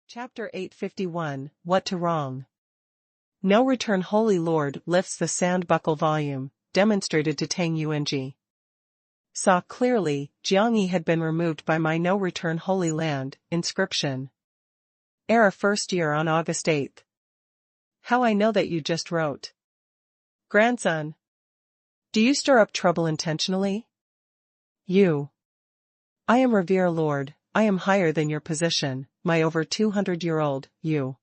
Chapter 851, What to Wrong. No Return. Holy Lord lifts the sand buckle. Volume, demonstrated to Tang Yuanji. Saw clearly, Jiangyi had been removed by my No Return Holy Land, inscription. Era first year on August 8th. How I know that you just wrote. Grandson. Do you stir up trouble intentionally? You. I am Revere Lord, I am higher than your position, my over 200-year-old, you.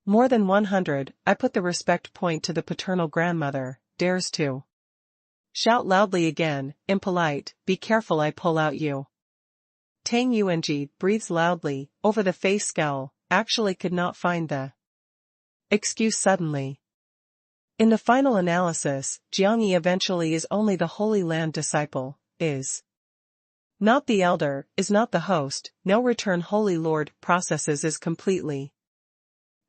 More than 100, I put the respect point to the paternal grandmother, dares to. Shout loudly again, impolite, be careful I pull out you. Tang Yuanji breathes loudly, over the face scowl, actually could not find the excuse suddenly. In the final analysis, Jiangyi eventually is only the Holy Land disciple, is not the elder, is not the host. No Return. Holy Lord processes is completely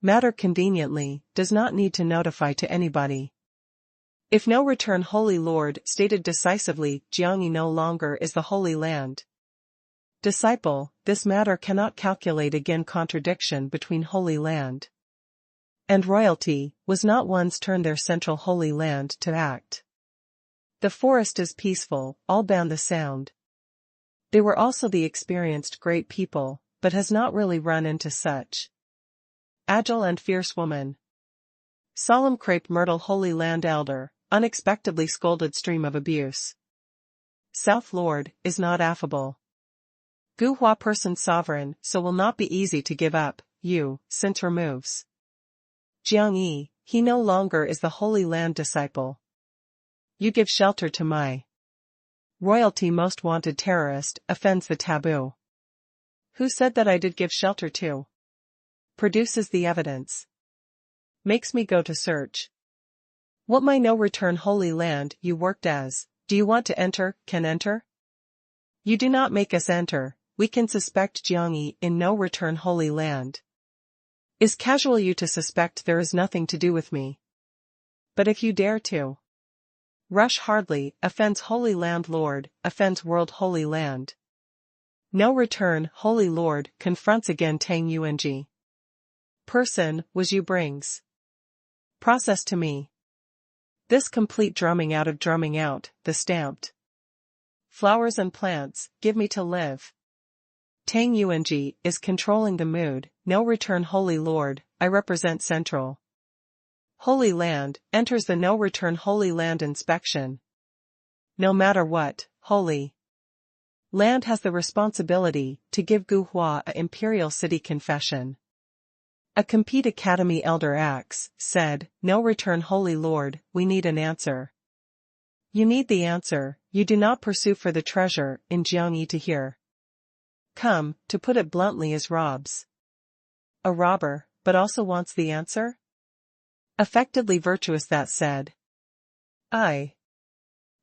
matter conveniently, does not need to notify to anybody. If No Return. Holy Lord stated decisively, Jiangyi no longer is the Holy Land disciple, this matter cannot calculate again. Contradiction between Holy Land and royalty was not once turn their central Holy Land to act. The forest is peaceful, all bound the sound. They were also the experienced great people, but has not really run into such agile and fierce woman. Solemn crepe myrtle. Holy Land elder, unexpectedly scolded stream of abuse. South Lord, is not affable. Gu Hua person sovereign, so will not be easy to give up, you, since removes. Jiangyi, he no longer is the Holy Land disciple. You give shelter to my royalty most wanted terrorist, offends the taboo. Who said that I did give shelter to? Produces the evidence. Makes me go to search. What my No Return Holy Land you worked as, do you want to enter, can enter? You do not make us enter, we can suspect Jiangyi in No Return Holy Land. Is casual you to suspect there is nothing to do with me. But if you dare to rush hardly, offends Holy Land Lord, offends World Holy Land. No Return. Holy Lord confronts again Tang Yuanji. Person, was you brings process to me. This complete drumming out of drumming out, the stamped flowers and plants, give me to live. Tang Yuanji is controlling the mood. No Return. Holy Lord, I represent Central Holy Land, enters the No Return Holy Land inspection. No matter what, Holy Land has the responsibility to give Gu Hua a Imperial City confession. A Compete Academy elder acts, said, No Return. Holy Lord, we need an answer. You need the answer, you do not pursue for the treasure, in Jiangyi to hear. Come, to put it bluntly, is robs. A robber, but also wants the answer? Affectedly virtuous that said. I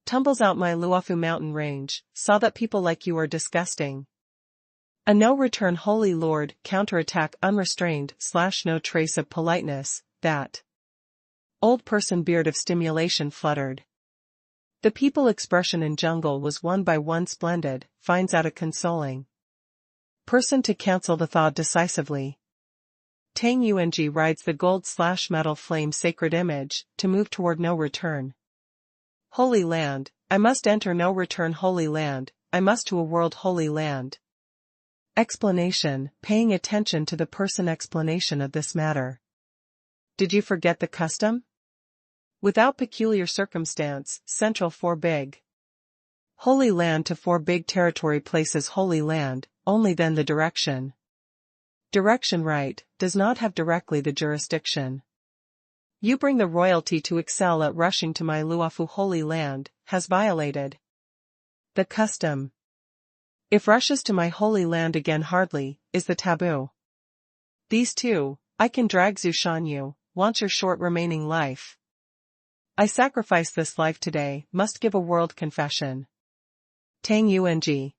tumbles out my Luofu mountain range, saw that people like you are disgusting. A No Return. Holy Lord counterattack unrestrained / no trace of politeness, that old person beard of stimulation fluttered. The people expression in jungle was one by one splendid, finds out a consoling person to cancel the thought decisively. Tang Yuanji rides the gold/metal flame sacred image, to move toward No Return. Holy Land, I must enter No Return. Holy Land, I must to a World Holy Land. Explanation, paying attention to the person explanation of this matter. Did you forget the custom? Without peculiar circumstance, central for big Holy Land to for big territory places Holy Land, only then the direction. Direction right, does not have directly the jurisdiction. You bring the royalty to excel at rushing to my Luofu Holy Land, has violated the custom. If rushes to my Holy Land again hardly, is the taboo. These two, I can drag Zushan you, want your short remaining life. I sacrifice this life today, must give a world confession. Tang Yuanji.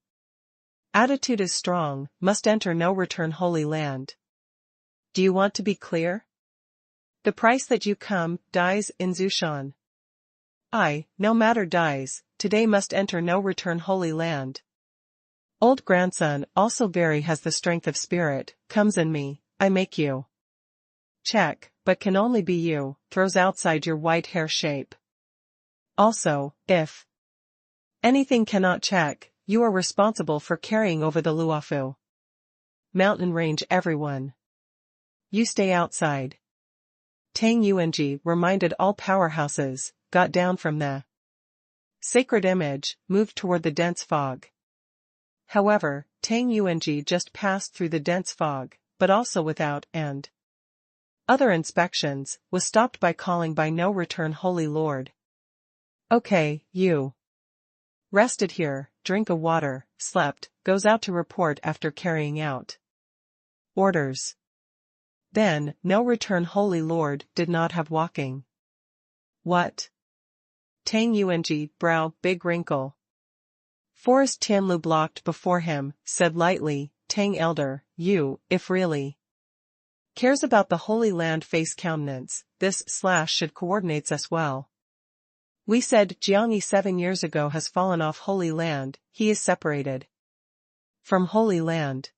Attitude is strong, must enter No Return Holy Land. Do you want to be clear? The price that you come, dies, in Zushan. I, no matter dies, today must enter No Return Holy Land. Old grandson also very has the strength of spirit, comes in me, I make you. Check, but can only be you, throws outside your white hair shape. Also, if anything cannot check, you are responsible for carrying over the Luofu. Mountain range everyone. You stay outside. Tang Yuanji reminded all powerhouses, got down from the sacred image, moved toward the dense fog. However, Tang Yuanji just passed through the dense fog, but also without and other inspections, was stopped by calling by no return Holy Lord. Okay, you rested here, drink a water, slept, goes out to report after carrying out orders. Then, no return Holy Lord did not have walking. What? Tang Yuanji, brow, big wrinkle. Forest Tianlu blocked before him, said lightly, Tang Elder, you, if really cares about the Holy Land face countenance, this / should coordinates us well. We said Jiangyi 7 years ago has fallen off Holy Land, he is separated from Holy Land.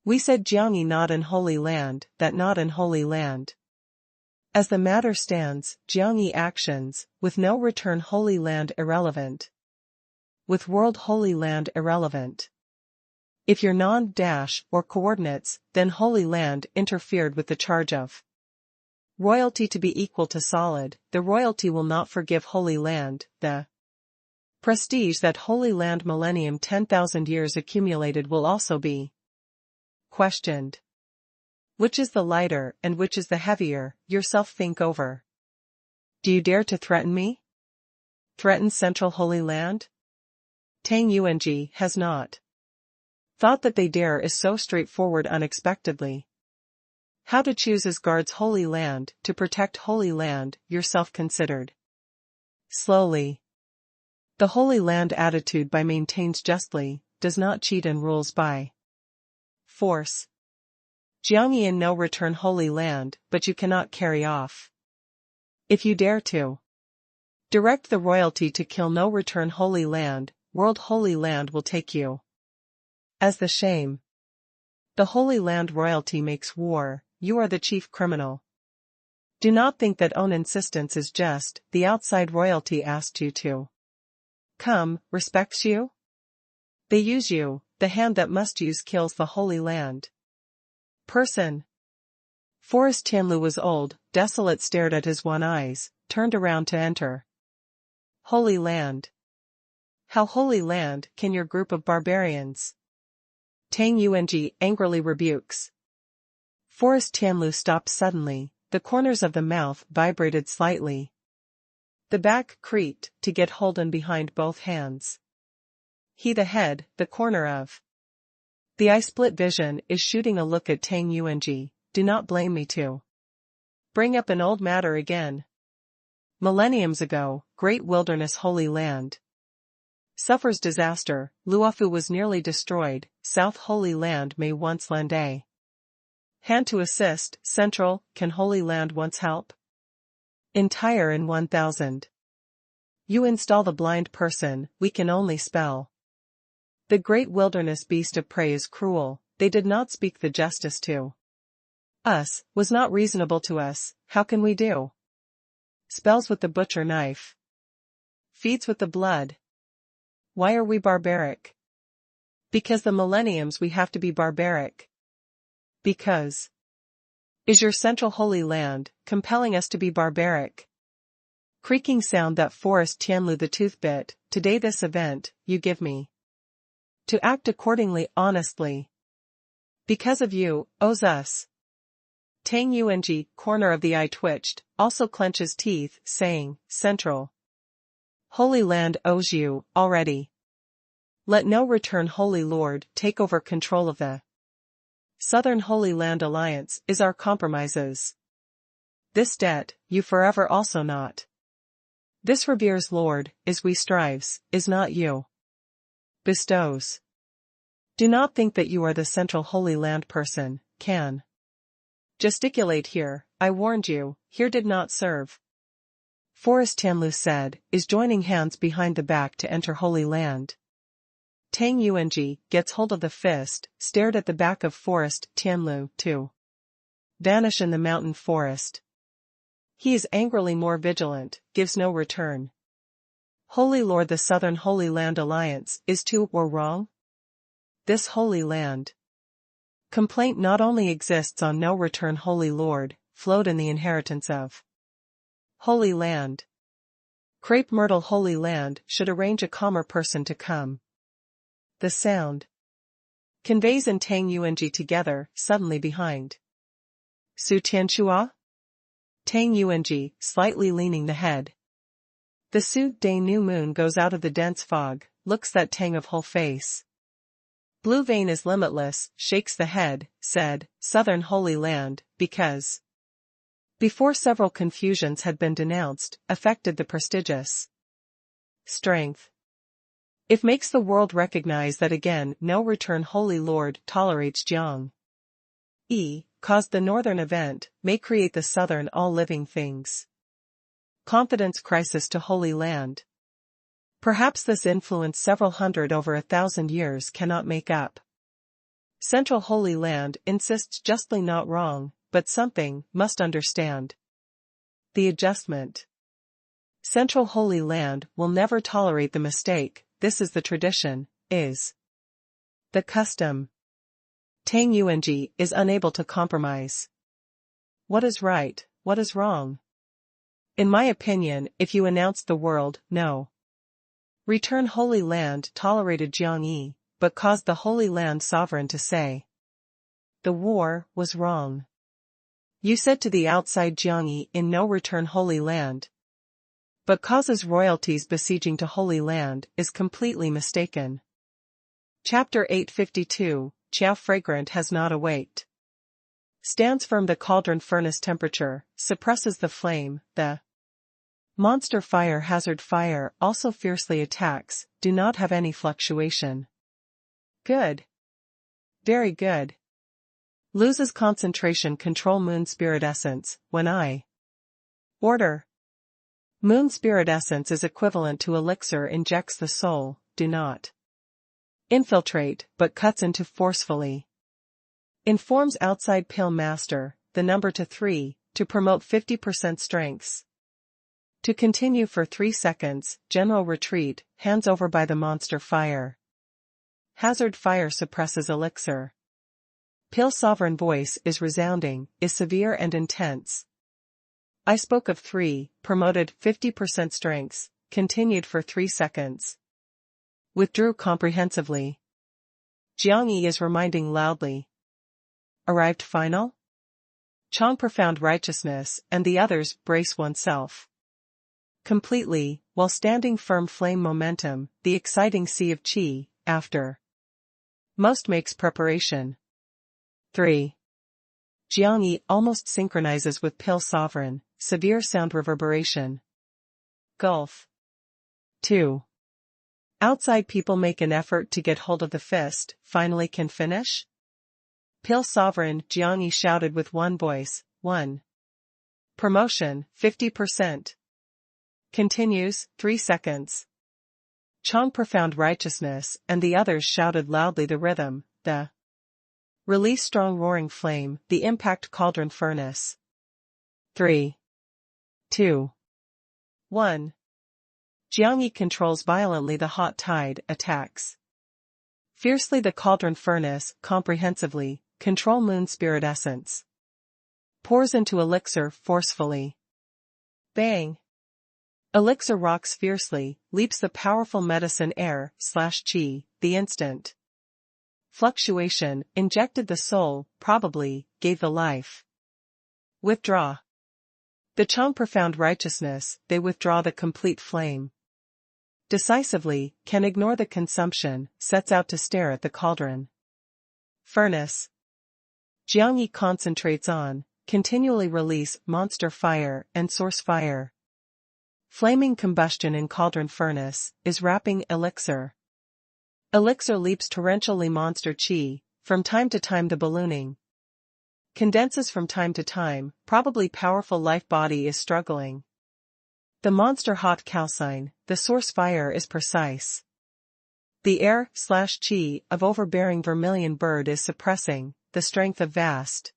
We said Jiangyi not in Holy Land, that not in Holy Land. As the matter stands, Jiangyi actions, with no return Holy Land irrelevant. With World Holy Land irrelevant. If your non-or coordinates, then Holy Land interfered with the charge of royalty to be equal to solid, the royalty will not forgive Holy Land, the prestige that Holy Land millennium 10,000 years accumulated will also be questioned. Which is the lighter and which is the heavier, yourself think over. Do you dare to threaten me? Threaten Central Holy Land? Tang Yuanji has not thought that they dare is so straightforward unexpectedly. How to choose as guards Holy Land, to protect Holy Land, yourself considered. Slowly. The Holy Land attitude by maintains justly, does not cheat and rules by force. Jiangyi in no return Holy Land, but you cannot carry off. If you dare to direct the royalty to kill no return Holy Land, World Holy Land will take you as the shame. The Holy Land royalty makes war, you are the chief criminal. Do not think that own insistence is just, the outside royalty asked you to come, respects you? They use you, the hand that must use kills the Holy Land. Person. Forest Tianlu was old, desolate, stared at his one eyes, turned around to enter. Holy Land. How Holy Land can your group of barbarians? Tang Yuanji angrily rebukes. Forest Tianlu stopped suddenly, the corners of the mouth vibrated slightly. The back creaked, to get hold in behind both hands. He the head, the corner of the eye split vision is shooting a look at Tang Yuanji, do not blame me to bring up an old matter again. Millenniums ago, Great Wilderness Holy Land suffers disaster, Luofu was nearly destroyed, South Holy Land may once lend a hand to assist, Central, can Holy Land once help? Entire in 1000. You install the blind person, we can only spell. The great wilderness beast of prey is cruel, they did not speak the justice to us, was not reasonable to us, how can we do? Spells with the butcher knife. Feeds with the blood. Why are we barbaric? Because the millenniums we have to be barbaric. Because is your Central Holy Land compelling us to be barbaric? Creaking sound that Forest Tianlu the tooth bit, today this event, you give me. To act accordingly honestly. Because of you, owes us. Tang Yuanji, corner of the eye twitched, also clenches teeth, saying, Central Holy Land owes you, already. Let no return Holy Lord take over control of the Southern Holy Land Alliance is our compromises. This debt, you forever also not. This reveres Lord, is we strives, is not you. Bestows. Do not think that you are the Central Holy Land person, can gesticulate here, I warned you, here did not serve. Forest Tianlu said, is joining hands behind the back to enter Holy Land. Tang Yuanji gets hold of the fist, stared at the back of forest Tianlu to vanish in the mountain forest. He is angrily more vigilant, gives no return. Holy Lord, the Southern Holy Land Alliance is to or wrong? This Holy Land complaint not only exists on no return. Holy Lord, flowed in the inheritance of Holy Land. Crepe Myrtle Holy Land should arrange a calmer person to come. The sound conveys and Tang Yuanji together, suddenly behind Su Tianchua? Tang Yuanji, slightly leaning the head. The Su Day new moon goes out of the dense fog, looks that Tang of whole face. Blue vein is limitless, shakes the head, said, Southern Holy Land, because before several confusions had been denounced, affected the prestigious strength. If makes the world recognize that again no return. Holy Lord tolerates Jiang caused the northern event, may create the southern all living things. Confidence crisis to Holy Land. Perhaps this influence several hundred over 1,000 years cannot make up. Central Holy Land insists justly not wrong, but something must understand. The adjustment. Central Holy Land will never tolerate the mistake, this is the tradition, is the custom. Tang Yuanji is unable to compromise. What is right, what is wrong? In my opinion, if you announced the world, no return. Holy Land tolerated Jiang Yi, but caused the Holy Land sovereign to say the war was wrong. You said to the outside Jiang Yi in no return. Holy Land, but causes royalties besieging to Holy Land is completely mistaken. Chapter 852, Qiao Fragrant has not awaked. Stands firm. The cauldron furnace temperature, suppresses the flame, the monster fire hazard fire also fiercely attacks, do not have any fluctuation. Good. Very good. Loses concentration. Control moon spirit essence, when I order. Moon spirit essence is equivalent to elixir injects the soul, do not infiltrate, but cuts into forcefully. Informs outside pill master, the number to 3, to promote 50% strengths. To continue for 3 seconds, general retreat, hands over by the monster fire. Hazard fire suppresses elixir. Pill sovereign voice is resounding, is severe and intense. I spoke of 3, promoted 50% strengths, continued for 3 seconds. Withdrew comprehensively. Jiang Yi is reminding loudly. Arrived final? Chong profound righteousness and the others brace oneself. Completely, while standing firm flame momentum, the exciting sea of qi, after. Most makes preparation. 3. Jiang Yi almost synchronizes with pill sovereign, severe sound reverberation. Gulf. 2. Outside people make an effort to get hold of the fist, finally can finish? Pill sovereign, Jiang Yi shouted with one voice, 1. Promotion, 50%. Continues, 3 seconds. Chong profound righteousness and the others shouted loudly the rhythm, the release strong roaring flame, the impact cauldron furnace. 3. 2. 1. Jiang Yi controls violently the hot tide, attacks. Fiercely the cauldron furnace, comprehensively, control moon spirit essence. Pours into elixir forcefully. Bang! Elixir rocks fiercely, leaps the powerful medicine air, /qi, the instant. Fluctuation, injected the soul, probably, gave the life. Withdraw. The Chong profound righteousness, they withdraw the complete flame. Decisively, can ignore the consumption, sets out to stare at the cauldron. Furnace. Jiang Yi concentrates on, continually release monster fire and source fire. Flaming combustion in cauldron furnace, is wrapping elixir. Elixir leaps torrentially monster qi, from time to time the ballooning. Condenses from time to time, probably powerful life body is struggling. The monster hot calcine, the source fire is precise. The air/chi of overbearing vermilion bird is suppressing, the strength of vast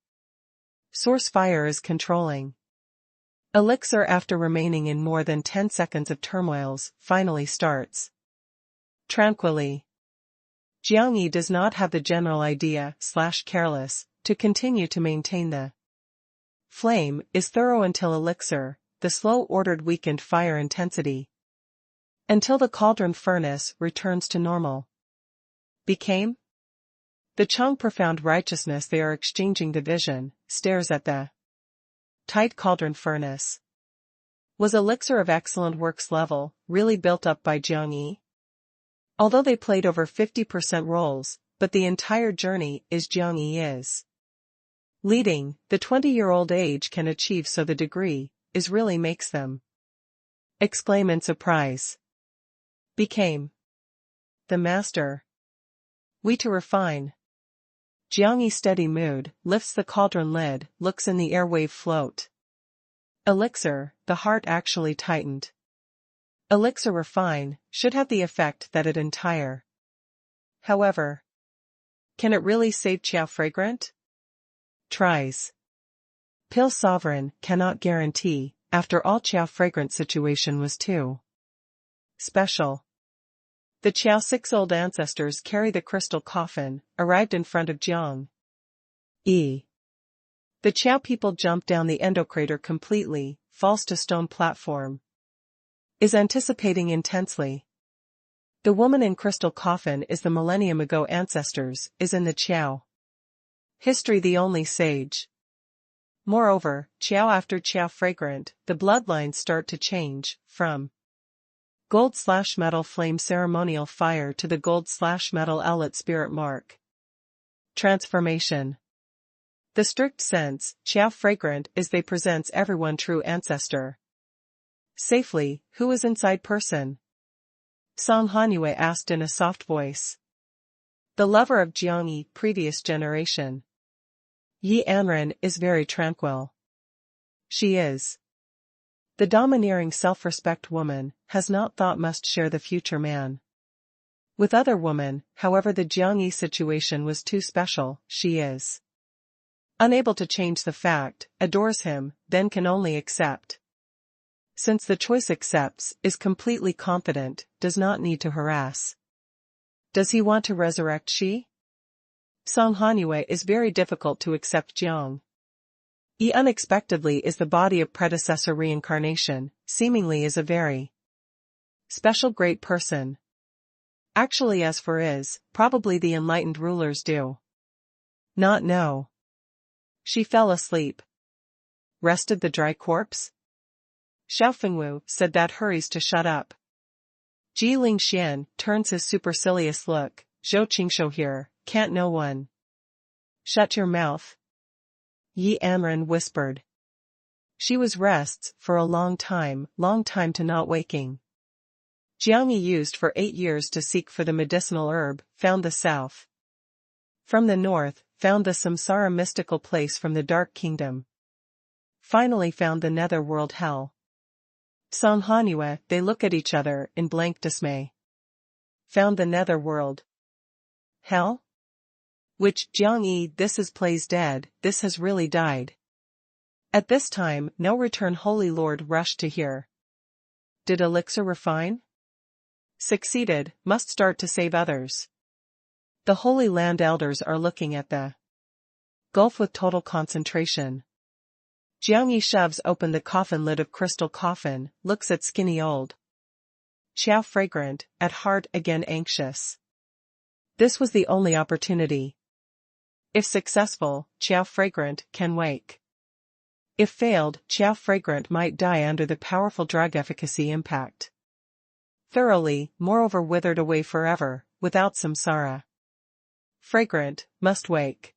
source fire is controlling. Elixir, after remaining in more than 10 seconds of turmoils, finally starts tranquilly. Jiangyi does not have the general idea/careless to continue to maintain the flame is thorough until Elixir, the slow ordered weakened fire intensity, until the cauldron furnace returns to normal. Became the Chang profound righteousness. They are exchanging the vision, stares at the tight cauldron furnace. Was Elixir of excellent works level, really built up by Jiangyi? Although they played over 50% roles, but the entire journey is Jiangyi is leading. The 20-year-old age can achieve, so the degree is really makes them exclaim in surprise. Became the master. We to refine. Jiangyi, steady mood, lifts the cauldron lid, looks in the airwave float. Elixir, the heart actually tightened. Elixir refine, should have the effect that it entire. However, can it really save Qiao Fragrant? Tries. Pill Sovereign cannot guarantee, after all Qiao Fragrant situation was too special. The Qiao 6 old ancestors carry the crystal coffin, arrived in front of Jiang Yi. The Qiao people jump down the endocrater completely, falls to stone platform. Is anticipating intensely. The woman in crystal coffin is the millennium ago ancestors, is in the Qiao history the only sage. Moreover, Qiao after Qiao Fragrant, the bloodlines start to change, from gold/metal flame ceremonial fire to the gold/metal Elit spirit mark transformation. The strict sense, Qiao Fragrant is they presents everyone true ancestor. Safely, who is inside person? Song Hanyue asked in a soft voice. The lover of Jiangyi, previous generation. Yi Anren is very tranquil. She is the domineering self-respect woman, has not thought must share the future man with other women. However, the Jiangyi situation was too special. She is unable to change the fact, adores him, then can only accept. Since the choice accepts, is completely confident, does not need to harass. Does he want to resurrect she? Song Hanyue is very difficult to accept Jiang Yi unexpectedly is the body of predecessor reincarnation, seemingly is a very special great person. Actually, as for is, probably the enlightened rulers do not know. She fell asleep. Rested the dry corpse? Xiao Fengwu said that hurries to shut up. Ji Lingxian turns his supercilious look, Zhou Qingshou here, can't no one shut your mouth? Yi Anren whispered. She was rests, for a long time to not waking. Jiangyi used for 8 years to seek for the medicinal herb, found the south. From the north, found the samsara mystical place from the dark kingdom. Finally found the netherworld hell. Song Hanyue, they look at each other in blank dismay. Found the netherworld hell? Which, Jiangyi, this is plays dead, this has really died. At this time, no return. Holy Lord rushed to hear. Did Elixir refine? Succeeded, must start to save others. The Holy Land elders are looking at the gulf with total concentration. Jiangyi shoves open the coffin lid of crystal coffin, looks at skinny old Qiao Fragrant, at heart again anxious. This was the only opportunity. If successful, Qiao Fragrant can wake. If failed, Qiao Fragrant might die under the powerful drug efficacy impact. Thoroughly, moreover withered away forever, without samsara. Fragrant, must wake.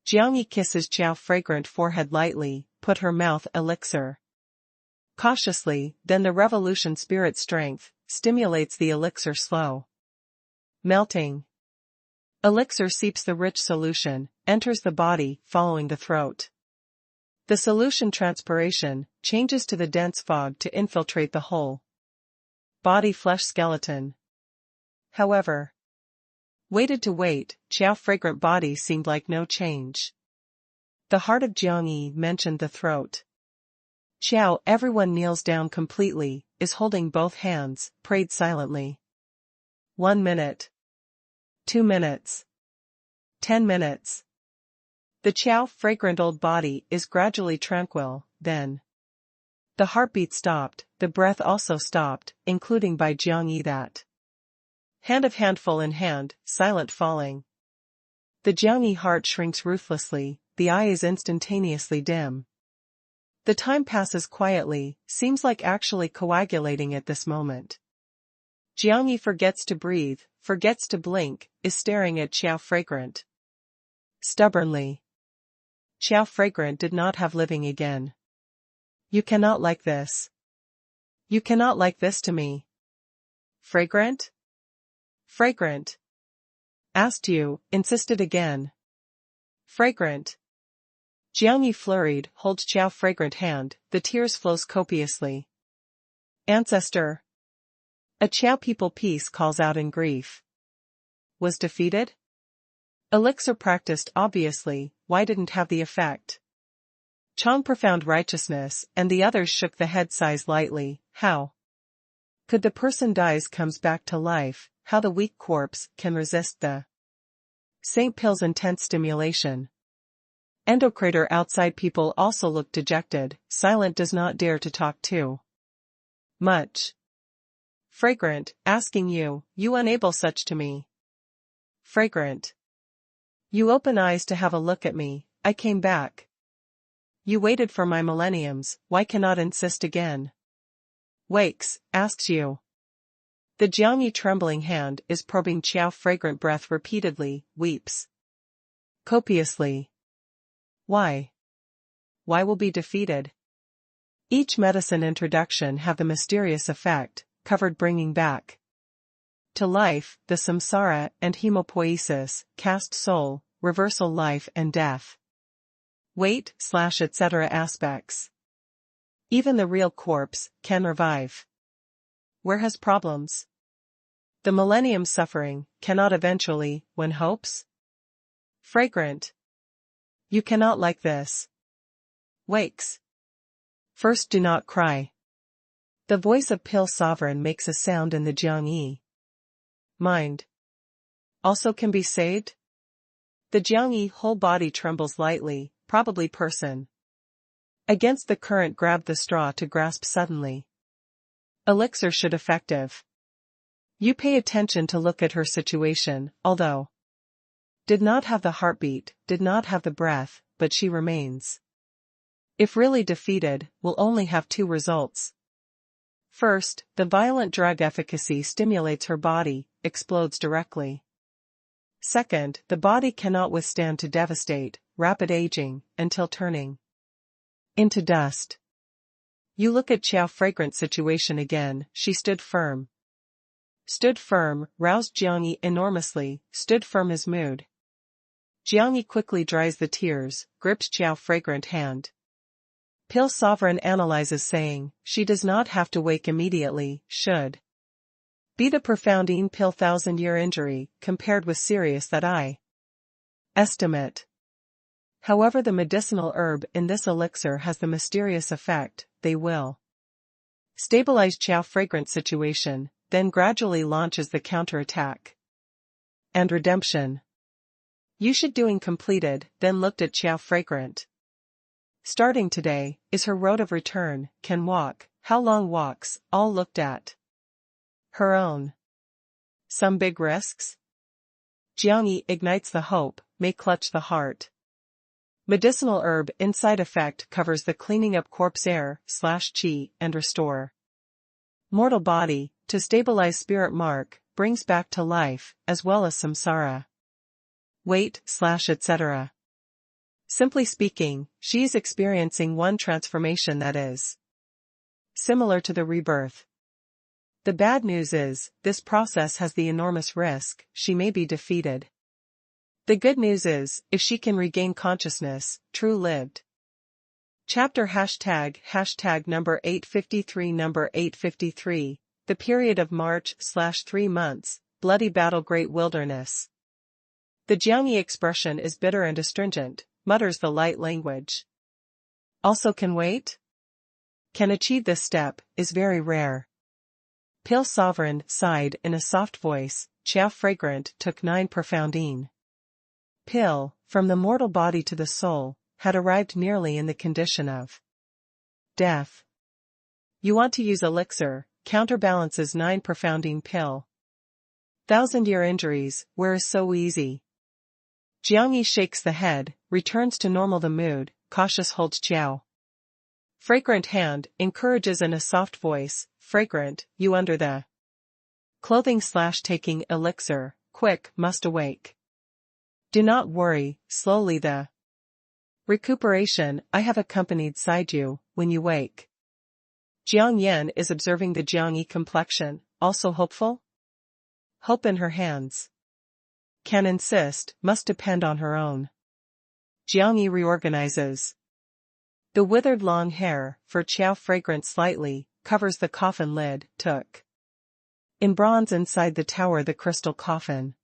Jiangyi kisses Qiao Fragrant forehead lightly, put her mouth elixir. Cautiously, then the revolution spirit strength, stimulates the elixir slow melting. Elixir seeps the rich solution, enters the body, following the throat. The solution transpiration, changes to the dense fog to infiltrate the whole body flesh skeleton. however. Waited to wait, Qiao fragrant body seemed like no change. The heart of Jiangyi mentioned the throat. Qiao, everyone kneels down completely, is holding both hands, prayed silently. 1 minute. 2 minutes. 10 minutes. The Qiao fragrant old body is gradually tranquil, then. The heartbeat stopped, the breath also stopped, including by Jiangyi that. Hand of handful in hand, silent falling. The Jiangyi heart shrinks ruthlessly, the eye is instantaneously dim. The time passes quietly, seems like actually coagulating at this moment. Jiangyi forgets to breathe, forgets to blink, is staring at Qiao fragrant. Stubbornly. Qiao fragrant did not have living again. You cannot like this. You cannot like this to me. Fragrant? Fragrant. Asked you, insisted again. Fragrant. Jiangyi flurried, holds Qiao fragrant hand, the tears flows copiously. Ancestor. A Qiao people piece calls out in grief. Was defeated? Elixir practiced obviously, why didn't have the effect? Chong profound righteousness, and the others shook the head sighs lightly, how? Could the person dies comes back to life, how the weak corpse can resist the Saint Pill's intense stimulation. Endocrator outside people also looked dejected, silent does not dare to talk too much. Fragrant, asking you, you unable such to me. Fragrant. You open eyes to have a look at me, I came back. You waited for my millenniums, why cannot insist again? Wakes, asks you. The Jiangyi trembling hand is probing Qiao fragrant breath repeatedly, weeps. Copiously. Why? Why will be defeated? Each medicine introduction have the mysterious effect, covered bringing back to life, the samsara and hemopoiesis, cast soul, reversal life and death. Weight, etc. aspects. Even the real corpse can revive. Where has problems? The millennium suffering, cannot eventually, when hopes? Fragrant. You cannot like this. Wakes. First do not cry. The voice of Pill Sovereign makes a sound in the Jiangyi mind. Also can be saved? The Jiangyi whole body trembles lightly, probably person. Against the current grabbed the straw to grasp suddenly. Elixir should effective. You pay attention to look at her situation, although did not have the heartbeat, did not have the breath, but she remains. If really defeated, will only have 2 results. First, the violent drug efficacy stimulates her body, explodes directly. Second, the body cannot withstand to devastate, rapid aging, until turning into dust. You look at Qiao fragrant situation again, she stood firm. Stood firm, roused Jiangyi enormously, stood firm his mood. Jiangyi quickly dries the tears, grips Qiao fragrant hand. Pill Sovereign analyzes saying, she does not have to wake immediately, should be the profound Pill 1000-year injury, compared with serious that I estimate. However the medicinal herb in this elixir has the mysterious effect, they will stabilize Qiao fragrant situation, then gradually launches the counterattack. And redemption. You should doing completed, then looked at Qiao fragrant. Starting today, is her road of return, can walk, how long walks, all looked at. Her own. Some big risks? Jiangyi ignites the hope, may clutch the heart. Medicinal herb inside effect covers the cleaning up corpse air, /qi, and restore. Mortal body, to stabilize spirit mark, brings back to life, as well as samsara. Weight, etc. Simply speaking, she is experiencing one transformation that is similar to the rebirth. The bad news is, this process has the enormous risk, she may be defeated. The good news is, if she can regain consciousness, true lived. Chapter hashtag number 853 the period of March/3 months, bloody battle great wilderness. The Jiangyi expression is bitter and astringent, mutters the light language. Also can wait? Can achieve this step, is very rare. Pale sovereign sighed in a soft voice, Qiao fragrant took 9 profoundine. Pill, from the mortal body to the soul, had arrived nearly in the condition of death. You want to use elixir, counterbalances 9 profoundine pill. 1,000-year injuries, where is so easy? Jiangyi shakes the head, returns to normal the mood, cautious holds Qiao. Fragrant hand, encourages in a soft voice, fragrant, you under the clothing/taking elixir, quick, must awake. Do not worry, slowly the recuperation, I have accompanied side you, when you wake. Jiang Yan is observing the Jiangyi complexion, also hopeful? Hope in her hands. Can insist, must depend on her own. Jiangyi reorganizes. The withered long hair, for Qiao fragrant slightly, covers the coffin lid, took. In bronze inside the tower the crystal coffin.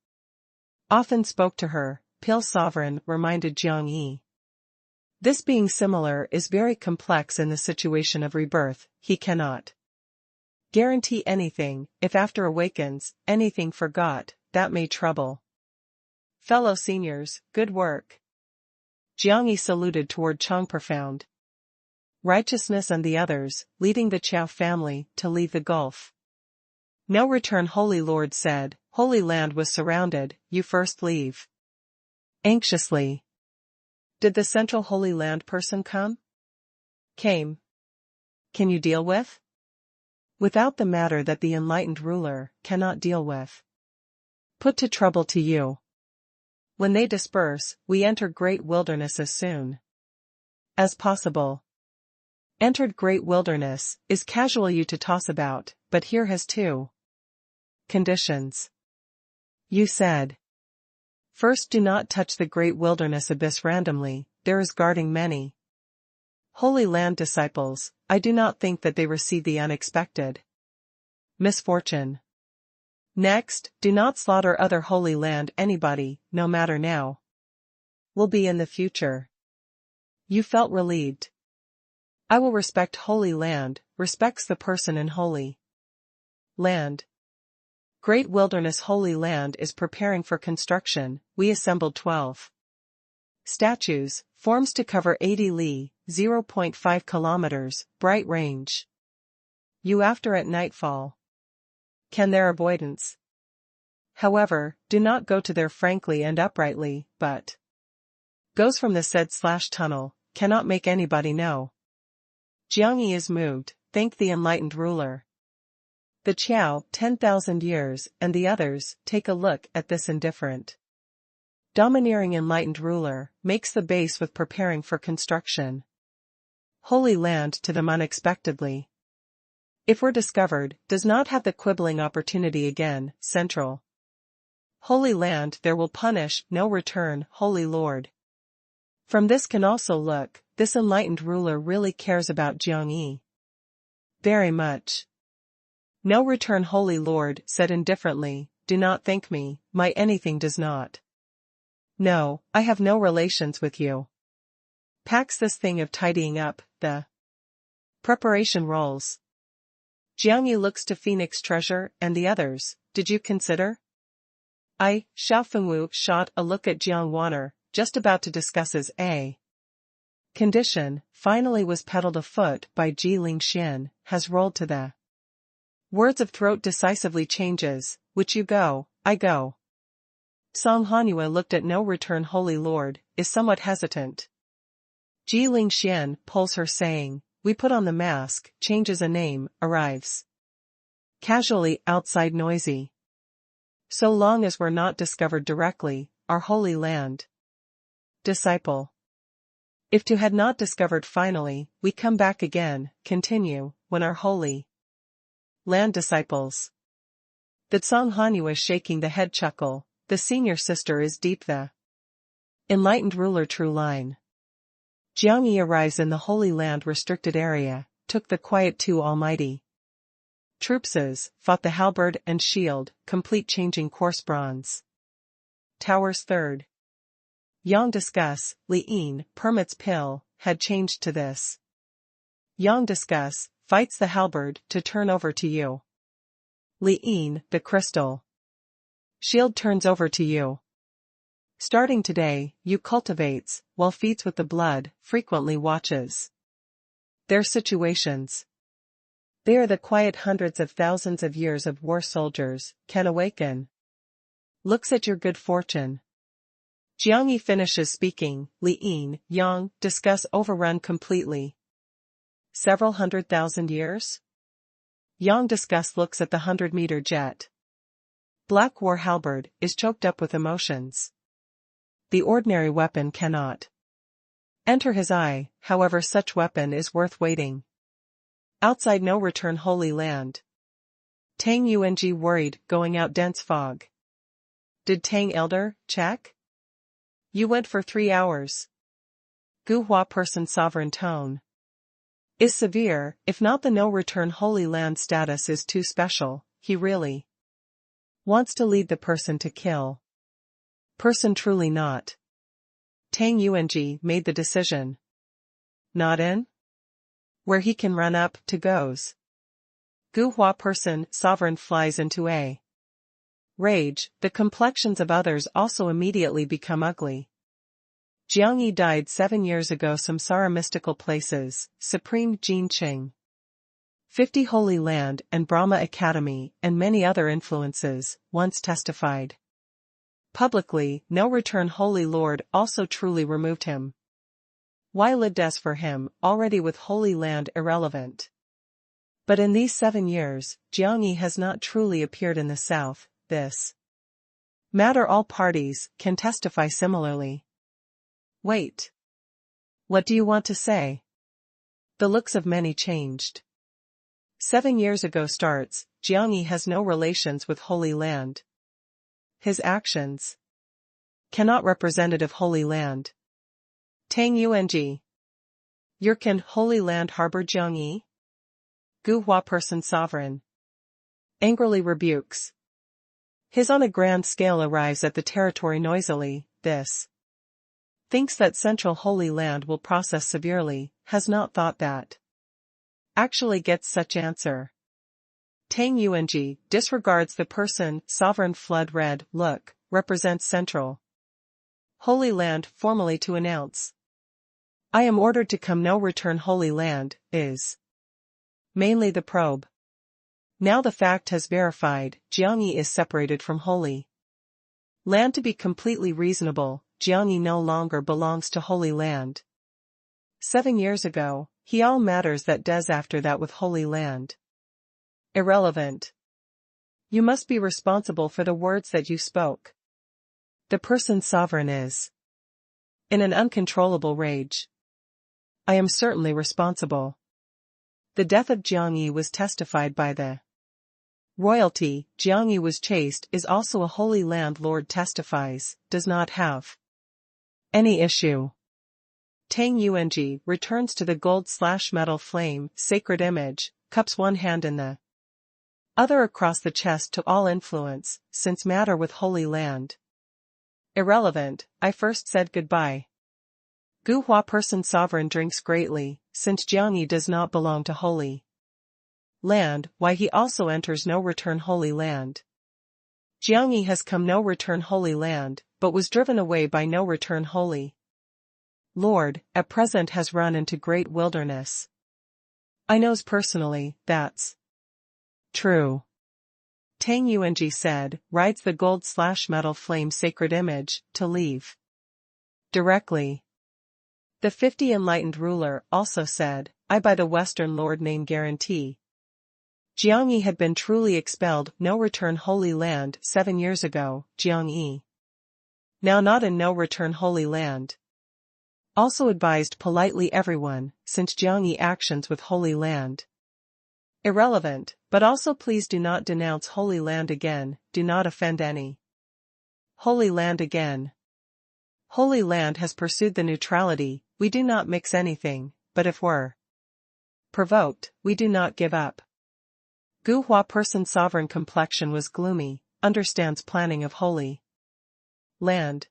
Often spoke to her, pale sovereign, reminded Jiangyi. This being similar is very complex in the situation of rebirth, he cannot guarantee anything, if after awakens, anything forgot, that may trouble. Fellow seniors, good work. Jiangyi saluted toward Chang Profound. Righteousness and the others, leading the Qiao family, to leave the gulf. Now return Holy Lord said, Holy Land was surrounded, you first leave. Anxiously. Did the central Holy Land person come? Came. Can you deal with? Without the matter that the enlightened ruler cannot deal with. Put to trouble to you. When they disperse, we enter great wilderness as soon as possible. Entered great wilderness, is casual you to toss about, but here has 2 conditions. You said. First, do not touch the great wilderness abyss randomly, there is guarding many Holy Land disciples, I do not think that they receive the unexpected misfortune. Next, do not slaughter other Holy Land anybody, no matter now. Will be in the future. You felt relieved. I will respect Holy Land, respects the person in Holy Land. Great Wilderness Holy Land is preparing for construction, we assembled 12 statues, forms to cover 80 li, 0.5 kilometers, bright range. You after at nightfall. Can their avoidance. However, do not go to there frankly and uprightly, but goes from the said/tunnel, cannot make anybody know. Jiangyi is moved, thank the enlightened ruler. The Qiao, 10,000 years, and the others, take a look at this indifferent. Domineering enlightened ruler, makes the base with preparing for construction. Holy Land to them unexpectedly. If we're discovered, does not have the quibbling opportunity again, central. Holy Land there will punish, no return, Holy Lord. From this can also look, this enlightened ruler really cares about Jiangyi. Very much. No return Holy Lord said indifferently, do not thank me, my anything does not. No, I have no relations with you. Packs this thing of tidying up, the preparation rolls. Jiangyi looks to Phoenix Treasure and the others, did you consider? Xiao Fengwu shot a look at Jiang Wan'er, just about to discuss his condition, finally was pedaled afoot by Ji Lingxian, has rolled to the words of throat decisively changes, which you go, I go. Song Hanyu looked at no return Holy Lord, is somewhat hesitant. Ji Lingxian pulls her saying, we put on the mask, changes a name, arrives. Casually, outside noisy. So long as we're not discovered directly, our Holy Land. Disciple. If to had not discovered finally, we come back again, continue, when our Holy Land disciples. That Song Hanyu is shaking the head chuckle, the senior sister is deep the enlightened ruler true line. Jiangyi arrives in the Holy Land restricted area, took the quiet to Almighty. Troopses fought the halberd and shield, complete changing course bronze. Towers third. Yang discuss, Li'in, permits pill, had changed to this. Yang discuss, fights the halberd to turn over to you. Li'in, the crystal. Shield turns over to you. Starting today, you cultivates, while feeds with the blood, frequently watches their situations. They are the quiet hundreds of thousands of years of war soldiers, can awaken. Looks at your good fortune. Jiangyi finishes speaking, Li'in, Yang, discuss overrun completely. Several 100,000 years? Yang discuss looks at the 100-meter jet. Black war halberd is choked up with emotions. The ordinary weapon cannot enter his eye, however such weapon is worth waiting. Outside no return Holy Land. Tang Yuanji worried, going out dense fog. Did Tang Elder check? You went for 3 hours. Gu Hua person sovereign tone is severe, if not the no return Holy Land status is too special, he really wants to lead the person to kill. Person truly not. Tang Yuanji made the decision. Not in? Where he can run up to goes. Gu Hua person sovereign flies into a rage, the complexions of others also immediately become ugly. Jiangyi died 7 years ago. Samsara mystical places, Supreme Jin Qing. 50 Holy Land and Brahma Academy and many other influences, once testified. Publicly, no return Holy Lord also truly removed him. Why lived as for him, already with Holy Land irrelevant. But in these 7 years, Jiangyi has not truly appeared in the south. This matter all parties can testify similarly. Wait. What do you want to say? The looks of many changed. 7 years ago starts, Jiangyi has no relations with Holy Land. His actions cannot representative Holy Land. Tang Yuanji. Yurkin Holy Land harbor Jiangyi? Gu Hua person sovereign angrily rebukes. His on a grand scale arrives at the territory noisily, this thinks that Central Holy Land will process severely, has not thought that actually gets such answer. Tang Yuanji disregards the person, sovereign flood red, look, represents Central Holy Land formally to announce. I am ordered to come no return Holy Land, is mainly the probe. Now the fact has verified, Jiangyi is separated from Holy Land to be completely reasonable, Jiangyi no longer belongs to Holy Land. 7 years ago, he all matters that does after that with Holy Land. Irrelevant. You must be responsible for the words that you spoke. The person sovereign is in an uncontrollable rage. I am certainly responsible. The death of Jiangyi was testified by the royalty. Jiangyi was chaste is also a Holy Land Lord testifies, does not have any issue. Tang Yuanji returns to the gold/metal flame, sacred image, cups one hand in the other across the chest to all influence, since matter with Holy Land. Irrelevant, I first said goodbye. Gu Hua person sovereign drinks greatly, since Jiangyi does not belong to Holy Land, why he also enters no return Holy Land. Jiangyi has come no return Holy Land, but was driven away by no return Holy Lord, at present has run into great wilderness. I knows personally, that's true. Tang Yuanji said, rides the gold/metal flame sacred image, to leave directly. The 50 enlightened ruler also said, I by the Western Lord name guarantee. Jiangyi had been truly expelled, no return Holy Land 7 years ago, Jiangyi. Now not in no return Holy Land. Also advised politely everyone, since Jiangyi actions with Holy Land. Irrelevant, but also please do not denounce Holy Land again, do not offend any. Holy Land again. Holy Land has pursued the neutrality, we do not mix anything, but if we're provoked, we do not give up. Gu Hua person's sovereign complexion was gloomy, understands planning of Holy Land.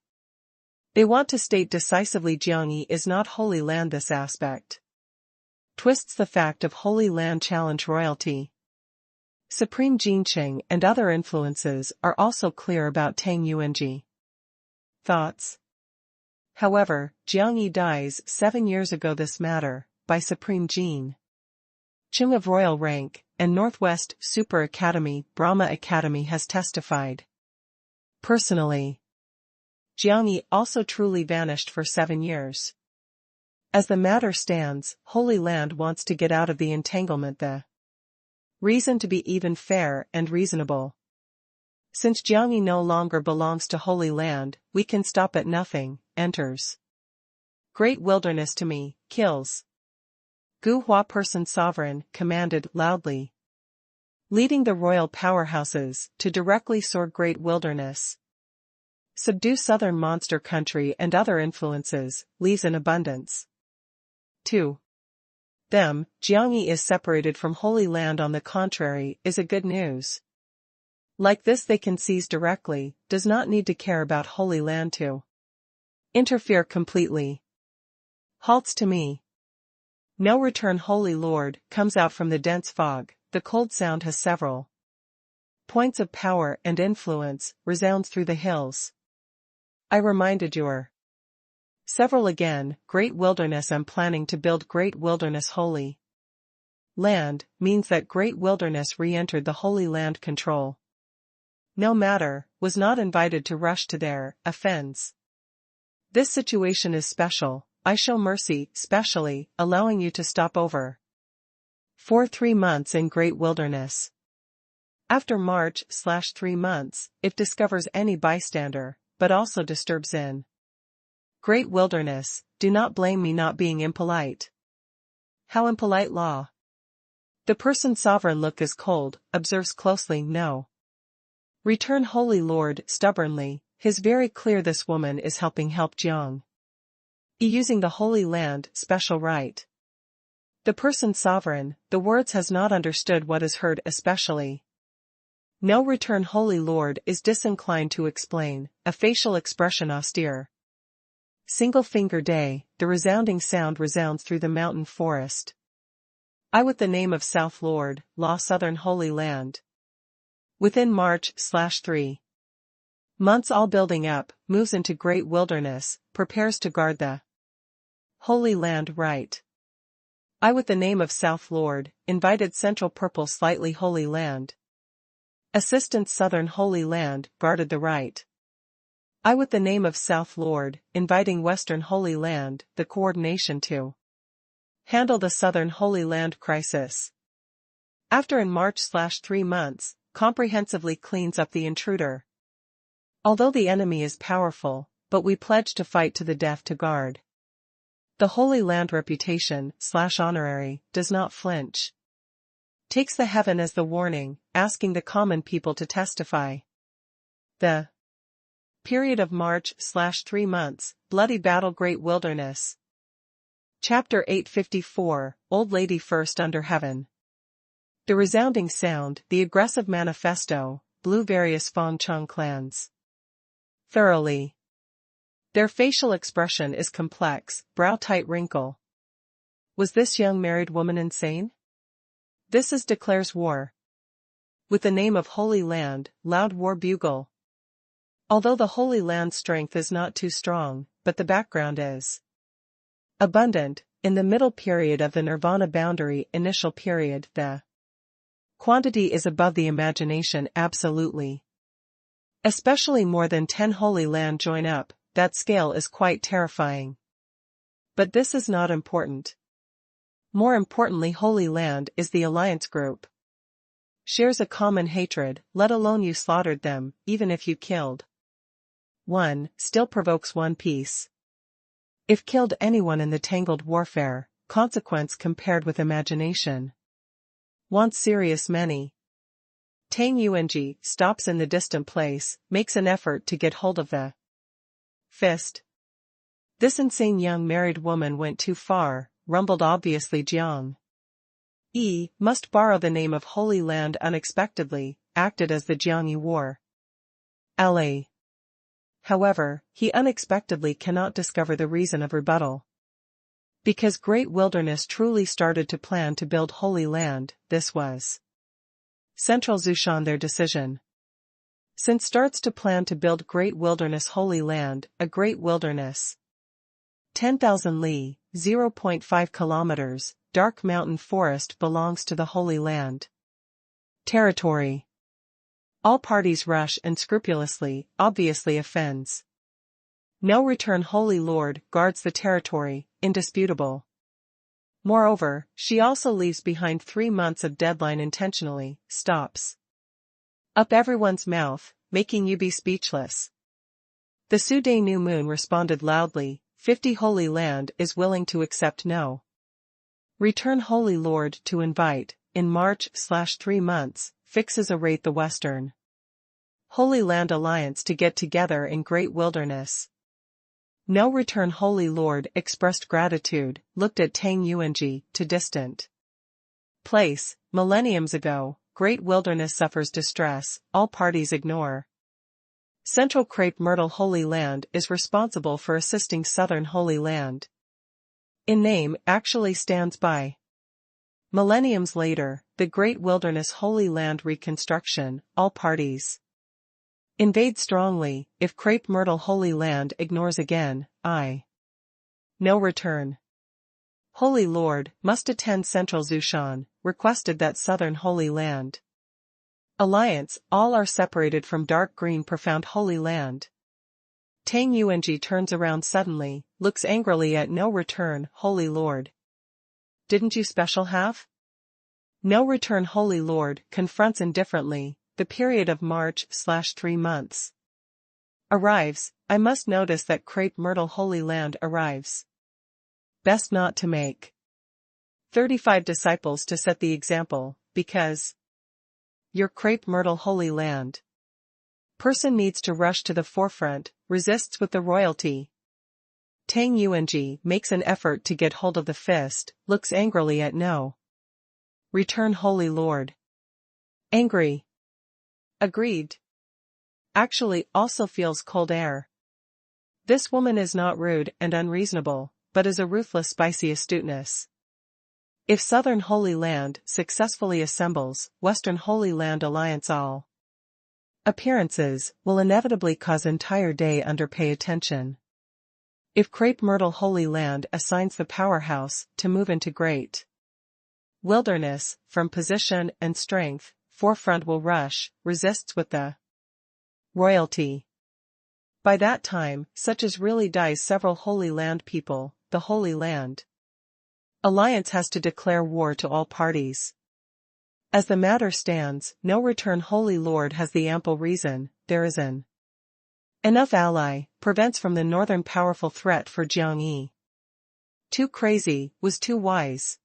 They want to state decisively Jiangyi is not Holy Land. This aspect twists the fact of Holy Land challenge royalty. Supreme Jinqing and other influences are also clear about Tang Yuanji. Thoughts? However, Jiangyi dies 7 years ago. This matter, by Supreme Jin Chung of royal rank, and Northwest Super Academy Brahma Academy has testified. Personally, Jiangyi also truly vanished for 7 years. As the matter stands, Holy Land wants to get out of the entanglement. The reason to be even fair and reasonable. Since Jiangyi no longer belongs to Holy Land, we can stop at nothing. Enters. Great wilderness to me, kills. Gu Hua person sovereign commanded loudly, leading the royal powerhouses to directly soar great wilderness. Subdue southern monster country and other influences, leaves in abundance. 2. Them, Jiangyi is separated from Holy Land on the contrary, is a good news. Like this they can seize directly, does not need to care about Holy Land to interfere completely. Halts to me. No return. Holy Lord comes out from the dense fog, the cold sound has several points of power and influence, resounds through the hills. I reminded your several again, great wilderness. I'm planning to build great wilderness. Holy Land means that great wilderness re-entered the Holy Land control. No matter, was not invited to rush to their offense. This situation is special. I show mercy, specially, allowing you to stop over for 3 months in great wilderness. After March/3 months, if discovers any bystander, but also disturbs in great wilderness, do not blame me not being impolite. How impolite law? The person's sovereign look is cold, observes closely. No. Return. Holy Lord stubbornly, his very clear this woman is help Jiang. Using the Holy Land special right. The person's sovereign, the words has not understood what is heard especially. No return. Holy Lord is disinclined to explain, a facial expression austere. Single finger day, the resounding sound resounds through the mountain forest. I with the name of South Lord, law Southern Holy Land. Within March/3 months all building up, moves into great wilderness, prepares to guard the Holy Land right. I with the name of South Lord, invited Central Purple slightly Holy Land. Assistance Southern Holy Land, guarded the right. I with the name of South Lord, inviting Western Holy Land, the coordination to handle the Southern Holy Land crisis. After in March/3 months, comprehensively cleans up the intruder. Although the enemy is powerful, but we pledge to fight to the death to guard the Holy Land reputation/honorary, does not flinch. Takes the heaven as the warning, asking the common people to testify. The period of March/3 months, bloody battle great wilderness. Chapter 854, Old Lady First Under Heaven. The resounding sound, the aggressive manifesto, blew various Fang Chung clans thoroughly. Their facial expression is complex, brow tight wrinkle. Was this young married woman insane? This is declares war. With the name of Holy Land, loud war bugle. Although the Holy Land strength is not too strong, but the background is abundant, in the middle period of the Nirvana boundary initial period the quantity is above the imagination absolutely. Especially more than 10 Holy Land join up, that scale is quite terrifying. But this is not important. More importantly Holy Land is the alliance group. Shares a common hatred, let alone you slaughtered them, even if you killed one, still provokes one peace. If killed anyone in the tangled warfare, consequence compared with imagination. Wants serious many. Tang Yuanji stops in the distant place, makes an effort to get hold of the fist. This insane young married woman went too far, rumbled obviously Jiang. Must borrow the name of Holy Land unexpectedly, acted as the Jiangyi War. La. However, he unexpectedly cannot discover the reason of rebuttal. Because Great Wilderness truly started to plan to build Holy Land, this was Central Zushan their decision. Since starts to plan to build Great Wilderness Holy Land, a Great Wilderness 10,000 li, 0.5 kilometers, dark mountain forest belongs to the Holy Land territory. All parties rush and scrupulously, obviously offends. No return Holy Lord guards the territory, indisputable. Moreover, she also leaves behind 3 months of deadline intentionally, stops up everyone's mouth, making you be speechless. The Suday New Moon responded loudly, 50 Holy Land is willing to accept no return Holy Lord to invite, in March/3 months, fixes a rate the Western Holy Land Alliance to get together in Great Wilderness. No return Holy Lord expressed gratitude, looked at Tang Yuanji, to distant place, millenniums ago, Great Wilderness suffers distress, all parties ignore. Central Crepe Myrtle Holy Land is responsible for assisting Southern Holy Land. In name actually stands by. Millenniums later, the Great Wilderness Holy Land reconstruction, all parties invade strongly, if Crepe Myrtle Holy Land ignores again, no return. Holy Lord must attend Central Zushan, requested that Southern Holy Land Alliance, all are separated from dark green profound Holy Land. Tang Yuanji turns around suddenly, looks angrily at no return Holy Lord. Didn't you special have? No return Holy Lord confronts indifferently, the period of March/3 months. Arrives, I must notice that Crepe Myrtle Holy Land arrives. Best not to make 35 disciples to set the example, because your Crepe Myrtle Holy Land person needs to rush to the forefront, resists with the royalty. Tang Yuanji makes an effort to get hold of the fist, looks angrily at no return Holy Lord. Angry. Agreed. Actually also feels cold air. This woman is not rude and unreasonable, but is a ruthless spicy astuteness. If Southern Holy Land successfully assembles, Western Holy Land Alliance all appearances will inevitably cause entire day underpay attention. If Crepe Myrtle Holy Land assigns the powerhouse to move into Great Wilderness, from position and strength, forefront will rush, resists with the royalty. By that time, such as really dies several Holy Land people, the Holy Land Alliance has to declare war to all parties. As the matter stands, no return Holy Lord has the ample reason, there is an enough ally, prevents from the northern powerful threat for Jiangyi. Too crazy, was too wise.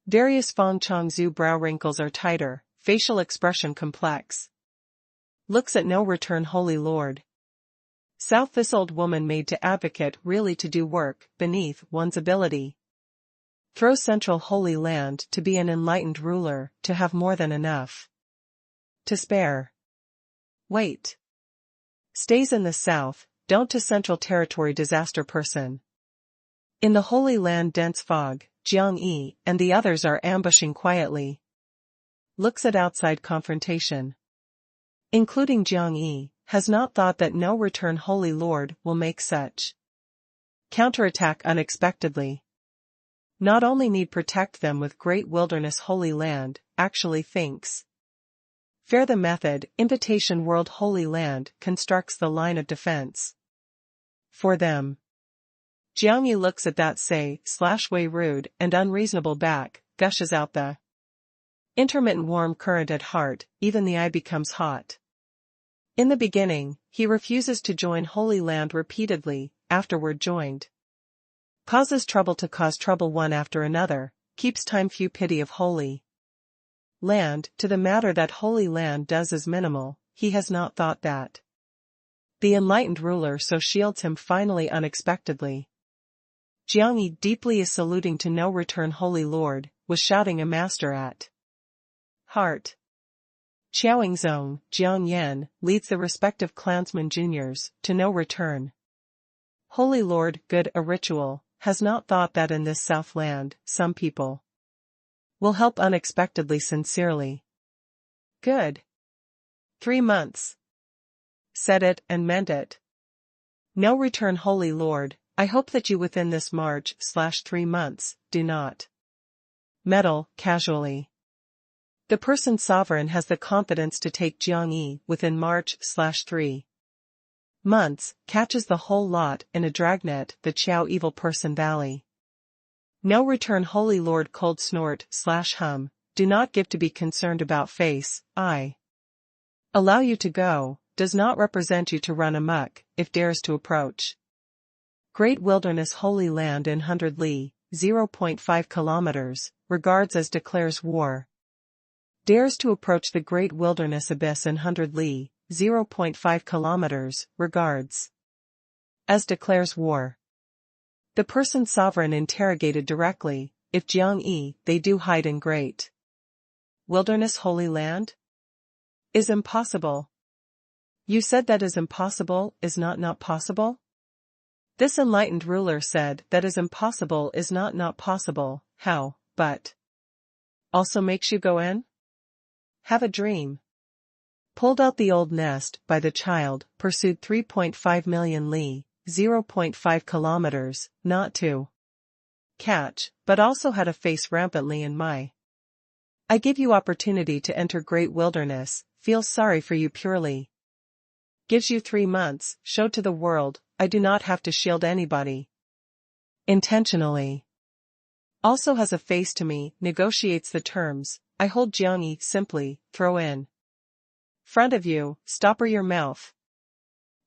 Darius Fong Chongzhu brow wrinkles are tighter, facial expression complex. Looks at no return Holy Lord. South this old woman made to advocate really to do work, beneath one's ability. Throw Central Holy Land to be an enlightened ruler, to have more than enough to spare. Wait. Stays in the south, don't to Central Territory disaster person. In the Holy Land dense fog, Jiang Yi and the others are ambushing quietly. Looks at outside confrontation. Including Jiang Yi, has not thought that no return Holy Lord will make such counterattack unexpectedly. Not only need protect them with Great Wilderness Holy Land, actually thinks fair the method, invitation World Holy Land constructs the line of defense for them. Jiangyi looks at that way rude and unreasonable back, gushes out the intermittent warm current at heart, even the eye becomes hot. In the beginning, he refuses to join Holy Land repeatedly, afterward joined. Causes trouble to cause trouble one after another, keeps time few pity of Holy Land, to the matter that Holy Land does is minimal, he has not thought that the enlightened ruler so shields him finally unexpectedly. Jiangyi deeply is saluting to no return Holy Lord, was shouting a master at heart. Qiaoyingzong, Jiang Yan, leads the respective clansmen juniors to no return. Holy Lord, good a ritual, has not thought that in this Southland, some people will help unexpectedly sincerely. Good. 3 months. Said it and meant it. No return Holy Lord, I hope that you within this March/3 months, do not meddle, casually. The person sovereign has the confidence to take Jiangyi within March/3 months, catches the whole lot in a dragnet, the Qiao Evil Person Valley. No return Holy Lord cold snort/hum, do not give to be concerned about face, I allow you to go, does not represent you to run amok, if dares to approach. Great Wilderness Holy Land in 100 li, 0.5 kilometers, regards as declares war. Dares to approach the Great Wilderness Abyss in 100 li, 0.5 kilometers, regards as declares war. The person sovereign interrogated directly, if Jiangyi, they do hide in Great Wilderness Holy Land? Is impossible. You said that is impossible, is not possible? This enlightened ruler said that is impossible is not possible, how, but also makes you go in? Have a dream. Pulled out the old nest by the child, pursued 3.5 million li, 0.5 kilometers, not to catch, but also had a face rampantly in my. I give you opportunity to enter great wilderness, feel sorry for you purely. Gives you 3 months, show to the world, I do not have to shield anybody. Intentionally. Also has a face to me, negotiates the terms, I hold Jiangyi, simply, throw in front of you, stopper your mouth.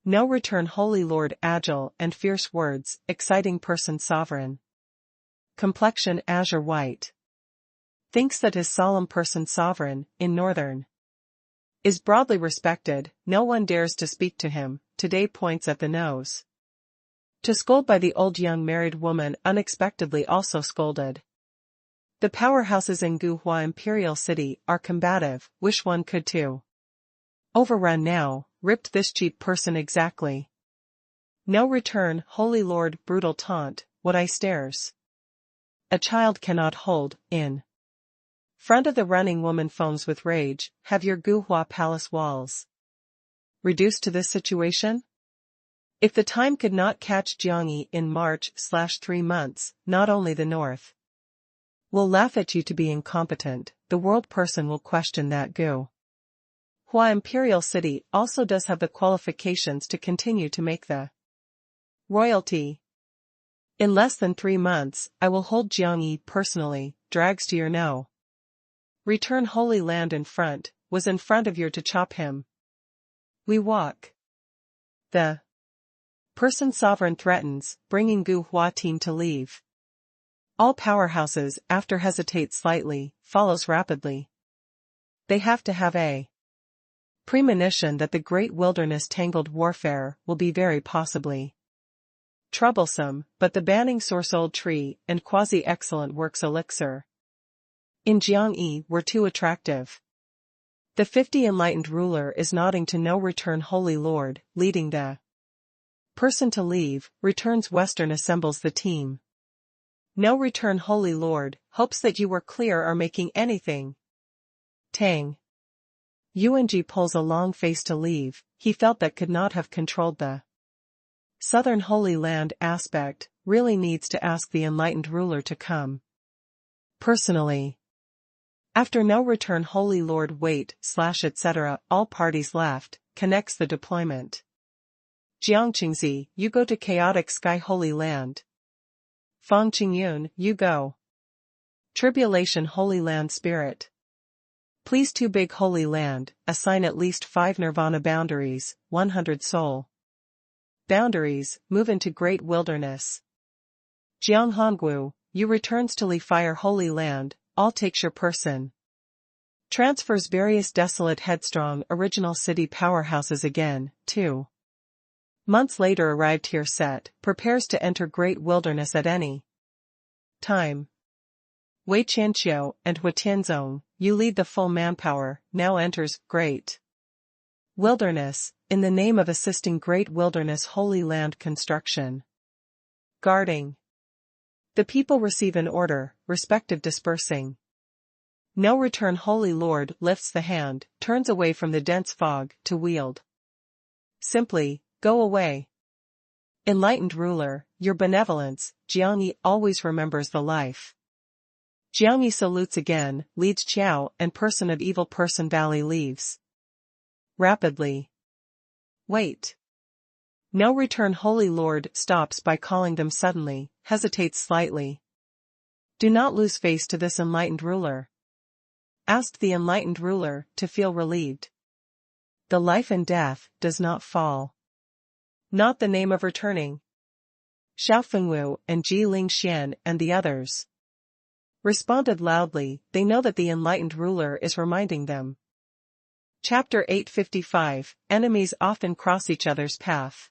No return Holy Lord agile and fierce words, exciting person sovereign. Complexion azure white. Thinks that his solemn person sovereign, in northern, is broadly respected, no one dares to speak to him, today points at the nose. To scold by the old young married woman unexpectedly also scolded. The powerhouses in Guhua Imperial City are combative, wish one could too. Overrun now, ripped this cheap person exactly. No return, Holy Lord, brutal taunt, what I stares. A child cannot hold, in front of the running woman foams with rage, have your Guhua palace walls reduced to this situation? If the time could not catch Jiangyi in March/3 months, not only the North will laugh at you to be incompetent, the world person will question that Guhua Imperial City also does have the qualifications to continue to make the royalty. In less than 3 months, I will hold Jiangyi personally, drags to your no. Return Holy Land in front, was in front of your to chop him. We walk. The person sovereign threatens, bringing Guhua team to leave. All powerhouses, after hesitate slightly, follows rapidly. They have to have a premonition that the great wilderness tangled warfare will be very possibly troublesome, but the banning source old tree and quasi-excellent works elixir in Jiangyi were too attractive. The 50 enlightened ruler is nodding to no return Holy Lord, leading the person to leave, returns western assembles the team. No return Holy Lord, hopes that you were clear are making anything. Tang. Yuanji pulls a long face to leave, he felt that could not have controlled the Southern Holy Land aspect, really needs to ask the enlightened ruler to come personally. After no return Holy Lord wait, etc. all parties left, connects the deployment. Jiangqingzi, you go to chaotic sky Holy Land. Fang Qingyun, you go. Tribulation Holy Land Spirit. Please too big Holy Land, assign at least 5 Nirvana boundaries, 100 soul boundaries, move into Great Wilderness. Jiang Hongwu, you returns to Li Fire Holy Land, all takes your person. Transfers various desolate headstrong original city powerhouses again, 2 months later arrived here set, prepares to enter Great Wilderness at any time. Wei Qianqiu and Hua Tianzong, you lead the full manpower, now enters Great Wilderness, in the name of assisting Great Wilderness Holy Land construction. Guarding. The people receive an order, respective dispersing. Now return. Holy Lord lifts the hand, turns away from the dense fog, to wield. Simply, go away. Enlightened ruler, your benevolence, Jiangyi always remembers the life. Jiangyi salutes again, leads Qiao and person of evil Person Valley leaves. Rapidly. Wait. Now return. Holy Lord stops by calling them suddenly, hesitates slightly. Do not lose face to this enlightened ruler. Asked the enlightened ruler to feel relieved. The life and death does not fall. Not the name of returning. Xiao Fengwu and Ji Lingxian and the others responded loudly. They know that the enlightened ruler is reminding them. Chapter 855, Enemies often cross each other's path.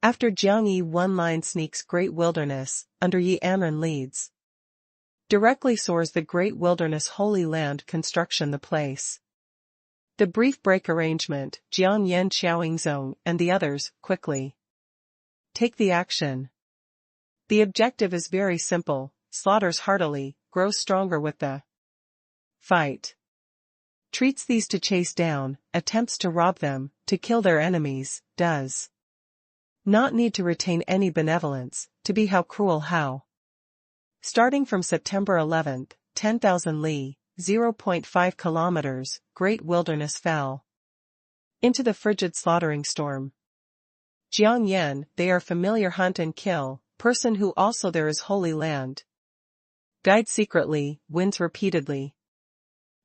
After Jiangyi, one line sneaks Great Wilderness, under Yi Anren leads. Directly soars the Great Wilderness Holy Land construction the place. The brief break arrangement, Jiang Yan Xiaoyingzong and the others, quickly take the action. The objective is very simple, slaughters heartily, grows stronger with the fight. Treats these to chase down, attempts to rob them, to kill their enemies, does not need to retain any benevolence, to be how cruel how. Starting from September 11th, 10,000 li, 0.5 kilometers, Great Wilderness fell into the frigid slaughtering storm. Jiang Yan, they are familiar hunt and kill, person who also there is Holy Land. Guide secretly, wins repeatedly.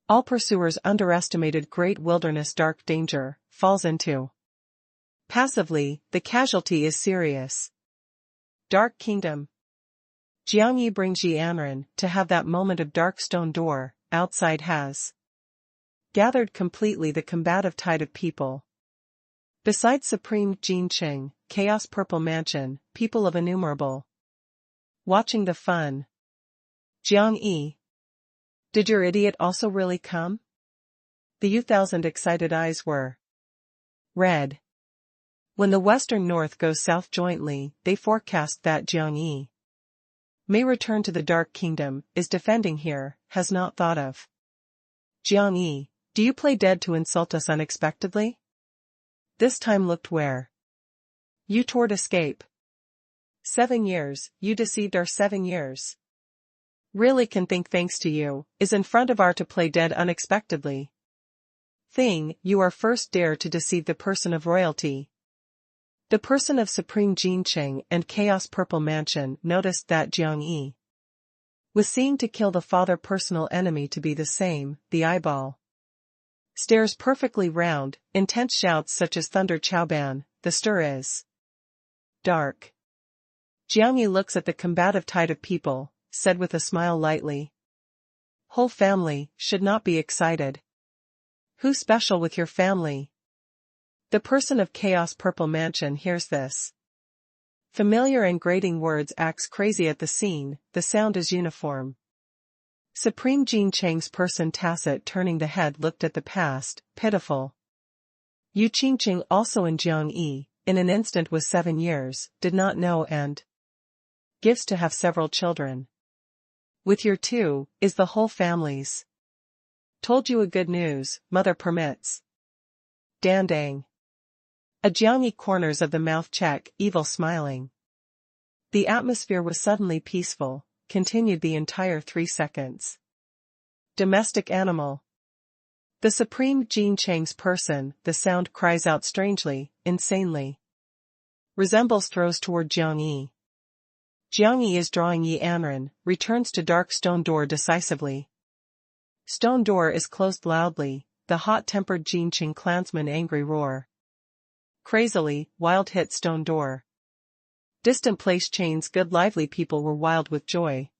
All pursuers underestimated Great Wilderness dark danger, falls into. Passively, the casualty is serious. Dark Kingdom. Jiangyi brings Yi Anren to have that moment of dark stone door, outside has gathered completely the combative tide of people. Besides Supreme Jinqing, Chaos Purple Mansion, people of innumerable. Watching the fun. Jiang Yi. Did your idiot also really come? The U-thousand excited eyes were red. When the Western North goes south jointly, they forecast that Jiang Yi may return to the Dark Kingdom, is defending here, has not thought of. Jiang Yi, do you play dead to insult us unexpectedly? This time looked where you toward escape. 7 years, you deceived our 7 years. Really can think thanks to you, is in front of our to play dead unexpectedly. Thing, you are first dare to deceive the person of royalty. The person of Supreme Jinqing and Chaos Purple Mansion noticed that Jiang Yi was seeing to kill the father personal enemy to be the same, the eyeball stares perfectly round, intense shouts such as thunder Chaoban, the stir is dark. Jiang Yi looks at the combative tide of people, said with a smile lightly. Whole family, should not be excited. Who special with your family? The person of Chaos Purple Mansion hears this. Familiar and grating words acts crazy at the scene, the sound is uniform. Supreme Jinqing's person tacit turning the head looked at the past, pitiful. Yu Qingqing also in Jiang Yi, in an instant was 7 years, did not know and gives to have several children. With your 2, is the whole family's. Told you a good news, mother permits. Dandang. A Jiang Yi corners of the mouth check, evil smiling. The atmosphere was suddenly peaceful, continued the entire 3 seconds. Domestic animal. The Supreme Jinqing's person, the sound cries out strangely, insanely. Resembles throws toward Jiang Yi. Jiang Yi is drawing Yi Anren, returns to dark stone door decisively. Stone door is closed loudly, the hot-tempered Jinqing clansman angry roar. Crazily, wild hit stone door. Distant place chains good lively people were wild with joy.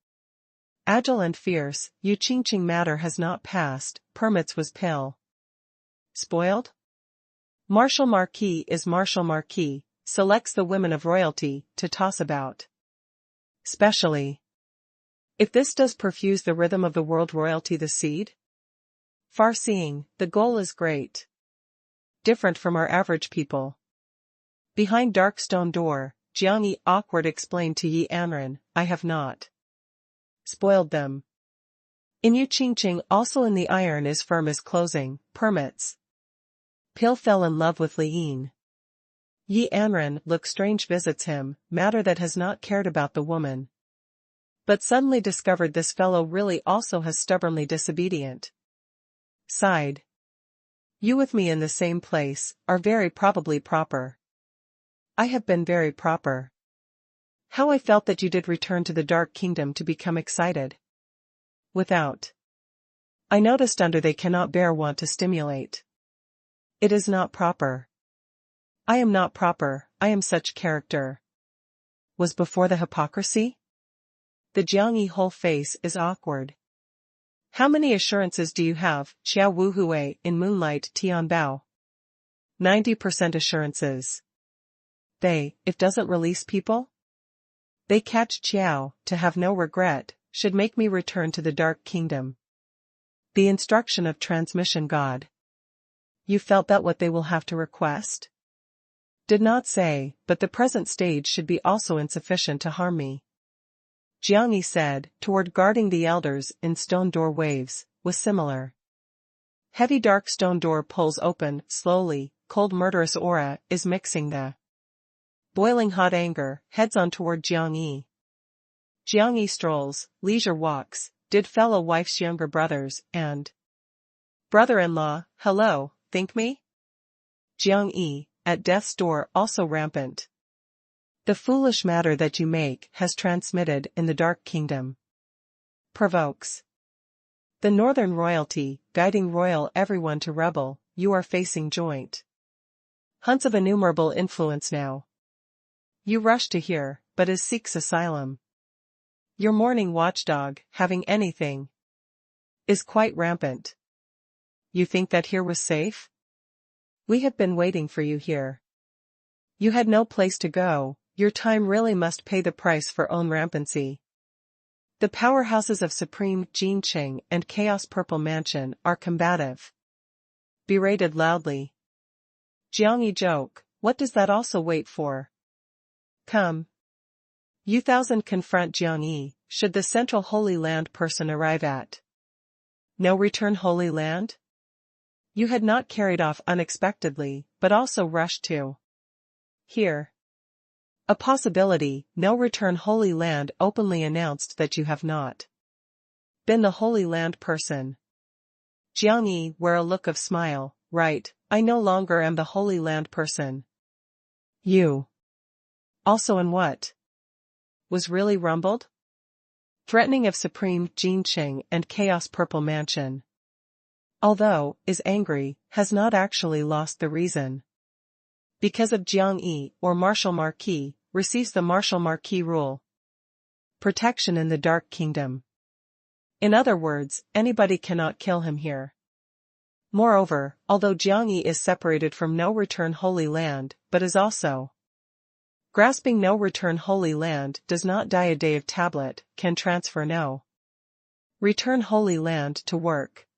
Agile and fierce, Yu Qingqing matter has not passed, permits was pill. Spoiled? Martial Marquis is Martial Marquis, selects the women of royalty, to toss about. Specially. If this does perfuse the rhythm of the world royalty the seed? Far-seeing, the goal is great. Different from our average people. Behind dark stone door, Jiang Yi awkward explained to Yi Anren, I have not spoiled them. In Yu Qingqing also in the iron is firm as closing, permits. Pil fell in love with Li Yin. Yi Anren look strange visits him, matter that has not cared about the woman. But suddenly discovered this fellow really also has stubbornly disobedient. Sighed. You with me in the same place, are very probably proper. I have been very proper. How I felt that you did return to the Dark Kingdom to become excited. Without. I noticed under they cannot bear want to stimulate. It is not proper. I am not proper, I am such character. Was before the hypocrisy? The Jiang Yi whole face is awkward. How many assurances do you have, Xiao Wu Hui, in Moonlight Tianbao? 90% assurances. They, if doesn't release people? They catch Qiao, to have no regret, should make me return to the Dark Kingdom. The instruction of transmission God. You felt that what they will have to request? Did not say, but the present stage should be also insufficient to harm me. Jiang Yi said, toward guarding the elders in stone door waves, was similar. Heavy dark stone door pulls open, slowly, cold murderous aura is mixing the boiling hot anger, heads on toward Jiang Yi. Jiang Yi strolls, leisure walks, did fellow wife's younger brothers, and brother-in-law, hello, think me? Jiang Yi, at death's door also rampant. The foolish matter that you make has transmitted in the Dark Kingdom. Provokes. The northern royalty, guiding royal everyone to rebel, you are facing joint hunts of innumerable influence now. You rush to hear, but as seeks asylum. Your morning watchdog, having anything, is quite rampant. You think that here was safe? We have been waiting for you here. You had no place to go, your time really must pay the price for own rampancy. The powerhouses of Supreme Jinqing and Chaos Purple Mansion are combative. Berated loudly. Jiang Yi joke, what does that also wait for? Come. You thousand confront Jiang Yi, should the central Holy Land person arrive at. No return Holy Land? You had not carried off unexpectedly, but also rushed to. Here. A possibility, no return Holy Land openly announced that you have not been the Holy Land person. Jiang Yi wear a look of smile, right, I no longer am the Holy Land person. You. Also in what? Was really rumbled? Threatening of Supreme Jinqing and Chaos Purple Mansion. Although, is angry, has not actually lost the reason. Because of Jiang Yi, or Martial Marquis, receives the Martial Marquis rule. Protection in the Dark Kingdom. In other words, anybody cannot kill him here. Moreover, although Jiang Yi is separated from no return Holy Land, but is also grasping no return Holy Land does not die a day of tablet, can transfer no return Holy Land to work.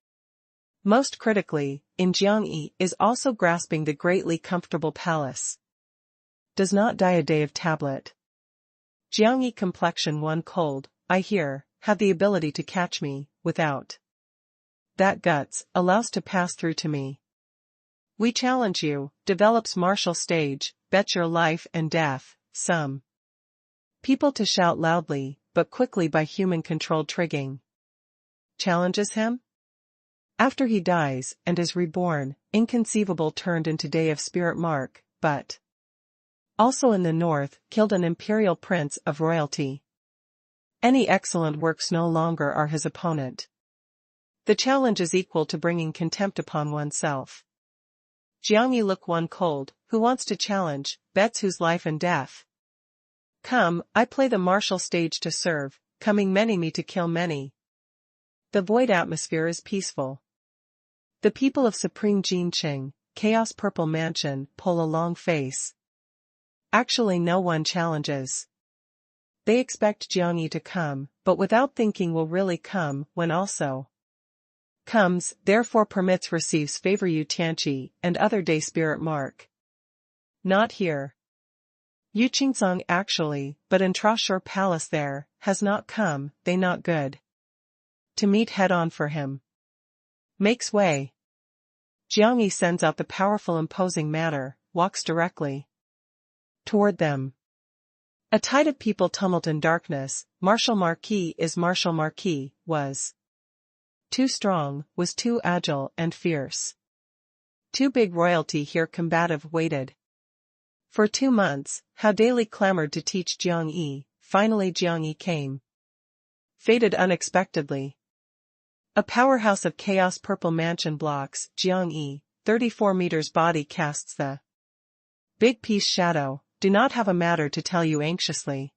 Most critically, in Jiang Yi is also grasping the greatly comfortable palace. Does not die a day of tablet. Jiang Yi complexion one cold, I hear, have the ability to catch me, without that guts, allows to pass through to me. We challenge you, develops martial stage, bet your life and death, some people to shout loudly, but quickly by human-controlled trigging. Challenges him? After he dies, and is reborn, inconceivable turned into day of spirit mark, but also in the north, killed an imperial prince of royalty. Any excellent works no longer are his opponent. The challenge is equal to bringing contempt upon oneself. Jiang Yi look one cold, who wants to challenge, bets whose life and death. Come, I play the martial stage to serve, coming many me to kill many. The void atmosphere is peaceful. The people of Supreme Jinqing, Chaos Purple Mansion, pull a long face. Actually no one challenges. They expect Jiang Yi to come, but without thinking will really come when also comes, therefore permits receives favor Yu Tianqi and other day spirit mark. Not here. Yu Qingzong actually, but in Trashur Palace there, has not come, they not good. To meet head on for him. Makes way. Jiang Yi sends out the powerful imposing matter, walks directly toward them. A tide of people tumult in darkness, Martial Marquis is Martial Marquis, was too strong, was too agile and fierce. Too big royalty here combative waited. For 2 months, how daily clamored to teach Jiang Yi, finally Jiang Yi came. Faded unexpectedly. A powerhouse of chaos purple mansion blocks, Jiang Yi, 34 meters body casts the big piece shadow, do not have a matter to tell you anxiously.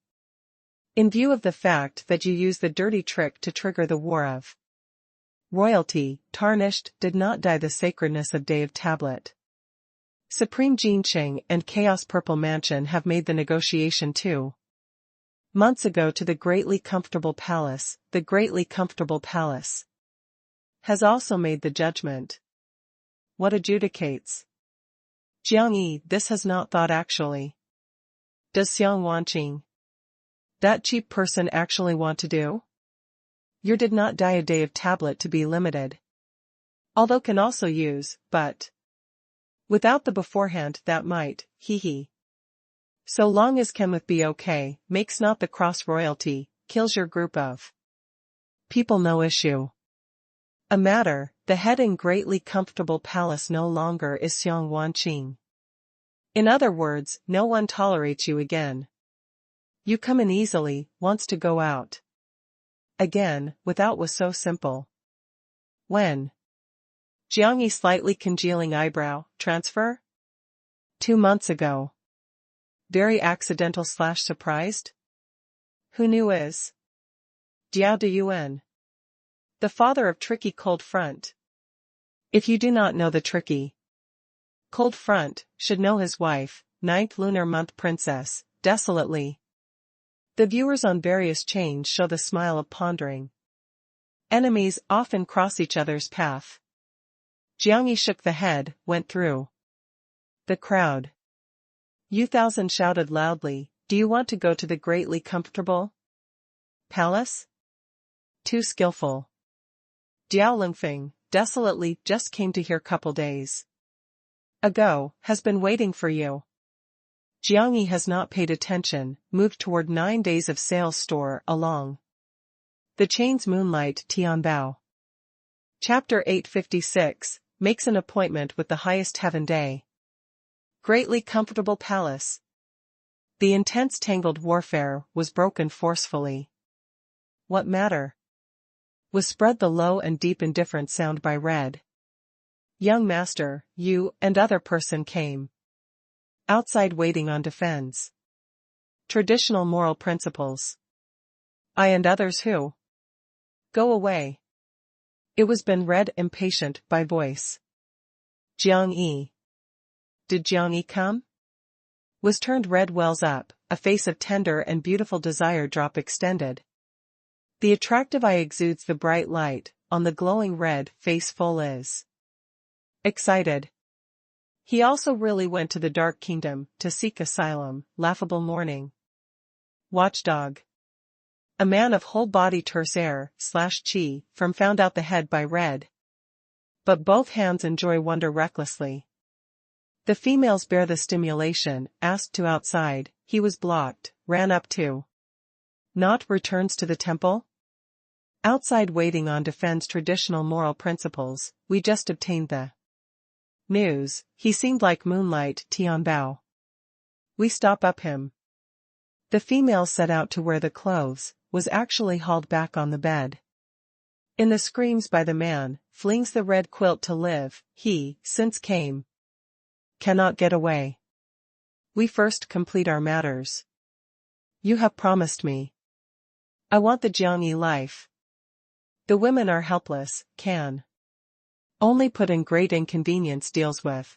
In view of the fact that you use the dirty trick to trigger the war of royalty, tarnished, did not die the sacredness of Day of Tablet. Supreme Jinqing and Chaos Purple Mansion have made the negotiation 2 months ago to the greatly comfortable palace. The greatly comfortable palace has also made the judgment. What adjudicates? Jiang Yi, this has not thought actually. Does Xiang Wanqing, that cheap person, actually want to do? Your did not die a Day of Tablet to be limited. Although can also use, but without the beforehand that might, he. So long as can with be okay, makes not the cross royalty, kills your group of people no issue. A matter, the head in greatly comfortable palace no longer is Xiang Wanqing. In other words, no one tolerates you again. You come in easily, wants to go out again, without was so simple. When? Jiang Yi slightly congealing eyebrow, transfer? 2 months ago. Very accidental / surprised? Who knew is? Diao de Yuan. The father of tricky cold front. If you do not know the tricky cold front, should know his wife, 9th lunar month princess, desolately. The viewers on various chains show the smile of pondering. Enemies often cross each other's path. Jiang Yi shook the head, went through the crowd. Yu Thousand shouted loudly, do you want to go to the greatly comfortable palace? Too skillful. Diao Lingfeng, desolately, just came to here couple days ago, has been waiting for you. Jiang Yi has not paid attention, moved toward 9 days of sales store along the chain's moonlight Tianbao. Chapter 856, makes an appointment with the highest heaven day. Greatly comfortable palace. The intense tangled warfare was broken forcefully. What matter? Was spread the low and deep indifferent sound by Red. Young master, you, and other person came outside waiting on defense. Traditional moral principles. I and others who? Go away. It was been read impatient by voice. Jiang Yi. Did Jiang Yi come? Was turned red wells up, a face of tender and beautiful desire drop extended. The attractive eye exudes the bright light, on the glowing red face full is excited. He also really went to the Dark Kingdom, to seek asylum, laughable morning. Watchdog. A man of whole body terse air, /chi, from found out the head by Red. But both hands enjoy wonder recklessly. The females bear the stimulation, asked to outside, he was blocked, ran up to. Not returns to the temple? Outside waiting on defends traditional moral principles, we just obtained the news, he seemed like moonlight Tianbao. We stop up him. The female set out to wear the clothes, was actually hauled back on the bed. In the screams by the man, flings the red quilt to live, he, since came. Cannot get away. We first complete our matters. You have promised me. I want the Jiang Yi life. The women are helpless, can only put in great inconvenience deals with.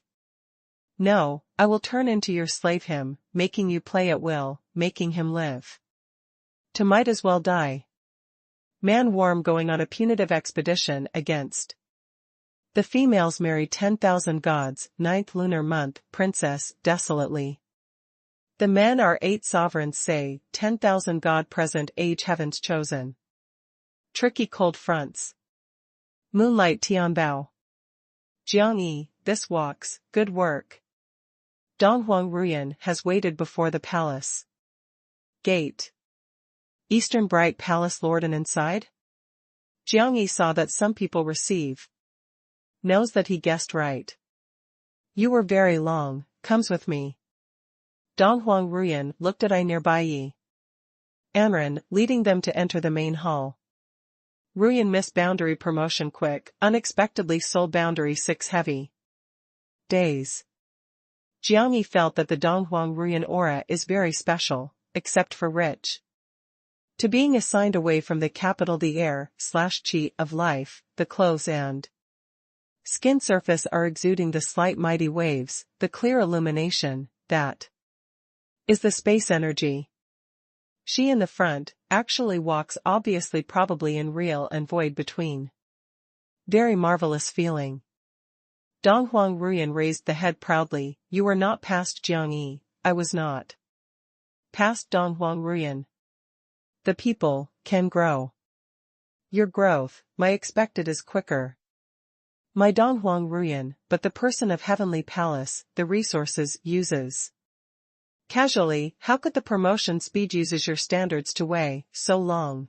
No, I will turn into your slave him, making you play at will, making him live. To might as well die. Man warm going on a punitive expedition against. The females marry 10,000 gods, 9th lunar month, princess, desolately. The men are 8 sovereigns say, 10,000 god present age heavens chosen. Tricky cold fronts. Moonlight Tianbao. Jiangyi, this walks, good work. Donghuang Ruyan has waited before the palace gate. Eastern bright palace lord and inside? Jiangyi saw that some people receive. Knows that he guessed right. You were very long, comes with me. Donghuang Ruyan looked at nearby Yi Anren, leading them to enter the main hall. Ruyan missed boundary promotion quick, unexpectedly soul boundary 6 heavy days. Jiangyi felt that the Donghuang Ruyan aura is very special, except for rich. To being assigned away from the capital the air/chi of life, the clothes and skin surface are exuding the slight mighty waves, the clear illumination, that is the space energy. She in the front, actually walks obviously probably in real and void between. Very marvelous feeling. Donghuang Ruyan raised the head proudly, you were not past Jiangyi, I was not. Past Donghuang Ruyan. The people, can grow. Your growth, my expected is quicker. My Donghuang Ruyan, but the person of heavenly palace, the resources, uses. Casually, how could the promotion speed uses your standards to weigh, so long?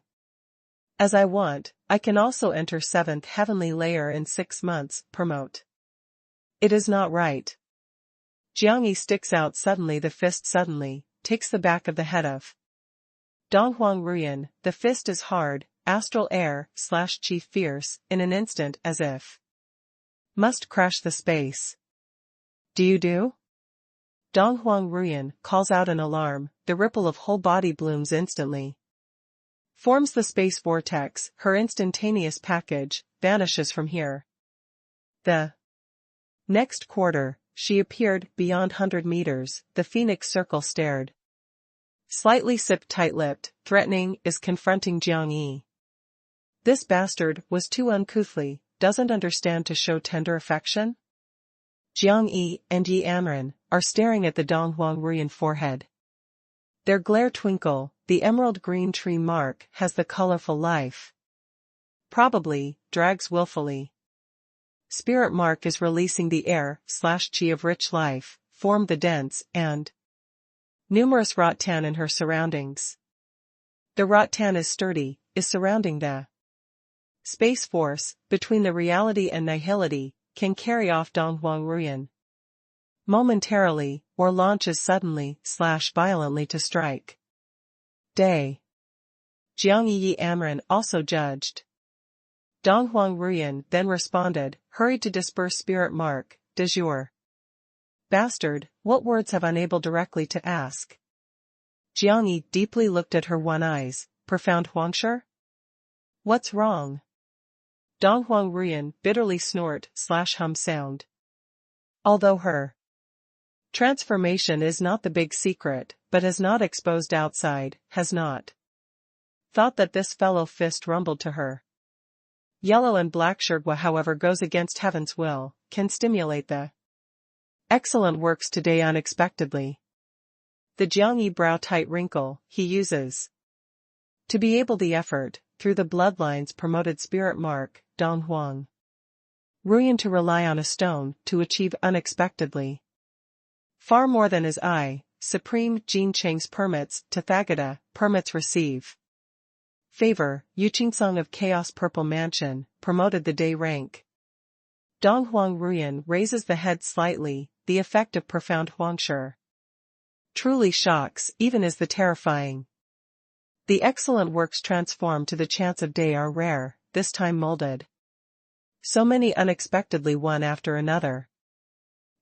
As I want, I can also enter 7th heavenly layer in 6 months, promote. It is not right. Jiangyi sticks out suddenly the fist suddenly, takes the back of the head of Donghuang Ruyan, the fist is hard, astral air/chi fierce, in an instant as if must crash the space. Do you do? Donghuang Ruyan calls out an alarm, the ripple of whole body blooms instantly. Forms the space vortex, her instantaneous package, vanishes from here. The next quarter, she appeared beyond 100 meters, the phoenix circle stared. Slightly sipped tight-lipped, threatening, is confronting Jiangyi. This bastard was too uncouthly, doesn't understand to show tender affection? Jiangyi and Yi Anren are staring at the Donghuang Ruyan forehead. Their glare twinkle, the emerald green tree mark has the colorful life. Probably, drags willfully. Spirit mark is releasing the air/chi of rich life, form the dense and numerous rattan in her surroundings. The rattan is sturdy, is surrounding the space force, between the reality and nihility, can carry off Donghuang Ruyan momentarily, or launches suddenly/violently to strike. Day. Jiangyi Yi Anren also judged. Donghuang Ruyan then responded, hurried to disperse spirit mark, does your bastard, what words have unable directly to ask? Jiangyi deeply looked at her one eyes, profound Huangsher? What's wrong? Donghuang Ruyan bitterly snort/hum sound. Although her transformation is not the big secret, but has not exposed outside, has not thought that this fellow fist rumbled to her. Yellow and black shirtwa however goes against heaven's will, can stimulate the excellent works today unexpectedly. The Jiangyi brow tight wrinkle, he uses to be able the effort, through the bloodlines promoted spirit mark, Donghuang Ruyan to rely on a stone, to achieve unexpectedly. Far more than his supreme Jin Cheng's permits, Tathagata, permits receive. Favor, Yuqingsong of Chaos Purple Mansion, promoted the day rank. Donghuang Ruyan raises the head slightly, the effect of profound Huangsher. Truly shocks, even as the terrifying. The excellent works transformed to the chance of day are rare, this time molded. So many unexpectedly one after another.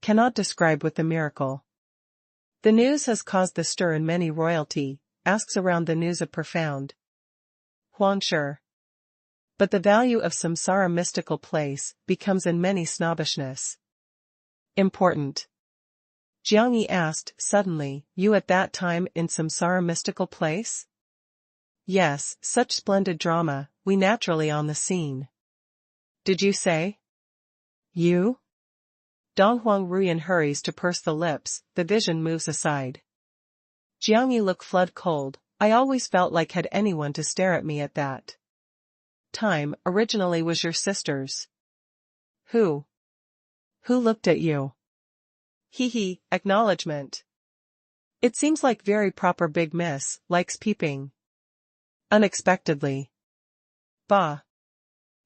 Cannot describe with the miracle. The news has caused the stir in many royalty, asks around the news of profound Huangsher. But the value of samsara mystical place becomes in many snobbishness. Important. Jiangyi asked suddenly, you at that time in samsara mystical place? Yes, such splendid drama, we naturally on the scene. Did you say? You? Dong Huang Ruyan hurries to purse the lips, the vision moves aside. Jiang Yi look flood cold. I always felt like had anyone to stare at me at that time originally was your sister's. Who? Who looked at you? Hee, acknowledgement. It seems like very proper big miss, likes peeping. Unexpectedly. Bah.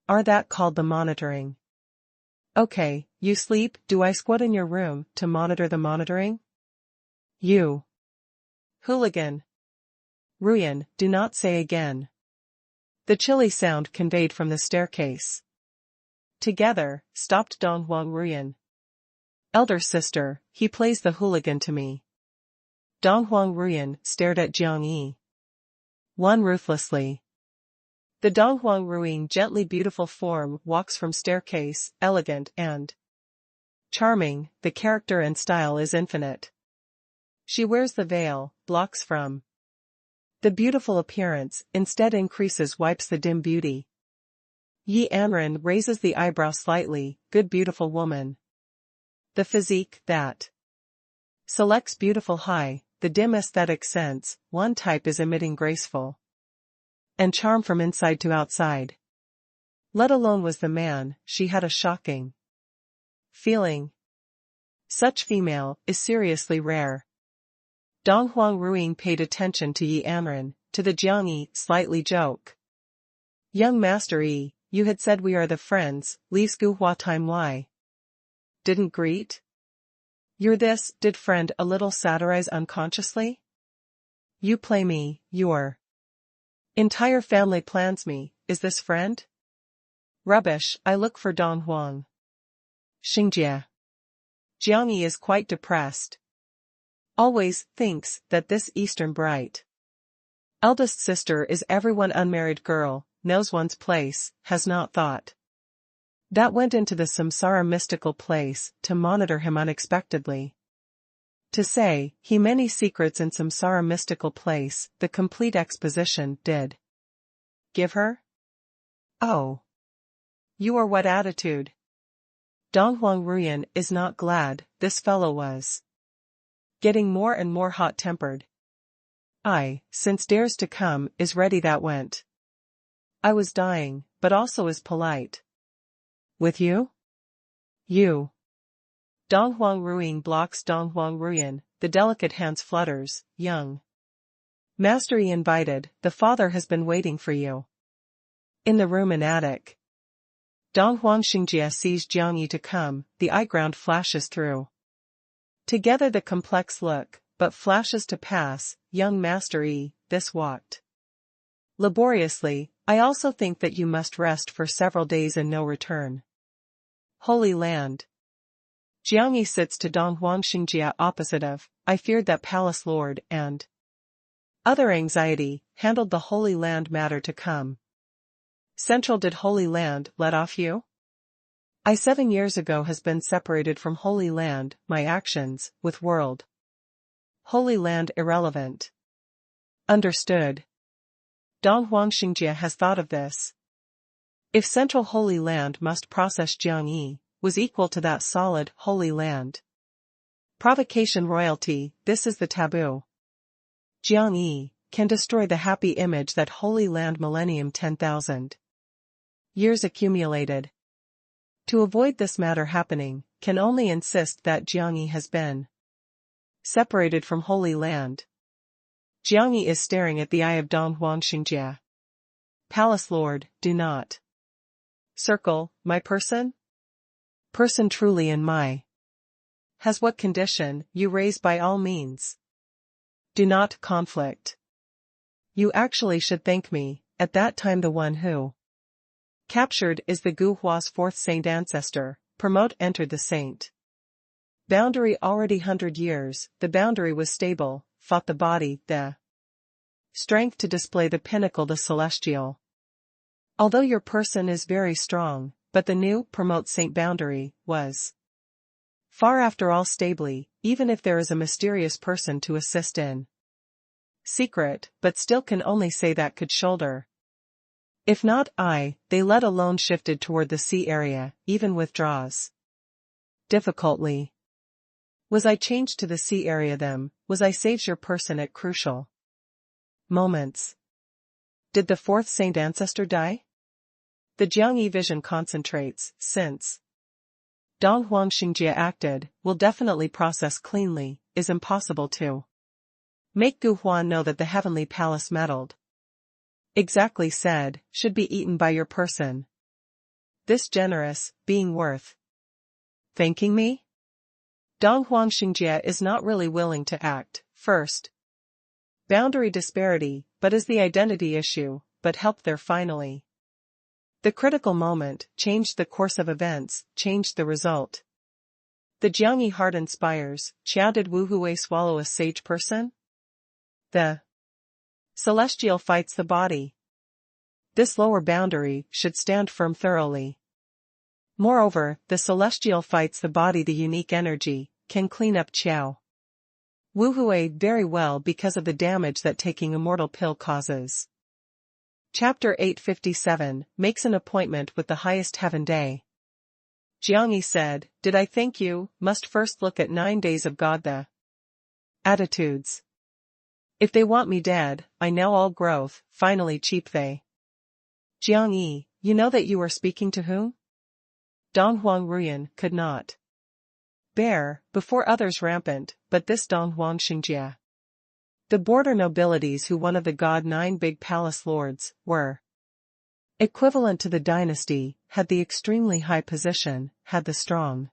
Are that called the monitoring? Okay, you sleep, do I squat in your room, to monitor the monitoring? You. Hooligan. Ruyan, do not say again. The chilly sound conveyed from the staircase. Together, stopped Dong Huang Ruyan. Elder sister, he plays the hooligan to me. Dong Huang Ruyan stared at Jiang Yi. One ruthlessly. The Dong Huang Ruyan gently beautiful form walks from staircase, elegant and charming, the character and style is infinite. She wears the veil, blocks from the beautiful appearance, instead increases wipes the dim beauty. Yi Anren raises the eyebrow slightly, good beautiful woman. The physique, that selects beautiful high, the dim aesthetic sense, one type is emitting graceful and charm from inside to outside. Let alone was the man, she had a shocking feeling. Such female is seriously rare. Dong Huang Ruyan paid attention to Yi Anren, to the Jiang Yi, slightly joke. Young Master Yi, you had said we are the friends, leaves Gu Hua time why? Didn't greet? You're this, did friend a little satirize unconsciously? You play me, your entire family plans me, is this friend? Rubbish, I look for Dong Huang. Xingjie. Jiang Yi is quite depressed. Always thinks that this Eastern bright eldest sister is everyone unmarried girl, knows one's place, has not thought that went into the samsara mystical place to monitor him unexpectedly. To say, he many secrets in samsara mystical place, the complete exposition did give her? Oh. You are what attitude? Dong Huang Ruyan is not glad, this fellow was getting more and more hot-tempered. I, since dares to come, is ready that went. I was dying, but also is polite. With you? You. Dong Huang Ruyan blocks Dong Huang Ruyan, the delicate hands flutters, young. Master Yi invited, the father has been waiting for you. In the room and attic. Dong Huang Xingjie sees Jiang Yi to come, the eye ground flashes through. Together the complex look, but flashes to pass, young Master Yi, this walked laboriously, I also think that you must rest for several days and no return. Holy Land. Jiang Yi sits to Dong Huang Xingjie opposite of, I feared that palace lord and other anxiety, handled the Holy Land matter to come. Central did Holy Land let off you? I 7 years ago has been separated from Holy Land, my actions, with world. Holy Land irrelevant. Understood. Dong Huang Xingjie has thought of this. If Central Holy Land must process Jiang Yi, was equal to that solid Holy Land. Provocation royalty, this is the taboo. Jiang Yi can destroy the happy image that Holy Land millennium 10,000 years accumulated. To avoid this matter happening, can only insist that Jiang Yi has been separated from Holy Land. Jiang Yi is staring at the eye of Dong Huang Xingjie. Palace Lord, do not circle, my person? Person truly in my has what condition, you raise by all means. Do not conflict. You actually should thank me, at that time the one who captured is the Gu Hua's fourth saint ancestor, promote entered the saint. Boundary already 100 years, the boundary was stable, fought the body, the strength to display the pinnacle the celestial. Although your person is very strong, but the new, promote saint boundary, was far after all stably, even if there is a mysterious person to assist in secret, but still can only say that could shoulder If not they let alone shifted toward the sea area, even withdraws. Difficultly. Was I changed to the sea area then, was I saves your person at crucial moments. Did the fourth saint ancestor die? The Jiangyi vision concentrates, since Dong Huang Xingjie acted, will definitely process cleanly, is impossible to make Gu Huan know that the heavenly palace meddled. Exactly said, should be eaten by your person. This generous, being worth thanking me? Dong Huang Xingjie is not really willing to act, first. Boundary disparity, but is the identity issue, but help there finally. The critical moment, changed the course of events, changed the result. The Jiangyi heart inspires, Qiao did Wu Hui swallow a sage person? The celestial fights the body. This lower boundary should stand firm thoroughly. Moreover, the celestial fights the body, the unique energy, can clean up Qiao Wu Hui very well because of the damage that taking immortal pill causes. Chapter 857, makes an appointment with the highest heaven day. Jiangyi said, did I thank you, must first look at 9 days of God the attitudes. If they want me dead, I now all growth, finally cheap they. Jiangyi, you know that you are speaking to whom? Dong Huang Ruyan could not bear, before others rampant, but this Dong Huang Xingjie. The border nobilities who one of the God 9 big palace lords, were equivalent to the dynasty, had the extremely high position, had the strong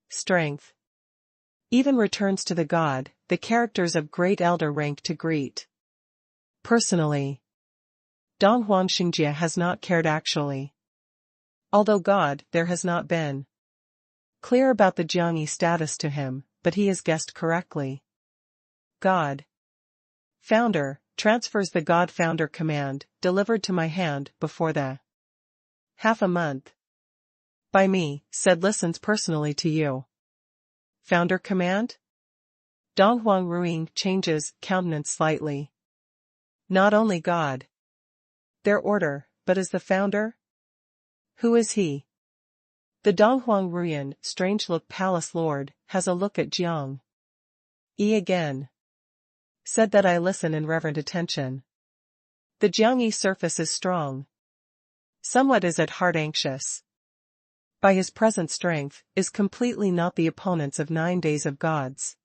strength. Even returns to the God, the characters of great elder rank to greet. Personally, Dong Huang Xingjie has not cared actually. Although God, there has not been clear about the Jiangyi status to him, but he has guessed correctly. God Founder, transfers the God Founder command, delivered to my hand, before the half a month. By me, said listens personally to you. Founder command? Dong Huang Ruing changes countenance slightly. Not only God. Their order, but is the founder? Who is he? The Dong Huang Ruyan, strange look palace lord, has a look at Jiang Yi again. Said that I listen in reverent attention. The Jiangyi surface is strong. Somewhat is at heart anxious. By his present strength, is completely not the opponents of 9 days of gods.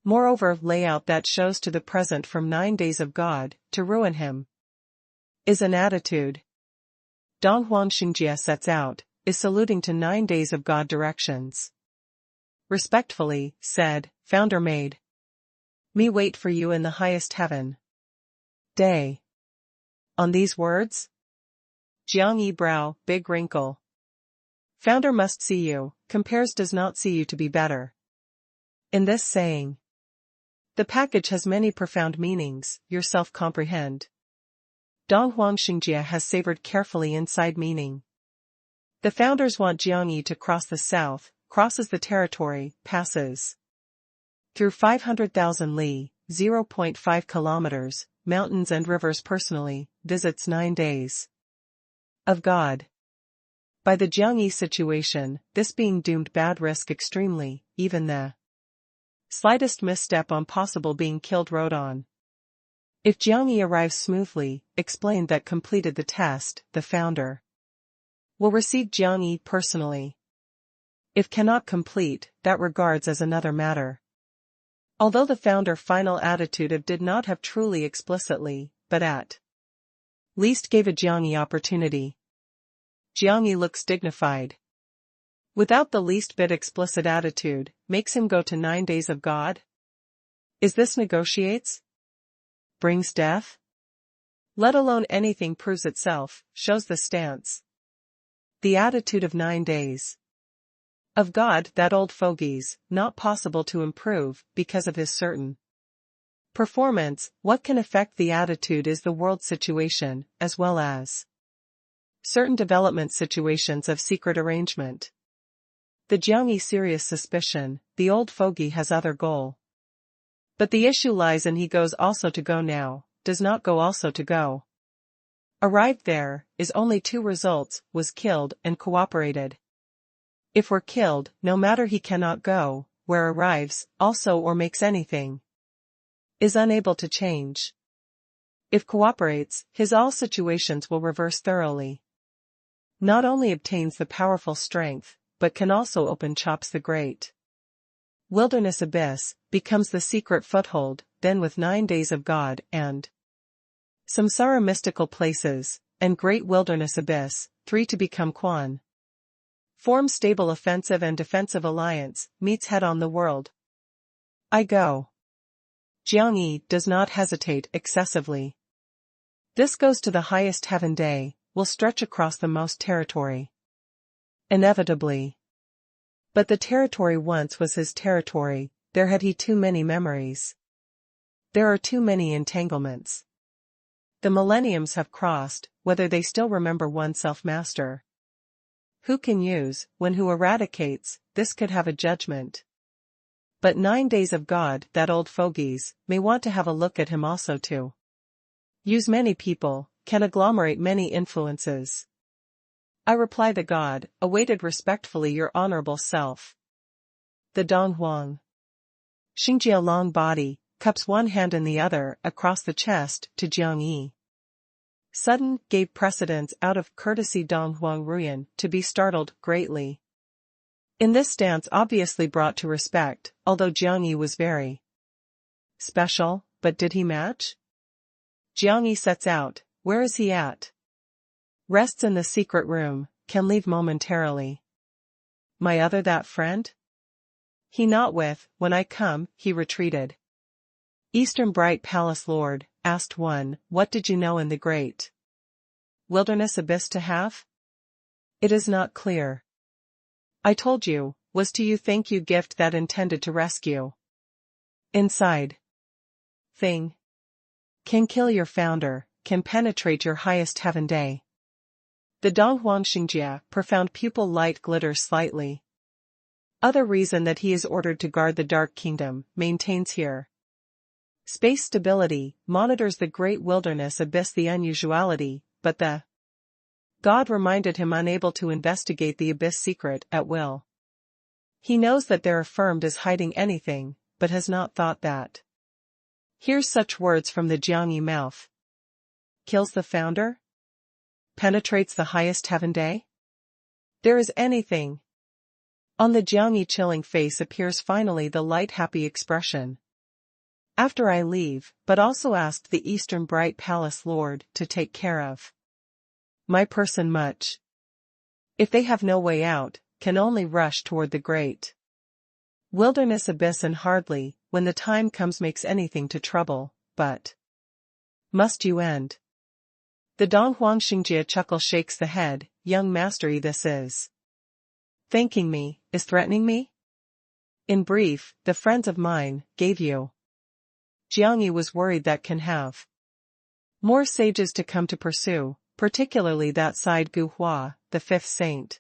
Moreover, layout that shows to the present from 9 days of God, to ruin him. Is an attitude. Dong Huang Xingjie sets out, is saluting to 9 days of God directions. Respectfully, said, Founder made me wait for you in the highest heaven day. On these words? Jiangyi brow, big wrinkle. Founder must see you, compares does not see you to be better. In this saying, the package has many profound meanings, yourself comprehend. Dong Huang Xingjie has savored carefully inside meaning. The founders want Jiangyi to cross the south, crosses the territory, passes through 500,000 li, 0.5 kilometers, mountains and rivers personally, visits 9 days of God. By the Jiangyi situation, this being doomed bad risk extremely, even the slightest misstep on possible being killed rode on. If Jiangyi arrives smoothly, explained that completed the test, the founder will receive Jiangyi personally. If cannot complete, that regards as another matter. Although the founder final attitude of did not have truly explicitly, but at least gave a Jiangyi opportunity. Jiangyi looks dignified. Without the least bit explicit attitude, makes him go to 9 days of God? Is this negotiates? Brings death? Let alone anything proves itself, shows the stance. The attitude of 9 days. Of God, that old fogey's, not possible to improve, because of his certain performance. What can affect the attitude is the world situation, as well as certain development situations of secret arrangement. The Jiangyi serious suspicion, the old fogey has other goal. But the issue lies in he goes also to go now, does not go also to go. Arrived there, is only two results, was killed and cooperated. If we're killed, no matter he cannot go, where arrives, also or makes anything. Is unable to change. If cooperates, his all situations will reverse thoroughly. Not only obtains the powerful strength, but can also open chops the great. Wilderness abyss, becomes the secret foothold, then with 9 days of God and Samsara mystical places, and great wilderness abyss, 3 to become Quan. Forms stable offensive and defensive alliance, meets head on the world. I go. Jiangyi does not hesitate excessively. This goes to the highest heaven day, will stretch across the most territory. Inevitably. But the territory once was his territory, there had he too many memories. There are too many entanglements. The millenniums have crossed, whether they still remember one self-master. Who can use, when who eradicates, this could have a judgment. But 9 days of God, that old fogies, may want to have a look at him also too. Use many people, can agglomerate many influences. I reply the God, awaited respectfully your honorable self. The Dong Huang. Xingjia long body, cups one hand in the other, across the chest, to Jiangyi. Sudden, gave precedence out of courtesy Dong Huang Ruyan, to be startled, greatly. In this stance obviously brought to respect, although Jiangyi was very special, but did he match? Jiangyi sets out, where is he at? Rests in the secret room, can leave momentarily. My other that friend? He not with, when I come, he retreated. Eastern Bright Palace Lord, asked one, what did you know in the great wilderness abyss to have? It is not clear. I told you, was to you thank you gift that intended to rescue. Inside. Thing. Can kill your founder, can penetrate your highest heaven day. The Donghuang Xingjia, profound pupil light glitters slightly. Other reason that he is ordered to guard the Dark Kingdom, maintains here. Space stability, monitors the great wilderness abyss the unusuality, but the God reminded him unable to investigate the abyss secret at will. He knows that there affirmed is hiding anything, but has not thought that. Here's such words from the Jiangyi mouth. Kills the founder? Penetrates the highest heaven day? There is anything. On the Jiangyi chilling face appears finally the light happy expression. After I leave, but also asked the Eastern Bright Palace Lord to take care of my person much. If they have no way out, can only rush toward the great wilderness abyss and hardly, when the time comes makes anything to trouble, but must you end? The Donghuang Xingjia chuckle shakes the head, young mastery this is. Thanking me, is threatening me? In brief, the friends of mine, gave you. Jiangyi was worried that can have more sages to come to pursue, particularly that side Gu Hua, the 5th saint.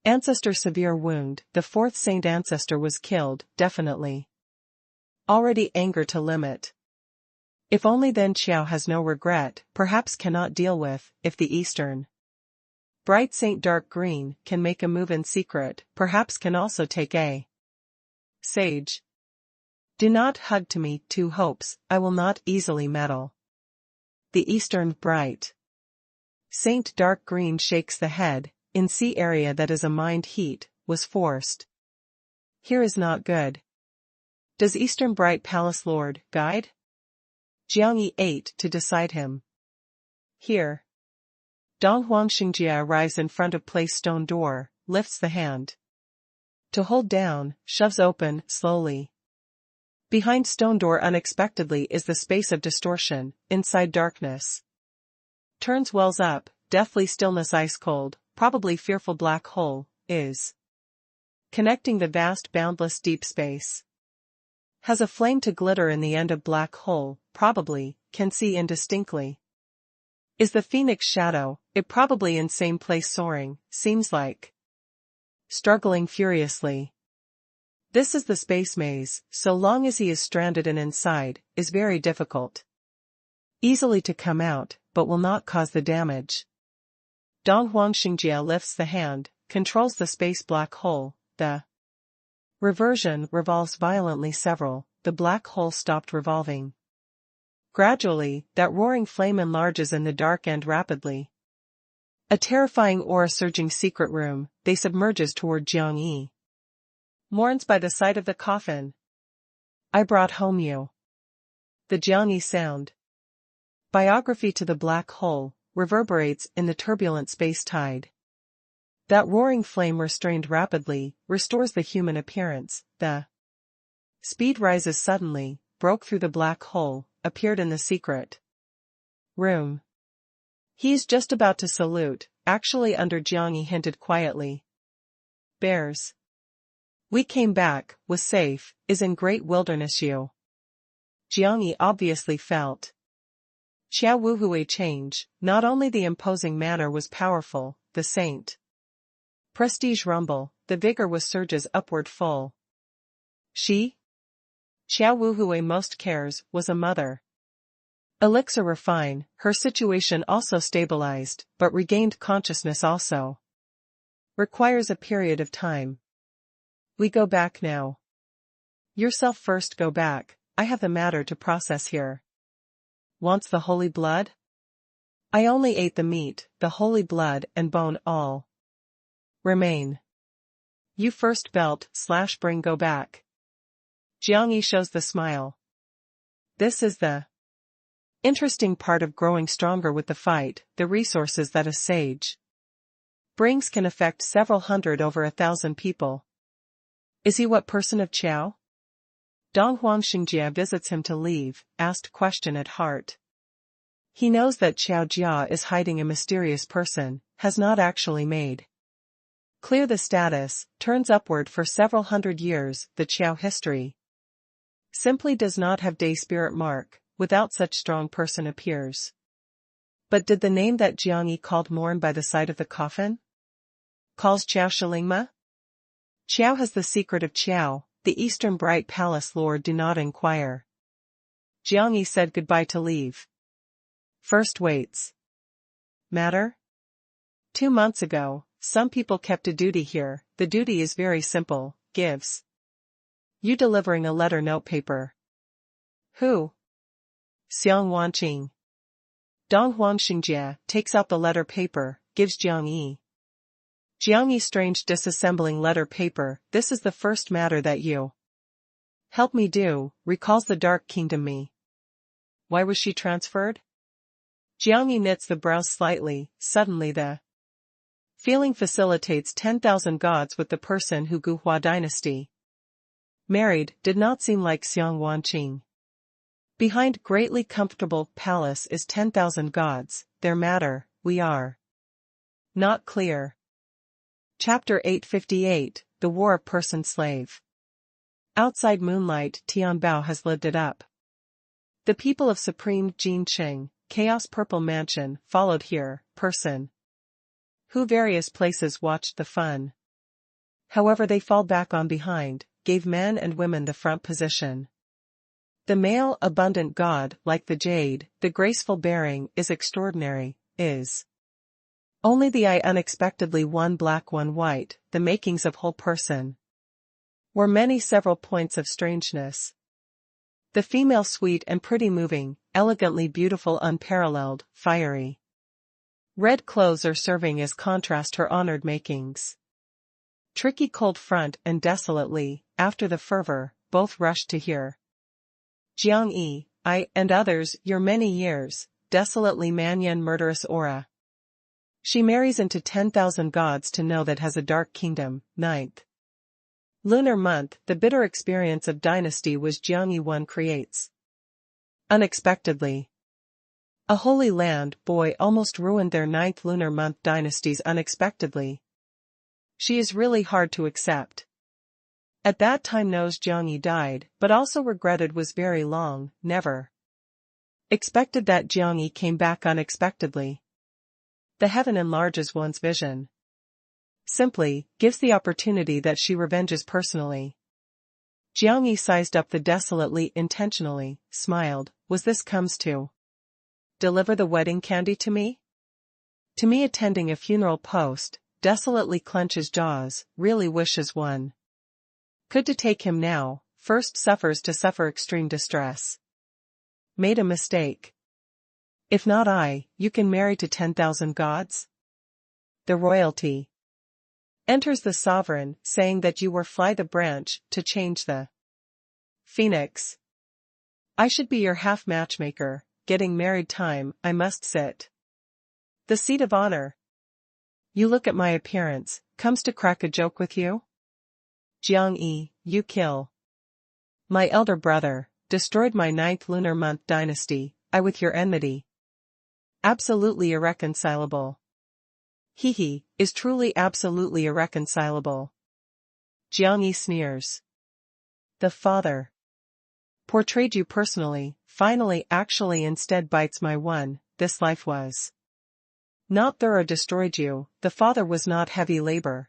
Ancestor severe wound, the 4th saint ancestor was killed, definitely. Already anger to limit. If only then Qiao has no regret, perhaps cannot deal with, if the Eastern Bright Saint Dark Green can make a move in secret, perhaps can also take a sage. Do not hug to me two hopes, I will not easily meddle. The Eastern Bright Saint Dark Green shakes the head, in sea area that is a mind heat, was forced. Here is not good. Does Eastern Bright Palace Lord guide? Jiangyi ate to decide him. Here. Donghuang Xingjia arrives in front of place stone door, lifts the hand to hold down, shoves open, slowly. Behind stone door unexpectedly is the space of distortion, inside darkness. Turns wells up, deathly stillness ice cold, probably fearful black hole, is connecting the vast boundless deep space. Has a flame to glitter in the end of black hole, probably, can see indistinctly. Is the phoenix shadow, it probably in same place soaring, seems like struggling furiously. This is the space maze, so long as he is stranded and inside, is very difficult. Easily to come out, but will not cause the damage. Dong Huangxingjie lifts the hand, controls the space black hole, the reversion revolves violently the black hole stopped revolving. Gradually, that roaring flame enlarges in the dark and rapidly. A terrifying aura-surging secret room, they submerges toward Jiang Yi. Mourns by the side of the coffin. I brought home you. The Jiang Yi sound. Biography to the black hole, reverberates in the turbulent space tide. That roaring flame restrained rapidly, restores the human appearance, the speed rises suddenly, broke through the black hole, appeared in the secret room. He's just about to salute, actually under Jiang Yi hinted quietly. Bears. We came back, was safe, is in great wilderness you. Jiang Yi obviously felt. Xiao Wuhui change, not only the imposing manner was powerful, the saint. Prestige rumble, the vigor was surges upward full. She? Xiao Wuhui most cares, was a mother. Elixir refine, her situation also stabilized, but regained consciousness also. Requires a period of time. We go back now. Yourself first go back, I have the matter to process here. Wants the holy blood? I only ate the meat, the holy blood and bone all. Remain. You first bring go back. Jiang Yi shows the smile. This is the interesting part of growing stronger with the fight, the resources that a sage brings can affect several hundred over 1,000 people. Is he what person of Qiao? Dong Huangxingjie visits him to leave, asked question at heart. He knows that Qiao Jia is hiding a mysterious person, has not actually made clear the status, turns upward for several hundred years, the Qiao history simply does not have day spirit mark, without such strong person appears. But did the name that Jiang Yi called mourn by the side of the coffin? Calls Qiao Shilingma? Qiao has the secret of Qiao, the eastern bright palace lord do not inquire. Jiang Yi said goodbye to leave. First waits. Matter? 2 months ago, some people kept a duty here, the duty is very simple, gives. You delivering a letter note paper. Who? Xiang Wanqing. Dong Huangxingjie takes out the letter paper, gives Jiang Yi. Jiang Yi strange disassembling letter paper, this is the first matter that you help me do, recalls the Dark Kingdom me. Why was she transferred? Jiang Yi knits the brows slightly, suddenly the feeling facilitates 10,000 gods with the person who Guhua dynasty married, did not seem like Xiang Wanqing. Behind greatly comfortable palace is 10,000 gods, their matter, we are not clear. Chapter 858, The War of Person-Slave. Outside moonlight, Tianbao has lived it up. The people of Supreme Jinqing, Chaos Purple Mansion, followed here, person. Who various places watched the fun. However they fall back on behind, gave men and women the front position. The male abundant god, like the jade, the graceful bearing, is extraordinary, is. Only the eye unexpectedly one black one white, the makings of whole person. Were many several points of strangeness. The female sweet and pretty moving, elegantly beautiful unparalleled, fiery. Red clothes are serving as contrast her honored makings. Tricky cold front and desolately, after the fervor, both rushed to hear. Jiang Yi, I, and others, your many years, desolately manyan murderous aura. She marries into 10,000 gods to know that has a dark kingdom, 9th. Lunar month, the bitter experience of dynasty was Jiang Yi one creates. Unexpectedly. A holy land boy almost ruined their 9th lunar month dynasties unexpectedly. She is really hard to accept. At that time knows Jiang Yi died, but also regretted was very long, never. Expected that Jiang Yi came back unexpectedly. The heaven enlarges one's vision. Simply, gives the opportunity that she revenges personally. Jiang Yi sized up the desolately intentionally, smiled, was this comes to. deliver the wedding candy to me? To me attending a funeral post, desolately clenches jaws, really wishes one could to take him now, first suffers to suffer extreme distress. Made a mistake. If not I, you can marry to 10,000 gods? The royalty. Enters the sovereign, saying that you were fly the branch, to change the phoenix. I should be your half matchmaker, getting married time, I must sit. The seat of honor. You look at my appearance, comes to crack a joke with you? Jiang-yi, you kill my elder brother, destroyed my 9th lunar month dynasty, I with your enmity. Absolutely irreconcilable. He is truly absolutely irreconcilable. Jiang-yi sneers. The father portrayed you personally, finally actually instead bites my one, this life was not thorough destroyed you, the father was not heavy labor.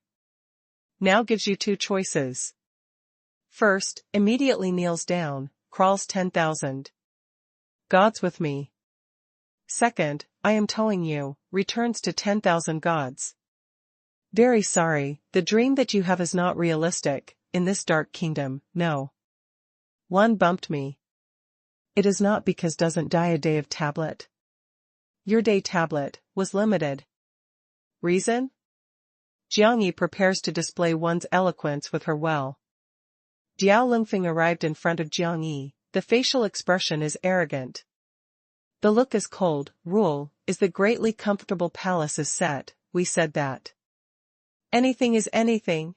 Now gives you two choices. First, immediately kneels down, crawls 10,000 gods with me. Second, I am towing you, returns to 10,000 gods. Very sorry, the dream that you have is not realistic, in this dark kingdom, no. One bumped me. It is not because doesn't die a day of tablet. Your day tablet, was limited. Reason? Jiang-yi prepares to display one's eloquence with her well. Diao Lingfeng arrived in front of Jiang-yi, the facial expression is arrogant. The look is cold, rule, is the greatly comfortable palace is set, we said that. Anything is anything.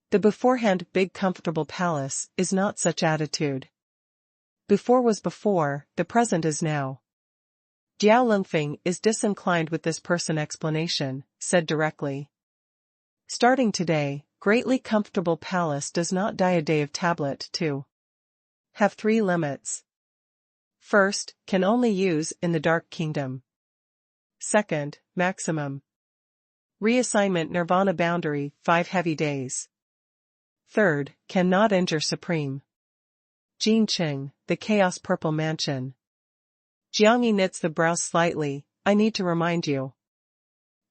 The beforehand big comfortable palace is not such attitude. Before was before, the present is now. Diao Lingfeng is disinclined with this person explanation, said directly. Starting today, greatly comfortable palace does not die a day of tablet to have 3 limits. First, can only use in the dark kingdom. Second, maximum reassignment nirvana boundary 5 heavy days. Third, cannot injure supreme Jinqing, the chaos purple mansion. Jiang-yi knits the brows slightly, I need to remind you.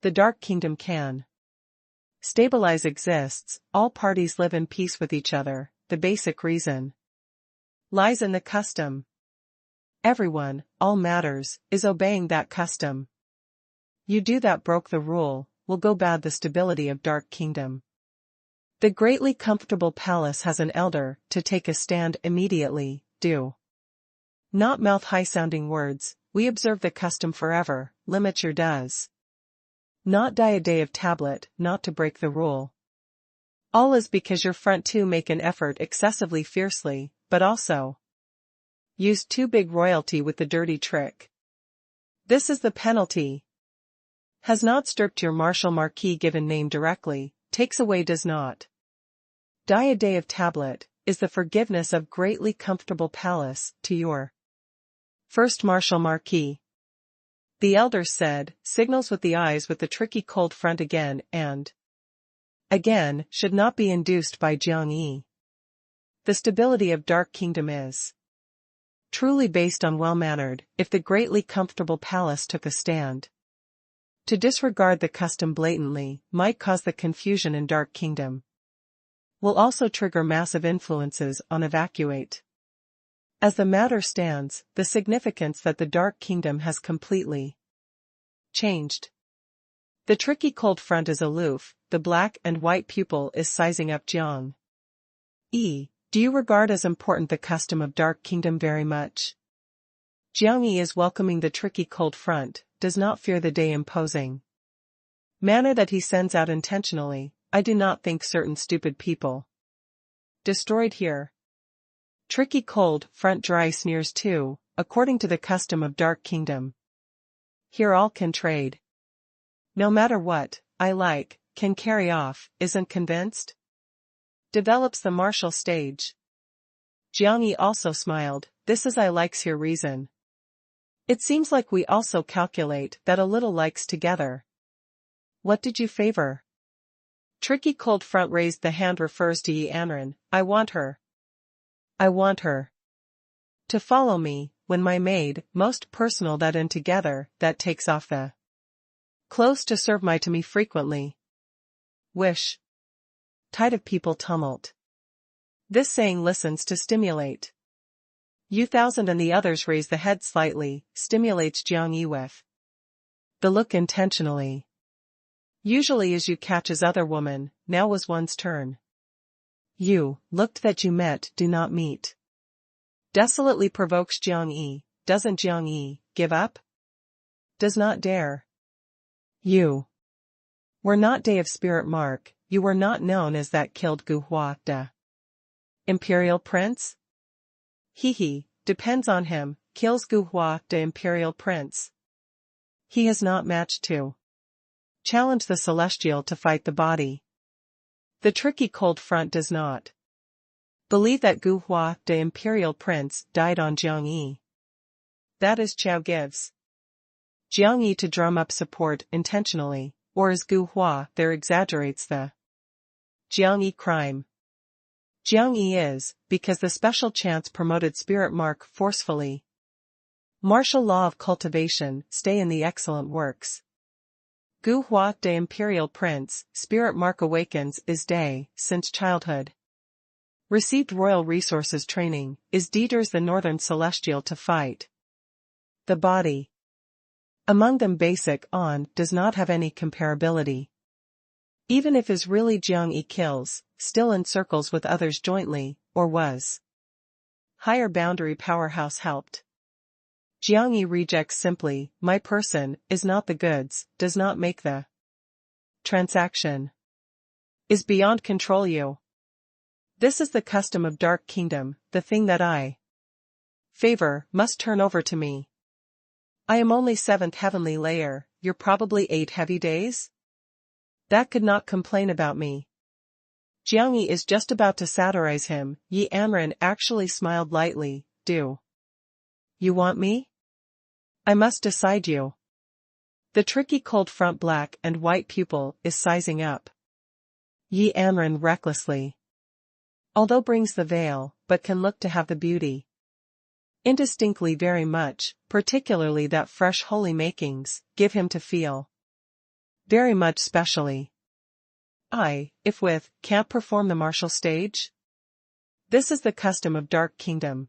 The dark kingdom can stabilize exists, all parties live in peace with each other, the basic reason lies in the custom. Everyone, all matters, is obeying that custom. You do that broke the rule, will go bad the stability of dark kingdom. The greatly comfortable palace has an elder, to take a stand immediately, do not mouth high-sounding words, we observe the custom forever, limit your does not die a day of tablet, not to break the rule. All is because your front two make an effort excessively fiercely, but also used too big royalty with the dirty trick. This is the penalty. Has not stripped your martial marquis given name directly, takes away does not die a day of tablet, is the forgiveness of greatly comfortable palace, to your first martial marquis. The elder said, signals with the eyes with the tricky cold front again and again, should not be induced by Jiang-yi. The stability of dark kingdom is truly based on well-mannered, if the greatly comfortable palace took a stand. To disregard the custom blatantly, might cause the confusion in dark kingdom. Will also trigger massive influences on evacuate. As the matter stands, the significance that the dark kingdom has completely changed. The tricky cold front is aloof, the black and white pupil is sizing up Jiang. Do you regard as important the custom of dark kingdom very much? Jiang-yi is welcoming the tricky cold front, does not fear the day imposing manner that he sends out intentionally, I do not think certain stupid people destroyed here. Tricky cold front dry sneers too, according to the custom of dark kingdom. Here all can trade. No matter what, I like, can carry off, isn't convinced? Develops the martial stage. Jiang-yi also smiled, this is I likes here reason. It seems like we also calculate that a little likes together. What did you favor? Tricky cold front raised the hand refers to Yi Anren, I want her. I want her to follow me, when my maid, most personal that in together, that takes off the clothes to serve my to me frequently. Wish. Tide of people tumult. This saying listens to stimulate. U-1000 and the others raise the head slightly, stimulates Jiang Yi with the look intentionally. Usually as you catch as other woman, now was one's turn. You, looked that you met, do not meet. Desolately provokes Jiang Yi, doesn't Jiang Yi give up? Does not dare. You were not day of spirit mark, you were not known as that killed Gu Hua de Imperial Prince? He, depends on him, kills Gu Hua de Imperial Prince. He has not matched to challenge the celestial to fight the body. The tricky cold front does not believe that Gu Hua de Imperial Prince died on Jiang Yi. That is Chao gives Jiang Yi to drum up support intentionally, or as Gu Hua there exaggerates the Jiang Yi crime. Jiang Yi is, because the special chance promoted spirit mark forcefully. Martial law of cultivation, stay in the excellent works. Gu Hua de Imperial Prince, spirit mark awakens is day, since childhood. Received royal resources training, is Dieters the northern celestial to fight the body. Among them basic on does not have any comparability. Even if is really Jiang Yi kills, still encircles with others jointly, or was. Higher boundary powerhouse helped. Jiang Yi rejects simply, my person, is not the goods, does not make the transaction. Is beyond control you. This is the custom of Dark Kingdom, the thing that I favor, must turn over to me. I am only 7th heavenly layer, you're probably 8 heavy days? That could not complain about me. Jiang Yi is just about to satirize him, Yi Anren actually smiled lightly, do you want me? I must decide you. The tricky cold front black and white pupil is sizing up. Yi Anren recklessly. Although brings the veil, but can look to have the beauty. Indistinctly very much, particularly that fresh holy makings, give him to feel. Very much specially. I, if with, can't perform the martial stage? This is the custom of Dark Kingdom.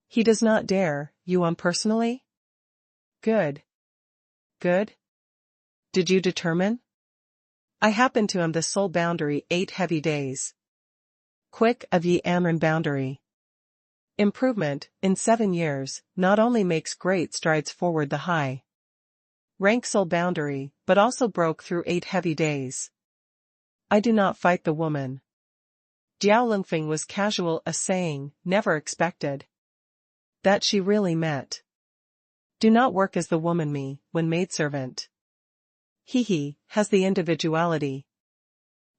He does not dare, you personally? Good. Good? Did you determine? I happen to am the sole boundary 8 heavy days. Quick of Yi Anren boundary. Improvement, in 7 years, not only makes great strides forward the high rank sole boundary, but also broke through 8 heavy days. I do not fight the woman. Diao Lingfeng was casual a saying, never expected. That she really met. Do not work as the woman me, when maidservant. He, has the individuality.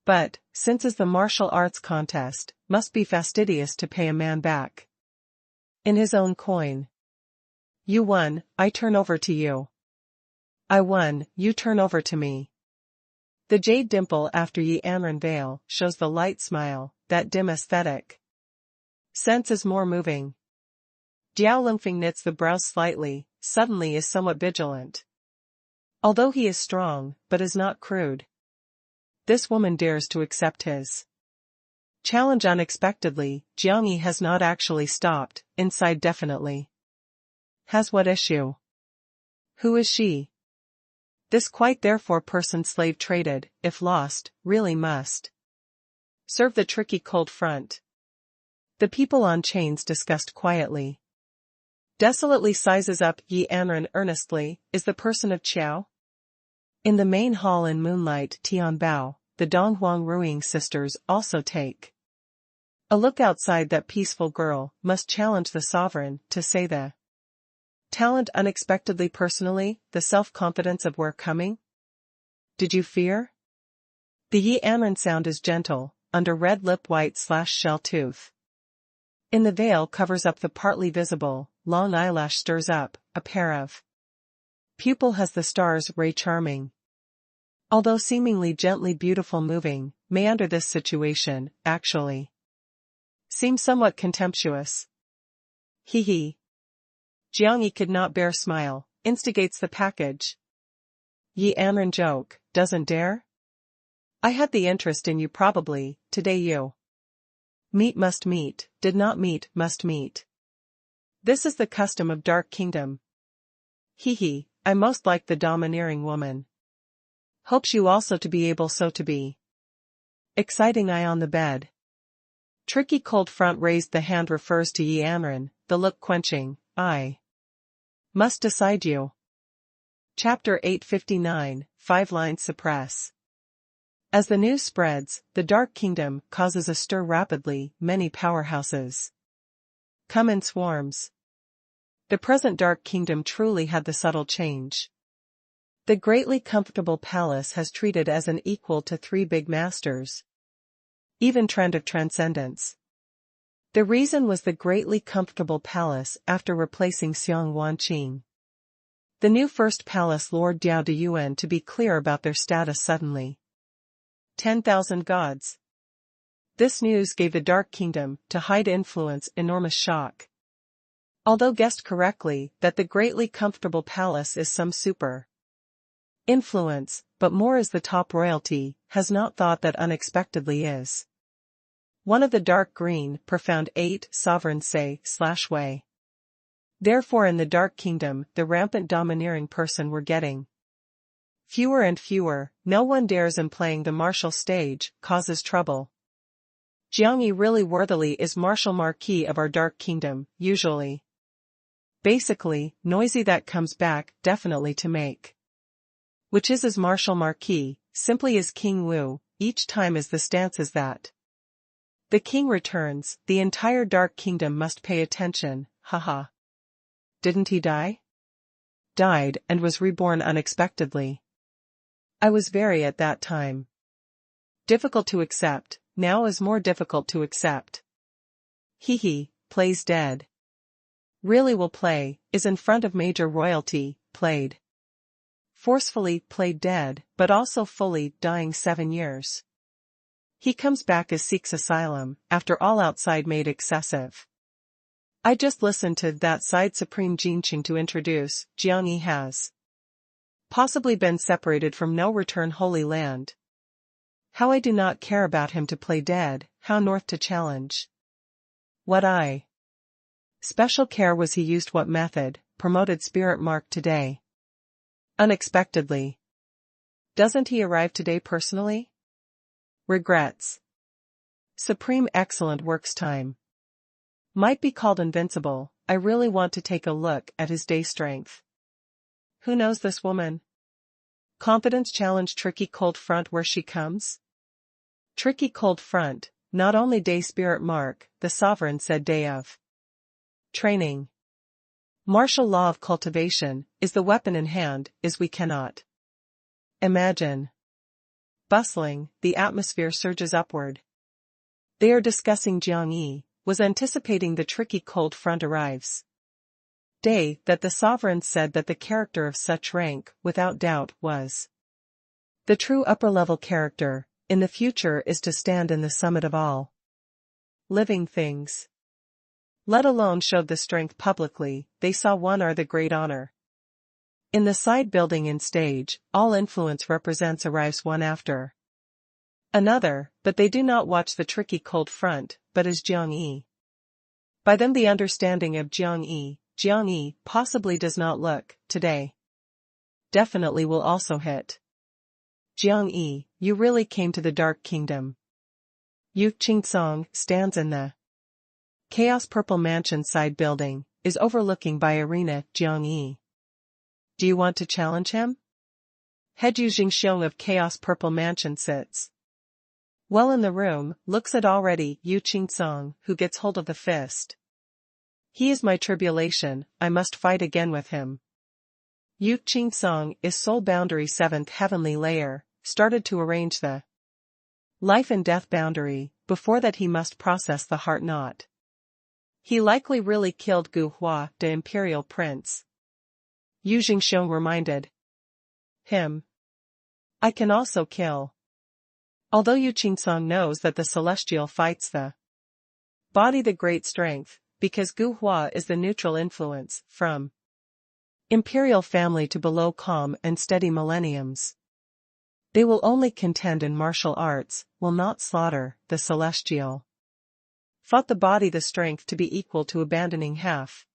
But, since is the martial arts contest, must be fastidious to pay a man back. In his own coin. You won, I turn over to you. I won, you turn over to me. The jade dimple after Yi Anren veil shows the light smile, that dim aesthetic. Sense is more moving. Diao Lingfeng knits the brows slightly, suddenly is somewhat vigilant. Although he is strong, but is not crude. This woman dares to accept his challenge unexpectedly. Jiang Yi has not actually stopped, inside definitely. Has what issue? Who is she? This quite therefore person slave traded, if lost, really must serve the tricky cold front. The people on chains discussed quietly. Desolately sizes up Yi Anren earnestly, is the person of Qiao? In the main hall in moonlight Tianbao, the Donghuang Ruiying sisters also take a look outside. That peaceful girl must challenge the sovereign to say the talent unexpectedly personally, the self-confidence of where coming? Did you fear? The Yi Anren sound is gentle, under red lip white/shell tooth. In the veil covers up the partly visible, long eyelash stirs up, a pair of pupil has the stars ray charming. Although seemingly gently beautiful moving, may under this situation, actually seem somewhat contemptuous. He. Jiang Yi could not bear smile, instigates the package. Yi Anren joke, doesn't dare? I had the interest in you probably, today you. Meet must meet, did not meet must meet. This is the custom of Dark Kingdom. Hee, I most like the domineering woman. Hopes you also to be able so to be. Exciting eye on the bed. Tricky cold front raised the hand refers to Yi Anren, the look quenching, I must decide you. Chapter 859, 5 lines suppress. As the news spreads, the Dark Kingdom causes a stir rapidly, many powerhouses come in swarms. The present Dark Kingdom truly had the subtle change. The greatly comfortable palace has treated as an equal to 3 big masters. Even trend of transcendence. The reason was the greatly comfortable palace after replacing Xiang Wanqing. The new first palace Lord Diao de Yuan to be clear about their status suddenly. 10,000 gods. This news gave the Dark Kingdom to hide influence enormous shock. Although guessed correctly that the greatly comfortable palace is some super influence, but more is the top royalty, has not thought that unexpectedly is. One of the dark green, profound 8 sovereigns say/way. Therefore in the Dark Kingdom the rampant domineering person we're getting fewer and fewer, no one dares in playing the martial stage, causes trouble. Jiang Yi really worthily is Martial Marquis of our Dark Kingdom, usually. Basically, noisy that comes back, definitely to make. Which is as Martial Marquis, simply as King Wu, each time as the stance is that. The king returns, the entire Dark Kingdom must pay attention, haha. Didn't he die? Died and was reborn unexpectedly. I was very at that time. Difficult to accept, now is more difficult to accept. Plays dead. Really will play, is in front of major royalty, played. Forcefully played dead, but also fully dying 7 years. He comes back as seeks asylum, after all outside made excessive. I just listened to that side Supreme Jinqing to introduce, Jiang Yi has possibly been separated from no return Holy Land. How I do not care about him to play dead, how north to challenge. What I special care was he used what method, promoted spirit mark today. Unexpectedly. Doesn't he arrive today personally? Regrets. Supreme excellent works time. Might be called invincible, I really want to take a look at his day strength. Who knows this woman? Confidence challenge tricky cold front where she comes? Tricky cold front, not only day spirit mark, the sovereign said day of training. Martial law of cultivation, is the weapon in hand, is we cannot imagine. Bustling, the atmosphere surges upward. They are discussing Jiang Yi, was anticipating the tricky cold front arrives. Day, that the sovereign said that the character of such rank, without doubt, was the true upper-level character, in the future is to stand in the summit of all living things. Let alone showed the strength publicly, they saw one are the great honor. In the side building in stage, all influence represents arrives one after another, but they do not watch the tricky cold front, but as Jiang Yi. By them the understanding of Jiang Yi possibly does not look, today. Definitely will also hit. Jiang Yi, you really came to the Dark Kingdom. Yu Qingsong stands in the Chaos Purple Mansion side building, is overlooking by arena Jiang Yi. Do you want to challenge him? Head Yu Jingxiong of Chaos Purple Mansion sits well in the room, looks at already Yu Qingsong, who gets hold of the fist. He is my tribulation, I must fight again with him. Yu Qingsong is soul boundary 7th heavenly layer, started to arrange the life and death boundary, before that he must process the heart knot. He likely really killed Gu Hua, the imperial prince. Yu Jingxiong reminded him. I can also kill. Although Yu Qingsong knows that the celestial fights the body the great strength, because Gu Hua is the neutral influence, from imperial family to below calm and steady millenniums. They will only contend in martial arts, will not slaughter, the celestial. Fought the body the strength to be equal to abandoning half.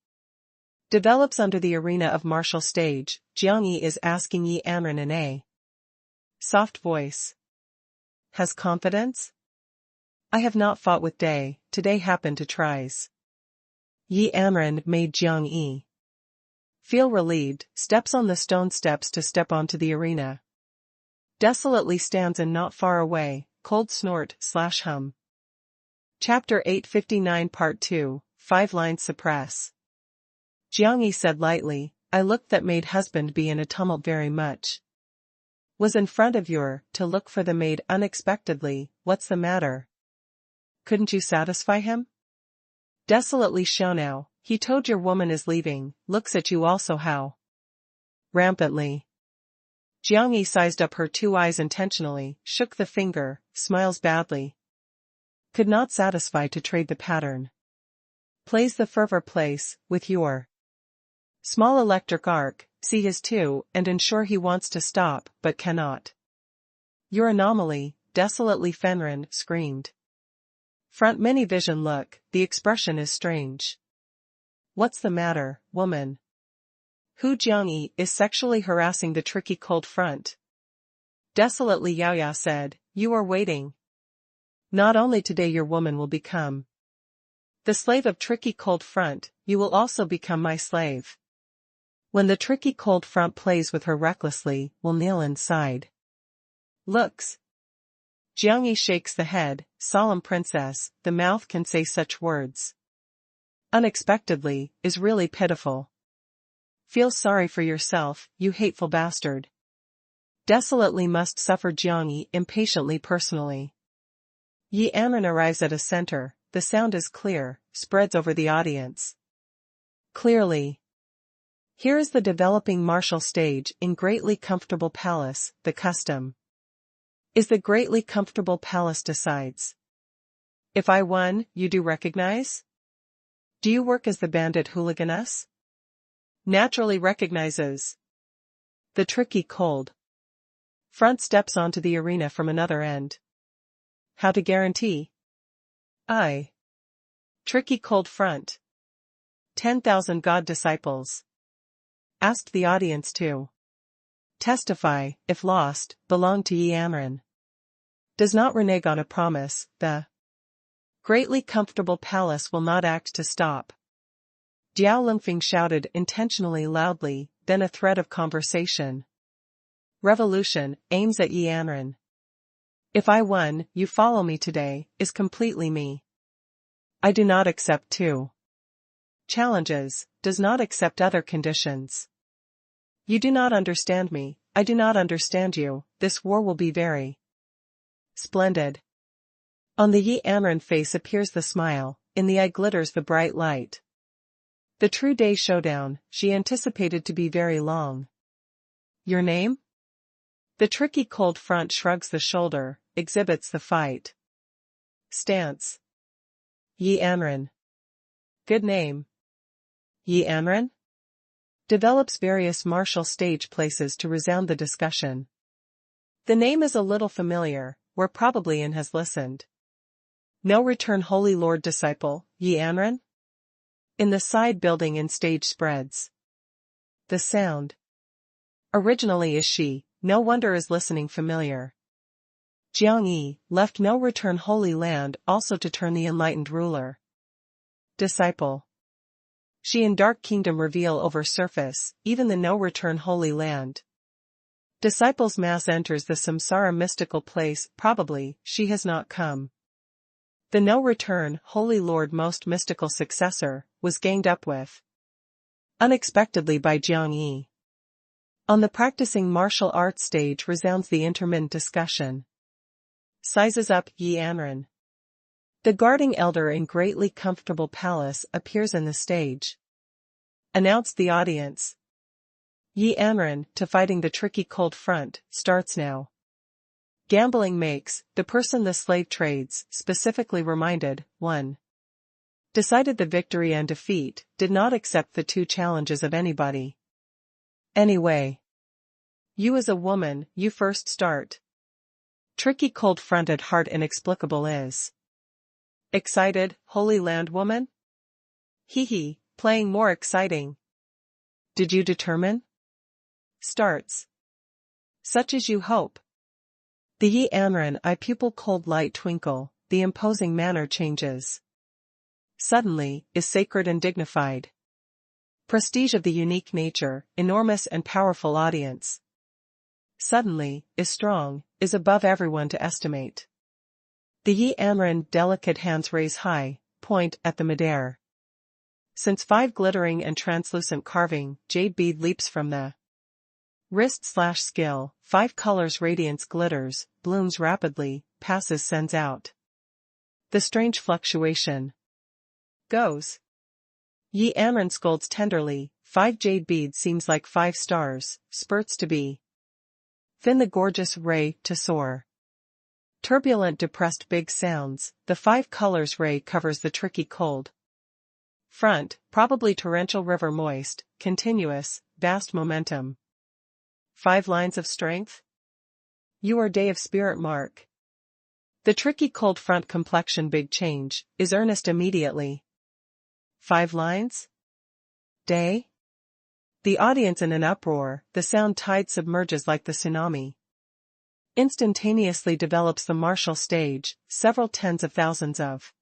Develops under the arena of martial stage, Jiang Yi is asking Yi Anren in a soft voice. Has confidence? I have not fought with Day, today happened to tries. Yi Anren made Jiang Yi feel relieved, steps on the stone steps to step onto the arena. Desolately stands and not far away, cold snort/hum. Chapter 859 Part 2, 5 lines suppress. Jiang Yi said lightly, I looked that made husband be in a tumult very much. Was in front of your, to look for the maid unexpectedly, what's the matter? Couldn't you satisfy him? Desolately show now, he told your woman is leaving, looks at you also how? Rampantly. Jiang Yi sized up her 2 eyes intentionally, shook the finger, smiles badly. Could not satisfy to trade the pattern. Plays the fervor place, with your small electric arc, see his 2, and ensure he wants to stop, but cannot. Your anomaly, desolately Fenrin screamed. Front mini vision look, the expression is strange. What's the matter, woman? Hu Jiangyi is sexually harassing the tricky cold front. Desolately Yao Yao said, you are waiting. Not only today your woman will become the slave of tricky cold front, you will also become my slave. When the tricky cold front plays with her recklessly, will kneel inside. Looks. Jiang Yi shakes the head, solemn princess, the mouth can say such words. Unexpectedly, is really pitiful. Feel sorry for yourself, you hateful bastard. Desolately must suffer Jiang Yi impatiently personally. Yi Anren arrives at a center, the sound is clear, spreads over the audience. Clearly. Here is the developing martial stage in greatly comfortable palace, the custom. Is the greatly comfortable palace decides. If I won, you do recognize? Do you work as the bandit hooliganess? Naturally recognizes. The tricky cold front steps onto the arena from another end. How to guarantee? I. Tricky cold front. 10,000 God disciples. Asked the audience to testify, if lost, belong to Yi Anren. Does not renege on a promise, the greatly comfortable palace will not act to stop. Diao Lingfeng shouted intentionally loudly, then a thread of conversation. Revolution, aims at Yi Anren. If I won, you follow me today, is completely me. I do not accept 2 challenges, does not accept other conditions. You do not understand me, I do not understand you, this war will be very splendid. On the Yi Anren face appears the smile, in the eye glitters the bright light. The true day showdown, she anticipated to be very long. Your name? The tricky cold front shrugs the shoulder, exhibits the fight stance. Yi Anren. Good name. Yi Anren? Develops various martial stage places to resound the discussion. The name is a little familiar, where probably in has listened. No return Holy Lord disciple, Yi Anren? In the side building in stage spreads. The sound. Originally is she, no wonder is listening familiar. Jiang Yi, left no return Holy Land also to turn the enlightened ruler. Disciple. She in dark kingdom reveal over surface, even the no return Holy Land. Disciples mass enters the samsara mystical place, probably, she has not come. The no return, Holy Lord most mystical successor, was ganged up with unexpectedly by Jiang Yi. On the practicing martial arts stage resounds the intermittent discussion. Sizes up Yi Anren. The guarding elder in greatly comfortable palace appears in the stage. Announced the audience. Yi Anren, to fighting the tricky cold front, starts now. Gambling makes, the person the slave trades, specifically reminded, 1. Decided the victory and defeat, did not accept the two challenges of anybody. Anyway. You as a woman, you first start. Tricky cold-fronted heart inexplicable is. Excited, Holy Land woman? Hee, playing more exciting. Did you determine? Starts. Such as you hope. The Yi Anren eye pupil cold light twinkle, the imposing manner changes. Suddenly, is sacred and dignified. Prestige of the unique nature, enormous and powerful audience. Suddenly, is strong, is above everyone to estimate. The Yi Anren delicate hands raise high, point at the midair. Since 5 glittering and translucent carving, jade bead leaps from the wrist/skill, 5 colors radiance glitters, blooms rapidly, passes sends out. The strange fluctuation. Goes. Yi Anren scolds tenderly, 5 jade bead seems like 5 stars, spurts to be. Thin the gorgeous ray to soar. Turbulent depressed big sounds, the 5 colors ray covers the tricky cold. Front, probably torrential river moist, continuous, vast momentum. 5 lines of strength? You are day of spirit mark. The tricky cold front complexion big change, is earnest immediately. 5 lines? Day? The audience in an uproar, the sound tide submerges like the tsunami. Instantaneously develops the martial stage, several tens of thousands of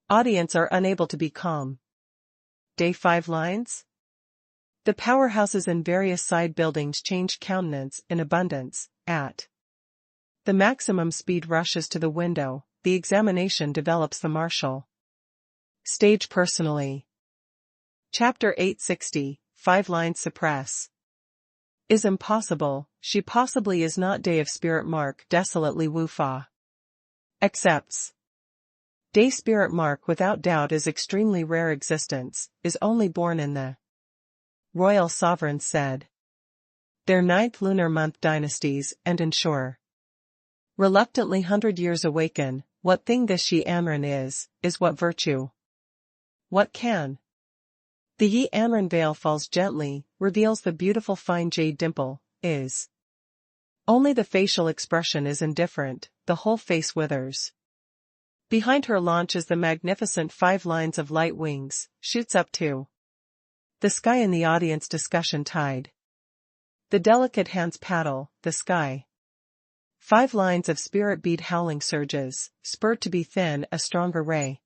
audience are unable to be calm. Day 5 lines? The powerhouses in various side buildings change countenance in abundance, at the maximum speed rushes to the window, the examination develops the martial stage personally. Chapter 860, 5 lines suppress. Is impossible, she possibly is not day of spirit mark desolately woo-fa. Accepts. Day spirit mark without doubt is extremely rare existence, is only born in the royal sovereigns said. Their 9th lunar month dynasties and ensure. Reluctantly 100 years awaken, what thing this Yi Anren is what virtue. What can? The Yi Anren veil falls gently, reveals the beautiful fine jade dimple, is. Only the facial expression is indifferent, the whole face withers. Behind her launches the magnificent 5 lines of light wings, shoots up to the sky in the audience discussion tide. The delicate hands paddle, the sky. 5 lines of spirit bead howling surges, spurred to be thin a stronger ray.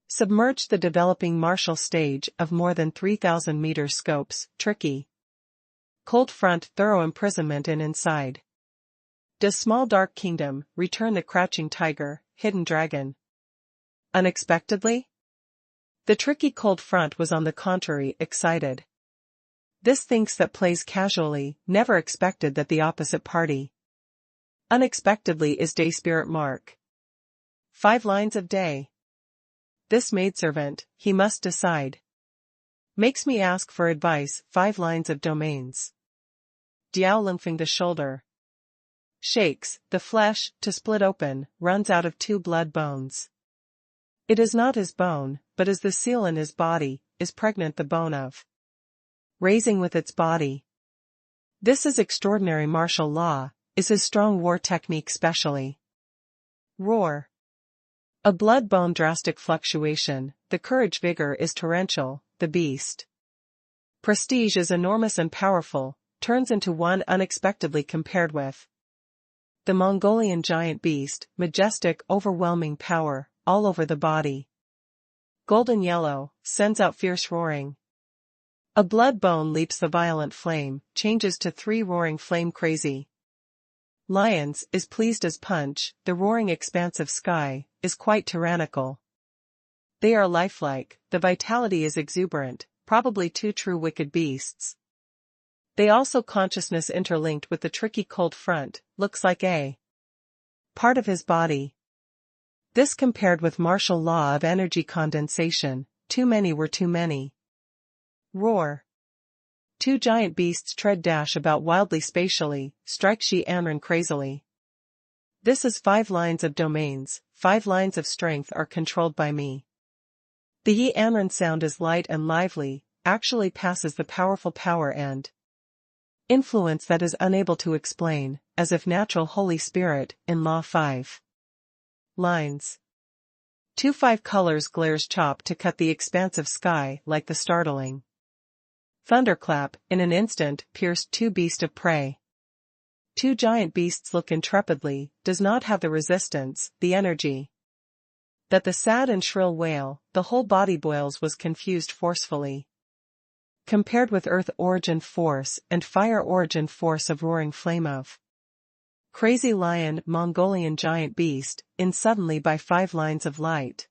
Submerged the developing martial stage of more than 3,000 meters scopes, tricky. Cold front thorough imprisonment in inside. Does small dark kingdom, return the crouching tiger, hidden dragon. Unexpectedly? The tricky cold front was on the contrary excited. This thinks that plays casually, never expected that the opposite party. Unexpectedly is day spirit mark. 5 lines of day. This maidservant, he must decide. Makes me ask for advice, 5 lines of domains. Diao lengthening the shoulder. Shakes, the flesh, to split open, runs out of 2 blood bones. It is not his bone, but is the seal in his body, is pregnant the bone of. Raising with its body. This is extraordinary martial law, is his strong war technique specially. Roar. A blood-bone drastic fluctuation, the courage vigor is torrential, the beast. Prestige is enormous and powerful, turns into one unexpectedly compared with. The Mongolian giant beast, majestic overwhelming power, all over the body. Golden yellow, sends out fierce roaring. A blood bone leaps the violent flame, changes to 3 roaring flame crazy. Lions, is pleased as punch, the roaring expansive sky, is quite tyrannical. They are lifelike, the vitality is exuberant, probably 2 true wicked beasts. They also consciousness interlinked with the tricky cold front, looks like a part of his body. This compared with martial law of energy condensation, too many were too many. Roar. 2 giant beasts tread dash about wildly spatially, strike Yi Anren crazily. This is 5 lines of domains, 5 lines of strength are controlled by me. The Yi Anren sound is light and lively, actually passes the powerful power and influence that is unable to explain, as if natural Holy Spirit, in Law 5. Lines. 2 5 colors glares chop to cut the expansive sky like the startling thunderclap, in an instant, pierced 2 beasts of prey. 2 giant beasts look intrepidly, does not have the resistance, the energy. That the sad and shrill wail, the whole body boils was confused forcefully. Compared with earth origin force and fire origin force of roaring flame of crazy lion Mongolian giant beast, in suddenly by 5 lines of light.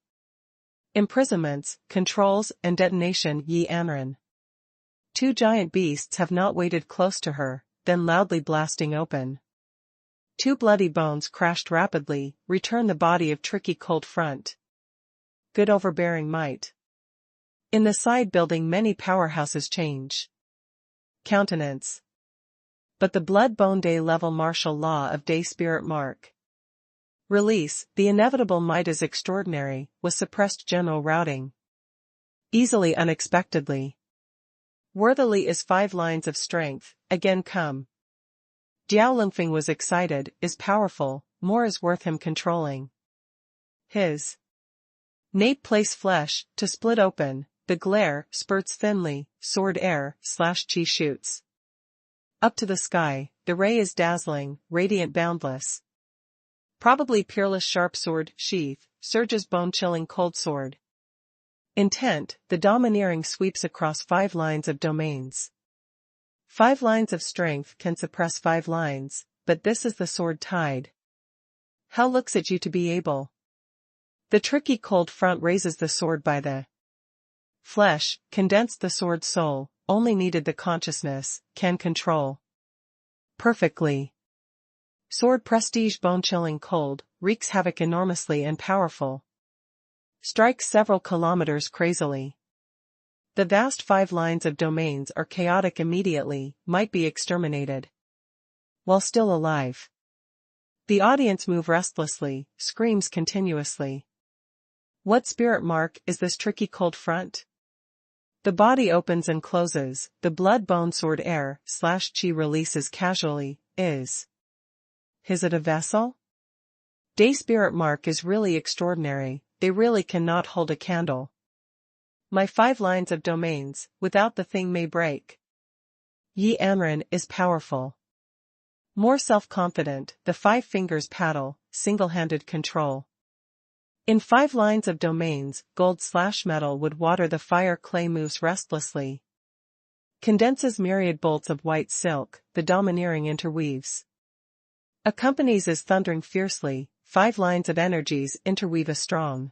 Imprisonments, controls and detonation Yi Anren. 2 giant beasts have not waited close to her, then loudly blasting open. 2 bloody bones crashed rapidly, return the body of tricky cold front. Good overbearing might. In the side building many powerhouses change countenance. But the blood-bone day level martial law of day spirit mark. Release, the inevitable might is extraordinary, was suppressed general routing. Easily unexpectedly. Worthily is 5 lines of strength, again come. Diao Lingfeng was excited, is powerful, more is worth him controlling. His nape place flesh, to split open, the glare, spurts thinly, sword air, /chi shoots. Up to the sky, the ray is dazzling, radiant boundless. Probably peerless sharp sword, sheath, surges bone-chilling cold sword. Intent, the domineering sweeps across 5 lines of domains. 5 lines of strength can suppress 5 lines, but this is the sword tide. Hell looks at you to be able. The tricky cold front raises the sword by the flesh, condensed the sword's soul, only needed the consciousness, can control. Perfectly. Sword prestige bone-chilling cold, wreaks havoc enormously and powerful. Strikes several kilometers crazily. The vast 5 lines of domains are chaotic immediately, might be exterminated. While still alive. The audience move restlessly, screams continuously. What spirit mark is this tricky cold front? The body opens and closes, the blood-bone sword air, /chi releases casually, is it a vessel? Day spirit mark is really extraordinary, they really cannot hold a candle. My 5 lines of domains, without the thing may break. Yi Anren is powerful. More self-confident, the 5 fingers paddle, single-handed control. In 5 lines of domains, gold/metal would water the fire clay moves restlessly. Condenses myriad bolts of white silk, the domineering interweaves. Accompanies as thundering fiercely, 5 lines of energies interweave a strong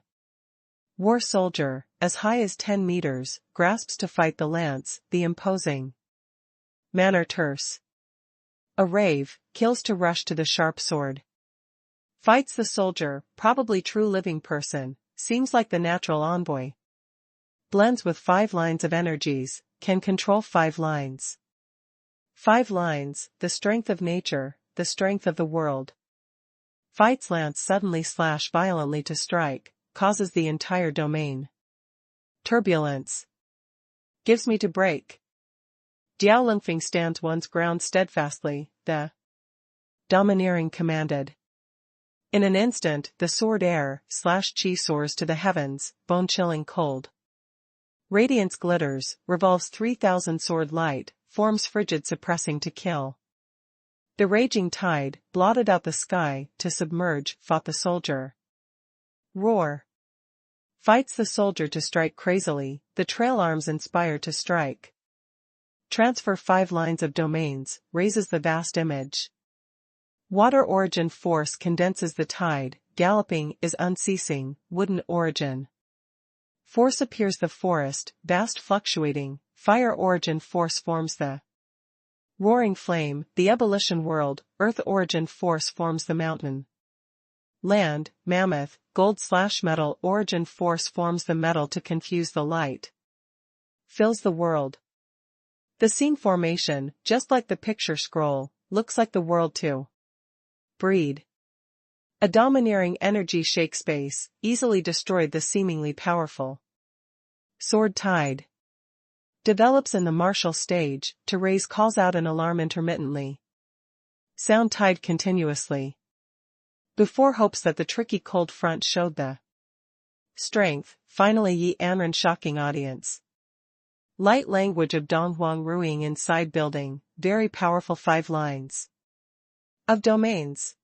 war soldier, as high as 10 meters, grasps to fight the lance, the imposing manner terse. A rave, kills to rush to the sharp sword. Fights the soldier, probably true living person, seems like the natural envoy. Blends with 5 lines of energies, can control 5 lines. 5 lines, the strength of nature, the strength of the world. Fights lance suddenly / violently to strike, causes the entire domain. Turbulence. Gives me to break. Diao Lingfeng stands one's ground steadfastly, the domineering commanded. In an instant, the sword air, /chi soars to the heavens, bone-chilling cold. Radiance glitters, revolves 3,000 sword light, forms frigid suppressing to kill. The raging tide, blotted out the sky, to submerge, fought the soldier. Roar. Fights the soldier to strike crazily, the trail arms inspire to strike. Transfer 5 lines of domains, raises the vast image. Water origin force condenses the tide, galloping is unceasing, wooden origin. Force appears the forest, vast fluctuating, fire origin force forms the roaring flame, the ebullition world, earth origin force forms the mountain. Land, mammoth, gold/metal origin force forms the metal to confuse the light. Fills the world. The scene formation, just like the picture scroll, looks like the world too. Breed. A domineering energy shake space, easily destroyed the seemingly powerful Sword tide. Develops in the martial stage, to raise calls out an alarm intermittently. Sound tide continuously. Before hopes that the tricky cold front showed the strength, finally Yi Anren shocking audience. Light language of Donghuang Ruing inside building, very powerful 5 lines. Of domains.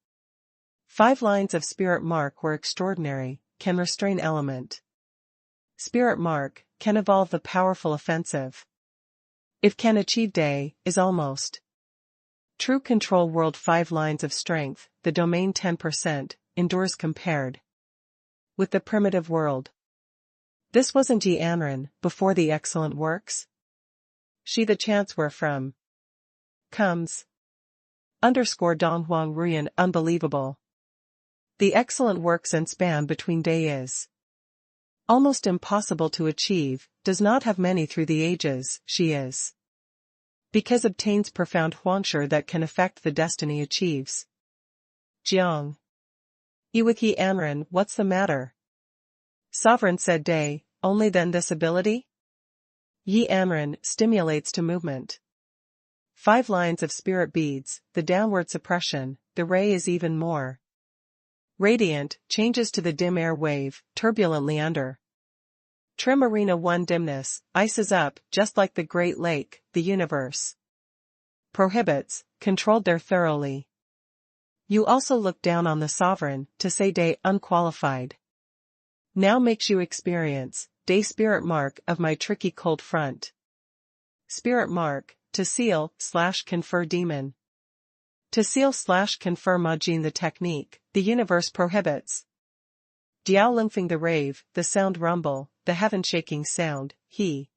5 lines of spirit mark were extraordinary, can restrain element. Spirit mark, can evolve the powerful offensive. If can achieve day, is almost. True control world 5 lines of strength, the domain 10%, endures compared with the primitive world. This wasn't Yi Anren, before the excellent works? She the chance where from comes. Donghuang Ruyan unbelievable. The excellent works and span between day is almost impossible to achieve, does not have many through the ages, she is. Because obtains profound huangshu that can affect the destiny achieves. Jiang. With Yi Anren, what's the matter? Sovereign said day, only then this ability? Yi Anren stimulates to movement. 5 lines of spirit beads, the downward suppression, the ray is even more radiant, changes to the dim air wave, turbulently under. Trim arena 1 dimness, ices up, just like the great lake, the universe. Prohibits, controlled there thoroughly. You also look down on the sovereign, to say day unqualified. Now makes you experience, day spirit mark of my tricky cold front. Spirit mark, to seal/confer demon. To seal/confer Majin the technique, the universe prohibits. Diao Lingfeng the rave, the sound rumble, the heaven-shaking sound, he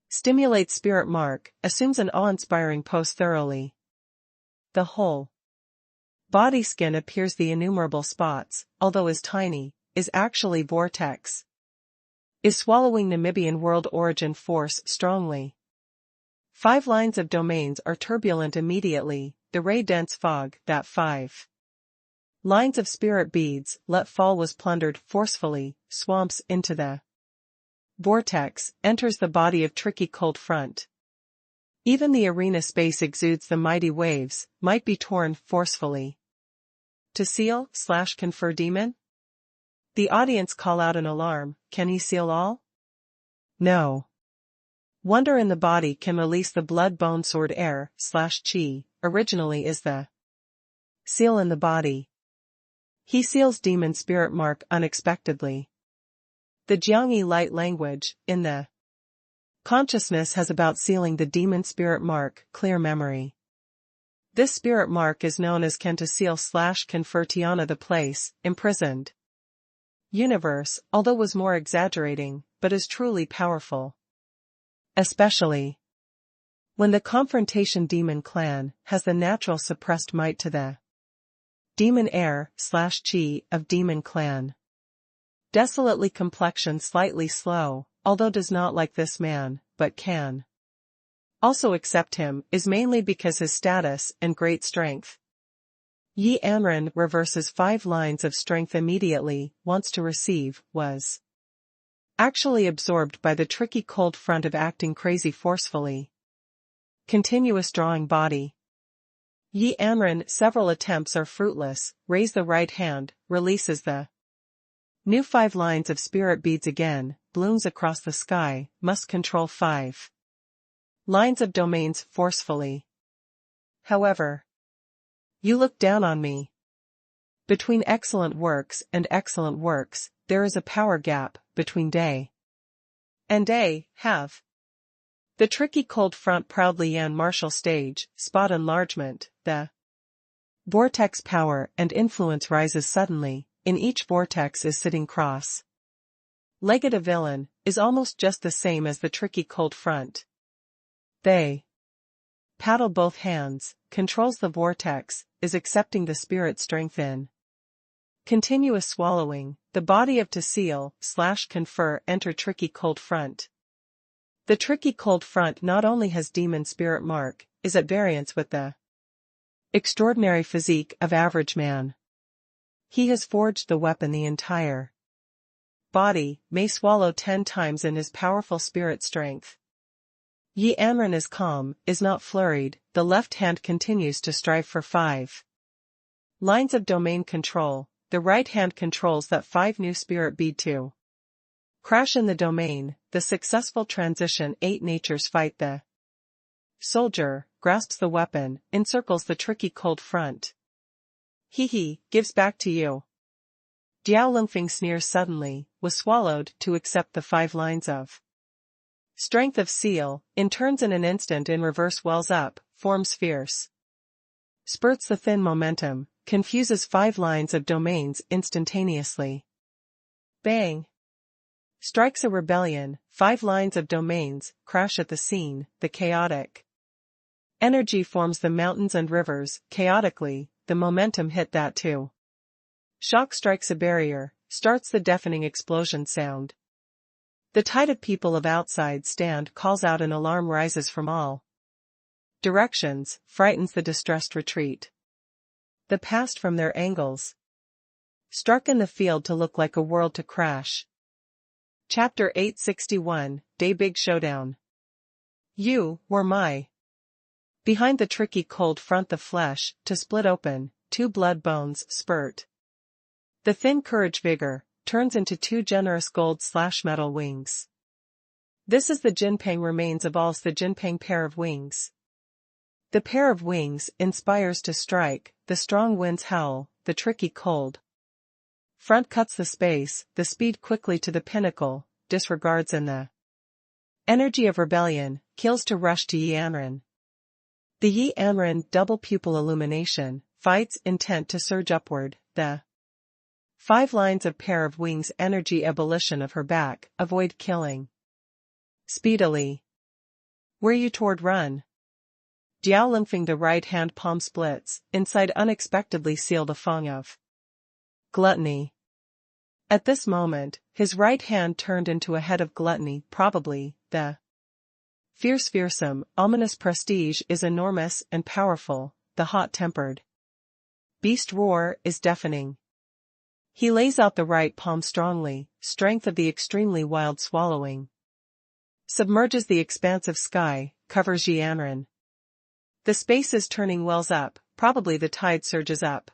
stimulates spirit mark, assumes an awe-inspiring pose thoroughly. The whole body skin appears the innumerable spots, although is tiny, is actually vortex. Is swallowing Namibian world origin force strongly. 5 lines of domains are turbulent immediately, the ray-dense fog, that 5 lines of spirit beads, let fall was plundered forcefully, swamps into the vortex, enters the body of tricky cold front. Even the arena space exudes the mighty waves, might be torn forcefully. To seal/confer demon? The audience call out an alarm, can he seal all? No. Wonder in the body can release the blood-bone sword air/chi, originally is the seal in the body. He seals demon spirit mark unexpectedly. The Jiangyi light language, in the consciousness has about sealing the demon spirit mark, clear memory. This spirit mark is known as can to seal/confer Tiana the place, imprisoned. Universe, although was more exaggerating, but is truly powerful. Especially when the confrontation demon clan has the natural suppressed might to the demon air/chi of demon clan. Desolately complexion slightly slow, although does not like this man, but can also accept him, is mainly because his status and great strength. Yi Anren reverses 5 lines of strength immediately, wants to receive, was actually absorbed by the tricky cold front of acting crazy forcefully. Continuous drawing body. Yi Anren several attempts are fruitless, raise the right hand, releases the new 5 lines of spirit beads again, blooms across the sky, must control 5 lines of domains forcefully. However, you look down on me. Between excellent works and excellent works, there is a power gap, between day and day, have. The tricky cold front proudly yan martial stage, spot enlargement, the vortex power and influence rises suddenly, in each vortex is sitting cross. Legged a villain, is almost just the same as the tricky cold front. They paddle both hands, controls the vortex, is accepting the spirit strength in. Continuous swallowing, the body of to seal/confer enter tricky cold front. The tricky cold front not only has demon spirit mark, is at variance with the extraordinary physique of average man. He has forged the weapon the entire body, may swallow 10 times in his powerful spirit strength. Yi Anren is calm, is not flurried, the left hand continues to strive for 5 lines of domain control, the right hand controls that 5 new spirit bead to crash in the domain, the successful transition 8 natures fight the soldier, grasps the weapon, encircles the tricky cold front. He gives back to you. Diao Lingfeng sneers suddenly, was swallowed to accept the 5 lines of strength of seal, in turns in an instant in reverse wells up, forms fierce. Spurts the thin momentum, confuses 5 lines of domains instantaneously. Bang! Strikes a rebellion, 5 lines of domains, crash at the scene, the chaotic energy forms the mountains and rivers, chaotically, the momentum hit that too. Shock strikes a barrier, starts the deafening explosion sound. The tide of people of outside stand calls out, an alarm rises from all directions, frightens the distressed retreat. The past from their angles struck in the field to look like a world to crash. Chapter 861, Day Big Showdown. You were my. Behind the tricky cold front the flesh, to split open, 2 blood bones spurt. The thin courage vigor, turns into 2 generous gold/metal wings. This is the Jinpeng remains of all's the Jinpeng pair of wings. The pair of wings inspires to strike, the strong winds howl, the tricky cold front cuts the space, the speed quickly to the pinnacle, disregards in the energy of rebellion, kills to rush to Yi Anren. The Yi Anren double pupil illumination, fights intent to surge upward, the 5 lines of pair of wings energy ebullition of her back, avoid killing. Speedily. Where you toward run? Diao Lingfeng the right hand palm splits, inside unexpectedly seal the fong of gluttony. At this moment, his right hand turned into a head of gluttony, probably, the fearsome, ominous prestige is enormous and powerful, the hot-tempered beast roar is deafening. He lays out the right palm strongly, strength of the extremely wild swallowing. Submerges the expansive sky, covers Yi Anren. The space is turning wells up, probably the tide surges up.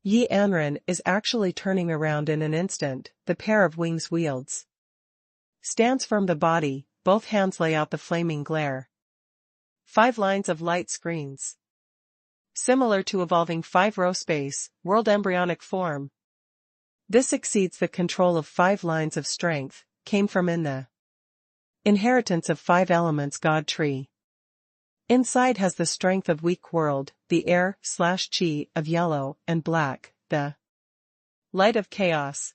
Yi Anren is actually turning around in an instant, the pair of wings wields. Stands firm the body, both hands lay out the flaming glare. 5 lines of light screens. Similar to evolving 5-row space, world embryonic form. This exceeds the control of 5 lines of strength, came from in the inheritance of 5 elements God tree. Inside has the strength of weak world, the air/chi of yellow and black, the light of chaos.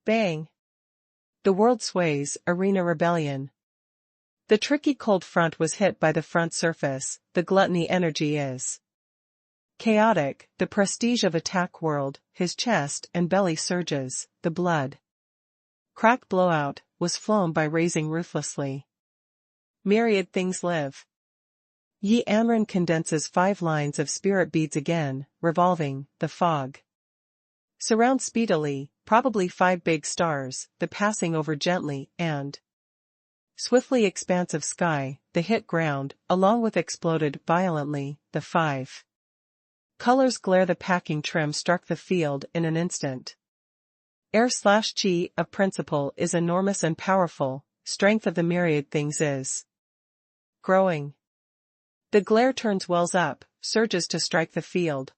Bang! The world sways, arena rebellion. The tricky cold front was hit by the front surface, the gluttony energy is chaotic, the prestige of attack world, his chest and belly surges, the blood crack blowout, was flown by raising ruthlessly. Myriad things live. Yi Anren condenses 5 lines of spirit beads again, revolving, the fog surrounds speedily, probably 5 big stars, the passing over gently and swiftly expansive sky, the hit ground, along with exploded violently, the 5 colors glare, the packing trim struck the field in an instant. Air/chi of principle is enormous and powerful, strength of the myriad things is growing. The glare turns wells up, surges to strike the field.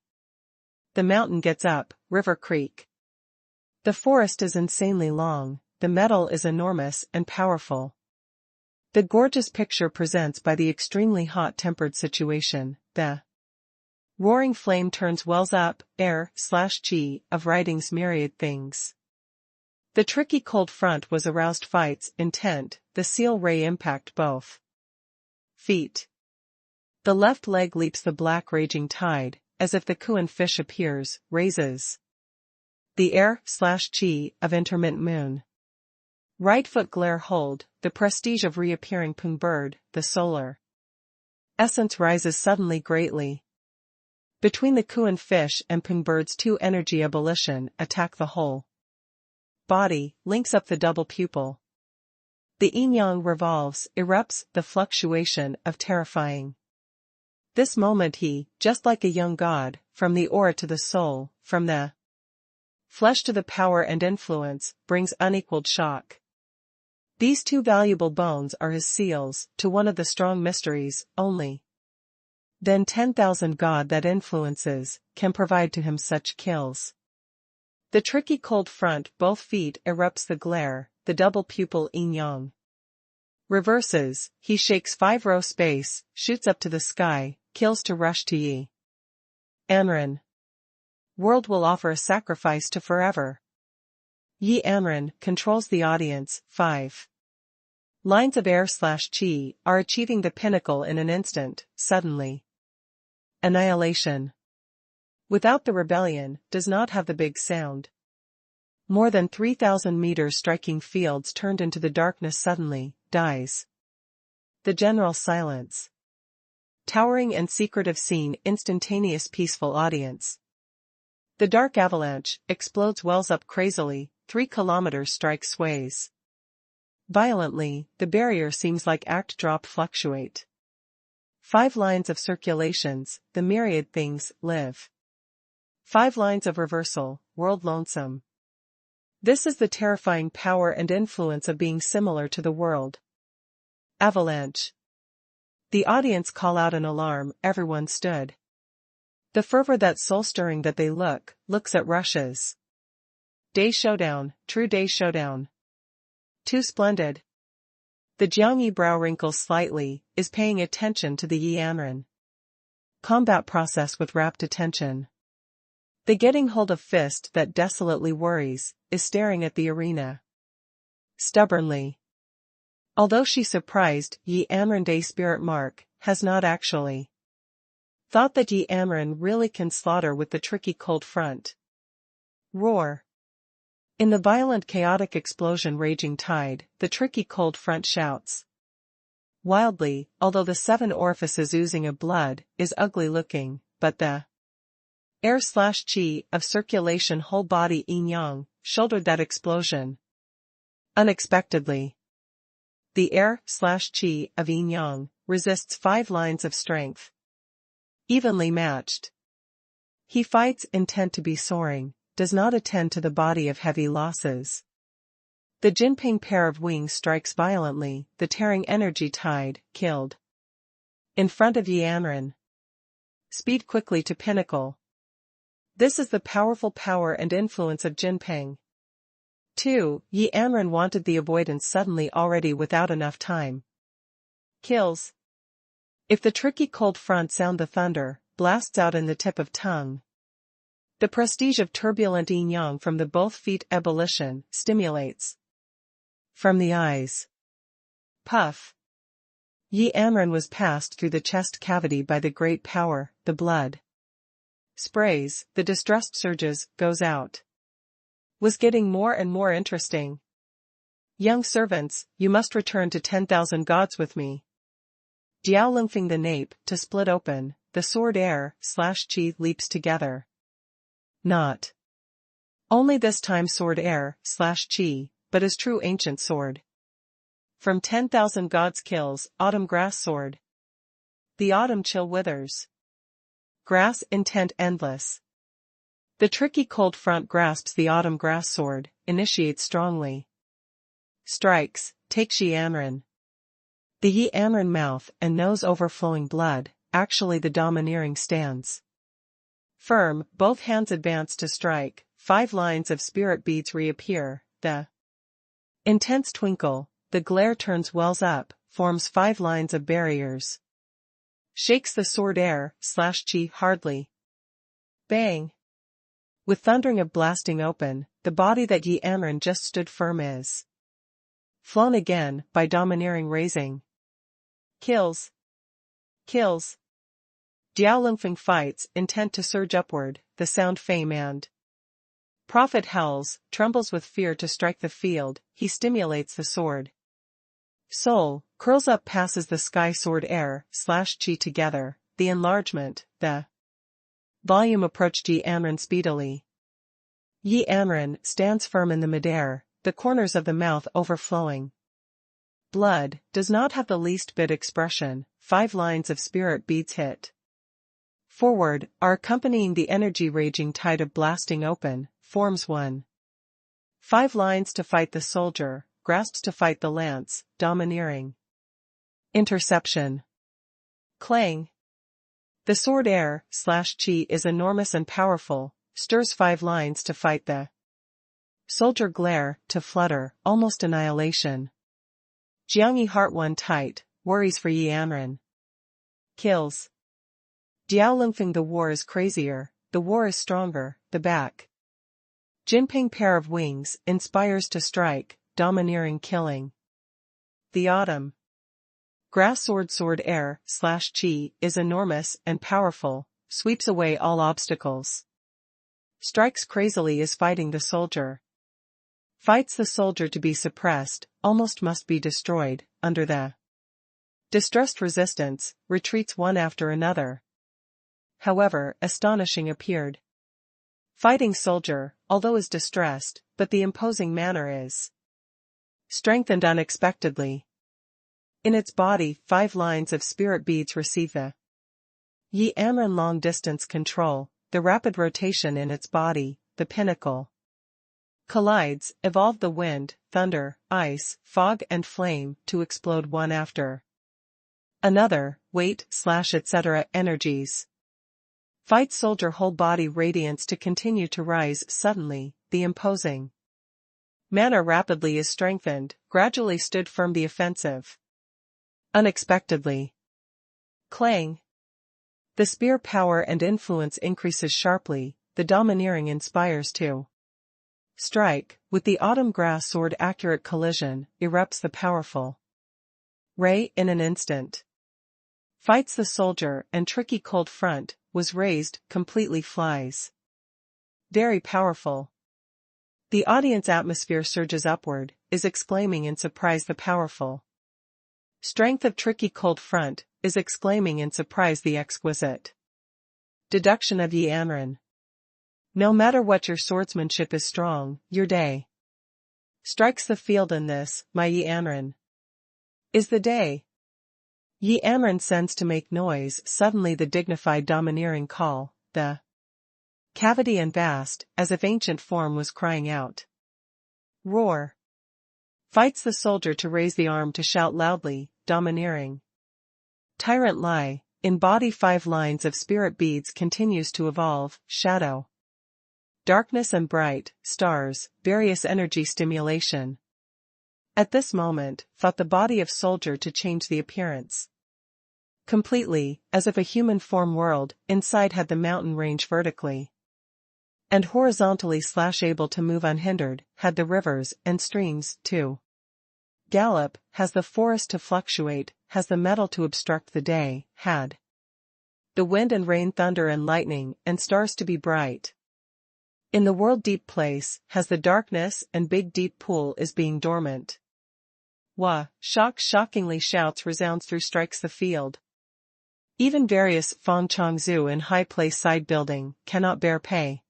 The mountain gets up, river creek. The forest is insanely long, the metal is enormous and powerful. The gorgeous picture presents by the extremely hot-tempered situation, the roaring flame turns wells up, air/chi of writing's myriad things. The tricky cold front was aroused fights, intent, the seal ray impact both feet. The left leg leaps the black raging tide, as if the Kuan fish appears, raises the air/chi of intermittent moon. Right foot glare hold, the prestige of reappearing Pung bird, the solar essence rises suddenly greatly. Between the Kuan fish and Pung bird's 2 energy ebullition attack the whole body, links up the double pupil. The yin-yang revolves, erupts, the fluctuation of terrifying. This moment he, just like a young god, from the aura to the soul, from the flesh to the power and influence, brings unequaled shock. These two valuable bones are his seals, to one of the strong mysteries, only. Then 10,000 God that influences, can provide to him such kills. The tricky cold front, both feet erupts the glare, the double pupil yin-yang. Reverses, he shakes 5-row space, shoots up to the sky, kills to rush to Yi Anren. World will offer a sacrifice to forever. Yi Anren controls the audience. 5 lines of air/chi are achieving the pinnacle in an instant, suddenly. Annihilation. Without the rebellion, does not have the big sound. More than 3,000 meters striking fields turned into the darkness suddenly, dies. The general silence. Towering and secretive scene, instantaneous peaceful audience. The dark avalanche, explodes, wells up crazily, 3 kilometers strike sways. Violently, the barrier seems like act drop fluctuate. 5 lines of circulations, the myriad things, live. 5 lines of reversal, world lonesome. This is the terrifying power and influence of being similar to the world. Avalanche. The audience call out an alarm, everyone stood. The fervor that soul-stirring that they looks at rushes. Day showdown, true day showdown. Too splendid. The Jiangyi brow wrinkles slightly, is paying attention to the Yi Anren combat process with rapt attention. The getting hold of fist that desolately worries, is staring at the arena. Stubbornly. Although she surprised, Yi Anren Day spirit mark, has not actually thought that Yi Anren really can slaughter with the tricky cold front. Roar. In the violent chaotic explosion raging tide, the tricky cold front shouts. Wildly, although the 7 orifices oozing of blood, is ugly looking, but the air/chi of circulation whole body yin-yang, shouldered that explosion. Unexpectedly. The air/chi of yin-yang, resists 5 lines of strength. Evenly matched. He fights intent to be soaring, does not attend to the body of heavy losses. The Jinping pair of wings strikes violently, the tearing energy tide, killed. In front of Yi Anren. Speed quickly to pinnacle. This is the powerful power and influence of Jinping. 2. Yi Anren wanted the avoidance suddenly already without enough time. Kills. If the tricky cold front sound the thunder, blasts out in the tip of tongue. The prestige of turbulent yin-yang from the both feet ebullition, stimulates. From the eyes. Puff. Yi Anren was passed through the chest cavity by the great power, the blood. Sprays, the distressed surges, goes out. Was getting more and more interesting. Young servants, you must return to 10,000 gods with me. Jiao Lungfing the nape, to split open, the sword air/chi leaps together. Not only this time sword air/chi, but as true ancient sword. From 10,000 gods kills, autumn grass sword. The autumn chill withers. Grass intent endless. The tricky cold front grasps the autumn grass sword, initiates strongly. Strikes, takes Yi Anren. The Yi Anren mouth and nose overflowing blood, actually the domineering stance. Firm, both hands advance to strike, 5 lines of spirit beads reappear, the intense twinkle, the glare turns wells up, forms 5 lines of barriers. Shakes the sword air/chi hardly. Bang. With thundering of blasting open, the body that Yi Anren just stood firm is flown again, by domineering raising. Kills. Kills. Jiao Lungfeng fights, intent to surge upward, the sound fame and prophet howls, trembles with fear to strike the field, he stimulates the sword. Soul, curls up passes the sky sword air/chi together, the enlargement, the volume approached Yi Anren speedily. Yi Anren stands firm in the midair, the corners of the mouth overflowing. Blood does not have the least bit expression. 5 lines of spirit beads hit forward are accompanying the energy raging tide of blasting open, forms 1. 5 lines to fight the soldier, grasps to fight the lance, domineering. Interception. Clang. The sword air/chi is enormous and powerful, stirs 5 lines to fight the soldier glare, to flutter, almost annihilation. Jiangyi heart won tight, worries for Yi Anren. Kills. Diao Lungfeng the war is crazier, the war is stronger, the back. Jinping pair of wings, inspires to strike, domineering killing. The autumn. Grass sword air/chi is enormous and powerful, sweeps away all obstacles. Strikes crazily is fighting the soldier. Fights the soldier to be suppressed, almost must be destroyed, under the distressed resistance, retreats one after another. However, astonishing appeared. Fighting soldier, although is distressed, but the imposing manner is strengthened unexpectedly. In its body, 5 lines of spirit beads receive the Yi Anren long-distance control, the rapid rotation in its body, the pinnacle. Collides, evolve the wind, thunder, ice, fog and flame, to explode one after another, weight/etc. energies. Fight soldier whole body radiance to continue to rise suddenly, the imposing manner rapidly is strengthened, gradually stood firm the offensive. Unexpectedly. Clang. The spear power and influence increases sharply, the domineering inspires to strike, with the autumn grass sword accurate collision, erupts the powerful ray in an instant. Fights the soldier and tricky cold front, was raised, completely flies. Very powerful. The audience atmosphere surges upward, is exclaiming in surprise the powerful strength of tricky cold front, is exclaiming in surprise the exquisite deduction of Yi Anren. No matter what your swordsmanship is strong, your day strikes the field in this, my Yi Anren. Is the day. Yi Anren sends to make noise suddenly the dignified domineering call, the cavity and vast, as if ancient form was crying out. Roar. Fights the soldier to raise the arm to shout loudly, domineering. Tyrant lie, in body 5 lines of spirit beads continues to evolve, shadow. Darkness and bright, stars, various energy stimulation. At this moment, thought the body of soldier to change the appearance. Completely, as if a human form whirled, inside had the mountain range vertically. And horizontally/able to move unhindered, had the rivers and streams, too. Gallop, has the forest to fluctuate, has the metal to obstruct the day, had the wind and rain thunder and lightning and stars to be bright. In the world deep place, has the darkness and big deep pool is being dormant. Shockingly shouts resounds through strikes the field. Even various Fong Chongzu in high place side building, cannot bear pay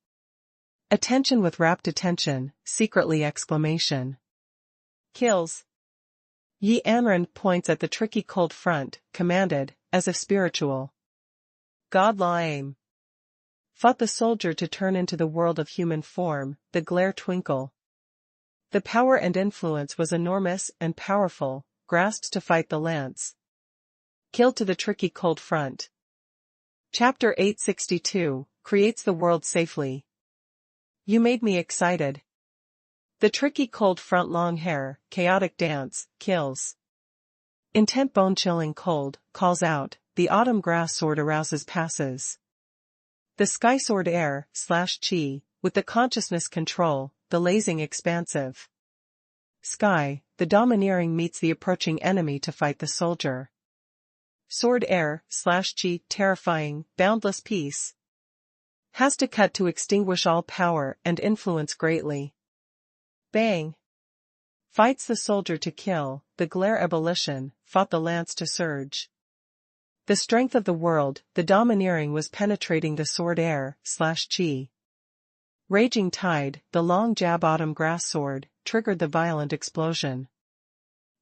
attention with rapt attention, secretly exclamation. Kills. Yi Anren points at the tricky cold front, commanded, as if spiritual. God la aim. Fought the soldier to turn into the world of human form, the glare twinkle. The power and influence was enormous and powerful, grasps to fight the lance. Killed to the tricky cold front. Chapter 862, creates the world safely. You made me excited. The tricky cold front long hair, chaotic dance, kills. Intent bone-chilling cold, calls out, the autumn grass sword arouses passes. The sky sword air/chi, with the consciousness control, the lazing expansive. Sky, the domineering meets the approaching enemy to fight the soldier. Sword air/chi, terrifying, boundless peace. Has to cut to extinguish all power and influence greatly. Bang. Fights the soldier to kill, the glare ebullition, fought the lance to surge. The strength of the world, the domineering was penetrating the sword air/chi. Raging Tide, the long jab autumn grass sword, triggered the violent explosion.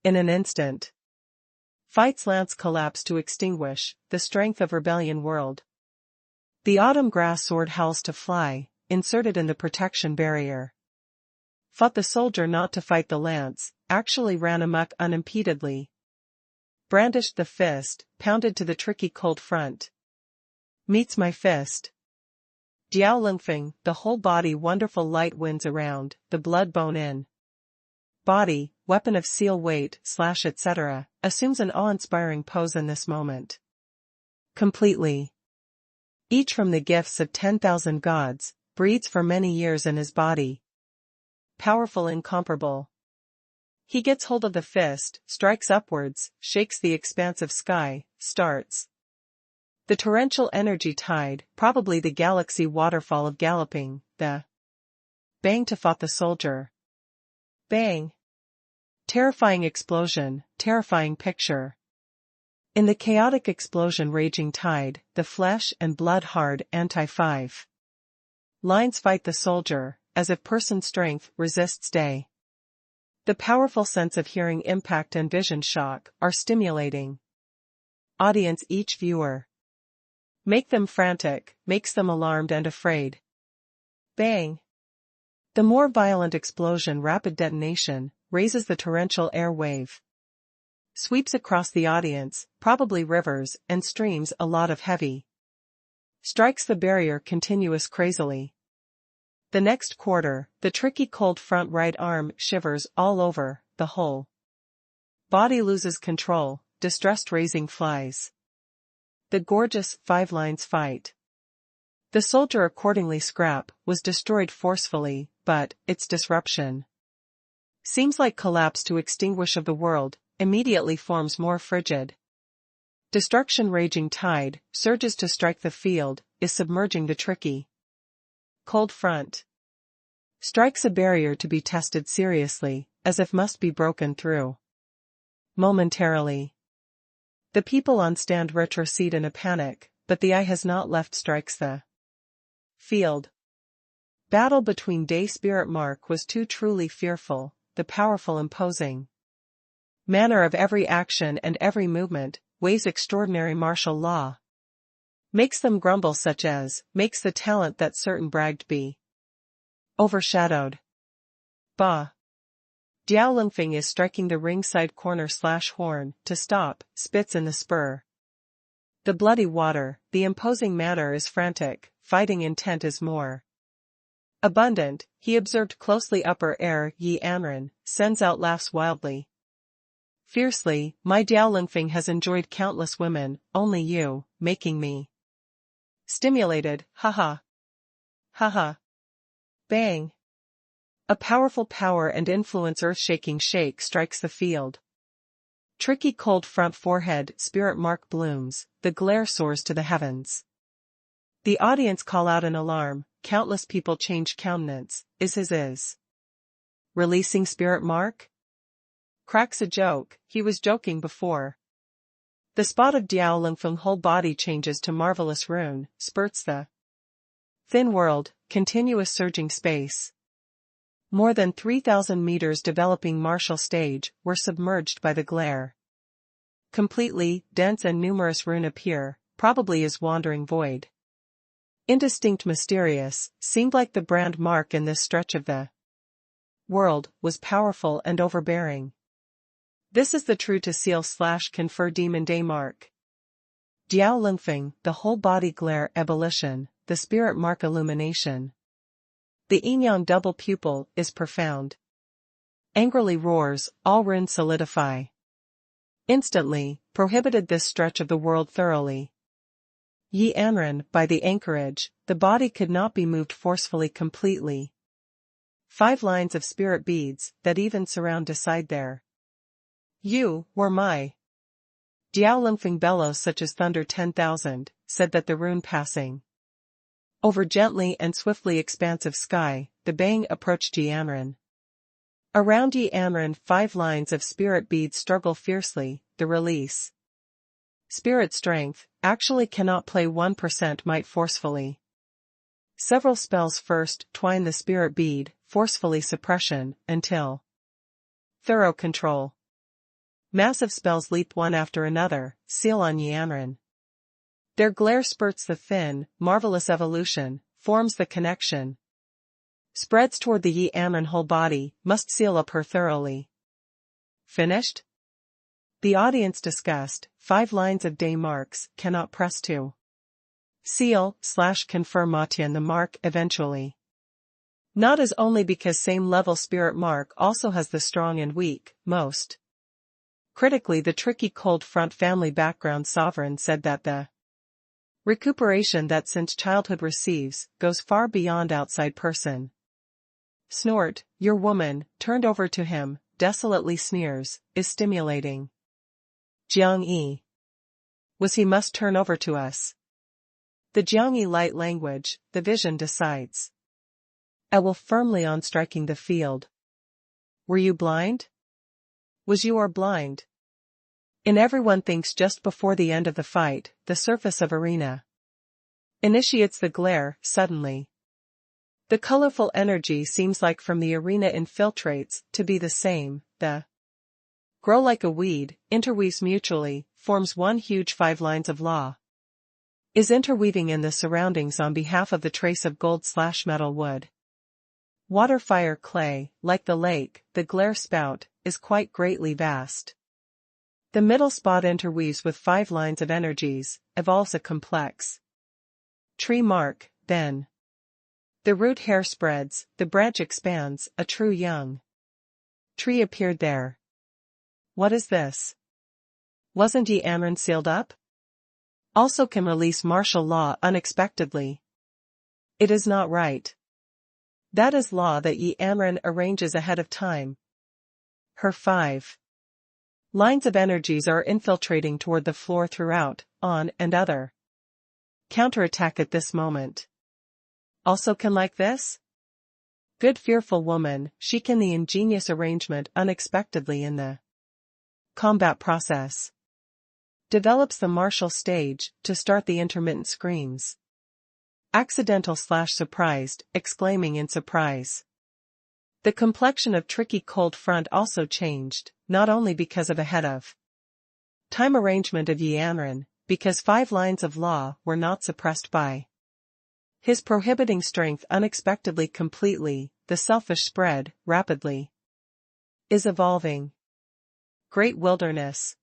In an instant, Fight's lance collapsed to extinguish the strength of Rebellion World. The autumn grass sword howls to fly, inserted in the protection barrier. Fought the soldier not to fight the lance, actually ran amok unimpededly. Brandished the fist, pounded to the tricky cold front. Meets my fist. Diao Lingfeng, the whole body wonderful light winds around, the blood bone in. Body, weapon of seal weight, / etc., assumes an awe-inspiring pose in this moment. Completely. Each from the gifts of 10,000 gods, breeds for many years in his body. Powerful, incomparable. He gets hold of the fist, strikes upwards, shakes the expansive sky, starts. The torrential energy tide, probably the galaxy waterfall of galloping, the bang to fought the soldier. Bang. Terrifying explosion, terrifying picture. In the chaotic explosion raging tide, the flesh and blood hard anti-5 lines fight the soldier, as if person strength resists day. The powerful sense of hearing impact and vision shock are stimulating. Audience each viewer. Make them frantic, makes them alarmed and afraid. Bang. The more violent explosion rapid detonation, raises the torrential air wave. Sweeps across the audience, probably rivers and streams a lot of heavy. Strikes the barrier continuous crazily. The next quarter, the tricky cold front right arm shivers all over, the whole body loses control, distressed raising flies. The gorgeous 5 lines fight. The soldier accordingly was destroyed forcefully, but, its disruption seems like collapse to extinguish of the world, immediately forms more frigid. Destruction raging tide, surges to strike the field, is submerging the tricky cold front. Strikes a barrier to be tested seriously, as if must be broken through. Momentarily. The people on stand retrocede in a panic, but the eye has not left strikes the field. Battle between Day Spirit Mark was too truly fearful, the powerful imposing manner of every action and every movement, weighs extraordinary martial law. Makes them grumble such as, makes the talent that certain bragged be overshadowed. Bah. Diao Lingfeng is striking the ringside corner / horn, to stop, spits in the spur. The bloody water, the imposing manner is frantic, fighting intent is more abundant. He observed closely upper air. Yi Anren sends out laughs wildly. Fiercely, my Diao Lingfeng has enjoyed countless women, only you, making me stimulated, haha. Haha. Bang. A powerful power and influence earth-shaking shake strikes the field. Tricky cold front forehead spirit mark blooms, the glare soars to the heavens. The audience call out in alarm, countless people change countenance, is. Releasing spirit mark? Cracks a joke, he was joking before. The spot of Diao Lingfeng whole body changes to marvelous rune, spurts the thin world, continuous surging space. More than 3,000 meters developing martial stage were submerged by the glare. Completely, dense and numerous rune appear, probably as wandering void. Indistinct mysterious, seemed like the brand mark in this stretch of the world, was powerful and overbearing. This is the true to seal / confer demon day mark. Diao Lingfeng, the whole body glare ebullition, the spirit mark illumination. The yin-yang double pupil is profound. Angrily roars, all runes solidify. Instantly, prohibited this stretch of the world thoroughly. Yi Anren, by the anchorage, the body could not be moved forcefully completely. 5 lines of spirit beads, that even surround decide there. You, were my. Diao Lingfeng bellows such as thunder 10,000, said that the rune passing over gently and swiftly expansive sky, the bang approached Yi Anren. Around Yi Anren 5 lines of spirit beads struggle fiercely, the release. Spirit strength, actually cannot play 1% might forcefully Several spells first twine the spirit bead, forcefully suppression, until thorough control. Massive spells leap one after another, seal on Yanran. Their glare spurts the thin, marvelous evolution, forms the connection. Spreads toward the Yanran whole body, must seal up her thoroughly. Finished? The audience discussed, 5 lines of day marks, cannot press to seal/confirm Matian the mark eventually. Not as only because same level spirit mark also has the strong and weak, most. Critically, the tricky cold front family background sovereign said that the recuperation that since childhood receives, goes far beyond outside person. Snort, your woman, turned over to him, desolately sneers, is stimulating. Jiang-yi. Was he must turn over to us. The Jiang-yi light language, the vision decides. I will firmly on striking the field. Were you blind? Was you or blind? In everyone thinks just before the end of the fight, the surface of arena initiates the glare, suddenly. The colorful energy seems like from the arena infiltrates, to be the same, the grow like a weed, interweaves mutually, forms one huge 5 lines of law. Is interweaving in the surroundings on behalf of the trace of gold/metal wood. Water, fire, clay, like the lake, the glare spout, is quite greatly vast. The middle spot interweaves with 5 lines of energies, evolves a complex tree mark, then. The root hair spreads, the branch expands, a true young tree appeared there. What is this? Wasn't Yanran sealed up? Also can release martial law unexpectedly. It is not right. That is law that Yanran arranges ahead of time. Her 5 lines of energies are infiltrating toward the floor throughout, on and other. Counterattack at this moment. Also can like this? Good fearful woman, she can the ingenious arrangement unexpectedly in the combat process. Develops the martial stage, to start the intermittent screams. Accidental/surprised, exclaiming in surprise. The complexion of tricky cold front also changed, not only because of ahead of time arrangement of Yanran, because 5 lines of law were not suppressed by his prohibiting strength unexpectedly completely, the selfish spread, rapidly. Is evolving. Great wilderness.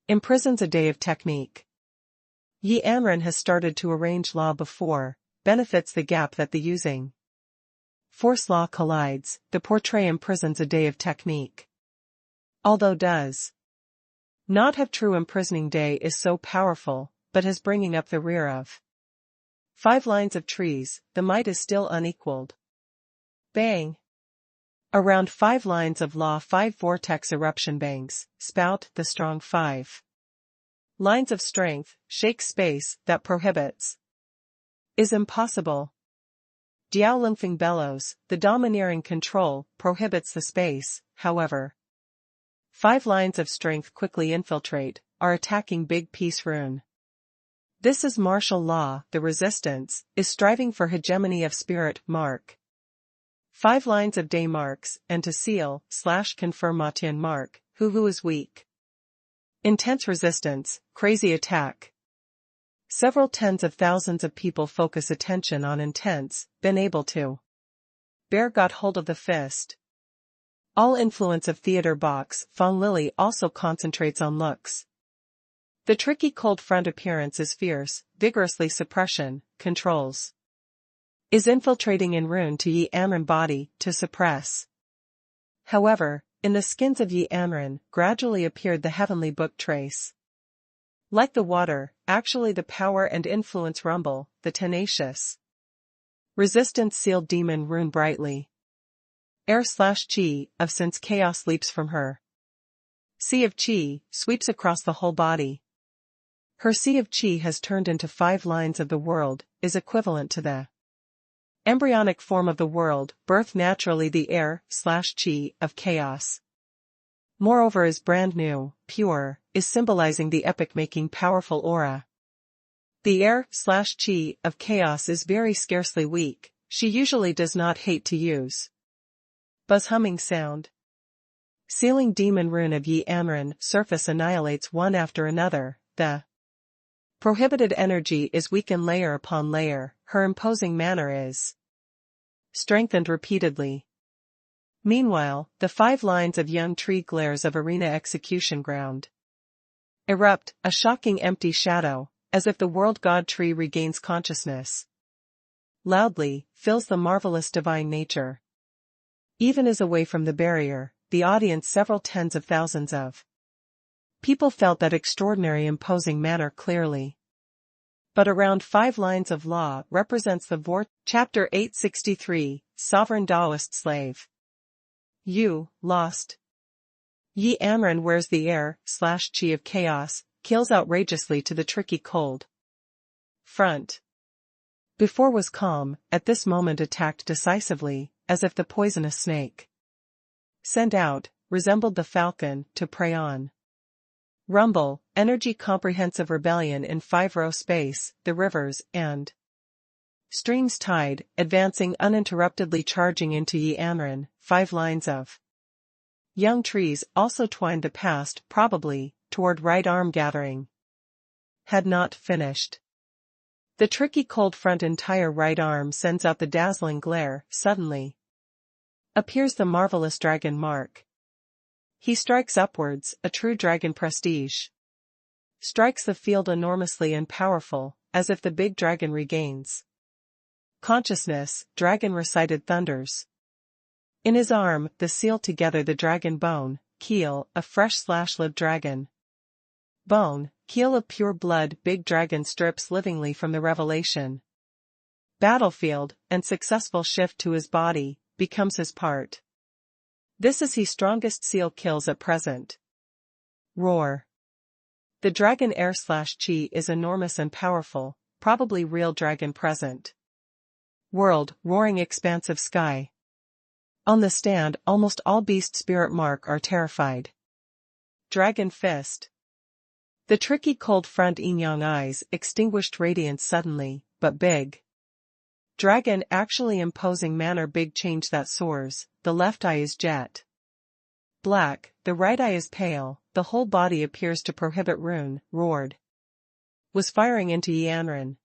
Imprisons a day of technique. Yanran has started to arrange law before, benefits the gap that the using force law collides, the portray imprisons a day of technique. Although does not have true imprisoning day is so powerful, but has bringing up the rear of 5 lines of trees, the might is still unequaled. Bang! Around 5 lines of law 5 vortex eruption bangs, spout the strong 5 lines of strength, shake space that prohibits. Is impossible. Diaolingfeng bellows, the domineering control, prohibits the space, however. 5 lines of strength quickly infiltrate, are attacking big peace rune. This is martial law, the resistance, is striving for hegemony of spirit, mark. 5 lines of day marks, and to seal/confirm Matian mark, who is weak. Intense resistance, crazy attack. Several tens of thousands of people focus attention on intense, been able to. Bear got hold of the fist. All influence of theater box, Fong Lily also concentrates on looks. The tricky cold front appearance is fierce, vigorously suppression, controls. Is infiltrating in rune to Yanran body, to suppress. However, in the skins of Yanran, gradually appeared the heavenly book trace. Like the water, actually the power and influence rumble, the tenacious. Resistance sealed demon rune brightly. Air/chi, of since chaos leaps from her. Sea of chi, sweeps across the whole body. Her sea of chi has turned into 5 lines of the world, is equivalent to the embryonic form of the world, birth naturally the air/chi of chaos. Moreover is brand new, pure, is symbolizing the epic-making powerful aura. The air/chi of chaos is very scarcely weak, she usually does not hate to use. Buzz humming sound. Sealing demon rune of Yi Anren surface annihilates one after another, the prohibited energy is weakened layer upon layer, her imposing manner is strengthened repeatedly. Meanwhile, the 5 lines of young tree glares of arena execution ground erupt, a shocking empty shadow, as if the world god tree regains consciousness. Loudly, fills the marvelous divine nature. Even as away from the barrier, the audience several tens of thousands of people felt that extraordinary imposing manner clearly. But around 5 lines of law represents the Chapter 863, Sovereign Taoist Slave. You, lost. Yi Anren wears the air/chi of chaos, kills outrageously to the tricky cold front. Before was calm, at this moment attacked decisively, as if the poisonous snake sent out, resembled the falcon, to prey on. Rumble, energy comprehensive rebellion in 5-row space, the rivers and streams tide, advancing uninterruptedly charging into Yi Anren, 5 lines of young trees also twined the past, probably, toward right arm gathering. Had not finished. The tricky cold front entire right arm sends out the dazzling glare, suddenly appears the marvelous dragon mark. He strikes upwards, a true dragon prestige. Strikes the field enormously and powerful, as if the big dragon regains consciousness, dragon recited thunders. In his arm, the seal together the dragon bone, keel, a fresh/lived dragon bone, keel of pure blood big dragon strips livingly from the revelation. Battlefield, and successful shift to his body, becomes his part. This is his strongest seal kills at present. Roar. The dragon air/chi is enormous and powerful, probably real dragon present. World, roaring expanse of sky. On the stand almost all beast spirit mark are terrified. Dragon fist. The tricky cold front yin-yang eyes extinguished radiance suddenly, but big. Dragon actually imposing manner big change that soars, the left eye is jet black, the right eye is pale, the whole body appears to prohibit rune, roared. Was firing into Yi Anren.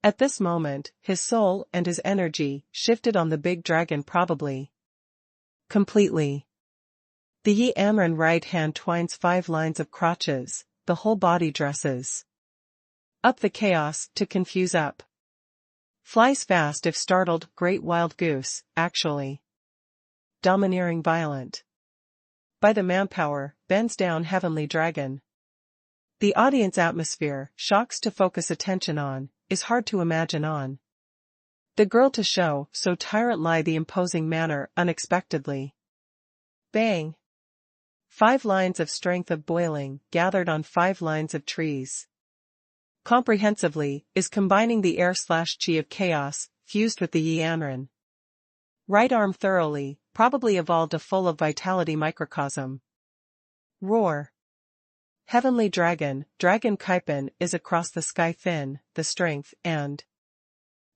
At this moment, his soul and his energy shifted on the big dragon probably completely. The Yi Anren right hand twines 5 lines of crotches, the whole body dresses up the chaos to confuse up. Flies fast if startled, great wild goose, actually domineering violent. By the manpower, bends down heavenly dragon. The audience atmosphere, shocks to focus attention on, is hard to imagine on. The girl to show, so tyrant lie the imposing manner unexpectedly. Bang! 5 lines of strength of boiling, gathered on 5 lines of trees. Comprehensively, is combining the air/chi of chaos, fused with the Yi Anren. Right arm thoroughly, probably evolved a full of vitality microcosm. Roar. Heavenly dragon, dragon Kaipen is across the sky thin, the strength and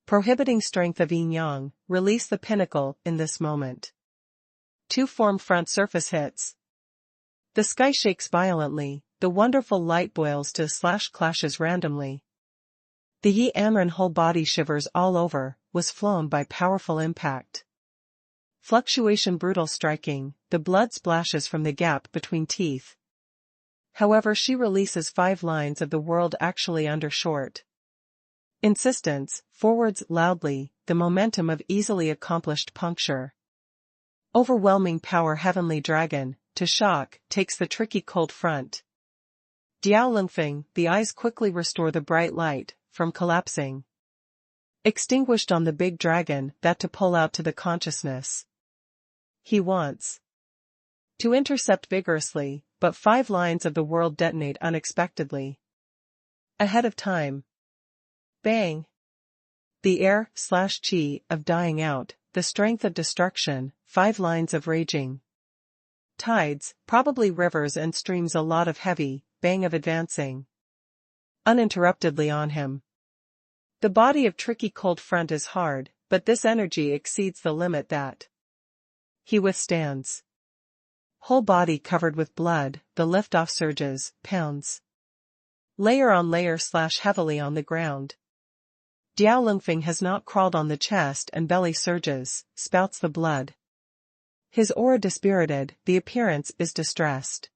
prohibiting strength of yin-yang, release the pinnacle in this moment. 2 form front surface hits. The sky shakes violently, the wonderful light boils to /clashes randomly. The Yi Anren whole body shivers all over, was flown by powerful impact. Fluctuation brutal striking, the blood splashes from the gap between teeth. However she releases 5 lines of the world actually under short. Insistence, forwards loudly, the momentum of easily accomplished puncture. Overwhelming power heavenly dragon, to shock, takes the tricky cold front. Diao Lungfeng, the eyes quickly restore the bright light, from collapsing. Extinguished on the big dragon, that to pull out to the consciousness. He wants to intercept vigorously, but 5 lines of the world detonate unexpectedly. Ahead of time. Bang! The air/chi of dying out, the strength of destruction, 5 lines of raging. Tides, probably rivers and streams a lot of heavy, bang of advancing. uninterruptedly on him. The body of Tricky Cold Front is hard, but this energy exceeds the limit that he withstands. Whole body covered with blood, the liftoff surges, pounds. Layer on layer slash heavily on the ground. Diao Lungfeng has not crawled on the chest and belly surges, spouts the blood. His aura dispirited, the appearance is distressed.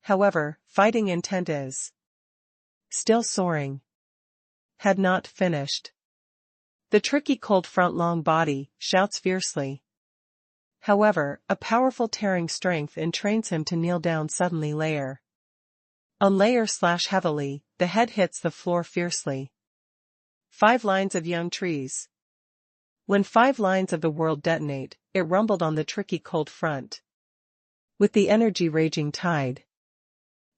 However, fighting intent is still soaring. Had not finished. The Tricky Cold Front long body shouts fiercely. However, a powerful tearing strength entrains him to kneel down suddenly layer on layer slash heavily, the head hits the floor fiercely. 5 lines of young trees. When 5 lines of the world detonate, it rumbled on the Tricky Cold Front. With the energy raging tide.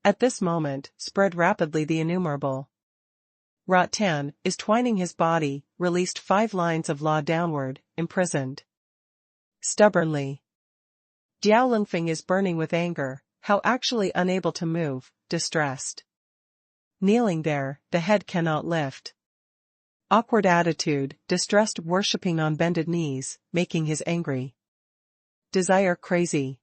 At this moment, spread rapidly the innumerable. Rattan is twining his body, released 5 lines of law downward, imprisoned. Stubbornly. Diao Lungfeng is burning with anger, how actually unable to move, distressed. Kneeling there, the head cannot lift. Awkward attitude, distressed worshipping on bended knees, making his angry desire crazy.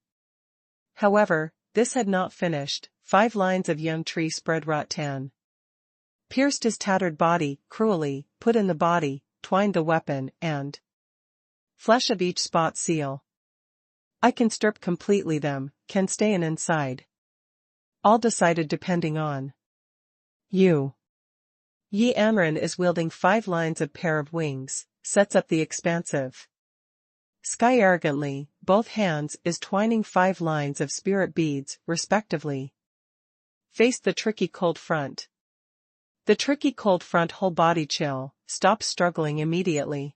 However, this had not finished, 5 lines of young tree spread rattan. Pierced his tattered body, cruelly, put in the body, twined the weapon, and flesh of each spot seal. I can strip completely them, can stay in inside. All decided depending on you. Yi Anren is wielding 5 lines of pair of wings, sets up the expansive sky arrogantly, both hands is twining 5 lines of spirit beads, respectively. Faced the Tricky Cold Front. The Tricky Cold Front whole body chill, stops struggling immediately.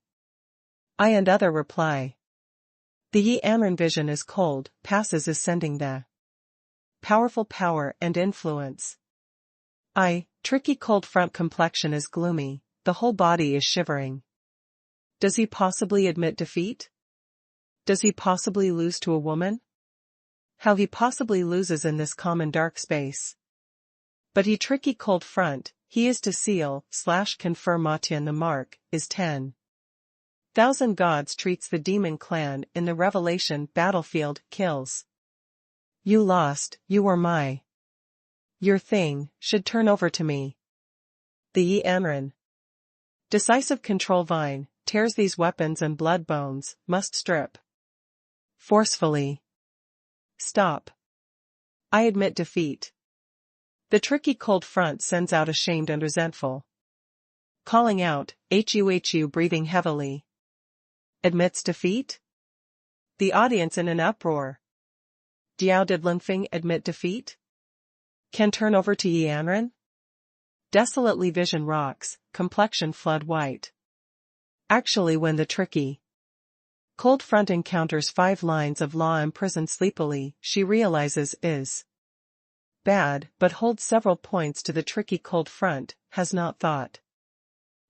I and other reply. The Yi Anren vision is cold, passes is sending the powerful power and influence. Tricky Cold Front complexion is gloomy, the whole body is shivering. Does he possibly admit defeat? Does he possibly lose to a woman? How he possibly loses in this common dark space. But he Tricky Cold Front, he is to seal, / confer Matian the mark, is 10,000 gods treats the demon clan in the Revelation battlefield, kills. You lost, you were your thing, should turn over to me. The Yi Anren. Decisive control vine, tears these weapons and blood bones, must strip. Forcefully. Stop. I admit defeat. The Tricky Cold Front sends out ashamed and resentful. Calling out, HU breathing heavily. Admits defeat? The audience in an uproar. Diao did Lungfeng admit defeat? Can turn over to Yi Anren? Desolately vision rocks, complexion flood white. Actually when the Tricky Cold Front encounters 5 lines of law imprisoned sleepily, she realizes is bad, but holds several points to the Tricky Cold Front, has not thought.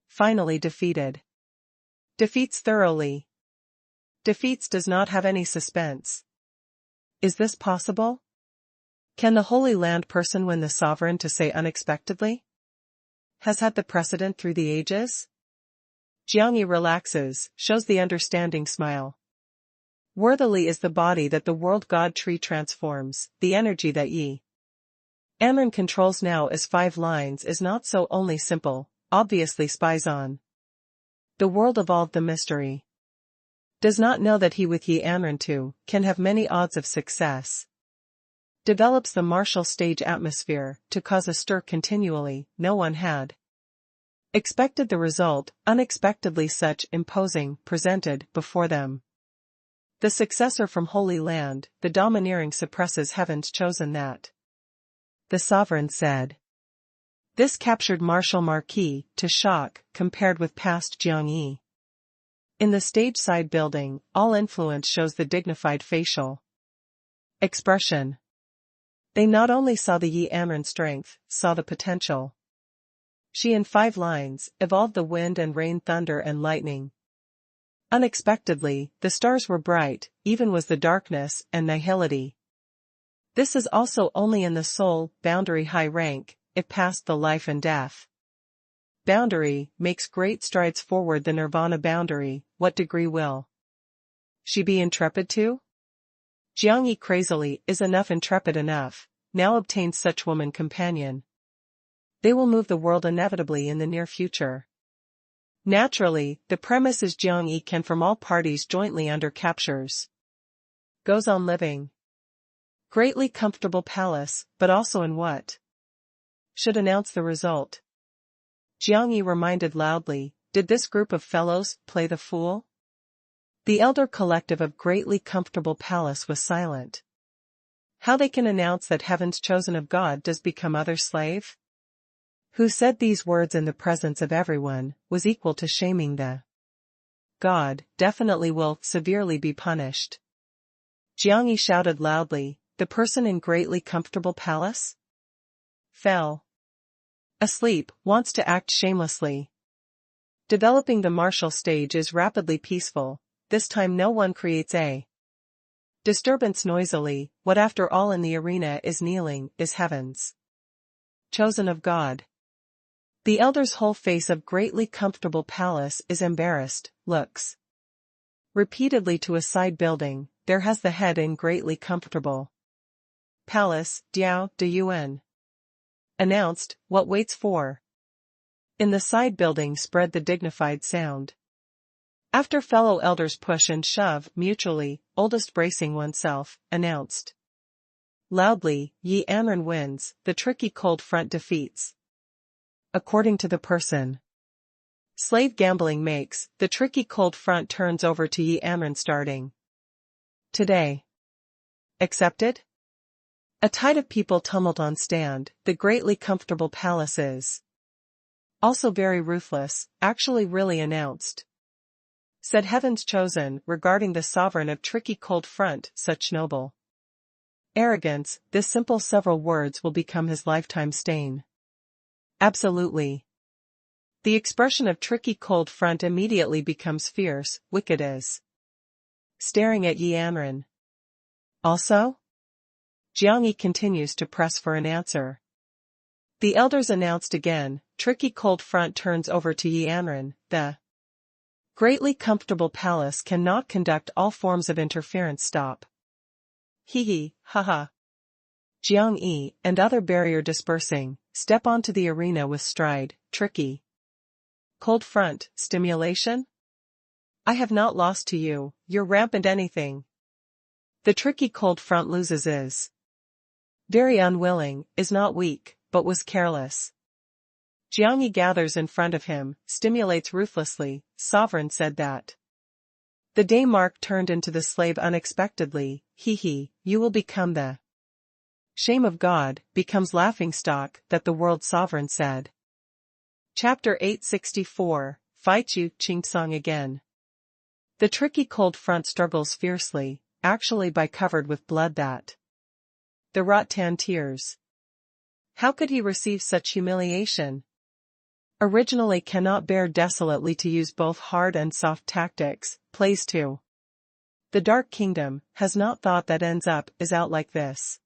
Finally defeated. Defeats thoroughly. Defeats does not have any suspense. Is this possible? Can the Holy Land person win the sovereign to say unexpectedly? Has had the precedent through the ages? Jiangyi relaxes, shows the understanding smile. Worthily is the body that the world god tree transforms, the energy that Yi Anren controls now as 5 lines is not so only simple, obviously spies on the world evolved the mystery. Does not know that he with Yi Anren too, can have many odds of success. Develops the martial stage atmosphere, to cause a stir continually, no one had expected the result, unexpectedly such imposing, presented, before them. The successor from Holy Land, the domineering suppresses heaven's chosen that. The sovereign said. This captured Marshal Marquis, to shock, compared with past Jiangyi. In the stage side building, all influence shows the dignified facial expression. They not only saw the Yi Anren strength, saw the potential. She in 5 lines, evolved the wind and rain thunder and lightning. Unexpectedly, the stars were bright, even was the darkness and nihility. This is also only in the soul, boundary high rank, it passed the life and death boundary, makes great strides forward the nirvana boundary, what degree will she be intrepid to? Jiang Yi crazily is enough intrepid enough, now obtains such woman companion. They will move the world inevitably in the near future. Naturally, the premise is Jiang Yi can from all parties jointly under captures. Goes on living. Greatly comfortable palace, but also in what? Should announce the result. Jiang Yi reminded loudly, did this group of fellows play the fool? The elder collective of greatly comfortable palace was silent. How they can announce that heaven's chosen of God does become other slave? Who said these words in the presence of everyone, was equal to shaming the God, definitely will severely be punished. Jiang Yi shouted loudly, the person in greatly comfortable palace? Fell asleep, wants to act shamelessly. Developing the martial stage is rapidly peaceful, this time no one creates a disturbance noisily, what after all in the arena is kneeling, is heaven's chosen of God. The elder's whole face of greatly comfortable palace is embarrassed, looks repeatedly to a side building, there has the head in greatly comfortable palace, Diao de Yuan. Announced, what waits for? In the side building spread the dignified sound. After fellow elders push and shove mutually, oldest bracing oneself, announced loudly, Yi Anren wins, the tricky cold front defeats. According to the person. Slave gambling makes, the tricky cold front turns over to Yi Anren starting today. Accepted? A tide of people tumult on stand, the greatly comfortable palace is also very ruthless, actually really announced. Said heaven's chosen, regarding the sovereign of tricky cold front, such noble arrogance, this simple several words will become his lifetime stain. Absolutely. The expression of tricky cold front immediately becomes fierce, wicked as staring at Yi Anren. Also? Jiang Yi continues to press for an answer. The elders announced again, tricky cold front turns over to Yi Anren, the greatly comfortable palace cannot conduct all forms of interference stop. Hee haha. Jiang Yi and other barrier dispersing, step onto the arena with stride, tricky cold front, stimulation? I have not lost to you, you're rampant anything. The tricky cold front loses is very unwilling, is not weak, but was careless. Jiang Yi gathers in front of him, stimulates ruthlessly, sovereign said that. The day mark turned into the slave unexpectedly, you will become the shame of God, becomes laughingstock, that the world sovereign said. Chapter 864, Fight You, Qingsong again. The tricky cold front struggles fiercely, actually by covered with blood that. The Rattan tears. How could he receive such humiliation? Originally cannot bear desolately to use both hard and soft tactics, plays to. The Dark Kingdom, has not thought that ends up is out like this.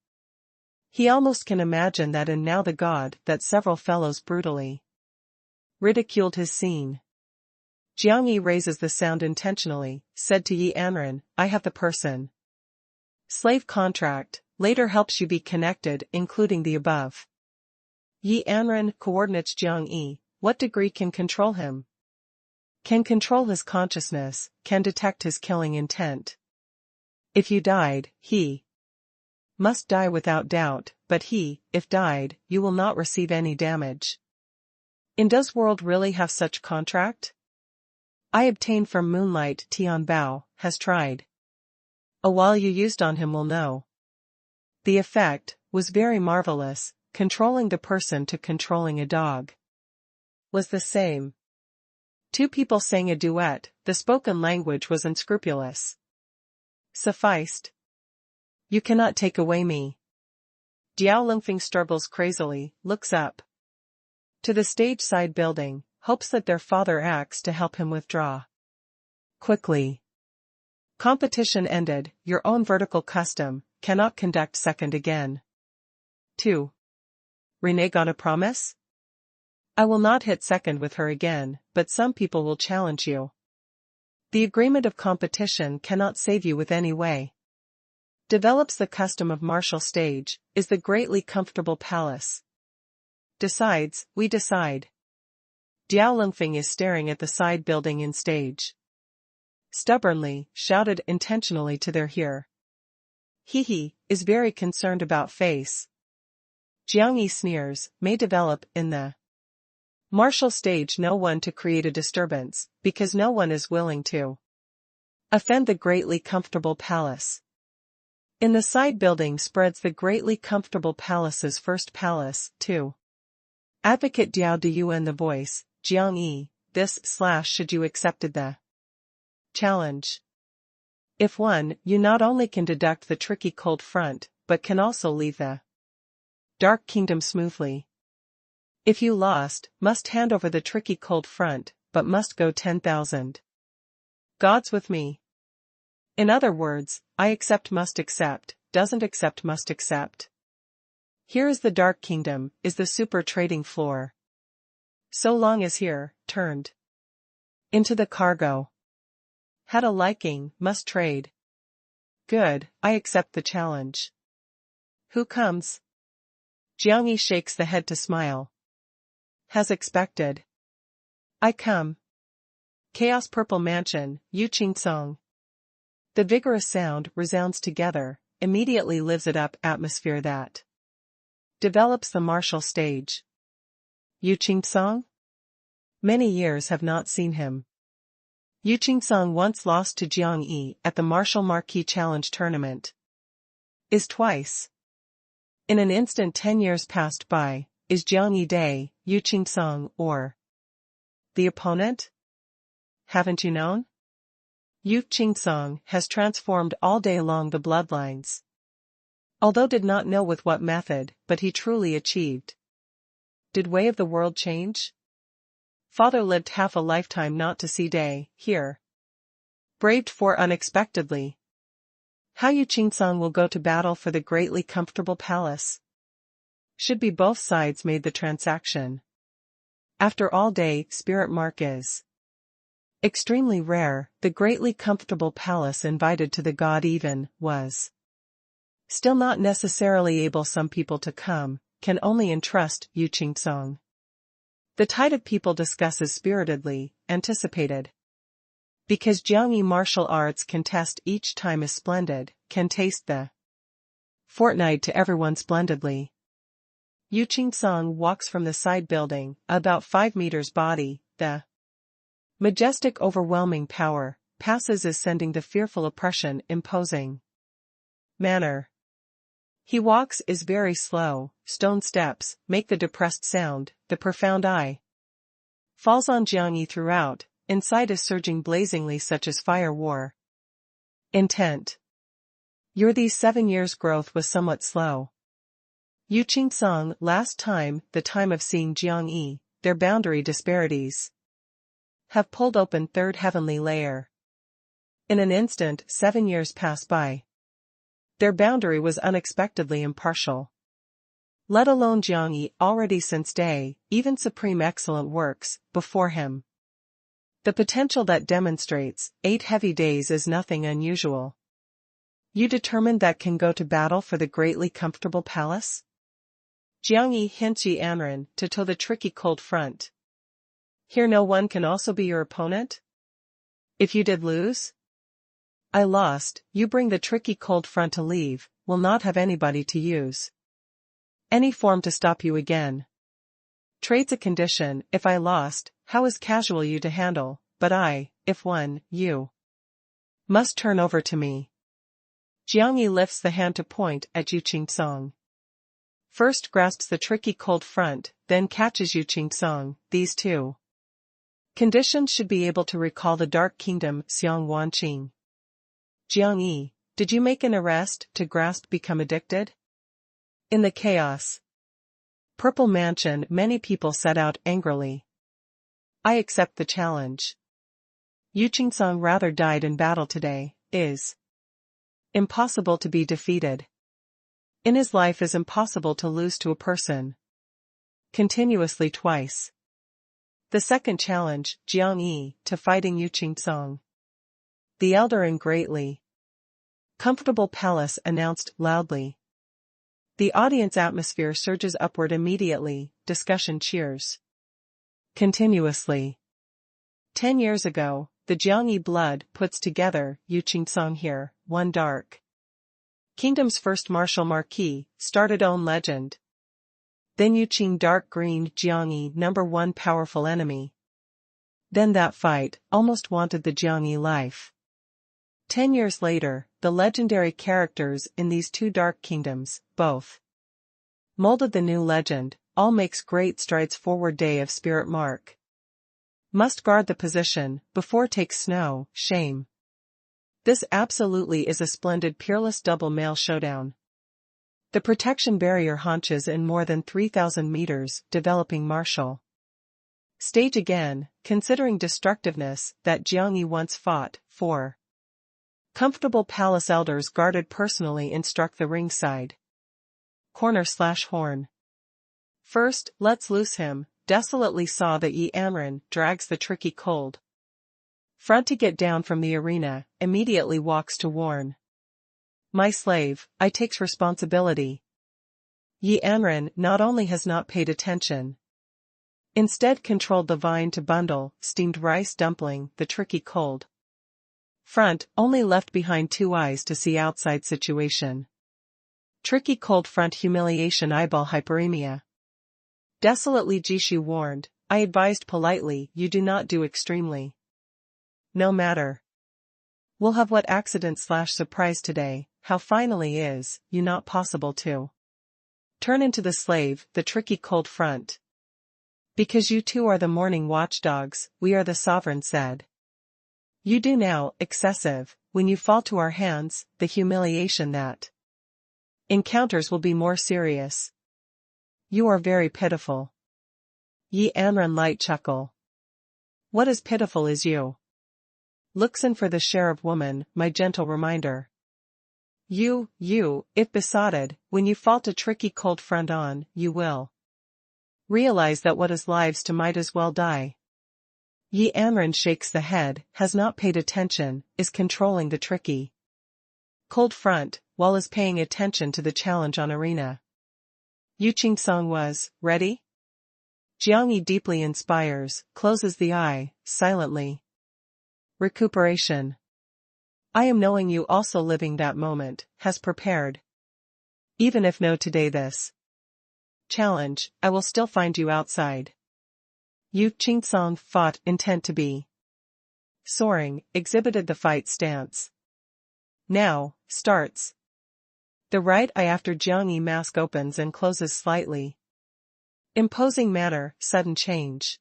He almost can imagine that and now the god that several fellows brutally ridiculed his scene. Jiang Yi raises the sound intentionally, said to Yi Anren, I have the person. Slave contract, later helps you be connected, including the above. Yi Anren coordinates Jiang Yi, what degree can control him? Can control his consciousness, can detect his killing intent. If you died, he must die without doubt, but he, if died, you will not receive any damage. In does world really have such contract? I obtained from Moonlight Tian Bao, has tried. A while you used on him will know. The effect was very marvelous, controlling the person to controlling a dog. Was the same. Two people sang a duet, the spoken language was unscrupulous. Sufficed. You cannot take away me. Diao Lingfeng struggles crazily, looks up to the stage side building, hopes that their father acts to help him withdraw. Quickly. Competition ended, your own vertical custom, cannot conduct second again. 2. renege on a promise? I will not hit second with her again, but some people will challenge you. The agreement of competition cannot save you with any way. Develops the custom of martial stage, is the greatly comfortable palace. Decides, we decide. Diao Lungfeng is staring at the side building in stage. Stubbornly, shouted intentionally to their hear. He is very concerned about face. Jiang Yi sneers, may develop in the martial stage no one to create a disturbance, because no one is willing to offend the greatly comfortable palace. In the side building spreads the greatly comfortable palace's first palace, too. Advocate Diao Diyuan the voice, Jiang Yi, should you accepted the challenge. If won, you not only can deduct the tricky cold front, but can also leave the Dark Kingdom smoothly. If you lost, must hand over the tricky cold front, but must go 10,000 gods with me. In other words, I accept must accept, doesn't accept must accept. Here is the Dark Kingdom, is the super trading floor. So long as here, turned into the cargo. Had a liking, must trade. Good, I accept the challenge. Who comes? Jiang Yi shakes the head to smile. Has expected. I come. Chaos Purple Mansion, Yu Song. The vigorous sound resounds together, immediately lives it up atmosphere that develops the martial stage. Yu Song? Many years have not seen him. Yu Song once lost to Jiang Yi at the Martial Marquee Challenge tournament. Is twice. In an instant 10 years passed by, is Jiang Yi Day, Yu Song, or the opponent? Haven't you known? Yu Song has transformed all day long the bloodlines. Although did not know with what method, but he truly achieved. Did way of the world change? Father lived half a lifetime not to see day, here. Braved for unexpectedly. How Yu Song will go to battle for the greatly comfortable palace. Should be both sides made the transaction. After all day, spirit mark is extremely rare, the greatly comfortable palace invited to the god even, was still not necessarily able some people to come, can only entrust Yu Song. The tide of people discusses spiritedly, anticipated. Because Jiang Yi martial arts can test each time is splendid, can taste the fortnight to everyone splendidly. Yu Song walks from the side building, about 5 meters body, the majestic overwhelming power, passes as sending the fearful oppression imposing manner. He walks is very slow, stone steps, make the depressed sound, the profound eye falls on Jiang Yi throughout, inside is surging blazingly such as fire war. Intent. Your these 7 years growth was somewhat slow. Yu Song last time, the time of seeing Jiang Yi, their boundary disparities have pulled open third heavenly layer. In an instant 7 years pass by. Their boundary was unexpectedly impartial. Let alone Jiang Yi already since day, even supreme excellent works, before him. The potential that demonstrates 8 heavy days is nothing unusual. You determined that can go to battle for the greatly comfortable palace? Jiang Yi hints Yi Anren to toe the tricky cold front. Here no one can also be your opponent? If you did lose? I lost, you bring the tricky cold front to leave, will not have anybody to use any form to stop you again. Trade's a condition, if I lost, how is casual you to handle, but I, if won, you must turn over to me. Jiang Yi lifts the hand to point at Yu Song. First grasps the tricky cold front, then catches Yu Song, these two conditions should be able to recall the Dark Kingdom, Xiang Wanqing. Jiang Yi, did you make an arrest to grasp become addicted? In the chaos. Purple Mansion many people set out angrily. I accept the challenge. Yu Song rather died in battle today, is impossible to be defeated. In his life is impossible to lose to a person. continuously twice. The second challenge, Jiang Yi, to fighting Yu Qingcong. The elder in greatly comfortable palace announced loudly. The audience atmosphere surges upward immediately, discussion cheers. Continuously. 10 years ago, the Jiangyi blood puts together Yu Qingcong here, one dark kingdom's first martial marquis, started own legend. Then Yu Qing dark green Jiangyi #1 powerful enemy. Then that fight, almost wanted the Jiangyi life. 10 years later, the legendary characters in these two dark kingdoms, both molded the new legend, all makes great strides forward day of spirit mark. Must guard the position, before takes snow, shame. This absolutely is a splendid peerless double male showdown. The protection barrier haunches in more than 3,000 meters, developing martial stage again, considering destructiveness that Jiangyi once fought for. Comfortable palace elders guarded personally instruct the ringside. Corner/horn. First, let's loose him, desolately saw that Yi Anren drags the tricky cold front to get down from the arena, immediately walks to warn. My slave, I takes responsibility. Yi Anren not only has not paid attention, instead controlled the vine to bundle, steamed rice dumpling, the tricky cold front, only left behind two eyes to see outside situation. Tricky cold front humiliation eyeball hyperemia. Desolately Jishu warned, I advised politely, you do not do extremely. No matter. We'll have what accident/surprise today, how finally is, you not possible to turn into the slave, the tricky cold front. Because you two are the morning watchdogs, we are the sovereign said. You do now, excessive, when you fall to our hands, the humiliation that encounters will be more serious. You are very pitiful. Yi Anren light chuckle. What is pitiful is you. Looks in for the share of woman, my gentle reminder. You, if besotted, when you fall to tricky cold front on, you will realize that what is lives to might as well die. Yi Anren shakes the head, has not paid attention, is controlling the tricky cold front, while is paying attention to the challenge on arena. Yu Qingcong was, ready? Jiangyi deeply inspires, closes the eye, silently. Recuperation. I am knowing you also living that moment, has prepared. Even if no today this challenge, I will still find you outside. Yu Qingcong fought intent to be soaring, exhibited the fight stance. Now, starts. The right eye after Jiangyi mask opens and closes slightly. Imposing manner, sudden change.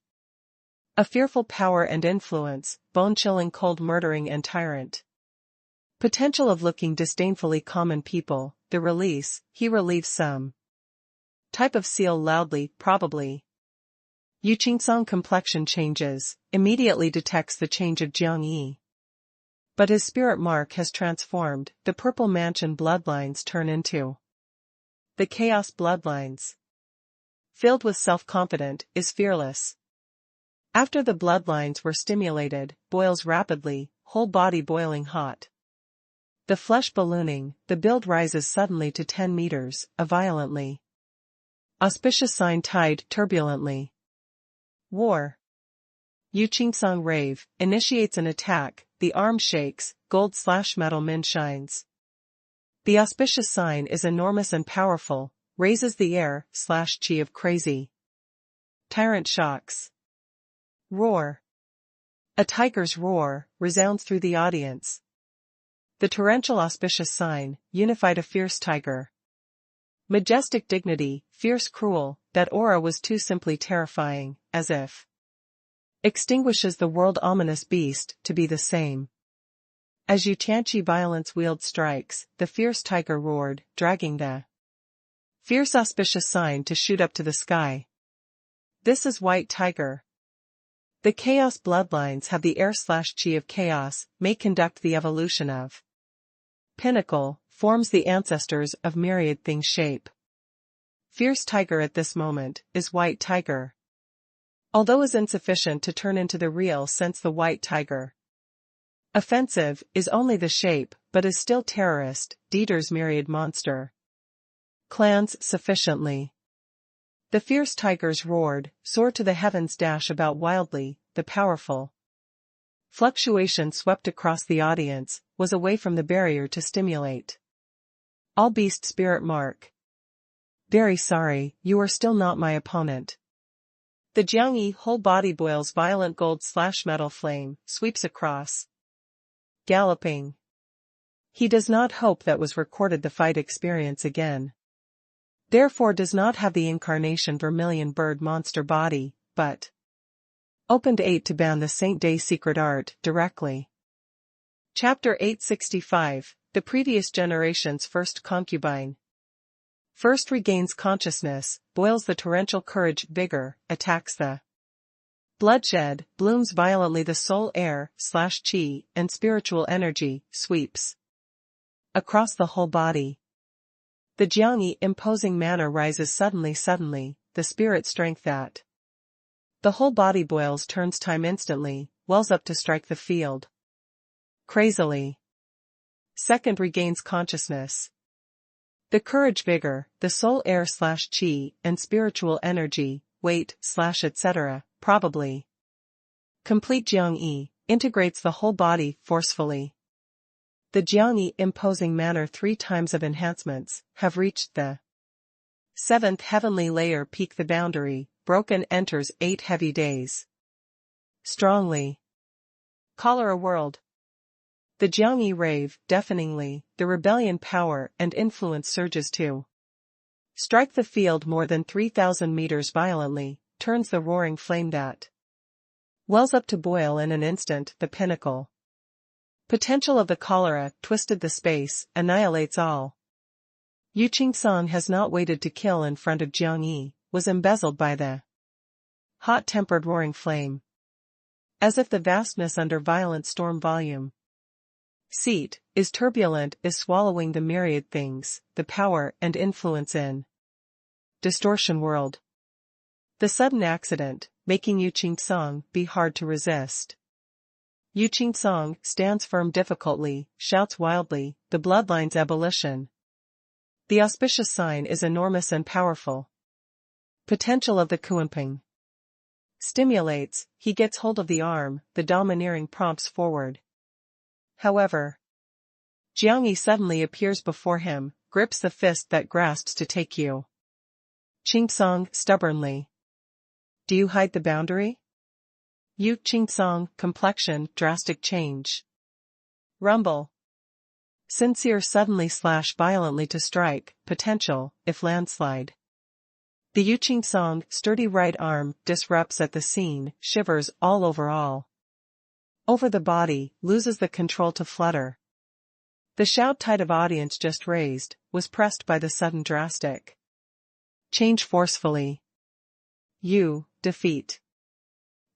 A fearful power and influence, bone-chilling cold murdering and tyrant. Potential of looking disdainfully common people, the release, he relieves some. Type of seal loudly, probably. Yu Qingcong complexion changes, immediately detects the change of Jiangyi. But his spirit mark has transformed, the purple mansion bloodlines turn into the chaos bloodlines. Filled with self-confident, is fearless. After the bloodlines were stimulated, boils rapidly, whole body boiling hot. The flesh ballooning, the build rises suddenly to 10 meters, violently. Auspicious sign tied turbulently. War. Yu Qingcong rave, initiates an attack, the arm shakes, gold/metal min shines. The auspicious sign is enormous and powerful, raises the air/chi of crazy. Tyrant shocks. Roar. A tiger's roar, resounds through the audience. The torrential auspicious sign, unified a fierce tiger. Majestic dignity, fierce cruel, that aura was too simply terrifying, as if extinguishes the world ominous beast to be the same. As Yu Tianqi violence wield strikes, the fierce tiger roared, dragging the fierce auspicious sign to shoot up to the sky. This is White Tiger. The chaos bloodlines have the air/chi of chaos, may conduct the evolution of pinnacle, forms the ancestors of myriad things shape. Fierce tiger at this moment is white tiger. Although is insufficient to turn into the real sense the white tiger. Offensive is only the shape, but is still terrorist, Dieter's myriad monster. Clans sufficiently. The fierce tigers roared, soared to the heavens, dash about wildly, the powerful. Fluctuation swept across the audience, was away from the barrier to stimulate. All beast spirit mark. Very sorry, you are still not my opponent. The Jiangyi whole body boils violent gold/metal flame, sweeps across. Galloping. He does not hope that was recorded the fight experience again. Therefore does not have the incarnation vermilion bird monster body, but opened 8 to ban the Saint Day secret art directly. Chapter 865, the previous generation's first concubine. First regains consciousness, boils the torrential courage, vigor, attacks the bloodshed, blooms violently the soul air/chi, and spiritual energy, sweeps across the whole body. The Jiangyi imposing manner rises suddenly, the spirit strength that the whole body boils turns time instantly, wells up to strike the field. Crazily. Second regains consciousness. The courage, vigor, the soul air/chi, and spiritual energy, weight/etc., probably. Complete Jiangyi, integrates the whole body forcefully. The Jiangyi imposing manner 3 times of enhancements, have reached the 7th heavenly layer peak, the boundary, broken, enters 8 heavy days. Strongly. Cholera world. The Jiangyi rave, deafeningly, the rebellion power and influence surges to strike the field more than 3,000 meters violently, turns the roaring flame that wells up to boil in an instant, the pinnacle. Potential of the cholera, twisted the space, annihilates all. Yu Qingsong has not waited to kill in front of Jiangyi, was embezzled by the hot-tempered roaring flame. As if the vastness under violent storm volume seat, is turbulent, is swallowing the myriad things, the power and influence in distortion world. The sudden accident, making Yu Qingsong be hard to resist. Yu Qingsong stands firm difficultly, shouts wildly, the bloodline's ebullition. The auspicious sign is enormous and powerful. Potential of the Kuanping. Stimulates, he gets hold of the arm, the domineering prompts forward. However, Jiangyi suddenly appears before him, grips the fist that grasps to take Yu Qingsong stubbornly. Do you hide the boundary? Yu Qingsong, complexion, drastic change. Rumble. Sincere suddenly / violently to strike, potential, if landslide. The Yu Qingsong, sturdy right arm, disrupts at the scene, shivers all over the body, loses the control to flutter. The shout tide of audience just raised, was pressed by the sudden drastic change forcefully. Defeat.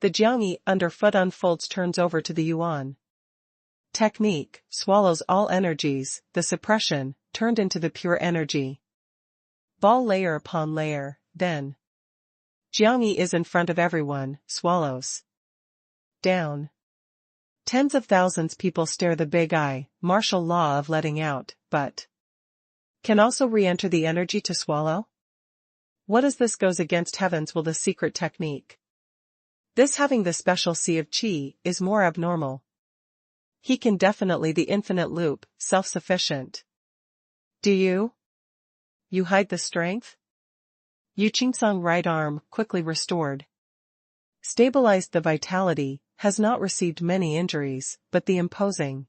The Jiangyi underfoot unfolds, turns over to the Yuan. Technique, swallows all energies, the suppression, turned into the pure energy. Ball layer upon layer, then. Jiangyi is in front of everyone, swallows down. Tens of thousands people stare, the big eye, martial law of letting out, but can also re-enter the energy to swallow? What is this? Goes against heavens will the secret technique. This having the special sea of qi is more abnormal. He can definitely the infinite loop, self-sufficient. Do you? You hide the strength? Yu Qingsong right arm, quickly restored. Stabilized the vitality, has not received many injuries, but the imposing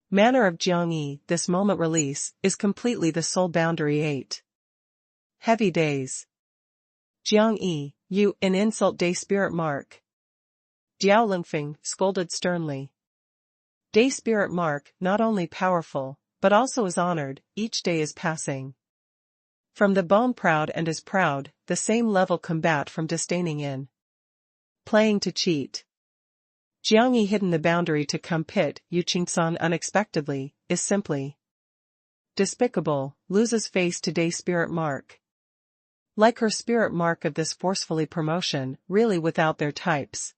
manner of Jiangyi, this moment release, is completely the soul boundary 8. Heavy days. Jiangyi, you, in insult day spirit mark. Jiao Lingfeng, scolded sternly. Day spirit mark, not only powerful, but also is honored, each day is passing. From the bone proud and is proud, the same level combat from disdaining in. Playing to cheat. Jiangyi hidden the boundary to come pit, Yu Qingsong unexpectedly, is simply despicable, loses face to day spirit mark. Like her spirit mark of this forcefully promotion, really without their types.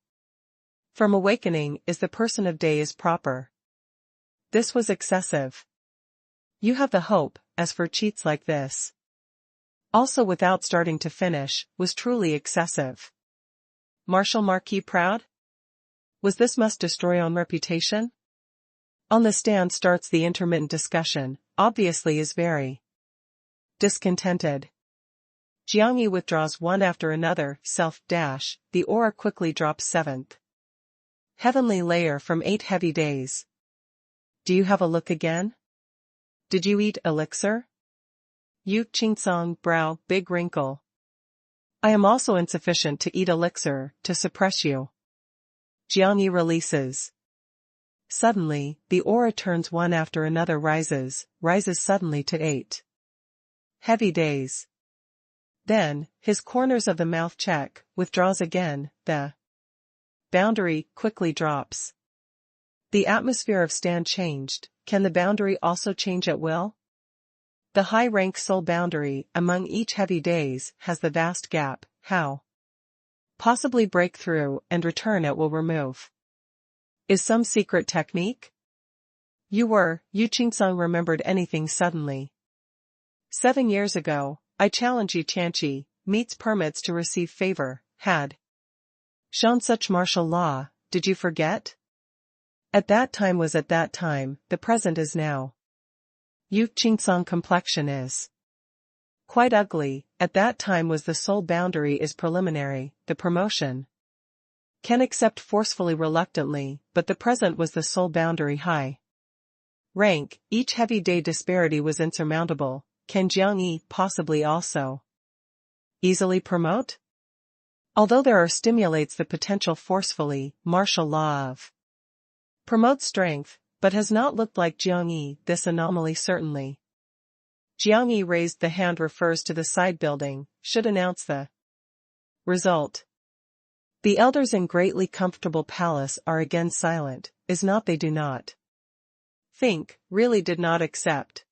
From awakening is the person of day is proper. This was excessive. You have the hope, as for cheats like this. Also without starting to finish, was truly excessive. Marshal Marquis proud? Was this must destroy own reputation? On the stand starts the intermittent discussion, obviously is very discontented. Jiangyi withdraws one after another, self-dash, the aura quickly drops 7th. Heavenly layer from 8 heavy days. Do you have a look again? Did you eat elixir? Yu Qingsong brow, big wrinkle. I am also insufficient to eat elixir, to suppress you. Jiangyi releases. Suddenly, the aura turns one after another rises suddenly to 8. Heavy days. Then, his corners of the mouth check, withdraws again, the boundary quickly drops. The atmosphere of stand changed, can the boundary also change at will? The high-rank soul boundary, among each heavy days, has the vast gap, how? Possibly break through and return it will remove. Is some secret technique? Yu Qingsong remembered anything suddenly. 7 years ago, I challenge Yu Qianqi, meets permits to receive favor, had shown such martial law, did you forget? At that time was at that time, the present is now. Yu Qingsong complexion is quite ugly, at that time was the soul boundary is preliminary, the promotion can accept forcefully reluctantly, but the present was the soul boundary high rank, each heavy day disparity was insurmountable, can Jiangyi possibly also easily promote? Although there are stimulates the potential forcefully, martial law of promote strength, but has not looked like Jiangyi, this anomaly certainly. Jiangyi raised the hand refers to the side building, should announce the result. The elders in greatly comfortable palace are again silent, is not they do not think, really did not accept.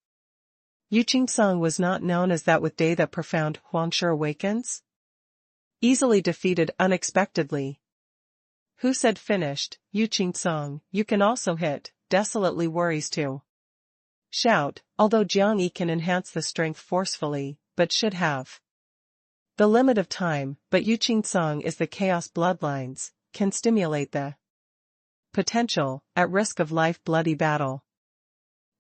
Yu Qingsong was not known as that with day that profound Huangshi awakens? Easily defeated unexpectedly. Who said finished, Yu Qingsong, you can also hit, desolately worries to shout, although Jiangyi can enhance the strength forcefully, but should have the limit of time, but Yu Qingsong is the chaos bloodlines, can stimulate the potential, at risk of life bloody battle.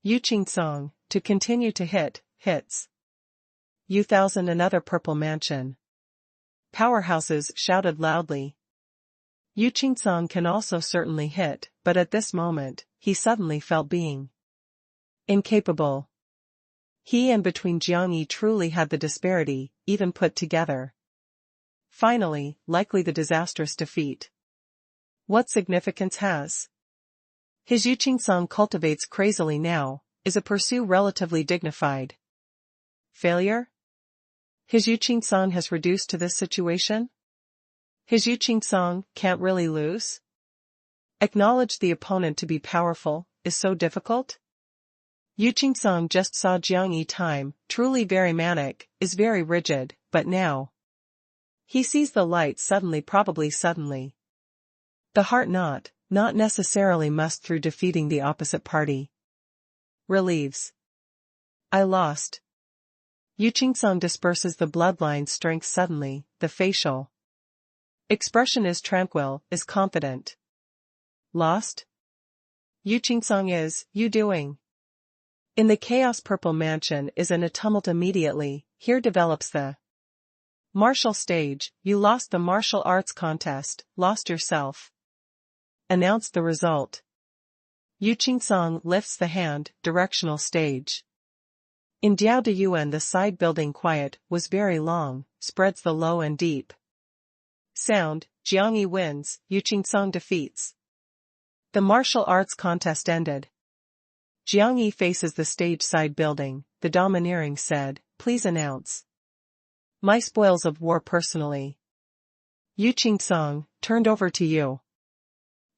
Yu Qingsong, to continue to hits. Yu Thousand another purple mansion. Powerhouses shouted loudly. Yu Qingsong can also certainly hit, but at this moment, he suddenly felt being incapable. He and between Jiangyi truly had the disparity, even put together. Finally, likely the disastrous defeat. What significance has his Yu Qingsong cultivates crazily now, is a pursue relatively dignified failure? His Yu Qingsong has reduced to this situation? His Yu Qingsong can't really lose? Acknowledge the opponent to be powerful, is so difficult? Yu Qingsong just saw Jiangyi time, truly very manic, is very rigid, but now he sees the light suddenly probably suddenly. The heart not necessarily must through defeating the opposite party. Relieves. I lost. Yu Qingsong disperses the bloodline strength suddenly, the facial expression is tranquil, is confident. Lost? Yu Qingsong is, you doing? In the chaos purple mansion is in a tumult immediately, here develops the martial stage, you lost the martial arts contest, lost yourself. Announced the result. Yu Qingsong lifts the hand, directional stage. In Diao de Yuan the side building quiet, was very long, spreads the low and deep sound, Jiangyi wins, Yu Qingsong defeats. The martial arts contest ended. Jiangyi faces the stage side building, the domineering said, please announce my spoils of war personally. Yu Qingsong, turned over to you.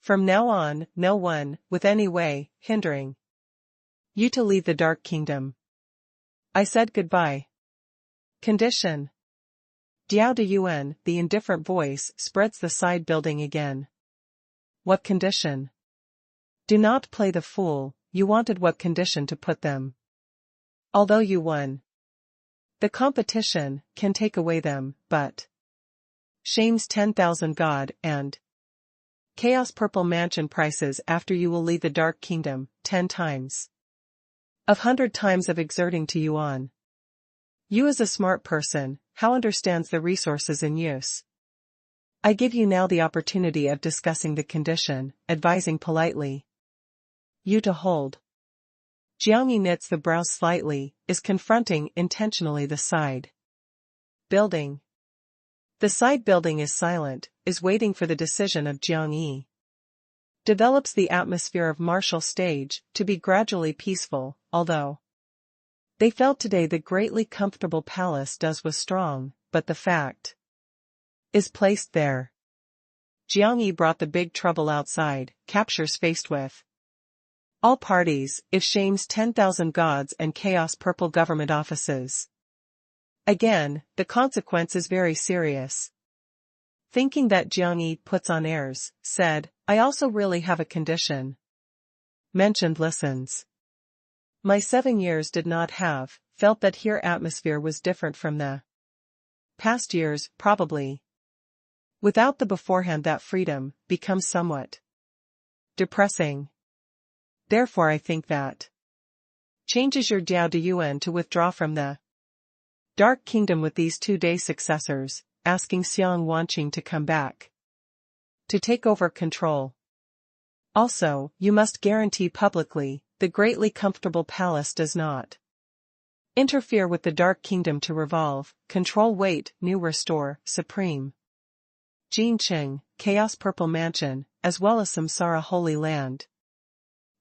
From now on, no one, with any way, hindering you to leave the Dark Kingdom. I said goodbye. Condition. Diao de Yuan, the indifferent voice, spreads the side building again. What condition? Do not play the fool, you wanted what condition to put them. Although you won the competition, can take away them, but shames 10,000 God and chaos purple mansion prices after you will leave the dark kingdom, 10 times. Of 100 times of exerting to you on. You as a smart person, how understands the resources in use. I give you now the opportunity of discussing the condition, advising politely. You to hold. Jiangyi knits the brows slightly, is confronting intentionally the side building. The side building is silent, is waiting for the decision of Jiangyi. Develops the atmosphere of martial stage to be gradually peaceful, although they felt today the greatly comfortable palace was strong, but the fact is placed there. Jiangyi brought the big trouble outside, captures faced with all parties, if shames 10,000 gods and chaos purple government offices. Again, the consequence is very serious. Thinking that Jiangyi puts on airs, said, I also really have a condition. Mentioned listens. My 7 years did not have, felt that here atmosphere was different from the past years, probably. Without the beforehand that freedom, becomes somewhat depressing. Therefore I think that changes your Diao de Yuan to withdraw from the Dark Kingdom with these 2-day successors, asking Xiang Wanqing to come back to take over control. Also, you must guarantee publicly, the greatly comfortable palace does not interfere with the Dark Kingdom to revolve, control wait, new restore, supreme. Jinqing, Chaos Purple Mansion, as well as Samsara Holy Land.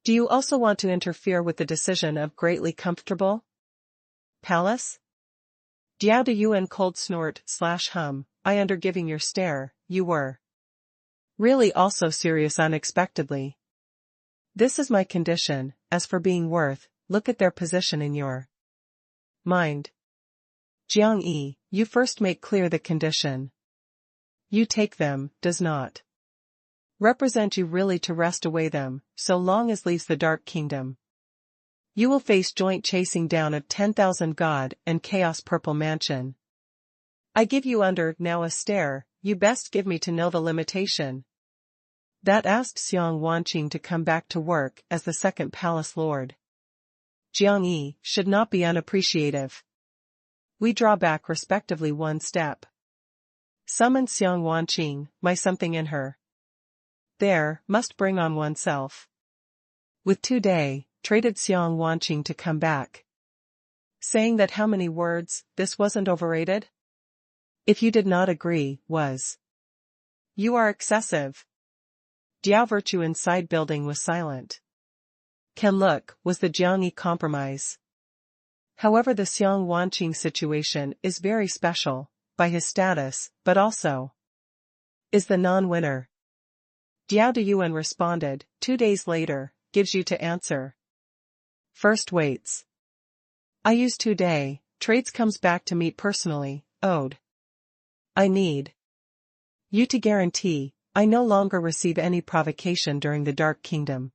Do you also want to interfere with the decision of greatly comfortable palace? Diao de Yuan cold snort/hum, I under giving your stare, you were really also serious unexpectedly. This is my condition, as for being worth, look at their position in your mind. Jiangyi, you first make clear the condition. You take them, does not represent you really to wrest away them, so long as leaves the Dark Kingdom. You will face joint chasing down of 10,000 God and chaos purple mansion. I give you under now a stare, you best give me to know the limitation. That asked Xiang Wanqing to come back to work as the second palace lord. Jiangyi should not be unappreciative. We draw back respectively 1 step. Summon Xiang Wanqing, my something in her. There, must bring on oneself. With 2-day, traded Xiang Wanqing to come back. Saying that how many words, this wasn't overrated? If you did not agree, was. You are excessive. Diao Virtue inside building was silent. Can look, was the Jiangyi compromise. However the Xiang Wanqing situation is very special, by his status, but also is the non-winner. Diao de Yuan responded, 2 days later, gives you to answer. First waits. I use 2-day, trades comes back to meet personally, owed. I need you to guarantee, I no longer receive any provocation during the Dark Kingdom.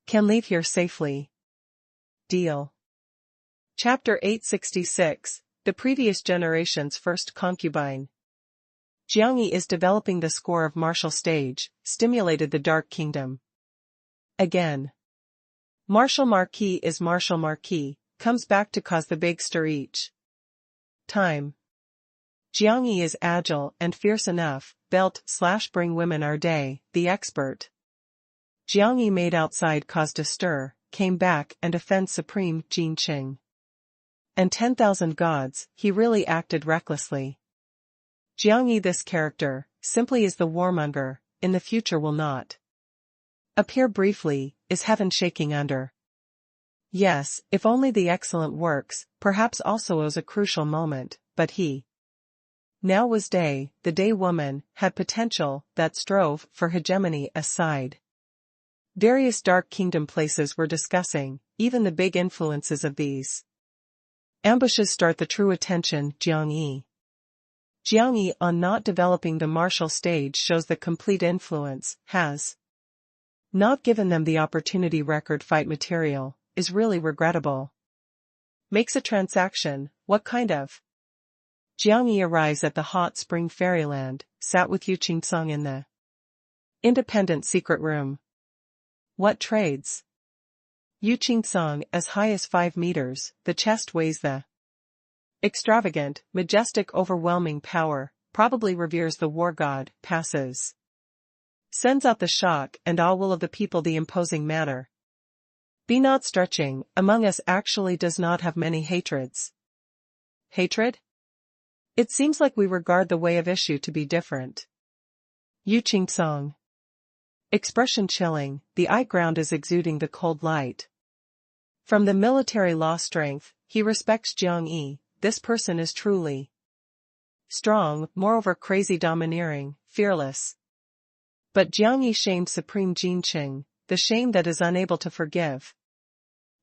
Can leave here safely. Deal. Chapter 866, The Previous Generation's First Concubine. Jiangyi is developing the score of martial stage, stimulated the Dark Kingdom. Again. Martial Marquis is Martial Marquis, comes back to cause the big stir each time. Jiangyi is agile and fierce enough, bring women our day, the expert. Jiangyi made outside caused a stir, came back and offends Supreme Jinqing. And 10,000 gods, he really acted recklessly. Jiangyi this character, simply is the warmonger, in the future will not appear briefly, is heaven shaking under. Yes, if only the excellent works, perhaps also owes a crucial moment, but he now was day, the day woman, had potential, that strove for hegemony aside. Various Dark Kingdom places were discussing, even the big influences of these ambushes start the true attention, Jiangyi. Jiang Yi on not developing the martial stage shows the complete influence, has not given them the opportunity. Record fight material, is really regrettable. Makes a transaction, what kind of? Jiang Yi arrives at the hot spring fairyland, sat with Yu Qingsong in the independent secret room. What trades? Yu Qingsong, as high as 5 meters, the chest weighs the extravagant, majestic, overwhelming power, probably reveres the war god, passes. Sends out the shock and awe will of the people. The imposing manner. Be not stretching, among us actually does not have many hatreds. Hatred? It seems like we regard the way of issue to be different. Yu Qingsong. Expression chilling, the eye ground is exuding the cold light. From the military law strength, he respects Jiang Yi. This person is truly strong, moreover crazy, domineering, fearless. But Jiang Yi shamed supreme Jinqing, the shame that is unable to forgive.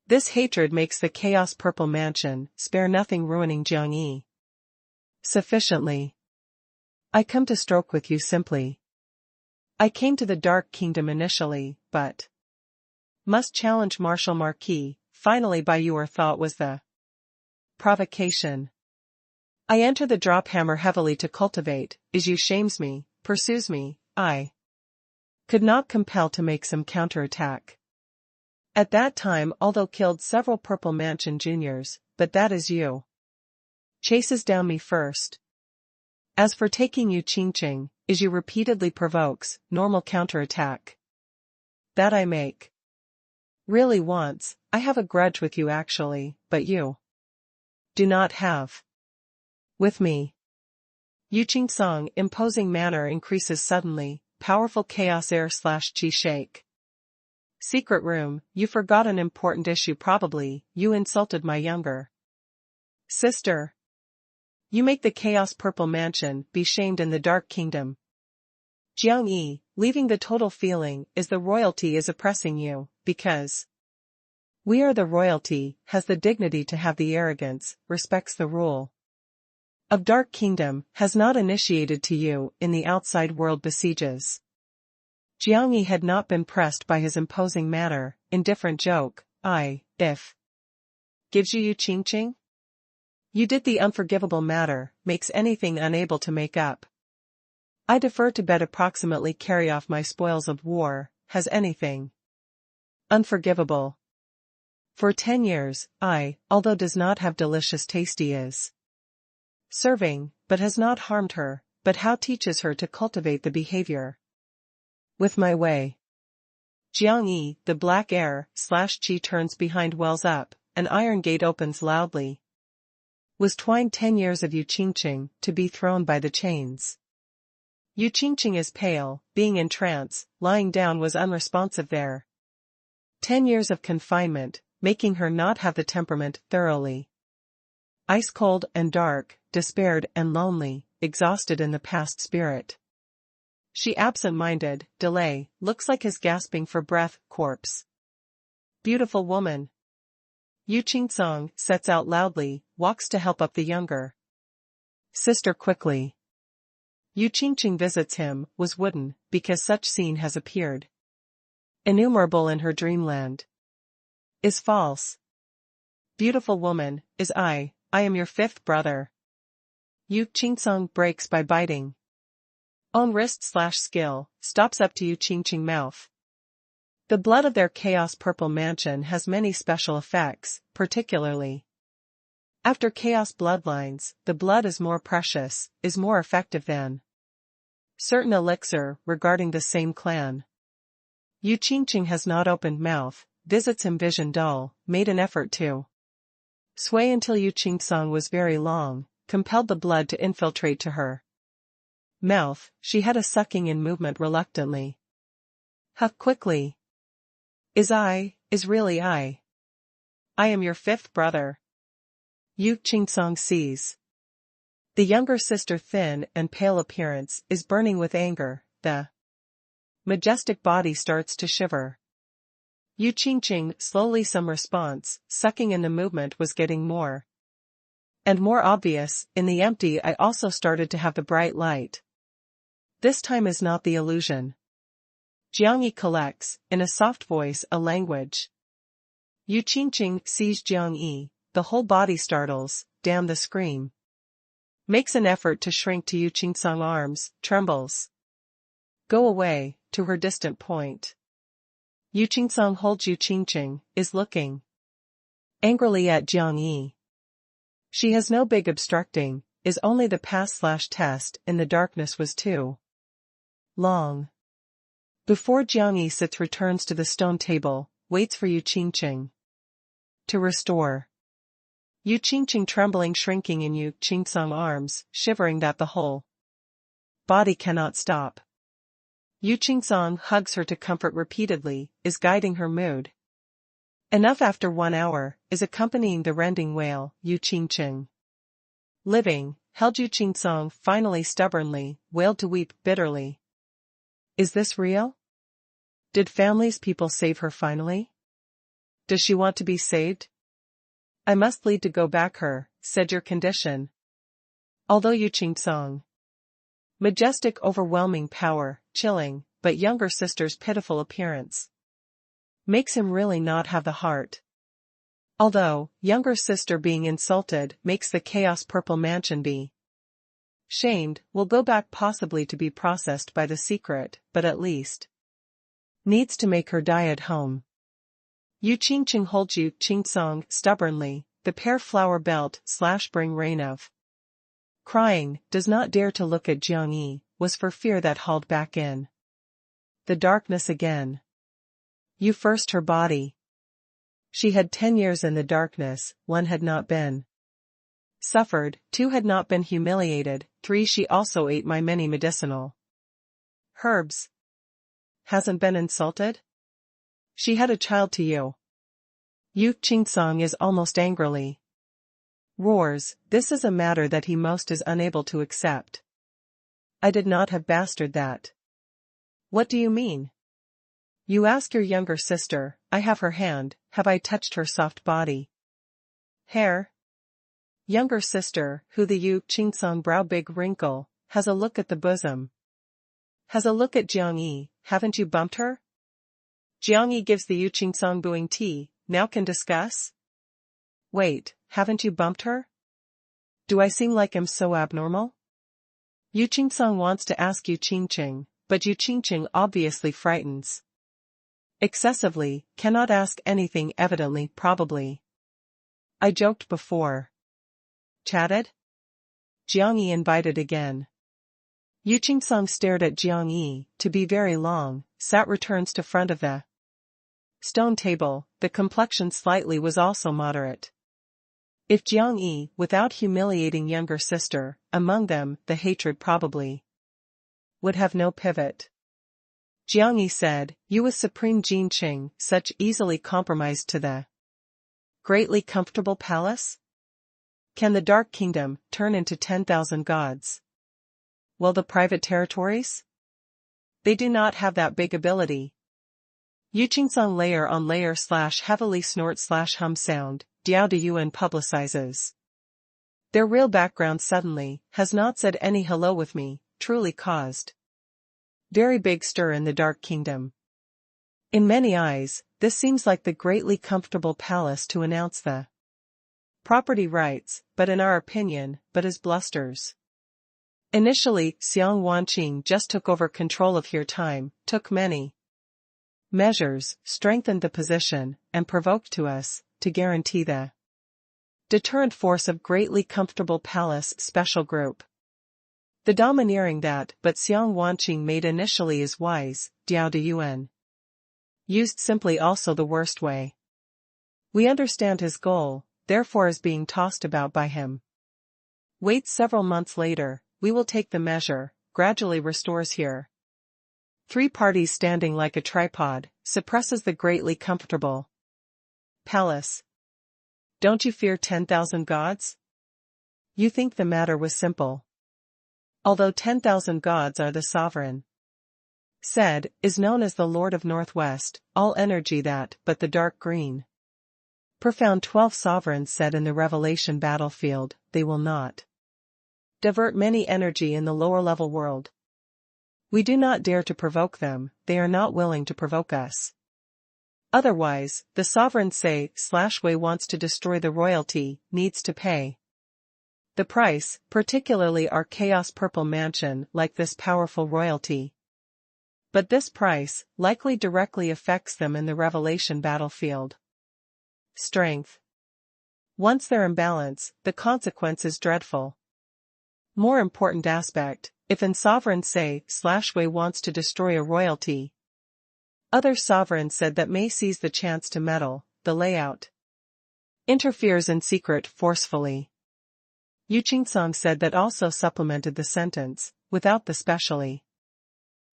This hatred makes the chaos purple mansion spare nothing, ruining Jiang Yi sufficiently. I come to stroke with you simply. I came to the Dark Kingdom initially, but must challenge Marshal Marquis, finally by your thought was the provocation. I enter the drop hammer heavily to cultivate, is you shames me, pursues me, I could not compel to make some counterattack. At that time although killed several Purple Mansion juniors, but that is you. Chases down me first. As for taking Yu Qingqing, is you repeatedly provokes, normal counterattack. That I make. Really once, I have a grudge with you actually, but you do not have. With me. Yu Qingsong imposing manner increases suddenly, powerful chaos air/chi shake. Secret room, you forgot an important issue probably, you insulted my younger sister. You make the chaos purple mansion be shamed in the Dark Kingdom. Jiang Yi, leaving the total feeling is the royalty is oppressing you, because we are the royalty, has the dignity to have the arrogance, respects the rule of Dark Kingdom, has not initiated to you in the outside world besieges. Jiang Yi had not been pressed by his imposing manner, indifferent joke, if gives you Yu Qingqing? You did the unforgivable matter, makes anything unable to make up. I defer to bet approximately carry off my spoils of war, has anything unforgivable. For 10 years, although does not have delicious tasty is serving, but has not harmed her, but how teaches her to cultivate the behavior with my way. Jiang Yi, the black air/chi turns behind wells up, an iron gate opens loudly. Was twined 10 years of Yu Qingqing, to be thrown by the chains. Yu Qingqing is pale, being in trance, lying down was unresponsive there. 10 years of confinement, making her not have the temperament thoroughly. Ice cold and dark, despaired and lonely, exhausted in the past spirit. She absent-minded, delay, looks like his gasping for breath, corpse. Beautiful woman. Yu Qingsong sets out loudly, walks to help up the younger sister quickly. Yu Qingqing visits him, was wooden, because such scene has appeared innumerable in her dreamland. Is false. Beautiful woman, is I am your 5th brother. Yu Qingsong breaks by biting. Own wrist/skill, stops up to Yu Qingqing mouth. The blood of their chaos purple mansion has many special effects, particularly after chaos bloodlines, the blood is more precious, is more effective than certain elixir regarding the same clan. Yu Qingqing has not opened mouth, visits him vision dull, made an effort to sway until Yu Qingsong was very long, compelled the blood to infiltrate to her mouth, she had a sucking in movement reluctantly. Quickly. Is really I am your 5th brother. Yu Qingsong sees the younger sister thin and pale appearance is burning with anger, the majestic body starts to shiver. Yu Qingqing slowly some response, sucking in the movement was getting more And more obvious, in the empty I also started to have the bright light. This time is not the illusion. Jiangyi collects, in a soft voice, a language. Yu Qingqing sees Jiangyi, the whole body startles, damn the scream. Makes an effort to shrink to Yu Qingcang's arms, trembles. Go away, to her distant point. Yu Qingcang holds Yu Qingqing, is looking angrily at Jiangyi. She has no big obstructing, is only the pass/test in the darkness was too long. Before Jiangyi sits returns to the stone table, waits for Yu Qingqing to restore. Yu Qingqing trembling shrinking in Yu Qingcang's arms, shivering that the whole body cannot stop. Yu Qingcang hugs her to comfort repeatedly, is guiding her mood. Enough after 1 hour, is accompanying the rending wail, Yu Qingqing. Living, held Yu Qingcang finally stubbornly, wailed to weep bitterly. Is this real? Did family's people save her finally? Does she want to be saved? I must lead to go back her, said your condition. Although Yu Qingcang. Majestic overwhelming power, chilling, but younger sister's pitiful appearance. Makes him really not have the heart. Although, younger sister being insulted makes the chaos purple mansion be shamed, will go back possibly to be processed by the secret, but at least needs to make her die at home. Yu Qingqing holds Yu Qingcang stubbornly, the pear flower belt/bring rain of crying, does not dare to look at Jiangyi, was for fear that hauled back in the darkness again. You first her body. She had 10 years in the darkness, 1 had not been suffered, 2 had not been humiliated, 3 she also ate my many medicinal herbs. Hasn't been insulted? She had a child to you. Yu Qingcang is almost angrily roars, this is a matter that he most is unable to accept. I did not have bastard that. What do you mean? You ask your younger sister, I have her hand, have I touched her soft body? Hair? Younger sister, who the Yu Qingcang brow big wrinkle, has a look at the bosom. Has a look at Jiangyi, haven't you bumped her? Jiangyi gives the Yu Qingcang booing tea, now can discuss? Wait, haven't you bumped her? Do I seem like I'm so abnormal? Yu Qingcang wants to ask Yu Qingqing, but Yu Qingqing obviously frightens excessively, cannot ask anything evidently probably. I joked before. Chatted? Jiangyi invited again. Yu Qingcang stared at Jiangyi, to be very long, sat returns to front of the stone table, the complexion slightly was also moderate. If Jiangyi, without humiliating younger sister, among them, the hatred probably would have no pivot. Jiangyi said, you with supreme Qingqing, such easily compromised to the greatly comfortable palace? Can the Dark Kingdom turn into 10,000 gods? Well, the private territories? They do not have that big ability. Yu Qingcang layer on layer / heavily snort / hum sound, Diao de Yuan publicizes. Their real background suddenly, has not said any hello with me, truly caused very big stir in the Dark Kingdom. In many eyes, this seems like the greatly comfortable palace to announce the property rights, but in our opinion, but as blusters. Initially, Xiang Wanqing just took over control of here time, took many measures, strengthened the position, and provoked to us, to guarantee the deterrent force of greatly comfortable palace special group. The domineering that, but Xiang Wanqing made initially is wise, Diao de Yuan used simply also the worst way. We understand his goal, therefore is being tossed about by him. Wait several months later, we will take the measure, gradually restores here. 3 parties standing like a tripod, suppresses the greatly comfortable palace. Don't you fear 10,000 gods? You think the matter was simple. Although 10,000 gods are the sovereign, said, is known as the Lord of Northwest, all energy that, but the dark green. Profound 12 sovereigns said in the Revelation battlefield, they will not divert many energy in the lower-level world. We do not dare to provoke them, they are not willing to provoke us. Otherwise, the sovereigns say/Wei wants to destroy the royalty, needs to pay the price, particularly our Chaos Purple Mansion like this powerful royalty. But this price likely directly affects them in the Revelation battlefield. Strength. Once they're in balance, the consequence is dreadful. More important aspect, if an sovereign say/Wei wants to destroy a royalty, other sovereigns said that may seize the chance to meddle, the layout interferes in secret forcefully. Yu Qingsong said that also supplemented the sentence, without the specially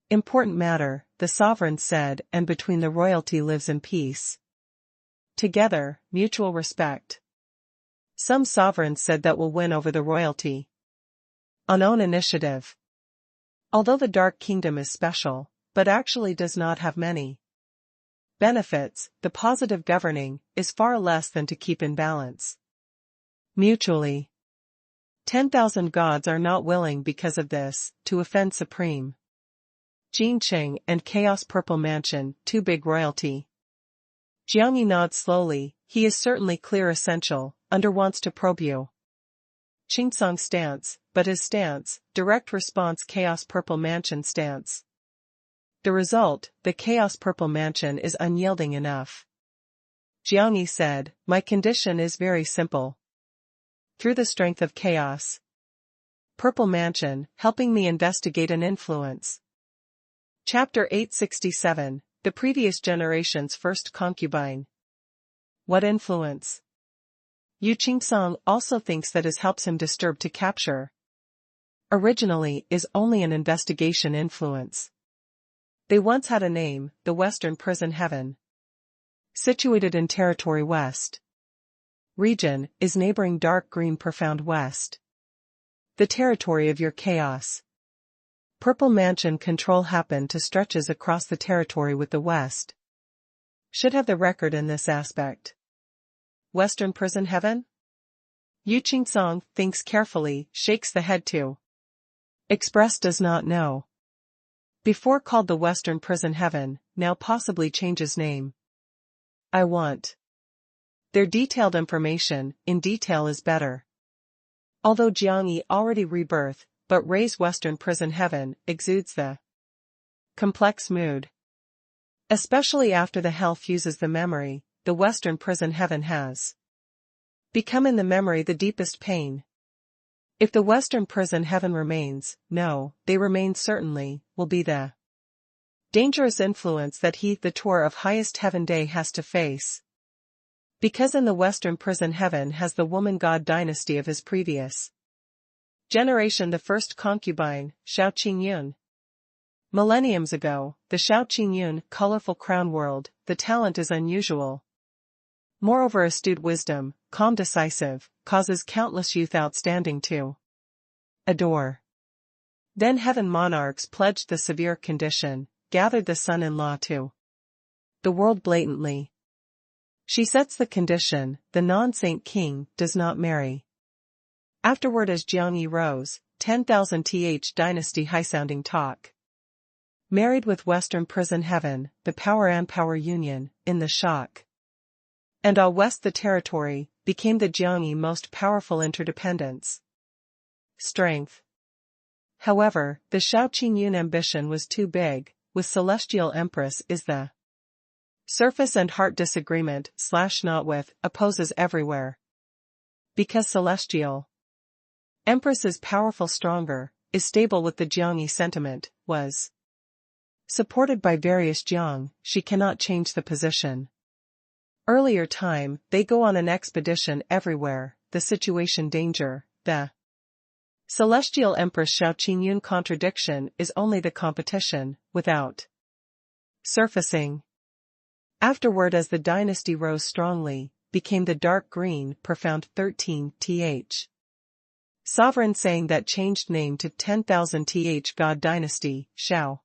important matter, the sovereign said, and between the royalty lives in peace. Together, mutual respect. Some sovereigns said that will win over the royalty on own initiative. Although the Dark Kingdom is special, but actually does not have many benefits, the positive governing is far less than to keep in balance. Mutually. 10,000 gods are not willing because of this, to offend Supreme Jinqing and Chaos Purple Mansion, too big royalty. Jiangyi nods slowly, he is certainly clear essential, under wants to probe you. Qingsong stance, but his stance, direct response Chaos Purple Mansion stance. The result, the Chaos Purple Mansion is unyielding enough. Jiangyi said, my condition is very simple. Through the strength of Chaos Purple Mansion, helping me investigate and influence. Chapter 867, the previous generation's first concubine. What influence? Yu Qingsong also thinks that is helps him disturb to capture. Originally is only an investigation influence. They once had a name, the Western Prison Heaven. Situated in Territory West. Region, is neighboring Dark Green Profound West. The territory of your Chaos Purple Mansion control happened to stretches across the territory with the West. Should have the record in this aspect. Western Prison Heaven? Yu Qingsong thinks carefully, shakes the head too. Express does not know. Before called the Western Prison Heaven, now possibly changes name. I want their detailed information, in detail is better. Although Jiangyi already rebirth, but Rei's Western Prison Heaven exudes the complex mood. Especially after the hell fuses the memory, the Western Prison Heaven has become in the memory the deepest pain. If the Western Prison Heaven remains, no, they remain certainly, will be the dangerous influence that he, the tour of highest heaven day has to face. Because in the Western Prison Heaven has the woman god dynasty of his previous generation the first concubine, Shao Qingyun. Millenniums ago, the Shao Qingyun colorful crown world, the talent is unusual. Moreover astute wisdom, calm decisive, causes countless youth outstanding to adore. Then heaven monarchs pledged the severe condition, gathered the son-in-law to the world blatantly. She sets the condition, the non-saint king does not marry. Afterward as Jiangyi rose, 10,000 th dynasty high-sounding talk. Married with Western Prison Heaven, the power and power union, in the shock. And all west the territory, became the Jiangyi most powerful interdependence. Strength. However, the Shao Qingyun ambition was too big, with Celestial Empress is the surface and heart disagreement / not with, opposes everywhere. Because Celestial Empress is powerful stronger, is stable with the Jiangyi sentiment, was supported by various Jiang, she cannot change the position. Earlier time, they go on an expedition everywhere, the situation danger, the Celestial Empress Shao Qingyun contradiction is only the competition, without surfacing. Afterward as the dynasty rose strongly, became the dark green, profound 13 th. Sovereign saying that changed name to 10,000 th God dynasty, Shao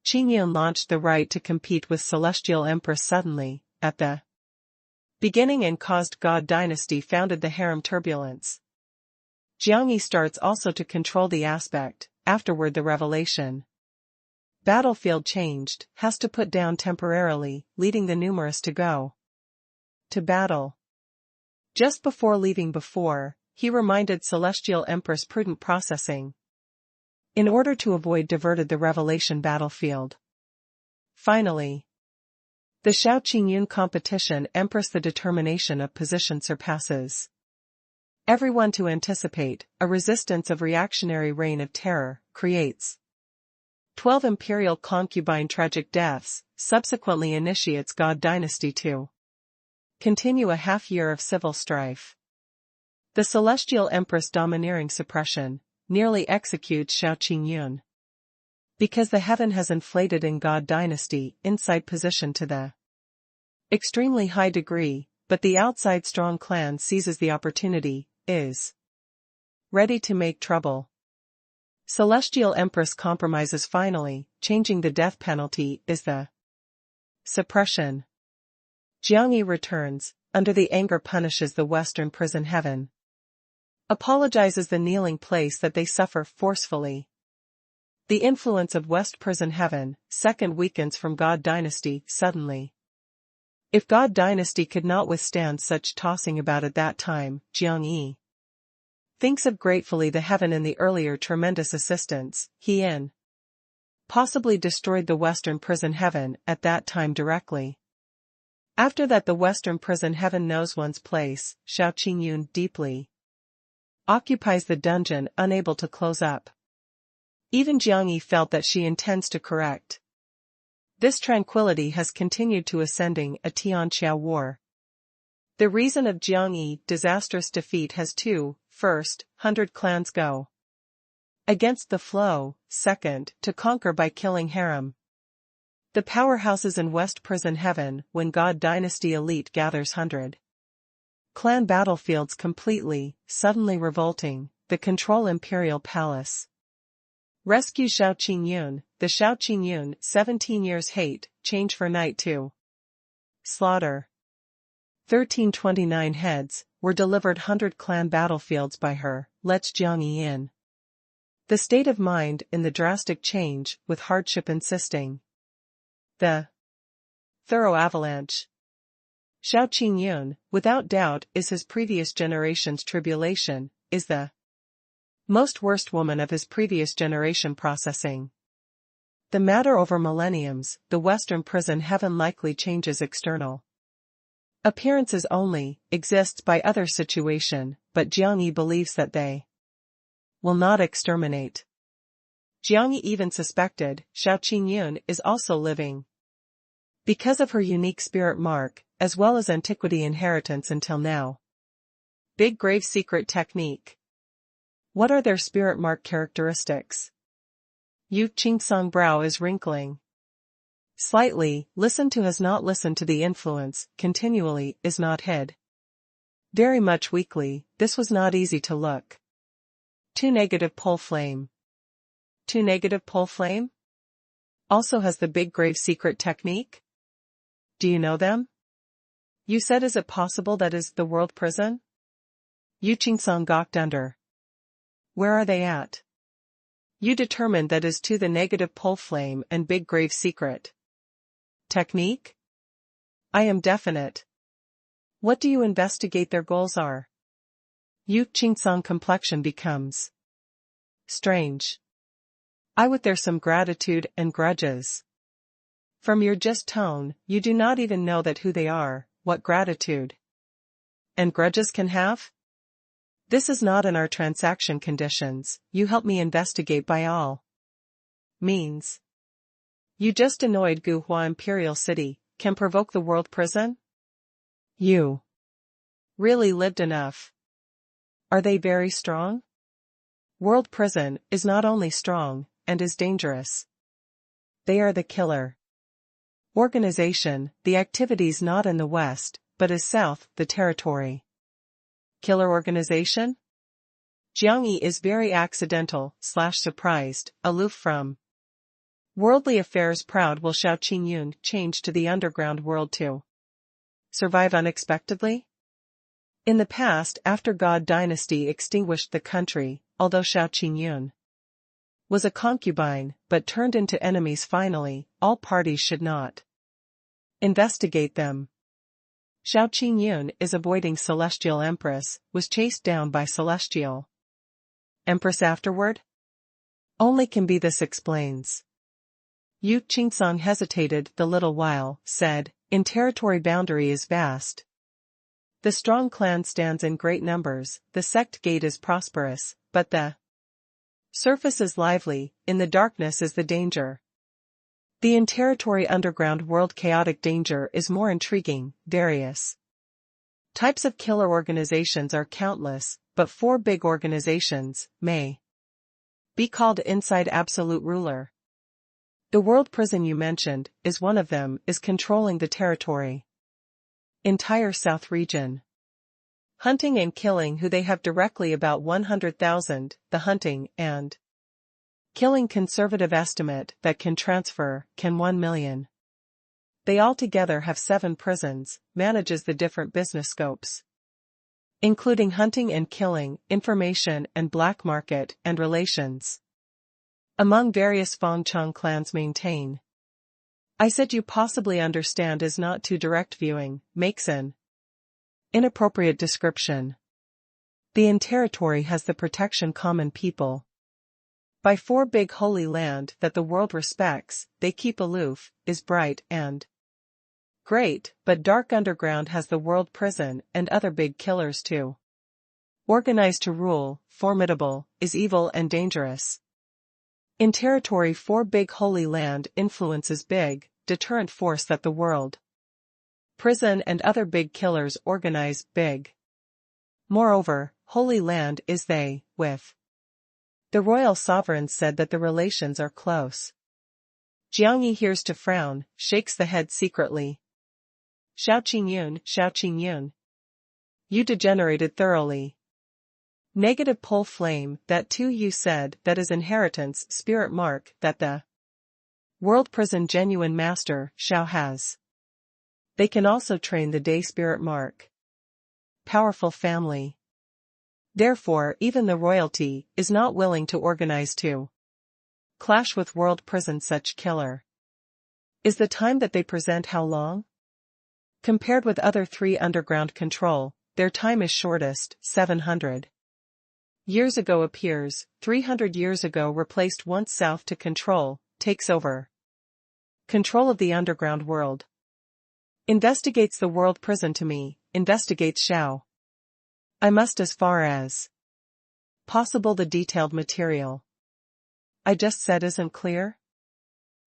Qingyun launched the right to compete with Celestial Empress suddenly, at the beginning and caused God dynasty founded the harem turbulence. Jiang starts also to control the aspect, afterward the revelation. Battlefield changed, has to put down temporarily, leading the numerous to go to battle. Just before leaving he reminded Celestial Empress prudent processing in order to avoid diverted the revelation battlefield. Finally, the Shao Qingyun competition Empress the determination of position surpasses everyone to anticipate, a resistance of reactionary reign of terror, creates 12 imperial concubine tragic deaths, subsequently initiates God dynasty to continue a half-year of civil strife. The Celestial Empress domineering suppression nearly executes Shao Qingyun. Because the heaven has inflated in God dynasty inside position to the extremely high degree, but the outside strong clan seizes the opportunity, is ready to make trouble. Celestial Empress compromises finally, changing the death penalty is the suppression. Jiang Yi returns, under the anger punishes the Western prison heaven. Apologizes the kneeling place that they suffer forcefully. The influence of West prison heaven, second weakens from God dynasty, suddenly. If God dynasty could not withstand such tossing about at that time, Jiang Yi thinks of gratefully the heaven in the earlier tremendous assistance, he in possibly destroyed the Western prison heaven at that time directly. After that the Western prison heaven knows one's place, Shao Qingyun deeply occupies the dungeon unable to close up. Even Jiang Yi felt that she intends to correct. This tranquility has continued to ascending a Tianqiao war. The reason of Jiang Yi disastrous defeat has two, first, 100 clans go against the flow, second, to conquer by killing harem. The powerhouses in West prison heaven when God dynasty elite gathers 100 clan battlefields completely, suddenly revolting, the control imperial palace. Rescue Shao Qingyun, the Shao Qingyun 17 years hate, change for night to slaughter. 1329 heads, were delivered 100 clan battlefields by her, lets Jiang Yi in. The state of mind in the drastic change, with hardship insisting. The thorough avalanche. Shao Qingyun, without doubt, is his previous generation's tribulation, is the most worst woman of his previous generation processing. The matter over millenniums, the Western prison heaven likely changes external appearances only, exists by other situation, but Jiang Yi believes that they will not exterminate. Jiang Yi even suspected, Shao Qingyun is also living. Because of her unique spirit mark, as well as antiquity inheritance until now. Big Grave Secret Technique. What are their spirit mark characteristics? Yu Qingsong brow is wrinkling slightly, listen to has not listened to the influence, continually, is not hid. Very much weakly, this was not easy to look. 2 negative pole flame. 2 negative pole flame? Also has the Big Grave Secret Technique? Do you know them? You said is it possible that is the world prison? Yu Qingsong gawked under. Where are they at? You determined that is to the negative pole flame and Big Grave Secret Technique? I am definite. What do you investigate their goals are? Yu Qingsong complexion becomes strange. I with there some gratitude and grudges. From your just tone, you do not even know that who they are, what gratitude and grudges can have? This is not in our transaction conditions, you help me investigate by all means. You just annoyed Guhua Imperial City, can provoke the world prison? You really lived enough. Are they very strong? World prison is not only strong, and is dangerous. They are the killer organization, the activities not in the West, but is South, the territory. Killer organization? Jiang Yi is very accidental/surprised, aloof from worldly affairs proud will Shao Qingyun change to the underground world to survive unexpectedly? In the past, after God dynasty extinguished the country, although Xiao Qingyun was a concubine, but turned into enemies finally, all parties should not investigate them. Xiao Qingyun is avoiding Celestial Empress, was chased down by Celestial Empress afterward? Only can be this explains. Yu Qingsong hesitated the little while, said, in territory boundary is vast. The strong clan stands in great numbers, the sect gate is prosperous, but the surface is lively, in the darkness is the danger. The in-territory underground world chaotic danger is more intriguing, various types of killer organizations are countless, but 4 big organizations may be called inside absolute ruler. The world prison you mentioned, is one of them, is controlling the territory. Entire South region. Hunting and killing who they have directly about 100,000, the hunting and killing conservative estimate that can transfer, can 1 million. They altogether have 7 prisons, manages the different business scopes, including hunting and killing, information and black market and relations. Among various Fengchong clans maintain. I said you possibly understand is not too direct viewing, makes an inappropriate description. The in-territory has the protection common people. By 4 big holy land that the world respects, they keep aloof, is bright and great, but dark underground has the world prison and other big killers too. Organized to rule, formidable, is evil and dangerous. In territory 4 big holy land influences big, deterrent force that the world prison and other big killers organize big. Moreover, holy land is they, with the royal sovereigns said that the relations are close. Jiang Yi hears to frown, shakes the head secretly. Xiao Qingyun. You degenerated thoroughly. Negative pole flame, that too you said, that is inheritance, spirit mark, that the world prison genuine master, Xiao has. They can also train the day spirit mark. Powerful family. Therefore, even the royalty is not willing to organize to clash with world prison such killer. Is the time that they present how long? Compared with other 3 underground control, their time is shortest, 700 years ago appears, 300 years ago replaced once south to control, takes over control of the underground world. Investigates the world prison to me, investigates Xiao. I must as far as possible the detailed material I just said isn't clear?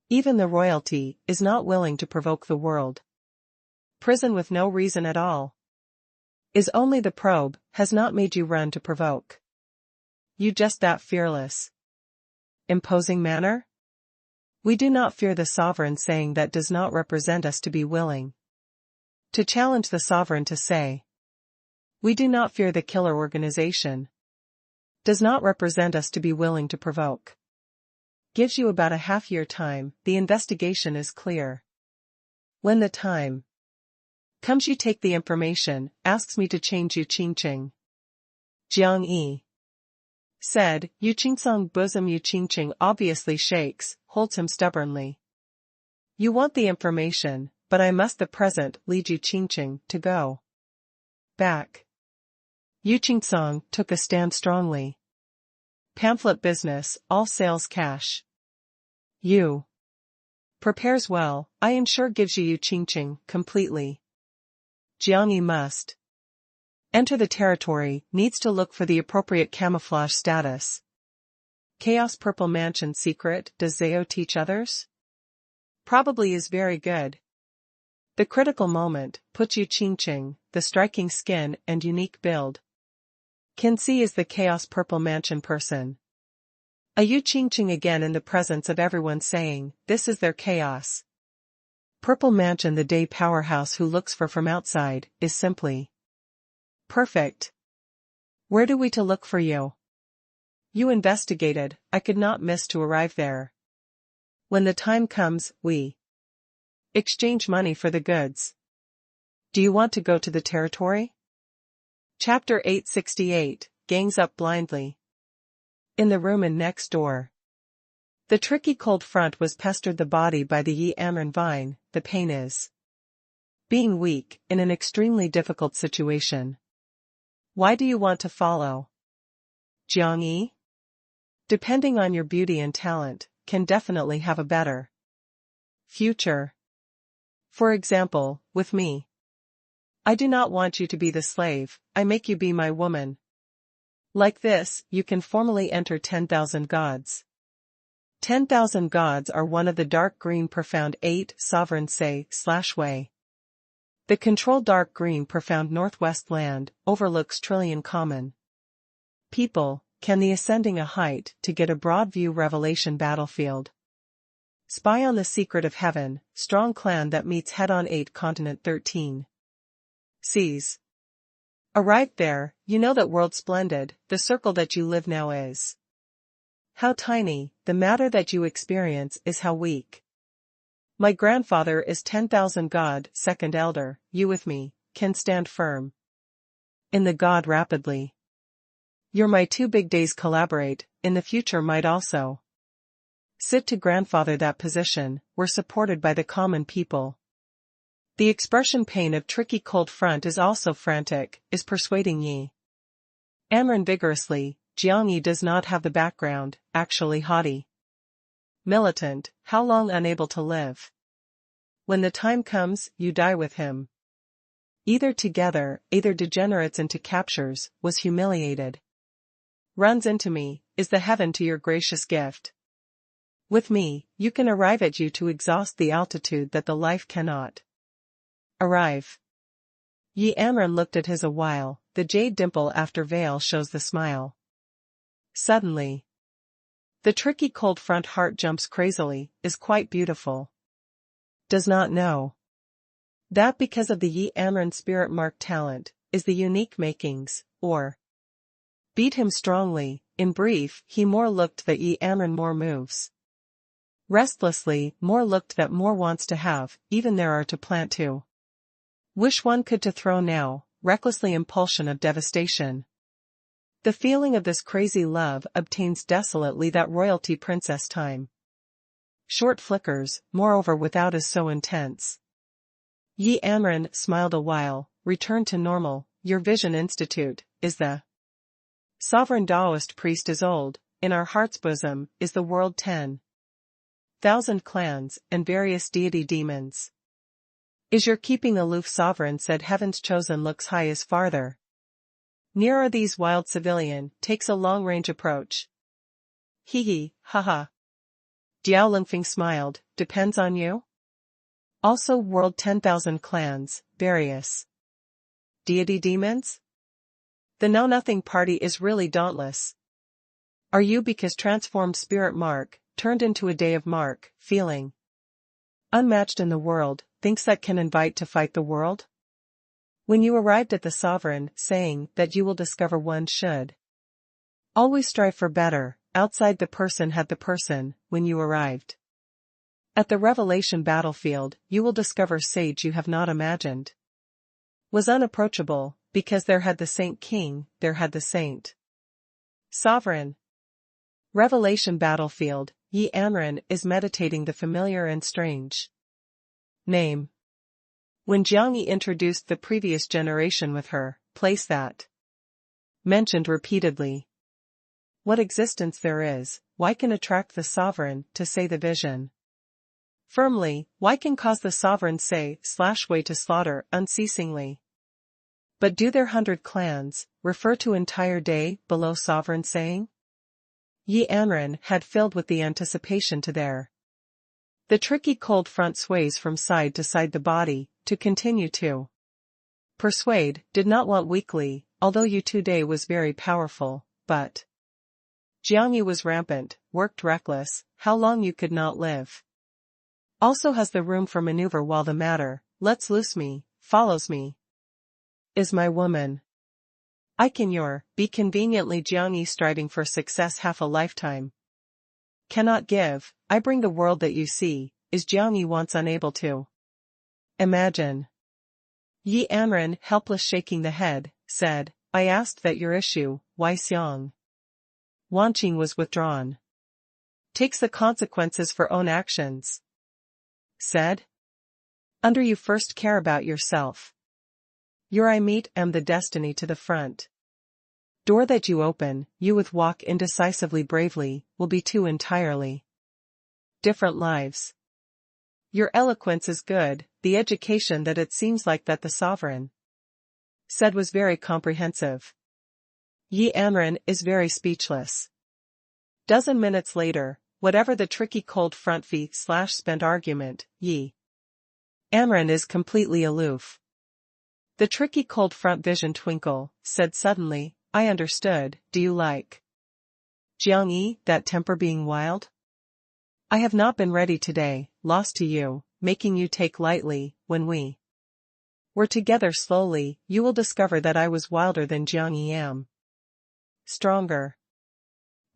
Even the royalty is not willing to provoke the world prison with no reason at all. Is only the probe, has not made you run to provoke. You just that fearless, imposing manner? We do not fear the sovereign saying that does not represent us to be willing to challenge the sovereign to say. We do not fear the killer organization. Does not represent us to be willing to provoke. Gives you about a half-year time, the investigation is clear. When the time comes you take the information, asks me to change Yu Qingqing. Jiang Yi said, Yu Qingsong bosom Yu Qingqing obviously shakes, holds him stubbornly. You want the information, but I must the present lead Yu Qingqing to go back. Yu Qingsong took a stand strongly. Pamphlet business, all sales cash. You prepares well, I am sure gives you Yu Qingqing completely. Jiang Yi must enter the territory, needs to look for the appropriate camouflage status. Chaos Purple Mansion secret, does Zhao teach others? Probably is very good. The critical moment, puts Yu Qingqing, the striking skin and unique build. Can see is the Chaos Purple Mansion person. A Yu Qingqing again in the presence of everyone saying, this is their chaos. Purple Mansion the day powerhouse who looks for from outside, is simply perfect. Where do we to look for you? You investigated, I could not miss to arrive there. When the time comes, we exchange money for the goods. Do you want to go to the territory? Chapter 868, Gangs Up Blindly. In the room next door. The tricky cold front was pestered the body by the Yi Amren vine. The pain is being weak, in an extremely difficult situation. Why do you want to follow Jiang Yi? Depending on your beauty and talent, can definitely have a better future. For example, with me. I do not want you to be the slave, I make you be my woman. Like this, you can formally enter 10,000 gods. 10,000 gods are one of the dark green profound 8 sovereign say/way. The controlled dark green profound northwest land overlooks trillion common people, can the ascending a height to get a broad view revelation battlefield. Spy on the secret of heaven, strong clan that meets head on 8 continent 13. Seas. Arrived there, you know that world splendid, the circle that you live now is. How tiny, the matter that you experience is how weak. My grandfather is 10,000 god, second elder, you with me, can stand firm. In the god rapidly. You're my 2 big days collaborate, in the future might also. Sit to grandfather that position, we're supported by the common people. The expression pain of tricky cold front is also frantic, is persuading Yi Amren vigorously. Jiang Yi does not have the background, actually haughty. Militant, how long unable to live? When the time comes, you die with him. Either together, either degenerates into captures, was humiliated. Runs into me, is the heaven to your gracious gift. With me, you can arrive at you to exhaust the altitude that the life cannot arrive. Yi Amren looked at his a while, the jade dimple after veil shows the smile. Suddenly. The tricky cold front heart jumps crazily, is quite beautiful. Does not know. That because of the Yi Amren spirit marked talent, is the unique makings, or beat him strongly, in brief, he more looked that Yi Amren more moves. Restlessly, more looked that more wants to have, even there are to plant to. Wish one could to throw now, recklessly impulsion of devastation. The feeling of this crazy love obtains desolately that royalty princess time. Short flickers, moreover without is so intense. Yi Amren smiled a while, returned to normal, your vision institute, is the sovereign Taoist priest is old, in our heart's bosom, is the world 10,000 clans, and various deity demons. Is your keeping aloof sovereign said heaven's chosen looks high as farther. Near are these wild civilian, takes a long-range approach. Hee haha. Diao Lingfeng smiled, depends on you? Also world 10,000 clans, various deity demons? The know-nothing party is really dauntless. Are you because transformed spirit mark, turned into a day of mark, feeling unmatched in the world, thinks that can invite to fight the world? When you arrived at the sovereign, saying that you will discover one should always strive for better, outside the person had the person, when you arrived. At the revelation battlefield, you will discover sage you have not imagined. Was unapproachable, because there had the saint king, there had the saint sovereign. Revelation battlefield, Yi Amren is meditating the familiar and strange name. When Jiang Yi introduced the previous generation with her, place that mentioned repeatedly. What existence there is, why can attract the sovereign, to say the vision. Firmly, why can cause the sovereign say/way to slaughter unceasingly. But do their 100 clans, refer to entire day, below sovereign saying? Yi Amren had filled with the anticipation to their. The tricky cold front sways from side to side the body, to continue to persuade, did not want weakly, although you today was very powerful, but Jiang Yi was rampant, worked reckless, how long you could not live. Also has the room for maneuver while the matter, lets loose me, follows me. Is my woman. I can be conveniently Jiang Yi striving for success half a lifetime. Cannot give, I bring the world that you see, is Jiang Yi once unable to imagine. Yi Amren, helpless shaking the head, said, I asked that your issue, Wai Xiong. Wanqing was withdrawn. Takes the consequences for own actions. Said. Under you first care about yourself. Your I meet am the destiny to the front. Door that you open, you with walk indecisively bravely, will be two entirely different lives. Your eloquence is good, the education that it seems like that the sovereign said was very comprehensive. Yi Anren is very speechless. Dozen minutes later, whatever the tricky cold front fee/spent argument, Yi Anren is completely aloof. The tricky cold front vision twinkle, said suddenly, I understood, do you like Jiang Yi, that temper being wild? I have not been ready today, lost to you, making you take lightly, when we were together slowly, you will discover that I was wilder than Jiang Yi am. Stronger.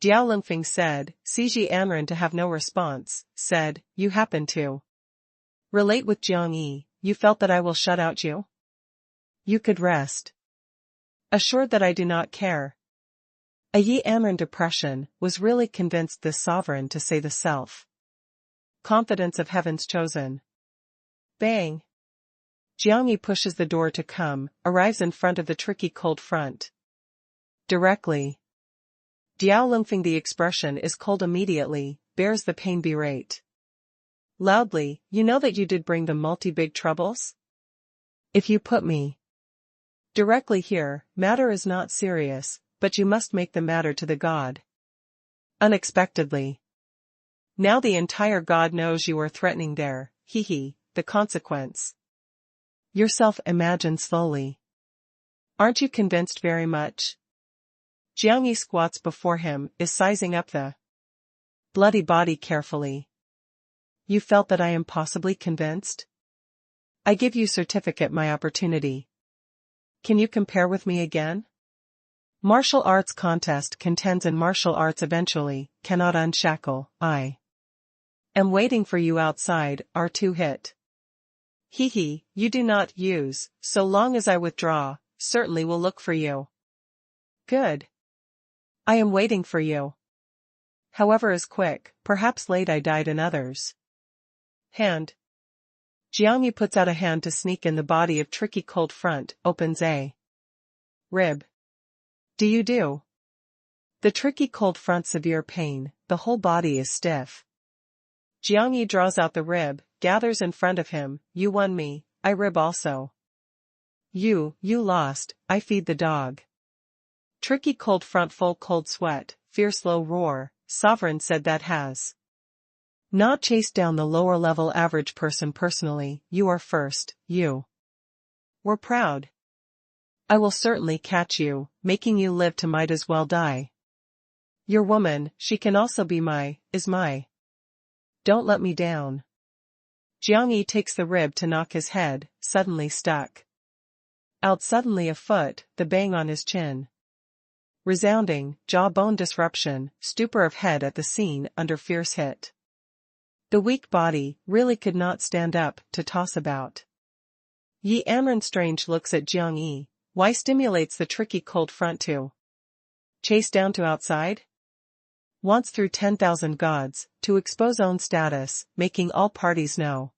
Diao Lingfeng said, Ji Anren to have no response, said, you happen to relate with Jiang Yi, you felt that I will shut out you? You could rest assured that I do not care. A Yi Anren depression was really convinced this sovereign to say the self confidence of heaven's chosen. Bang! Jiang Yi pushes the door to come, arrives in front of the tricky cold front. Directly. Diao Lingfeng the expression is cold immediately, bears the pain berate. Loudly, you know that you did bring them multi-big troubles? If you put me directly here, matter is not serious, but you must make the matter to the god. Unexpectedly. Now the entire god knows you are threatening there, the consequence. Yourself imagine slowly. Aren't you convinced very much? Jiang Yi squats before him, is sizing up the bloody body carefully. You felt that I am possibly convinced? I give you certificate my opportunity. Can you compare with me again? Martial arts contest contends in martial arts eventually, cannot unshackle, I am waiting for you outside, R2 hit. You do not use, so long as I withdraw, certainly will look for you. Good. I am waiting for you. However is quick, perhaps late I died in others. Hand. Jiang Yi puts out a hand to sneak in the body of tricky cold front, opens a rib. Do you do? The tricky cold front severe pain, the whole body is stiff. Jiang Yi draws out the rib, gathers in front of him, you won me, I rib also. You lost, I feed the dog. Tricky cold front full cold sweat, fierce low roar, sovereign said that has not chased down the lower level average person personally, you are first, you were proud. I will certainly catch you, making you live to might as well die. Your woman, she can also be is my. Don't let me down. Jiang Yi takes the rib to knock his head, suddenly stuck out suddenly a foot, the bang on his chin. Resounding, jawbone disruption, stupor of head at the scene under fierce hit. The weak body really could not stand up to toss about. Yi Anren strange looks at Jiang Yi. Why stimulates the tricky cold front to chase down to outside? Wants through 10,000 gods, to expose own status, making all parties know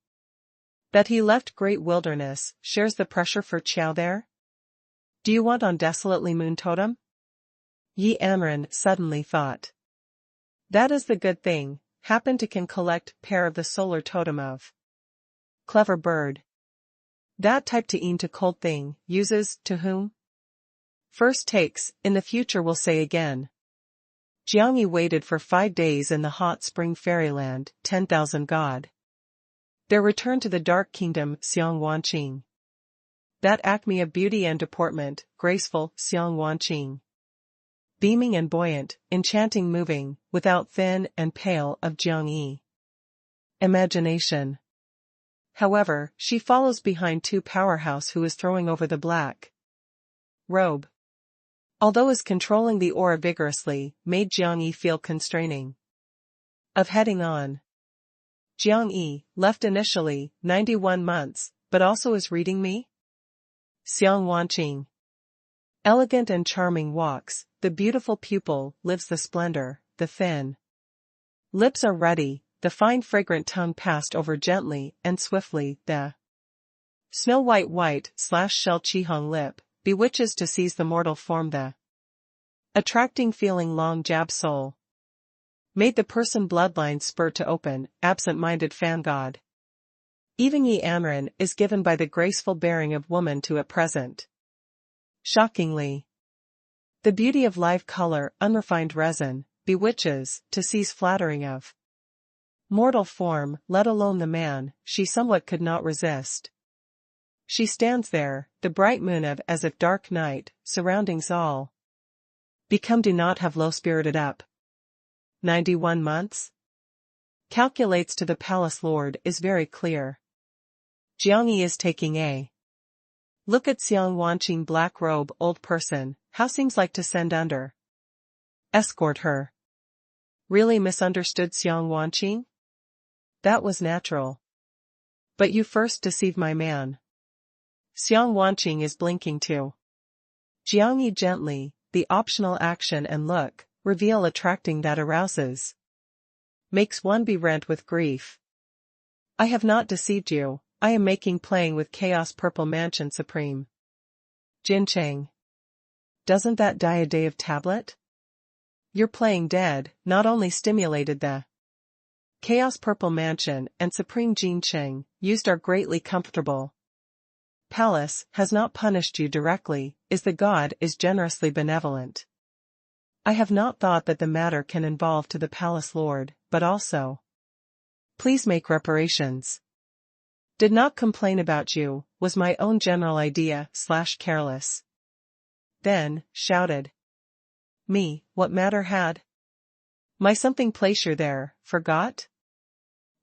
that he left great wilderness, shares the pressure for Qiao there? Do you want on desolately moon totem? Yi Anren suddenly thought. That is the good thing, happen to can collect pair of the solar totem of clever bird. That type to eat to cold thing, uses, to whom? First takes, in the future will say again. Jiang Yi waited for 5 days in the hot spring fairyland, 10,000 god. Their return to the dark kingdom, Xiang Wanqing. That acme of beauty and deportment, graceful, Xiang Wanqing. Beaming and buoyant, enchanting moving, without thin and pale of Jiang Yi. Imagination. However, she follows behind two powerhouse who is throwing over the black robe. Although is controlling the aura vigorously, made Jiang Yi feel constraining of heading on. Jiang Yi, left initially, 91 months, but also is reading me? Xiang Wanqing. Elegant and charming walks, the beautiful pupil lives the splendor, the thin lips are ready, the fine fragrant tongue passed over gently and swiftly, the snow white shell Chihong lip, bewitches to seize the mortal form, the attracting feeling long jab soul. Made the person bloodline spur to open, absent-minded fan god. Even Yi Anren is given by the graceful bearing of woman to at present. Shockingly. The beauty of live color, unrefined resin, bewitches, to seize flattering of mortal form, let alone the man, she somewhat could not resist. She stands there, the bright moon of as if dark night, surroundings all. Become do not have low-spirited up. 91 months? Calculates to the palace lord is very clear. Jiangyi is taking a look at Xiang Wanqing black robe old person, how seems like to send under. Escort her. Really misunderstood Xiang Wanqing? That was natural. But you first deceive my man. Xiang Wanqing is blinking too. Jiangyi gently, the optional action and look, reveal attracting that arouses. Makes one be rent with grief. I have not deceived you, I am making playing with chaos purple mansion supreme. Jin Cheng. Doesn't that die a day of tablet? You're playing dead, not only stimulated the chaos purple mansion and supreme Jin Cheng, used are greatly comfortable. Palace has not punished you directly, is the god is generously benevolent. I have not thought that the matter can involve to the palace lord, but also. Please make reparations. Did not complain about you, was my own general idea, careless. Then, shouted. Me, what matter had? My something place you there, forgot?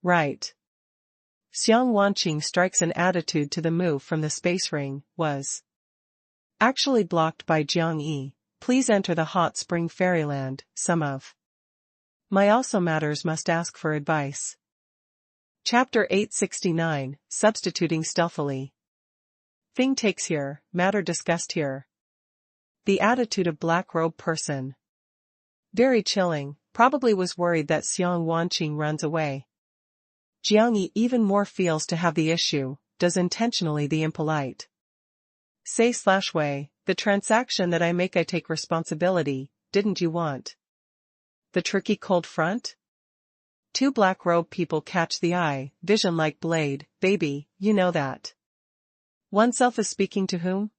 Right. Xiang Wanqing strikes an attitude to the move from the space ring, was actually blocked by Jiang Yi. Please enter the hot spring fairyland, some of my also matters must ask for advice. Chapter 869, Substituting Stealthily. Thing takes here, matter discussed here. The attitude of black robe person. Very chilling, probably was worried that Xiang Wanqing runs away. Jiang Yi even more feels to have the issue, does intentionally the impolite. Say/way, the transaction that I make I take responsibility, didn't you want? The tricky cold front? Two black robe people catch the eye, vision like blade, baby, you know that. Oneself is speaking to whom?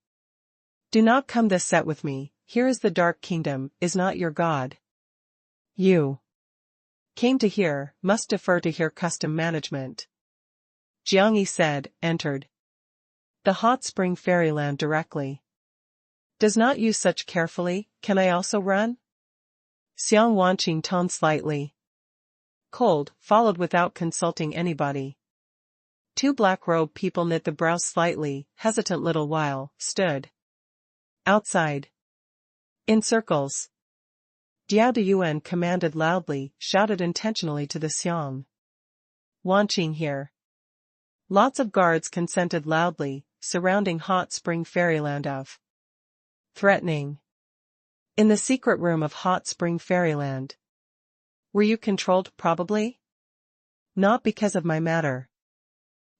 Do not come this set with me, here is the dark kingdom, is not your god. You came to here, must defer to here custom management. Jiang Yi said, entered the hot spring fairyland directly. Does not use such carefully, can I also run? Xiang Wanqing toned slightly. Cold, followed without consulting anybody. Two black robe people knit the brows slightly, hesitant little while, stood outside. In circles. Diao de Yuan commanded loudly, shouted intentionally to the Xiang Wanqing here. Lots of guards consented loudly, surrounding hot spring fairyland of threatening. In the secret room of hot spring fairyland. Were you controlled probably? Not because of my matter.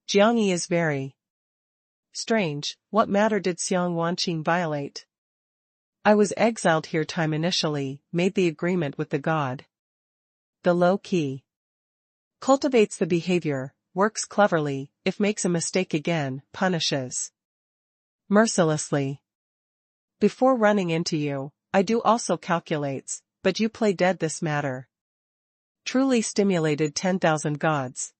Jiang Yi is very strange, what matter did Xiang Wanqing violate? I was exiled here time initially, made the agreement with the god. The low key. Cultivates the behavior, works cleverly, if makes a mistake again, punishes. Mercilessly. Before running into you, I do also calculates, but you play dead this matter. Truly stimulated 10,000 gods.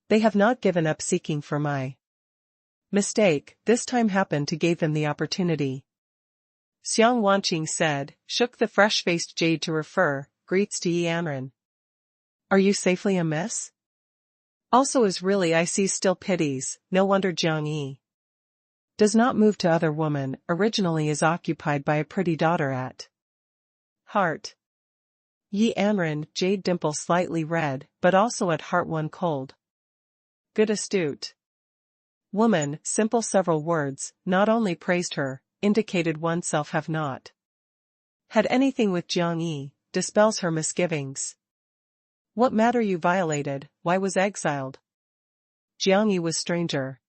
They have not given up seeking for my mistake, this time happened to give them the opportunity. Xiang Wanqing said, shook the fresh-faced jade to refer, greets to Yi Anren. Are you safely amiss? Also is really I see still pities, no wonder Jiang Yi does not move to other woman, originally is occupied by a pretty daughter at heart. Yi Anren, jade dimple slightly red, but also at heart one cold. Good astute woman, simple several words, not only praised her, indicated oneself have not had anything with Jiang Yi, dispels her misgivings. What matter you violated, why was exiled? Jiang Yi was stranger.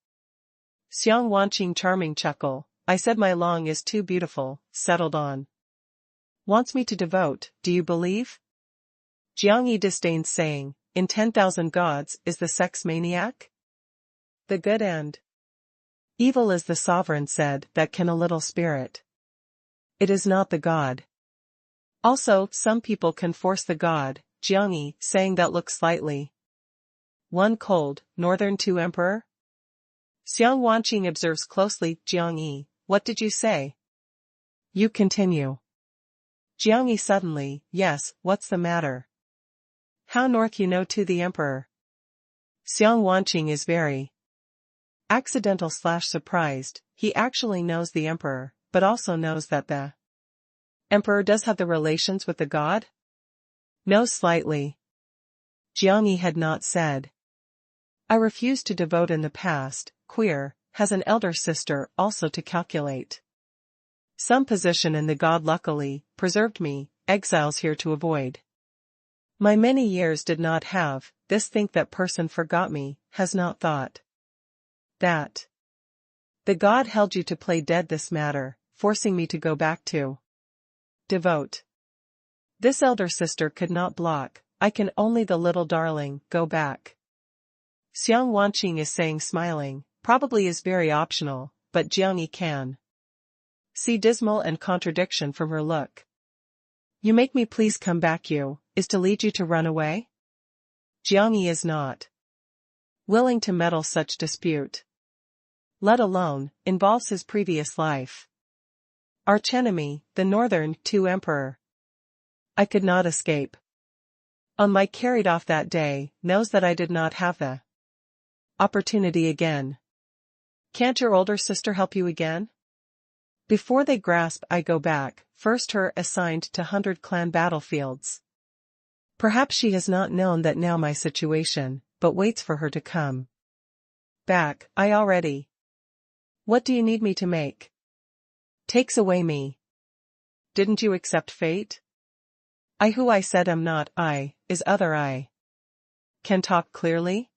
Xiang Wanqing charming chuckle, I said my long is too beautiful, settled on. Wants me to devote, do you believe? Jiang Yi disdains saying, in 10,000 gods is the sex maniac? The good and evil is the sovereign said that can a little spirit. It is not the god. Also, some people can force the god, Jiang Yi, saying that looks slightly. One cold, northern two emperor? Xiang Wanqing observes closely, Jiang Yi, what did you say? You continue. Jiang Yi suddenly, yes, what's the matter? How north you know to the emperor? Xiang Wanqing is very accidental/surprised, he actually knows the emperor, but also knows that the emperor does have the relations with the god? Knows slightly. Jiang Yi had not said. I refused to devote in the past, queer, has an elder sister also to calculate. Some position in the god luckily, preserved me, exiles here to avoid. My many years did not have, this think that person forgot me, has not thought. That. The god held you to play dead this matter, forcing me to go back to devote. This elder sister could not block, I can only the little darling, go back. Xiang Wanqing is saying smiling, probably is very optional, but Jiang Yi can see dismal and contradiction from her look. You make me please come back you, is to lead you to run away? Jiang Yi is not willing to meddle such dispute. Let alone, involves his previous life. Archenemy, the northern, two emperor. I could not escape. On my carried off that day, knows that I did not have the opportunity again. Can't your older sister help you again? Before they grasp I go back, first her assigned to 100 clan battlefields. Perhaps she has not known that now my situation, but waits for her to come back, I already. What do you need me to make? Takes away me. Didn't you accept fate? I who I said am not I, is other I. Can talk clearly?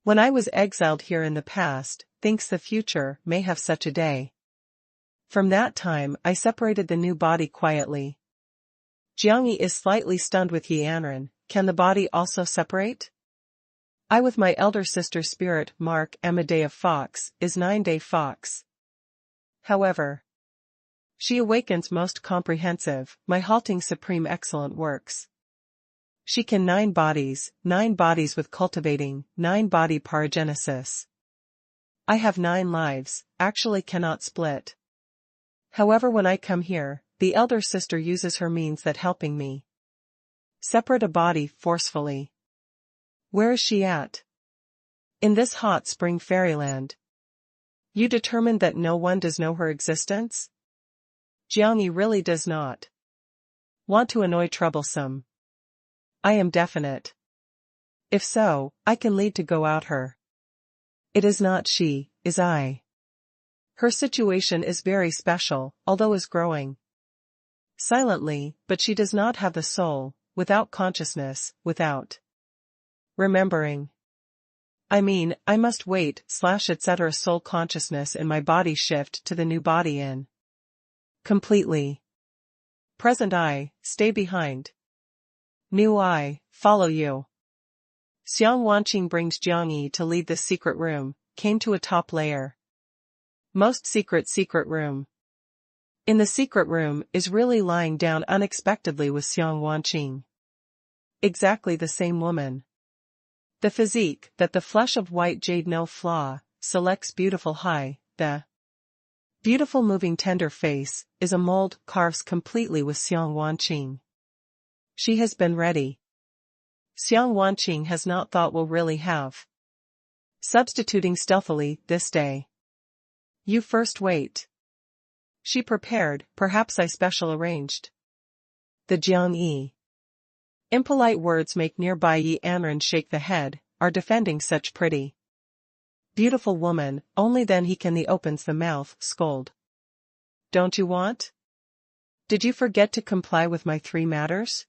When I was exiled here in the past, thinks the future may have such a day. From that time I separated the new body quietly. Jiang Yi is slightly stunned with Yanran, can the body also separate? I with my elder sister spirit mark am a day of fox, is 9-day fox. However, she awakens most comprehensive, my halting supreme excellent works. She can 9 bodies with cultivating, 9 body paragenesis. I have 9 lives, actually cannot split. However when I come here, the elder sister uses her means that helping me separate a body forcefully. Where is she at? In this hot spring fairyland. You determined that no one does know her existence? Jiang Yi really does not want to annoy troublesome. I am definite. If so, I can lead to go out her. It is not she, is I. Her situation is very special, although is growing silently, but she does not have the soul, without consciousness, without remembering. I mean, I must wait, etc. soul consciousness in my body shift to the new body in completely. Present I, stay behind. New I, follow you. Xiang Wanqing brings Jiang Yi to lead the secret room, came to a top layer. Most secret room. In the secret room is really lying down unexpectedly with Xiang Wanqing. Exactly the same woman. The physique, that the flesh of white jade no flaw, selects beautiful high, the beautiful moving tender face, is a mold, carves completely with Xiang Wanqing. She has been ready. Xiang Wanqing has not thought will really have. Substituting stealthily, this day. You first wait. She prepared, perhaps I special arranged. The Jiang Yi. Impolite words make nearby Yi Anran shake the head, are defending such pretty. Beautiful woman, only then he can the opens the mouth, scold. don't you want? Did you forget to comply with my 3 matters?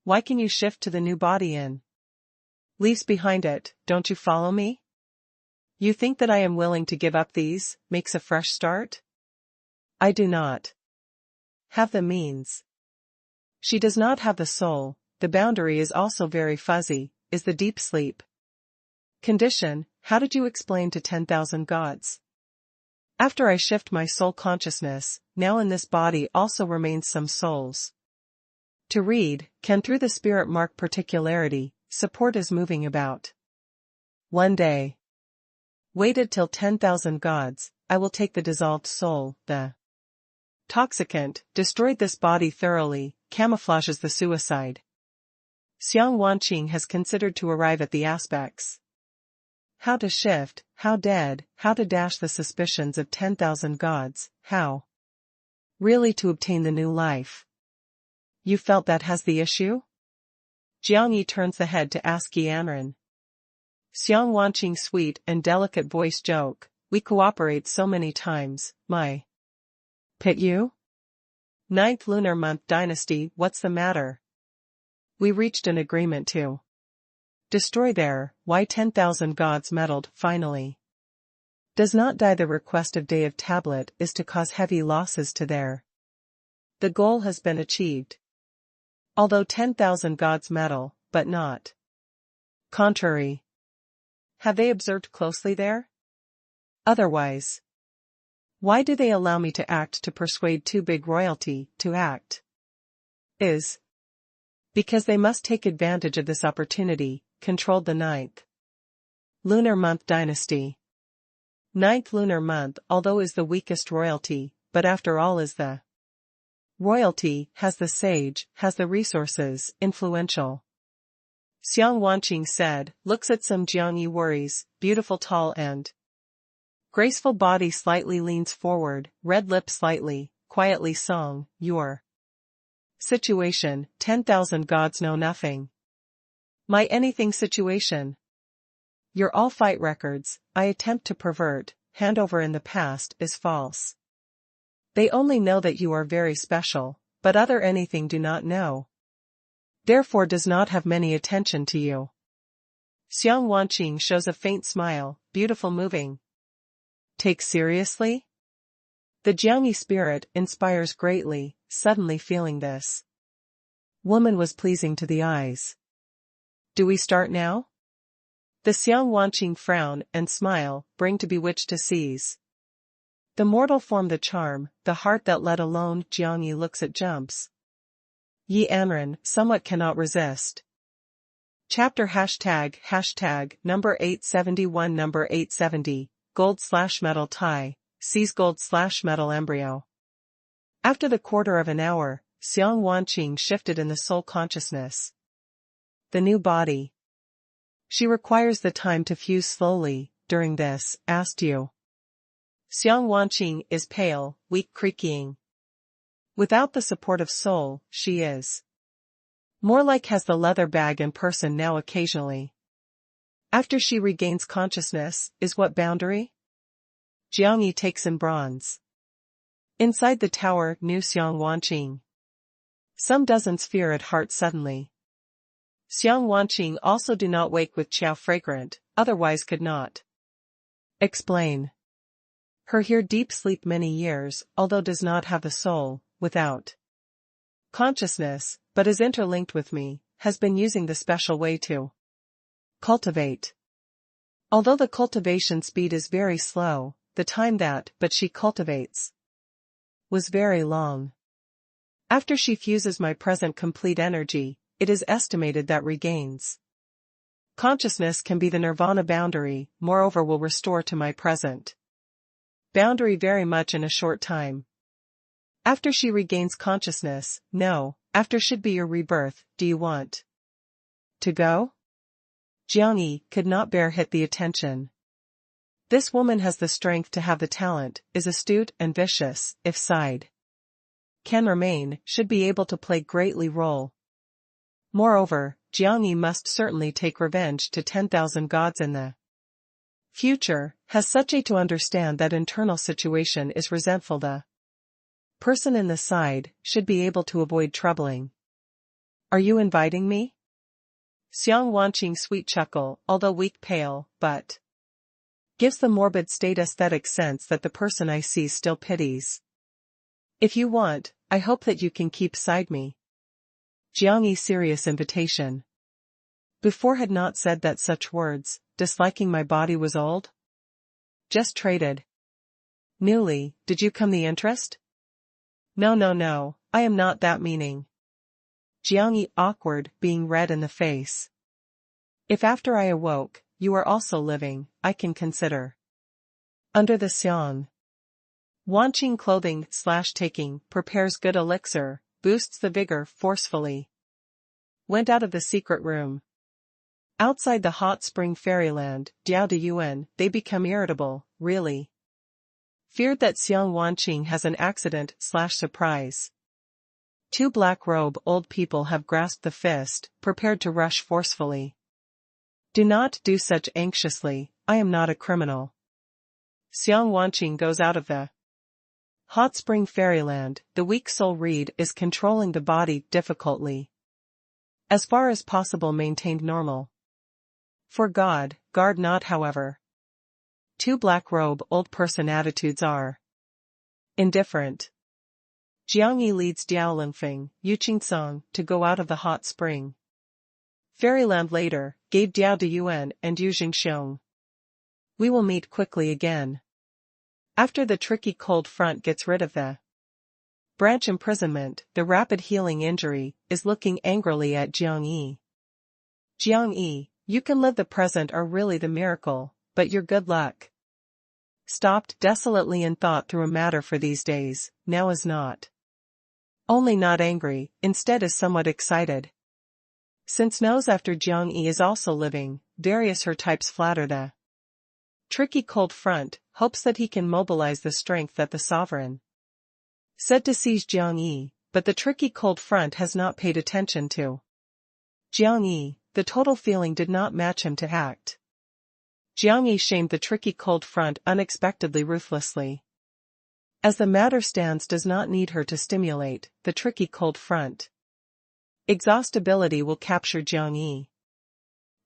Why can you shift to the new body in? Leaves behind it, don't you follow me? You think that I am willing to give up these, makes a fresh start? I do not have the means. She does not have the soul, the boundary is also very fuzzy, is the deep sleep condition. How did you explain to 10,000 gods? After I shift my soul consciousness, now in this body also remains some souls. To read, can through the spirit mark particularity, support is moving about. One day. Waited till 10,000 gods, I will take the dissolved soul, the toxicant, destroyed this body thoroughly, camouflages the suicide. Xiang Wanqing has considered to arrive at the aspects. How to shift, how dead, how to dash the suspicions of 10,000 gods, how really to obtain the new life. You felt that has the issue? Jiang Yi turns the head to ask Yanran. Xiang Wanqing's sweet and delicate voice joke, we cooperate so many times, my pit you? 9th lunar month dynasty, what's the matter? We reached an agreement to destroy there, why 10,000 gods meddled, finally. Does not die the request of Day of Tablet is to cause heavy losses to there. The goal has been achieved. Although 10,000 gods meddle, but not contrary. Have they observed closely there? Otherwise. Why do they allow me to act to persuade too big royalty to act? Is because they must take advantage of this opportunity, controlled the 9th lunar month dynasty. 9th lunar month although is the weakest royalty, but after all is the royalty, has the sage, has the resources, influential. Xiang Wanqing said, looks at some Jiang Yi worries, beautiful tall and graceful body slightly leans forward, red lips slightly, quietly song, your situation, 10,000 gods know nothing. My anything situation. Your all fight records, I attempt to pervert, handover in the past is false. They only know that you are very special, but other anything do not know. Therefore does not have many attention to you. Xiang Wanqing shows a faint smile, beautiful moving. Take seriously? The Jiangyi spirit inspires greatly, suddenly feeling this woman was pleasing to the eyes. Do we start now? The Xiang Wanqing frown and smile, bring to bewitched to seize. The mortal form the charm, the heart that let alone, Jiangyi looks at jumps. Yi Anren, somewhat cannot resist. Chapter hashtag number 871 number 870, gold/metal tie, sees gold/metal embryo. After the quarter of an hour, Xiang Wanqing shifted in the soul consciousness. The new body. She requires the time to fuse slowly, during this, asked you. Xiang Wanqing is pale, weak creaking. Without the support of soul, she is more like has the leather bag in person now occasionally. After she regains consciousness, is what boundary? Jiang Yi takes in bronze. Inside the tower, new Xiang Wanqing. Some dozens fear at heart suddenly. Xiang Wanqing also do not wake with Qiao fragrant, otherwise could not explain. Her here deep sleep many years, although does not have the soul, without consciousness, but is interlinked with me, has been using the special way to cultivate. Although the cultivation speed is very slow, the time that, but she cultivates, was very long. After she fuses my present complete energy, it is estimated that regains consciousness can be the nirvana boundary, moreover will restore to my present boundary very much in a short time. After she regains consciousness, no, after should be your rebirth, do you want to go? Jiang Yi could not bear hit the attention. This woman has the strength to have the talent, is astute and vicious, if side can remain, should be able to play greatly role. Moreover, Jiang Yi must certainly take revenge to 10,000 gods in the future, has such a to understand that internal situation is resentful the Person in the side should be able to avoid troubling. Are you inviting me? Xiang Wanqing sweet chuckle, although weak pale, but gives the morbid state aesthetic sense that the person I see still pities. If you want, I hope that you can keep side me. Jiang Yi serious invitation. Before had not said that such words, disliking my body was old? Just traded. Newly, did you come the interest? No, I am not that meaning. Jiang Yi awkward, being red in the face. If after I awoke, you are also living, I can consider. Under the Xiang Wanqing clothing/taking, prepares good elixir, boosts the vigor forcefully. Went out of the secret room. Outside the hot spring fairyland, Diao de Yuan, they become irritable, really. Feared that Xiang Wanqing has an accident/surprise. Two black-robe old people have grasped the fist, prepared to rush forcefully. Do not do such anxiously, I am not a criminal. Xiang Wanqing goes out of the hot spring fairyland, the weak soul reed is controlling the body difficultly. As far as possible maintained normal. For God, guard not however. Two black-robe old person attitudes are indifferent. Jiang Yi leads Diao Lingfeng, Yu Qingcong, to go out of the hot spring. Fairyland later, gave Diao de Yuan and Yu Jingxiong. We will meet quickly again. After the tricky cold front gets rid of the branch imprisonment, the rapid healing injury, is looking angrily at Jiang Yi. Jiang Yi, you can live the present are really the miracle, but your good luck. Stopped desolately in thought through a matter for these days, now is not. Only not angry, instead is somewhat excited. Since knows after Jiang Yi is also living, various her types flatter the tricky cold front, hopes that he can mobilize the strength that the sovereign said to seize Jiang Yi, but the tricky cold front has not paid attention to Jiang Yi, the total feeling did not match him to act. Jiang Yi shamed the tricky cold front unexpectedly ruthlessly. As the matter stands does not need her to stimulate the tricky cold front. Exhaustibility will capture Jiang Yi.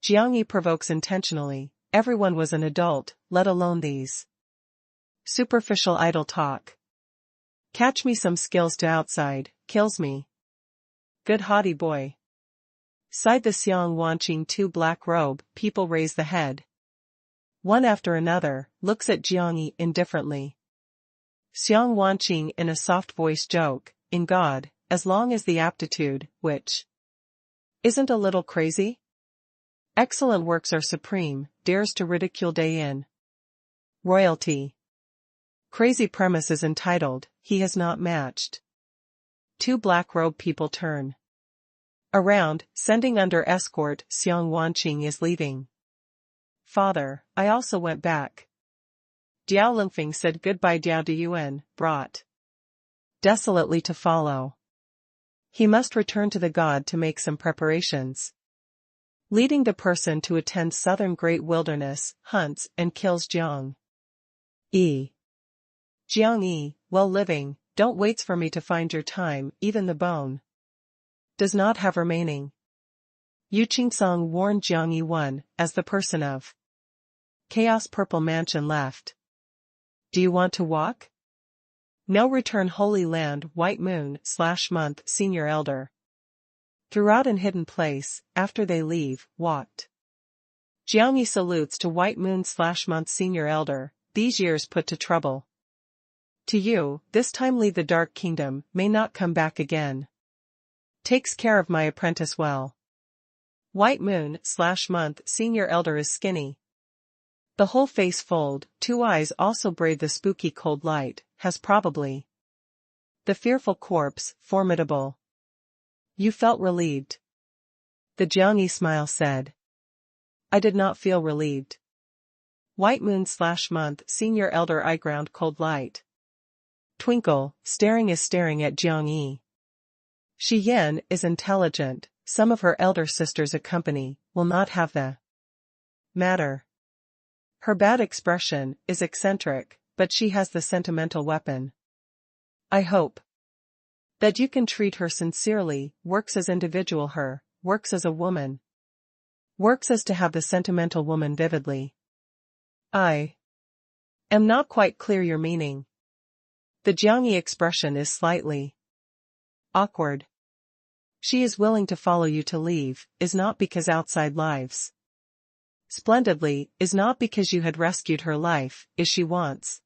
Jiang Yi provokes intentionally, everyone was an adult, let alone these. Superficial idle talk. Catch me some skills to outside, kills me. Good haughty boy. Sighed the Xiang Wanqing two black robe, people raise the head. One after another, looks at Jiang Yi indifferently. Xiang Wanqing in a soft voice joke, in God, as long as the aptitude, which isn't a little crazy? Excellent works are supreme, dares to ridicule day in. Royalty. Crazy premise is entitled, he has not matched. Two black-robed people turn around, sending under escort, Xiang Wanqing is leaving. Father, I also went back. Diao Lingfeng said goodbye. Diao de Yuan, brought desolately to follow. He must return to the god to make some preparations. Leading the person to attend southern great wilderness, hunts and kills Jiang Yi. Jiang Yi, well living, don't waits for me to find your time, even the bone does not have remaining. Yu Qingcong warned Jiang Yi one, as the person of Chaos Purple Mansion left. Do you want to walk? No return Holy Land White Moon/month Senior Elder. Throughout an hidden place, after they leave, walked. Jiang Yi salutes to White Moon/month Senior Elder, these years put to trouble. To you, this time leave the Dark Kingdom, may not come back again. Takes care of my apprentice well. White Moon/month Senior Elder is skinny. The whole face fold, two eyes also brave the spooky cold light, has probably the fearful corpse, formidable. You felt relieved. The Jiang Yi smile said. I did not feel relieved. White Moon/month Senior Elder eye ground cold light. Twinkle, staring is staring at Jiang Yi. Shi Yan is intelligent, some of her elder sisters accompany, will not have the matter. Her bad expression is eccentric, but she has the sentimental weapon I hope that you can treat her sincerely, works as individual her, works as a woman. Works as to have the sentimental woman vividly. I am not quite clear your meaning. The Jiangyi expression is slightly awkward. She is willing to follow you to leave, is not because outside lives splendidly, is not because you had rescued her life, is she wants.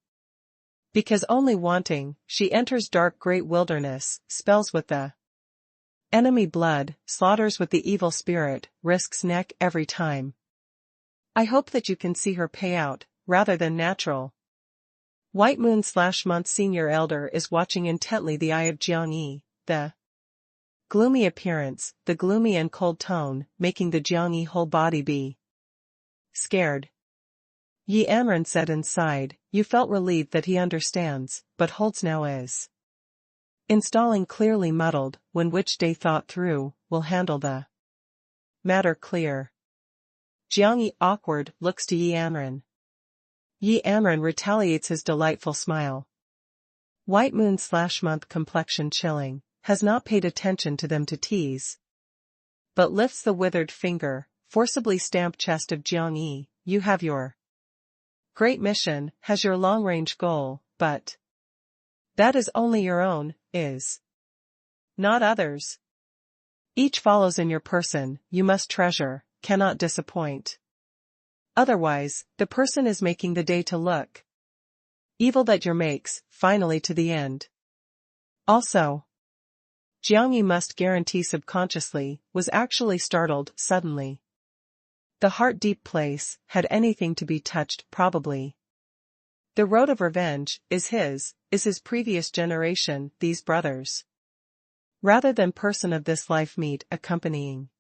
Because only wanting, she enters dark great wilderness, spells with the enemy blood, slaughters with the evil spirit, risks neck every time. I hope that you can see her pay out, rather than natural. White Moon/Month Senior Elder is watching intently the eye of Jiangyi, the gloomy appearance, the gloomy and cold tone, making the Jiangyi whole body be scared. Yi Anren said inside, you felt relieved that he understands, but holds now is installing clearly muddled, when which day thought through, will handle the matter clear. Jiangyi awkward, looks to Yi Anren. Yi Anren retaliates his delightful smile. White Moon/Month complexion chilling, has not paid attention to them to tease. But lifts the withered finger, forcibly stamp chest of Jiangyi, you have your great mission, has your long-range goal, but that is only your own, is not others. Each follows in your person, you must treasure, cannot disappoint. Otherwise, the person is making the day to look evil that your makes, finally to the end. Also, Jiangyi must guarantee subconsciously, was actually startled, suddenly. The heart-deep place, had anything to be touched, probably. The road of revenge, is his previous generation, these brothers. Rather than person of this life meet accompanying.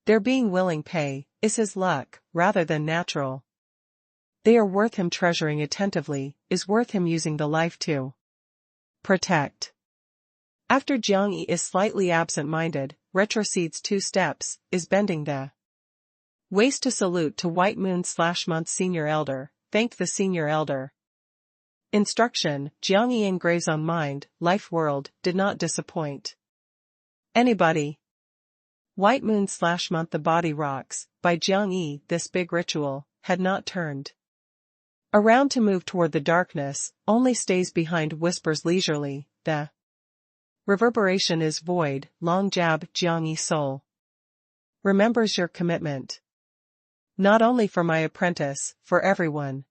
Their being willing pay, is his luck, rather than natural. They are worth him treasuring attentively, is worth him using the life to protect. After Jiangyi is slightly absent-minded, retrocedes 2 steps, is bending the waist to salute to White Moon/Month Senior Elder, thanked the Senior Elder. Instruction, Jiangyi engraves on mind, life world, did not disappoint anybody. White Moon/Month The body rocks, by Jiangyi, this big ritual, had not turned around to move toward the darkness, only stays behind, whispers leisurely, the reverberation is void, long jab, Jiangyi soul remembers your commitment. Not only for my apprentice, for everyone.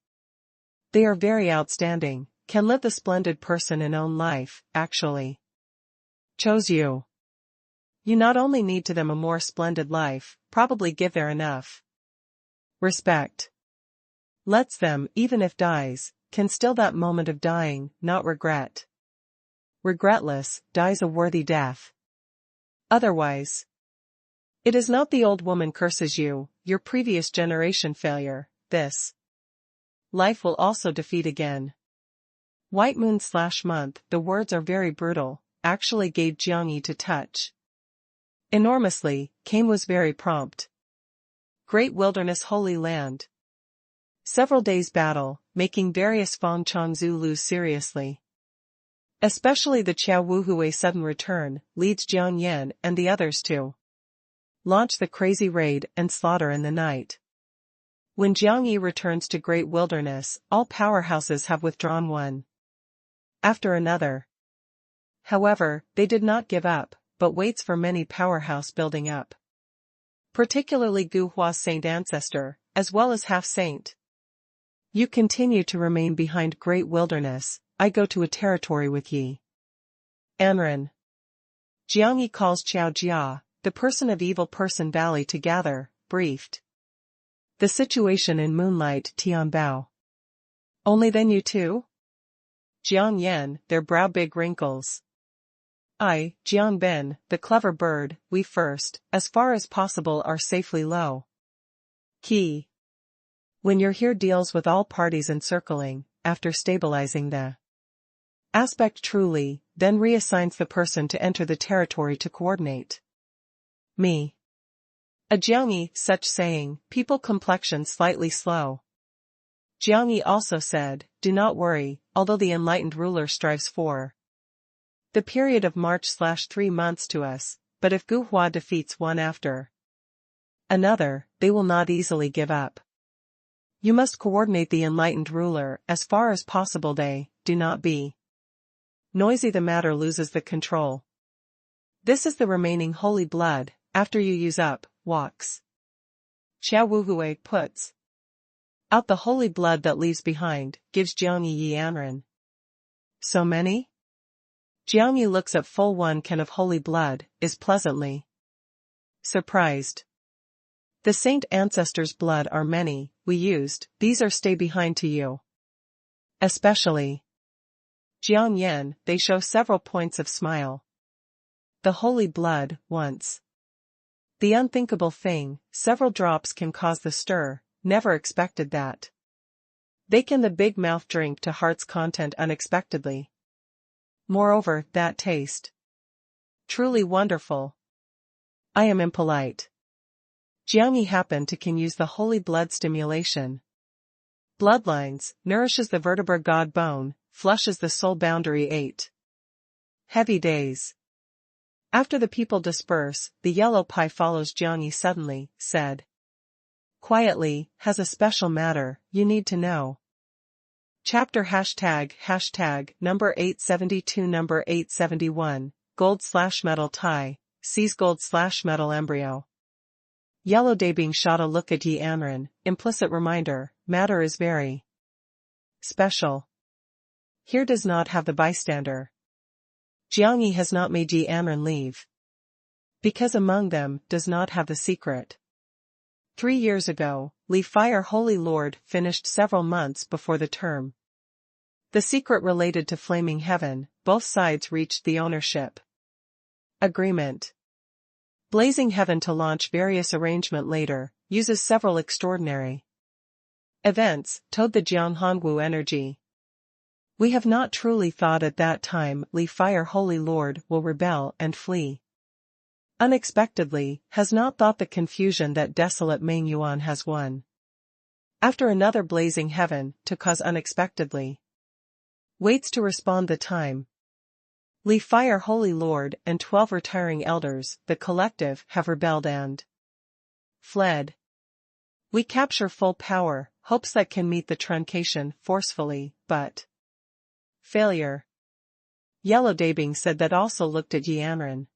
They are very outstanding, can live the splendid person in own life, actually. Chose you. You not only need to them a more splendid life, probably give there enough respect. Lets them, even if dies, can still that moment of dying, not regret. Regretless, dies a worthy death. Otherwise, it is not the old woman curses you, your previous generation failure, this life will also defeat again. White Moon/Month, the words are very brutal, actually gave Jiangyi to touch enormously, Kame was very prompt. Great wilderness holy land. Several days battle, making various Fang Changzhu lose seriously. Especially the Qiao Wuhui sudden return, leads Jiang Yan and the others to launch the crazy raid and slaughter in the night. When Jiangyi returns to Great Wilderness, all powerhouses have withdrawn one after another. However, they did not give up, but waits for many powerhouse building up. Particularly Gu Hua's saint ancestor, as well as half-saint. You continue to remain behind Great Wilderness, I go to a territory with Yi Anren. Jiangyi calls Qiao Jia, the person of Evil Person Valley to gather, briefed the situation in Moonlight Tianbao. Only then you two? Jiang Yan, their brow big wrinkles. I, Jiang Ben, the clever bird, we first, as far as possible are safely low. Key. When you're here deals with all parties encircling, after stabilizing the aspect truly, then reassigns the person to enter the territory to coordinate. Me. A Jiangyi, such saying, people complexion slightly slow. Jiangyi also said, do not worry, although the enlightened ruler strives for The period of March/3 months to us, but if Gu Hua defeats one after another, they will not easily give up. You must coordinate the enlightened ruler as far as possible. They do not be noisy. The matter loses the control. This is the remaining holy blood, after you use up, walks. Xiao Wuhue puts out the holy blood that leaves behind, gives Jiangyi Yi Anren. So many? Jiangyi looks at full 1 can of holy blood, is pleasantly surprised. The saint ancestors' blood are many, we used, these are stay behind to you. Especially Jiang Yan, they show several points of smile. The holy blood, once. The unthinkable thing, several drops can cause the stir, never expected that. They can the big mouth drink to heart's content unexpectedly. Moreover, that taste. Truly wonderful. I am impolite. Jiangyi happened to can use the holy blood stimulation. Bloodlines, nourishes the vertebra god bone, flushes the soul boundary 8. Heavy days. After the people disperse, the yellow pie follows. Jiangyi suddenly, said quietly, has a special matter, you need to know. Chapter hashtag number 872 number 871, gold/metal tie, sees gold/metal embryo. Yellow Dabing shot a look at Yi Anren, implicit reminder, matter is very special. Here does not have the bystander. Jiangyi has not made Yi Anren leave. Because among them does not have the secret. 3 years ago, Li Fire Holy Lord finished several months before the term. The secret related to Flaming Heaven, both sides reached the ownership agreement. Blazing Heaven to launch various arrangement later, uses several extraordinary events, towed the Jianghanwu energy. We have not truly thought at that time Li Fire Holy Lord will rebel and flee. Unexpectedly, has not thought the confusion that desolate Meng Yuan has won. After another blazing heaven, to cause unexpectedly. Waits to respond the time. Li Fire Holy Lord and 12 retiring elders, the collective, have rebelled and fled. We capture full power, hopes that can meet the truncation forcefully, but failure. Yellow Dabing said that also looked at Yi Anren.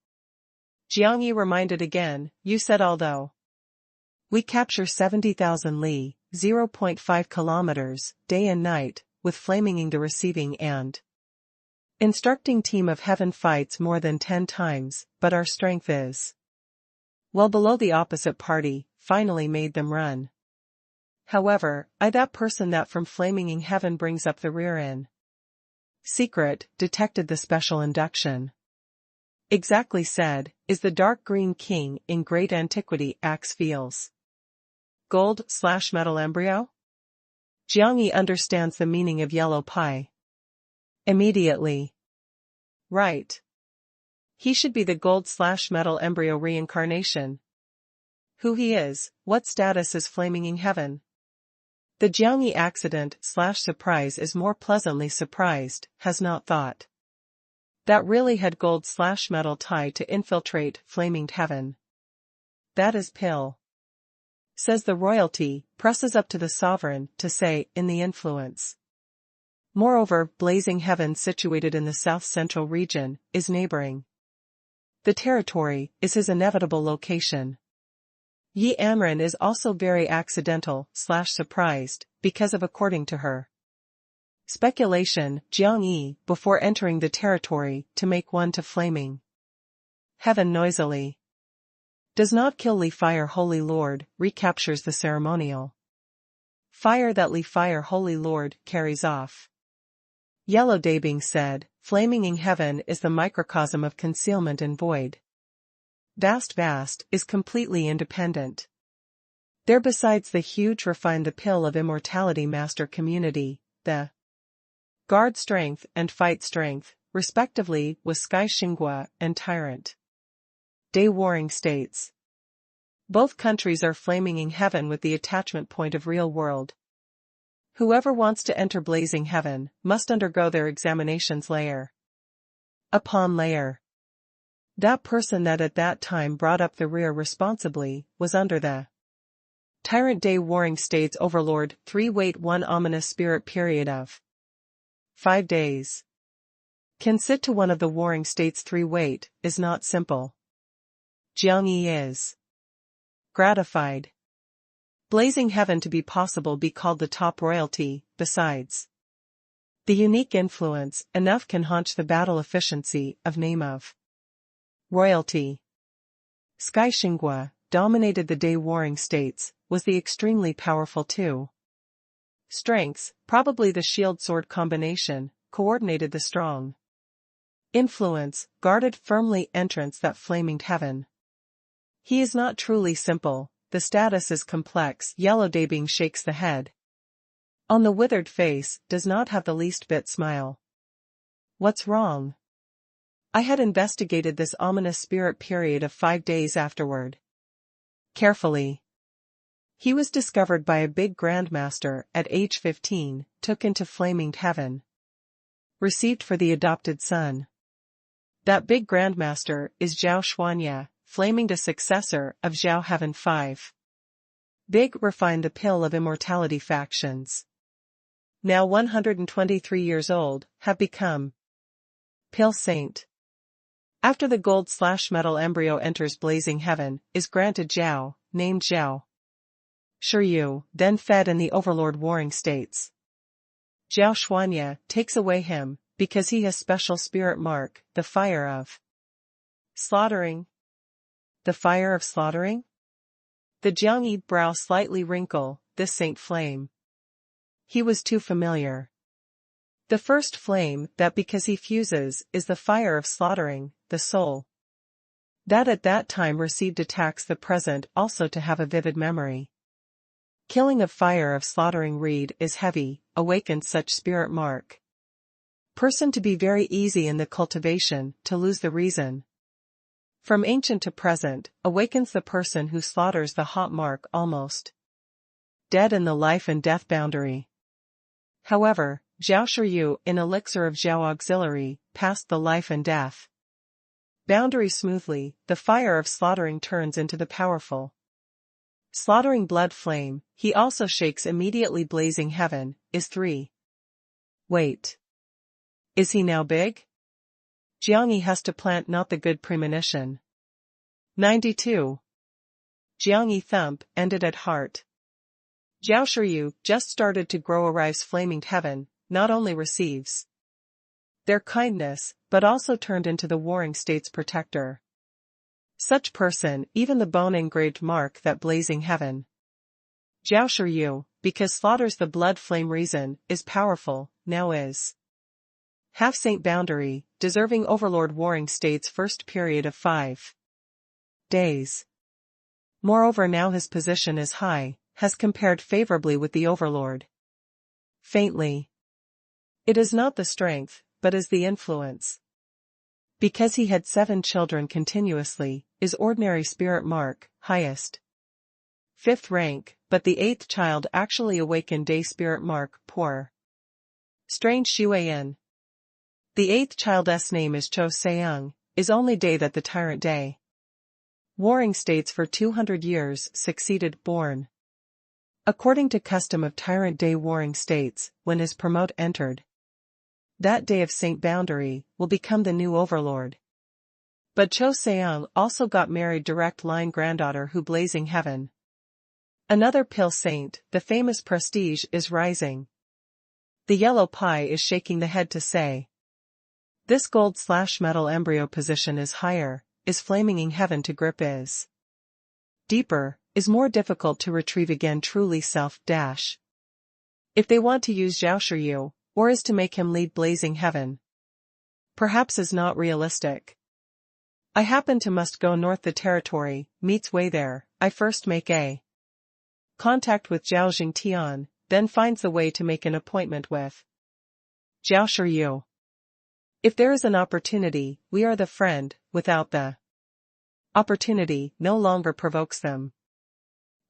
Jiangyi reminded again, you said although we capture 70,000 li, 0.5 kilometers, day and night, with flaming the receiving and instructing team of heaven fights more than 10 times, but our strength is well below the opposite party, finally made them run. However, I that person that from flaming heaven brings up the rear in secret, detected the special induction. Exactly said, is the dark green king in great antiquity axe feels. Gold/metal embryo? Jiangyi understands the meaning of yellow pie. Immediately. Right. He should be the gold/metal embryo reincarnation. Who he is, what status is flaming heaven? The Jiangyi accident/surprise is more pleasantly surprised, has not thought that really had gold/metal tie to infiltrate flaming heaven. That is pill. Says the royalty, presses up to the sovereign to say, in the influence. Moreover, blazing heaven situated in the south-central region, is neighboring. The territory is his inevitable location. Yi Anren is also very accidental/surprised, because of according to her speculation, Jiangyi, before entering the territory, to make one to flaming heaven noisily. Does not kill Li Fire Holy Lord, recaptures the ceremonial fire that Li Fire Holy Lord carries off. Yellow Dabing said, flaming heaven is the microcosm of concealment and void. Vast is completely independent. There besides the huge refined the pill of immortality master community, the guard strength and fight strength, respectively, with Sky Xinghua and Tyrant Day warring states. Both countries are flaming heaven with the attachment point of real world. Whoever wants to enter blazing heaven, must undergo their examinations layer. Upon layer. That person that at that time brought up the rear responsibly was under the tyrant day warring states overlord 3 wait 1 ominous spirit period of 5 days. Can sit to one of the warring states 3 wait is not simple. Jiangyi is gratified. Blazing heaven to be possible be called the top royalty, besides the unique influence enough can haunch the battle efficiency of name of royalty. Sky Xinghua dominated the day warring states, was the extremely powerful too. Strengths, probably the shield-sword combination, coordinated the strong influence, guarded firmly entrance that flaming heaven. He is not truly simple, the status is complex. Yellow Dabing shakes the head. On the withered face, does not have the least bit smile. What's wrong? I had investigated this ominous spirit period of 5 days afterward. Carefully. He was discovered by a big grandmaster at age 15, took into flaming heaven. Received for the adopted son. That big grandmaster is Zhao Xuanya, flaming the successor of Zhao Heaven 5. Big refined the pill of immortality factions. Now 123 years old, have become Pill Saint. After the gold/metal embryo enters blazing heaven, is granted Zhao, named Zhao Shiryu, then fed in the overlord warring states. Zhao Xuanya takes away him, because he has special spirit mark, the fire of slaughtering. The fire of slaughtering? The Jiangyi brow slightly wrinkle, this saint flame. He was too familiar. The first flame, that because he fuses, is the fire of slaughtering, the soul. That at that time received attacks the present also to have a vivid memory. Killing of fire of slaughtering reed is heavy, awakens such spirit mark. Person to be very easy in the cultivation, to lose the reason. From ancient to present, awakens the person who slaughters the hot mark almost dead in the life and death boundary. However, Zhao Shiryu in elixir of Zhao auxiliary, passed the life and death boundary smoothly. The fire of slaughtering turns into the powerful slaughtering blood flame. He also shakes immediately blazing heaven, is 3. Wait. Is he now big? Jiangyi has to plant not the good premonition. 92. Jiangyi thump, ended at heart. Zhao Shiryu, just started to grow arrives flaming heaven, not only receives their kindness, but also turned into the warring state's protector. Such person, even the bone-engraved mark that blazing heaven. Zhao Shiryu, because slaughters the blood flame reason, is powerful, now is half-saint boundary, deserving overlord warring state's first period of 5 days. Moreover now his position is high, has compared favorably with the overlord. Faintly. It is not the strength, but is the influence. Because he had 7 children continuously, is ordinary spirit mark, highest 5th rank, but the 8th child actually awakened day spirit mark, poor. Strange Xueyan. The 8th child's name is Cho Seung, is only day that the tyrant day warring states for 200 years succeeded born. According to custom of tyrant day warring states, when his promote entered, that day of Saint Boundary will become the new overlord. But Cho Seung also got married direct line granddaughter who blazing heaven. Another pill saint, the famous prestige is rising. The yellow pie is shaking the head to say. This gold/metal embryo position is higher, is flaming heaven to grip is deeper, is more difficult to retrieve again truly self dash. If they want to use Zhao Shiryu, or is to make him lead blazing heaven. Perhaps is not realistic. I happen to must go north the territory, meets way there, I first make a contact with Zhao Jingtian, then finds the way to make an appointment with Zhao Shiryu. If there is an opportunity, we are the friend, without the opportunity, no longer provokes them.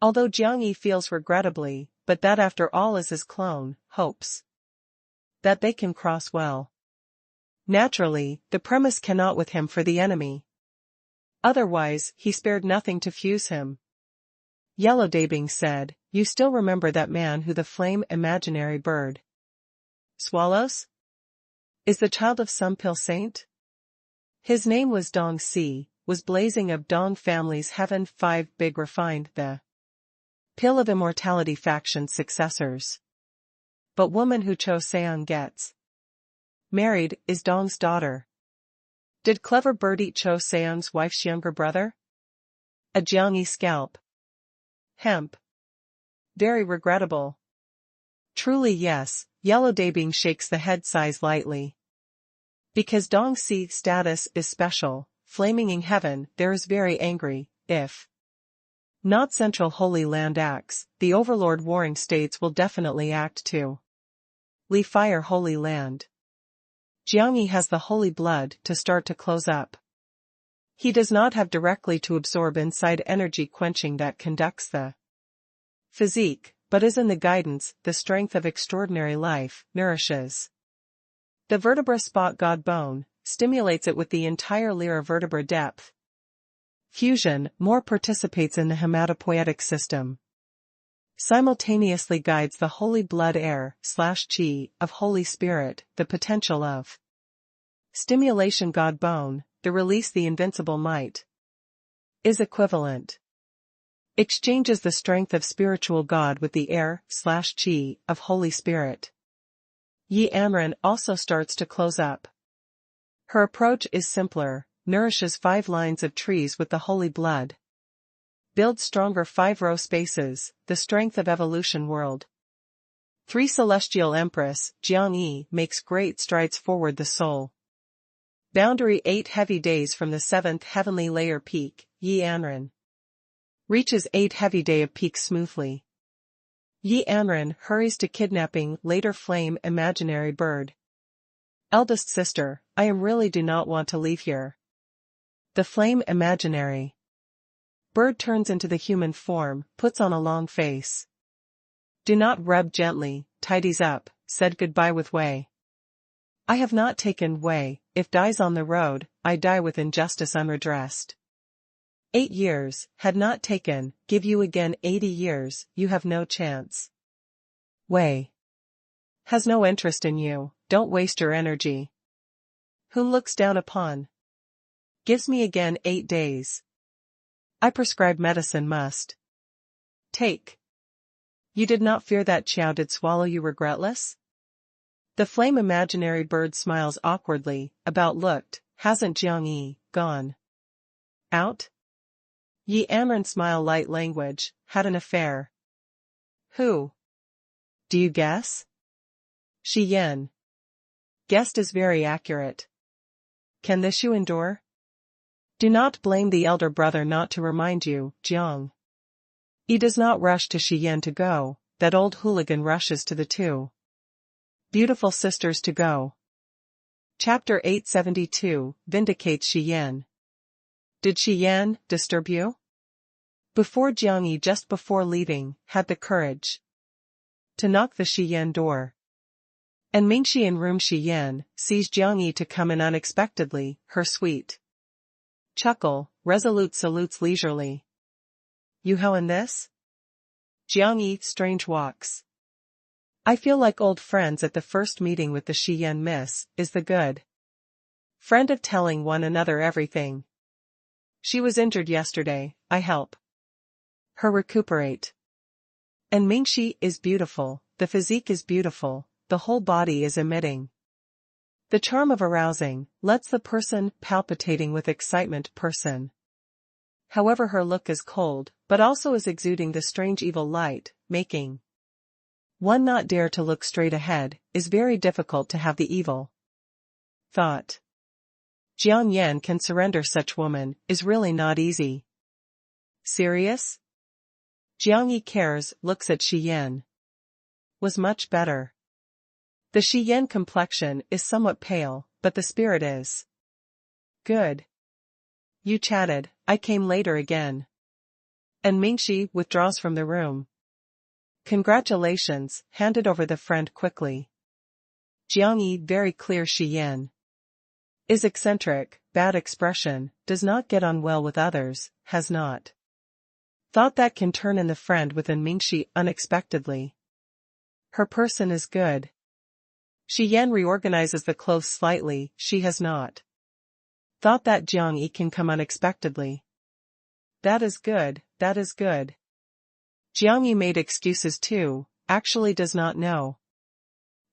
Although Jiangyi feels regrettably, but that after all is his clone, hopes that they can cross well. Naturally, the premise cannot with him for the enemy. Otherwise, he spared nothing to fuse him. Yellow Dabing said, "You still remember that man who the flame imaginary bird swallows? Is the child of some Pil saint? His name was Dong Si, was blazing of Dong family's heaven 5 big refined the Pil of immortality faction's successors. But woman who Cho Seong gets married is Dong's daughter. Did clever bird eat Cho Seong's wife's younger brother? A Jiangyi scalp. Hemp. Very regrettable." "Truly yes," Yellow Dabing shakes the head sighs lightly. "Because Dong Si status is special, flaming in heaven there is very angry, if not Central Holy Land acts, the overlord warring states will definitely act too. Li fire Holy Land. Jiangyi has the holy blood to start to close up. He does not have directly to absorb inside energy quenching that conducts the physique, but is in the guidance, the strength of extraordinary life, nourishes the vertebra spot God bone, stimulates it with the entire lyra vertebra depth. Fusion, more participates in the hematopoietic system. Simultaneously guides the holy blood air/chi of Holy Spirit, the potential of stimulation God bone, the release the invincible might. Is equivalent. Exchanges the strength of spiritual God with the air/chi of Holy Spirit. Yi Amren also starts to close up. Her approach is simpler, nourishes 5 lines of trees with the holy blood. Builds stronger 5-row spaces, the strength of evolution world. 3 Celestial Empress, Jiangyi makes great strides forward the soul. Boundary 8 heavy days from the 7th heavenly layer peak, Yi Anren. Reaches 8 heavy day of peak smoothly. Yi Anren hurries to kidnapping later flame imaginary bird. Eldest sister, I really do not want to leave here. The flame imaginary bird turns into the human form, puts on a long face. Do not rub gently, tidies up, said goodbye with Wei. I have not taken Wei, if dies on the road, I die with injustice unredressed. 8 years, had not taken, give you again 80 years, you have no chance. Wei has no interest in you, don't waste your energy. Whom looks down upon? Gives me again 8 days. I prescribe medicine must take. You did not fear that Qiao did swallow you regretless? The flame imaginary bird smiles awkwardly, about looked, hasn't Jiangyi gone out? Yi Amren smile light language, had an affair. Who? Do you guess? Shi Yan. Guessed is very accurate. Can this you endure? Do not blame the elder brother not to remind you, Jiang. He does not rush to Shi Yan to go, that old hooligan rushes to the 2 beautiful sisters to go. Chapter 872, vindicates Shi Yan. Did Shi Yan disturb you? Before Jiangyi just before leaving, had the courage to knock the Shi Yan door. And Mingxi in room Shi Yan, sees Jiangyi to come in unexpectedly, her sweet chuckle, resolute salutes leisurely. You how in this? Jiangyi, strange walks. I feel like old friends at the first meeting with the Shi Yan miss, is the good friend of telling one another everything. She was injured yesterday, I help her recuperate. And Mingxi is beautiful, the physique is beautiful, the whole body is emitting the charm of arousing, lets the person palpitating with excitement person. However her look is cold, but also is exuding the strange evil light, making one not dare to look straight ahead, is very difficult to have the evil thought. Jiang Yan can surrender such woman, is really not easy. Serious? Jiangyi cares, looks at Shi Yan. Was much better. The Shi Yan complexion is somewhat pale, but the spirit is good. You chatted, I came later again. And Mingxi withdraws from the room. Congratulations, handed over the friend quickly. Jiangyi very clear Shi Yan. Is eccentric, bad expression, does not get on well with others, has not. Thought that can turn in the friend within Mingxi unexpectedly. Her person is good. Shi Yan reorganizes the clothes slightly, she has not. Thought that Jiang Yi can come unexpectedly. That is good, that is good. Jiang Yi made excuses too, actually does not know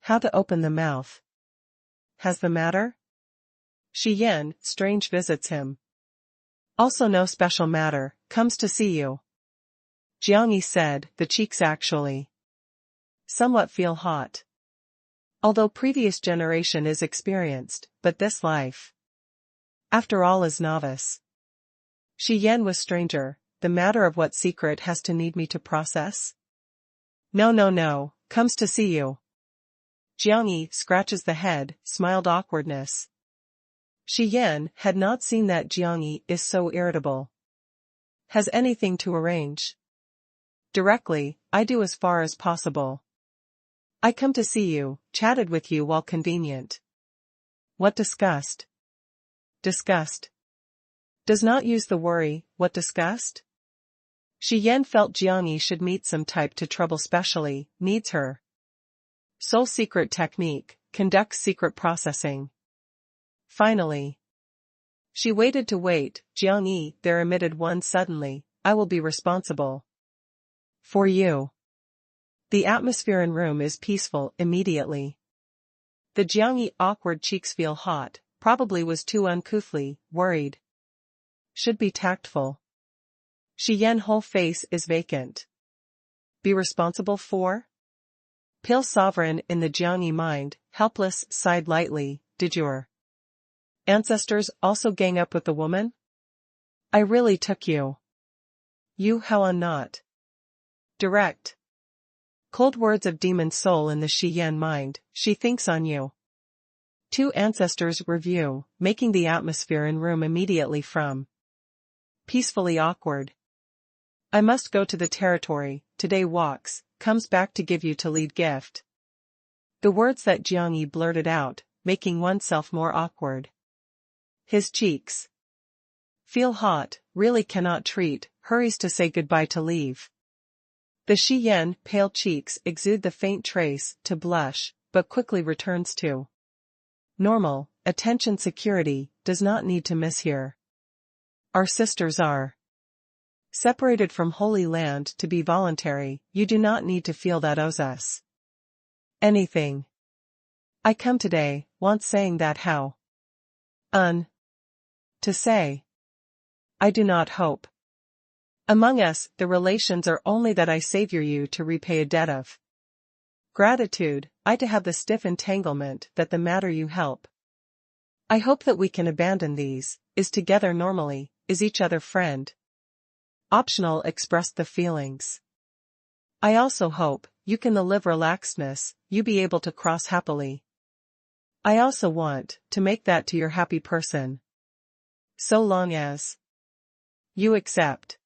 how to open the mouth. Has the matter? Shi Yan, strange visits him. Also no special matter, comes to see you. Jiang Yi said, the cheeks actually somewhat feel hot. Although previous generation is experienced, but this life, after all, is novice. Shi Yan was stranger, the matter of what secret has to need me to process? No, comes to see you. Jiang Yi scratches the head, smiled awkwardness. Shi Yan had not seen that Jiang Yi is so irritable. Has anything to arrange? Directly, I do as far as possible. I come to see you, chatted with you while convenient. What discussed? Discussed. Does not use the worry, what discussed? Shi Yan felt Jiang Yi should meet some type to trouble specially, needs her soul secret technique, conducts secret processing. Finally. She waited to wait, Jiang Yi, there emitted one suddenly, I will be responsible for you. The atmosphere in room is peaceful immediately. The Jiang Yi awkward cheeks feel hot, probably was too uncouthly, worried. Should be tactful. Shi Yan whole face is vacant. Be responsible for? Pale sovereign in the Jiang Yi mind, helpless, sighed lightly, did your ancestors also gang up with the woman? I really took you. You how on not? Direct. Cold words of demon soul in the Shi Yan mind, she thinks on you. Two ancestors review, making the atmosphere in room immediately from peacefully awkward. I must go to the territory, today walks, comes back to give you to lead gift. The words that Jiang Yi blurted out, making oneself more awkward. His cheeks feel hot, really cannot treat, hurries to say goodbye to leave. The Shi Yan pale cheeks exude the faint trace to blush, but quickly returns to normal, attention security, does not need to mishear. Our sisters are separated from Holy Land to be voluntary, you do not need to feel that owes us anything. I come today, want saying that how? To say. I do not hope. Among us, the relations are only that I saviour you to repay a debt of gratitude, I to have the stiff entanglement that the matter you help. I hope that we can abandon these, is together normally, is each other friend. Optional expressed the feelings. I also hope, you can the live relaxedness, you be able to cross happily. I also want, to make that to your happy person. So long as you accept.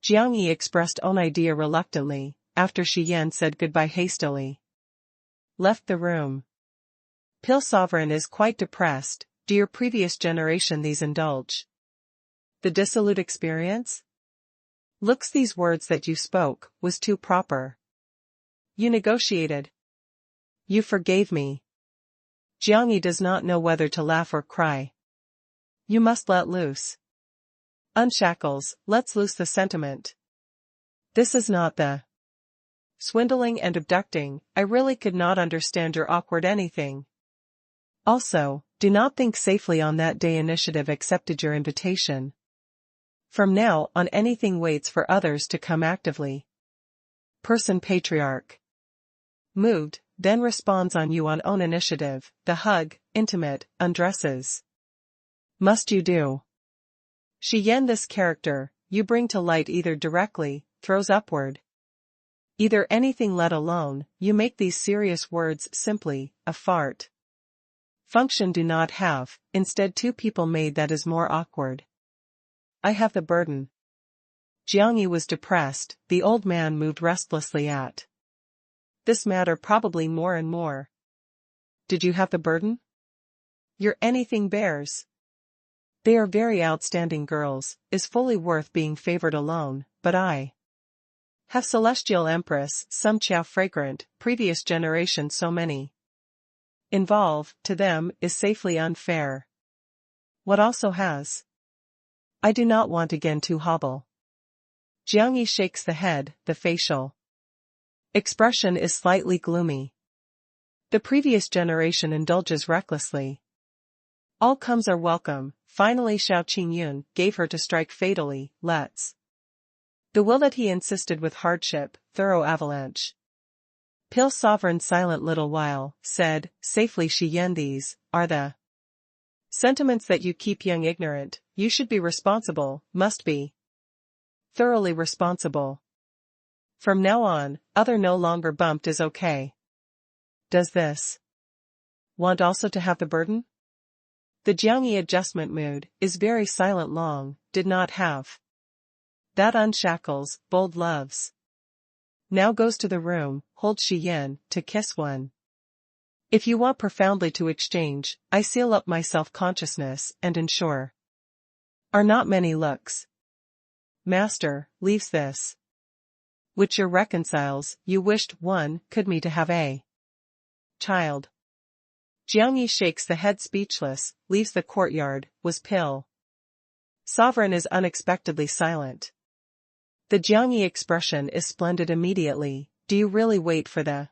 Jiang Yi expressed own idea reluctantly, after Shi Yan said goodbye hastily. Left the room. Pale sovereign is quite depressed, do your previous generation these indulge? The dissolute experience? Looks these words that you spoke, was too proper. You negotiated. You forgave me. Jiang Yi does not know whether to laugh or cry. You must let loose. Unshackles, let's loose the sentiment. This is not the swindling and abducting, I really could not understand your awkward anything. Also, do not think safely on that day initiative accepted your invitation. From now on anything waits for others to come actively. Person patriarch. Moved, then responds on you on own initiative, the hug, intimate, undresses. Must you do? Shi Yan this character, you bring to light either directly, throws upward. Either anything let alone, you make these serious words simply, a fart. Function do not have, instead two people made that is more awkward. I have the burden. Jiang Yi was depressed, the old man moved restlessly at this matter probably more and more. Did you have the burden? Your anything bears. They are very outstanding girls, is fully worth being favored alone, but I have celestial empress, some chow fragrant, previous generation so many. Involve, to them, is safely unfair. What also has? I do not want again to hobble. Jiang Yi shakes the head, the facial expression is slightly gloomy. The previous generation indulges recklessly. All comes are welcome, finally Xiao Qingyun gave her to strike fatally, let's. The will that he insisted with hardship, thorough avalanche. Pil sovereign silent little while, said, safely Shi Yan these, are the sentiments that you keep young ignorant, you should be responsible, must be. Thoroughly responsible. From now on, other no longer bumped is okay. Does this want also to have the burden? The Jiangyi adjustment mood is very silent long, did not have. That unshackles, bold loves. Now goes to the room, hold Shi Yan, to kiss one. If you want profoundly to exchange, I seal up my self-consciousness and ensure. Are not many looks. Master, leaves this. Which your reconciles, you wished one, could me to have a child. Jiangyi shakes the head speechless, leaves the courtyard, was Pil. Sovereign is unexpectedly silent. The Jiangyi expression is splendid immediately, do you really wait for the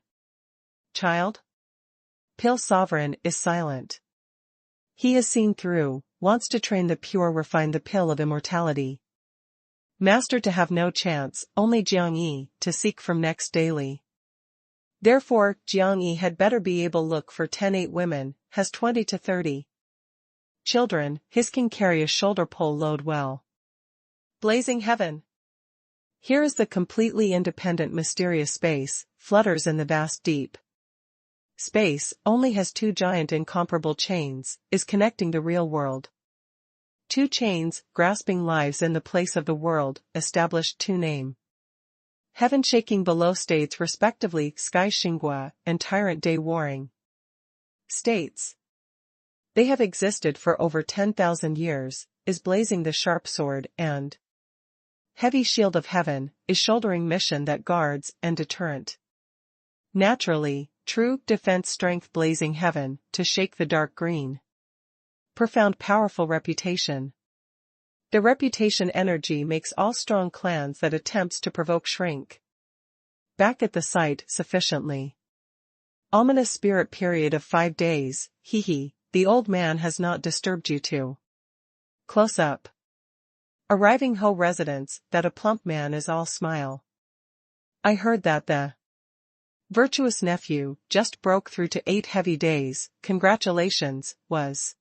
child? Pil Sovereign is silent. He has seen through, wants to train the pure refine the pill of immortality. Master to have no chance, only Jiangyi, to seek from next daily. Therefore, Jiangyi had better be able look for 10-8 women, has 20 to 30 children, his can carry a shoulder pole load well. Blazing heaven. Here is the completely independent mysterious space, flutters in the vast deep. Space only has two giant incomparable chains, is connecting the real world. Two chains, grasping lives in the place of the world, established two name. Heaven shaking below states respectively Sky Xinghua and Tyrant Day warring states. They have existed for over 10,000 years, is blazing the sharp sword and heavy shield of heaven, is shouldering mission that guards and deterrent. Naturally, true defense strength blazing heaven, to shake the dark green. Profound powerful reputation. The reputation energy makes all strong clans that attempts to provoke shrink back at the sight sufficiently. Ominous spirit period of 5 days, hee, the old man has not disturbed you too. Close up. Arriving Ho residence, that a plump man is all smile. I heard that the virtuous nephew just broke through to 8 heavy days, congratulations, was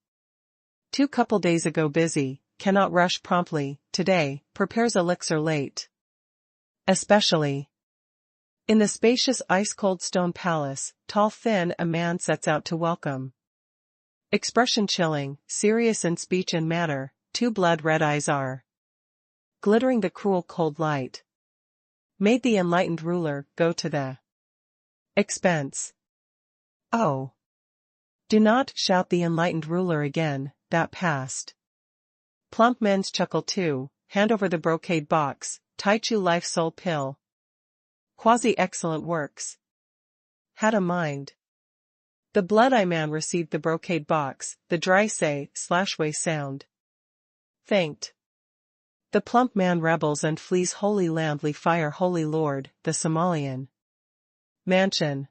2 couple days ago busy, cannot rush promptly, today, prepares elixir late. Especially in the spacious ice-cold stone palace, tall thin a man sets out to welcome. Expression chilling, serious in speech and manner, 2 blood-red eyes are glittering the cruel cold light. Made the enlightened ruler go to the expense. Oh! Do not shout the enlightened ruler again, that passed. Plump men's chuckle too, hand over the brocade box, Taichu life soul pill. Quasi-excellent works. Had a mind. The blood-eye man received the brocade box, the dry say, /way sound. Thanked. The plump man rebels and flees Holy Land fire Holy Lord, the Somalian mansion.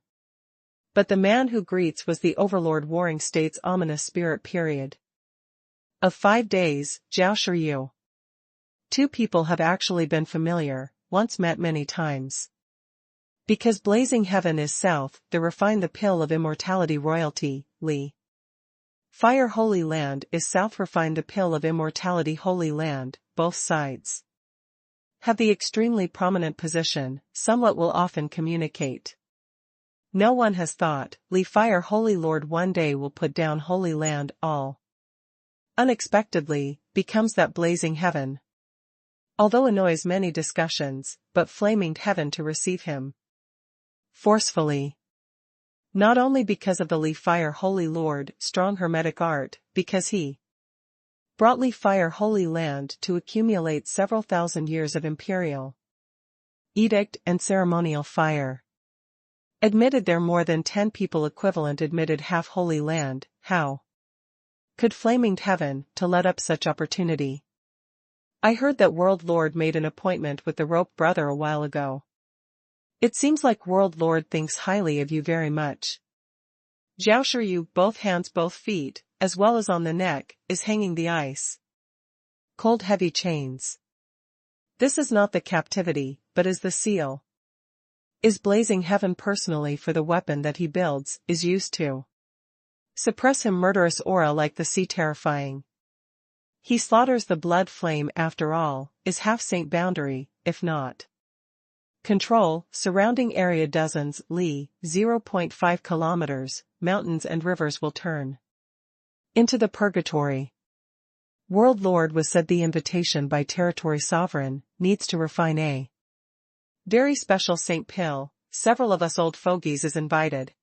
But the man who greets was the overlord warring states ominous spirit period. Of 5 days, Jiao Shiryu. 2 people have actually been familiar, once met many times. Because blazing heaven is south, the refine the pill of immortality royalty, Li. Fire Holy Land is south refine the pill of immortality Holy Land, both sides have the extremely prominent position, somewhat will often communicate. No one has thought, Li Fire Holy Lord one day will put down Holy Land all. Unexpectedly, becomes that blazing heaven. Although annoys many discussions, but flaming heaven to receive him. Forcefully. Not only because of the Li Fire Holy Lord strong hermetic art, because he brought Li Fire Holy Land to accumulate several thousand years of imperial edict and ceremonial fire. Admitted there more than 10 people equivalent admitted half Holy Land, how could flaming heaven to let up such opportunity? I heard that World Lord made an appointment with the Rope Brother a while ago. It seems like World Lord thinks highly of you very much. Zhao Shiryu, both hands both feet, as well as on the neck, is hanging the ice cold heavy chains. This is not the captivity, but is the seal. Is blazing heaven personally for the weapon that he builds, is used to suppress him murderous aura like the sea terrifying. He slaughters the blood flame after all, is half saint boundary, if not control, surrounding area dozens, li, 0.5 kilometers, mountains and rivers will turn into the purgatory. World Lord was said the invitation by territory sovereign, needs to refine a very special Saint pill, several of us old fogies is invited.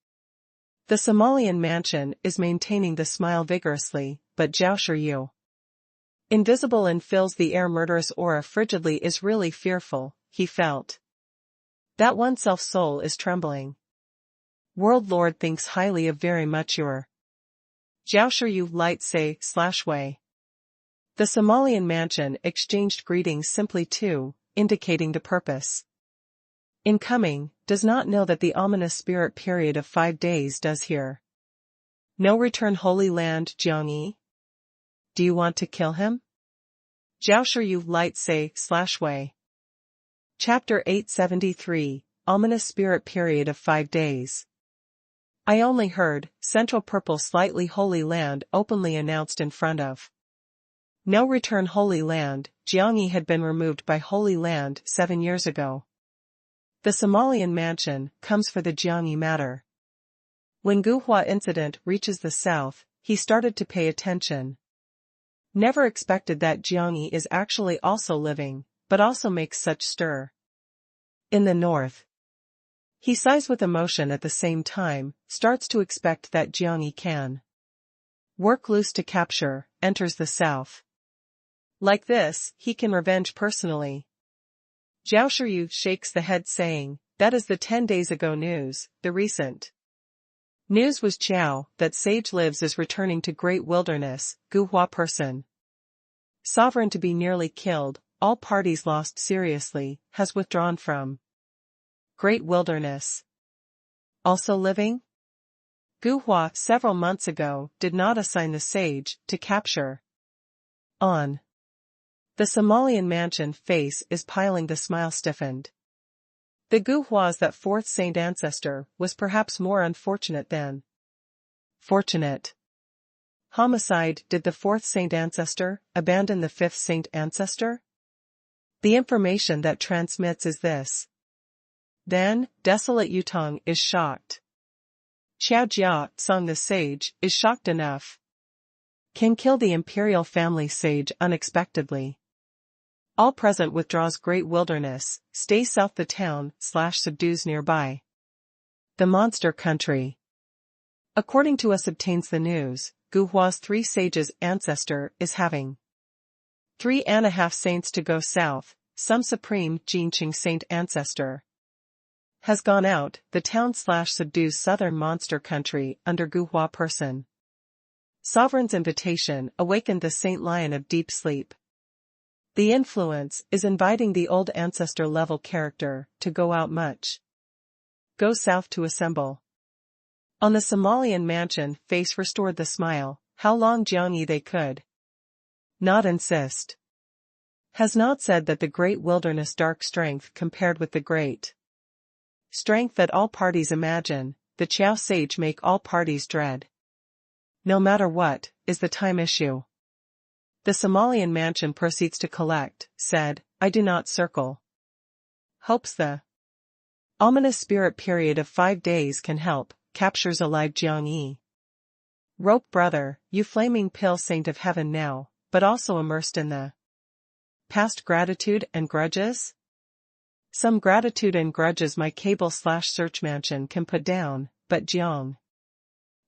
The Somalian mansion is maintaining the smile vigorously, but Zhao Shiryu, invisible and fills the air murderous aura frigidly is really fearful, he felt. That oneself soul is trembling. World Lord thinks highly of very much your Zhao Shiryu light say / way. The Somalian mansion exchanged greetings simply too, indicating the purpose. Incoming, does not know that the ominous spirit period of 5 days does here. No return Holy Land Jiangyi? Do you want to kill him? Zhao Shiryu light say / way. Chapter 873, Ominous Spirit Period of 5 Days. I only heard, Central Purple Slightly Holy Land openly announced in front of. No return Holy Land, Jiangyi had been removed by Holy Land 7 years ago. The Somalian mansion comes for the Jiangyi matter. When Guhua incident reaches the south, he started to pay attention. Never expected that Jiangyi is actually also living, but also makes such stir. In the north, he sighs with emotion at the same time, starts to expect that Jiangyi can work loose to capture, enters the south. Like this, he can revenge personally. Zhao Shiryu shakes the head saying, that is the 10 days ago news, the recent news was Chao, that sage lives is returning to great wilderness, Guhua person. Sovereign to be nearly killed, all parties lost seriously, has withdrawn from great wilderness. Also living? Guhua several months ago did not assign the sage to capture. On the Somalian mansion face is piling the smile stiffened. The Guhua's that fourth saint ancestor was perhaps more unfortunate than fortunate. Homicide. Did the fourth saint ancestor abandon the fifth saint ancestor? The information that transmits is this. Then, desolate Yutong is shocked. Xiao Jia, Song the sage, is shocked enough. Can kill the imperial family sage unexpectedly. All present withdraws great wilderness, stays south the town / subdues nearby. The monster country. According to us obtains the news, Guhua's 3 sages ancestor is having 3.5 saints to go south, some supreme Jinqing saint ancestor has gone out, the town / subdues southern monster country under Guhua person. Sovereign's invitation awakened the Saint Lion of deep sleep. The influence is inviting the old ancestor level character to go out much. Go south to assemble. On the Somalian mansion face restored the smile, how long Jiangyi they could not insist. Has not said that the great wilderness dark strength compared with the great strength that all parties imagine, the Chao sage make all parties dread. No matter what, is the time issue. The Somalian mansion proceeds to collect, said, I do not circle. Hopes the ominous spirit period of 5 days can help, captures alive Jiangyi. Rope brother, you flaming pill saint of heaven now, but also immersed in the past gratitude and grudges? Some gratitude and grudges my cable / search mansion can put down, but Jiang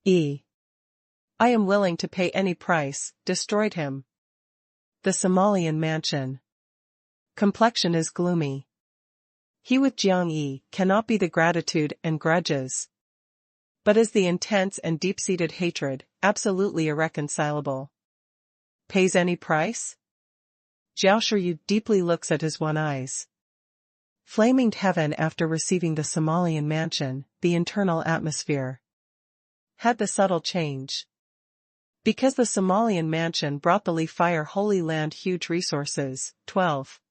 Yi, I am willing to pay any price, destroyed him. The Somalian mansion. Complexion is gloomy. He with Jiang Yi cannot be the gratitude and grudges, but is the intense and deep-seated hatred, absolutely irreconcilable. Pays any price? Zhao Shiyu deeply looks at his one eyes. Flaming heaven after receiving the Somalian mansion, the internal atmosphere had the subtle change. Because the Somalian mansion brought the Li Fire Holy Land huge resources. 12.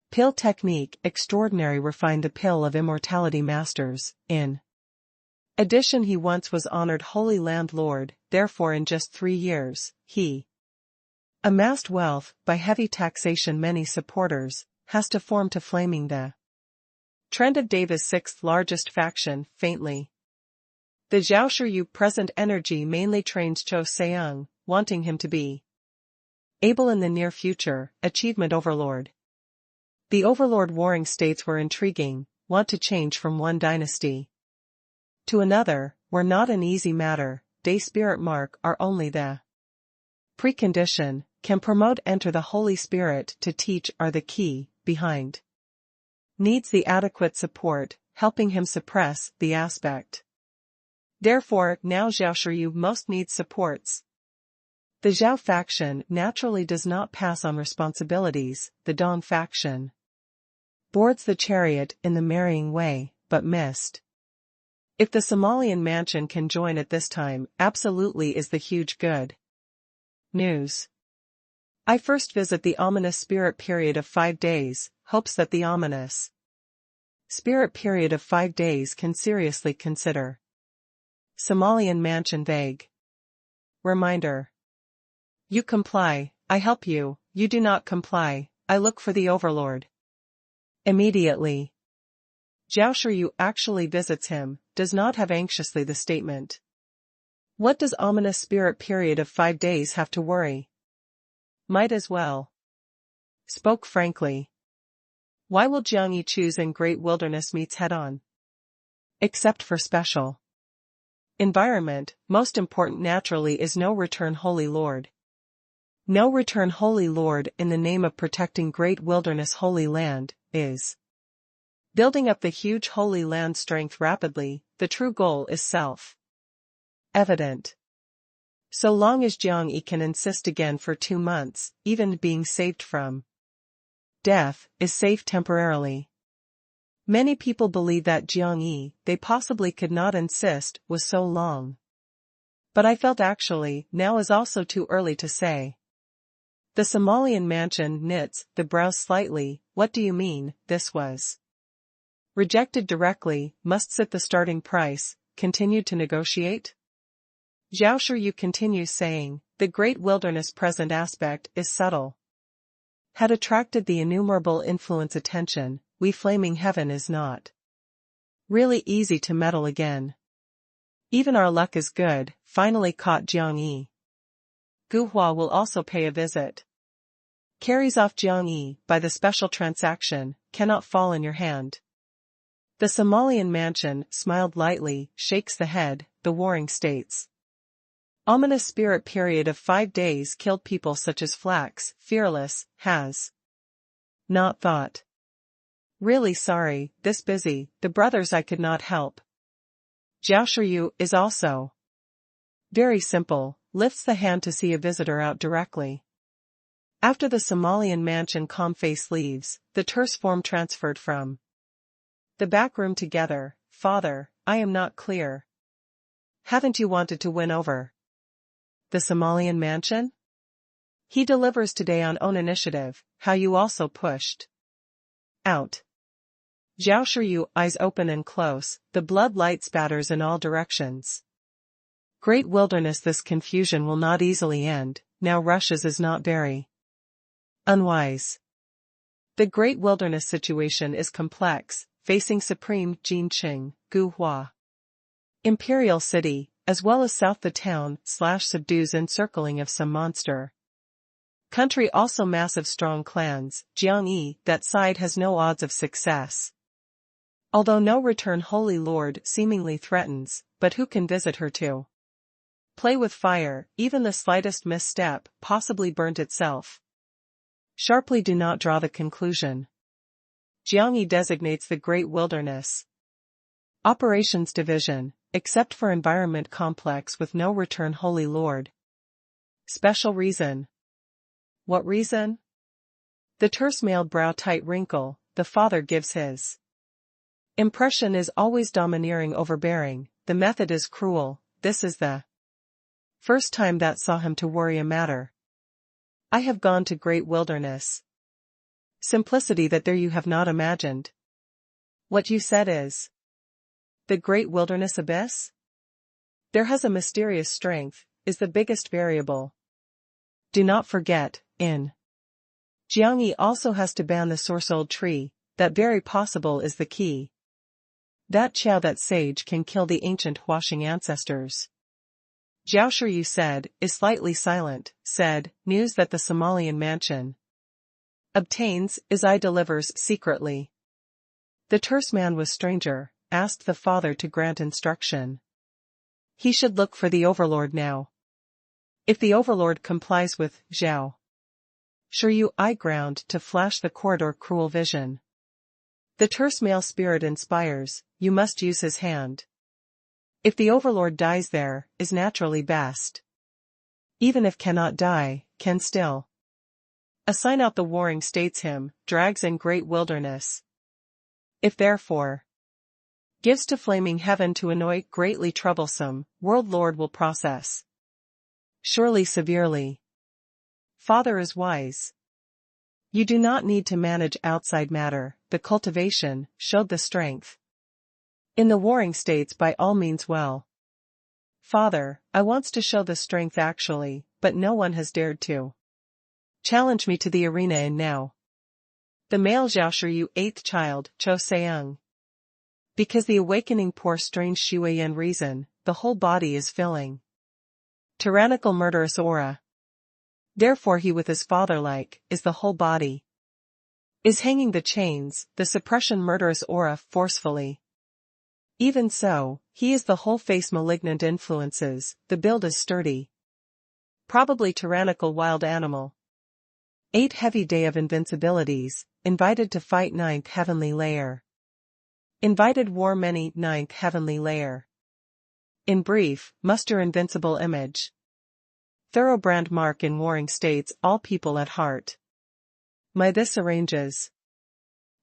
Pill technique extraordinary refined the pill of immortality masters, in addition he once was honored Holy Land Lord, therefore in just 3 years, he amassed wealth by heavy taxation many supporters, has to form to flaming the trend of Davis' 6th largest faction, faintly. The Zhao Shiyu present energy mainly trains Cho Seung, wanting him to be able in the near future, achievement overlord. The overlord warring states were intriguing, want to change from one dynasty to another, were not an easy matter, day spirit mark are only the precondition, can promote enter the Holy Spirit to teach are the key, behind. Needs the adequate support, helping him suppress the aspect. Therefore, now Zhao Shiyu most needs supports. The Zhao faction naturally does not pass on responsibilities, the Dong faction boards the chariot in the marrying way, but missed. If the Somalian mansion can join at this time, absolutely is the huge good news. I first visit the ominous spirit period of 5 days, hopes that the ominous spirit period of 5 days can seriously consider. Somalian mansion vague reminder. You comply, I help you, you do not comply, I look for the overlord. Immediately. Zhao Shiyu actually visits him, does not have anxiously the statement. What does ominous spirit period of 5 days have to worry? Might as well. Spoke frankly. Why will Jiang Yi choose in great wilderness meets head-on? Except for special environment, most important naturally is no return Holy Lord. No return Holy Lord in the name of protecting great wilderness Holy Land, is building up the huge Holy Land strength rapidly, the true goal is self-evident. So long as Jiang Yi can insist again for 2 months, even being saved from death, is safe temporarily. Many people believe that Jiang Yi, they possibly could not insist, was so long. But I felt actually, now is also too early to say. The Somalian mansion knits the brows slightly, what do you mean, this was rejected directly, must sit the starting price, continued to negotiate? Zhao Shiyu continues saying, the great wilderness present aspect is subtle. Had attracted the innumerable influence attention, we flaming heaven is not really easy to meddle again. Even our luck is good, finally caught Jiang Yi. Gu Hua will also pay a visit. Carries off Jiang Yi, by the special transaction, cannot fall in your hand. The Somalian mansion smiled lightly, shakes the head, the warring states. Ominous spirit period of 5 days killed people such as Flax, fearless, has not thought. Really sorry, this busy, the brothers I could not help. Zhao Shiyu is also very simple, lifts the hand to see a visitor out directly. After the Somalian mansion calm face leaves, the terse form transferred from the back room together, Father, I am not clear. Haven't you wanted to win over the Somalian mansion? He delivers today on own initiative, how you also pushed out. Zhao Shiyu eyes open and close, the blood light spatters in all directions. Great wilderness this confusion will not easily end, now rushes is not very unwise. The great wilderness situation is complex, facing Supreme Jinqing, Gu Hua. Imperial City, as well as south the town, subdues encircling of some monster. Country also massive strong clans, Jiang Yi, that side has no odds of success. Although no return Holy Lord seemingly threatens, but who can visit her to play with fire, even the slightest misstep possibly burnt itself. Sharply do not draw the conclusion. Jiangyi designates the Great Wilderness. Operations Division, except for environment complex with no return Holy Lord. Special reason. What reason? The terse mailed brow tight wrinkle, the father gives his impression is always domineering overbearing, the method is cruel, this is the first time that saw him to worry a matter. I have gone to Great Wilderness. Simplicity that there you have not imagined. What you said is the Great Wilderness Abyss? There has a mysterious strength, is the biggest variable. Do not forget, in Jiangyi also has to ban the source-old tree, that very possible is the key. That Qiao that sage can kill the ancient Huaxing ancestors. Zhao Shiyu said, is slightly silent, said, news that the Somalian mansion obtains, is I delivers secretly. The terse man was stranger, asked the father to grant instruction. He should look for the overlord now. If the overlord complies with Zhao Shiyu I ground to flash the corridor cruel vision. The terse male spirit inspires, you must use his hand. If the overlord dies there, is naturally best. Even if cannot die, can still assign out the warring states him, drags in Great Wilderness. If therefore gives to flaming heaven to annoy greatly troublesome, world lord will process. Surely severely. Father is wise. You do not need to manage outside matter, the cultivation showed the strength. In the warring states by all means well. Father, I wants to show the strength actually, but no one has dared to challenge me to the arena and now. The male Zhao Shiyu eighth child, Cho Seung. Because the awakening poor strange Shuiyan reason, the whole body is filling tyrannical murderous aura. Therefore he with his father-like, is the whole body. Is hanging the chains, the suppression murderous aura forcefully. Even so, he is the whole face malignant influences, the build is sturdy. Probably tyrannical wild animal. 8 heavy day of invincibilities, invited to fight 9th heavenly layer. Invited war many 9th heavenly layer. In brief, muster invincible image. Thorough brand mark in warring states all people at heart. My this arranges.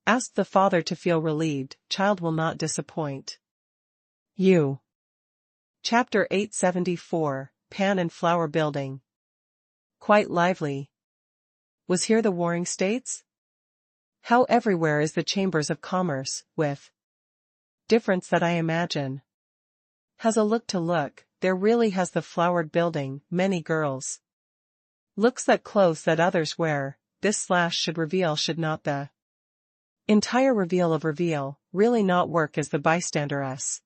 Ask the father to feel relieved, child will not disappoint. You. Chapter 874, Pan and Flower Building. Quite lively. Was here the warring states? How everywhere is the chambers of commerce, with difference that I imagine. Has a look to look, there really has the flowered building, many girls. Looks that clothes that others wear, this slash should reveal should not the entire reveal of reveal, really not work as the bystanderess.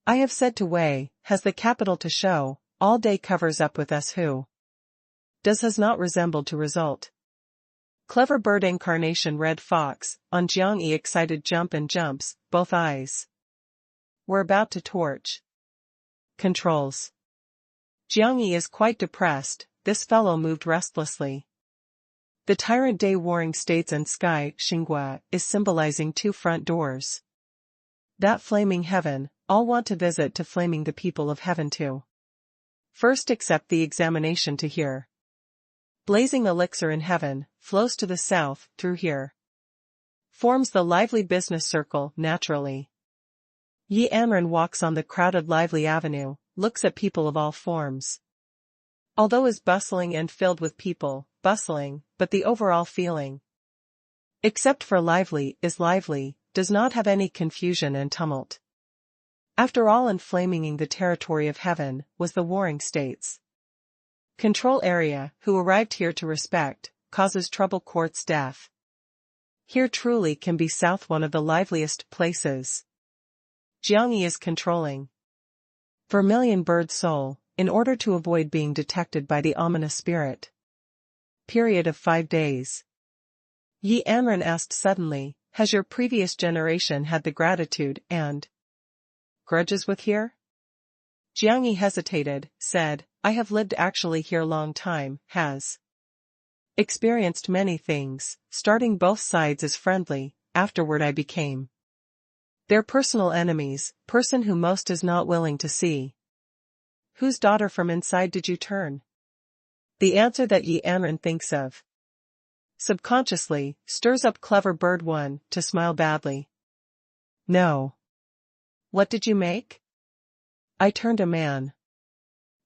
I have said to Wei, has the capital to show, all day covers up with us who has not resembled to result. Clever bird incarnation red fox, on Jiangyi excited jump and jumps, both eyes were about to torch. Controls. Jiangyi is quite depressed, this fellow moved restlessly. The tyrant day warring states and sky, Xinghua, is symbolizing 2 front doors. That flaming heaven, all want to visit to flaming the people of heaven too. First accept the examination to hear. Blazing elixir in heaven, flows to the south, through here. Forms the lively business circle, naturally. Yi Anren walks on the crowded lively avenue, looks at people of all forms. Although is bustling and filled with people, bustling, but the overall feeling, except for lively, is lively, does not have any confusion and tumult. After all, inflaming the territory of heaven, was the warring states. Control area, who arrived here to respect, causes trouble court's death. Here truly can be south one of the liveliest places. Jiangyi is controlling. Vermilion bird soul, in order to avoid being detected by the ominous spirit. Period of 5 days. Yi Anren asked suddenly, has your previous generation had the gratitude and grudges with here? Jiang Yi hesitated, said, I have lived actually here long time, has experienced many things, starting both sides as friendly, afterward I became their personal enemies, person who most is not willing to see. Whose daughter from inside did you turn? The answer that Yi Anren thinks of subconsciously, stirs up clever bird one to smile badly. No. What did you make? I turned a man.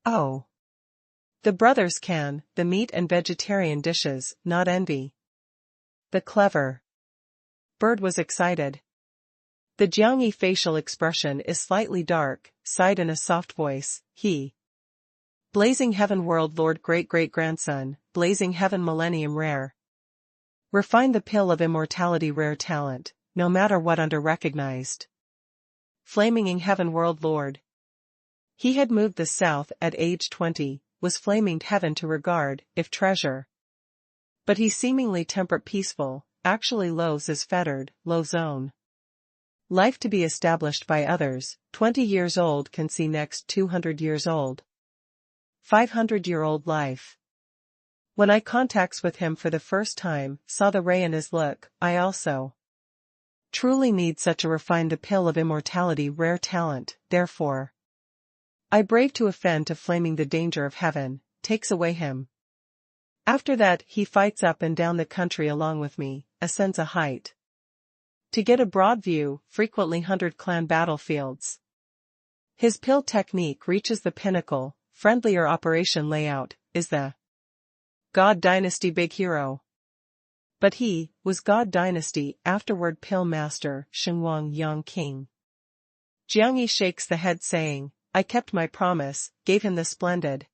Oh. The brothers can, the meat and vegetarian dishes, not envy. The clever bird was excited. The Jiang Yi facial expression is slightly dark, sighed in a soft voice, he. Blazing heaven world lord great-great-grandson, blazing heaven millennium rare. Refine the pill of immortality rare talent, no matter what under-recognized. Flaming in heaven world lord. He had moved the south at age 20, was flaming heaven to regard, if treasure. But he seemingly temperate peaceful, actually loathes is fettered, low zone. Life to be established by others, 20 years old can see next 200 years old. 500-year-old life. When I contacts with him for the first time, saw the ray in his look, I also truly need such a refined the pill of immortality rare talent, therefore. I brave to offend to flaming the danger of heaven, takes away him. After that he fights up and down the country along with me, ascends a height. To get a broad view, frequently 100-clan battlefields. His pill technique reaches the pinnacle, friendlier operation layout, is the God Dynasty big hero. But he was God Dynasty afterward pill master Xinguang Yang King. Jiang Yi shakes the head saying, I kept my promise, gave him the splendid,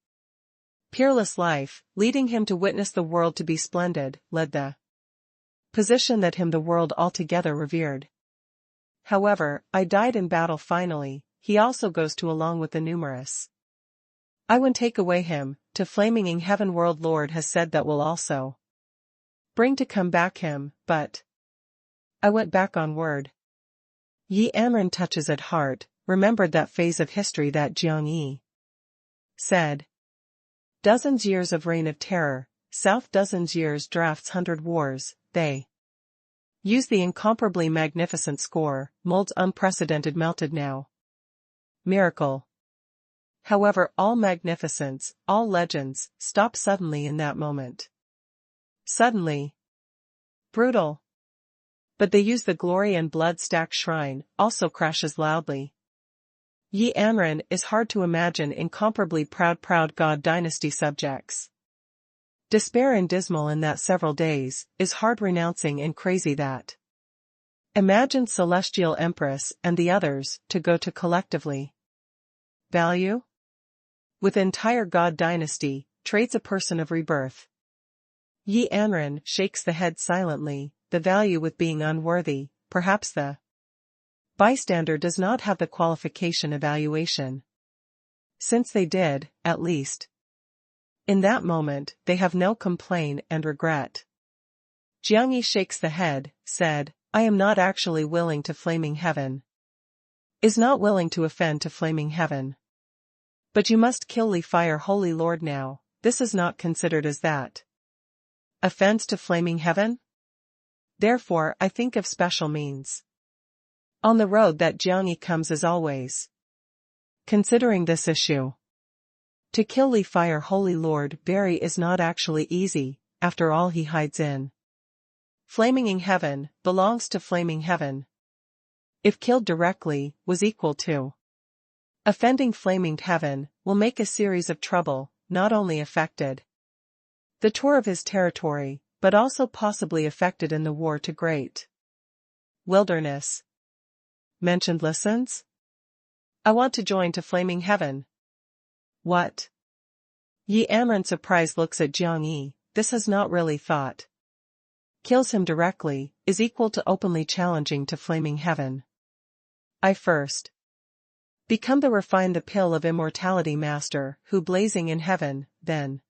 peerless life, leading him to witness the world to be splendid, led the position that him the world altogether revered. However, I died in battle finally, he also goes to along with the numerous. I won't take away him, to flaming in heaven world Lord has said that will also bring to come back him, but I went back on word. Yi Anren touches at heart, remembered that phase of history that Jiang Yi said. Dozens years of reign of terror, south dozens years drafts 100 wars, they use the incomparably magnificent score, molds unprecedented melted now. Miracle. However, all magnificence, all legends, stop suddenly in that moment. Suddenly. Brutal. But they use the glory and blood-stacked shrine, also crashes loudly. Yi Anren is hard to imagine incomparably proud God dynasty subjects. Despair and dismal in that several days, is hard renouncing and crazy that. Imagine celestial empress and the others, to go to collectively. Value? With entire God dynasty, traits a person of rebirth. Yi Anren shakes the head silently, the value with being unworthy, perhaps the bystander does not have the qualification evaluation. Since they did, at least. In that moment, they have no complaint and regret. Jiang Yi shakes the head, said, I am not actually willing to flaming heaven. Is not willing to offend to flaming heaven. But you must kill Li Fire Holy Lord now, this is not considered as that. Offense to flaming heaven? Therefore I think of special means. On the road that Jiang Yi comes as always. Considering this issue. To kill Li Fire Holy Lord Barry is not actually easy, after all he hides in. Flaming in heaven, belongs to flaming heaven. If killed directly, was equal to. Offending flaming heaven, will make a series of trouble, not only affected the tour of his territory, but also possibly affected in the war to great wilderness. Mentioned listens? I want to join to flaming heaven. What? Yi Anren surprised looks at Jiang Yi, this has not really thought. Kills him directly, is equal to openly challenging to flaming heaven. I first. Become the refine the pill of immortality master, who blazing in heaven, then.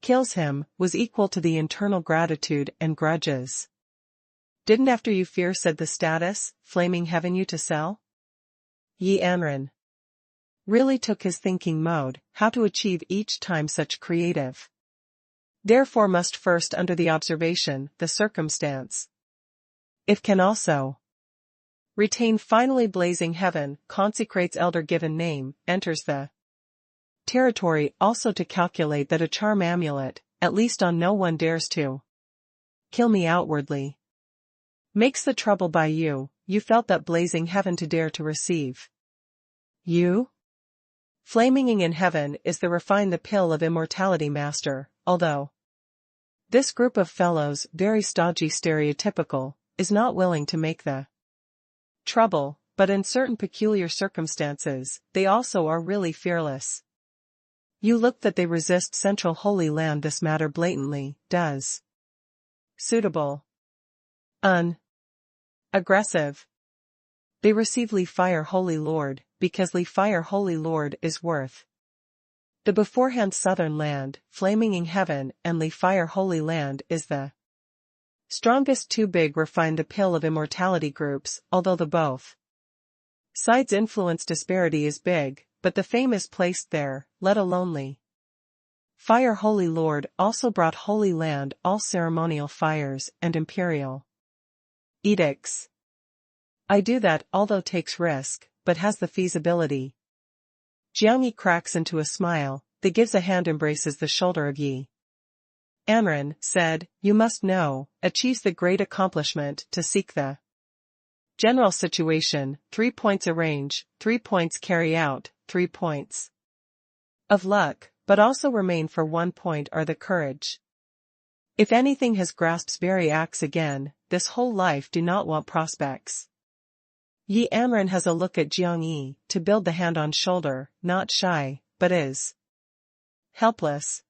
Kills him, was equal to the internal gratitude and grudges. Didn't after you fear said the status, flaming heaven you to sell? Yi Anren really took his thinking mode, how to achieve each time such creative. Therefore must first under the observation, the circumstance. If can also retain finally blazing heaven, consecrates elder given name, enters the territory also to calculate that a charm amulet, at least on no one dares to kill me outwardly. Makes the trouble by you, you felt that blazing heaven to dare to receive. You? Flaming in heaven is the refine the pill of immortality master, although this group of fellows, very stodgy stereotypical, is not willing to make the trouble, but in certain peculiar circumstances, they also are really fearless. You look that they resist central Holy Land this matter blatantly, does. Suitable. Aggressive. They receive Li Fire Holy Lord, because Li Fire Holy Lord is worth the beforehand southern land, flaming in heaven, and Li Fire Holy Land is the strongest too big refine the pill of immortality groups, although the both sides influence disparity is big, but the fame is placed there, let alone Li Fire Holy Lord also brought Holy Land all ceremonial fires and imperial edicts. I do that although takes risk, but has the feasibility. Jiang Yi cracks into a smile, that gives a hand embraces the shoulder of Yi Anren, said, you must know, achieves the great accomplishment to seek the general situation, 3 points arrange, 3 points carry out, 3 points of luck, but also remain for 1 point are the courage. If anything has grasps very axe again, this whole life do not want prospects. Yi Anren has a look at Jiang Yi, to build the hand on shoulder, not shy, but is helpless.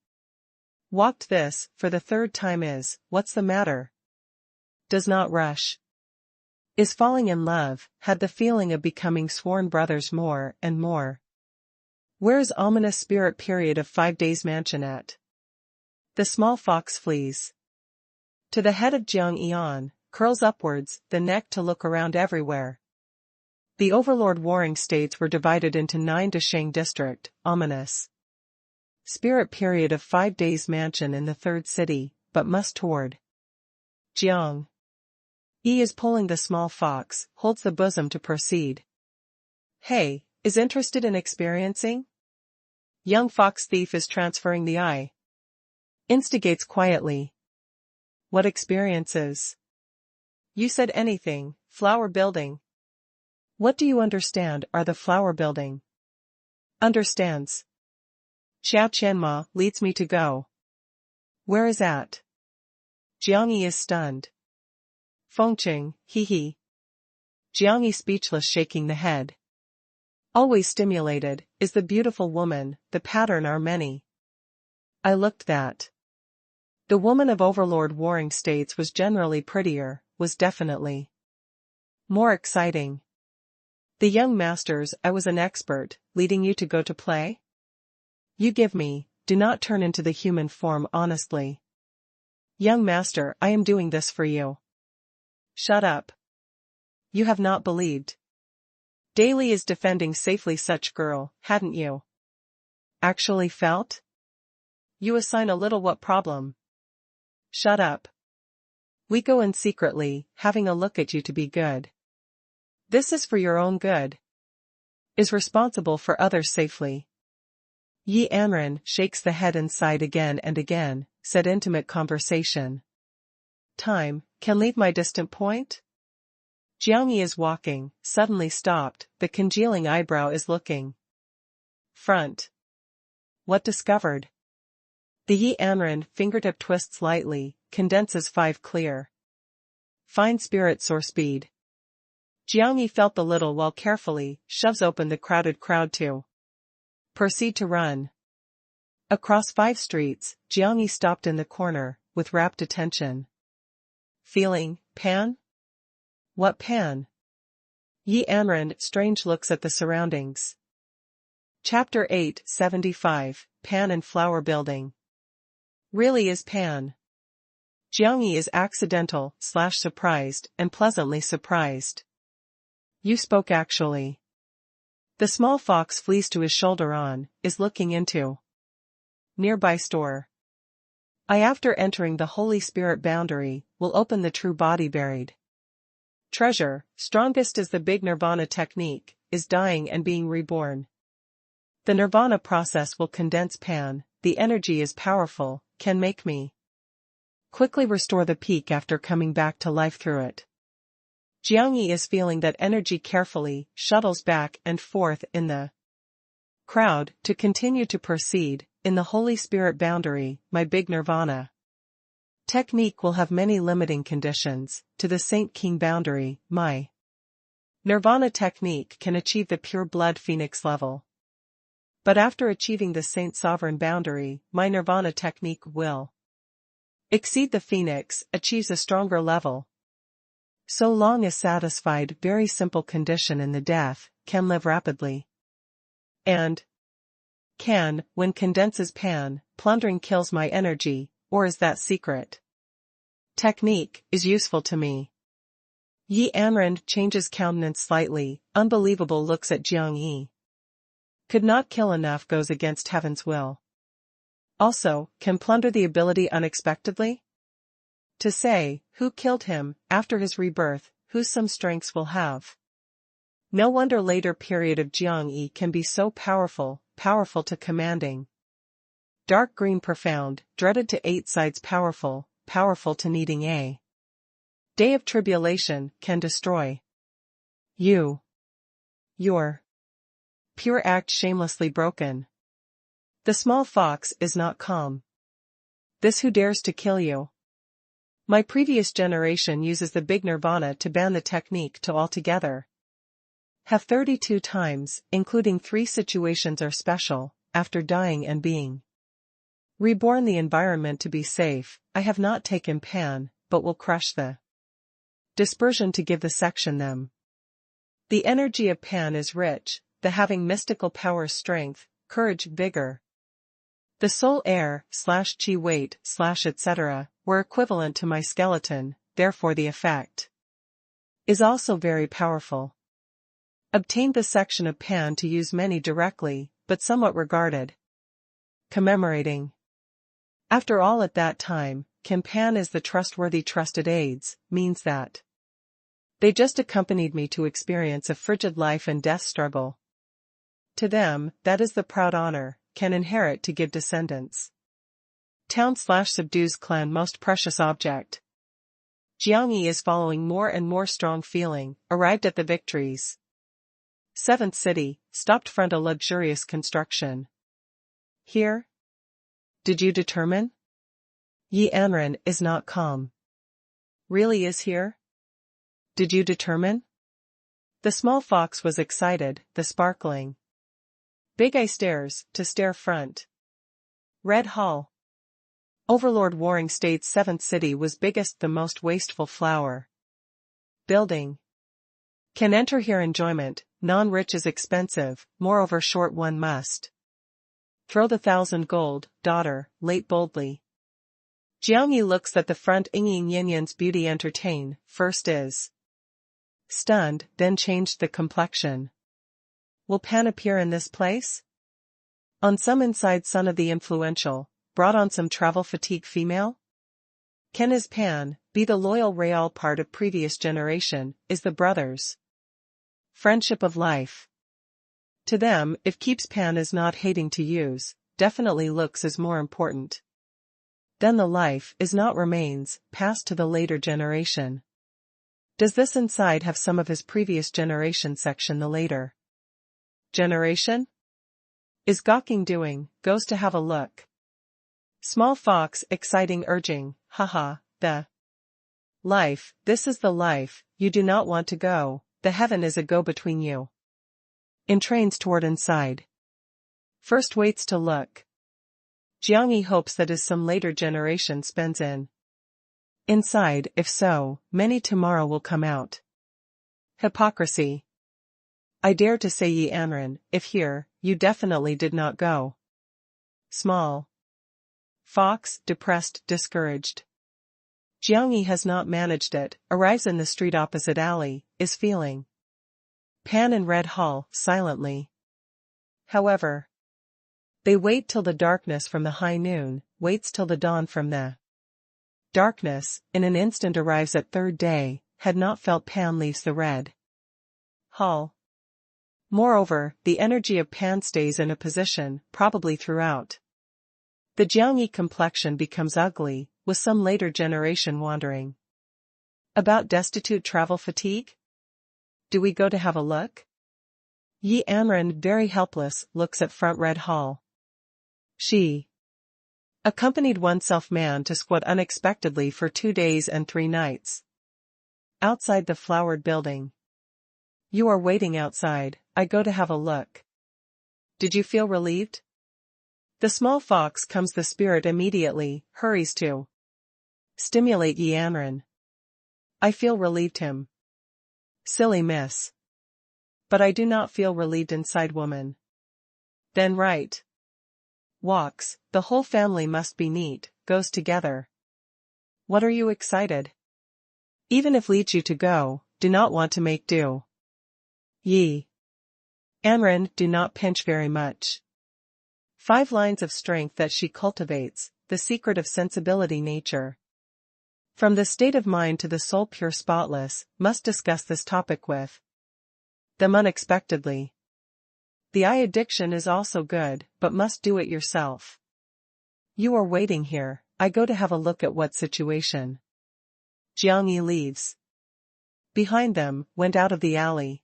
Walked this, for the 3rd time is, what's the matter? Does not rush. Is falling in love, had the feeling of becoming sworn brothers more and more. Where is ominous spirit period of 5 days mansion at? The small fox flees to the head of Jiang Yian, curls upwards, the neck to look around everywhere. The overlord warring states were divided into 9 Dasheng district, ominous spirit period of 5 days mansion in the 3rd city, but must toward Jiang Yi is pulling the small fox, holds the bosom to proceed. Hey, is interested in experiencing? Young fox thief is transferring the eye. Instigates quietly. What experiences? You said anything, flower building. What do you understand are the flower building? Understands. Xiao Qianma leads me to go. Where is at? Jiang Yi is stunned. Fengqing, he. Jiang Yi speechless shaking the head. Always stimulated, is the beautiful woman, the pattern are many. I looked that. The woman of overlord warring states was generally prettier, was definitely more exciting. The young masters I was an expert, leading you to go to play? You give me, do not turn into the human form honestly. Young master, I am doing this for you. Shut up. You have not believed. Daily is defending safely such girl, hadn't you? Actually felt? You assign a little what problem? Shut up. We go in secretly, having a look at you to be good. This is for your own good. Is responsible for others safely. Yi Anren shakes the head and sighed again and again, said intimate conversation. Time, can leave my distant point? Jiang Yi is walking, suddenly stopped, the congealing eyebrow is looking. Front. What discovered? The Yi Anren fingertip twists lightly, condenses 5 clear. Fine spirit soar speed. Jiang Yi felt the little while carefully, shoves open the crowded crowd to proceed to run. Across 5 streets, Jiang Yi stopped in the corner, with rapt attention. Feeling, pan? What pan? Yi Anren strange looks at the surroundings. Chapter 875, Pan and Flower Building. Really is pan. Jiangyi is accidental/surprised and pleasantly surprised. You spoke actually. The small fox flees to his shoulder is looking into nearby store. After entering the Holy Spirit boundary, will open the true body buried treasure, strongest is the big nirvana technique, is dying and being reborn. The nirvana process will condense Pan, the energy is powerful, can make me quickly restore the peak after coming back to life through it. Jiangyi is feeling that energy carefully, shuttles back and forth in the crowd, to continue to proceed, in the Holy Spirit boundary, my big nirvana technique will have many limiting conditions, to the Saint King boundary, my nirvana technique can achieve the pure blood phoenix level. But after achieving the Saint Sovereign boundary, my nirvana technique will exceed the phoenix, achieves a stronger level. So long as satisfied very simple condition in the death, can live rapidly. And can, when condenses Pan, plundering kills my energy, or is that secret technique, is useful to me. Yi Anren changes countenance slightly, unbelievable looks at Jiangyi. Could not kill enough goes against heaven's will. Also, can plunder the ability unexpectedly? To say, who killed him, after his rebirth, who some strengths will have. No wonder later period of Jiangyi can be so powerful to commanding. Dark green profound, dreaded to 8 sides powerful to needing a day of tribulation, can destroy you. Your pure act shamelessly broken. The small fox is not calm. This who dares to kill you. My previous generation uses the big nirvana to ban the technique to altogether. Have 32 times, including 3 situations are special, after dying and being reborn the environment to be safe. I have not taken Pan, but will crush the dispersion to give the section them. The energy of Pan is rich, the having mystical power, strength, courage, vigor. The soul air/chi weight/etc. were equivalent to my skeleton, therefore the effect is also very powerful. Obtained the section of Pan to use many directly, but somewhat regarded. Commemorating. After all at that time, Pan is the trustworthy trusted aids, means that they just accompanied me to experience a frigid life and death struggle. To them, that is the proud honor, can inherit to give descendants. Town/subdues clan most precious object. Jiangyi is following more and more strong feeling, arrived at the victories. 7th city, stopped front a luxurious construction. Here? Did you determine? Yi Anren is not calm. Really is here? Did you determine? The small fox was excited, the sparkling big eye stares, to stare front. Red Hall. Overlord Warring states 7th city was biggest, the most wasteful flower building. Can enter here enjoyment, non-rich is expensive, moreover short one must throw the 1,000 gold, daughter, late boldly. Jiangyi looks at the front, Ying Yinyan's beauty entertain, first is stunned, then changed the complexion. Will Pan appear in this place? On some inside son of the influential, brought on some travel fatigue female? Can his Pan, be the loyal real part of previous generation, is the brothers' friendship of life. To them, if keeps Pan is not hating to use, definitely looks is more important. Then the life is not remains, passed to the later generation. Does this inside have some of his previous generation section the later generation? Is gawking doing, goes to have a look. Small fox exciting urging, haha, the life, this is the life, you do not want to go, the heaven is a go between you. Entrains toward inside. First waits to look. Jiangyi hopes that as some later generation spends inside, if so, many tomorrow will come out. Hypocrisy. I dare to say Yi Anren, if here, you definitely did not go. Small fox, depressed, discouraged. Jiangyi has not managed it, arrives in the street opposite alley, is feeling. Pan and Red Hall, silently. However, they wait till the darkness from the high noon, waits till the dawn from the darkness, in an instant arrives at third day, had not felt Pan leaves the Red Hall. Moreover, the energy of Pan stays in a position, probably throughout. The Jiangyi complexion becomes ugly, with some later generation wandering about destitute travel fatigue? Do we go to have a look? Yi Anren, very helpless, looks at front Red Hall. She accompanied oneself man to squat unexpectedly for 2 days and 3 nights. Outside the flowered building. You are waiting outside, I go to have a look. Did you feel relieved? The small fox comes the spirit immediately, hurries to stimulate Yi Anren. I feel relieved him. Silly miss. But I do not feel relieved inside woman. Then right. Walks, the whole family must be neat, goes together. What are you excited? Even if leads you to go, do not want to make do. Yi Anren, do not pinch very much. 5 lines of strength that she cultivates, the secret of sensibility nature. From the state of mind to the soul pure spotless, must discuss this topic with them unexpectedly. The eye addiction is also good, but must do it yourself. You are waiting here, I go to have a look at what situation. Jiangyi leaves. Behind them, went out of the alley.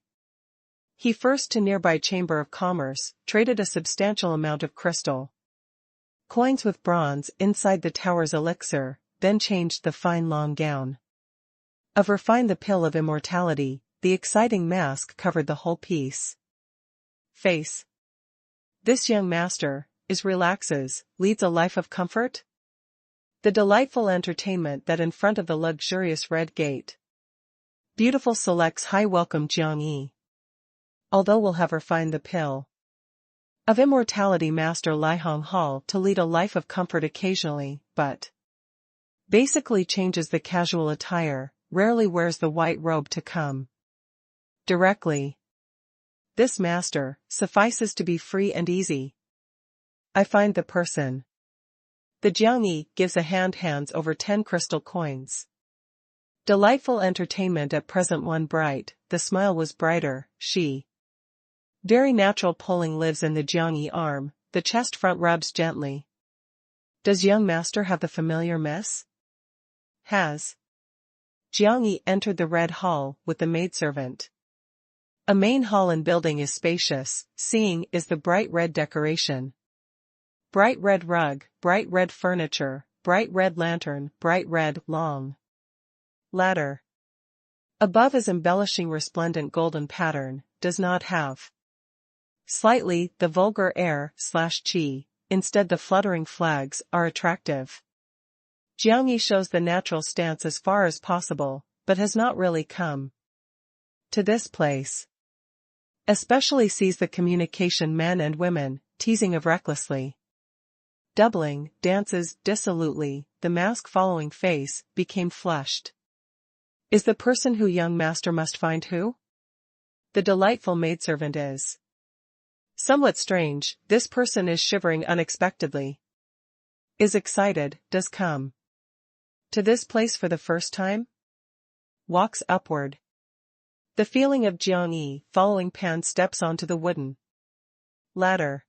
He first to nearby Chamber of Commerce, traded a substantial amount of crystal coins with bronze inside the tower's elixir, then changed the fine long gown of refined the pill of immortality, the exciting mask covered the whole piece. Face. This young master, is relaxes, leads a life of comfort? The delightful entertainment that in front of the luxurious red gate. Beautiful selects high welcome Jiangyi. Although we'll have her find the pill of immortality master Lihong Hall to lead a life of comfort occasionally, but basically changes the casual attire, rarely wears the white robe to come directly. This master, suffices to be free and easy. I find the person. The Jiangyi gives a hands over 10 crystal coins. Delightful entertainment at present one bright, the smile was brighter, she. Very natural pulling lives in the Jiangyi arm, the chest front rubs gently. Does young master have the familiar miss? Has. Jiangyi entered the Red Hall with the maidservant. A main hall and building is spacious, seeing is the bright red decoration. Bright red rug, bright red furniture, bright red lantern, bright red, long ladder. Above is embellishing resplendent golden pattern, does not have slightly the vulgar air /chi, instead the fluttering flags are attractive. Jiangyi shows the natural stance as far as possible, but has not really come to this place. Especially sees the communication men and women, teasing of recklessly. Doubling, dances dissolutely, the mask following face, became flushed. Is the person who young master must find who? The delightful maidservant is. Somewhat strange, this person is shivering unexpectedly. Is excited, does come to this place for the first time? Walks upward. The feeling of Jiangyi, following Pan steps onto the wooden ladder.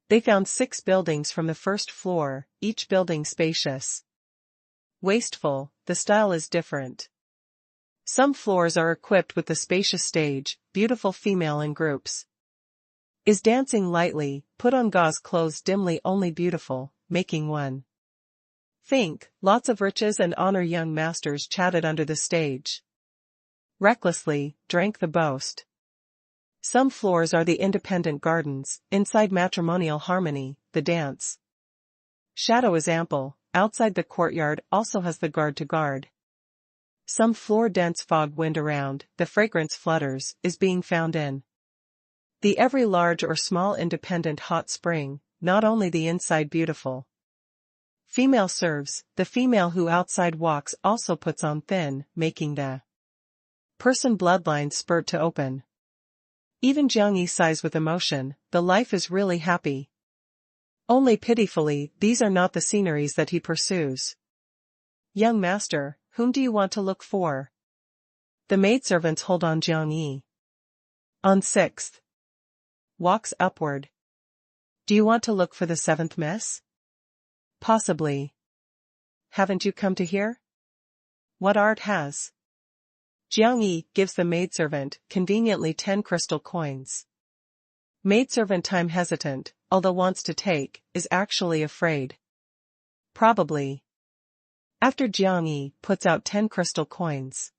They found 6 buildings from the first floor, each building spacious. Wasteful, the style is different. Some floors are equipped with the spacious stage, beautiful female in groups. Is dancing lightly, put on gauze clothes dimly only beautiful, making one think, lots of riches and honor young masters chatted under the stage. Recklessly, drank the boast. Some floors are the independent gardens, inside matrimonial harmony, the dance. Shadow is ample, outside the courtyard also has the guard to guard. Some floor dense fog wind around, the fragrance flutters, is being found in the every large or small independent hot spring, not only the inside beautiful. Female serves, the female who outside walks also puts on thin, making the person bloodlines spurt to open. Even Jiang Yi sighs with emotion, the life is really happy. Only pitifully, these are not the sceneries that he pursues. Young master, whom do you want to look for? The maidservants hold on Jiang Yi. On 6th. Walks upward. Do you want to look for the 7th miss? Possibly. Haven't you come to hear? What art has? Jiang Yi gives the maidservant, conveniently 10 crystal coins. Maidservant time hesitant, although wants to take, is actually afraid. Probably. After Jiang Yi puts out 10 crystal coins.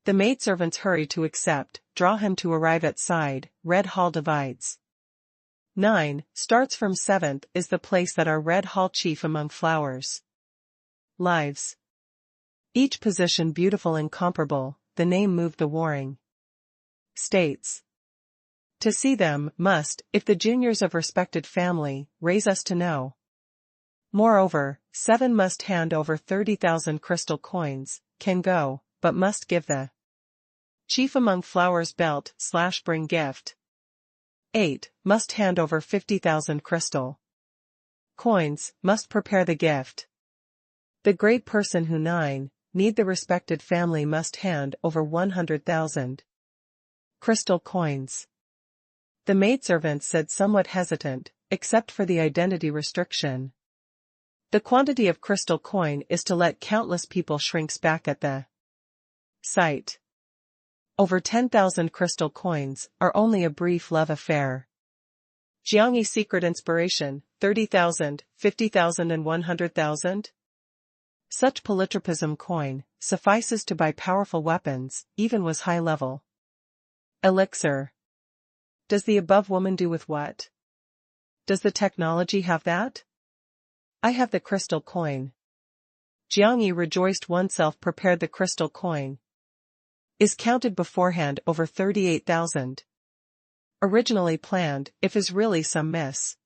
The maidservants hurry to accept, draw him to arrive at side, Red Hall divides. 9, starts from 7th is the place that our Red Hall chief among flowers. Lives. Each position beautiful and comparable, the name moved the warring. States. To see them, must, if the juniors of respected family, raise us to know. Moreover, 7 must hand over 30,000 crystal coins, can go, but must give the chief among flowers belt/bring gift. 8, must hand over 50,000 crystal coins, must prepare the gift. The great person who 9, need the respected family must hand over 100,000 crystal coins. The maidservant said somewhat hesitant, except for the identity restriction. The quantity of crystal coin is to let countless people shrinks back at the sight. Over 10,000 crystal coins are only a brief love affair. Jiang Yi's secret inspiration, 30,000, 50,000 and 100,000? Such polytropism coin, suffices to buy powerful weapons, even was high level. Elixir. Does the above woman do with what? Does the technology have that? I have the crystal coin. Jiang Yi rejoiced oneself prepared the crystal coin. Is counted beforehand over 38,000. Originally planned, if is really some miss.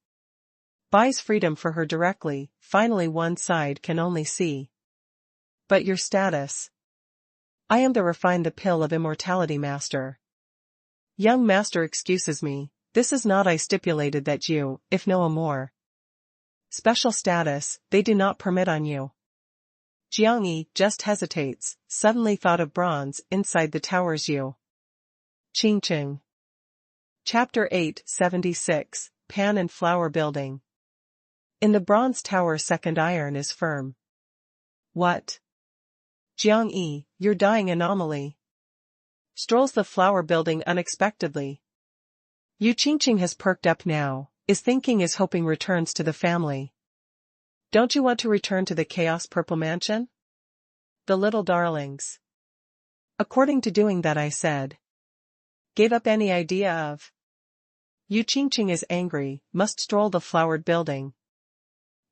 Buys freedom for her directly, finally one side can only see. But your status? I am the refine the pill of immortality master. Young master excuses me, this is not I stipulated that you, if no more. Special status, they do not permit on you. Jiang Yi just hesitates, suddenly thought of bronze inside the tower's you. Qing Qing. Chapter 876, Pan and Flower Building. In the bronze tower second iron is firm. What? Jiang Yi, you're dying anomaly. Strolls the flower building unexpectedly. Yu Qingqing has perked up now, is thinking is hoping returns to the family. Don't you want to return to the Chaos Purple Mansion? The little darlings. According to doing that I said. Gave up any idea of. Yu Qingqing is angry, must stroll the flowered building.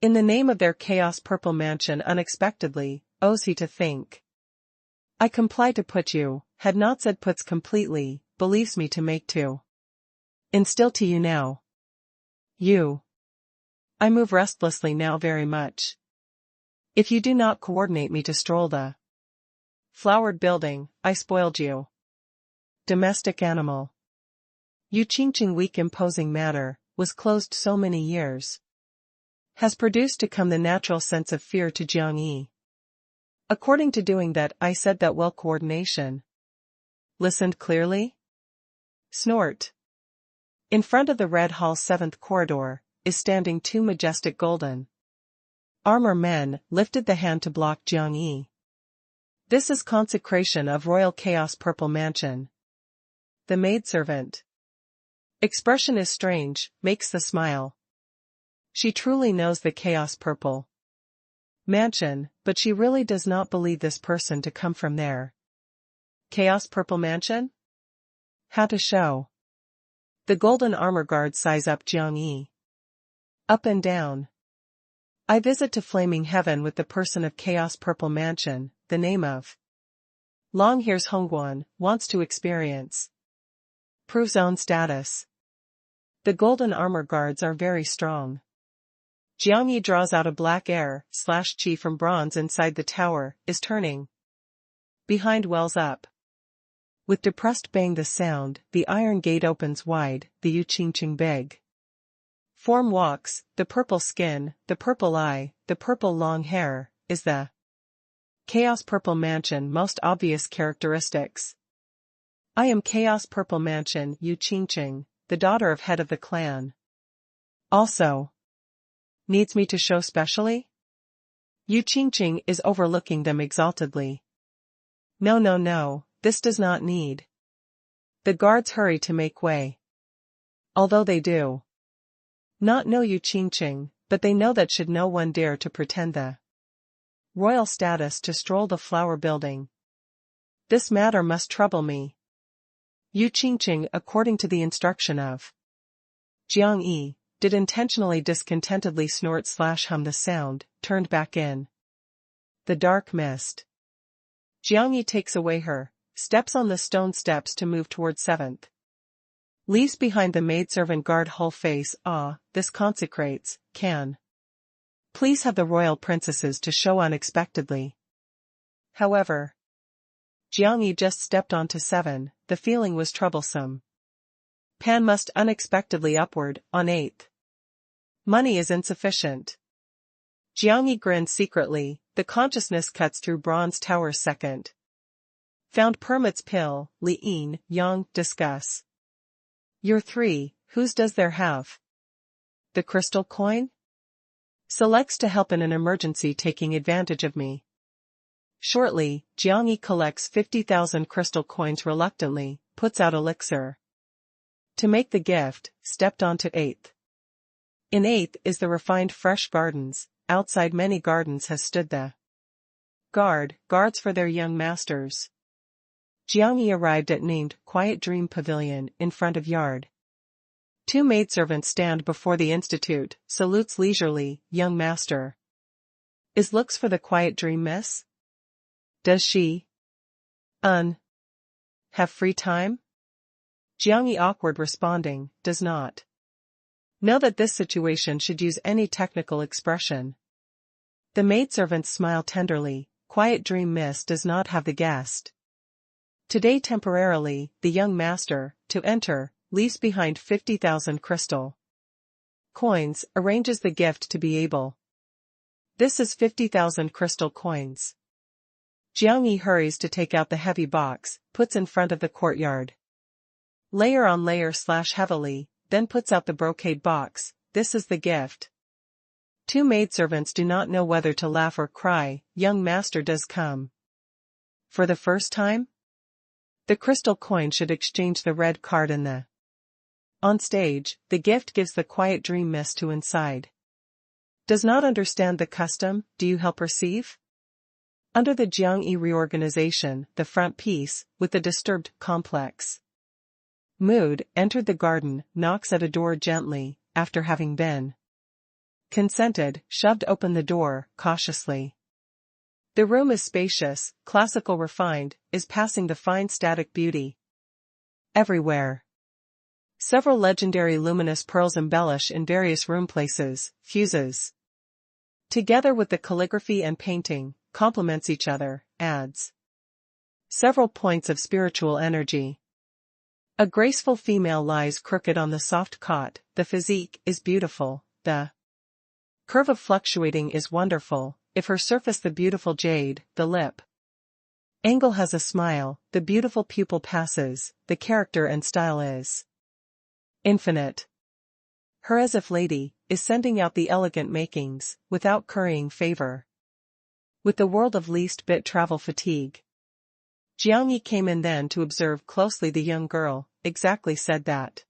In the name of their Chaos Purple Mansion unexpectedly, owes he to think. I comply to put you, had not said puts completely, believes me to make to. Instill to you now. You. I move restlessly now very much. If you do not coordinate me to stroll the flowered building, I spoiled you. Domestic animal. Yu Qingqing weak imposing matter, was closed so many years. Has produced to come the natural sense of fear to Jiang Yi. According to doing that I said that well coordination. Listened clearly? Snort. In front of the Red Hall 7th corridor, is standing 2 majestic golden armor men, lifted the hand to block Jiang Yi. This is consecration of Royal Chaos Purple Mansion. The maidservant. Expression is strange, makes the smile. She truly knows the Chaos Purple Mansion, but she really does not believe this person to come from there. Chaos Purple Mansion? How to show. The golden armor guards size up Jiang Yi. Up and down. I visit to flaming heaven with the person of Chaos Purple Mansion, the name of. Long hears Hongguan, wants to experience. Proves own status. The golden armor guards are very strong. Jiangyi draws out a black air/chi from bronze inside the tower, is turning. Behind wells up. With depressed bang the sound, the iron gate opens wide, the Yu Qingqing beg. Form walks, the purple skin, the purple eye, the purple long hair, is the Chaos Purple Mansion most obvious characteristics. I am Chaos Purple Mansion Yu Qingqing, the daughter of head of the clan. Also. Needs me to show specially? Yu Qingqing is overlooking them exaltedly. No, this does not need. The guards hurry to make way. Although they do not know Yu Qingqing, but they know that should no one dare to pretend the royal status to stroll the flower building, this matter must trouble me. Yu Qingqing, according to the instruction of Jiang Yi, did intentionally discontentedly snort/hum the sound, turned back in the dark mist. Jiang Yi takes away her, steps on the stone steps to move toward 7th. Leaves behind the maidservant guard whole face. This consecrates, can please have the royal princesses to show unexpectedly. However, Jiang Yi just stepped onto 7, the feeling was troublesome. Pan must unexpectedly upward, on 8th. Money is insufficient. Jiang Yi grins secretly, the consciousness cuts through bronze tower 2nd. Found permits pill, Li Yin, Yang, discuss. Your 3, whose does there have? The crystal coin? Selects to help in an emergency taking advantage of me. Shortly, Jiang Yi collects 50,000 crystal coins reluctantly, puts out elixir. To make the gift, stepped onto 8th. In 8th is the refined fresh gardens, outside many gardens has stood the guards for their young masters. Jiang Yi arrived at named Quiet Dream Pavilion in front of yard. 2 maidservants stand before the institute, salutes leisurely, young master. Is looks for the Quiet Dream, miss? Does she have free time? Jiang Yi awkward responding, does not know that this situation should use any technical expression. The maidservants smile tenderly, Quiet Dream miss does not have the guest. Today temporarily, the young master, to enter, leaves behind 50,000 crystal coins, arranges the gift to be able. This is 50,000 crystal coins. Jiang Yi hurries to take out the heavy box, puts in front of the courtyard. Layer on layer/heavily, then puts out the brocade box, this is the gift. 2 maidservants do not know whether to laugh or cry, young master does come. For the first time? The crystal coin should exchange the red card in the. On stage, the gift gives the Quiet Dream miss to inside. Does not understand the custom, do you help receive? Under the Jiang Yi reorganization, the front piece, with the disturbed, complex mood, entered the garden, knocks at a door gently, after having been consented, shoved open the door, cautiously. The room is spacious, classical refined, is passing the fine static beauty. Everywhere. Several legendary luminous pearls embellish in various room places, fuses. Together with the calligraphy and painting, complements each other, adds several points of spiritual energy. A graceful female lies crooked on the soft cot, the physique is beautiful, the curve of fluctuating is wonderful, if her surface the beautiful jade, the lip angle has a smile, the beautiful pupil passes, the character and style is infinite. Her as if lady, is sending out the elegant makings, without currying favor. With the world of least bit travel fatigue. Jiang Yi came in then to observe closely the young girl, exactly said that.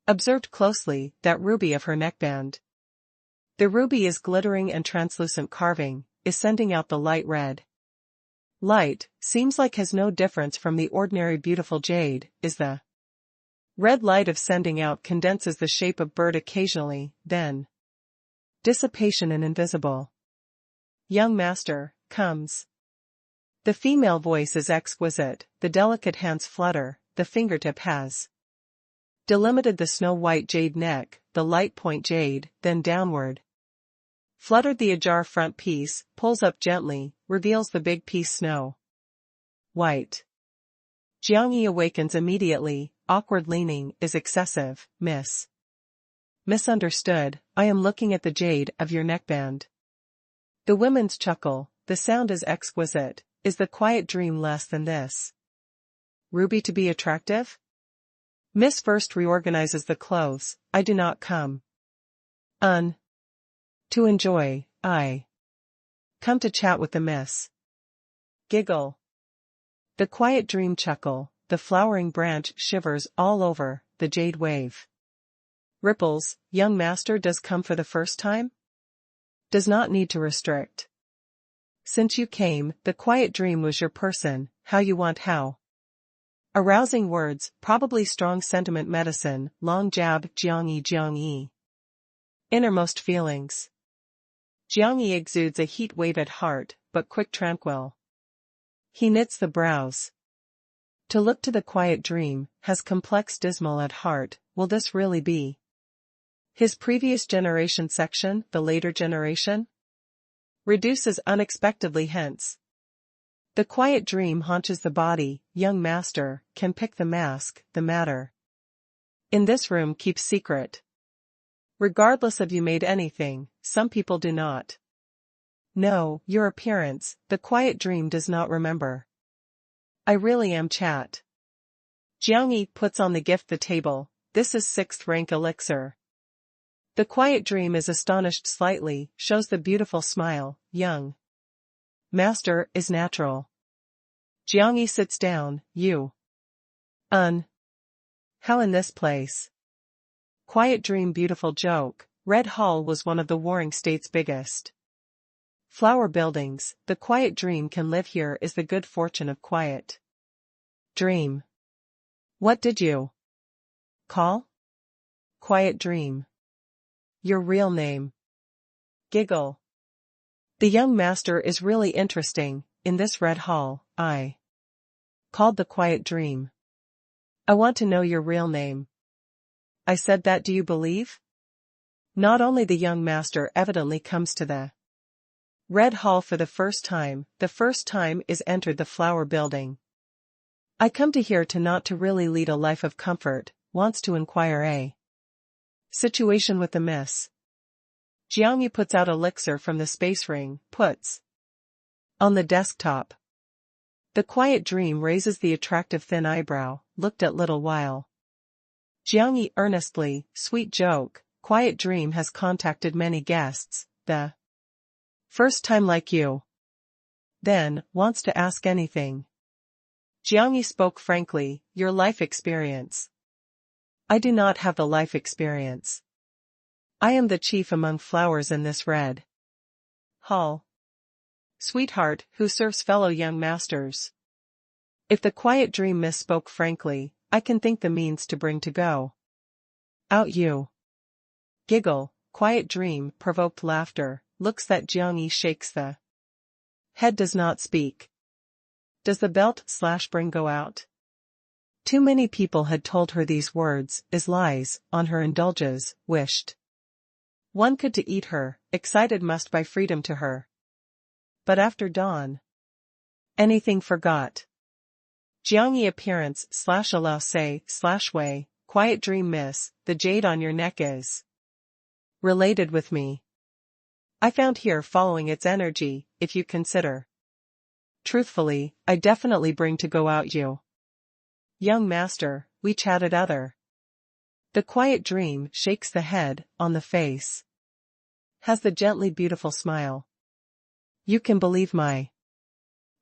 Observed closely, that ruby of her neckband. The ruby is glittering and translucent carving, is sending out the light red. Light, seems like has no difference from the ordinary beautiful jade, is the red light of sending out condenses the shape of bird occasionally, then dissipation and invisible. Young master, comes. The female voice is exquisite, the delicate hands flutter, the fingertip has delimited the snow-white jade neck, the light point jade, then downward. Fluttered the ajar front piece, pulls up gently, reveals the big piece snow white. Jiangyi awakens immediately, awkward leaning is excessive, miss. Misunderstood, I am looking at the jade of your neckband. The women's chuckle, the sound is exquisite, is the quiet dream less than this? Ruby to be attractive? Miss first reorganizes the clothes, I do not come. To enjoy, I come to chat with the miss. Giggle. The quiet dream chuckle, the flowering branch shivers all over, the jade wave. Ripples, young master does come for the first time? Does not need to restrict. Since you came, the quiet dream was your person, how you want how. Arousing words, probably strong sentiment medicine, long jab, Jiangyi. Innermost feelings. Jiangyi exudes a heat wave at heart, but quick tranquil. He knits the brows. To look to the quiet dream, has complex dismal at heart, will this really be? His previous generation section, the later generation? Reduces unexpectedly hence. The quiet dream haunches the body, young master, can pick the mask, the matter. In this room keeps secret. Regardless of you made anything, some people do not. No, your appearance, the quiet dream does not remember. I really am chat. Jiangyi puts on the gift the table, this is 6th rank elixir. The quiet dream is astonished slightly, shows the beautiful smile, young. Master is natural. Jiangyi sits down, you. How in this place? Quiet dream beautiful joke, Red Hall was one of the Warring State's biggest. Flower buildings, the quiet dream can live here is the good fortune of quiet. Dream. What did you call? Quiet dream. Your real name. Giggle. The young master is really interesting, in this Red Hall, I called the quiet dream. I want to know your real name. I said that do you believe? Not only the young master evidently comes to the Red Hall for the first time is entered the flower building. I come to here to not to really lead a life of comfort, wants to inquire a situation with the miss. Jiangyi puts out elixir from the space ring, puts on the desktop. The quiet dream raises the attractive thin eyebrow, looked at little while. Jiangyi earnestly, sweet joke, quiet dream has contacted many guests, the first time like you. Then, wants to ask anything. Jiangyi spoke frankly, your life experience. I do not have the life experience. I am the chief among flowers in this Red Hall. Sweetheart, who serves fellow young masters. If the quiet dream miss spoke frankly, I can think the means to bring to go out you. Giggle, quiet dream, provoked laughter, looks that Jiangyi shakes the head does not speak. Does the belt/bring go out? Too many people had told her these words, is lies, on her indulges, wished. One could to eat her, excited must buy freedom to her. But after dawn. Anything forgot. Jiangyi appearance/allow say/way, quiet dream miss, the jade on your neck is related with me. I found here following its energy, if you consider. Truthfully, I definitely bring to go out you. Young master, we chatted other. The quiet dream shakes the head, on the face. Has the gently beautiful smile. You can believe my.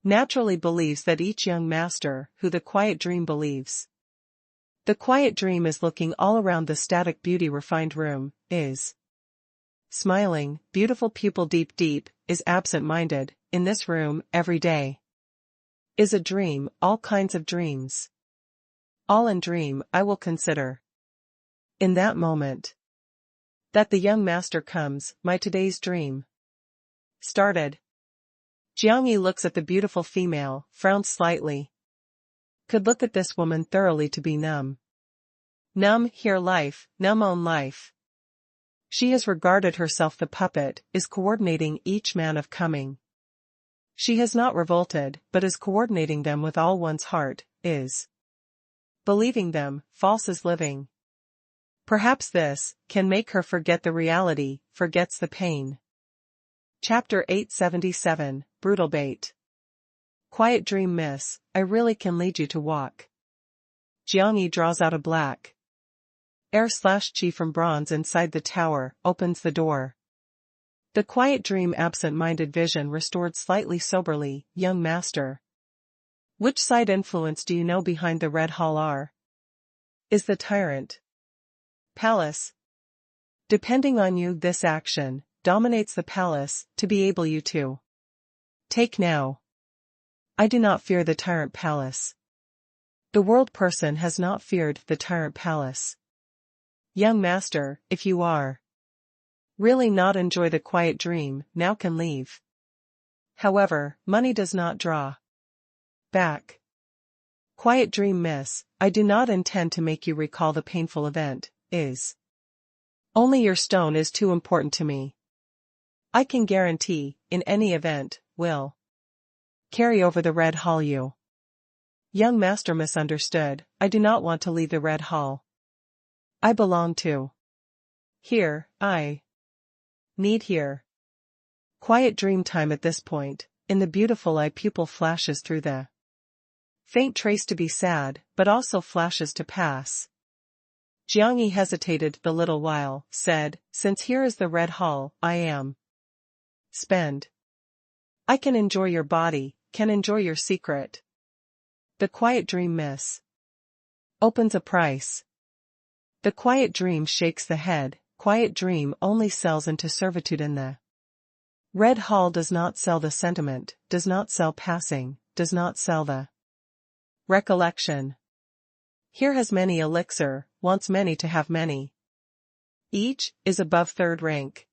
Naturally believes that each young master, who the quiet dream believes. The quiet dream is looking all around the static beauty refined room, is smiling, beautiful pupil deep, is absent-minded, in this room, every day. Is a dream, all kinds of dreams. All in dream, I will consider. In that moment. That the young master comes, my today's dream. Started. Jiangyi looks at the beautiful female, frowns slightly. Could look at this woman thoroughly to be numb. Numb, here life, numb own life. She has regarded herself the puppet, is coordinating each man of coming. She has not revolted, but is coordinating them with all one's heart, is believing them, false as living. Perhaps this can make her forget the reality, forgets the pain. Chapter 877, Brutal Bait. Quiet dream, miss, I really can lead you to walk. Jiangyi draws out a black air/chi from bronze inside the tower, opens the door. The quiet dream absent-minded vision restored slightly soberly, young master. Which side influence do you know behind the Red Hall are? Is the tyrant palace. Depending on you, this action dominates the palace, to be able you to take now. I do not fear the tyrant palace. The world person has not feared the tyrant palace. Young master, if you are really not enjoy the quiet dream, now can leave. However, money does not draw back. Quiet dream, miss, I do not intend to make you recall the painful event, is only your stone is too important to me. I can guarantee, in any event, will carry over the Red Hall you. Young master misunderstood, I do not want to leave the Red Hall. I belong to here, I need here. Quiet dream time at this point, in the beautiful eye pupil flashes through the faint trace to be sad, but also flashes to pass. Jiangyi hesitated a little while, said, since here is the Red Hall, I am spend. I can enjoy your body, can enjoy your secret. The quiet dream, miss, opens a price. The quiet dream shakes the head, quiet dream only sells into servitude in the Red Hall does not sell the sentiment, does not sell passing, does not sell the recollection. Here has many elixir, wants many to have many. Each is above third rank.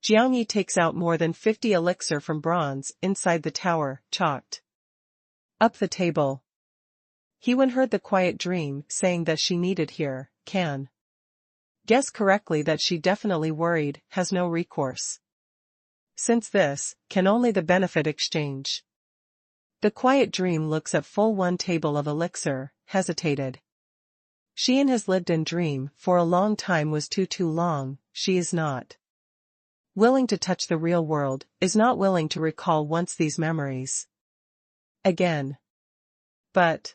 Jiangyi takes out more than 50 elixir from bronze inside the tower, chalked up the table. Hewen heard the quiet dream saying that she needed here, can guess correctly that she definitely worried, has no recourse. Since this, can only the benefit exchange. The quiet dream looks at full one table of elixir, hesitated. Shein has lived in dream for a long time was too long, she is not willing to touch the real world, is not willing to recall once these memories again. But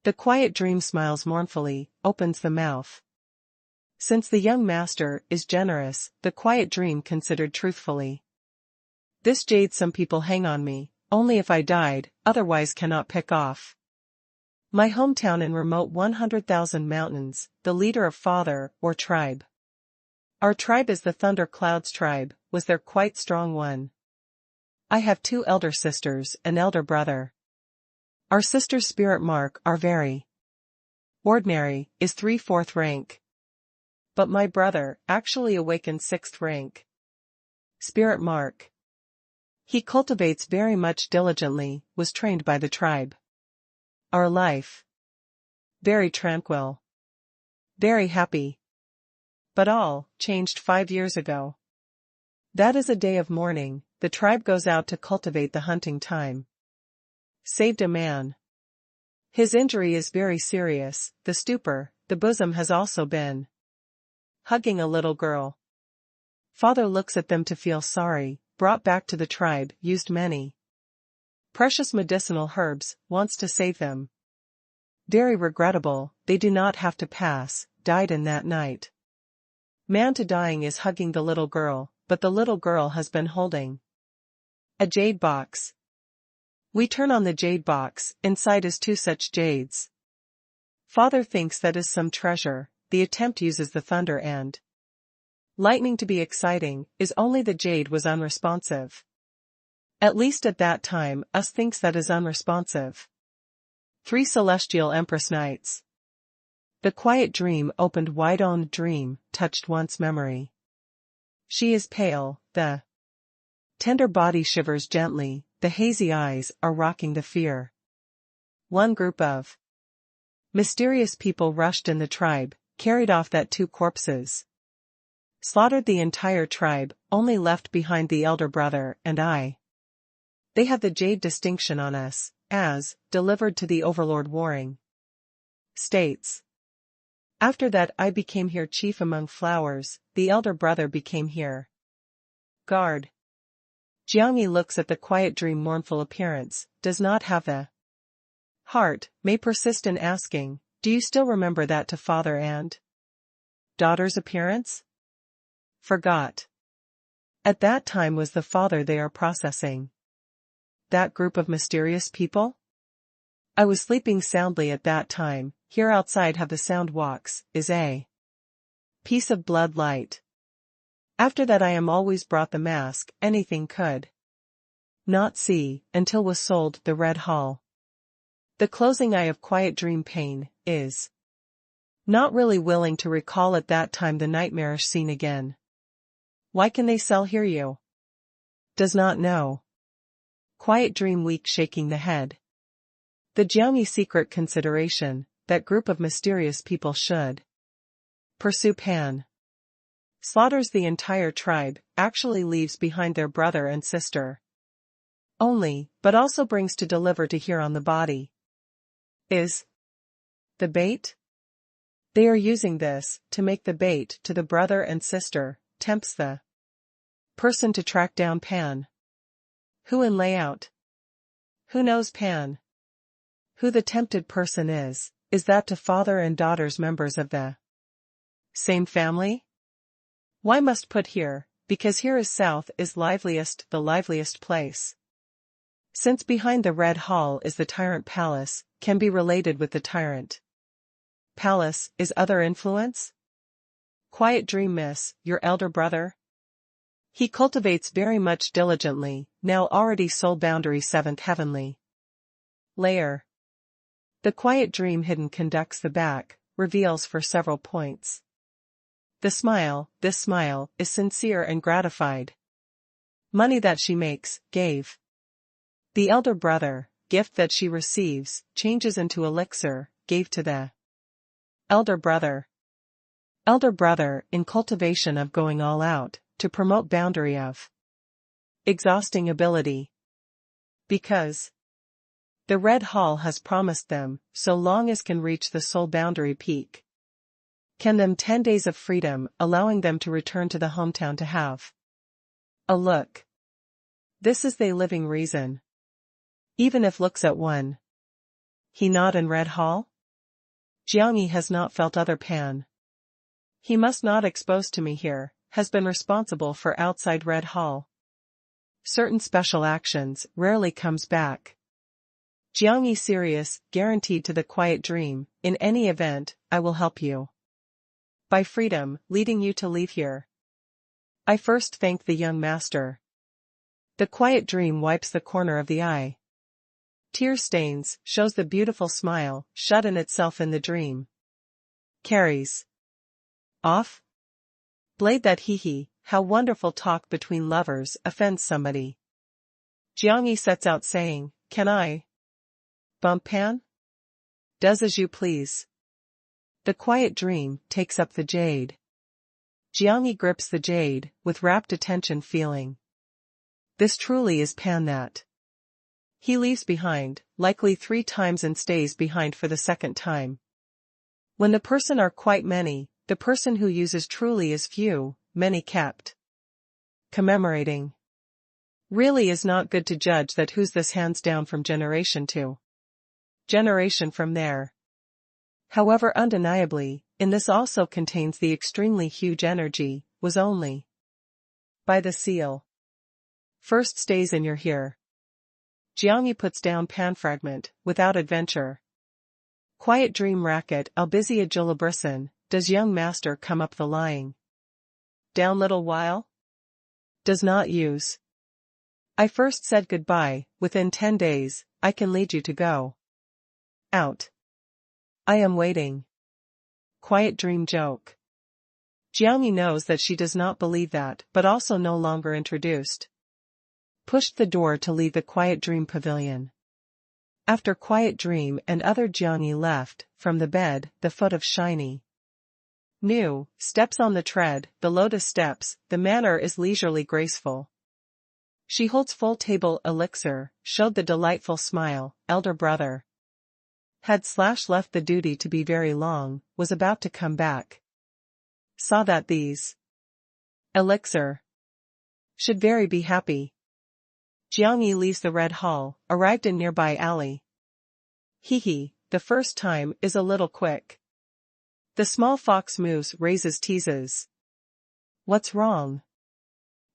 the quiet dream smiles mournfully, opens the mouth. Since the young master is generous, the quiet dream considered truthfully. This jade some people hang on me, only if I died, otherwise cannot pick off. My hometown in remote 100,000 mountains, the leader of father, or tribe. Our tribe is the Thunder Clouds tribe, was there quite strong one. I have 2 elder sisters, an elder brother. Our sister's spirit mark are very ordinary, is 3/4 rank. But my brother, actually awakened 6th rank. Spirit mark. He cultivates very much diligently, was trained by the tribe. Our life. Very tranquil. Very happy. But all, changed 5 years ago. That is a day of mourning, the tribe goes out to cultivate the hunting time. Saved a man. His injury is very serious, the stupor, the bosom has also been hugging a little girl. Father looks at them to feel sorry, brought back to the tribe, used many precious medicinal herbs, wants to save them. Very regrettable, they do not have to pass, died in that night. Man to dying is hugging the little girl, but the little girl has been holding a jade box. We turn on the jade box, inside is 2 such jades. Father thinks that is some treasure, the attempt uses the thunder and lightning to be exciting, is only the jade was unresponsive. At least at that time, us thinks that is unresponsive. 3 celestial empress nights. The quiet dream opened wide-owned dream, touched once memory. She is pale, the tender body shivers gently, the hazy eyes are rocking the fear. One group of mysterious people rushed in the tribe, carried off that 2 corpses. Slaughtered the entire tribe, only left behind the elder brother and I. They have the jade distinction on us, as, delivered to the overlord warring. States. After that I became here chief among flowers, the elder brother became here guard. Jiangyi looks at the quiet dream mournful appearance, does not have the heart, may persist in asking, do you still remember that to father and daughter's appearance? Forgot. At that time was the father they are processing. That group of mysterious people? I was sleeping soundly at that time, here outside have the sound walks, is a piece of blood light. After that I am always brought the mask, anything could not see, until was sold the Red Hall. The closing eye of quiet dream pain, is not really willing to recall at that time the nightmarish scene again. Why can they sell here you? Does not know. Quiet dream weak shaking the head. The Jiangyi secret consideration, that group of mysterious people should pursue Pan. Slaughters the entire tribe, actually leaves behind their brother and sister. Only, but also brings to deliver to here on the body. Is the bait? They are using this, to make the bait to the brother and sister, tempts the person to track down Pan. Who in layout? Who knows Pan? Who the tempted person is that to father and daughters members of the same family? Why must put here, because here is south is liveliest the liveliest place. Since behind the Red Hall is the tyrant palace, can be related with the tyrant palace, is other influence? Quiet dream miss, your elder brother? He cultivates very much diligently, now already soul boundary 7th heavenly layer. The quiet dream hidden conducts the back, reveals for several points. The smile, this smile, is sincere and gratified. Money that she makes, gave. The elder brother, gift that she receives, changes into elixir, gave to the elder brother. Elder brother, in cultivation of going all out, to promote boundary of exhausting ability. Because the Red Hall has promised them, so long as can reach the soul boundary peak. Can them 10 days of freedom, allowing them to return to the hometown to have a look. This is the living reason. Even if looks at one. He not in Red Hall? Jiangyi has not felt other Pan. He must not expose to me here, has been responsible for outside Red Hall. Certain special actions, rarely comes back. Jiangyi serious, guaranteed to the quiet dream, in any event, I will help you. By freedom, leading you to leave here. I first thank the young master. The quiet dream wipes the corner of the eye. Tear stains, shows the beautiful smile, shut in itself in the dream. Carries off. Blade that hee, how wonderful talk between lovers offends somebody. Jiangyi sets out saying, can I bump Pan? Does as you please. The quiet dream takes up the jade. Jiangyi grips the jade, with rapt attention feeling. This truly is Pan that he leaves behind, likely 3 times and stays behind for the 2nd time. When the person are quite many, the person who uses truly is few, many kept. Commemorating. Really is not good to judge that who's this hands down from generation to generation from there. However undeniably, in this also contains the extremely huge energy, was only by the seal. First stays in your here. Jiangyi puts down Pan fragment, without adventure. Quiet dream racket Albizia Julibrison, does young master come up the lying down little while? Does not use. I first said goodbye, within 10 days, I can lead you to go out. I am waiting. Quiet dream joke. Jiangyi knows that she does not believe that, but also no longer introduced. Pushed the door to leave the quiet dream pavilion. After quiet dream and other Jiangyi left, from the bed, the foot of shiny New, steps on the tread, the lotus steps, the manner is leisurely graceful. She holds full table elixir, showed the delightful smile, elder brother. Had / left the duty to be very long, was about to come back. Saw that these elixir should very be happy. Jiangyi leaves the red hall, arrived in nearby alley. Hee, the first time is a little quick. The small fox moves, raises, teases. What's wrong?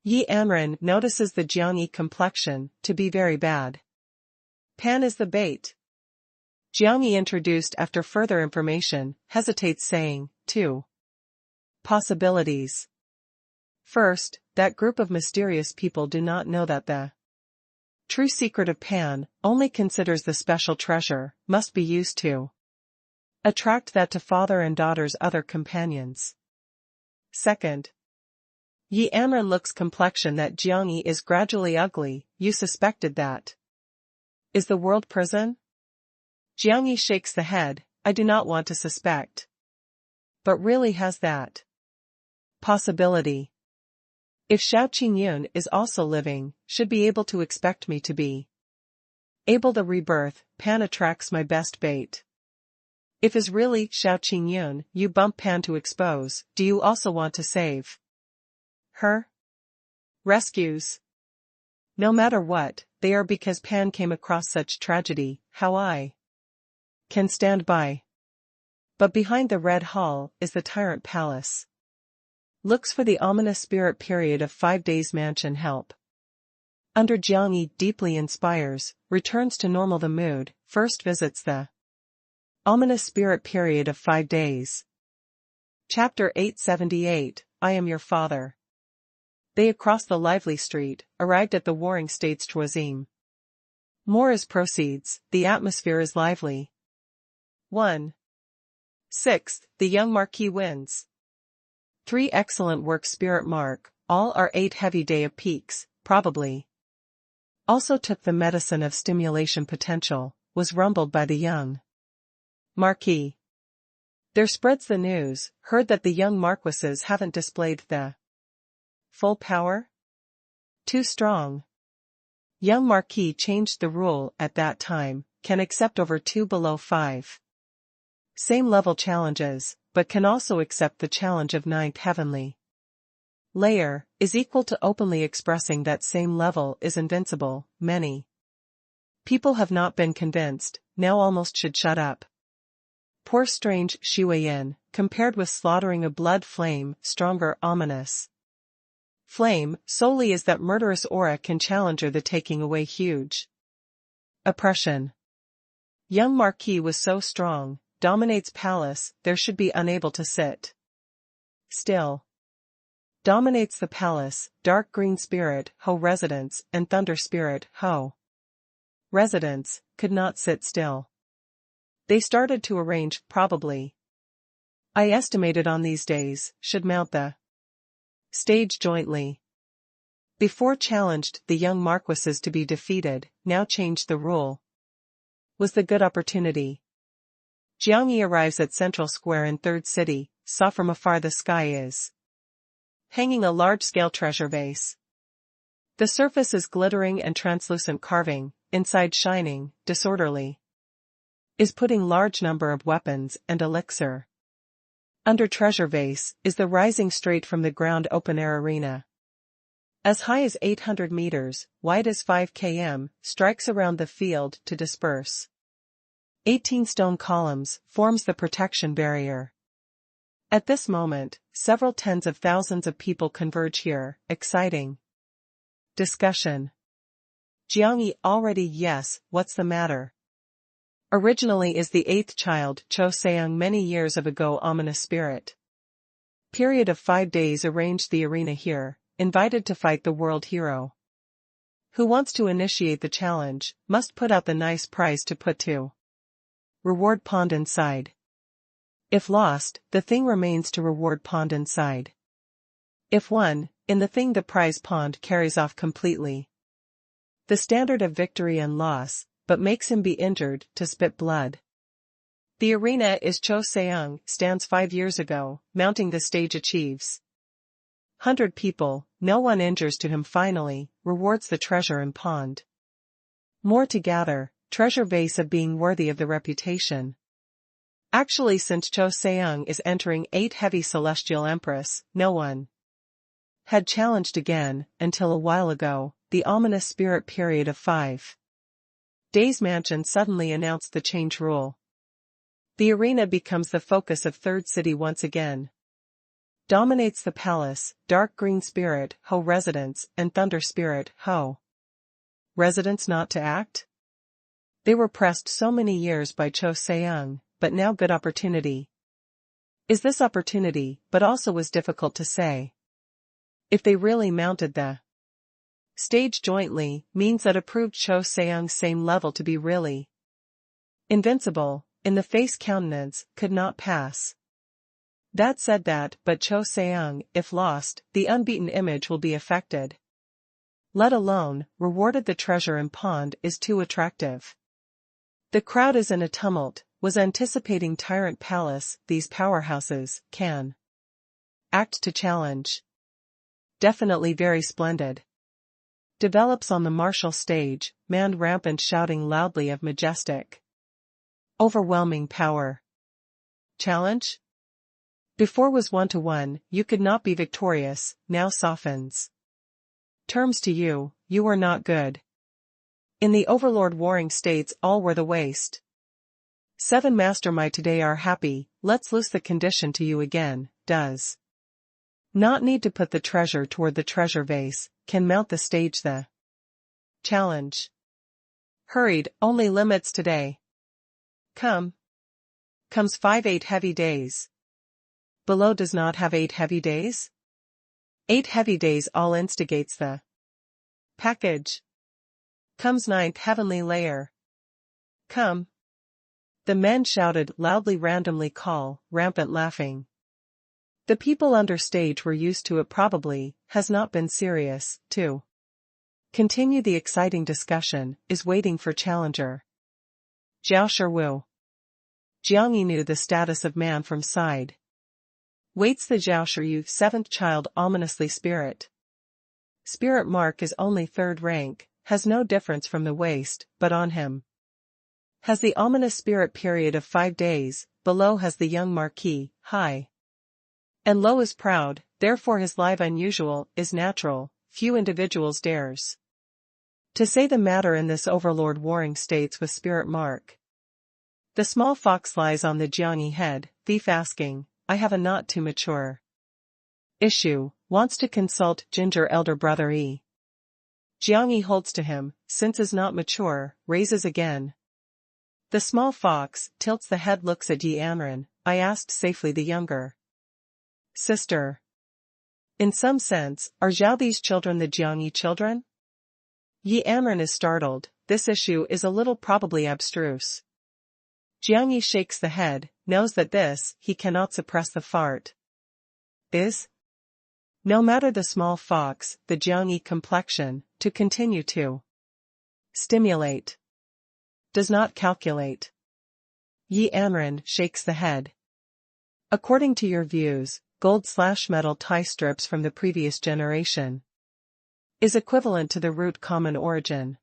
Yi Anren notices the Jiangyi complexion to be very bad. Pan is the bait. Jiangyi, introduced after further information, hesitates, saying, 2 possibilities. First, that group of mysterious people do not know that the true secret of Pan only considers the special treasure must be used to attract that to father and daughter's other companions. Second, Yi Anren looks complexion that Jiangyi is gradually ugly. You suspected that. Is the world prison? Jiangyi shakes the head. I do not want to suspect. But really has that possibility. If Xiao Qingyun is also living, should be able to expect me to be able the rebirth. Pan attracts my best bait. If is really Xiao Qingyun, you bump Pan to expose. Do you also want to save her? Rescues. No matter what, they are, because Pan came across such tragedy. How I can stand by. But behind the Red Hall is the Tyrant Palace. Looks for the ominous spirit period of 5 days. Mansion help. Under Jiangyi deeply inspires, returns to normal. The mood, first visits the ominous spirit period of 5 days. Chapter 878, I am your father. They across the lively street, arrived at the Warring States Troisième. More as proceeds, the atmosphere is lively. 1. 6th, the young Marquis wins. 3 excellent work. Spirit mark, all are 8 heavy day of peaks, probably. Also took the medicine of stimulation potential, was rumbled by the young Marquis. There spreads the news, heard that the young marquises haven't displayed the full power? Too strong. Young Marquis changed the rule at that time, can accept over 2 below 5. Same level challenges, but can also accept the challenge of 9th heavenly layer, is equal to openly expressing that same level is invincible. Many people have not been convinced, now almost should shut up. Poor strange Shuiyin, compared with slaughtering a blood flame, stronger, ominous flame, solely is that murderous aura can challenge her, the taking away huge oppression. Young Marquis was so strong, dominates palace, there should be unable to sit still. Dominates the palace, dark green spirit, Ho residence, and thunder spirit, Ho residence, could not sit still. They started to arrange, probably. I estimated on these days, should mount the stage jointly. Before challenged the young marquises to be defeated, now changed the rule. Was the good opportunity. Jiangyi arrives at Central Square in Third City, saw from afar the sky is hanging a large-scale treasure vase. The surface is glittering and translucent carving, inside shining, disorderly. Is putting large number of weapons and elixir. Under treasure vase is the rising straight from the ground open-air arena. As high as 800 meters, wide as 5 km, strikes around the field to disperse. 18 stone columns forms the protection barrier. At this moment, several tens of thousands of people converge here, exciting discussion. Jiangyi already. Yes, what's the matter? Originally is the 8th child, Cho Seung, many years ago. Ominous spirit period of 5 days. Arranged the arena here, invited to fight the world hero. Who wants to initiate the challenge, must put out the nice prize to put to reward pond inside. If lost, the thing remains to reward pond inside. If won, in the thing the prize pond carries off completely. The standard of victory and loss, but makes him be injured, to spit blood. The arena is Cho Seung stands 5 years ago, mounting the stage achieves 100 people, no one injures to him finally, rewards the treasure and pond. More to gather, treasure vase of being worthy of the reputation. Actually since Cho Seung is entering 8 heavy celestial empress, no one had challenged again, until a while ago, the ominous spirit period of 5 days mansion suddenly announced the change rule. The arena becomes the focus of Third City once again. Dominates the palace, dark green spirit, Ho residents, and thunder spirit, Ho residents not to act? They were pressed so many years by Cho Seung, but now good opportunity. Is this opportunity, but also was difficult to say. If they really mounted the stage jointly, means that approved Cho Seung's same level to be really invincible, in the face countenance, could not pass. That said that, but Cho Seung, if lost, the unbeaten image will be affected. Let alone, rewarded the treasure and pond is too attractive. The crowd is in a tumult, was anticipating Tyrant Palace, these powerhouses, can act to challenge. Definitely very splendid. Develops on the martial stage, manned rampant shouting loudly of majestic, overwhelming power. Challenge? Before was 1-to-1, you could not be victorious, now softens. Terms to you, you are not good. In the overlord warring states all were the waste. 7 mastermind today are happy, let's loose the condition to you again, does not need to put the treasure toward the treasure vase, can mount the stage the challenge. Hurried, only limits today. Come. Comes 5 heavy days. Below does not have 8 heavy days? 8 heavy days all instigates the package. Comes 9th heavenly layer. Come. The men shouted loudly randomly call, rampant laughing. The people under stage were used to it probably, has not been serious, to continue the exciting discussion, is waiting for challenger. Zhao Shiwu. Jiang Yi knew the status of man from side. Waits the Zhao Shiyu 7th child ominously spirit. Spirit mark is only 3rd rank, has no difference from the waist, but on him has the ominous spirit period of 5 days, below has the young marquis, high and low is proud, therefore his live unusual, is natural, few individuals dares to say the matter in this overlord warring states with spirit mark. The small fox lies on the Jiangyi head, thief asking, I have a not too mature issue, wants to consult ginger elder brother E. Jiangyi holds to him, since is not mature, raises again. The small fox, tilts the head looks at Yi Anren, I asked safely the younger sister. In some sense, are Zhao these children the Jiangyi children? Yi Anren is startled, this issue is a little probably abstruse. Jiangyi shakes the head, knows that this, he cannot suppress the fart. Is? No matter the small fox, the Jiangyi complexion, to continue to stimulate. Does not calculate. Yi Anren shakes the head. According to your views, gold/metal tie strips from the previous generation is equivalent to the root common origin.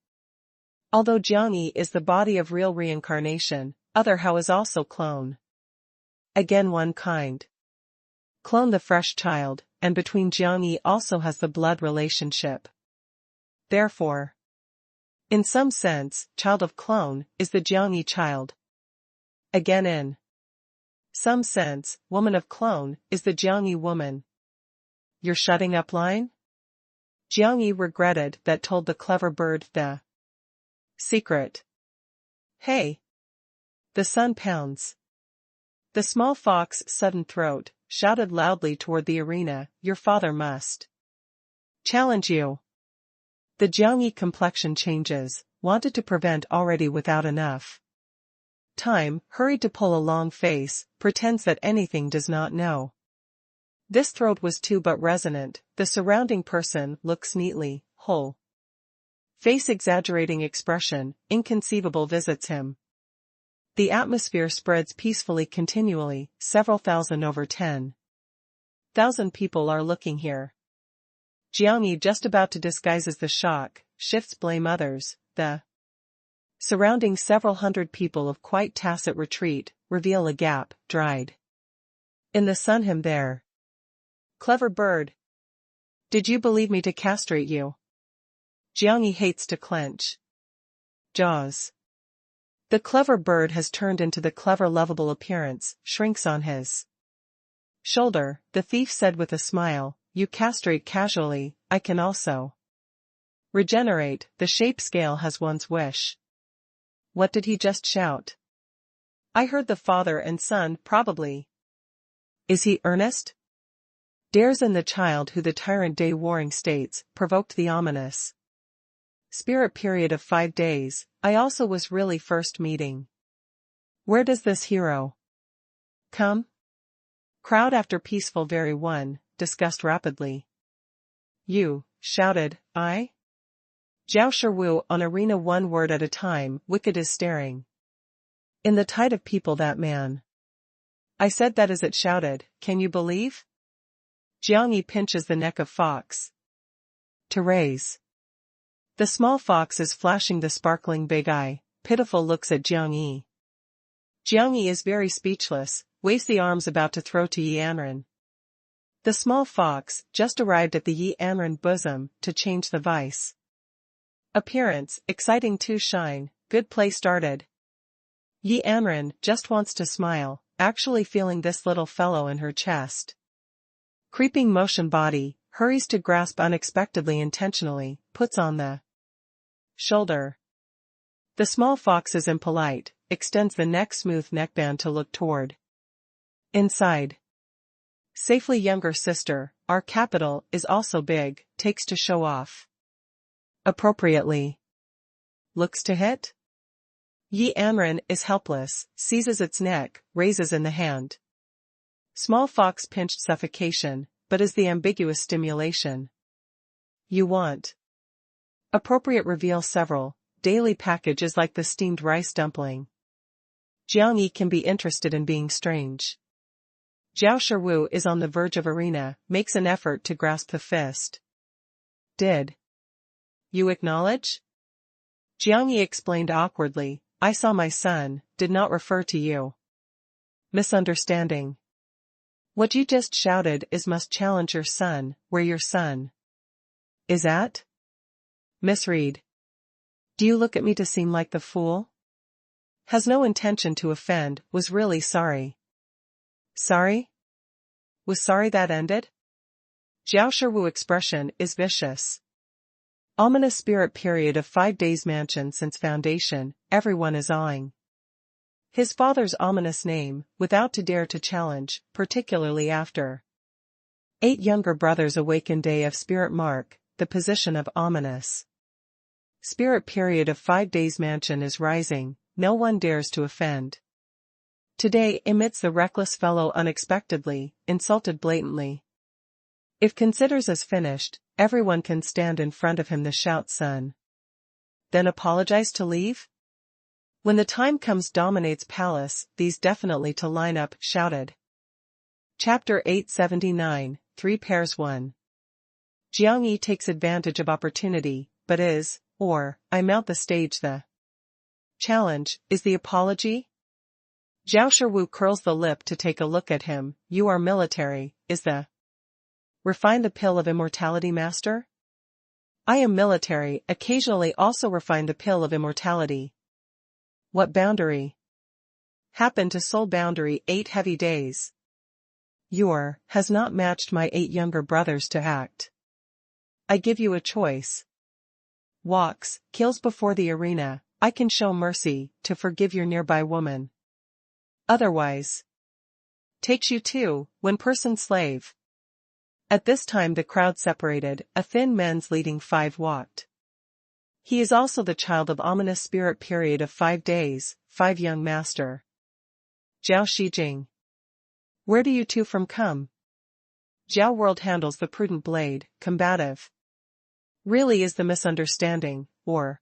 Although Jiangyi is the body of real reincarnation, other how is also clone. Again one kind. Clone the fresh child, and between Jiangyi also has the blood relationship. Therefore, in some sense, child of clone, is the Jiangyi child. Again in some sense, woman of clone, is the Jiangyi woman. You're shutting up line? Jiangyi regretted that told the clever bird the secret. Hey! The sun pounds. The small fox sudden throat, shouted loudly toward the arena, your father must challenge you. The Jiangyi complexion changes, wanted to prevent already without enough time, hurried to pull a long face, pretends that anything does not know. This throat was too but resonant, the surrounding person looks neatly, whole. Face exaggerating expression, inconceivable visits him. The atmosphere spreads peacefully continually, several thousand over 10,000 people are looking here. Jiangyi, just about to disguises the shock, shifts blame others, the surrounding several hundred people of quite tacit retreat, reveal a gap, dried in the sun. Him there. Clever bird. Did you believe me to castrate you? Jiangyi hates to clench jaws. The clever bird has turned into the clever lovable appearance, shrinks on his shoulder. The thief said with a smile, you castrate casually, I can also regenerate. The shape scale has one's wish. What did he just shout? I heard the father and son, probably. Is he earnest? Dares in the child who the tyrant day warring states, provoked the ominous spirit period of 5 days. I also was really first meeting. Where does this hero come? Crowd after peaceful very one, discussed rapidly. You, shouted, I? Zhao Shiwu on arena, one word at a time. Wicked is staring in the tide of people, that man. I said that as it shouted, can you believe? Jiangyi pinches the neck of fox to raise. The small fox is flashing the sparkling big eye, pitiful looks at Jiangyi. Jiangyi is very speechless, waves the arms about to throw to Yi Anren. The small fox just arrived at the Yi Anren bosom to change the vice. Appearance, exciting to shine, good play started. Yi Anren just wants to smile, actually feeling this little fellow in her chest. Creeping motion body, hurries to grasp unexpectedly, intentionally, puts on the shoulder. The small fox is impolite, extends the neck smooth neckband to look toward inside. Safely, younger sister, our capital is also big, takes to show off. Appropriately. Looks to hit? Yi Anren is helpless, seizes its neck, raises in the hand. Small fox pinched suffocation, but is the ambiguous stimulation. You want. Appropriate reveal several, daily package is like the steamed rice dumpling. Jiangyi can be interested in being strange. Zhao Shiwu is on the verge of arena, makes an effort to grasp the fist. Did you acknowledge? Jiangyi explained awkwardly, I saw my son, did not refer to you. Misunderstanding. What you just shouted is must challenge your son, where your son is at? Misread. Do you look at me to seem like the fool? Has no intention to offend, was really sorry. Sorry? Was sorry that ended? Zhao Shiwu expression is vicious. Ominous spirit period of 5 days, mansion since foundation, everyone is awing. His father's ominous name, without to dare to challenge, particularly after 8 younger brothers awaken day of spirit mark, the position of ominous spirit period of 5 days, mansion is rising, no one dares to offend. Today emits the reckless fellow unexpectedly, insulted blatantly. If considers as finished, everyone can stand in front of him, the shout son. Then apologize to leave? When the time comes dominates palace, these definitely to line up, shouted. Chapter 879, 3 pairs 1. Jiangyi takes advantage of opportunity, but is, or, I mount the stage, the challenge, is the apology? Zhao Shiwu curls the lip to take a look at him, you are military, is the refine the pill of immortality, master? I am military, occasionally also refine the pill of immortality. What boundary? Happen to soul boundary 8 heavy days. Your, has not matched my 8 younger brothers to act. I give you a choice. Walks, kills before the arena, I can show mercy, to forgive your nearby woman. Otherwise. Takes you too, when person slave. At this time the crowd separated, a thin men's leading 5 walked. He is also the child of ominous spirit period of 5 days, 5 young master. Zhao Shijing. Where do you two from come? Zhao World handles the prudent blade, combative. Really is the misunderstanding, or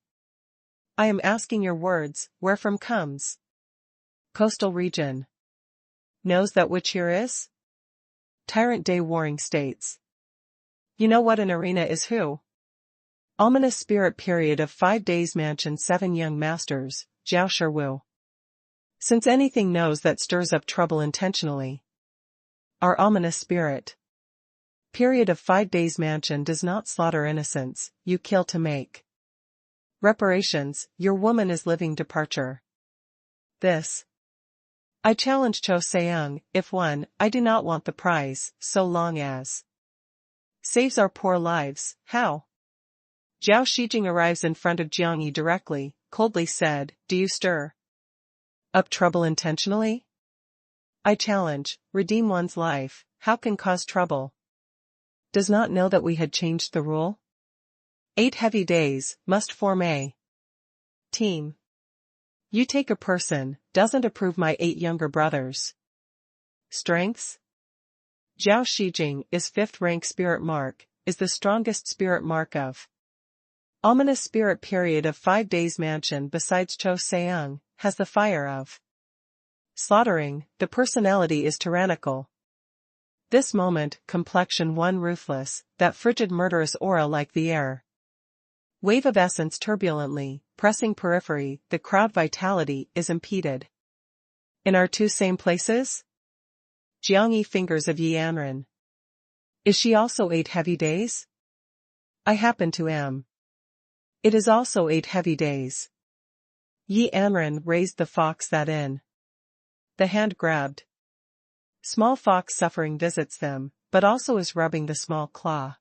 I am asking your words, where from comes? Coastal region. Knows that which here is? Tyrant Day Warring States. You know what an arena is who? Ominous spirit period of 5 days mansion 7 young masters, Jiao Shiwu. Since anything knows that stirs up trouble intentionally. Our ominous spirit. Period of 5 days mansion does not slaughter innocents, you kill to make reparations, your woman is living departure. This. I challenge Cho Seung, if won, I do not want the prize, so long as saves our poor lives, how? Zhao Shijing arrives in front of Jiang Yi directly, coldly said, do you stir up trouble intentionally? I challenge, redeem one's life, how can cause trouble? Does not know that we had changed the rule? 8 heavy days, must form a team. You take a person, doesn't approve my 8 younger brothers. Strengths? Zhao Shijing is 5th rank spirit mark, is the strongest spirit mark of ominous spirit period of 5 days mansion besides Cho Seung, has the fire of slaughtering, the personality is tyrannical. This moment, complexion 1 ruthless, that frigid murderous aura like the air. Wave of essence turbulently, pressing periphery, the crowd vitality is impeded. In our 2 same places? Jiang Yi fingers of Yi Anren. Is she also 8 heavy days? I happen to am. It is also 8 heavy days. Yi Anren raised the fox that in. The hand grabbed. Small fox suffering visits them, but also is rubbing the small claw.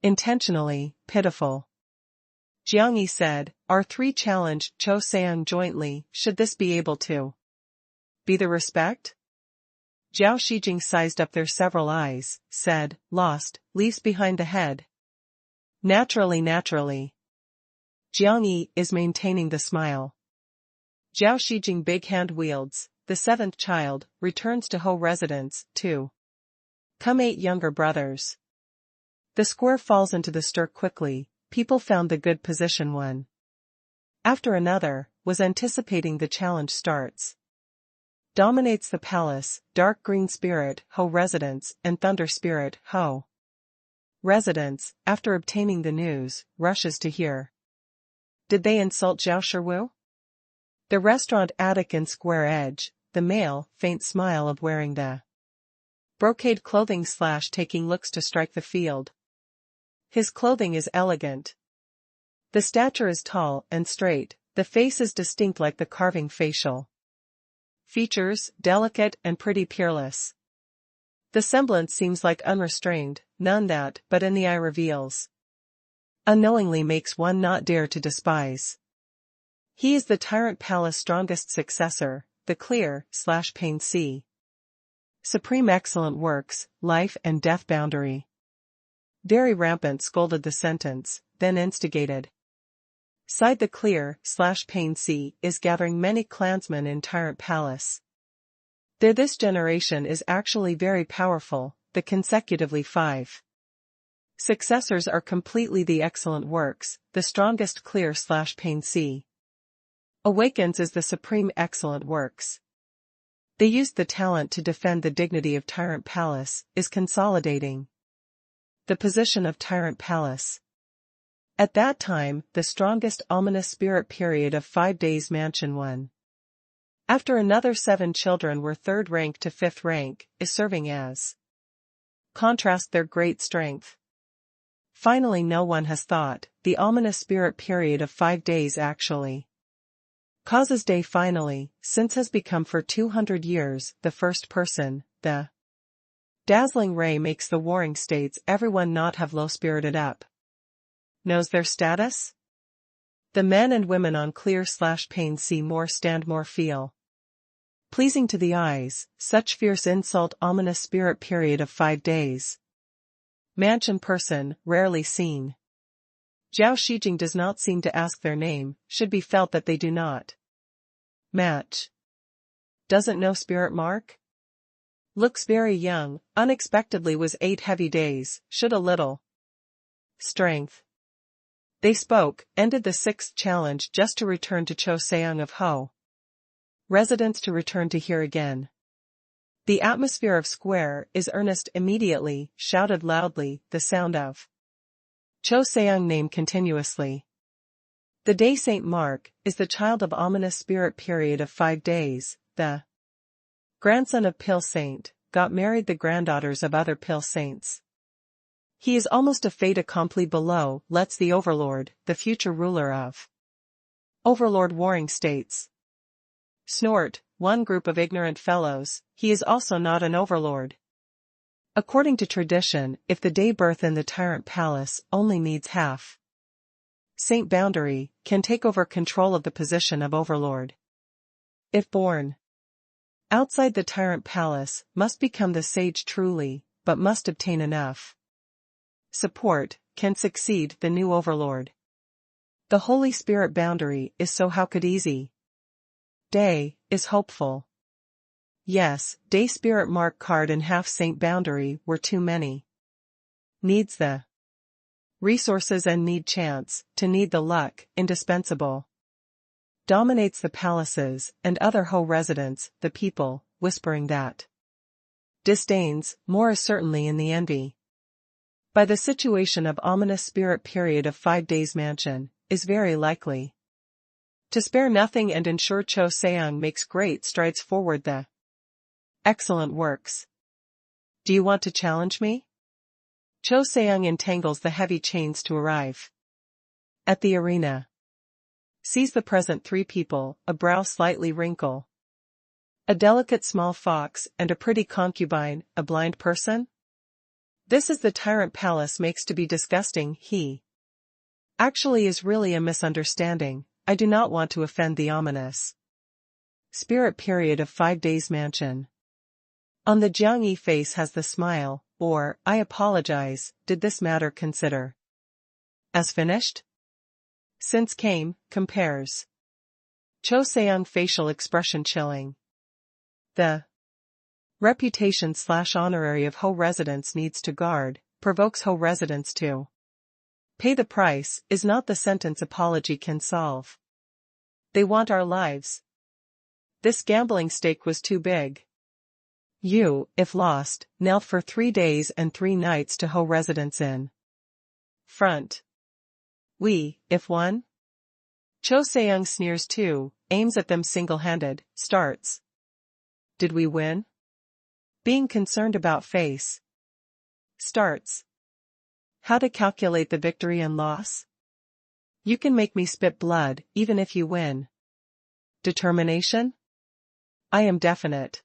Intentionally, pitiful. Jiang Yi said, our 3 challenged Cho Seung jointly, should this be able to be the respect? Zhao Shijing sized up their several eyes, said, lost, leaves behind the head. Naturally. Jiang Yi is maintaining the smile. Zhao Shijing big hand wields, the 7th child, returns to Ho residence, too. Come 8 younger brothers. The square falls into the stir quickly, people found the good position one. After another, was anticipating the challenge starts. Dominates the palace, dark green spirit, Ho residence, and thunder spirit, Ho residence, after obtaining the news, rushes to hear. Did they insult Zhao Shiwu? The restaurant attic in square edge, the male, faint smile of wearing the brocade clothing / taking looks to strike the field. His clothing is elegant. The stature is tall and straight, the face is distinct like the carving facial. Features, delicate and pretty peerless. The semblance seems like unrestrained, none that, but in the eye reveals. Unknowingly makes one not dare to despise. He is the tyrant palace strongest successor, the clear / pain C. Supreme excellent works, life and death boundary. Very rampant scolded the sentence, then instigated. Side the clear / pain C is gathering many clansmen in tyrant palace. There this generation is actually very powerful, the consecutively 5 successors are completely the excellent works, the strongest clear / pain C. Awakens is the supreme excellent works. They used the talent to defend the dignity of tyrant palace, is consolidating the position of tyrant palace. At that time, the strongest ominous spirit period of 5 days mansion 1. After another 7 children were 3rd rank to 5th rank, is serving as contrast their great strength. Finally no one has thought, the ominous spirit period of 5 days actually causes day finally, since has become for 200 years, the first person, the dazzling ray makes the warring states everyone not have low-spirited up. Knows their status? The men and women on clear / pain see more stand more feel. Pleasing to the eyes, such fierce insult ominous spirit period of 5 days. Mansion person, rarely seen. Zhao Shijing does not seem to ask their name, should be felt that they do not match. Doesn't know spirit mark? Looks very young, unexpectedly was 8 heavy days, should a little strength. They spoke, ended the 6th challenge just to return to Cho Seung of Ho Residents to return to here again. The atmosphere of square is earnest immediately, shouted loudly, the sound of Cho Seung name continuously. The day Saint Mark is the child of ominous spirit period of 5 days, the grandson of Pil Saint, got married the granddaughters of other Pil Saints. He is almost a fait accompli below, lets the overlord, the future ruler of Overlord Warring States. Snort, one group of ignorant fellows, he is also not an overlord. According to tradition, if the day birth in the tyrant palace only needs half Saint boundary, can take over control of the position of overlord. If born outside the tyrant palace, must become the sage truly, but must obtain enough support, can succeed the new overlord. The Holy Spirit boundary is so how could easy. Day, is hopeful. Yes, day spirit mark card and half saint boundary were too many. Needs the resources and need chance, to need the luck, indispensable. Dominates the palaces, and other Ho residents, the people, whispering that disdains, more is certainly in the envy. By the situation of ominous spirit period of 5 days mansion, is very likely to spare nothing and ensure Cho Seung makes great strides forward the excellent works. Do you want to challenge me? Cho Seung entangles the heavy chains to arrive at the arena. Sees the present 3 people, a brow slightly wrinkle, a delicate small fox and a pretty concubine, a blind person? This is the tyrant palace makes to be disgusting, he actually is really a misunderstanding, I do not want to offend the ominous spirit period of 5 days mansion. On the Jiangyi face has the smile, or, I apologize, did this matter consider as finished? Since came, compares. Cho Seung facial expression chilling. The reputation/honorary of Ho residents needs to guard, provokes Ho residents to pay the price, is not the sentence apology can solve. They want our lives. This gambling stake was too big. You, if lost, knelt for 3 days and 3 nights to Ho residents in front. We, if won? Cho Seung sneers too, aims at them single-handed, starts. Did we win? Being concerned about face. Starts. How to calculate the victory and loss? You can make me spit blood, even if you win. Determination? I am definite.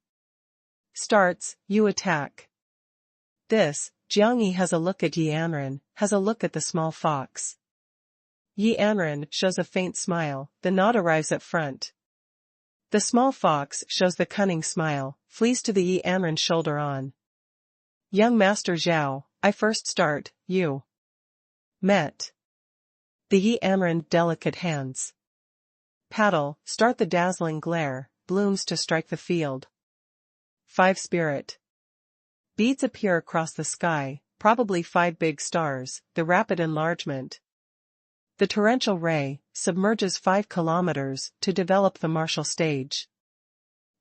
Starts, you attack. This, Jiangyi has a look at Yi Anren, has a look at the small fox. Yi Anren shows a faint smile, the nod arrives at front. The small fox shows the cunning smile, flees to the Yi Anren shoulder on. Young Master Zhao, I first start, you met. The Yi Anren delicate hands paddle, start the dazzling glare, blooms to strike the field. 5 spirit beads appear across the sky, probably 5 big stars, the rapid enlargement. The torrential ray submerges 5 kilometers to develop the martial stage.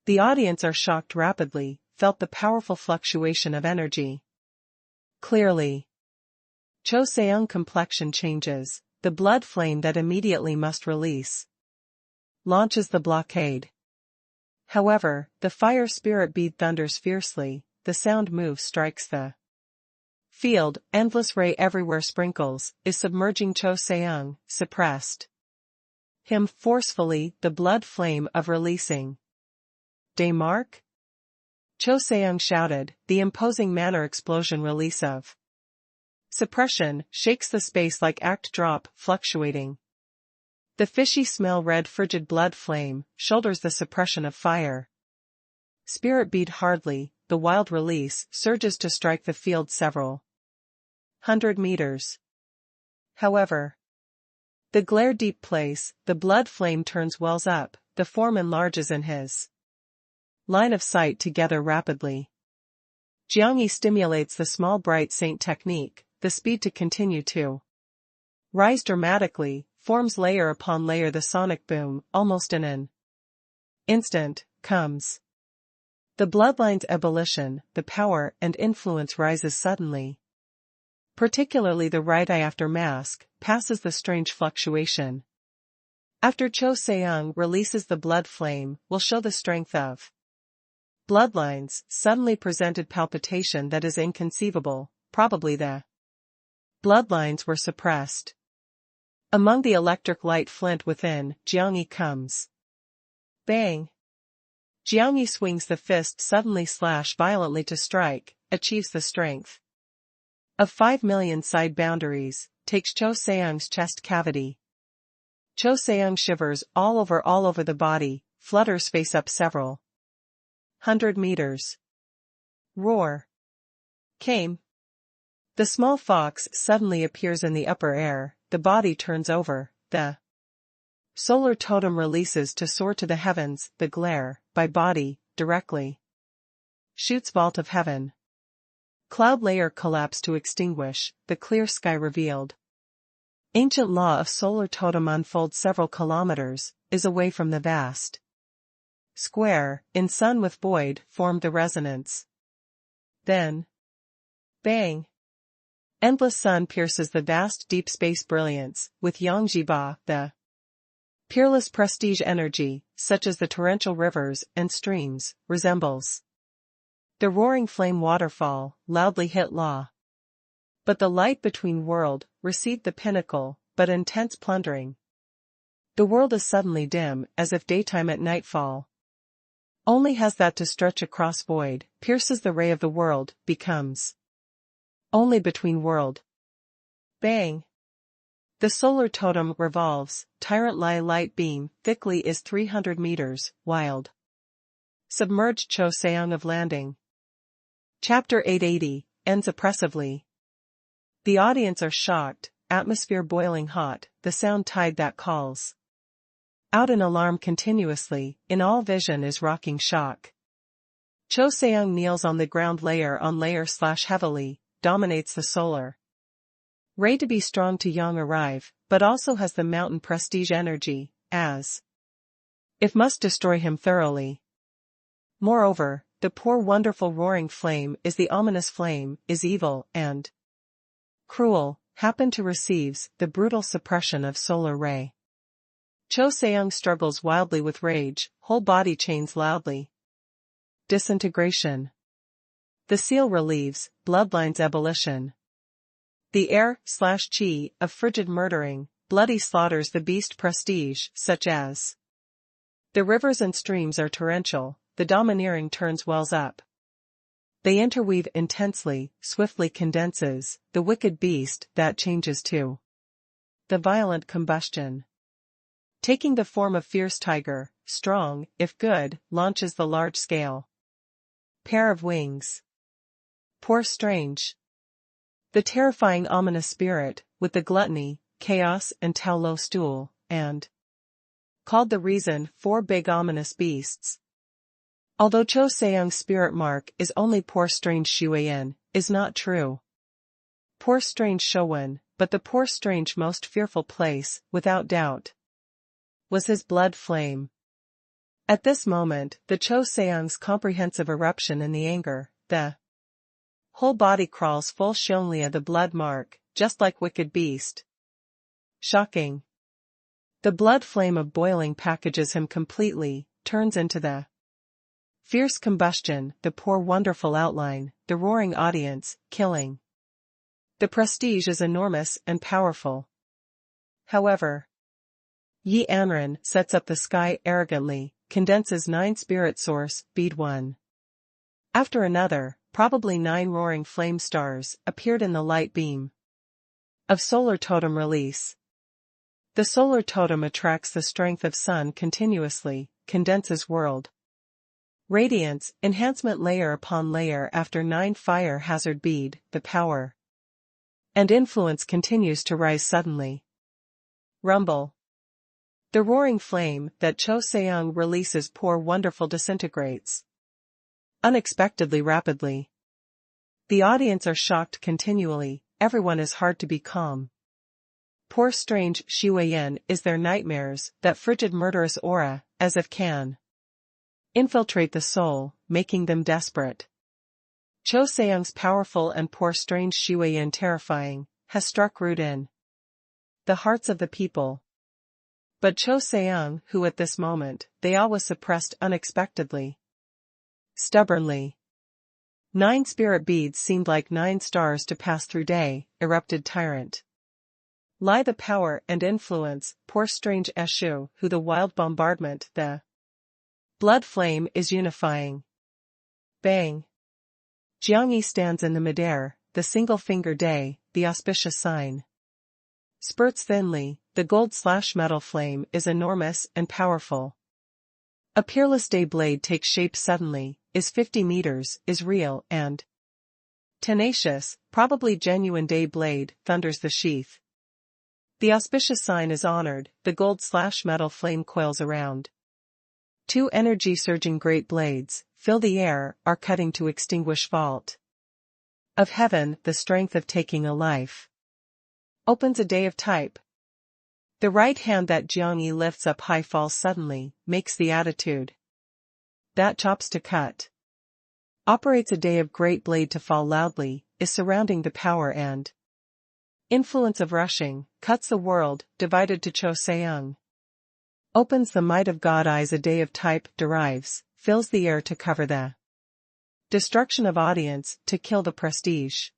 The audience are shocked rapidly, felt the powerful fluctuation of energy. Clearly. Cho Seung complexion changes, the blood flame that immediately must release. Launches the blockade. However, the fire spirit bead thunders fiercely, the sound moves strikes the field, endless ray everywhere sprinkles, is submerging Cho Seung, suppressed him forcefully, the blood flame of releasing. Day mark? Cho Seung shouted, the imposing manner explosion release of suppression, shakes the space like act drop, fluctuating. The fishy smell red frigid blood flame, shoulders the suppression of fire. Spirit bead hardly, the wild release, surges to strike the field several 100 meters. However, the glare deep place, the blood flame turns wells up, the form enlarges in his line of sight together rapidly. Jiangyi stimulates the small bright saint technique, the speed to continue to rise dramatically, forms layer upon layer the sonic boom, almost in an instant, comes. The bloodline's ebullition, the power and influence rises suddenly. Particularly the right eye after mask, passes the strange fluctuation. After Cho Seung releases the blood flame, will show the strength of bloodlines, suddenly presented palpitation that is inconceivable, probably the bloodlines were suppressed. Among the electric light flint within, Jiangyi comes. Bang! Jiangyi swings the fist suddenly slash violently to strike, achieves the strength of 5 million side boundaries, takes Cho Seung's chest cavity. Cho Seung shivers all over the body, flutters face up several 100 meters. Roar! Came. The small fox suddenly appears in the upper air, the body turns over, the solar totem releases to soar to the heavens, the glare, by body, directly shoots vault of heaven. Cloud layer collapse to extinguish, the clear sky revealed. Ancient law of solar totem unfolds several kilometers, is away from the vast square, in sun with void, formed the resonance. Then, bang! Endless sun pierces the vast deep space brilliance, with Yangji Ba, the peerless prestige energy, such as the torrential rivers and streams, resembles the roaring flame waterfall, loudly hit law. But the light between world, received the pinnacle, but intense plundering. The world is suddenly dim, as if daytime at nightfall. Only has that to stretch across void, pierces the ray of the world, becomes only between world. Bang! The solar totem revolves, tyrant light beam, thickly is 300 meters, wild. Submerged Cho Seung of landing. Chapter 880, ends oppressively. The audience are shocked, atmosphere boiling hot, the sound tide that calls out an alarm continuously, in all vision is rocking shock. Cho Seung kneels on the ground layer on layer / heavily, dominates the solar ray to be strong to young arrive, but also has the mountain prestige energy, as if must destroy him thoroughly. Moreover, the poor wonderful roaring flame is the ominous flame, is evil and cruel, happen to receives the brutal suppression of solar ray. Cho Seung struggles wildly with rage, whole body chains loudly. Disintegration. The seal relieves, bloodlines ebullition. The air / chi of frigid murdering, bloody slaughters the beast prestige, such as the rivers and streams are torrential, the domineering turns wells up. They interweave intensely, swiftly condenses, the wicked beast that changes to the violent combustion. Taking the form of fierce tiger, strong, if good, launches the large scale pair of wings. Poor strange. The terrifying ominous spirit, with the gluttony, chaos and Tao Lo stool, and called the reason 4 big ominous beasts. Although Cho Seung's spirit mark is only poor strange Xueyin, is not true. Poor strange Showun, but the poor strange most fearful place, without doubt, was his blood flame. At this moment, the Cho Seung's comprehensive eruption in the anger, the whole body crawls full Shionlia the blood mark, just like wicked beast. Shocking. The blood flame of boiling packages him completely, turns into the fierce combustion, the poor wonderful outline, the roaring audience, killing. The prestige is enormous and powerful. However, Yi Anren sets up the sky arrogantly, condenses 9 spirit source, bead 1. After another, probably 9 roaring flame stars, appeared in the light beam of solar totem release. The solar totem attracts the strength of sun continuously, condenses world radiance, enhancement layer upon layer after 9 fire hazard bead, the power and influence continues to rise suddenly. Rumble. The roaring flame that Cho Seung releases poor wonderful disintegrates unexpectedly rapidly. The audience are shocked continually, everyone is hard to be calm. Poor strange Xueyin is their nightmares, that frigid murderous aura, as if can infiltrate the soul, making them desperate. Cho Seung's powerful and poor strange Shuiyin terrifying, has struck root in the hearts of the people. But Cho Seung, who at this moment, they all was suppressed unexpectedly. Stubbornly. 9 spirit beads seemed like 9 stars to pass through day, erupted tyrant. Lie the power and influence, poor strange Eshu, who the wild bombardment, the blood flame is unifying. Bang. Jiangyi stands in the midair, the single-finger day, the auspicious sign. Spurts thinly, the gold/metal flame is enormous and powerful. A peerless day blade takes shape suddenly, is 50 meters, is real and tenacious, probably genuine day blade, thunders the sheath. The auspicious sign is honored, the gold/metal flame coils around. 2 energy-surging great blades, fill the air, are cutting to extinguish vault of heaven, the strength of taking a life. Opens a day of type. The right hand that Jiangyi lifts up high falls suddenly, makes the attitude that chops to cut. Operates a day of great blade to fall loudly, is surrounding the power and influence of rushing, cuts the world, divided to Cho Seung. Opens the might of God eyes a day of type, derives, fills the air to cover the destruction of audience, to kill the prestige.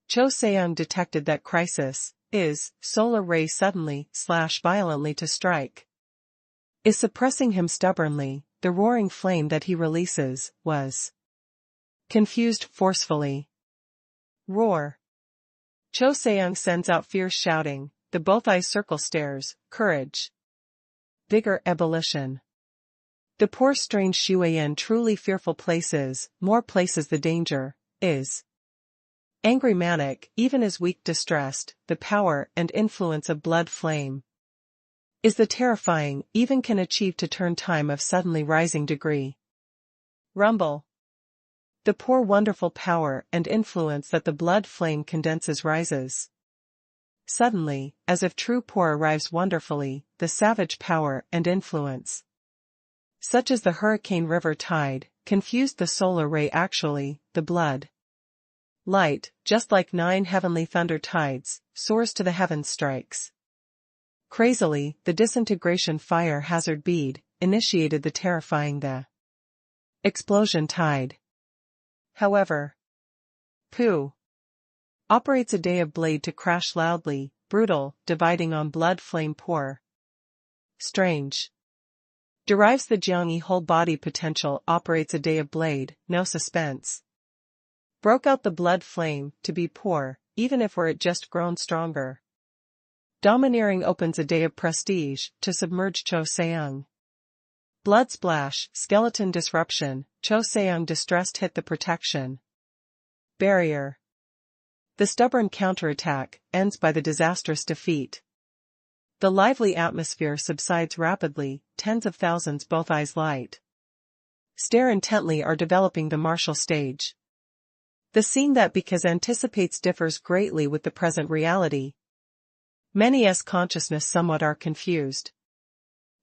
Cho Seung detected that crisis, is, solar ray suddenly, /violently to strike. Is suppressing him stubbornly, the roaring flame that he releases, was confused forcefully. Roar. Cho Seung sends out fierce shouting, the both eyes circle stares, courage. Vigor ebullition. The poor strange Shuiyin truly fearful places, more places the danger, is. Angry manic, even as weak distressed, the power and influence of blood flame. Is the terrifying, even can achieve to turn time of suddenly rising degree. Rumble. The poor wonderful power and influence that the blood flame condenses rises. Suddenly, as if true pour arrives wonderfully, the savage power and influence. Such as the hurricane river tide, confused the solar ray actually, the blood. Light, just like 9 heavenly thunder tides, soars to the heavens strikes. Crazily, the disintegration fire hazard bead, initiated the terrifying the explosion tide. However, Pooh operates a day of blade to crash loudly, brutal, dividing on blood flame pour. Strange. Derives the Jiangyi whole body potential operates a day of blade, no suspense. Broke out the blood flame, to be poor, even if were it just grown stronger. Domineering opens a day of prestige, to submerge Cho Seung. Blood splash, skeleton disruption, Cho Seung distressed hit the protection barrier. The stubborn counterattack, ends by the disastrous defeat. The lively atmosphere subsides rapidly, tens of thousands both eyes light. Stare intently are developing the martial stage. The scene that because anticipates differs greatly with the present reality. Many's consciousness somewhat are confused.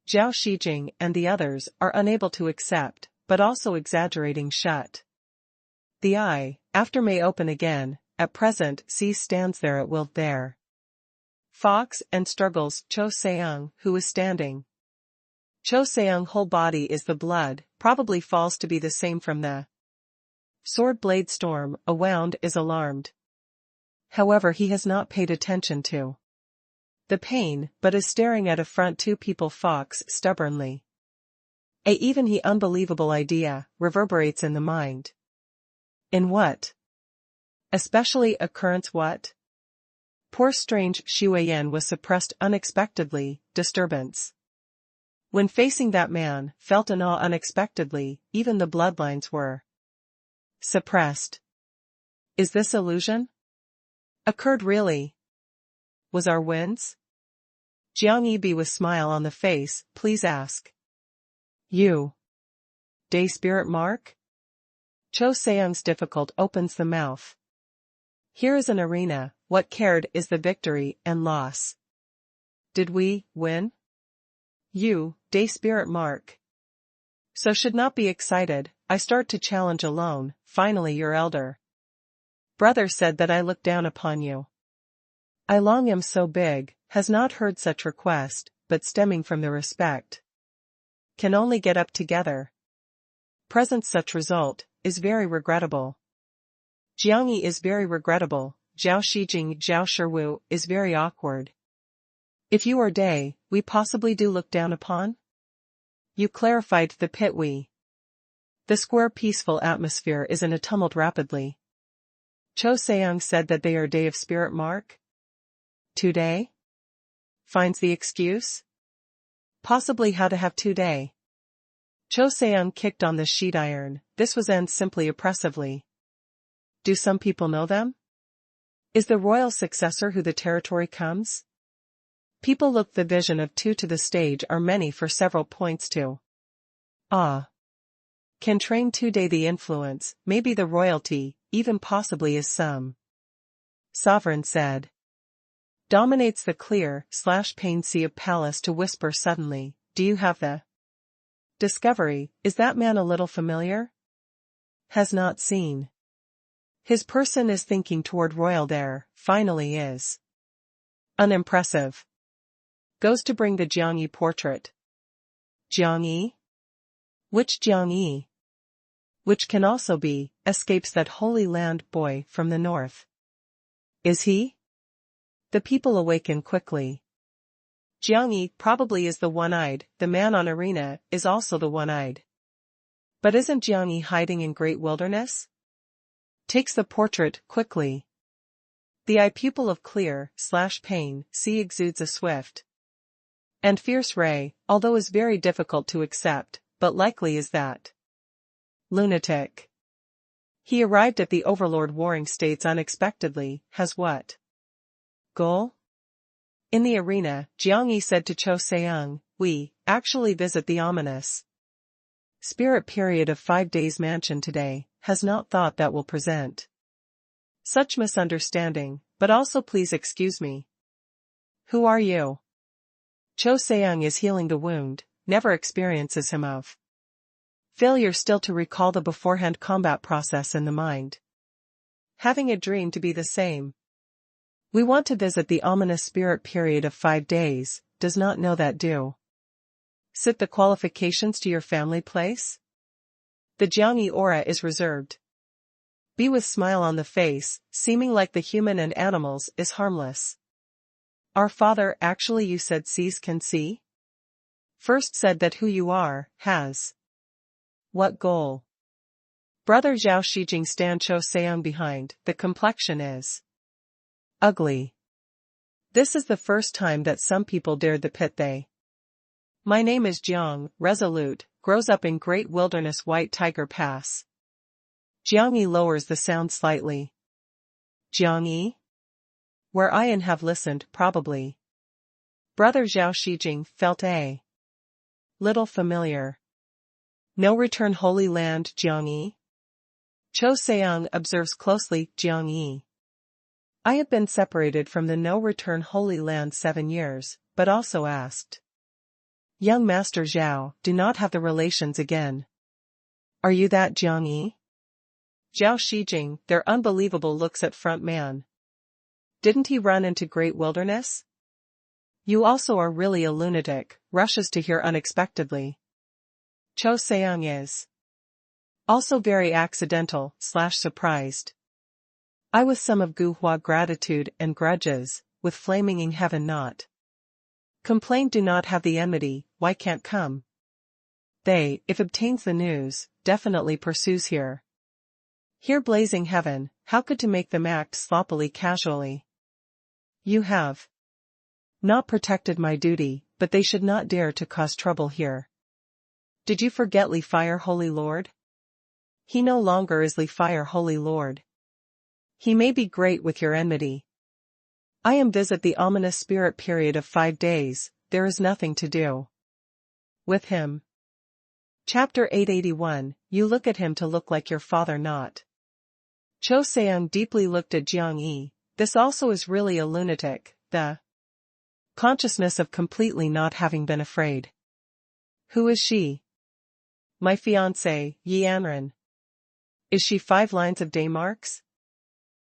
Zhao Shijing and the others are unable to accept, but also exaggerating shut. The eye, after may open again, at present sees stands there at will there. Fox and struggles Cho Seung, who is standing. Cho Seung whole body is the blood, probably falls to be the same from the sword blade storm, a wound is alarmed. However he has not paid attention to the pain, but is staring at a front 2 people Fox stubbornly. A even he unbelievable idea, reverberates in the mind. In what? Especially occurrence what? Poor strange Shuiyin was suppressed unexpectedly, disturbance. When facing that man, felt an awe unexpectedly, even the bloodlines were suppressed. Is this illusion? Occurred really? Was our winds? Jiangyi be with smile on the face, please ask. You. Day spirit mark? Cho Seung's difficult opens the mouth. Here is an arena, what cared is the victory and loss. Did we win? You, day spirit mark. So should not be excited, I start to challenge alone, finally your elder brother said that I look down upon you. I long am so big, has not heard such request, but stemming from the respect. Can only get up together. Present such result, is very regrettable. Jiangyi is very regrettable, Zhao Shijing Zhao Shiwu is very awkward. If you or they, we possibly do look down upon? You clarified the pit we. The square peaceful atmosphere is in a tumult rapidly. Cho Seong said that they are day of spirit mark? Today? Finds the excuse? Possibly how to have today. Cho Seong kicked on the sheet iron, this was end simply oppressively. Do some people know them? Is the royal successor who the territory comes? People look the vision of two to the stage are many for several points to. Ah. Can train today the influence, maybe the royalty, even possibly is some. Sovereign said. Dominates the clear/pain sea of palace to whisper suddenly, do you have the discovery, is that man a little familiar? Has not seen. His person is thinking toward royal there, finally is. Unimpressive. Goes to bring the Jiangyi portrait. Jiangyi? Which Jiangyi? Which can also be, escapes that Holy Land boy from the north. Is he? The people awaken quickly. Jiangyi probably is the one-eyed, the man on arena is also the one-eyed. But isn't Jiangyi hiding in great wilderness? Takes the portrait quickly. The eye pupil of clear/pain sea exudes a swift and fierce ray, although is very difficult to accept, but likely is that. Lunatic. He arrived at the overlord warring states unexpectedly, has what? Goal? In the arena, Jiangyi said to Cho Seong, we, actually visit the ominous spirit period of 5 days mansion today, has not thought that will present such misunderstanding, but also please excuse me. Who are you? Cho Seong is healing the wound, never experiences him of failure still to recall the beforehand combat process in the mind. Having a dream to be the same. We want to visit the ominous spirit period of 5 days, does not know that do. Sit the qualifications to your family place? The Jiangyi aura is reserved. Be with smile on the face, seeming like the human and animals is harmless. Our father actually you said sees can see? First said that who you are, has. What goal? Brother Zhao Shijing stand Cho Seong behind, the complexion is ugly. This is the first time that some people dared the pit they. My name is Jiang, resolute, grows up in Great Wilderness White Tiger Pass. Jiangyi lowers the sound slightly. Jiangyi? Where I and have listened, probably. Brother Zhao Shijing felt a little familiar. No return Holy Land Jiangyi? Cho Seong observes closely, Jiangyi. I have been separated from the no return Holy Land 7 years, but also asked. Young Master Zhao, do not have the relations again. Are you that Jiangyi? Zhao Shijing, their unbelievable looks at front man. Didn't he run into Great Wilderness? You also are really a lunatic, rushes to hear unexpectedly. Cho Seong is also very accidental/surprised. I with some of Guhua gratitude and grudges, with flaming heaven not. Complained do not have the enmity, why can't come? They, if obtains the news, definitely pursues here. Here blazing heaven, how could to make them act sloppily casually? You have not protected my duty, but they should not dare to cause trouble here. Did you forget Li Fire Holy Lord? He no longer is Li Fire Holy Lord. He may be great with your enmity. I am visit the ominous spirit period of 5 days, there is nothing to do with him. Chapter 881, you look at him to look like your father not. Cho Seong deeply looked at Jiangyi, this also is really a lunatic, the consciousness of completely not having been afraid. Who is she? My fiancée, Yi Anren. Is she 5 lines of day marks?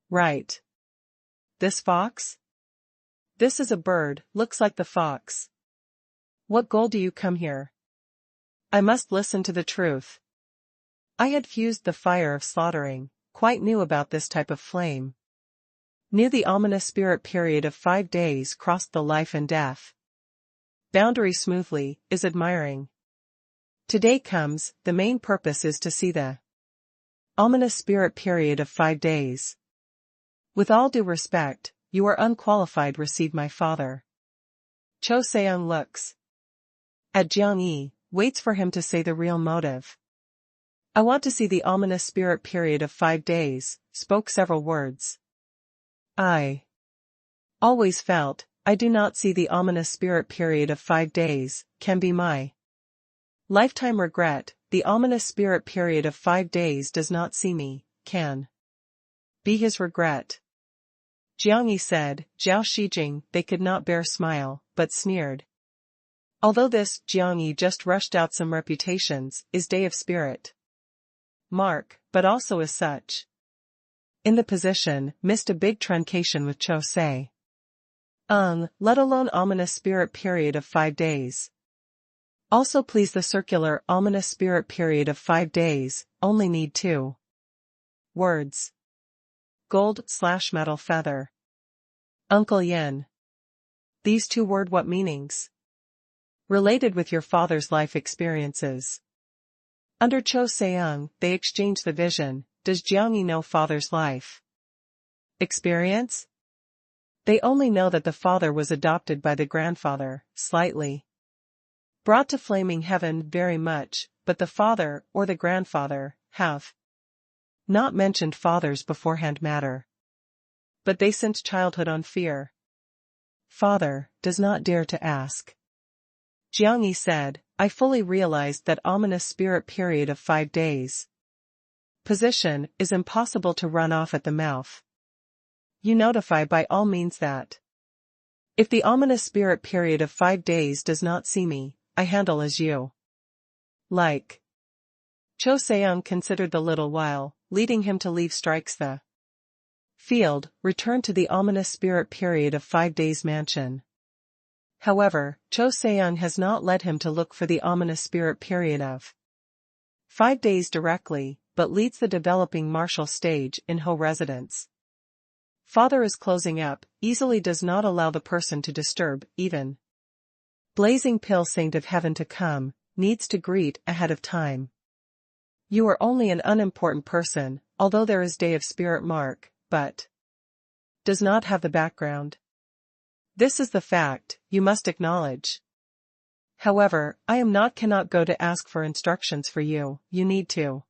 Right. This fox? This is a bird, looks like the fox. What goal do you come here? I must listen to the truth. I had fused the fire of slaughtering, quite knew about this type of flame. Knew the ominous spirit period of 5 days crossed the life and death. Boundary smoothly, is admiring. Today comes, the main purpose is to see the ominous spirit period of 5 days. With all due respect, you are unqualified, receive my father. Cho Seung looks at Jiang Yi, waits for him to say the real motive. I want to see the ominous spirit period of 5 days, spoke several words. I always felt, I do not see the ominous spirit period of 5 days, can be my lifetime regret, the ominous spirit period of 5 days does not see me, can be his regret. Jiang Yi said, Zhao Shijing, they could not bear smile, but sneered. Although this, Jiang Yi just rushed out some reputations, is day of spirit mark, but also as such. In the position, missed a big truncation with Cho Se. Let alone ominous spirit period of 5 days. Also please the circular ominous spirit period of 5 days, only need 2 words. Gold/metal feather. Uncle Yen. These 2 word what meanings? Related with your father's life experiences. Under Cho Seung, they exchange the vision, does Jiang Yi know father's life experience? They only know that the father was adopted by the grandfather, slightly brought to flaming heaven very much, but the father, or the grandfather, have not mentioned fathers beforehand matter. But they since childhood on fear. Father, does not dare to ask. Jiang Yi said, I fully realized that ominous spirit period of 5 days. Position, is impossible to run off at the mouth. You notify by all means that if the ominous spirit period of 5 days does not see me, I handle as you like. Cho Seung considered the little while, leading him to leave strikes the field, return to the ominous spirit period of 5 days mansion. However, Cho Seung has not led him to look for the ominous spirit period of 5 days directly, but leads the developing martial stage in Ho residence. Father is closing up, easily does not allow the person to disturb, even blazing pill saint of heaven to come, needs to greet ahead of time. You are only an unimportant person, although there is day of spirit mark, but does not have the background. This is the fact, you must acknowledge. However, I cannot go to ask for instructions for you, you need to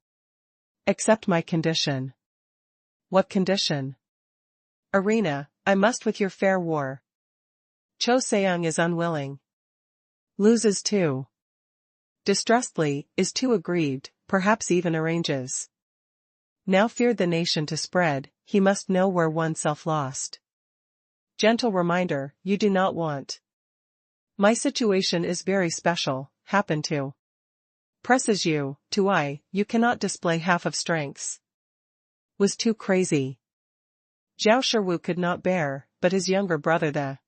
accept my condition. What condition? Arena, I must with your fair war. Cho Seung is unwilling. Loses too. Distressedly, is too aggrieved, perhaps even arranges. Now feared the nation to spread, he must know where oneself lost. Gentle reminder, you do not want. My situation is very special, happen to presses you, you cannot display half of strengths. Was too crazy. Zhao Shiwu could not bear, but his younger brother the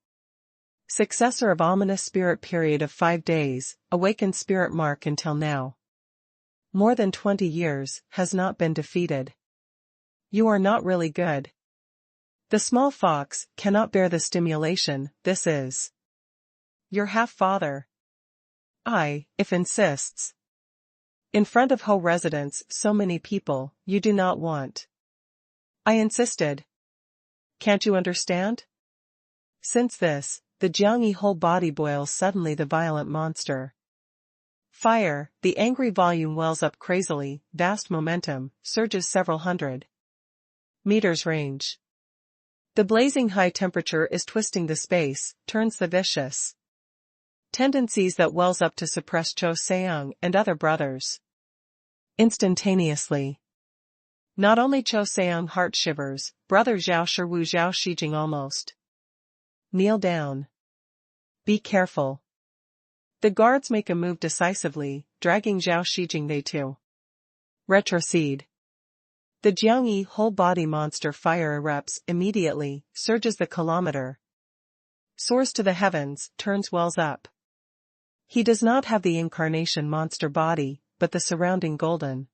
successor of ominous spirit period of 5 days, awakened spirit mark until now. More than 20 years, has not been defeated. You are not really good. The small fox cannot bear the stimulation, this is your half-father. If insists. In front of Ho residence so many people, you do not want. I insisted. Can't you understand? Since this, the Jiang Yi whole body boils suddenly the violent monster. Fire, the angry volume wells up crazily, vast momentum, surges several hundred meters range. The blazing high temperature is twisting the space, turns the vicious tendencies that wells up to suppress Cho Seung and other brothers. Instantaneously. Not only Cho Seung heart shivers, brother Zhao Shiwu Zhao Shijing almost kneel down. Be careful. The guards make a move decisively, dragging Zhao Shijing they to retrocede. The Jiangyi whole-body monster fire erupts immediately, surges the kilometer, soars to the heavens, turns wells up. He does not have the incarnation monster body, but the surrounding golden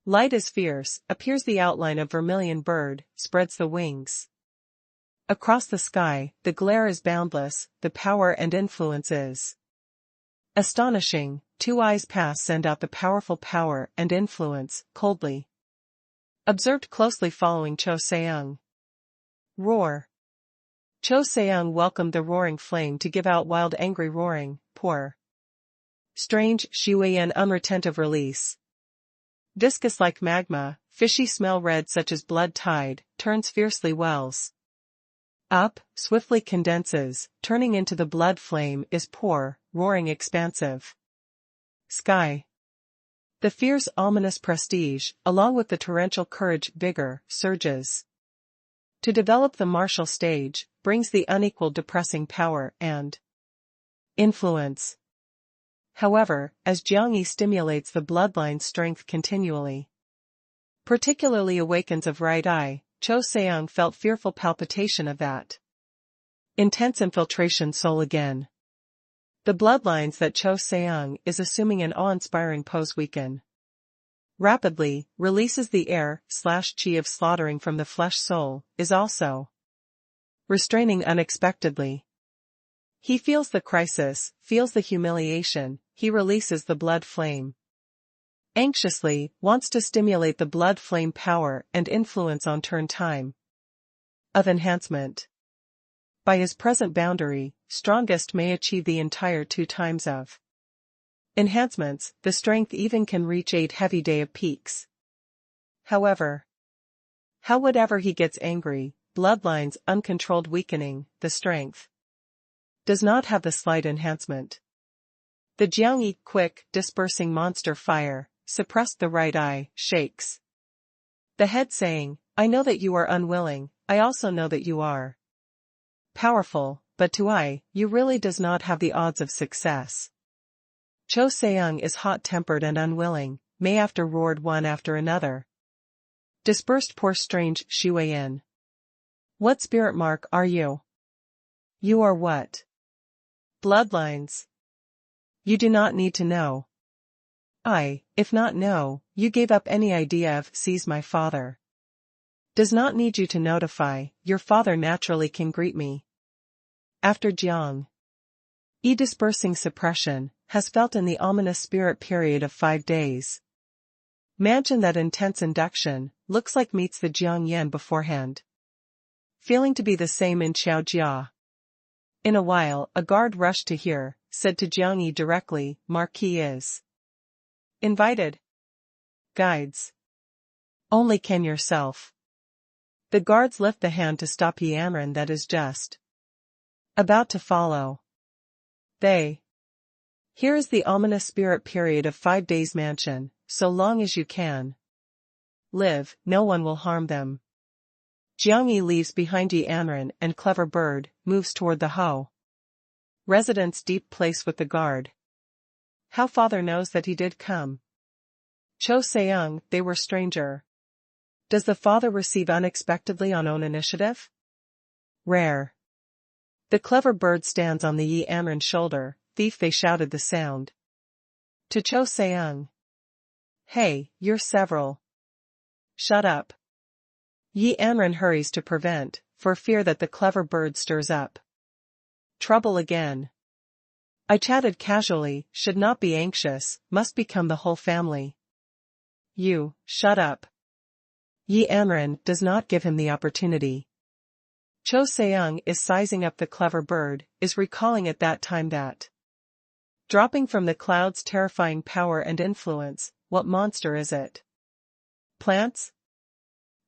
light is fierce, appears the outline of vermilion bird, spreads the wings. Across the sky, the glare is boundless, the power and influence is astonishing. Two eyes pass send out the powerful power and influence, coldly observed closely following Cho Seung. Roar. Cho Seung welcomed the roaring flame to give out wild angry roaring, poor. Strange, Shuyan unretentive release. Discus-like magma, fishy smell red such as blood tide, turns fiercely wells up, swiftly condenses, turning into the blood flame is pour, roaring expansive. Sky. The fierce ominous prestige, along with the torrential courage vigor, surges. To develop the martial stage, brings the unequaled depressing power and influence. However, as Jiangyi stimulates the bloodline's strength continually, particularly awakens of right eye, Cho Seung felt fearful palpitation of that intense infiltration soul again. The bloodlines that Cho Seung is assuming an awe-inspiring pose weaken. Rapidly, releases the air/chi of slaughtering from the flesh soul, is also restraining unexpectedly. He feels the crisis, feels the humiliation, he releases the blood flame. Anxiously, wants to stimulate the blood flame power and influence on turn time of enhancement. By his present boundary, strongest may achieve the entire 2 times of enhancements, the strength even can reach 8 heavy day of peaks. However, however he gets angry, bloodlines uncontrolled weakening, the strength does not have the slight enhancement. The Jiangyi quick, dispersing monster fire, suppressed the right eye, shakes the head saying, I know that you are unwilling, I also know that you are powerful, but to I, you really does not have the odds of success. Cho Seung is hot-tempered and unwilling, may after roared one after another. Dispersed poor strange Shuyan. What spirit mark are you? You are what? Bloodlines. You do not need to know. I, if not know, you gave up any idea of sees my father. Does not need you to notify, your father naturally can greet me. After Jiang E dispersing suppression, has felt in the ominous spirit period of 5 days. Imagine that intense induction, looks like meets the Jiang Yan beforehand. Feeling to be the same in Xiaojia. In a while, a guard rushed to hear, said to Jiang Yi directly, Marquis is invited. Guides. Only can yourself. The guards lift the hand to stop Yi Amran that is just about to follow. They. Here is the ominous spirit period of 5 days mansion, so long as you can live, no one will harm them. Jiang Yi leaves behind Yi Amran and Clever Bird, moves toward the Ho residence deep place with the guard. How father knows that he did come. Cho Seung, they were stranger. Does the father receive unexpectedly on own initiative? Rare. The Clever Bird stands on the Yi Amran shoulder, thief they shouted the sound. To Cho Seung. Hey, you're several. Shut up. Yi Amran hurries to prevent, for fear that the Clever Bird stirs up trouble again. I chatted casually, should not be anxious, must become the whole family. You, shut up. Yi Amran does not give him the opportunity. Cho Seung is sizing up the Clever Bird, is recalling at that time that dropping from the clouds terrifying power and influence, what monster is it? Plants?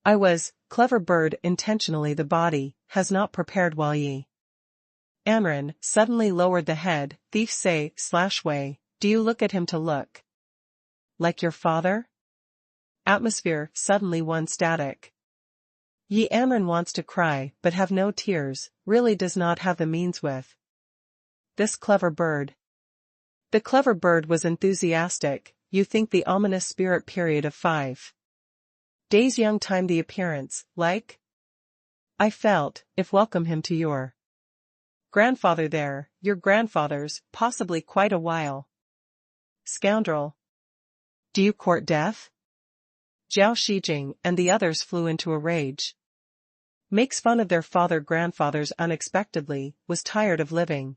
I was, Clever Bird intentionally the body, has not prepared while Yi Amran suddenly lowered the head, thief say, /way, do you look at him to look like your father? Atmosphere suddenly one static. Yi Amran wants to cry but have no tears, really does not have the means with this Clever Bird. The clever bird was enthusiastic. You think the ominous spirit period of 5 days young time the appearance, like? I felt, if welcome him to your grandfather there, your grandfather's, possibly quite a while. Scoundrel. Do you court death? Zhao Shijing and the others flew into a rage. Makes fun of their father-grandfathers unexpectedly, was tired of living.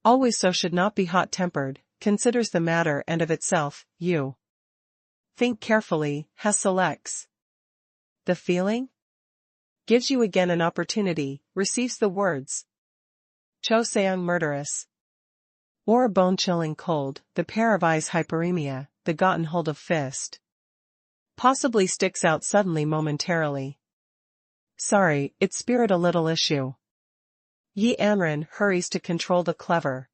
Always so should not be hot-tempered, considers the matter and of itself, you. Think carefully, has selects. The feeling? Gives you again an opportunity, receives the words. Cho Seung murderous. Or a bone-chilling cold, the pair of eyes hyperemia, the gotten hold of fist. Possibly sticks out suddenly momentarily. Sorry, it's spirit a little issue. Yi Anren hurries to control the clever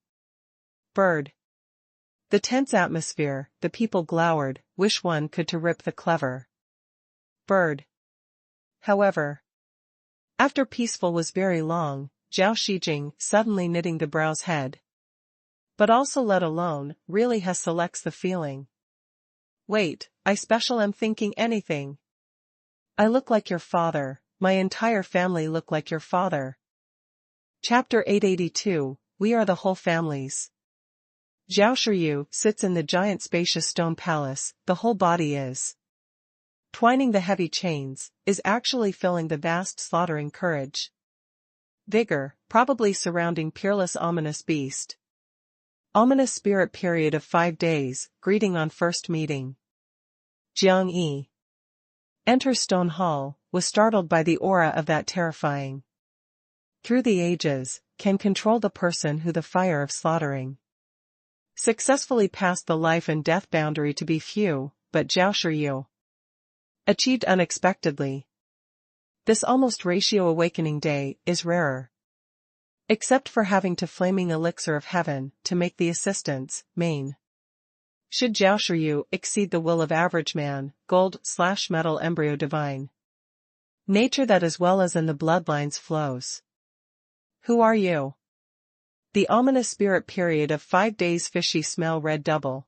bird. The tense atmosphere, the people glowered, wish one could to rip the clever bird. However, after peaceful was very long, Zhao Shijing suddenly knitting the brows head. But also let alone, really has selects the feeling. Wait, I special am thinking anything. I look like your father, my entire family look like your father. Chapter 882, We Are the Whole Families. Zhao Shiryu sits in the giant spacious stone palace, the whole body is twining the heavy chains, is actually filling the vast slaughtering courage. Vigor, probably surrounding peerless ominous beast. Ominous spirit period of 5 days, greeting on first meeting. Jiang Yi enters stone hall, was startled by the aura of that terrifying. Through the ages, can control the person who the fire of slaughtering. Successfully passed the life and death boundary to be few, but Zhao Shiryu achieved unexpectedly. This almost ratio awakening day is rarer. Except for having to flaming elixir of heaven to make the assistance, main. Should Zhao Shiryu exceed the will of average man, gold/metal embryo divine. Nature that as well as in the bloodlines flows. Who are you? The ominous spirit period of 5 days fishy smell red double.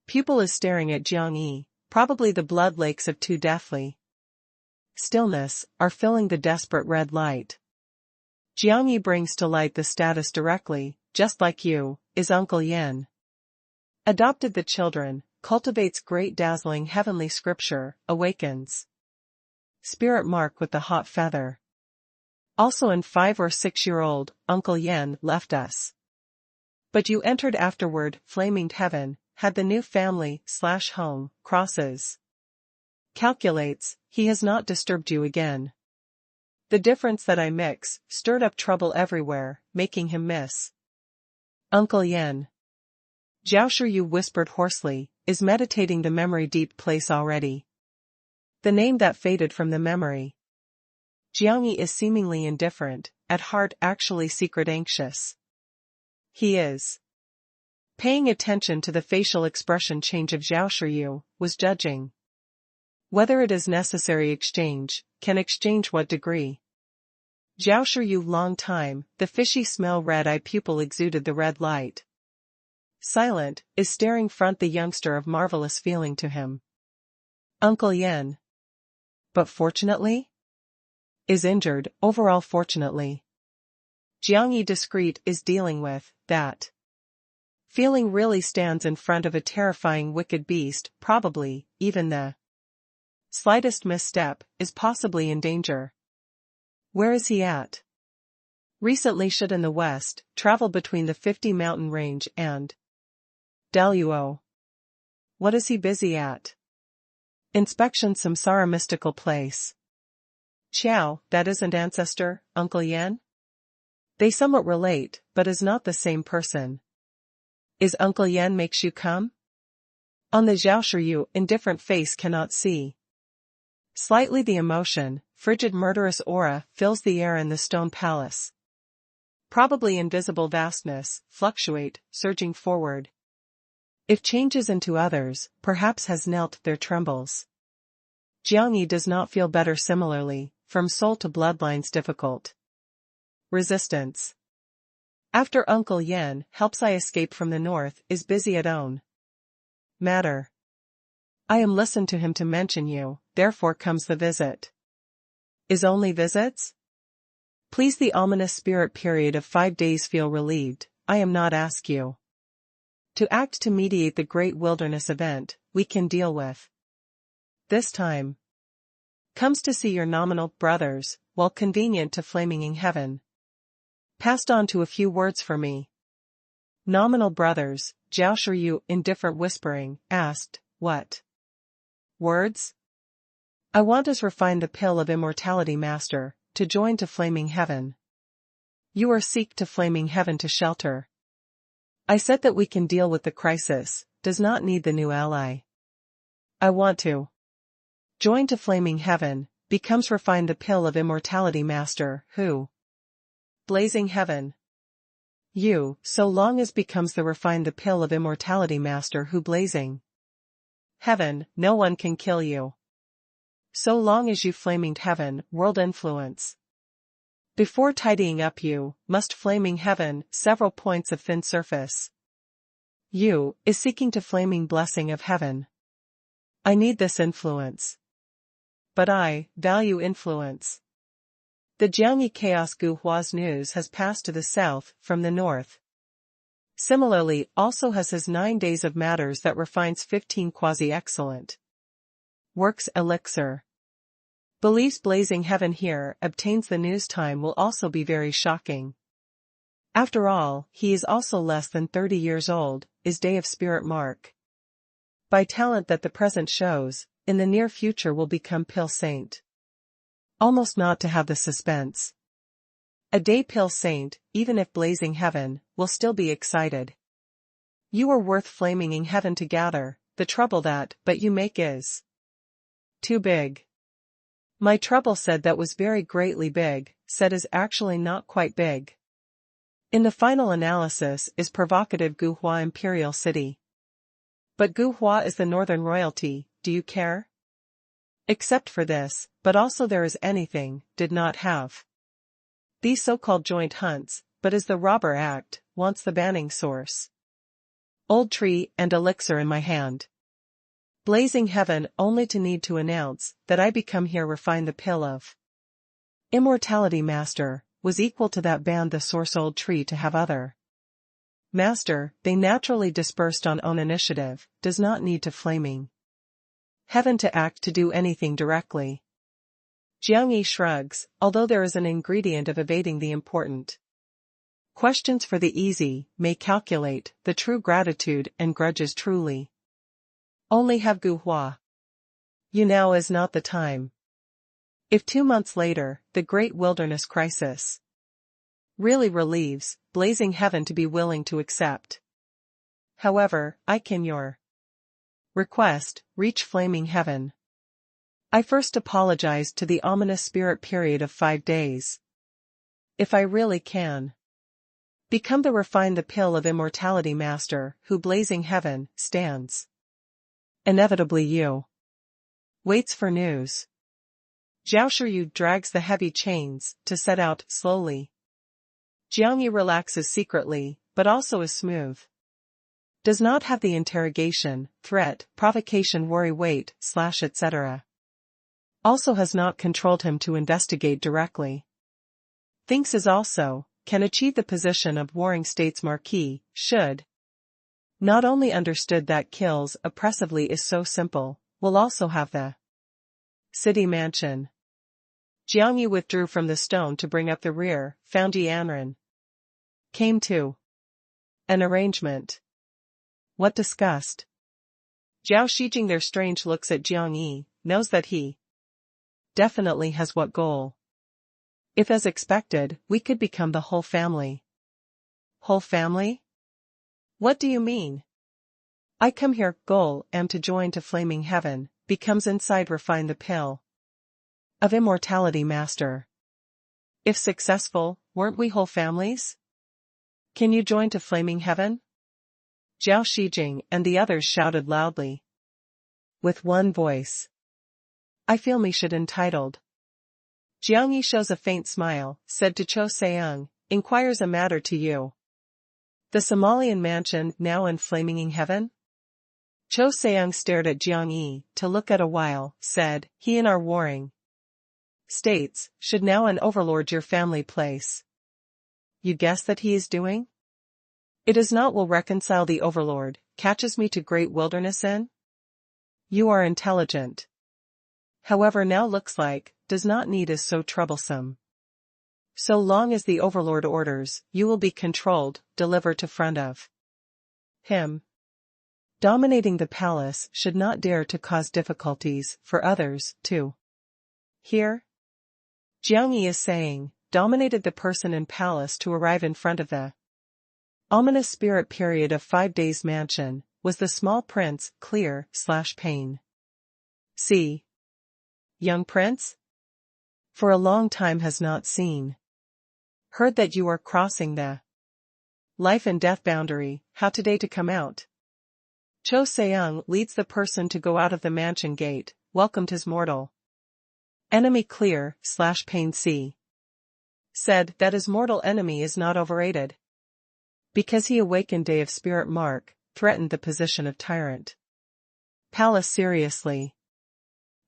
Pupil is staring at Jiang Yi, probably the blood lakes of too deathly stillness, are filling the desperate red light. Jiang Yi brings to light the status directly, just like you, is Uncle Yen. Adopted the children, cultivates great dazzling heavenly scripture, awakens. Spirit mark with the hot feather. Also in 5 or 6-year-old, Uncle Yen left us. But you entered afterward, flaming heaven, had the new family/home, crosses. Calculates, he has not disturbed you again. The difference that I mix, stirred up trouble everywhere, making him miss. Uncle Yen. Zhao Shiryu whispered hoarsely, is meditating the memory deep place already. The name that faded from the memory. Jiang Yi is seemingly indifferent, at heart actually secret anxious. He is paying attention to the facial expression change of Zhao Shiryu, was judging whether it is necessary exchange, can exchange what degree. Zhao Shiryu long time, the fishy smell red eye pupil exuded the red light. Silent, is staring front the youngster of marvelous feeling to him. Uncle Yen. But fortunately? Is injured, overall fortunately. Jiang Yi discreet is dealing with, that. Feeling really stands in front of a terrifying wicked beast, probably, even the slightest misstep, is possibly in danger. Where is he at? Recently should in the west, travel between the 50 mountain range and Daluo. What is he busy at? Inspection Samsara mystical place. Qiao, that isn't ancestor, Uncle Yen? They somewhat relate, but is not the same person. Is Uncle Yen makes you come? On the Zhao Shiryu indifferent face cannot see. Slightly the emotion, frigid murderous aura, fills the air in the stone palace. Probably invisible vastness, fluctuate, surging forward. If changes into others, perhaps has knelt there trembles. Jiang Yi does not feel better similarly, from soul to bloodlines difficult. Resistance. After Uncle Yan helps I escape from the north is busy at own matter. I am listened to him to mention you, therefore comes the visit. Is only visits? Please the ominous spirit period of 5 days feel relieved, I am not ask you to act to mediate the great wilderness event, we can deal with. This time comes to see your nominal brothers, while convenient to flaming heaven. Passed on to a few words for me. Nominal brothers, Zhao Shiyu, indifferent whispering, asked, what words? I want us refine the pill of immortality master, to join to flaming heaven. You are seek to flaming heaven to shelter. I said that we can deal with the crisis, does not need the new ally. I want to join to flaming heaven, becomes refine the pill of immortality master, who blazing heaven. You, so long as becomes the refine the pill of immortality master who blazing heaven, no one can kill you. So long as you flaming heaven, world influence. Before tidying up you, must flaming heaven, several points of thin surface. You, is seeking to flaming blessing of heaven. I need this influence. But I, value influence. The Jiangyi Chaos Gu Hua's news has passed to the south, from the north. Similarly, also has his 9 days of matters that refines 15 quasi-excellent works elixir. Believes blazing heaven here obtains the news time will also be very shocking. After all, he is also less than 30 years old, is day of spirit mark. By talent that the present shows, in the near future will become pill saint. Almost not to have the suspense. A day pill saint, even if blazing heaven, will still be excited. You are worth flaming in heaven to gather, the trouble that, but you make is too big. My trouble said that was very greatly big, said is actually not quite big. In the final analysis is provocative Gu Hua Imperial City. But Gu Hua is the northern royalty, do you care? Except for this, but also there is anything, did not have. These so-called joint hunts, but is the robber act, wants the banning source. Old tree and elixir in my hand. Blazing heaven only to need to announce, that I become here refine the pill of immortality master, was equal to that band the source old tree to have other master, they naturally dispersed on own initiative, does not need to flaming heaven to act to do anything directly. Jiangyi shrugs, although there is an ingredient of evading the important questions for the easy, may calculate, the true gratitude and grudges truly. Only have Gu Hua. You now is not the time. If 2 months later, the great wilderness crisis really relieves, blazing heaven to be willing to accept. However, I can your request, reach flaming heaven. I first apologized to the ominous spirit period of 5 days. If I really can become the refine the pill of immortality master, who blazing heaven, stands. Inevitably you waits for news. Zhao Shiyu drags the heavy chains, to set out, slowly. Jiangyi relaxes secretly, but also is smooth. Does not have the interrogation, threat, provocation worry wait, etc. Also has not controlled him to investigate directly. Thinks is also, can achieve the position of warring states marquis, should. Not only understood that kills oppressively is so simple, will also have the city mansion. Jiangyi withdrew from the stone to bring up the rear, found Yanran. Came to an arrangement. What discussed? Zhao Shijing their strange looks at Jiangyi, knows that he definitely has what goal. If as expected, we could become the whole family. Whole family? What do you mean? I come here, goal, am to join to flaming heaven, becomes inside refine the pill of immortality master. If successful, weren't we whole families? Can you join to flaming heaven? Zhao Shijing and the others shouted loudly. With one voice. I feel me should entitled. Jiangyi shows a faint smile, said to Cho Seung, inquires a matter to you. The Somalian mansion now in flaming heaven? Cho Seung stared at Jiang Yi to look at a while, said, he in our warring states, should now an overlord your family place. You guess that he is doing? It is not will reconcile the overlord, catches me to great wilderness in? You are intelligent. However now looks like, does not need is so troublesome. So long as the overlord orders, you will be controlled, delivered to front of him. Dominating the palace should not dare to cause difficulties for others, too. Here, Jiang Yi is saying, dominated the person in palace to arrive in front of the ominous spirit period of 5 days mansion, was the small prince, Clear/Pain. See. Young prince? For a long time has not seen. Heard that you are crossing the life and death boundary, how today to come out? Cho Seung leads the person to go out of the mansion gate, welcomed his mortal enemy Clear/Pain C. Said that his mortal enemy is not overrated. Because he awakened day of spirit mark, threatened the position of tyrant. Palace seriously.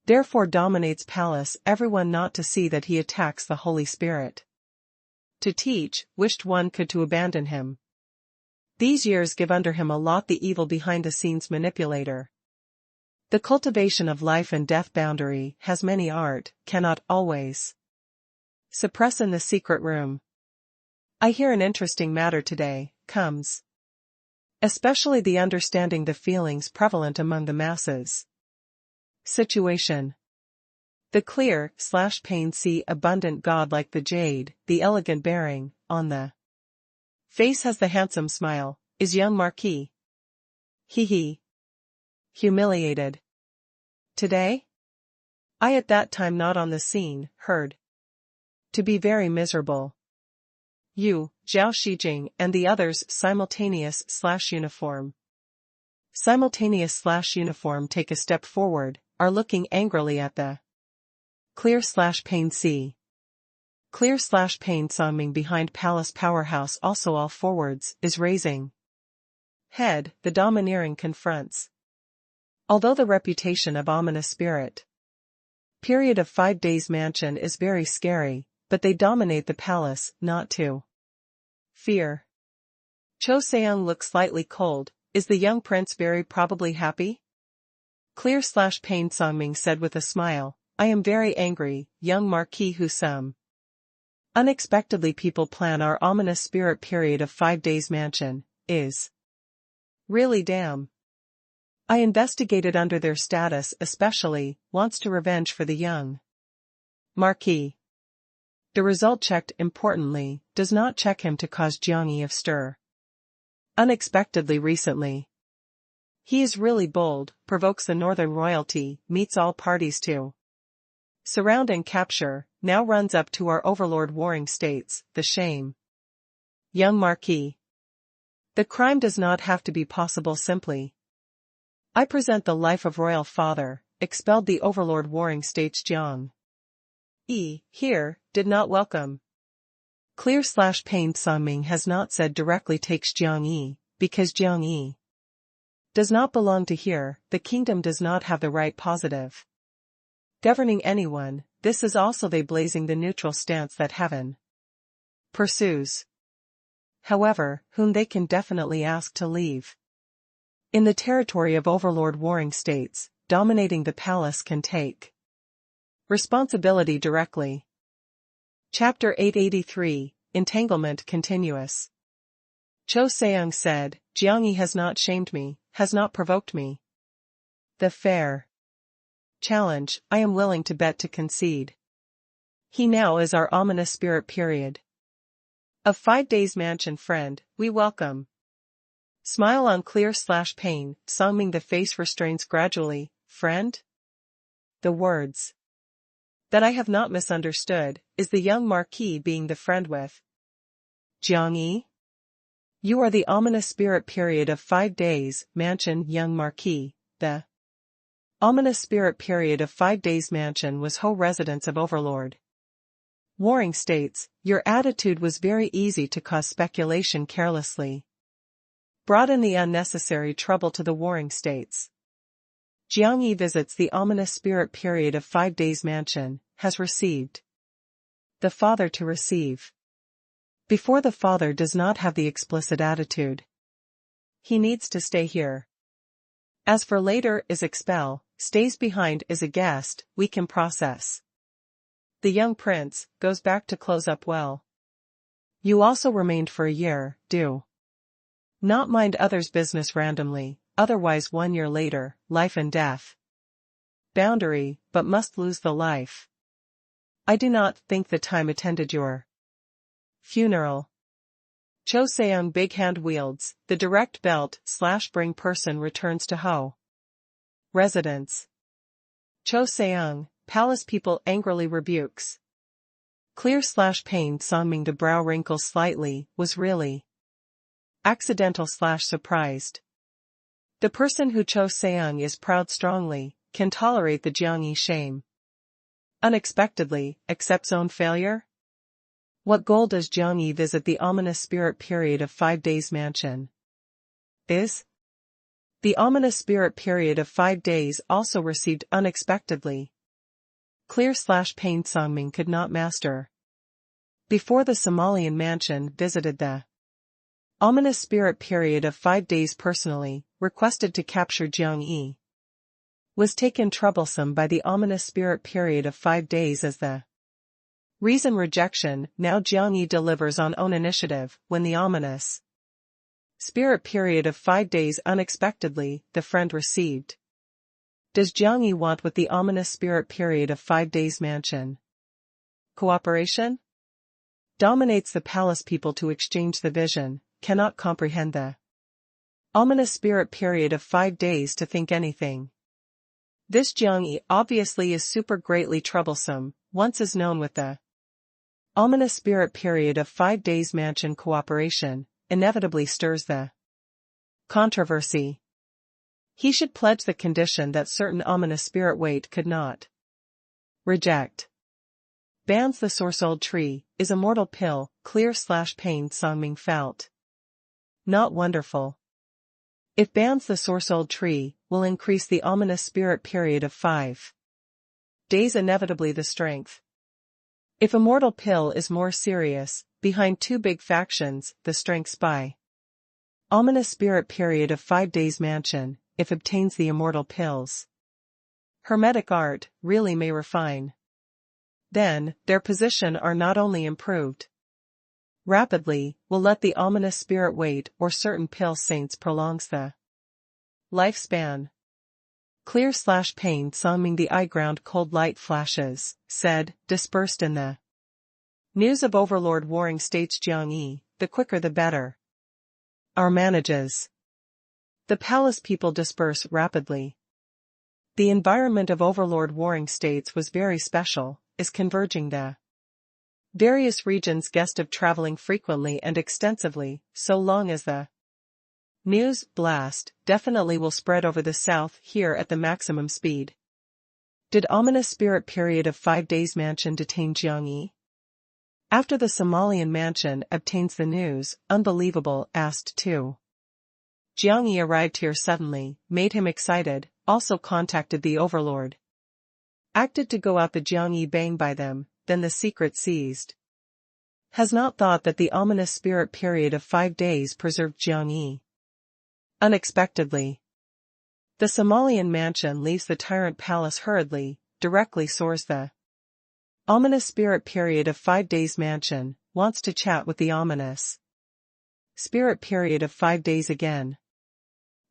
Therefore dominates palace everyone not to see that he attacks the Holy Spirit. To teach, wished one could to abandon him. These years give under him a lot the evil behind the scenes manipulator. The cultivation of life and death boundary has many art, cannot always suppress in the secret room. I hear an interesting matter today, comes. Especially the understanding the feelings prevalent among the masses. Situation. The Clear/Pain see abundant god like the jade, the elegant bearing, on the face has the handsome smile, is young Marquis. He. Humiliated. Today? I at that time not on the scene, heard. To be very miserable. You, Zhao Shijing and the others simultaneous/uniform. Simultaneous/uniform take a step forward, are looking angrily at the Clear/Pain C. Clear/Pain Songming behind Palace Powerhouse also all forwards, is raising head, the domineering confronts. Although the reputation of ominous spirit period of 5 days mansion is very scary, but they dominate the palace, not to fear. Cho Seung looks slightly cold, is the young prince very probably happy? Clear/Pain Songming said with a smile, I am very angry, young Marquis who some unexpectedly people plan our ominous spirit period of 5 days mansion, is really damn. I investigated under their status especially, wants to revenge for the young Marquis. The result checked importantly, does not check him to cause Jiang Yi of stir. Unexpectedly recently. He is really bold, provokes the northern royalty, meets all parties to surround and capture, now runs up to our overlord warring states, the shame. Young Marquis. The crime does not have to be possible simply. I present the life of royal father, expelled the overlord warring states Jiang Yi, here, did not welcome. Clear/Pain Songming has not said directly takes Jiang Yi, because Jiang Yi does not belong to here, the kingdom does not have the right positive governing anyone, this is also they blazing the neutral stance that heaven pursues. However, whom they can definitely ask to leave. In the territory of overlord warring states, dominating the palace can take responsibility directly. Chapter 883, Entanglement Continuous. Cho Seung said, Jiang Yi has not shamed me, has not provoked me. The fair challenge, I am willing to bet to concede. He now is our ominous spirit period. Of 5 days mansion friend, we welcome. Smile on Clear/Pain, Songming the face restrains gradually, friend? The words that I have not misunderstood, is the young Marquis being the friend with Jiang Yi? You are the ominous spirit period of 5 days, mansion young Marquis, the ominous spirit period of 5 days mansion was Ho residence of overlord warring states, your attitude was very easy to cause speculation carelessly. brought in the unnecessary trouble to the warring states. Jiang Yi visits the ominous spirit period of 5 days mansion, has received. The father to receive. Before the father does not have the explicit attitude. He needs to stay here. As for later is expel, stays behind is a guest, we can process. The young prince goes back to close up well. You also remained for a year, do not mind others' business randomly, otherwise 1 year later, life and death. Boundary, but must lose the life. I do not think the time attended your funeral. Cho Seung big hand wields, the direct belt/bring person returns to Ho residence. Cho Seung, palace people angrily rebukes. Clear/pain Songming, the brow wrinkles slightly, was really accidental/surprised. The person who Cho Seung is proud strongly, can tolerate the Jiang Yi shame. Unexpectedly, accepts own failure? What goal does Jiang Yi visit the ominous spirit period of 5 days mansion? Is the ominous spirit period of 5 days also received unexpectedly? Clear/pain Songming could not master. Before the Somalian mansion visited the ominous spirit period of 5 days personally, requested to capture Jiang Yi. Was taken troublesome by the ominous spirit period of 5 days as the reason rejection. Now Jiang Yi delivers on own initiative, when the ominous spirit period of 5 days unexpectedly, the friend received. Does Jiang Yi want with the ominous spirit period of 5 days mansion? Cooperation? Dominates the palace people to exchange the vision, cannot comprehend the ominous spirit period of 5 days to think anything. This Jiang Yi obviously is super greatly troublesome, once is known with the ominous spirit period of 5 days mansion cooperation, inevitably stirs the controversy. He should pledge the condition that certain ominous spirit weight could not reject. Bans the sorsold tree, is a mortal pill, clear/pain Songming felt. Not wonderful. If bans the sorsold tree, will increase the ominous spirit period of 5 days inevitably the strength. If a mortal pill is more serious, behind 2 big factions, the strength spy. Ominous spirit period of 5 days mansion, if obtains the immortal pills. Hermetic art, really may refine. Then, their position are not only improved rapidly, will let the ominous spirit wait or certain pill saints prolongs the lifespan. Clear/pain Songming, the eye ground cold light flashes, said, dispersed in the news of overlord warring states Jiang Yi, the quicker the better. Our manages. The palace people disperse rapidly. The environment of overlord warring states was very special, is converging the various regions guest of traveling frequently and extensively, so long as the news blast definitely will spread over the south here at the maximum speed. Did ominous spirit period of 5 days mansion detain Jiang Yi? After the Somalian mansion obtains the news, unbelievable, asked too. Jiang Yi arrived here suddenly, made him excited, also contacted the overlord. Acted to go out the Jiang Yi bang by them, then the secret seized. Has not thought that the ominous spirit period of 5 days preserved Jiang Yi. Unexpectedly. The Somalian mansion leaves the tyrant palace hurriedly, directly soars the ominous spirit period of 5 days mansion, wants to chat with the ominous spirit period of 5 days again.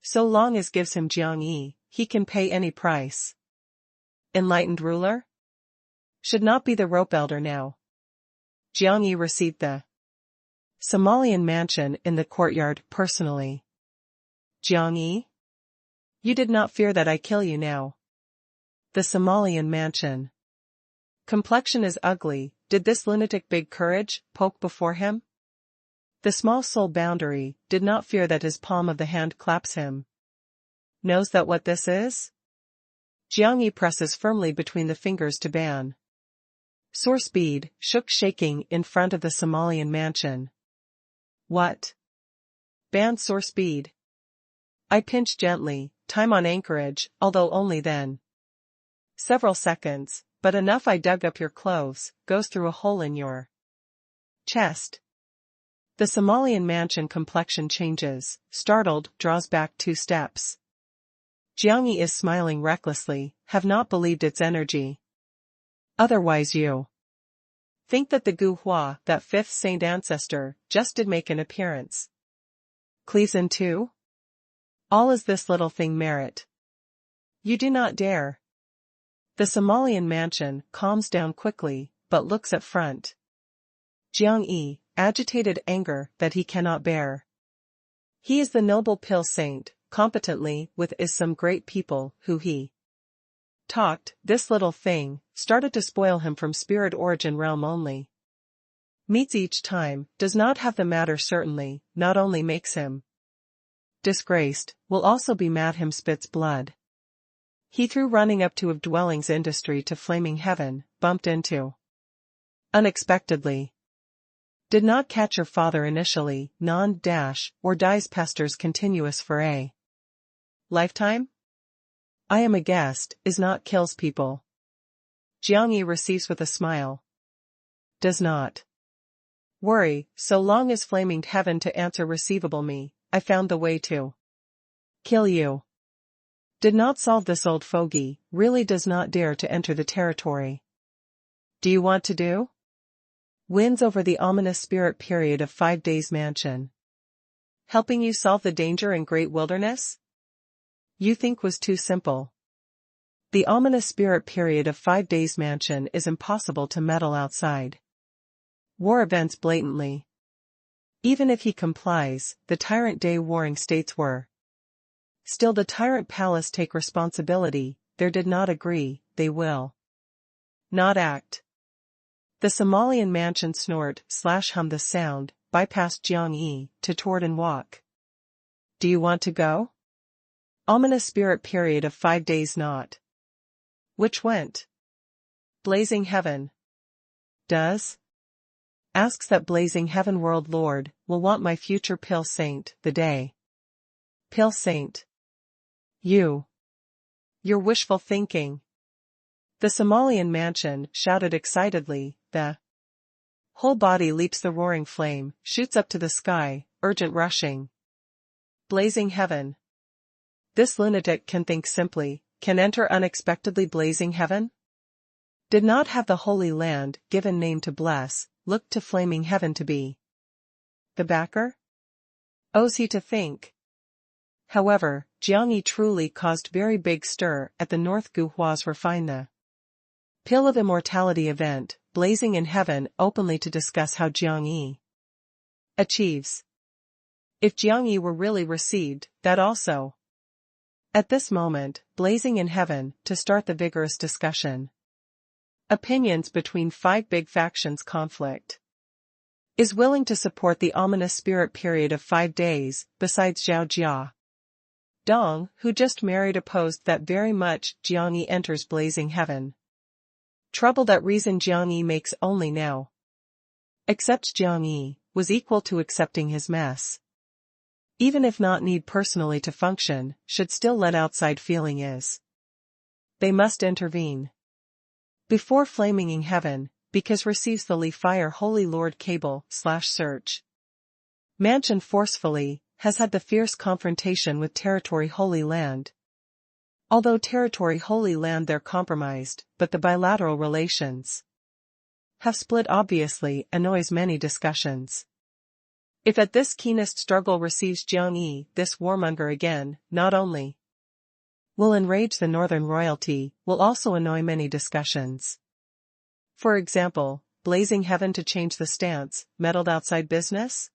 So long as gives him Jiang Yi, he can pay any price. Enlightened ruler? Should not be the rope elder now. Jiang Yi received the Somalian mansion in the courtyard personally. Jiang Yi? You did not fear that I kill you now. The Somalian mansion. Complexion is ugly, did this lunatic big courage poke before him? The small soul boundary did not fear that his palm of the hand claps him. Knows that what this is? Jiang Yi presses firmly between the fingers to ban. Soar speed, shook shaking in front of the Somalian mansion. What? Band soar speed. I pinch gently, time on anchorage, although only then. Several seconds, but enough. I dug up your clothes, goes through a hole in your chest. The Somalian mansion complexion changes, startled, draws back 2 steps. Jiangyi is smiling recklessly, have not believed its energy. Otherwise you think that the Gu Hua, that 5th saint ancestor, just did make an appearance. Cleaves in 2? All is this little thing merit. You do not dare. The Somalian mansion calms down quickly, but looks at front. Jiangyi, agitated anger that he cannot bear. He is the noble pill saint, competently with is some great people who he talked, this little thing, started to spoil him from spirit origin realm only. Meets each time, does not have the matter certainly, not only makes him disgraced, will also be mad him spits blood. He through running up to of dwellings industry to flaming heaven, bumped into. Unexpectedly. Did not catch your father initially, or dies pesters continuous for a lifetime? I am a guest, is not kills people. Jiangyi receives with a smile. Does not worry, so long as flaming heaven to answer receivable me, I found the way to kill you. Did not solve this old fogey, really does not dare to enter the territory. Do you want to do? Wins over the ominous spirit period of 5 days mansion. Helping you solve the danger in great wilderness? You think was too simple. The ominous spirit period of 5 days mansion is impossible to meddle outside war events blatantly. Even if he complies, the tyrant day warring states were. Still the tyrant palace take responsibility, there did not agree, they will not act. The Somalian mansion snort/hum the sound, bypassed Jiangyi, to toward and walk. Do you want to go? Ominous spirit period of 5 days not. Which went? Blazing heaven. Does? Asks that blazing heaven world lord, will want my future pill saint, the day. Pill saint. You. Your wishful thinking. The Somalian mansion shouted excitedly, the whole body leaps the roaring flame, shoots up to the sky, urgent rushing. Blazing heaven. This lunatic can think simply, can enter unexpectedly blazing heaven? Did not have the Holy Land given name to bless, looked to flaming heaven to be the backer? Owes he to think? However, Jiangyi truly caused very big stir at the North Gu Hua's refine the pill of immortality event, blazing in heaven openly to discuss how Jiangyi achieves. If Jiangyi were really received, that also. At this moment, blazing in heaven, to start the vigorous discussion. Opinions between 5 big factions conflict. Is willing to support the ominous spirit period of 5 days, besides Zhao Jia. Dong, who just married, opposed that very much. Jiangyi enters blazing heaven. Trouble that reason Jiangyi makes only now. Accepts Jiangyi, was equal to accepting his mess. Even if not need personally to function, should still let outside feeling is. They must intervene. Before flaming in heaven, because receives the Li Fire Holy Lord cable/search. Mansion forcefully, has had the fierce confrontation with Territory Holy Land. Although Territory Holy Land they're compromised, but the bilateral relations have split obviously annoys many discussions. If at this keenest struggle receives Jiangyi, this warmonger again, not only will enrage the northern royalty, will also annoy many discussions. For example, blazing heaven to change the stance, meddled outside business?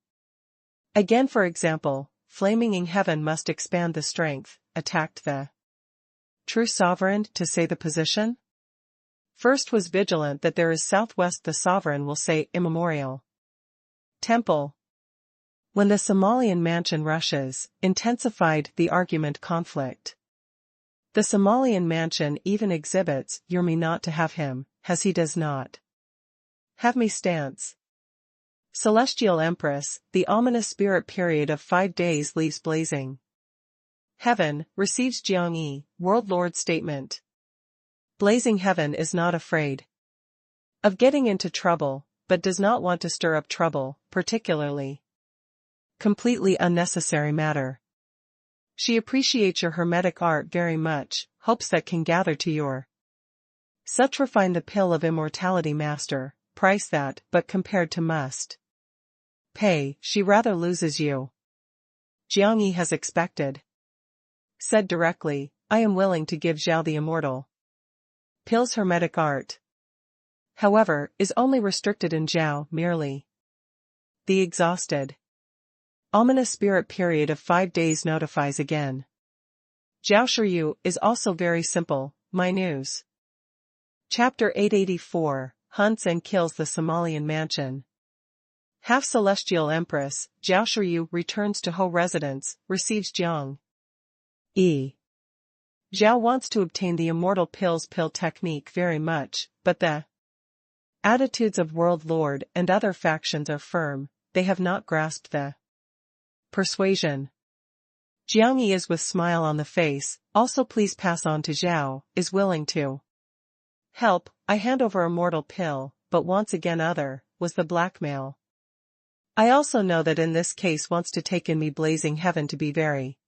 Again for example, flaming in heaven must expand the strength, attacked the true sovereign to say the position? First was vigilant that there is southwest the sovereign will say immemorial temple. When the Somalian mansion rushes, intensified the argument conflict. The Somalian mansion even exhibits, you're me not to have him, as he does not have me stance. Celestial Empress, the ominous spirit period of 5 days leaves blazing. Heaven, receives Jiangyi, World Lord statement. Blazing Heaven is not afraid of getting into trouble, but does not want to stir up trouble, particularly completely unnecessary matter. She appreciates your hermetic art very much, hopes that can gather to your such refine the pill of immortality master, price that, but compared to must pay, she rather loses you. Jiangyi has expected. Said directly, I am willing to give Zhao the immortal pill's hermetic art. However, is only restricted in Zhao merely. The exhausted ominous spirit period of 5 days notifies again. Zhao Shiryu is also very simple, my news. Chapter 884, Hunts and Kills the Somalian Mansion. Half-Celestial Empress, Zhao Shiryu returns to Ho residence, receives Jiang Yi. Zhao wants to obtain the immortal pill technique very much, but the attitudes of World Lord and other factions are firm, they have not grasped the persuasion. Jiang Yi is with smile on the face, also please pass on to Zhao, is willing to help, I hand over immortal pill, but once again was the blackmail. I also know that in this case wants to take in me blazing heaven to be very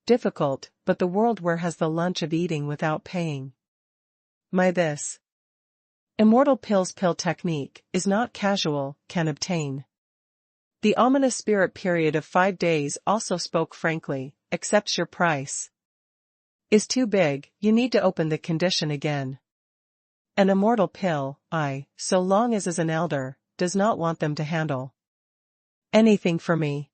difficult, but the world where has the lunch of eating without paying. My this immortal pill technique is not casual, can obtain. The ominous spirit period of 5 days also spoke frankly, accepts your price is too big, you need to open the condition again. An immortal pill, so long as is an elder, does not want them to handle anything for me.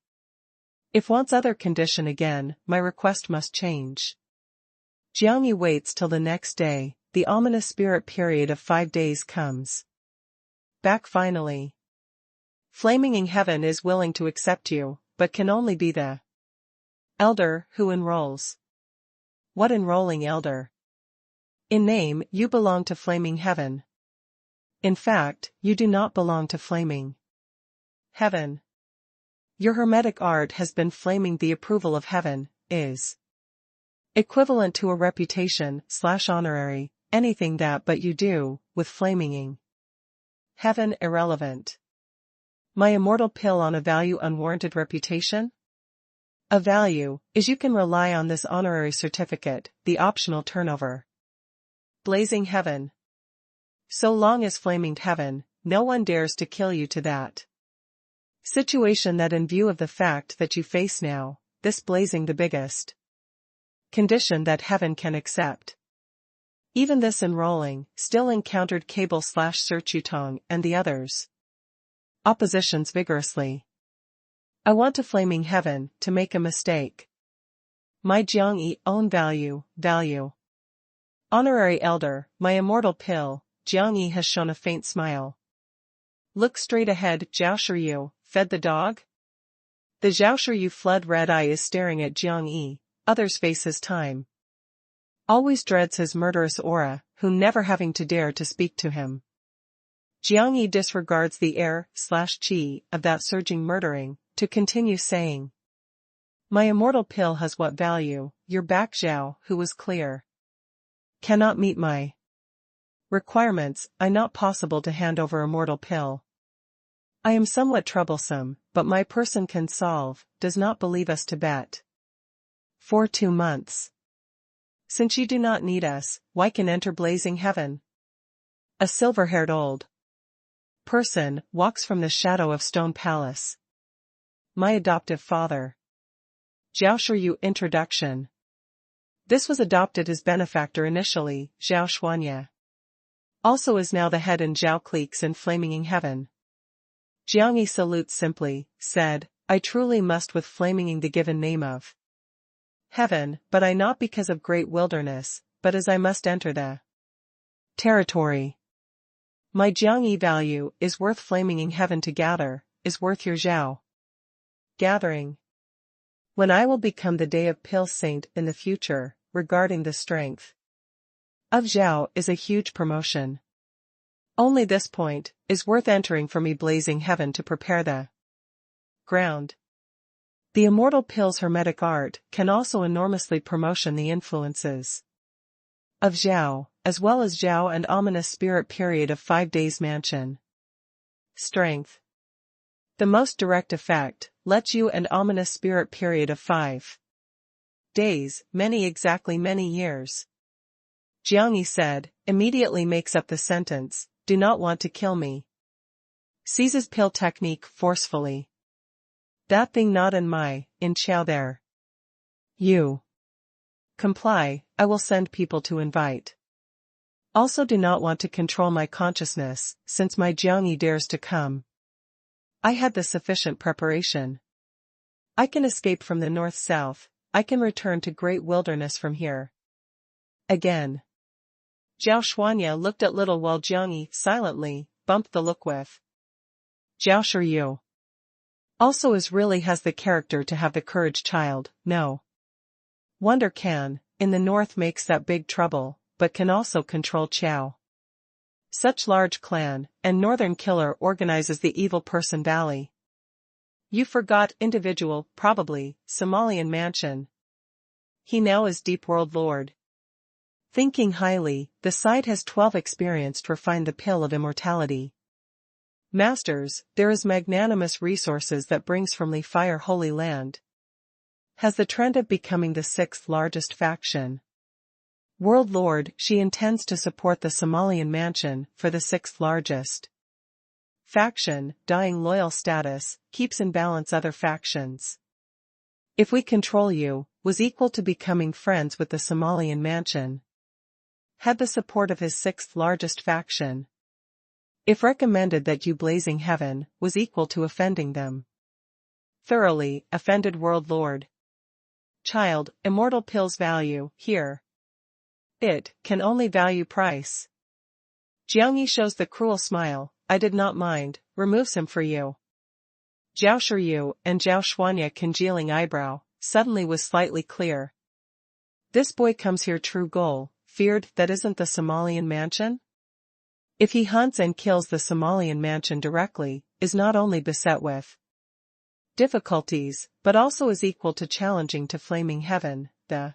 If wants other condition again, my request must change. Jiang Yi waits till the next day, the ominous spirit period of 5 days comes back finally. Flaming Heaven is willing to accept you, but can only be the elder who enrolls. What enrolling elder? In name, you belong to Flaming Heaven. In fact, you do not belong to Flaming Heaven. Your hermetic art has been flaming the approval of heaven, is equivalent to a reputation/honorary, anything that but you do, with flaming heaven irrelevant. My immortal pill on a value unwarranted reputation? A value, is you can rely on this honorary certificate, the optional turnover. Blazing Heaven. So long as flaming heaven, no one dares to kill you to that situation that in view of the fact that you face now, this blazing the biggest condition that heaven can accept. Even this enrolling, still encountered Cable/Search Yutong and the others. Oppositions vigorously. I want to Flaming Heaven to make a mistake. My Jiang Yi own value. Honorary elder, my immortal pill, Jiang Yi has shown a faint smile. Look straight ahead, Zhao Shiryu, fed the dog? The Zhao Shiryu flood red eye is staring at Jiang Yi, others face his time. Always dreads his murderous aura, who never having to dare to speak to him. Jiang Yi disregards the air/chi of that surging murdering, to continue saying. My immortal pill has what value, your back Zhao, who was clear. Cannot meet my requirements, I not possible to hand over immortal pill. I am somewhat troublesome, but my person can solve, does not believe us to bet. For 2 months. Since you do not need us, why can enter blazing heaven? A silver-haired old person walks from the shadow of Stone Palace. My adoptive father. Zhao Shiryu introduction. This was adopted as benefactor initially, Zhao Xuanye. Also is now the head in Zhao cliques in Flaming Heaven. Jiang Yi salutes simply, said, I truly must with Flaming the given name of heaven, but I not because of great wilderness, but as I must enter the territory. My Jiang Yi value is worth Flaming Heaven to gather, is worth your Zhao gathering. When I will become the day of Pill Saint in the future, regarding the strength of Zhao is a huge promotion. Only this point is worth entering for me, blazing heaven to prepare the ground. The immortal pill's hermetic art can also enormously promotion the influences of Zhao, as well as Zhao and ominous spirit period of 5 days mansion. Strength. The most direct effect, lets you and ominous spirit period of 5 days, exactly many years. Jiangyi said, immediately makes up the sentence, do not want to kill me. Seizes pill technique forcefully. That thing not in Chao there. You comply, I will send people to invite. Also do not want to control my consciousness, since my Jiangyi dares to come. I had the sufficient preparation. I can escape from the north-south, I can return to great wilderness from here. Again. Zhao Xuanya looked at little while Jiangyi silently bumped the look with. Zhao Shiryu also really has the character to have the courage, child, no wonder can, in the north makes that big trouble, but can also control Chao. Such large clan, and northern killer organizes the evil person valley. You forgot individual, probably, Somalian mansion. He now is deep world lord. Thinking highly, the side has 12 experienced refined the pill of immortality. Masters, there is magnanimous resources that brings from Li Fire Holy Land. Has the trend of becoming the 6th largest faction. World Lord, she intends to support the Somalian mansion for the 6th largest faction, dying loyal status, keeps in balance other factions. If we control you, was equal to becoming friends with the Somalian mansion. Had the support of his 6th largest faction. If recommended that you blazing heaven, was equal to offending them. Thoroughly, offended World Lord. Child, immortal pill's value, here. It can only value price. Jiangyi shows the cruel smile, I did not mind, removes him for you. Zhao Shiryu and Zhao Xuanya congealing eyebrow, suddenly was slightly clear. This boy comes here true goal, feared that isn't the Somalian mansion? If he hunts and kills the Somalian mansion directly, is not only beset with difficulties, but also is equal to challenging to flaming heaven, the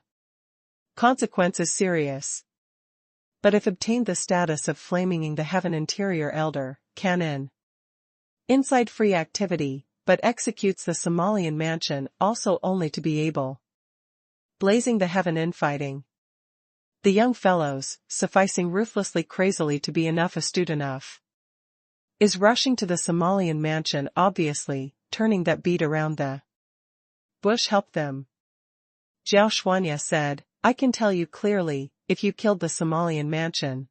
consequence is serious. But if obtained the status of flaming the heaven interior elder, can inside free activity, but executes the Somalian mansion also only to be able blazing the heaven infighting. The young fellows, sufficing ruthlessly crazily to be enough astute enough, is rushing to the Somalian mansion obviously, turning that beat around the bush help them. Zhao Xuanya said, I can tell you clearly, if you killed the Somalian mansion.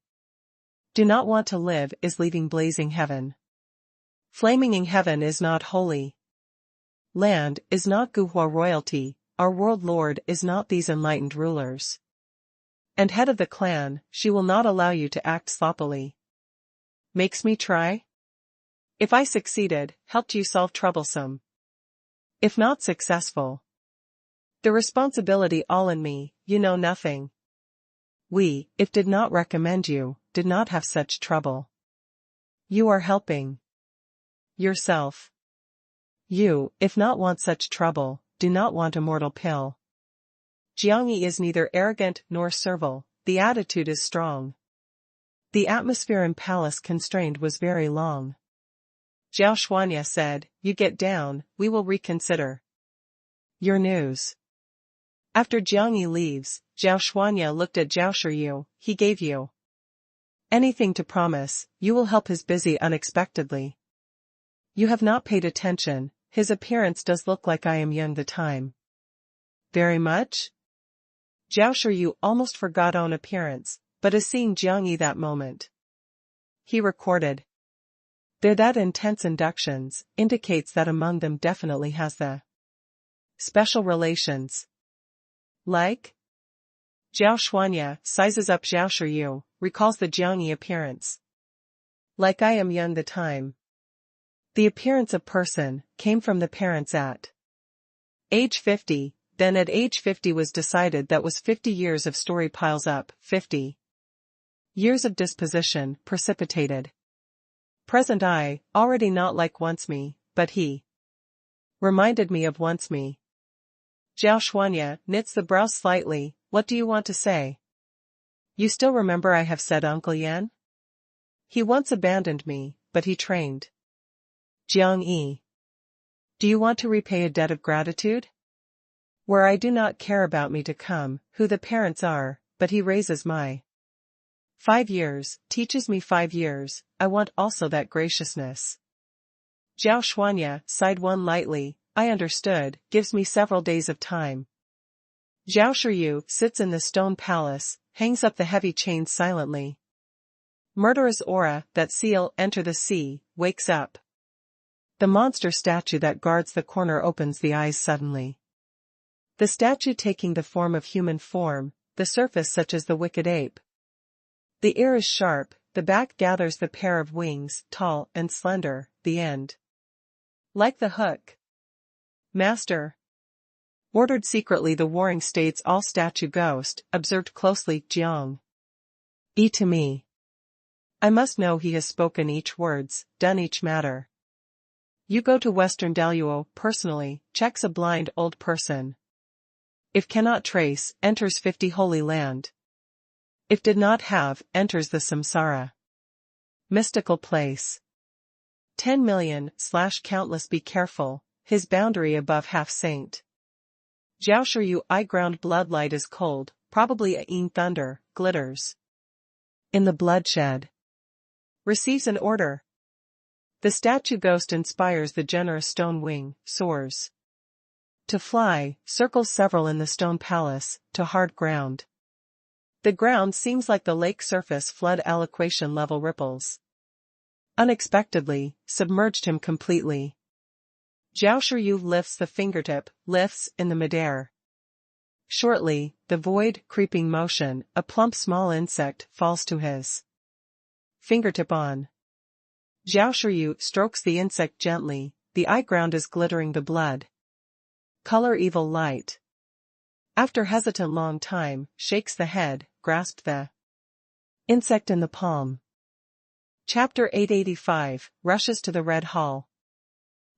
Do not want to live is leaving blazing heaven. Flaming heaven is not holy. Land is not Guhua royalty, our world lord is not these enlightened rulers. And head of the clan, she will not allow you to act sloppily. Makes me try? If I succeeded, helped you solve troublesome. If not successful. The responsibility all in me, you know nothing. We, if did not recommend you, did not have such trouble. You are helping yourself. You, if not want such trouble, do not want immortal pill. Jiangyi is neither arrogant nor servile, the attitude is strong. The atmosphere in palace constrained was very long. Zhao Xuanya said, you get down, we will reconsider your news. After Jiangyi leaves, Zhao Xuanya looked at Zhao Shiryu, he gave you anything to promise, you will help his busy unexpectedly. You have not paid attention, his appearance does look like I am young the time. Very much? Zhao Shiryu almost forgot own appearance, but is seeing Jiangyi that moment. He recorded. There that intense inductions, indicates that among them definitely has the special relations. Like? Zhao Xuanya sizes up Zhao Shiryu, recalls the Jiangyi appearance. Like I am young the time. The appearance of person, came from the parents at age 50, then at age 50 was decided that was 50 years of story piles up, 50 years of disposition, precipitated. Present I, already not like once me, but he. Reminded me of once me. Zhao Xuanya knits the brows slightly. What do you want to say? You still remember I have said Uncle Yan? He once abandoned me, but he trained. Jiang Yi. Do you want to repay a debt of gratitude? Where I do not care about me to come, who the parents are, but he raises my 5 years, teaches me 5 years, I want also that graciousness. Zhao Xuanya sighed one lightly, I understood, gives me several days of time. Zhao Shiyu sits in the stone palace, hangs up the heavy chains silently. Murderous aura, that seal, enter the sea, wakes up. The monster statue that guards the corner opens the eyes suddenly. The statue taking the form of human form, the surface such as the wicked ape. The ear is sharp, the back gathers the pair of wings, tall and slender, the end. Like the hook. Master. Ordered secretly the warring states all statue ghost, observed closely, Jiang. To me. I must know he has spoken each words, done each matter. You go to Western Daluo, personally, checks a blind old person. If cannot trace, enters 50 holy land. If did not have, enters the samsara. Mystical place. 10 million, / countless be careful, his boundary above half saint. Zhao Shiyu I ground bloodlight is cold, probably a yin thunder, glitters. In the bloodshed. Receives an order. The statue ghost inspires the generous stone wing, soars. To fly, circles several in the stone palace, to hard ground. The ground seems like the lake surface flood eloquation level ripples. Unexpectedly, submerged him completely. Zhao Shiyu lifts the fingertip, lifts in the midair. Shortly, the void, creeping motion, a plump small insect, falls to his fingertip on. Zhao Shiyu strokes the insect gently, the eye ground is glittering the blood. Color evil light. After hesitant long time, shakes the head, grasped the insect in the palm. Chapter 885, rushes to the Red Hall.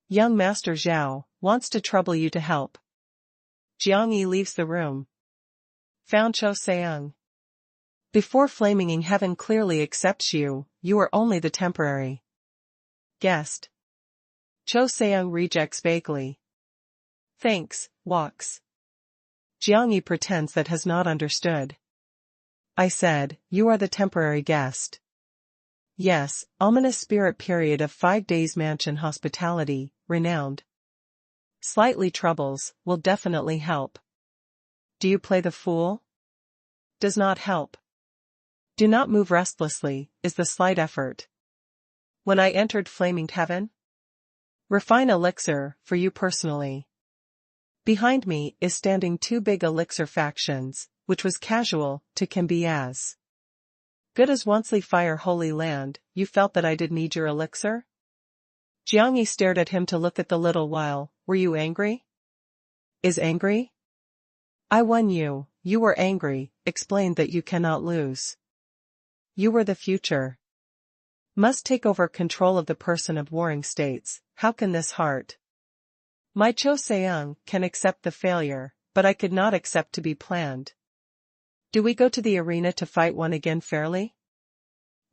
Young Master Zhao, wants to trouble you to help. Jiang Yi leaves the room. Found Cho Seung. Before flaming in heaven clearly accepts you, you are only the temporary guest. Cho Seung rejects vaguely. Thanks, walks. Jiang Yi pretends that has not understood. I said, you are the temporary guest. Yes, ominous spirit period of 5 days mansion hospitality, renowned. Slightly troubles, will definitely help. Do you play the fool? Does not help. Do not move restlessly, is the slight effort. When I entered flaming heaven? Refine elixir, for you personally. Behind me is standing 2 big elixir factions, which was casual, to can be as good as oncely fire holy land, you felt that I did need your elixir? Jiang Yi stared at him to look at the little while, were you angry? Is angry? I won you, you were angry, explained that you cannot lose. You were the future. Must take over control of the person of warring states, how can this heart? My Cho Seung can accept the failure, but I could not accept to be planned. Do we go to the arena to fight one again fairly?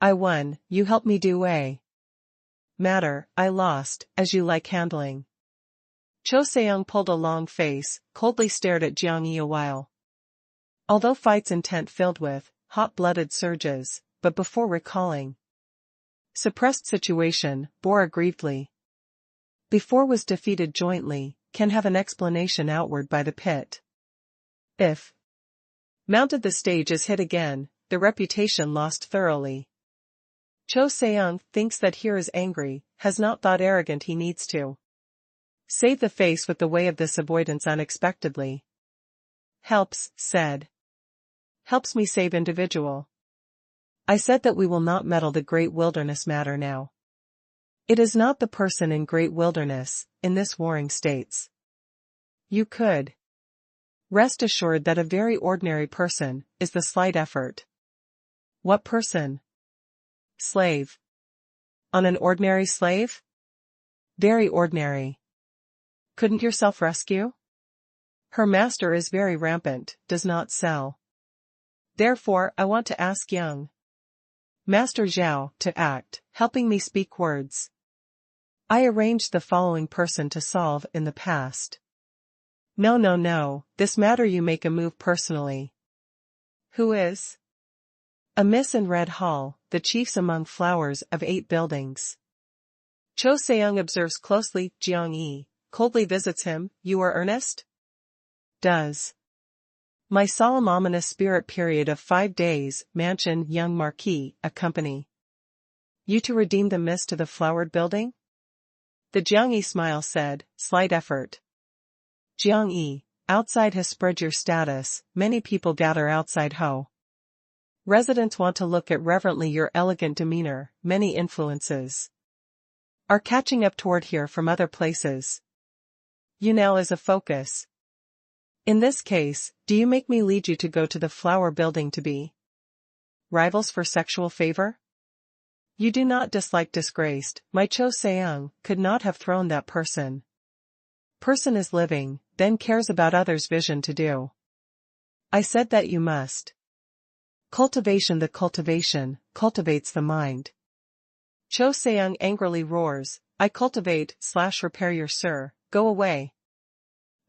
I won, you help me do a matter, I lost, as you like handling. Cho Seung pulled a long face, coldly stared at Jiang Yi a while. Although fight's intent filled with hot-blooded surges, but before recalling suppressed situation, bore aggrievedly. Before was defeated jointly, can have an explanation outward by the pit. If mounted the stage is hit again, the reputation lost thoroughly. Cho Seung thinks that here is angry, has not thought arrogant he needs to save the face with the way of this avoidance unexpectedly. Helps, said. Helps me save individual. I said that we will not meddle the great wilderness matter now. It is not the person in great wilderness, in this warring states. You could rest assured that a very ordinary person is the slight effort. What person? Slave. On an ordinary slave? Very ordinary. Couldn't yourself rescue? Her master is very rampant, does not sell. Therefore I want to ask young Master Zhao to act, helping me speak words. I arranged the following person to solve in the past. No, this matter you make a move personally. Who is? A miss in Red Hall, the chiefs among flowers of 8 buildings. Cho Seung observes closely, Jiang Yi, coldly visits him, you are earnest? Does. My solemn ominous spirit period of 5 days, mansion young Marquis, accompany you to redeem the miss to the flowered building? The Jiang Yi smile said, slight effort. Jiang Yi, outside has spread your status, many people gather outside Ho. Residents want to look at reverently your elegant demeanor, many influences are catching up toward here from other places. You now is a focus. In this case, do you make me lead you to go to the flower building to be rivals for sexual favor? You do not dislike disgraced, my Cho Seung could not have thrown that person. Person is living, then cares about others' vision to do. I said that you must. Cultivation the cultivation, cultivates the mind. Cho Seung angrily roars, I cultivate/repair your sir, go away.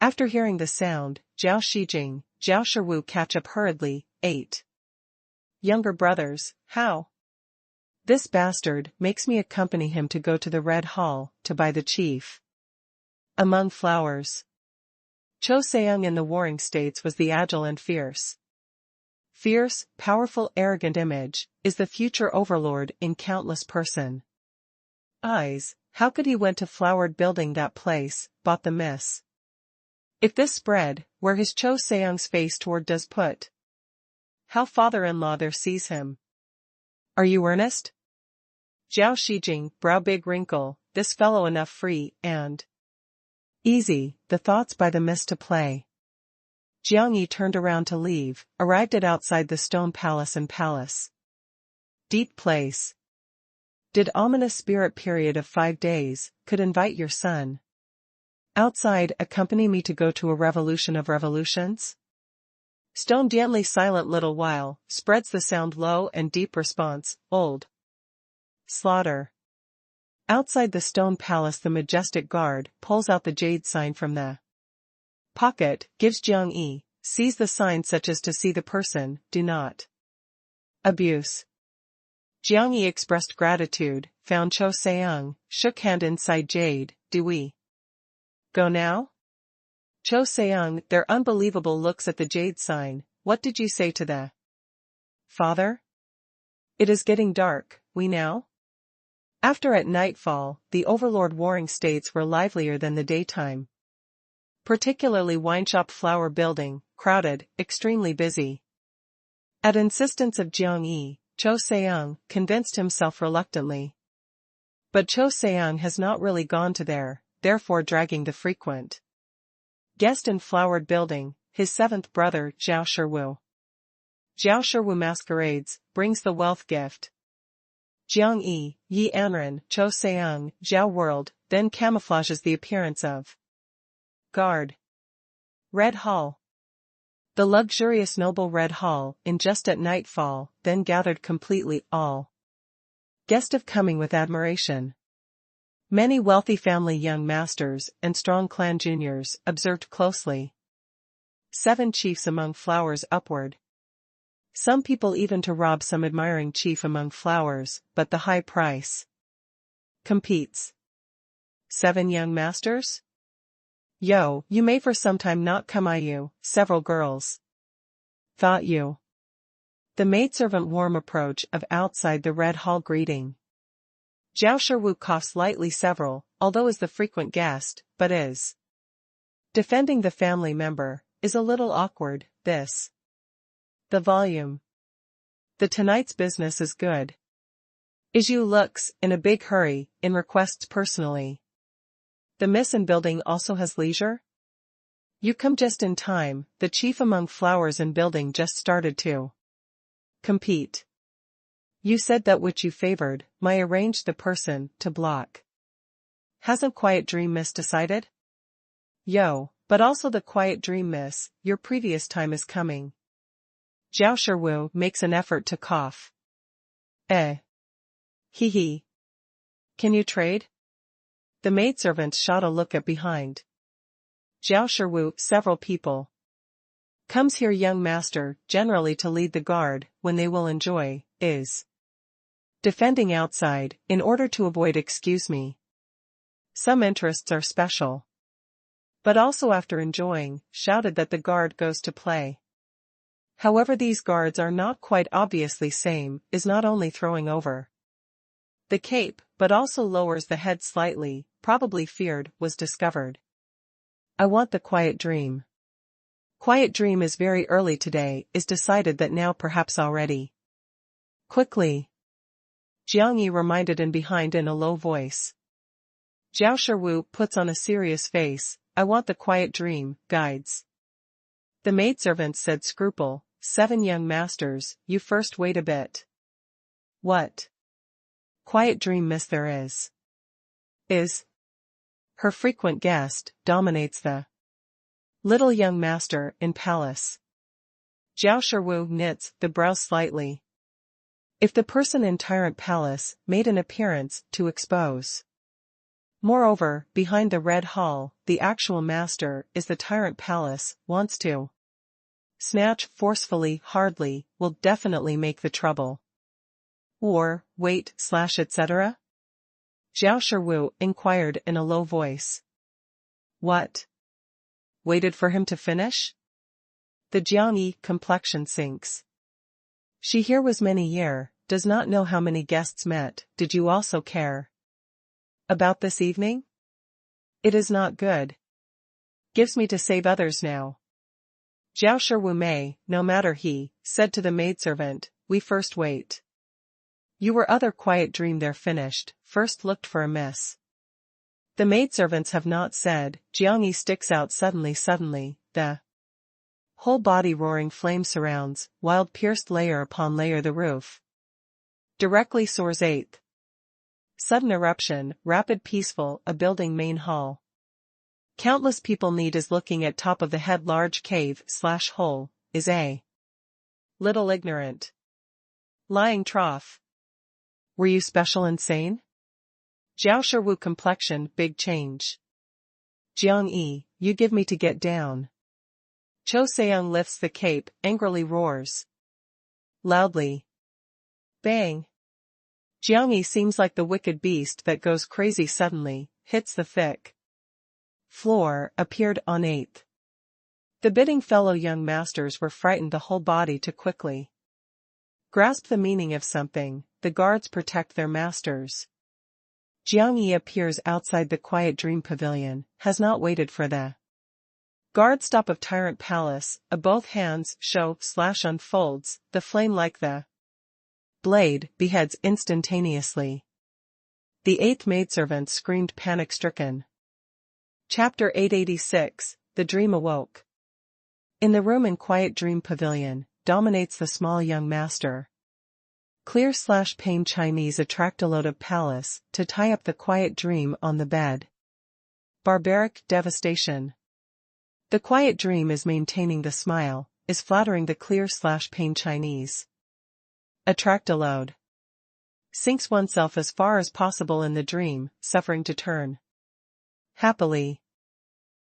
After hearing the sound, Zhao Shijing, Zhao Shiwu catch up hurriedly, 8. Younger brothers, how? This bastard makes me accompany him to go to the Red Hall, to buy the chief. Among flowers. Cho Seung in the Warring States was the agile and fierce. Fierce, powerful, arrogant image, is the future overlord in countless person. Eyes, how could he went to flowered building that place, bought the miss. If this spread, where his Cho Seung's face toward does put. How father-in-law there sees him. Are you earnest? Zhao Shijing, brow big wrinkle, this fellow enough free, and easy, the thoughts by the miss to play. Jiang Yi turned around to leave, arrived at outside the stone palace and palace. Deep place. Did ominous spirit period of 5 days, could invite your son. Outside accompany me to go to a revolution of revolutions? Stone gently silent little while, spreads the sound low and deep response, old. Slaughter. Outside the stone palace the majestic guard pulls out the jade sign from the pocket, gives Jiang Yi, sees the sign such as to see the person, do not abuse. Jiang Yi expressed gratitude, found Cho Seung, shook hand inside jade, do we go now? Cho Seung, their unbelievable looks at the jade sign, what did you say to the father? It is getting dark, we now? After at nightfall, the overlord Warring States were livelier than the daytime. Particularly wineshop flower building, crowded, extremely busy. At insistence of Jiang Yi, Cho Seung convinced himself reluctantly. But Cho Seung has not really gone to there, therefore dragging the frequent guest in flowered building, his 7th brother, Zhao Shiwu. Zhao Shiwu masquerades, brings the wealth gift. Jiang Yi, Yi Anren, Cho Seung, Zhao World, then camouflages the appearance of guard. Red Hall. The luxurious noble Red Hall, in just at nightfall, then gathered completely all guest of coming with admiration. Many wealthy family young masters and strong clan juniors observed closely. 7 chiefs among flowers upward. Some people even to rob some admiring chief among flowers, but the high price competes. 7 young masters? Yo, you may for some time not come you, several girls. Thought you. The maidservant warm approach of outside the Red Hall greeting. Zhao Shiwu coughs lightly several, although is the frequent guest, but is defending the family member, is a little awkward, this. The volume. The tonight's business is good. Is you looks, in a big hurry, in requests personally. The miss in building also has leisure? You come just in time, the chief among flowers in building just started to compete. You said that which you favored, my arranged the person to block. Hasn't Quiet Dream Miss decided? Yo, but also the Quiet Dream Miss, your previous time is coming. Zhao Shiwu makes an effort to cough. Hee hee. Can you trade? The maidservant shot a look at behind. Zhao Shiwu, several people. Comes here young master, generally to lead the guard, when they will enjoy, is defending outside, in order to avoid excuse me. Some interests are special. But also after enjoying, shouted that the guard goes to play. However these guards are not quite obviously same, is not only throwing over the cape, but also lowers the head slightly, probably feared, was discovered. I want the Quiet Dream. Quiet Dream is very early today, is decided that now perhaps already. Quickly. Jiang Yi reminded in behind in a low voice. Zhao Shiwu puts on a serious face, I want the Quiet Dream, guides. The maidservant said scruple, 7 young masters, you first wait a bit. What? Quiet Dream Miss there is. Is. Her frequent guest, dominates the little young master in palace. Zhao Shiwu knits the brows slightly. If the person in Tyrant Palace made an appearance to expose. Moreover, behind the Red Hall, the actual master is the Tyrant Palace, wants to snatch forcefully, hardly, will definitely make the trouble. Or, wait, etc.? Zhao Shiwu inquired in a low voice. What? Waited for him to finish? The Jiangyi complexion sinks. She here was many year, does not know how many guests met, did you also care? About this evening? It is not good. Gives me to save others now. Zhao Shiwu may, no matter he, said to the maidservant, we first wait. You were other Quiet Dream there finished, first looked for a miss. The maidservants have not said, Jiangyi sticks out suddenly, the whole body roaring flame surrounds, wild pierced layer upon layer the roof. Directly soars 8th. Sudden eruption, rapid peaceful, a building main hall. Countless people need is looking at top of the head large cave/hole, is a little ignorant. Lying trough. Were you special insane? Zhao Shiwu complexion big change. Jiang Yi, you give me to get down. Cho Seong lifts the cape, angrily roars. Loudly. Bang. Jiang Yi seems like the wicked beast that goes crazy suddenly, hits the thick floor, appeared on 8th. The bidding fellow young masters were frightened the whole body to quickly grasp the meaning of something, the guards protect their masters. Jiang Yi appears outside the Quiet Dream Pavilion, has not waited for the guard stop of Tyrant Palace, a both hands show/unfolds, the flame like the blade, beheads instantaneously. The 8th maidservant screamed panic-stricken. Chapter 886, The Dream Awoke. In the room in Quiet Dream Pavilion, dominates the small young master. Clear/pain Chinese attract a load of palace, to tie up the Quiet Dream on the bed. Barbaric devastation. The Quiet Dream is maintaining the smile, is flattering the clear/pain Chinese. Attract a load. Sinks oneself as far as possible in the dream, suffering to turn. Happily.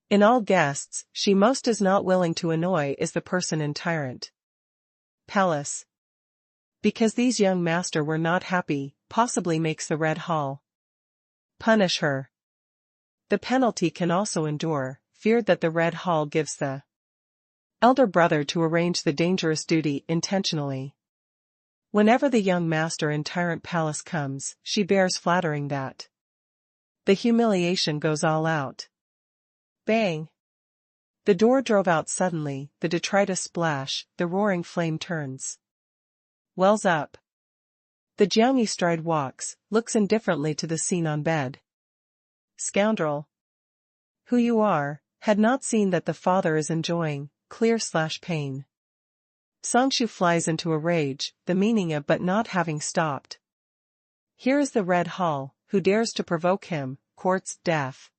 In all guests, she most is not willing to annoy is the person in Tyrant Palace. Because these young master were not happy, possibly makes the Red Hall punish her. The penalty can also endure, feared that the Red Hall gives the elder brother to arrange the dangerous duty intentionally. Whenever the young master in Tyrant Palace comes, she bears flattering that the humiliation goes all out. Bang! The door drove out suddenly, the detritus splash, the roaring flame turns. Wells up. The Jiangyi stride walks, looks indifferently to the scene on bed. Scoundrel. Who you are, had not seen that the father is enjoying, clear/pain. Songshu flies into a rage, the meaning of but not having stopped. Here is the Red Hall, who dares to provoke him, courts death.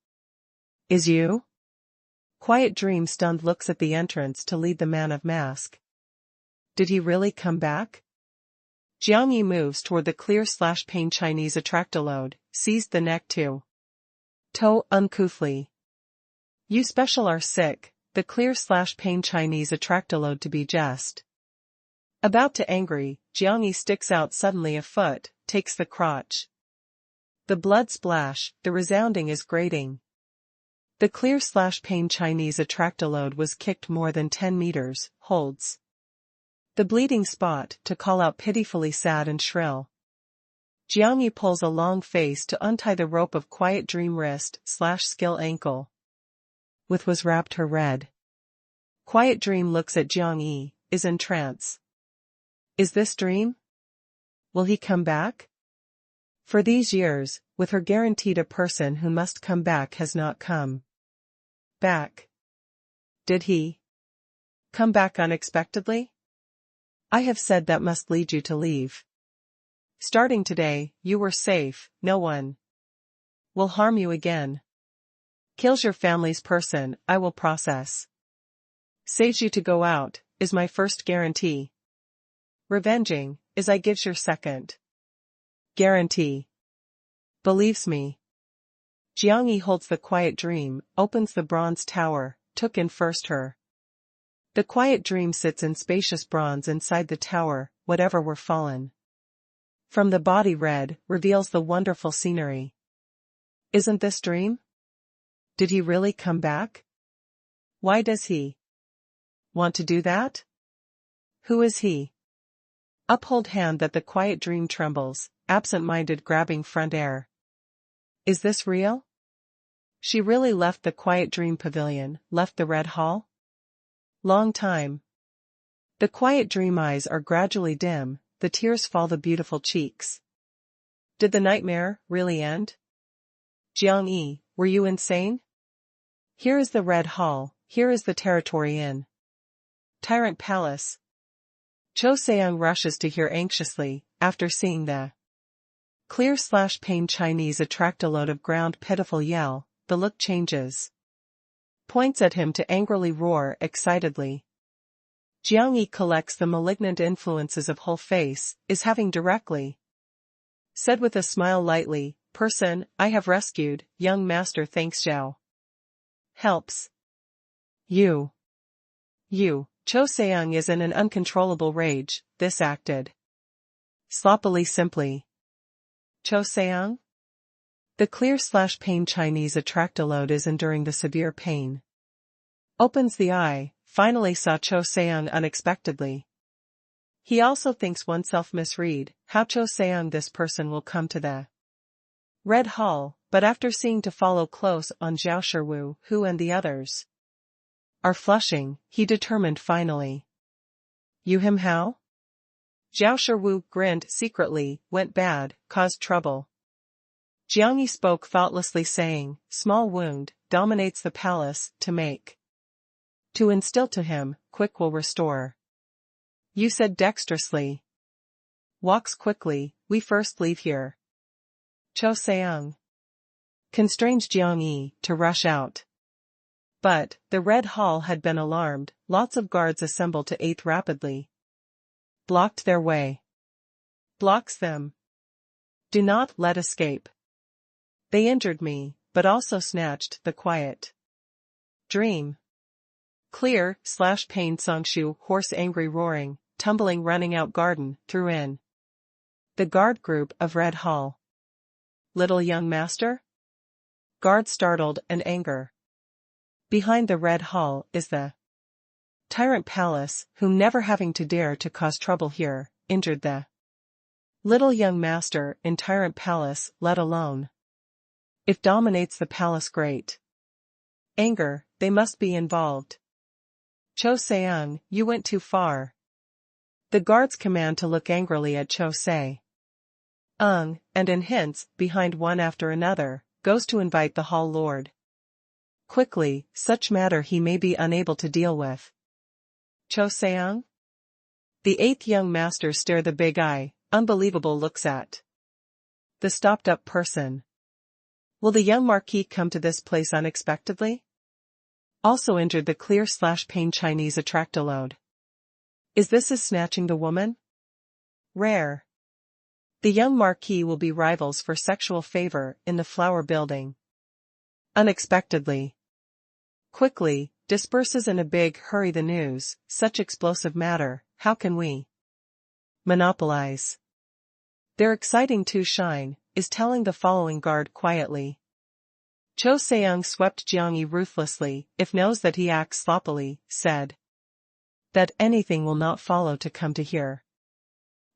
Is you? Quiet Dream stunned looks at the entrance to lead the man of mask. Did he really come back? Jiang Yi moves toward the clear/pain Chinese attractolode, seized the neck to toe uncouthly. You special are sick, the clear/pain Chinese attractolode to be just. About to angry, Jiang Yi sticks out suddenly a foot, takes the crotch. The blood splash, the resounding is grating. The clear/pain Chinese attractolode was kicked more than 10 meters, holds the bleeding spot to call out pitifully sad and shrill. Jiang Yi pulls a long face to untie the rope of Quiet Dream wrist/skill ankle. With was wrapped her red. Quiet Dream looks at Jiang Yi, is in trance. Is this Dream? Will he come back? For these years, with her guaranteed a person who must come back has not come back. Did he come back unexpectedly? I have said that must lead you to leave. Starting today, you were safe, no one will harm you again. Kills your family's person, I will process. Saves you to go out, is my first guarantee. Revenging, is I gives your second guarantee. Believes me. Jiang Yi holds the Quiet Dream, opens the bronze tower, took in first her. The Quiet Dream sits in spacious bronze inside the tower, whatever were fallen from the body red, reveals the wonderful scenery. Isn't this Dream? Did he really come back? Why does he want to do that? Who is he? Uphold hand that the Quiet Dream trembles, absent-minded grabbing front air. Is this real? She really left the Quiet Dream pavilion, left the Red Hall? Long time. The Quiet Dream eyes are gradually dim, the tears fall the beautiful cheeks. Did the nightmare really end? Jiang Yi, were you insane? Here is the Red Hall, here is the Territory Inn. Tyrant Palace. Cho Seong rushes to hear anxiously, after seeing the clear/pain Chinese attractolode of ground pitiful yell, the look changes. Points at him to angrily roar excitedly. Jiang Yi collects the malignant influences of whole face, is having directly said with a smile lightly, person, I have rescued, young master thanks Zhao. Helps. You. Cho Seong is in an uncontrollable rage, this acted sloppily simply. Cho Seong? The clear/pain Chinese attractolode is enduring the severe pain. Opens the eye, finally saw Cho Seong unexpectedly. He also thinks oneself misread, how Cho Seong this person will come to the Red Hall, but after seeing to follow close on Zhao Shiwu, who and the others are flushing, he determined finally. You him how? Zhao Shiwu grinned secretly, went bad, caused trouble. Jiang Yi spoke thoughtlessly saying, small wound, dominates the palace, to instill to him, quick will restore. You said dexterously. Walks quickly, we first leave here. Cho Seong constrains Jiang Yi to rush out. But, the Red Hall had been alarmed, lots of guards assembled to aid rapidly. Blocked their way. Blocks them. Do not let escape. They injured me, but also snatched the Quiet Dream. Clear/pain Songshu hoarse angry roaring, tumbling running out garden, threw in the guard group of Red Hall. Little young master? Guard startled and anger. Behind the Red Hall is the Tyrant Palace, whom never having to dare to cause trouble here, injured the little young master in Tyrant Palace, let alone if dominates the palace great anger, they must be involved. Cho Seong, you went too far. The guards command to look angrily at Cho Se. And in hints, behind one after another, goes to invite the hall lord. Quickly, such matter he may be unable to deal with. Cho Seong? The eighth young master stare the big eye, unbelievable looks at the stopped-up person. Will the young marquis come to this place unexpectedly? Also injured the clear/pain Chinese attract a load. Is this as snatching the woman? Rare. The young marquis will be rivals for sexual favor in the flower building. Unexpectedly. Quickly, disperses in a big hurry the news, such explosive matter, how can we monopolize? They're exciting to shine, is telling the following guard quietly. Cho Seung swept Jiang Yi ruthlessly, if knows that he acts sloppily, said. That anything will not follow to come to here.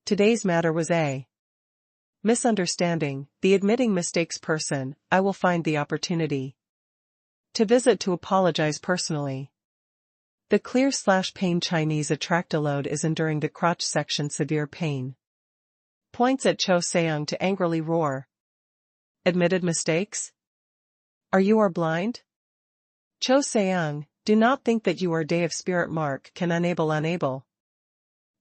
Today's matter was a misunderstanding, the admitting mistakes person, I will find the opportunity to visit to apologize personally. The clear/pain Chinese attract a load is enduring the crotch section severe pain. Points at Cho Seung to angrily roar. Admitted mistakes? Are you or blind? Cho Seung, do not think that you are day of spirit mark can unable.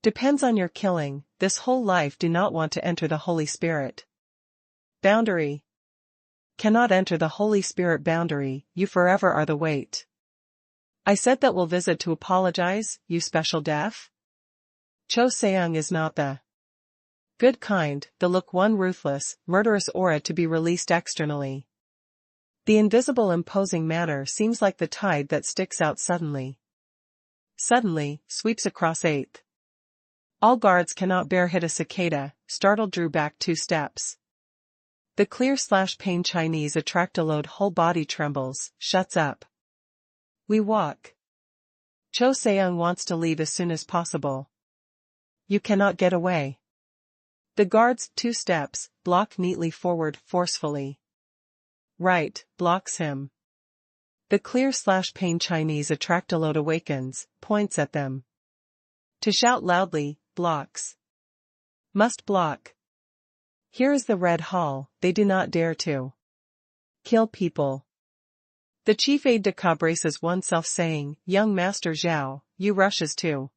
Depends on your killing, this whole life do not want to enter the Holy Spirit. Boundary. Cannot enter the Holy Spirit boundary, you forever are the weight. I said that will visit to apologize, you special deaf? Cho Seung is not the good kind, the look one ruthless, murderous aura to be released externally. The invisible imposing manner seems like the tide that sticks out suddenly. Suddenly, sweeps across eighth. All guards cannot bear hit a cicada, startled drew back 2 steps. The clear/pain Chinese attract a load whole body trembles, shuts up. We walk. Cho Seung wants to leave as soon as possible. You cannot get away. The guards 2 steps, block neatly forward forcefully. Right, blocks him. The clear/pain Chinese attract a load awakens, points at them. To shout loudly, blocks. Must block. Here is the Red Hall, they do not dare to kill people. The chief aide-de-camp braces oneself saying, young master Zhao, you rushes too.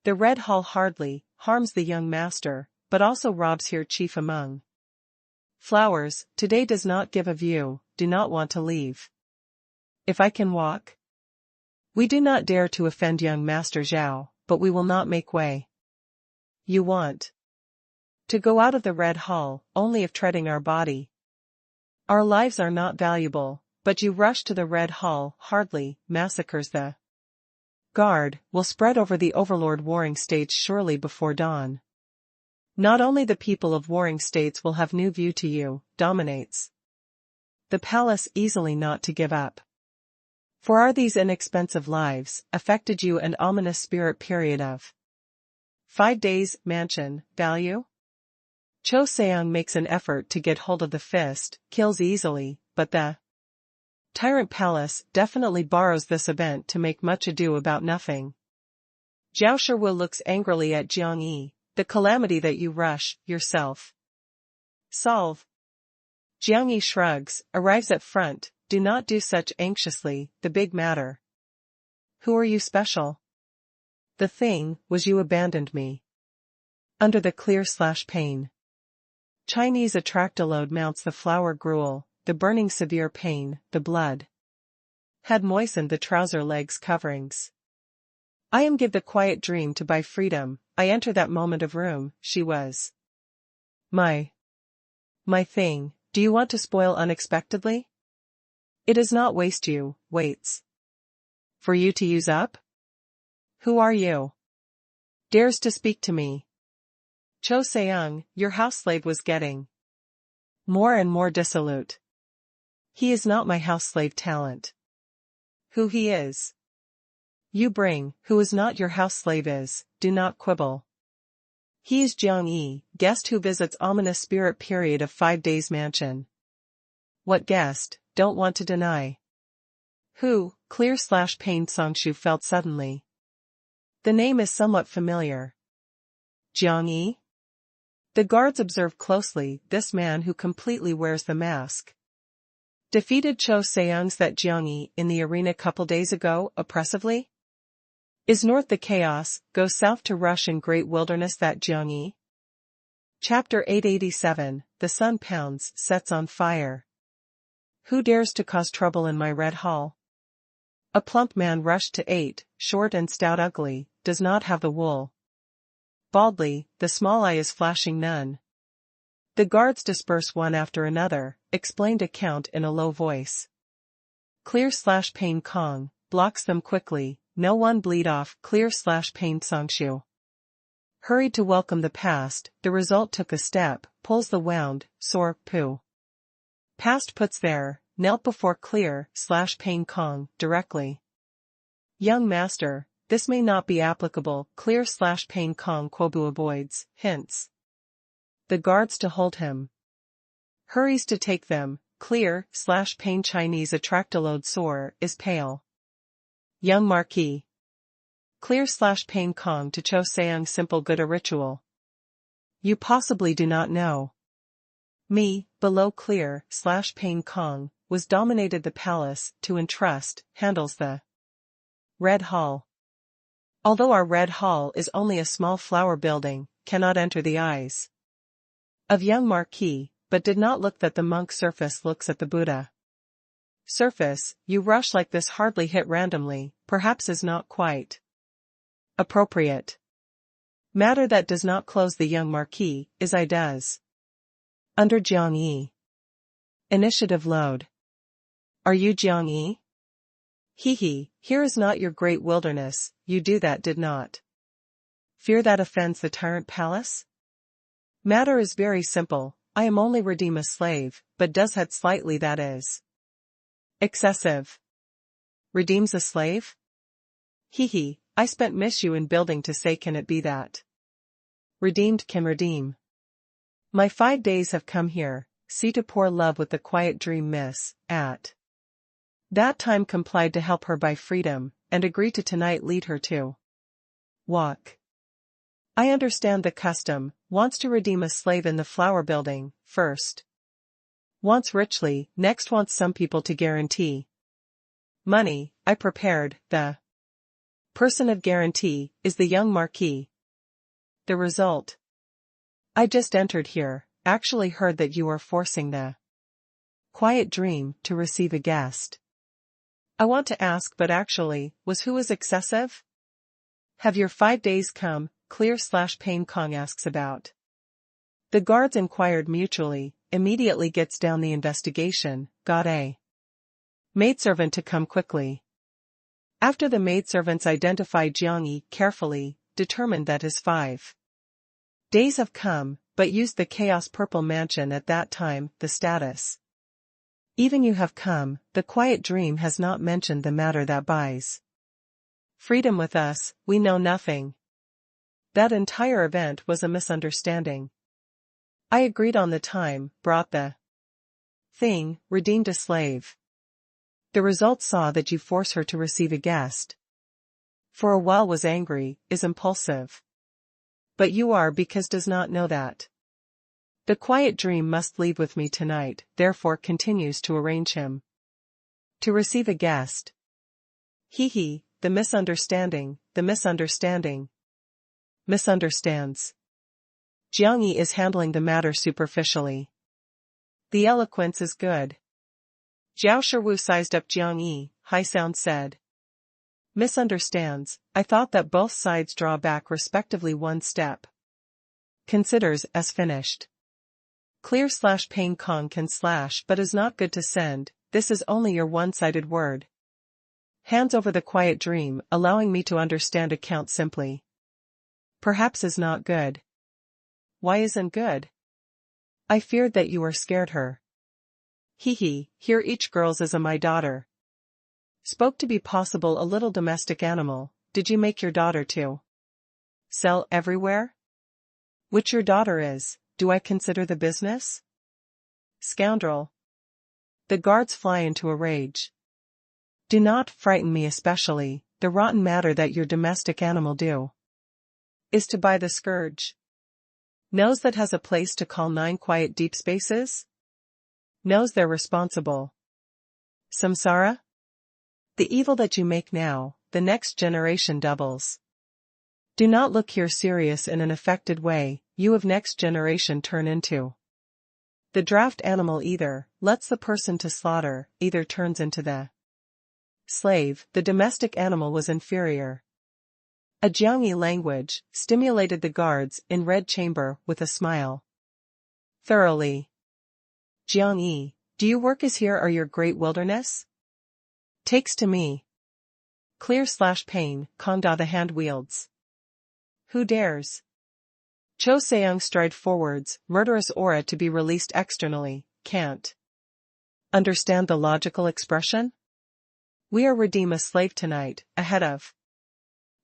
The Red Hall hardly harms the young master, but also robs here chief among flowers, today does not give a view, do not want to leave. If I can walk? We do not dare to offend young master Zhao, but we will not make way. You want to go out of the Red Hall, only if treading our body. Our lives are not valuable, but you rush to the Red Hall, hardly, massacres the guard, will spread over the overlord warring states surely before dawn. Not only the people of warring states will have new view to you, dominates the palace easily not to give up. For are these inexpensive lives, affected you and ominous spirit period of 5 days, mansion, value? Cho Seung makes an effort to get hold of the fist, kills easily, but the tyrant palace definitely borrows this event to make much ado about nothing. Zhao Shiwu looks angrily at Jiang Yi, the calamity that you rush, yourself solve. Jiang Yi shrugs, arrives at front, do not do such anxiously, the big matter. Who are you special? The thing, was you abandoned me. Under the clear/pain Chinese attract a load mounts the flower gruel, the burning severe pain, the blood had moistened the trouser legs coverings. I am give the quiet dream to buy freedom, I enter that moment of room, she was my thing, do you want to spoil unexpectedly? It does not waste you, waits for you to use up? Who are you? Dares to speak to me? Cho Seung, your house slave was getting more and more dissolute. He is not my house slave talent. Who he is? You bring, who is not your house slave is, do not quibble. He is Jiang Yi, guest who visits ominous spirit period of 5 days mansion. What guest, don't want to deny. Who, clear/pain Songshu felt suddenly. The name is somewhat familiar. Jiang Yi? The guards observe closely this man who completely wears the mask. Defeated Cho Seung's that Jiang Yi in the arena couple days ago, oppressively? Is north the chaos, go south to rush in great wilderness that Jiangyi? Chapter 887, The sun pounds, sets on fire. Who dares to cause trouble in my red hall? A plump man rushed to 8, short and stout ugly, does not have the wool. Baldly, the small eye is flashing none. The guards disperse one after another, explained a count in a low voice. Clear/Pain Kong, blocks them quickly, no one bleed off Clear/Pain Songshu. Hurried to welcome the past, the result took a step, pulls the wound, sore, poo. Past puts there, knelt before Clear/Pain Kong, directly. Young master, this may not be applicable, Clear/Pain Kong Kwobu avoids, hints. The guards to hold him. Hurries to take them, Clear/Pain Chinese attractaload sore, is pale. Young Marquis. Clear/Pain Kong to Cho Seung simple good a ritual. You possibly do not know. Me, below Clear/Pain Kong, was dominated the palace, to entrust, handles the Red Hall. Although our Red Hall is only a small flower building, cannot enter the eyes of young Marquis, but did not look that the monk surface looks at the Buddha. Surface, you rush like this hardly hit randomly, perhaps is not quite appropriate. Matter that does not close the young Marquis, is I does. Under Jiangyi. Initiative load. Are you Jiangyi? He, here is not your great wilderness, you do that did not. Fear that offends the tyrant palace? Matter is very simple, I am only redeem a slave, but does had slightly that is. Excessive. Redeems a slave? I spent miss you in building to say can it be that? Redeemed can redeem. My 5 days have come here, see to pour love with the quiet dream miss, at. That time complied to help her by freedom, and agree to tonight lead her to walk. I understand the custom, wants to redeem a slave in the flower building, first. Wants richly, next wants some people to guarantee. Money, I prepared, the person of guarantee, is the young Marquis. The result. I just entered here, actually heard that you are forcing the quiet dream to receive a guest. I want to ask but actually, who was excessive? Have your 5 days come, Clear/Pain Kong asks about. The guards inquired mutually, immediately gets down the investigation, got a maidservant to come quickly. After the maidservants identified Jiangyi carefully, determined that his 5 days have come, but used the Chaos Purple Mansion at that time, the status. Even you have come, the quiet dream has not mentioned the matter that buys freedom with us, we know nothing. That entire event was a misunderstanding. I agreed on the time, brought the thing, redeemed a slave. The result saw that you force her to receive a guest. For a while was angry, is impulsive. But you are because does not know that. The quiet dream must leave with me tonight, therefore continues to arrange him to receive a guest. The misunderstanding, misunderstands. Jiangyi is handling the matter superficially. The eloquence is good. Zhao Shiwu sized up Jiangyi, High Sound said. Misunderstands, I thought that both sides draw back respectively one step. Considers as finished. Clear/Pain Kong can slash but is not good to send, this is only your one-sided word. Hands over the quiet dream, allowing me to understand account simply. Perhaps is not good. Why isn't good? I feared that you were scared her. Here each girl's is a my daughter. Spoke to be possible a little domestic animal, did you make your daughter to sell everywhere? Which your daughter is, do I consider the business? Scoundrel. The guards fly into a rage. Do not frighten me especially, the rotten matter that your domestic animal do is to buy the scourge. Knows that has a place to call 9 quiet deep spaces? Knows they're responsible. Samsara? The evil that you make now, the next generation doubles. Do not look here serious in an affected way, you of next generation turn into. The draft animal either lets the person to slaughter, either turns into the slave. The domestic animal was inferior. A Jiangyi language stimulated the guards in red chamber with a smile. Thoroughly. Jiangyi, do you work as here are your great wilderness? Takes to me. Clear/pain, Kongda the hand wields. Who dares? Cho Seung stride forwards, murderous aura to be released externally, can't. Understand the logical expression? We are redeem a slave tonight, ahead of.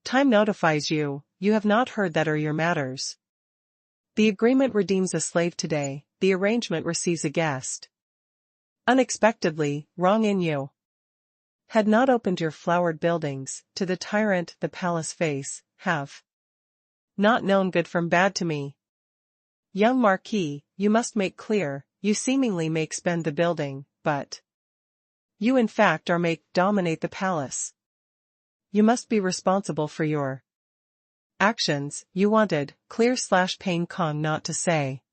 Time notifies you, you have not heard that are your matters. The agreement redeems a slave today, the arrangement receives a guest. Unexpectedly, wrong in you. Had not opened your flowered buildings, to the tyrant the palace face, have. Not known good from bad to me. Young Marquis, you must make clear, you seemingly make spend the building, but you in fact are make dominate the palace. You must be responsible for your actions, you wanted, clear/pain Kong not to say.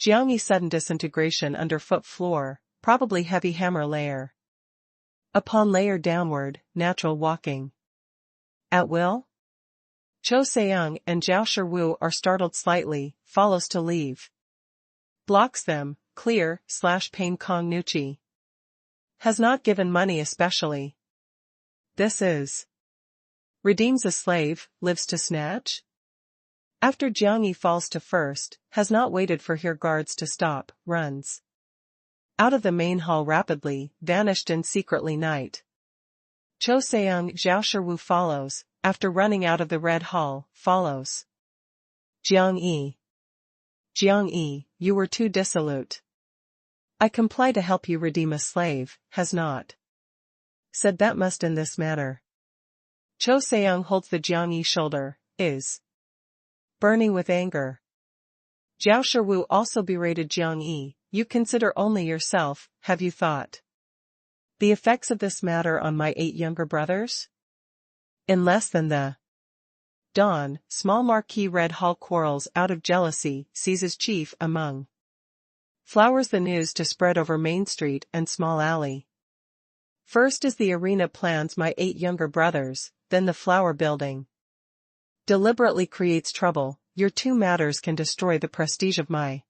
Jiangyi sudden disintegration underfoot floor, probably heavy hammer layer. Upon layer downward, natural walking. At will? Cho Seung and Zhao Shiwu are startled slightly, follows to leave. Blocks them, clear/pain Kong Nuchi. Has not given money especially. This is. Redeems a slave, lives to snatch? After Jiangyi falls to first, has not waited for her guards to stop, runs. Out of the main hall rapidly, vanished in secretly night. Cho Seung Zhao Shiwu follows, after running out of the red hall, follows. Jiangyi. Jiangyi, you were too dissolute. I comply to help you redeem a slave, has not. Said that must in this matter. Cho Seung holds the Jiangyi shoulder, is. Burning with anger. Zhao Shiwu also berated Jiangyi, you consider only yourself, have you thought? The effects of this matter on my 8 younger brothers? In less than the dawn, small Marquis Red Hall quarrels out of jealousy, seizes chief among. Flowers the news to spread over Main Street and small alley. First is the arena plans my 8 younger brothers, then the flower building. Deliberately creates trouble, your 2 matters can destroy the prestige of my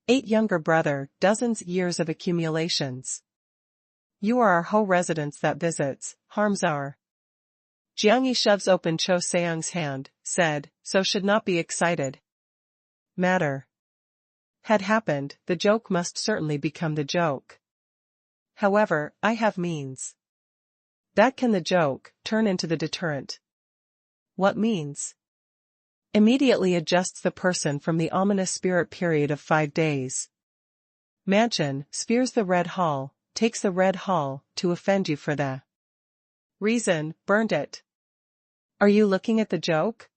8 younger brother, dozens years of accumulations. You are our Ho residents that visits, harms our. Jiangyi shoves open Cho Seung's hand, said, so should not be excited. Matter. Had happened, the joke must certainly become the joke. However, I have means. That can the joke, turn into the deterrent. What means? Immediately adjusts the person from the ominous spirit period of 5 days. Mansion, spears the red hall, takes the red hall, to offend you for the reason, burned it. Are you looking at the joke?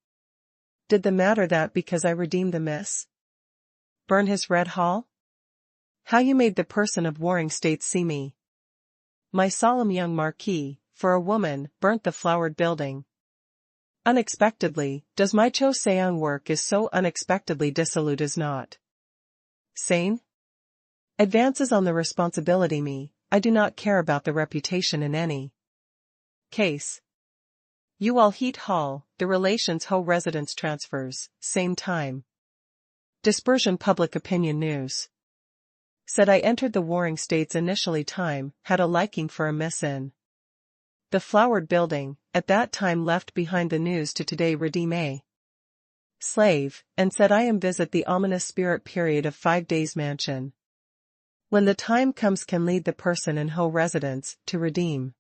Did the matter that because I redeemed the miss? Burn his red hall? How you made the person of warring states see me. My solemn young Marquis, for a woman, burnt the flowered building. Unexpectedly, does my Cho Seung work is so unexpectedly dissolute is not. Sane? Advances on the responsibility me, I do not care about the reputation in any case. You all heat hall, the relations Ho residence transfers, same time. Dispersion public opinion news. Said I entered the warring states initially time, had a liking for a miss in. The flowered building, at that time left behind the news to today redeem a slave, and said I am visit the ominous spirit period of 5 days mansion. When the time comes can lead the person in Ho residence, to redeem.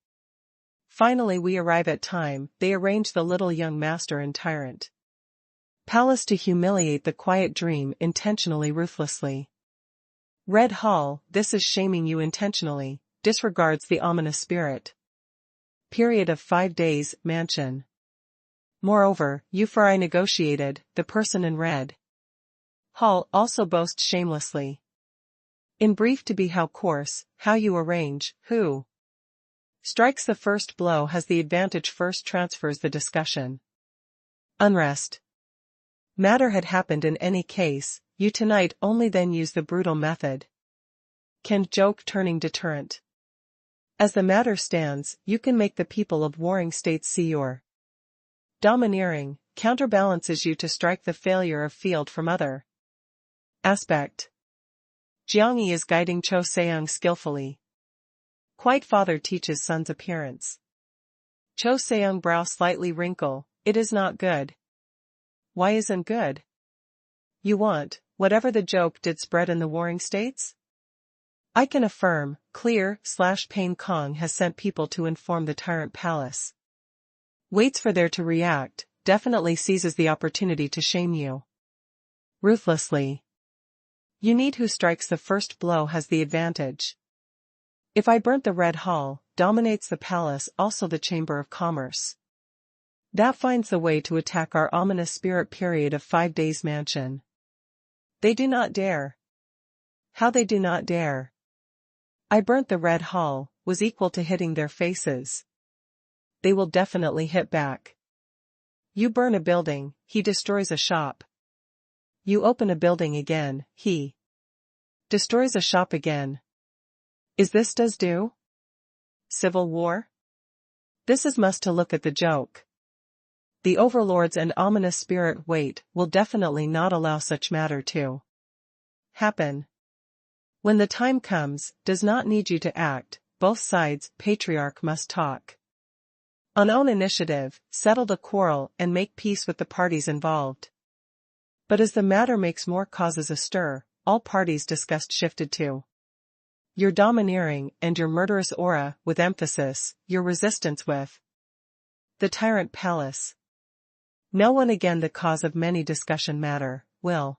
Finally we arrive at time, they arrange the little young master and tyrant. Palace to humiliate the quiet dream intentionally ruthlessly. Red Hall, this is shaming you intentionally, disregards the ominous spirit. Period of 5 days, mansion. Moreover, you for I negotiated, the person in red hall also boasts shamelessly. In brief to be how coarse, how you arrange, who Strikes the first blow has the advantage first transfers the discussion. Unrest. Matter had happened in any case, you tonight only then use the brutal method. Canned joke turning deterrent. As the matter stands, you can make the people of warring states see your domineering, counterbalances you to strike the failure of field from other aspect. Jiang Yi is guiding Cho Seong skillfully. Quiet father teaches son's appearance. Cho Seong brow slightly wrinkle, it is not good. Why isn't good? You want, whatever the joke did spread in the warring states? I can affirm, Pain Kong has sent people to inform the tyrant palace. Waits for there to react, definitely seizes the opportunity to shame you. Ruthlessly. You need who strikes the first blow has the advantage. If I burnt the Red Hall, dominates the palace also the Chamber of Commerce. That finds the way to attack our ominous spirit period of 5 days mansion. They do not dare. How they do not dare. I burnt the Red Hall, was equal to hitting their faces. They will definitely hit back. You burn a building, he destroys a shop. You open a building again, he destroys a shop again. Is this does do? Civil war? This is must to look at the joke. The overlords and ominous spirit wait will definitely not allow such matter to happen. When the time comes, does not need you to act, both sides, patriarch must talk. On own initiative, settle the quarrel and make peace with the parties involved. But as the matter makes more causes astir, all parties discussed shifted to your domineering and your murderous aura, with emphasis, your resistance with the tyrant palace. No one again the cause of many discussion matter, will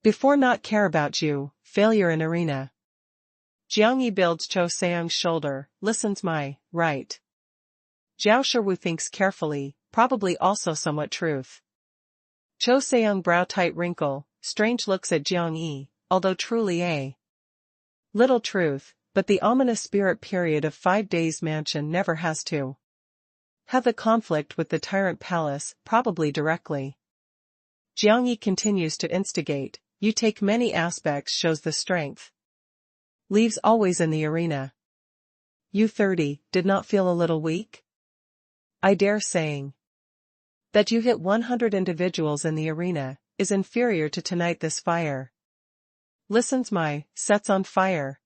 before not care about you, failure in arena. Jiang Yi builds Cho Seong's shoulder, listens my, right. Zhao Shiwu thinks carefully, probably also somewhat truth. Cho Seong brow tight wrinkle, strange looks at Jiang Yi, although truly a little truth, but the ominous spirit period of 5 days mansion never has to have a conflict with the tyrant palace, probably directly. Jiang Yi continues to instigate, you take many aspects shows the strength. Leaves always in the arena. You 30, did not feel a little weak? I dare saying that you hit 100 individuals in the arena, is inferior to tonight this fire. Listens my, sets on fire.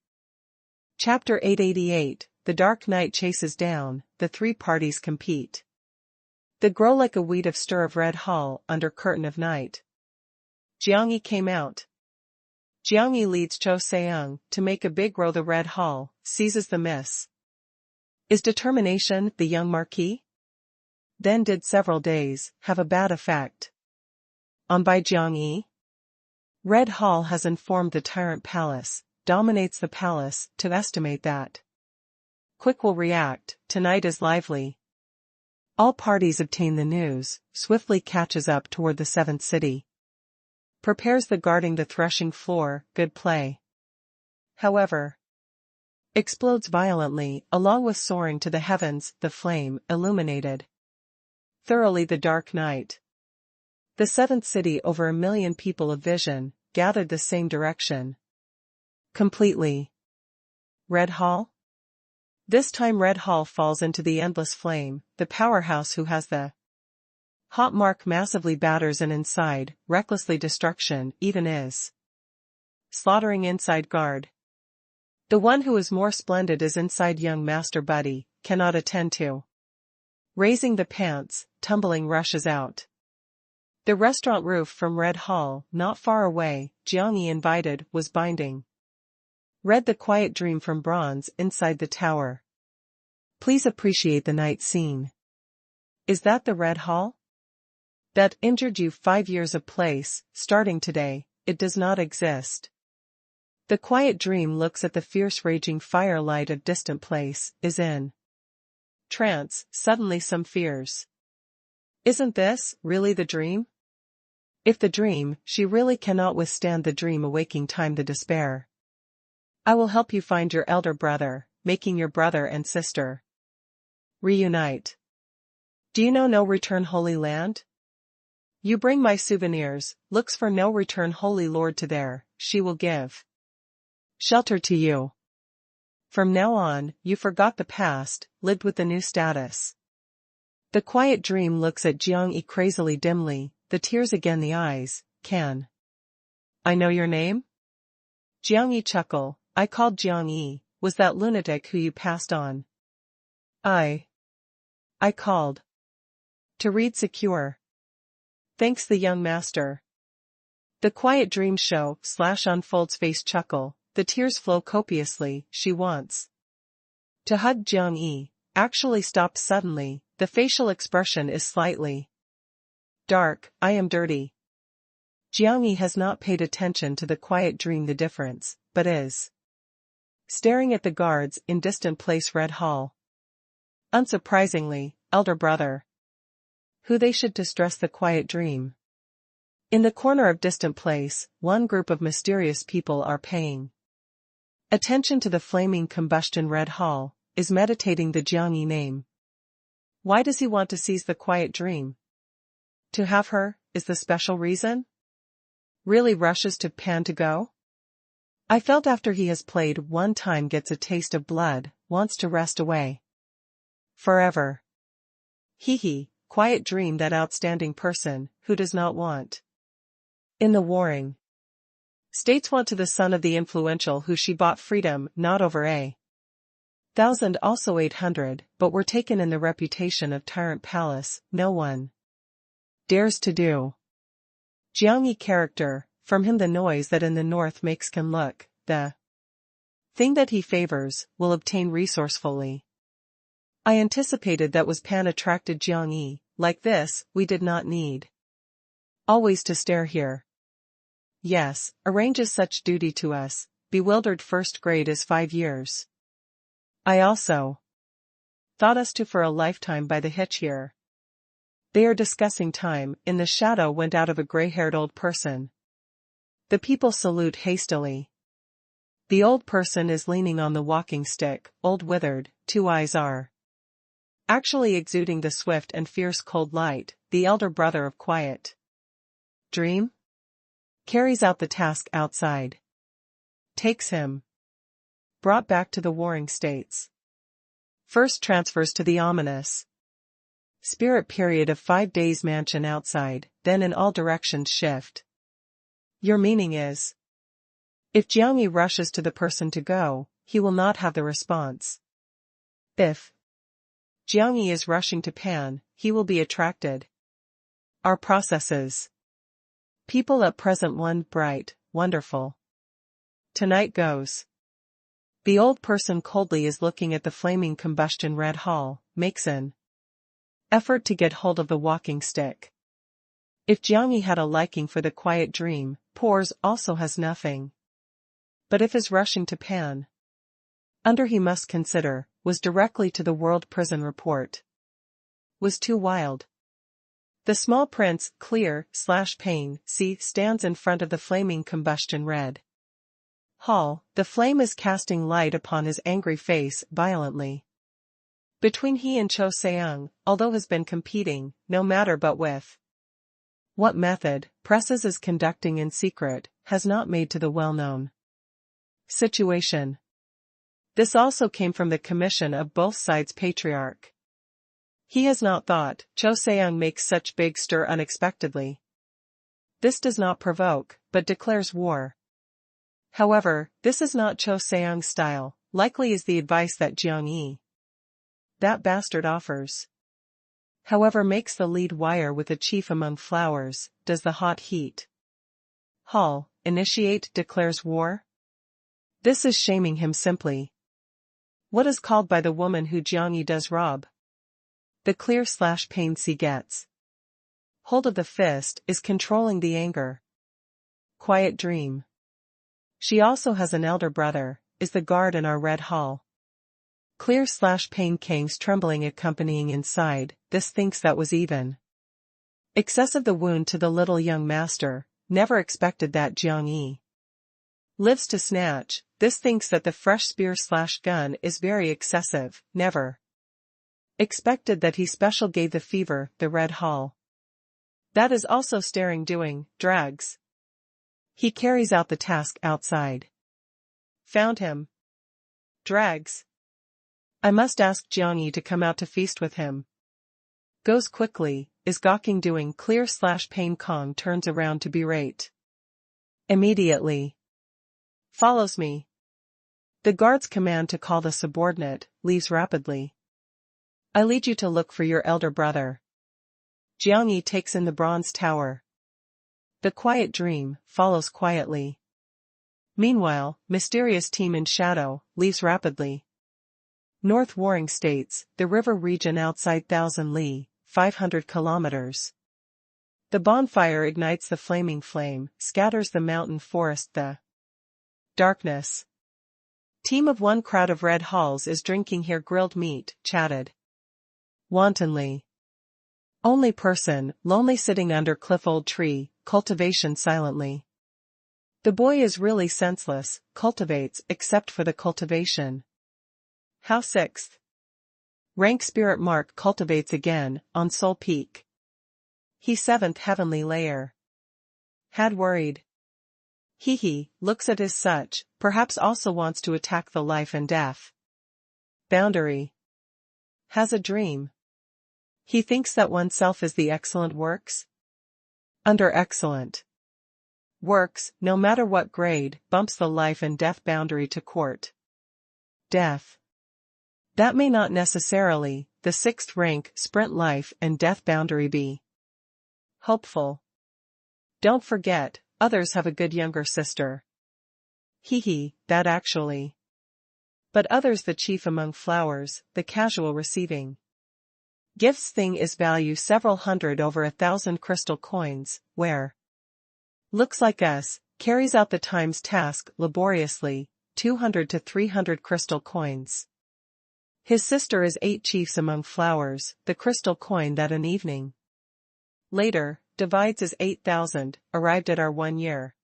Chapter 888, The Dark Night chases down, the 3 parties compete. They grow like a weed of stir of Red Hall under curtain of night. Jiang Yi came out. Jiang Yi leads Cho Seong to make a big row the Red Hall, seizes the miss. Is determination the young marquis? Then did several days have a bad effect on by Jiang Yi? Red Hall has informed the tyrant palace, dominates the palace, to estimate that quick will react, tonight is lively. All parties obtain the news, swiftly catches up toward the 7th city. Prepares the guarding the threshing floor, good play. However, explodes violently, along with soaring to the heavens, the flame, illuminated thoroughly the dark night. The 7th city, over 1 million people of vision, gathered the same direction. Completely. Red Hall? This time Red Hall falls into the endless flame, the powerhouse who has the hot mark massively batters and inside, recklessly destruction, even is slaughtering inside guard. The one who is more splendid is inside young Master Buddy, cannot attend to. Raising the pants, tumbling rushes out. The restaurant roof from Red Hall, not far away, Jiang Yi invited, was binding. Read the quiet dream from bronze inside the tower. Please appreciate the night scene. Is that the Red Hall? That injured you 5 years of place, starting today, it does not exist. The quiet dream looks at the fierce raging firelight of distant place, is in trance, suddenly some fears. Isn't this, really the dream? If the dream, she really cannot withstand the dream awaking time the despair. I will help you find your elder brother, making your brother and sister reunite. Do you know no return Holy Land? You bring my souvenirs, looks for no return Holy Lord to there, she will give shelter to you. From now on, you forgot the past, lived with the new status. The quiet dream looks at Jiang-yi crazily dimly, the tears again the eyes. Can I know your name? Jiang-yi chuckle. I called Jiang-yi, was that lunatic who you passed on. I called to read secure. Thanks the young master. The quiet dream show / unfolds face chuckle, the tears flow copiously, she wants to hug Jiang-yi, actually stops suddenly, the facial expression is slightly dark. I am dirty. Jiang-yi has not paid attention to the quiet dream the difference, but is staring at the guards in distant place Red Hall. Unsurprisingly, elder brother. Who they should to stress the quiet dream. In the corner of distant place, one group of mysterious people are paying attention to the flaming combustion Red Hall, is meditating the Jiang-yi name. Why does he want to seize the quiet dream? To have her, is the special reason? Really rushes to Pan to go? I felt after he has played one time gets a taste of blood, wants to rest away. Forever. Hee, quiet dream that outstanding person, who does not want. In the warring states want to the son of the influential who she bought freedom not over a thousand also 800, but were taken in the reputation of tyrant palace, no one dares to do. Jiang-yi character, from him the noise that in the north makes can look, the thing that he favors, will obtain resourcefully. I anticipated that was Pan attracted Jiang-yi, like this, we did not need always to stare here. Yes, arranges such duty to us, bewildered first grade is 5 years. I also thought us to for a lifetime by the hitch here. They are discussing time, in the shadow went out of a gray-haired old person. The people salute hastily. The old person is leaning on the walking stick, old withered, 2 eyes are actually exuding the swift and fierce cold light, the elder brother of quiet dream carries out the task outside. Takes him brought back to the warring states. First transfers to the ominous spirit period of 5 days mansion outside, then in all directions shift. Your meaning is, if Jiang-yi rushes to the person to go, he will not have the response. If Jiang-yi is rushing to Pan, he will be attracted. Our processes. People at present one bright, wonderful. Tonight goes. The old person coldly is looking at the flaming combustion Red Hall, makes an effort to get hold of the walking stick. If Jiang-yi had a liking for the quiet dream, Pores also has nothing. But if his rushing to Pan, under he must consider, was directly to the World Prison Report, was too wild. The small prince, clear, /pain, stands in front of the flaming combustion Red Hall, the flame is casting light upon his angry face violently. Between he and Cho Seung, although has been competing, no matter but with what method, presses is conducting in secret, has not made to the well-known situation. This also came from the commission of both sides' patriarch. He has not thought, Cho Seung makes such big stir unexpectedly. This does not provoke, but declares war. However, this is not Cho Seung's style, likely is the advice that Jiang-yi, that bastard, offers. However, makes the lead wire with a chief among flowers, does the hot heat Hall initiate, declares war? This is shaming him simply. What is called by the woman who Jiang-yi does rob? The clear /pain she gets hold of the fist is controlling the anger. Quiet dream. She also has an elder brother, is the guard in our Red Hall. Clear /pain Kang's trembling accompanying inside, this thinks that was even excessive the wound to the little young master, never expected that Jiang-yi lives to snatch, this thinks that the fresh spear/gun is very excessive, never expected that he special gave the fever, the red hall. That is also staring doing, drags. He carries out the task outside. Found him. Drags. I must ask Jiangyi to come out to feast with him. Goes quickly, is gawking doing clear/pain Kong turns around to berate. Immediately. Follows me. The guard's command to call the subordinate, leaves rapidly. I lead you to look for your elder brother. Jiangyi takes in the bronze tower. The quiet dream follows quietly. Meanwhile, mysterious team in shadow, leaves rapidly. North Warring States, the river region outside 1,000 li, 500 kilometers. The bonfire ignites the flaming flame, scatters the mountain forest the darkness. Team of one crowd of red halls is drinking here grilled meat, chatted wantonly. Only person, lonely sitting under cliff old tree, cultivation silently. The boy is really senseless, cultivates except for the cultivation. How 6th. Rank spirit mark cultivates again, on soul peak. He 7th heavenly layer. Had worried. He looks at as such, perhaps also wants to attack the life and death. Boundary. Has a dream. He thinks that oneself is the excellent works. Under excellent works, no matter what grade, bumps the life and death boundary to court. Death. That may not necessarily, the 6th rank, sprint life and death boundary be hopeful. Don't forget, others have a good younger sister. That actually. But others the chief among flowers, the casual receiving. Gifts thing is value several hundred over 1,000 crystal coins, where looks like us, carries out the time's task laboriously, 200 to 300 crystal coins. His sister is 8 chiefs among flowers, the crystal coin that an evening later, divides as 8,000, arrived at our 1 year.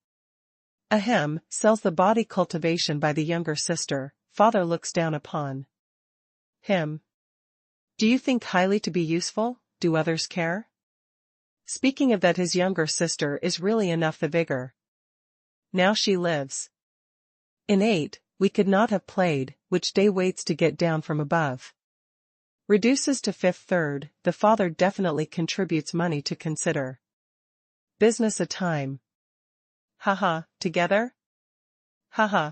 Ahem, sells the body cultivation by the younger sister, father looks down upon him. Do you think highly to be useful, do others care? Speaking of that his younger sister is really enough the vigor. Now she lives. In 8, we could not have played, which day waits to get down from above. Reduces to 5th 3rd, the father definitely contributes money to consider. Business a time. Haha, together? Haha.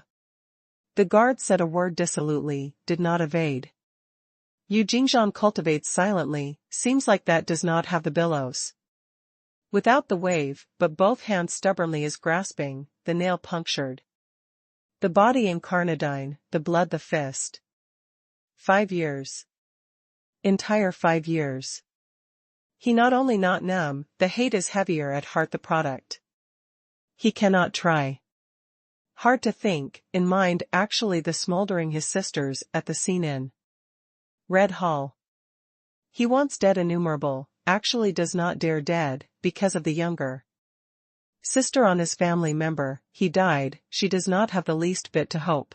The guard said a word dissolutely, did not evade. Yu Jingzhan cultivates silently, seems like that does not have the billows. Without the wave, but both hands stubbornly is grasping, the nail punctured. The body incarnadine, the blood the fist. 5 years. Entire 5 years. He not only not numb, the hate is heavier at heart the product. He cannot try. Hard to think, in mind actually the smoldering his sisters at the scene in Red Hall. He wants dead innumerable, actually does not dare dead, because of the younger sister on his family member, he died, she does not have the least bit to hope.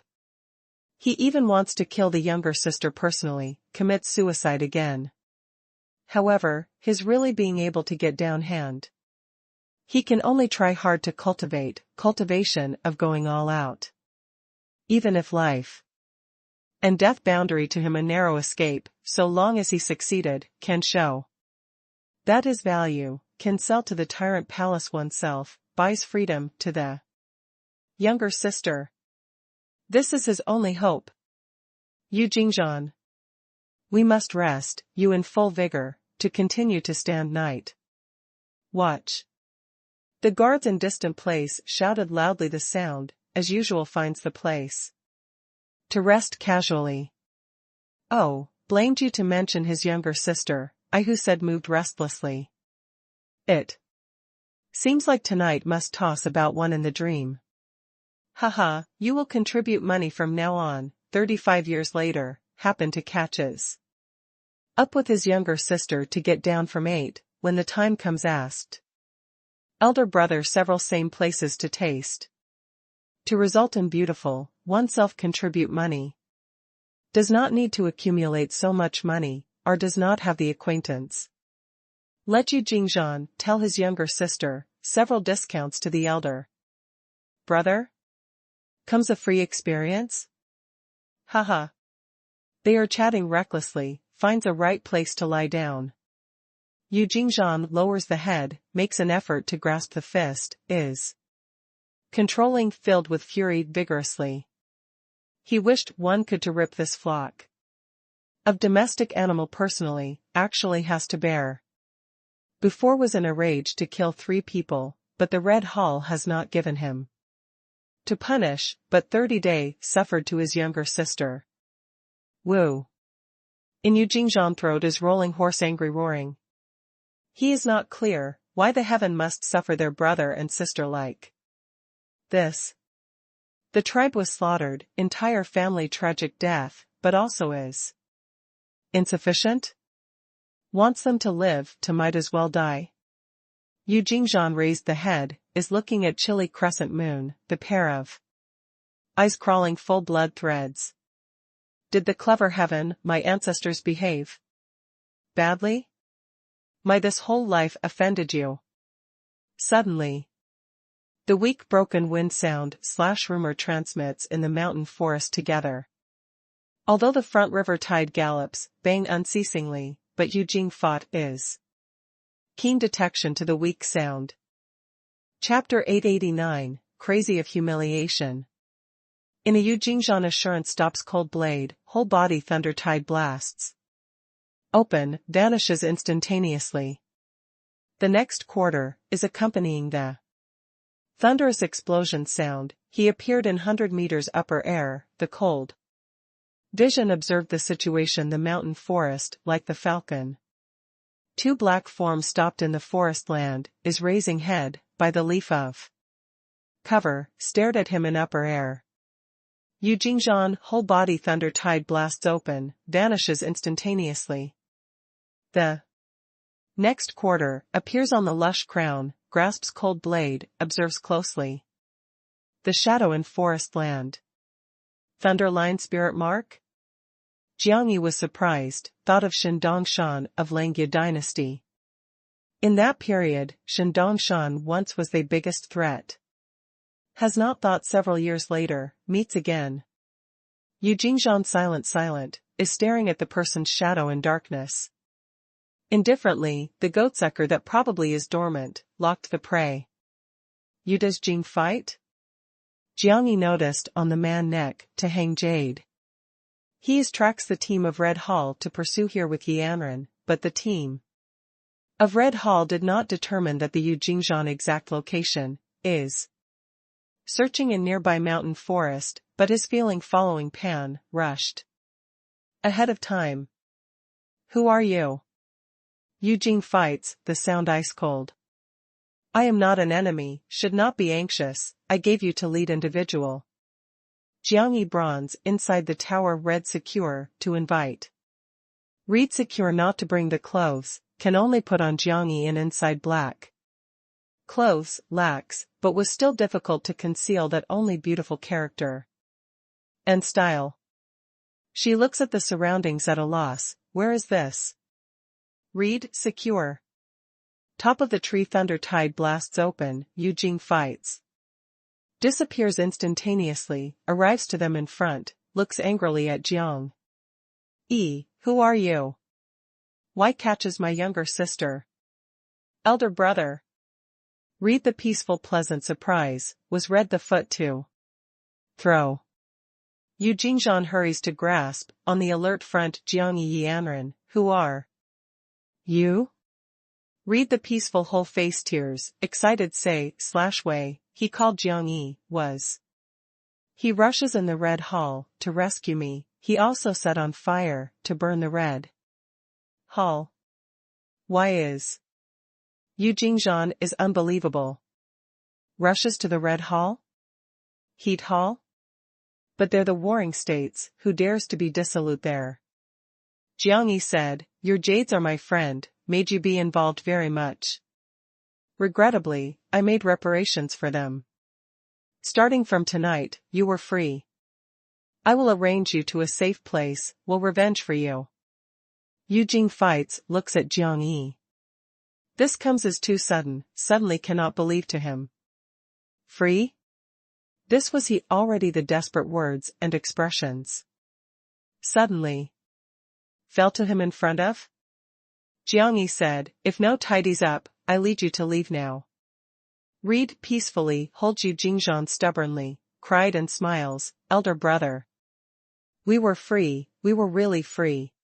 He even wants to kill the younger sister personally, commit suicide again. However, his really being able to get down hand. He can only try hard to cultivation of going all out. Even if life and death boundary to him a narrow escape, so long as he succeeded, can show that his value, can sell to the tyrant palace oneself, buys freedom to the younger sister. This is his only hope. Yu Jingzhan. We must rest, you in full vigor, to continue to stand night watch. The guards in distant place shouted loudly the sound, as usual finds the place to rest casually. Oh, blamed you to mention his younger sister, I who said moved restlessly. It seems like tonight must toss about one in the dream. Haha, you will contribute money from now on, 35 years later, happen to catches up with his younger sister to get down from 8, when the time comes asked. Elder brother several same places to taste. To result in beautiful, oneself contribute money. Does not need to accumulate so much money, or does not have the acquaintance. Let Yu Jingzhan tell his younger sister, several discounts to the elder brother? Comes a free experience? Haha. They are chatting recklessly, finds a right place to lie down. Yu Jingzhan lowers the head, makes an effort to grasp the fist, is controlling, filled with fury vigorously. He wished one could to rip this flock of domestic animal personally, actually has to bear. Before was in a rage to kill 3 people, but the Red Hall has not given him to punish, but 30-day suffered to his younger sister. Woo. In Yu Jingzhan throat is rolling hoarse angry roaring. He is not clear, why the heaven must suffer their brother and sister like this. The tribe was slaughtered, entire family tragic death, but also is insufficient? Wants them to live, to might as well die. Yu Jingzhan raised the head, is looking at chilly crescent moon, the pair of eyes crawling full blood threads. Did the clever heaven, my ancestors, behave badly? My this whole life offended you? Suddenly, the weak broken wind sound / rumor transmits in the mountain forest together. Although the front river tide gallops, bang unceasingly, but Yu Jing fought is keen detection to the weak sound. Chapter 889, Crazy of Humiliation. In a Yu Jingzhan assurance stops cold blade, whole body thunder tide blasts. Open, vanishes instantaneously. The next quarter is accompanying the thunderous explosion sound. He appeared in 100 meters upper air, the cold vision observed the situation the mountain forest, like the falcon. 2 black forms stopped in the forest land, is raising head, by the leaf of cover, stared at him in upper air. Yu Jingzhan, whole body thunder tide blasts open, vanishes instantaneously. The next quarter, appears on the lush crown, grasps cold blade, observes closely the shadow in forest land. Thunderline spirit mark? Jiang Yi was surprised, thought of Shen Dongshan of Langya dynasty. In that period, Shen Dongshan once was the biggest threat. Has not thought several years later, meets again. Yu Jingzhan silent, is staring at the person's shadow in darkness. Indifferently, the goatsucker that probably is dormant, locked the prey. You does Jing fight? Jiang Yi noticed on the man neck, to hang jade. He tracks the team of Red Hall to pursue here with Yanran, but the team of Red Hall did not determine that the Yu Jingzhan exact location is searching in nearby mountain forest, but his feeling following Pan, rushed ahead of time. Who are you? Yu Jing fights, the sound ice cold. I am not an enemy, should not be anxious, I gave you to lead individual. Jiang Yi bronze, inside the tower red secure, to invite. Read secure not to bring the clothes, can only put on Jiang Yi in inside black. Clothes, lacks, but was still difficult to conceal that only beautiful character and style. She looks at the surroundings at a loss, where is this? Read, secure. Top of the tree thunder tide blasts open, Yu Jing fights. Disappears instantaneously, arrives to them in front, looks angrily at Jiang Yi, who are you? Why catches my younger sister? Elder brother. Read the peaceful pleasant surprise, was read the foot to throw. Yu Jingzhan hurries to grasp, on the alert front Jiang Yi Yanran, who are you? Read the peaceful whole face tears, excited say, / way, he called Jiang Yi, was. He rushes in the Red Hall, to rescue me, he also set on fire, to burn the Red Hall. Why is? Yu Jingzhan is unbelievable. Rushes to the Red Hall? Heat Hall? But they're the warring states, who dares to be dissolute there? Jiang Yi said, your jades are my friend, made you be involved very much. Regrettably, I made reparations for them. Starting from tonight, you were free. I will arrange you to a safe place, will revenge for you. Yu Jing fights, looks at Jiang Yi. This comes as too suddenly cannot believe to him. Free? This was he already the desperate words and expressions. Suddenly. Fell to him in front of? Jiang Yi said, if no tidies up, I lead you to leave now. Read peacefully, holds Yu Jingzhan stubbornly, cried and smiles, elder brother. We were free, we were really free.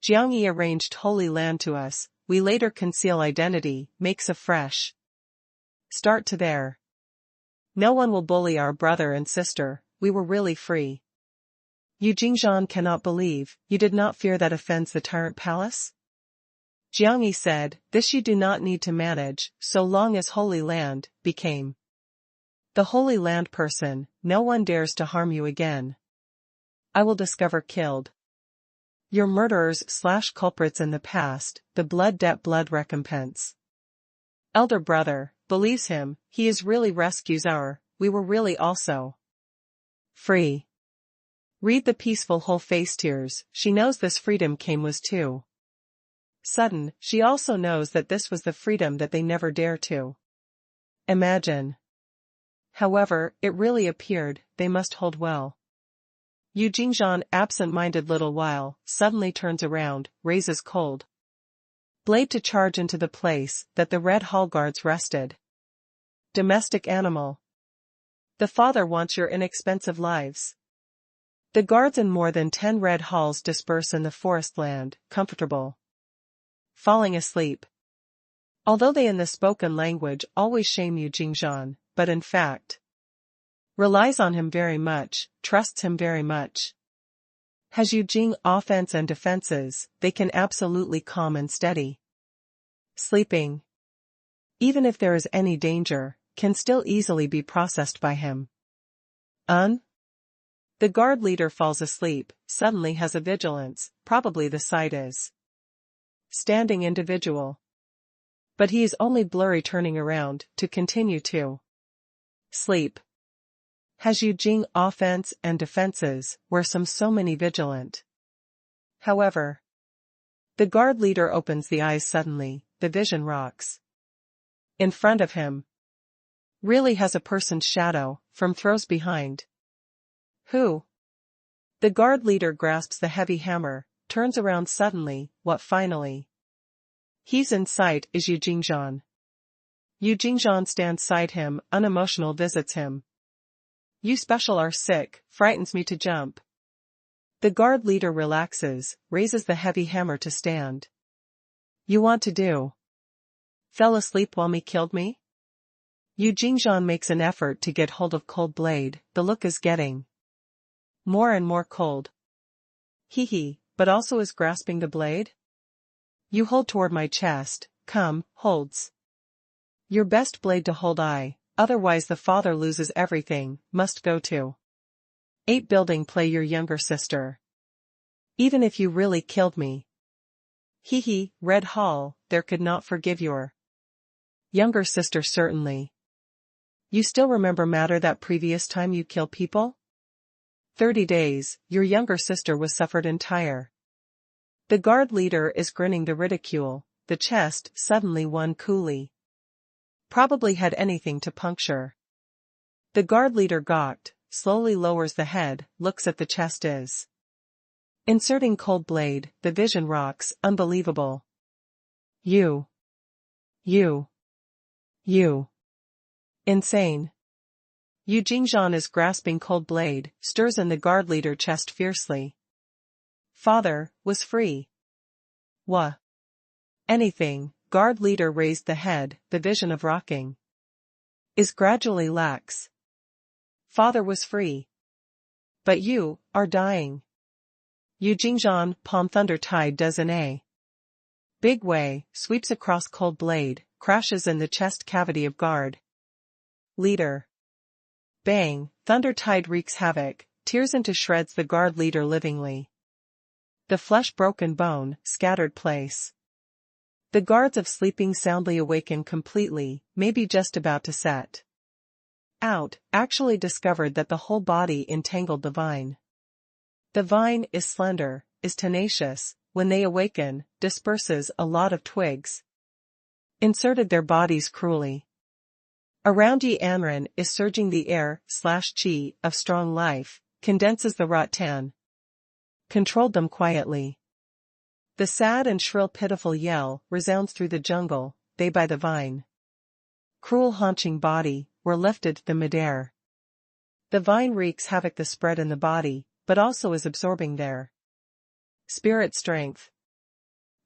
Jiang Yi arranged Holy Land to us, we later conceal identity, makes a fresh start to there. No one will bully our brother and sister, we were really free. Yu Jingzhan cannot believe, you did not fear that offends the tyrant palace? Jiang Yi said, this you do not need to manage, so long as Holy Land became the Holy Land person, no one dares to harm you again. I will discover killed your murderers/culprits in the past, the blood debt blood recompense. Elder brother, believes him, he is really rescues we were really also free. Read the peaceful whole face tears, she knows this freedom came was too sudden, she also knows that this was the freedom that they never dare to imagine. However, it really appeared, they must hold well. Yu Jingzhan absent-minded little while, suddenly turns around, raises cold blade to charge into the place that the red hall guards rested. Domestic animal. The father wants your inexpensive lives. The guards in more than 10 red halls disperse in the forest land, comfortable. Falling asleep. Although they in the spoken language always shame Yu Jingzhan, but in fact relies on him very much, trusts him very much. Has Yu Jing offense and defenses, they can absolutely calm and steady. Sleeping. Even if there is any danger, can still easily be processed by him. The guard leader falls asleep, suddenly has a vigilance, probably the sight is standing individual. But he is only blurry turning around, to continue to sleep. Has Yu Jing offense and defenses, where some so many vigilant. However, the guard leader opens the eyes suddenly, the vision rocks. In front of him. Really has a person's shadow, from throws behind. Who? The guard leader grasps the heavy hammer, turns around suddenly, what finally? He's in sight is Yu Jingzhan. Yu Jingzhan stands side him, unemotional visits him. You special are sick, frightens me to jump. The guard leader relaxes, raises the heavy hammer to stand. You want to do? Fell asleep while me killed me? Yu Jingzhan makes an effort to get hold of cold blade, the look is getting more and more cold. He, but also is grasping the blade? You hold toward my chest, come, holds. Your best blade to hold otherwise the father loses everything, must go to 8 building play your younger sister. Even if you really killed me. Red Hall, there could not forgive your younger sister certainly. You still remember matter that previous time you kill people? 30 days, your younger sister was suffered entire. The guard leader is grinning the ridicule, the chest suddenly one coolly. Probably had anything to puncture. The guard leader gawked, slowly lowers the head, looks at the chest is inserting cold blade, the vision rocks, unbelievable. You. Insane. Yu Jingzhan is grasping cold blade, stirs in the guard leader chest fiercely. Father, was free. Wha? Anything, guard leader raised the head, the vision of rocking. Is gradually lax. Father was free. But you, are dying. Yu Jingzhan, palm thunder tide does in a big way, sweeps across cold blade, crashes in the chest cavity of guard leader. Bang, thunder tide wreaks havoc, tears into shreds the guard leader livingly. The flesh broken bone, scattered place. The guards of sleeping soundly awaken completely, maybe just about to set out, actually discovered that the whole body entangled the vine. The vine is slender, is tenacious, when they awaken, disperses a lot of twigs. Inserted their bodies cruelly. Around Yi Anren is surging the air/chi of strong life, condenses the rattan. Controlled them quietly. The sad and shrill pitiful yell resounds through the jungle, they by the vine. Cruel haunching body, were lifted the midair. The vine wreaks havoc the spread in the body, but also is absorbing their spirit strength.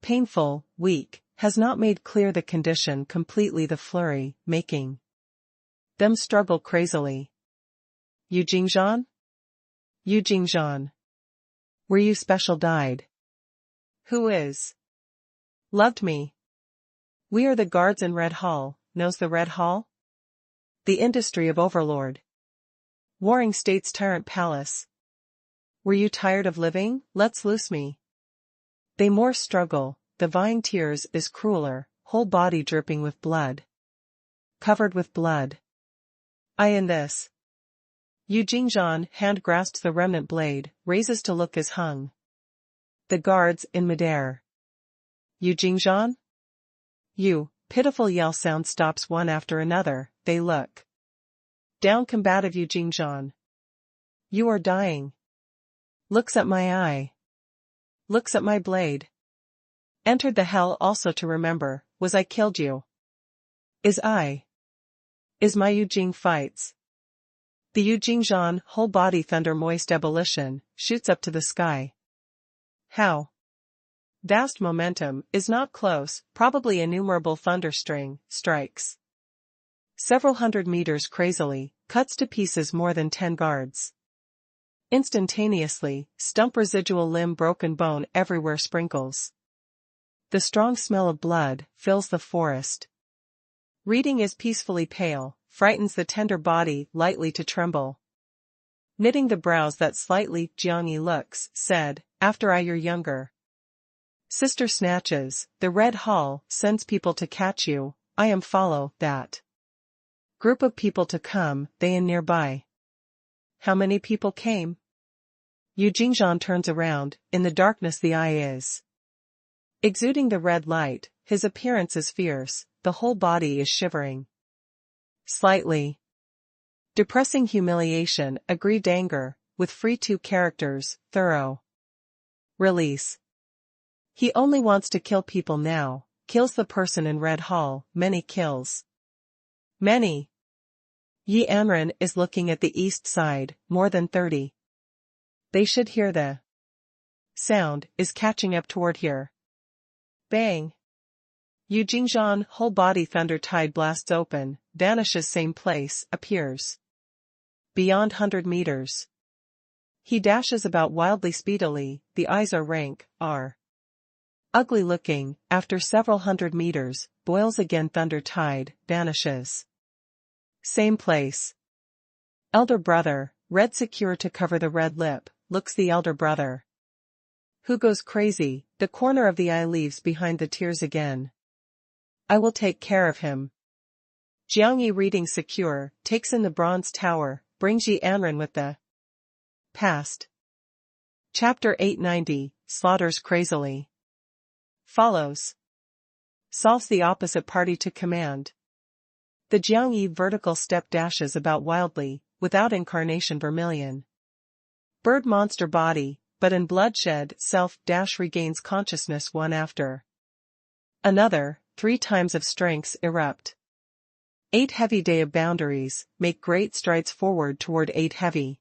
Painful, weak, has not made clear the condition completely the flurry, making them struggle crazily. You Jingzhan? You Jingzhan. Were you special died? Who is? Loved me. We are the guards in Red Hall, knows the Red Hall? The industry of Overlord. Warring State's tyrant palace. Were you tired of living? Let's loose me. They more struggle, the vine tears is crueler, whole body dripping with blood. Covered with blood. I in this. Yu Jingzhan hand grasps the remnant blade, raises to look as hung. The guards in midair. Yu Jingzhan? You, pitiful yell sound stops one after another, they look. Down combative Yu Jingzhan. You are dying. Looks at my eye. Looks at my blade. Entered the hell also to remember, was I killed you? Is I? Is my Yu Jing fights? The Yu Jingzhan whole body thunder moist ebullition, shoots up to the sky. How? Vast momentum, is not close, probably innumerable thunderstring, strikes. Several hundred meters crazily, cuts to pieces more than 10 guards. Instantaneously, stump residual limb broken bone everywhere sprinkles. The strong smell of blood fills the forest. Reading is peacefully pale, frightens the tender body lightly to tremble. Knitting the brows that slightly, Jiangyi looks, said, after I your younger sister snatches, the Red Hall sends people to catch you, I am follow, that group of people to come, they in nearby. How many people came? Yu Jingzhan turns around, in the darkness the eye is exuding the red light, his appearance is fierce, the whole body is shivering. Slightly. Depressing humiliation, aggrieved anger, with free two characters, thorough. Release. He only wants to kill people now, kills the person in Red Hall, many kills. Many. Yi Anren is looking at the east side, more than 30. They should hear the sound, is catching up toward here. Bang. Yu Jingzhan whole body thunder tide blasts open, vanishes same place, appears. Beyond 100 meters. He dashes about wildly speedily, the eyes are rank, are ugly looking, after several 100 meters, boils again thunder tide, vanishes. Same place. Elder brother, red secure to cover the red lip, looks the elder brother. Who goes crazy, the corner of the eye leaves behind the tears again. I will take care of him. Jiangyi reading secure, takes in the bronze tower, brings Yi Anren with the past. Chapter 890, slaughters crazily. Follows. Solves the opposite party to command. The Jiangyi vertical step dashes about wildly, without incarnation vermilion. Bird monster body, but in bloodshed self dash regains consciousness one after another, 3 times of strengths erupt. 8 heavy day of boundaries, make great strides forward toward 8 heavy.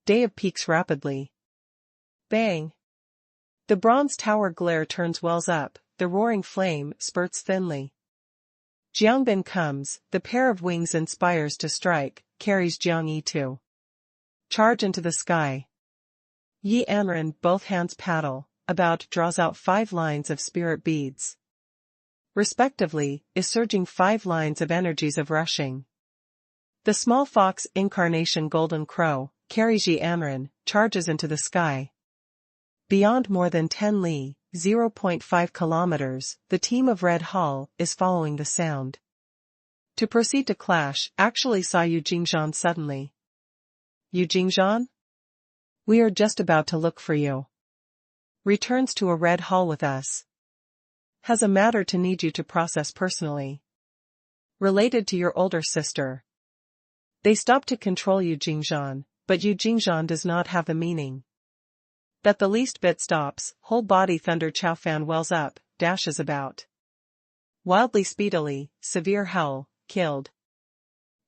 Day of peaks rapidly. Bang. The bronze tower glare turns wells up, the roaring flame spurts thinly. Jiangbin comes, the pair of wings inspires to strike, carries Jiangyi to charge into the sky. Yi Anren both hands paddle, about draws out 5 lines of spirit beads. Respectively, is surging 5 lines of energies of rushing. The small fox incarnation golden crow, carries Yi Anren, charges into the sky. Beyond more than 10 li, 0.5 kilometers, the team of Red Hall is following the sound. To proceed to clash, actually saw Yu Jingzhan suddenly. Yu Jingzhan? We are just about to look for you. Returns to a red hall with us. Has a matter to need you to process personally. Related to your older sister. They stop to control Yu Jingzhan, but Yu Jingzhan does not have the meaning. That the least bit stops, whole body Thunder Chaofan wells up, dashes about. Wildly speedily, severe howl, killed.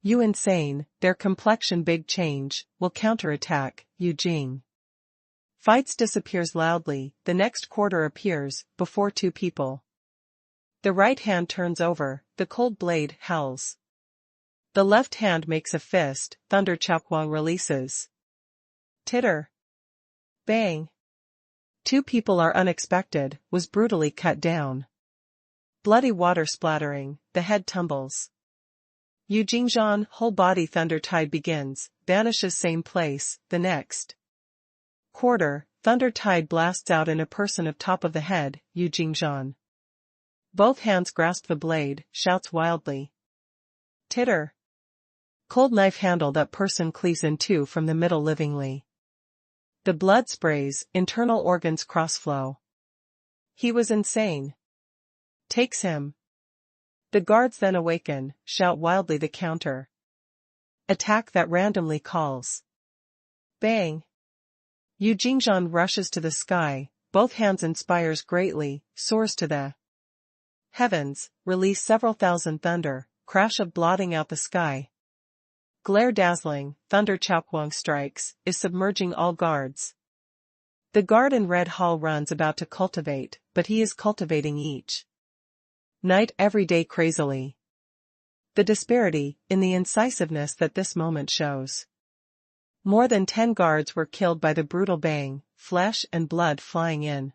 You insane, their complexion big change, will counterattack, Yu Jing. Fights disappears loudly, the next quarter appears, before two people. The right hand turns over, the cold blade howls. The left hand makes a fist, Thunder Chaoquang releases. Titter. Bang. Two people are unexpected, was brutally cut down. Bloody water splattering, the head tumbles. Yu Jingzhan, whole body thunder tide begins, vanishes same place, the next. Quarter, thunder tide blasts out in a person of top of the head, Yu Jingzhan. Both hands grasp the blade, shouts wildly. Titter. Cold knife handle that person cleaves in two from the middle livingly. The blood sprays, internal organs cross-flow. He was insane. Takes him. The guards then awaken, shout wildly the counter. Attack that randomly calls. Bang. Yu Jingzhan rushes to the sky, both hands inspires greatly, soars to the heavens, release several thousand thunder, crash of blotting out the sky. Glare dazzling, Thunder Chaoquang strikes, is submerging all guards. The guard in red hall runs about to cultivate, but he is cultivating each night every day crazily. The disparity, in the incisiveness that this moment shows. More than 10 guards were killed by the brutal bang, flesh and blood flying in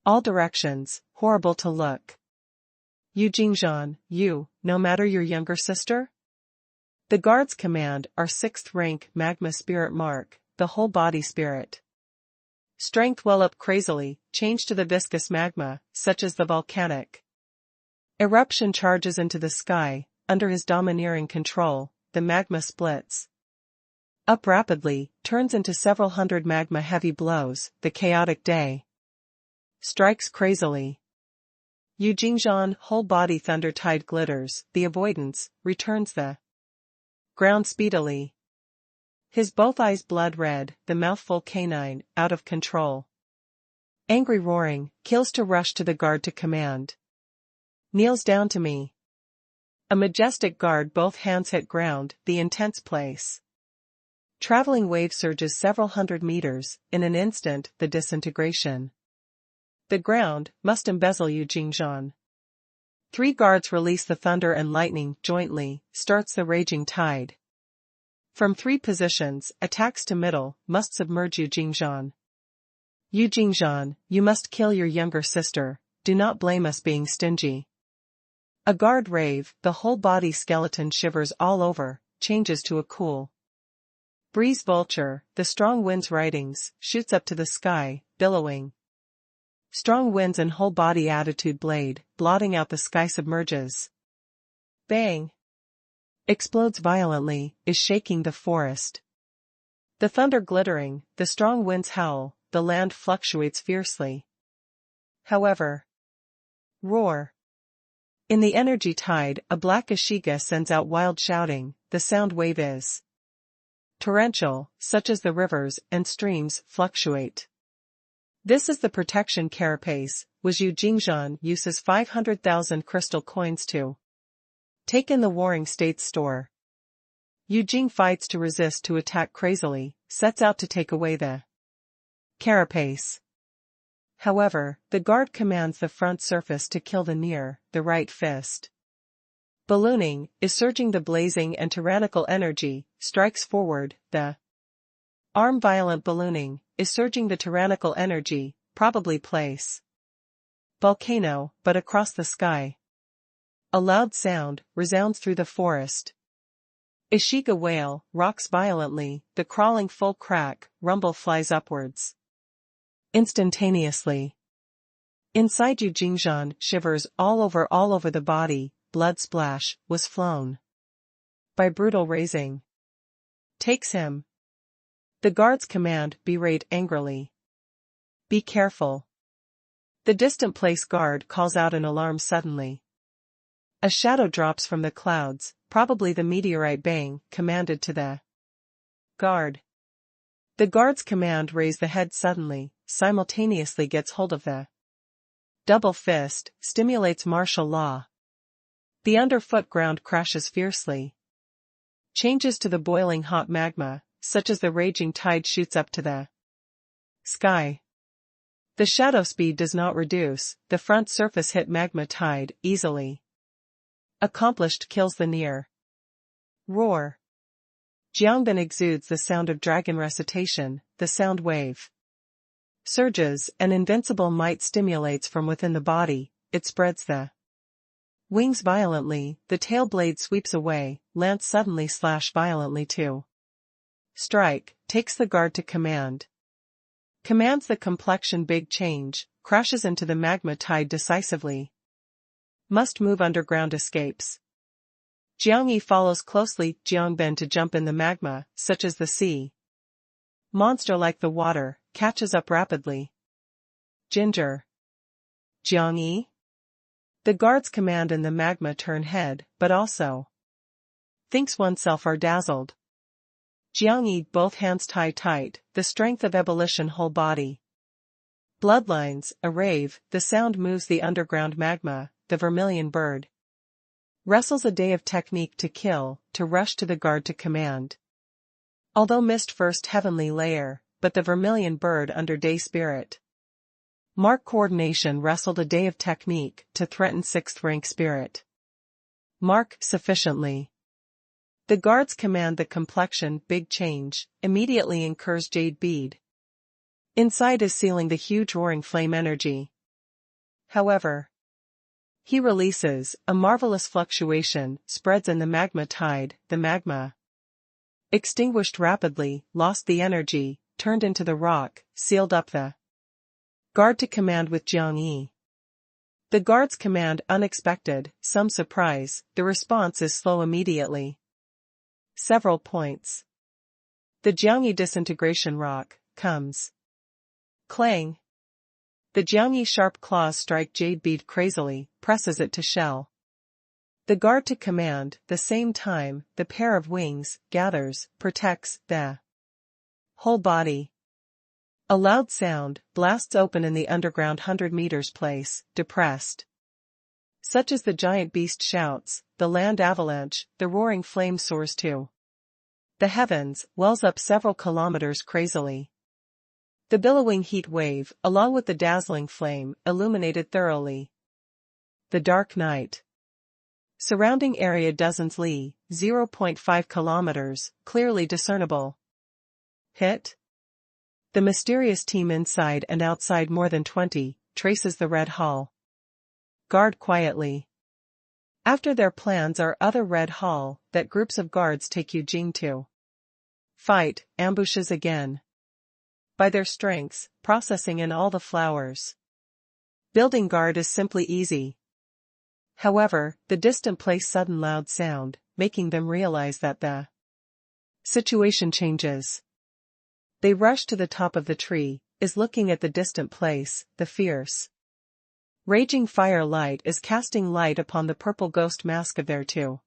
all directions, horrible to look. Yu Jingzhan, you, no matter your younger sister? The guards command our 6th rank magma spirit mark, the whole body spirit. Strength well up crazily, change to the viscous magma, such as the volcanic. Eruption charges into the sky, under his domineering control, the magma splits. Up rapidly, turns into several hundred magma heavy blows, the chaotic day. Strikes crazily. Yu Jingzhan, whole body thunder tide glitters, the avoidance, returns the ground speedily. His both eyes blood red, the mouth full canine, out of control. Angry roaring, kills to rush to the guard to command. Kneels down to me. A majestic guard both hands hit ground, the intense place. Traveling wave surges several hundred meters, in an instant, the disintegration. The ground, must embezzle Yu Jingzhan. 3 guards release the thunder and lightning, jointly, starts the raging tide. From 3 positions, attacks to middle, must submerge Yu Jingzhan. Yu Jingzhan, you must kill your younger sister, do not blame us being stingy. A guard rave, the whole body skeleton shivers all over, changes to a cool breeze vulture, the strong wind's writings, shoots up to the sky, billowing. Strong winds and whole body attitude blade, blotting out the sky submerges. Bang. Explodes violently, is shaking the forest. The thunder glittering, the strong winds howl, the land fluctuates fiercely. However. Roar. In the energy tide, a black Ashiga sends out wild shouting, the sound wave is torrential, such as the rivers and streams fluctuate. This is the protection carapace, was Yu Jingzhan uses 500,000 crystal coins to take in the warring state's store. Yu Jing fights to resist to attack crazily, sets out to take away the carapace. However, the guard commands the front surface to kill the near, the right fist. Ballooning, is surging the blazing and tyrannical energy, strikes forward, the arm violent ballooning, is surging the tyrannical energy, probably place. Volcano, but across the sky. A loud sound, resounds through the forest. Ashiga wail, rocks violently, the crawling full crack, rumble flies upwards. Instantaneously. Inside Yu Jingzhan shivers all over the body, blood splash, was flown. By brutal raising. Takes him. The guard's command berate angrily. Be careful. The distant place guard calls out in alarm suddenly. A shadow drops from the clouds, probably the meteorite bang, commanded to the guard. The guard's command raise the head suddenly, simultaneously gets hold of the double fist, stimulates martial law. The underfoot ground crashes fiercely. Changes to the boiling hot magma, such as the raging tide shoots up to the sky. The shadow speed does not reduce, the front surface hit magma tide, easily. Accomplished kills the near. Roar. Jiangbin exudes the sound of dragon recitation, the sound wave. Surges, an invincible might stimulates from within the body, it spreads the wings violently, the tail blade sweeps away, lance suddenly slash violently too. Strike, takes the guard to command. Commands the complexion big change, crashes into the magma tide decisively. Must move underground escapes. Jiang Yi follows closely, Jiangbin to jump in the magma, such as the sea. Monster like the water, catches up rapidly. Ginger. Jiang Yi? The guard's command in the magma turn head, but also thinks oneself are dazzled. Jiang Yi both hands tie tight, the strength of ebullition whole body. Bloodlines, a rave, the sound moves the underground magma, the vermilion bird. Wrestles a day of technique to kill, to rush to the guard to command. Although missed first heavenly layer, but the vermilion bird under day spirit. Mark coordination wrestled a day of technique, to threaten 6th rank spirit. Mark sufficiently. The guards command the complexion big change, immediately incurs jade bead. Inside is sealing the huge roaring flame energy. However, he releases, a marvelous fluctuation, spreads in the magma tide, the magma. Extinguished rapidly, lost the energy, turned into the rock, sealed up the guard to command with Jiang Yi. The guard's command unexpected, some surprise, the response is slow immediately. Several points. The Jiang Yi disintegration rock, comes. Clang. The Jiang Yi sharp claws strike jade bead crazily, presses it to shell. The guard to command, the same time, the pair of wings, gathers, protects, the whole body. A loud sound, blasts open in the underground 100 meters place, depressed. Such as the giant beast shouts, the land avalanche, the roaring flame soars too. The heavens, wells up several kilometers crazily. The billowing heat wave, along with the dazzling flame, illuminated thoroughly. The dark night. Surrounding area dozens li, 0.5 kilometers, clearly discernible. Hit? The mysterious team inside and outside more than 20, traces the red hall. Guard quietly. After their plans are other red hall, that groups of guards take Yujing to. Fight, ambushes again. By their strengths, processing in all the flowers. Building guard is simply easy. However, the distant place sudden loud sound, making them realize that the situation changes. They rush to the top of the tree, is looking at the distant place, the fierce. Raging fire light is casting light upon the purple ghost mask of their two.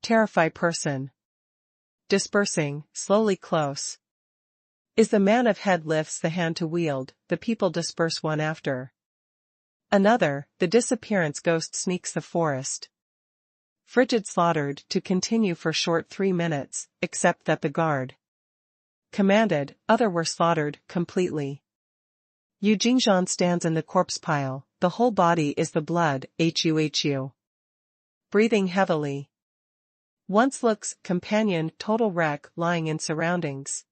Terrify person. Dispersing, slowly close. Is the man of head lifts the hand to wield, the people disperse one after another, the disappearance ghost sneaks the forest. Frigid slaughtered to continue for short 3 minutes, except that the guard commanded, other were slaughtered, completely. Yu Jingzhan stands in the corpse pile, the whole body is the blood, hu. Breathing heavily. Once looks, companion, total wreck, lying in surroundings.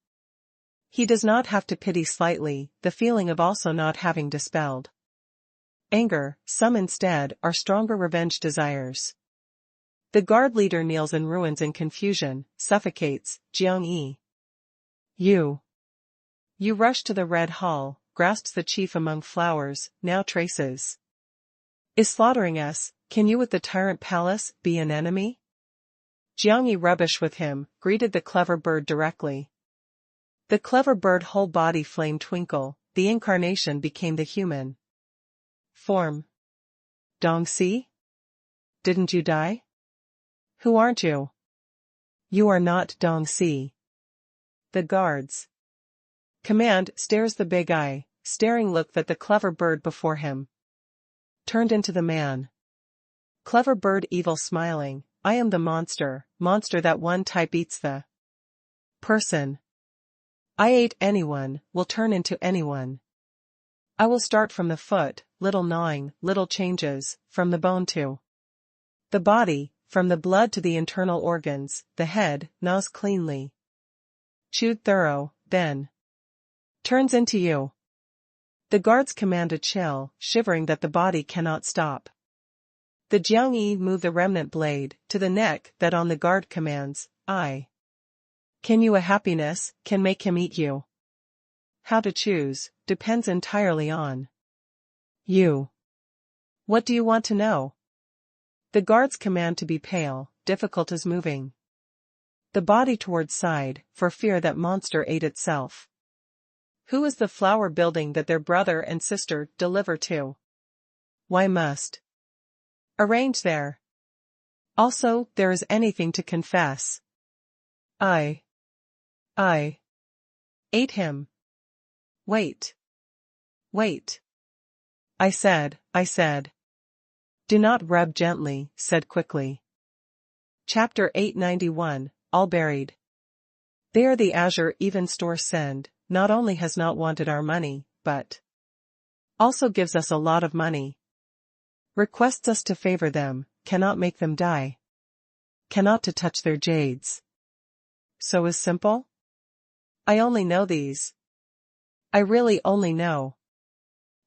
He does not have to pity slightly, the feeling of also not having dispelled. Anger, some instead, are stronger revenge desires. The guard leader kneels in ruins in confusion, suffocates, Jiang Yi. You rush to the red hall, grasps the chief among flowers, now traces. Is slaughtering us, Can you with the tyrant palace be an enemy? Jiangyi rubbish with him, greeted the clever bird directly. The clever bird whole body flame twinkle, the incarnation became the human form. Dongxi? Didn't you die? Who aren't you? You are not Dongxi. The guards. Command stares the big eye, staring look that the clever bird before him turned into the man. Clever bird evil smiling, I am the monster that one type eats the person. I ate anyone, will turn into anyone. I will start from the foot, little gnawing, little changes, from the bone to the body, from the blood to the internal organs, the head, gnaws cleanly. Chewed thorough, then turns into you. The guards command a chill, shivering that the body cannot stop. The Jiangyi move the remnant blade, to the neck that on the guard commands, I. Can you a happiness, can make him eat you. How to choose, depends entirely on you. What do you want to know? The guards command to be pale, difficult as moving the body towards side, for fear that monster ate itself. Who is the flower building that their brother and sister deliver to? Why must arrange there? Also, there is anything to confess. I ate him. Wait. I said. Do not rub gently, said quickly. Chapter 891, All Buried. There the Azure even store send, not only has not wanted our money, but also gives us a lot of money. Requests us to favor them, cannot make them die. Cannot to touch their jades. So is simple? I only know these. I really only know.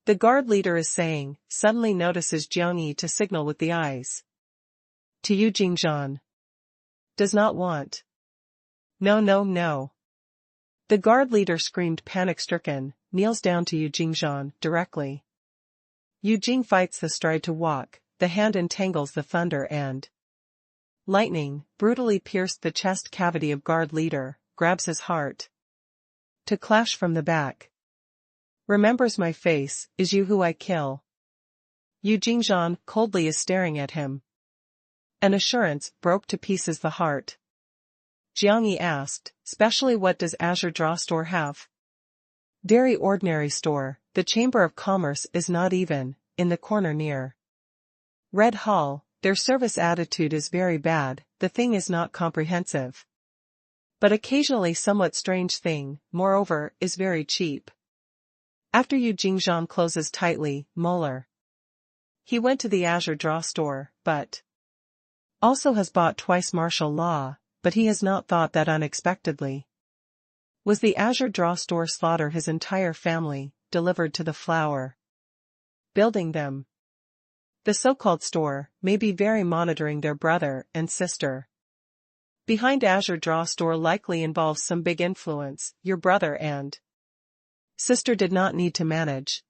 The guard leader is saying, suddenly notices Jiangyi to signal with the eyes. To you Jingzhan. Does not want. No. The guard leader screamed panic-stricken, kneels down to Yu Jingzhan directly. Yu Jing fights the stride to walk, the hand entangles the thunder and lightning, brutally pierced the chest cavity of guard leader, grabs his heart to clash from the back. Remembers my face, is you who I kill. Yu Jingzhan coldly is staring at him. An assurance broke to pieces the heart. Jiangyi asked, specially what does Azure Draw Store have? Very ordinary store, the Chamber of Commerce is not even, in the corner near Red Hall, their service attitude is very bad, the thing is not comprehensive. But occasionally somewhat strange thing, moreover, is very cheap. After Yu Jingzhan closes tightly, molar. He went to the Azure Draw Store, but also has bought twice martial law, but he has not thought that unexpectedly. Was the Azure Draw Store slaughter his entire family, delivered to the flower building them? The so-called store may be very monitoring their brother and sister. Behind Azure Draw Store likely involves some big influence, your brother and sister did not need to manage.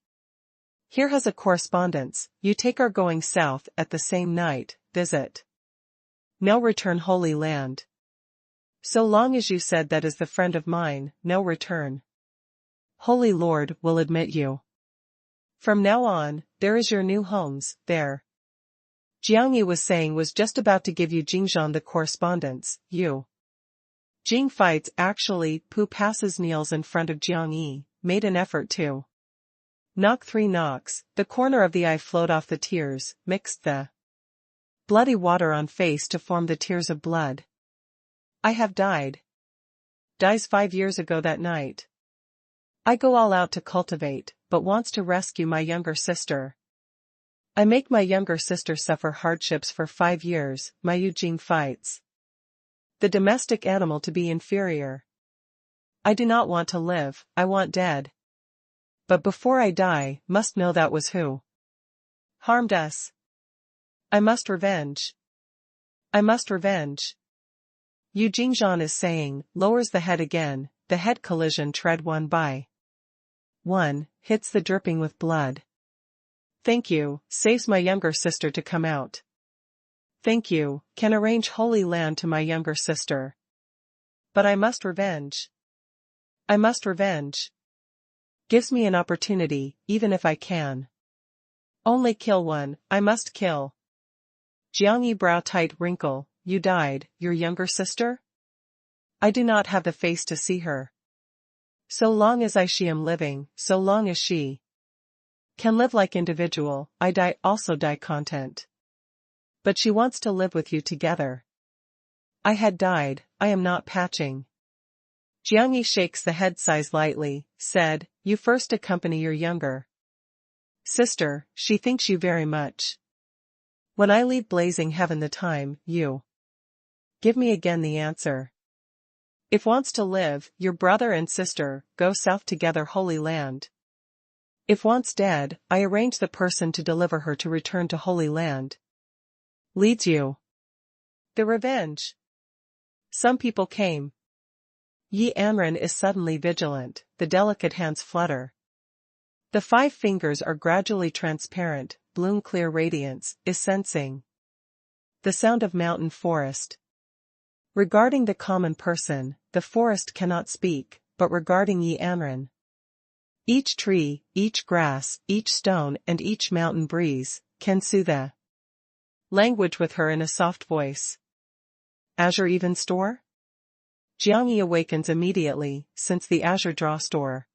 Here has a correspondence, you take our going south at the same night, visit. No return Holy Land. So long as you said that is the friend of mine, no return. Holy Lord will admit you. From now on, there is your new homes, there. Jiangyi was saying was just about to give Yu Jingzhan the correspondence, Yu Jing fights actually, Pu passes kneels in front of Jiangyi, made an effort to knock 3 knocks, the corner of the eye flowed off the tears, mixed the bloody water on face to form the tears of blood. I have died. Dies 5 years ago that night. I go all out to cultivate, but wants to rescue my younger sister. I make my younger sister suffer hardships for 5 years, my Yu Jing fights the domestic animal to be inferior. I do not want to live, I want dead. But before I die, must know that was who harmed us. I must revenge. Yu Jingzhan is saying, lowers the head again, the head collision tread one by one, hits the dripping with blood Thank you, saves my younger sister to come out. Thank you, can arrange Holy Land to my younger sister. But I must revenge. I must revenge. Gives me an opportunity, even if I can. Only kill one, I must kill. Jiangyi brow tight wrinkle, you died, your younger sister? I do not have the face to see her. So long as she am living, so long as she can live like individual, I die also die content. But she wants to live with you together. I had died, I am not patching. Jiangyi shakes the head sighs lightly, said, you first accompany your younger sister, she thinks you very much. When I leave blazing heaven the time, you give me again the answer. If wants to live, your brother and sister, go south together Holy Land. If wants dead, I arrange the person to deliver her to return to Holy Land. Leads you. The revenge. Some people came. Yi Anren is suddenly vigilant, the delicate hands flutter. The 5 fingers are gradually transparent, bloom clear radiance, is sensing. The sound of mountain forest. Regarding the common person, the forest cannot speak, but regarding Yi Anren. Each tree, each grass, each stone and each mountain breeze, can soothe the language with her in a soft voice. Azure even store? Jiangyi awakens immediately, since the Azure draw store.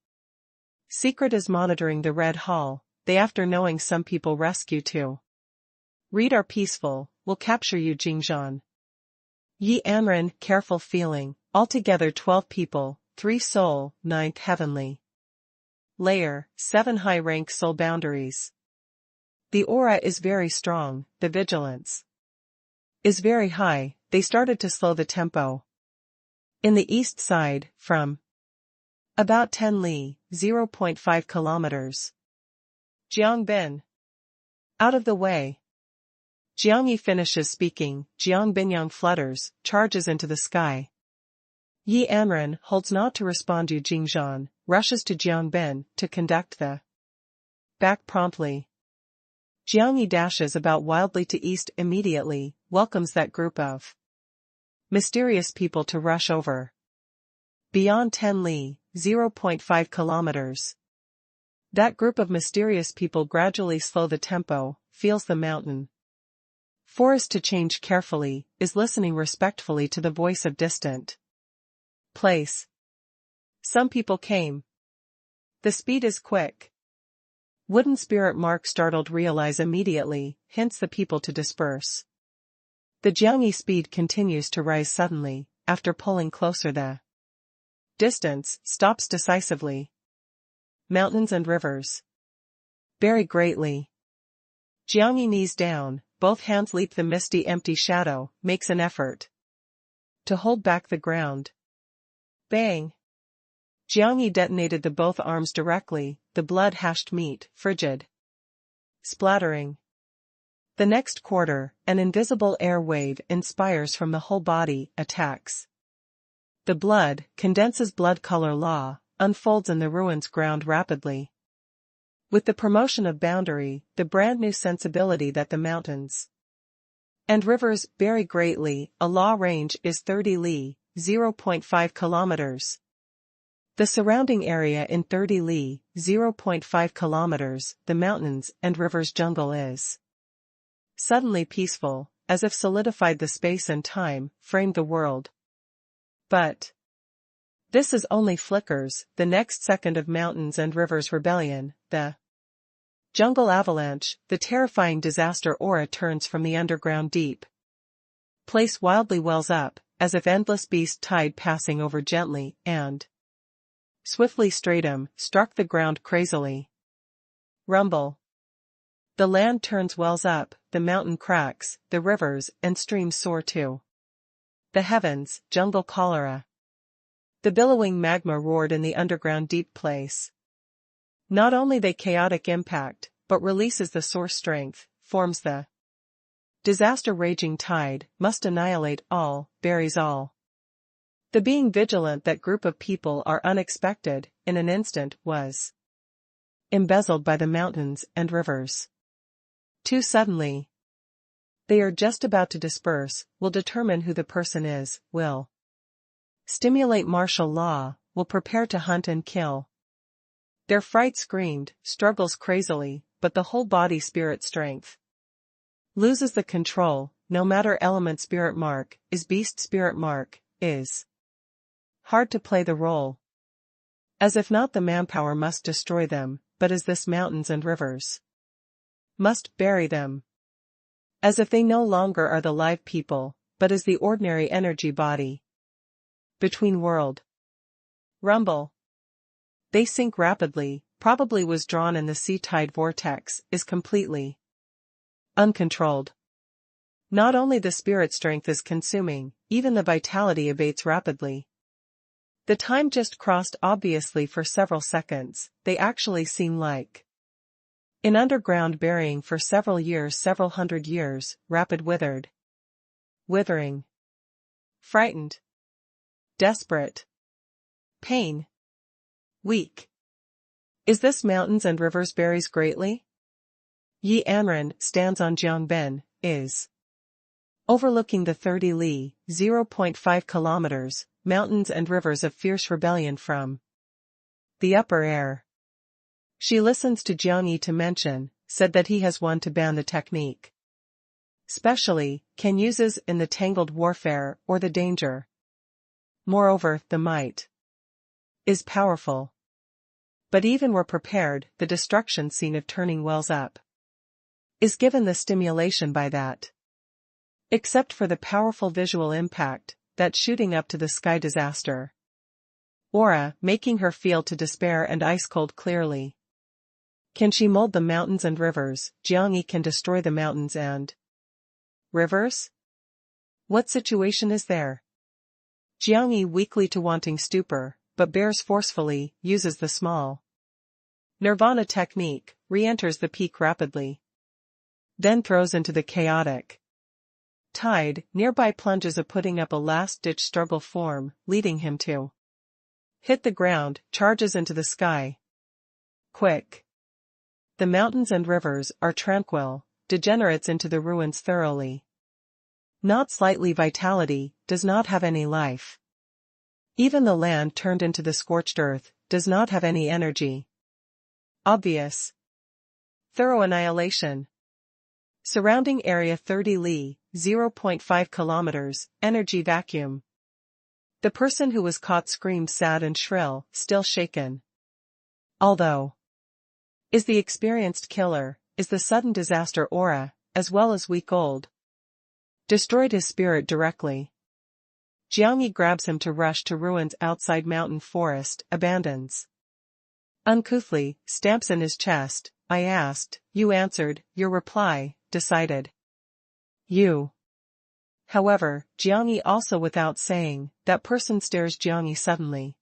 Secret is monitoring the Red Hall, they after knowing some people rescue too. Read are peaceful, will capture you Jingzhan. Yi Anren, careful feeling, altogether 12 people, 3 soul, 9th heavenly. Layer, 7 high rank soul boundaries. The aura is very strong, the vigilance is very high, they started to slow the tempo. In the east side, from about 10 li, 0.5 kilometers. Jiangbin. Out of the way. Jiangyi finishes speaking, Jiangbinyang flutters, charges into the sky. Yi Anren holds not to respond to Jingzhan, rushes to Jiangbin, to conduct the back promptly. Jiangyi dashes about wildly to east immediately, welcomes that group of mysterious people to rush over. Beyond 10 li, 0.5 kilometers. That group of mysterious people gradually slow the tempo, feels the mountain forest to change carefully, is listening respectfully to the voice of distant place. Some people came. The speed is quick. Wooden spirit mark startled realize immediately, hints the people to disperse. The Jiangyi speed continues to rise suddenly, after pulling closer the distance, stops decisively. Mountains and rivers vary greatly. Jiangyi knees down, both hands leap the misty empty shadow, makes an effort to hold back the ground. Bang! Jiangyi detonated the both arms directly, the blood hashed meat, frigid. Splattering. The next quarter, an invisible air wave inspires from the whole body, attacks. The blood, condenses blood color law, unfolds in the ruins ground rapidly. With the promotion of boundary, the brand new sensibility that the mountains and rivers vary greatly, a law range is 30 li, 0.5 kilometers. The surrounding area in 30 li, 0.5 kilometers, the mountains and rivers jungle is suddenly peaceful, as if solidified the space and time, framed the world. But this is only flickers, the next second of mountains and rivers rebellion, the jungle avalanche, the terrifying disaster aura turns from the underground deep place wildly wells up, as if endless beast tide passing over gently, and swiftly stratum, struck the ground crazily. Rumble. The land turns wells up, the mountain cracks, the rivers and streams soar too. The heavens, jungle cholera. The billowing magma roared in the underground deep place. Not only the chaotic impact, but releases the source strength, forms the disaster raging tide, must annihilate all, buries all. The being vigilant that group of people are unexpected, in an instant, was embezzled by the mountains and rivers. too suddenly. They are just about to disperse, will determine who the person is, will stimulate martial law, will prepare to hunt and kill. Their fright screamed, struggles crazily, but the whole body spirit strength loses the control, no matter element spirit mark, is beast spirit mark, is hard to play the role. As if not the manpower must destroy them, but as this mountains and rivers must bury them. As if they no longer are the live people, but as the ordinary energy body. Between world rumble. They sink rapidly, probably was drawn in the sea tide vortex, is completely uncontrolled. Not only the spirit strength is consuming, even the vitality abates rapidly. The time just crossed obviously for several seconds, they actually seem like in underground burying for several years, several hundred years, rapid withering, frightened, desperate, pain, weak. Is this mountains and rivers buries greatly? Yi Anren stands on Jiangben, is overlooking the 30 li, 0.5 kilometers, mountains and rivers of fierce rebellion from the upper air. She listens to Jiang Yi to mention, said that he has one to ban the technique. Specially, can uses in the tangled warfare or the danger. Moreover, the might is powerful. But even were prepared, the destruction scene of turning wells up is given the stimulation by that. Except for the powerful visual impact, that shooting up to the sky disaster. Aura, making her feel to despair and ice-cold clearly. Can she mold the mountains and rivers? Jiang Yi can destroy the mountains and rivers? What situation is there? Jiang Yi weakly to wanting stupor, but bears forcefully, uses the small Nirvana technique, re-enters the peak rapidly. Then throws into the chaotic tide, nearby plunges a putting up a last-ditch struggle form, leading him to hit the ground, charges into the sky. Quick. The mountains and rivers are tranquil, degenerates into the ruins thoroughly. Not slightly vitality, does not have any life. Even the land turned into the scorched earth, does not have any energy. Obvious. Thorough annihilation. Surrounding area 30 li, 0.5 kilometers, energy vacuum. The person who was caught screamed sad and shrill, still shaken. Although is the experienced killer, is the sudden disaster aura, as well as week old. Destroyed his spirit directly. Jiang Yi grabs him to rush to ruins outside mountain forest, abandons. Uncouthly, stamps in his chest. I asked, you answered, your reply, decided. You. However, Jiang Yi also without saying, that person stares Jiang Yi suddenly.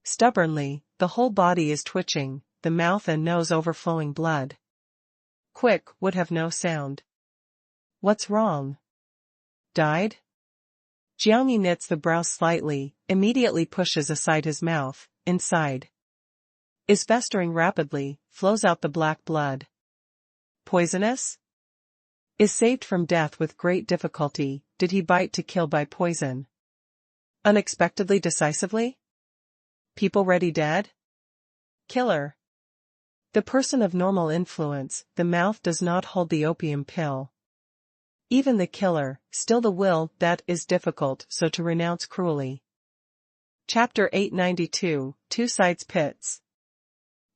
Stubbornly, the whole body is twitching, the mouth and nose overflowing blood. Quick, would have no sound. What's wrong? Died? Jiang Yi knits the brow slightly, immediately pushes aside his mouth, inside. Is festering rapidly, flows out the black blood. Poisonous? Is saved from death with great difficulty, did he bite to kill by poison? Unexpectedly decisively? People ready dead? Killer. The person of normal influence, the mouth does not hold the opium pill. Even the killer, still the will, that is difficult so to renounce cruelly. Chapter 892, Two Sides Pits.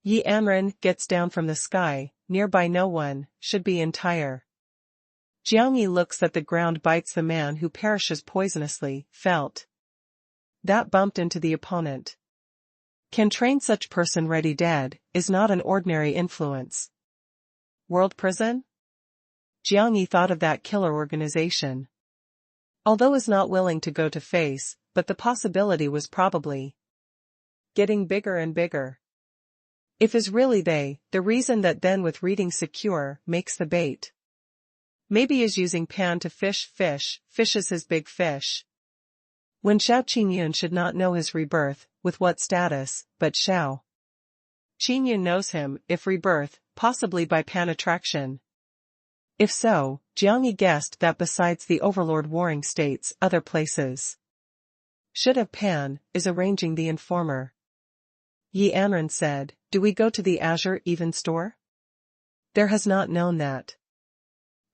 Yi Anren gets down from the sky, nearby no one, should be entire. Jiang Yi looks at the ground, bites the man who perishes poisonously, felt. That bumped into the opponent. Can train such person ready dead, is not an ordinary influence. World prison? Jiang Yi thought of that killer organization. Although is not willing to go to face, but the possibility was probably getting bigger and bigger. If is really they, the reason that then with reading secure, makes the bait. Maybe is using pan to fish, fishes his big fish. When Xiao Qingyun should not know his rebirth, with what status, but Xiao Qingyun knows him, if rebirth, possibly by pan attraction. If so, Jiangyi guessed that besides the overlord warring states, other places should have Pan, is arranging the informer. Yi Anren said, do we go to the Azure Even store? There has not known that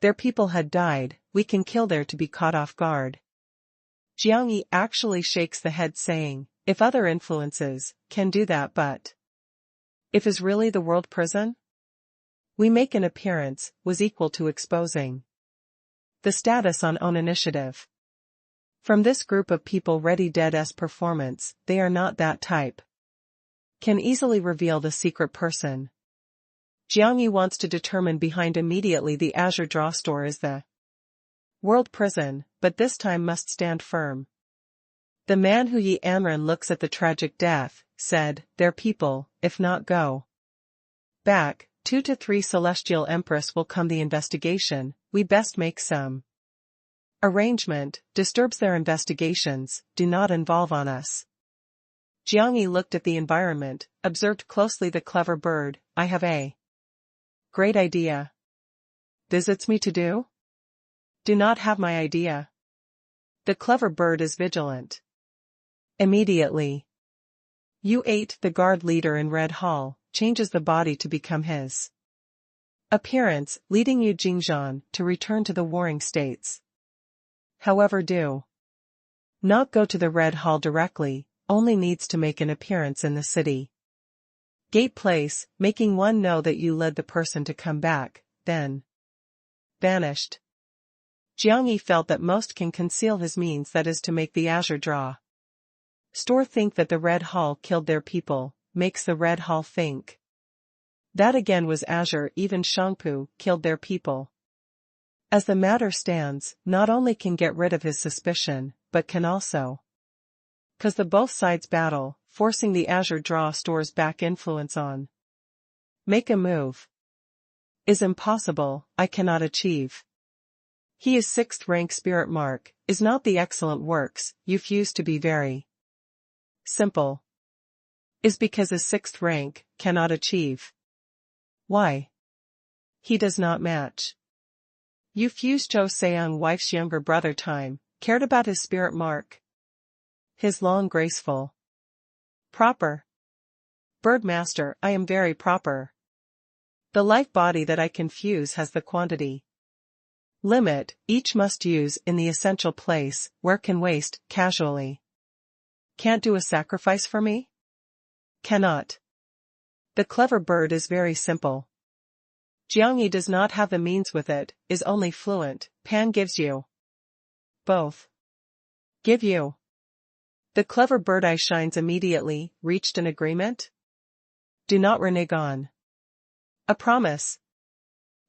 their people had died, we can kill there to be caught off guard. Jiangyi actually shakes the head saying, if other influences can do that, but if is really the world prison? We make an appearance was equal to exposing the status on own initiative. From this group of people ready dead's performance, they are not that type. Can easily reveal the secret person. Jiangyi wants to determine behind immediately the Azure Draw store is the world prison, but this time must stand firm. The man who Yi Anren looks at the tragic death, said, their people, if not go back, 2 to 3 Celestial Empress will come the investigation, we best make some arrangement, disturbs their investigations, do not involve on us. Jiangyi looked at the environment, observed closely the clever bird, I have a great idea. Visits me to do? Do not have my idea. The clever bird is vigilant. Immediately. U8, the guard leader in Red Hall, changes the body to become his appearance, leading Yu Jingzhan to return to the warring states. However, do not go to the Red Hall directly, only needs to make an appearance in the city gate place, making one know that you led the person to come back, then vanished. Jiangyi felt that most can conceal his means, that is to make the Azure Draw store think that the Red Hall killed their people, makes the Red Hall think that again was Azure Even Shangpu killed their people. As the matter stands, not only can get rid of his suspicion, but can also cause the both sides battle, forcing the Azure Draw store's back influence on make a move is impossible, I cannot achieve. He is 6th rank spirit mark, is not the excellent works, you fuse to be very simple. Is because his 6th rank, cannot achieve. Why? He does not match. You fuse Zhou Seong wife's younger brother time, cared about his spirit mark. His long graceful. Proper. Birdmaster, I am very proper. The life body that I can fuse has the quantity limit, each must use in the essential place, where can waste, casually. Can't do a sacrifice for me? Cannot. The clever bird is very simple. Jiangyi does not have the means with it, is only fluent, Pan gives you both. Give you. The clever bird eye shines immediately, reached an agreement? Do not renege on a promise.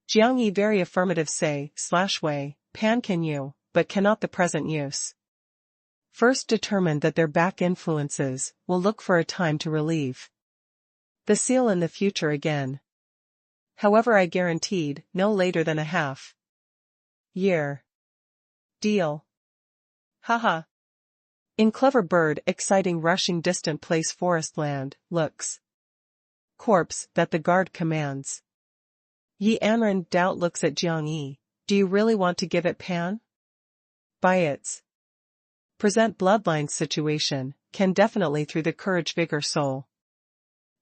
Jiangyi very affirmative say, /way, Pan can you, but cannot the present use. First determined that their back influences, will look for a time to relieve the seal in the future again. However, I guaranteed, no later than a half year. Deal. Haha. In clever bird exciting rushing distant place forest land, looks. Corpse, that the guard commands. Yi Anren doubt looks at Jiangyi, do you really want to give it Pan? By its present bloodline situation, can definitely through the courage vigor soul.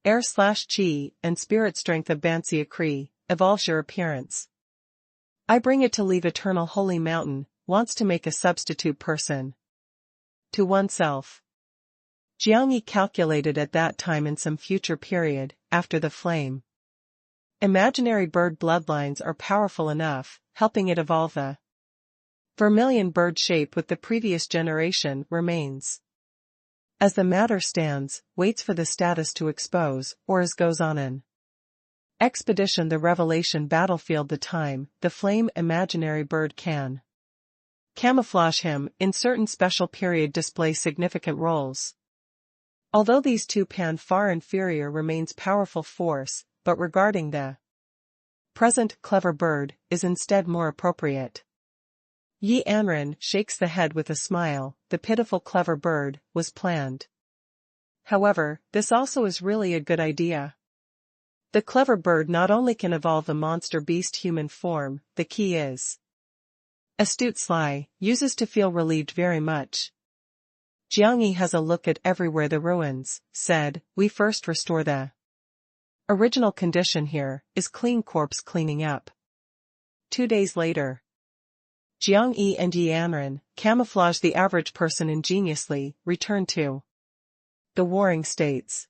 Air/chi, and spirit strength of Bansia Cree, evolves your appearance. I bring it to leave eternal holy mountain, wants to make a substitute person. To oneself. Jiangyi calculated at that time in some future period, after the flame. Imaginary bird bloodlines are powerful enough, helping it evolve the vermilion bird shape with the previous generation remains. As the matter stands, waits for the status to expose, or as goes on an expedition the revelation battlefield the time, the flame imaginary bird can camouflage him, in certain special period display significant roles. Although these two Pan far inferior remains powerful force, but regarding the present clever bird, is instead more appropriate. Yi Anren shakes the head with a smile, the pitiful clever bird, was planned. However, this also is really a good idea. The clever bird not only can evolve the monster beast human form, the key is astute sly, uses to feel relieved very much. Jiang Yi has a look at everywhere the ruins, said, we first restore the original condition here, is clean corpse cleaning up. 2 days later. Jiang Yi and Yi Anren, camouflage the average person ingeniously, return to the warring states.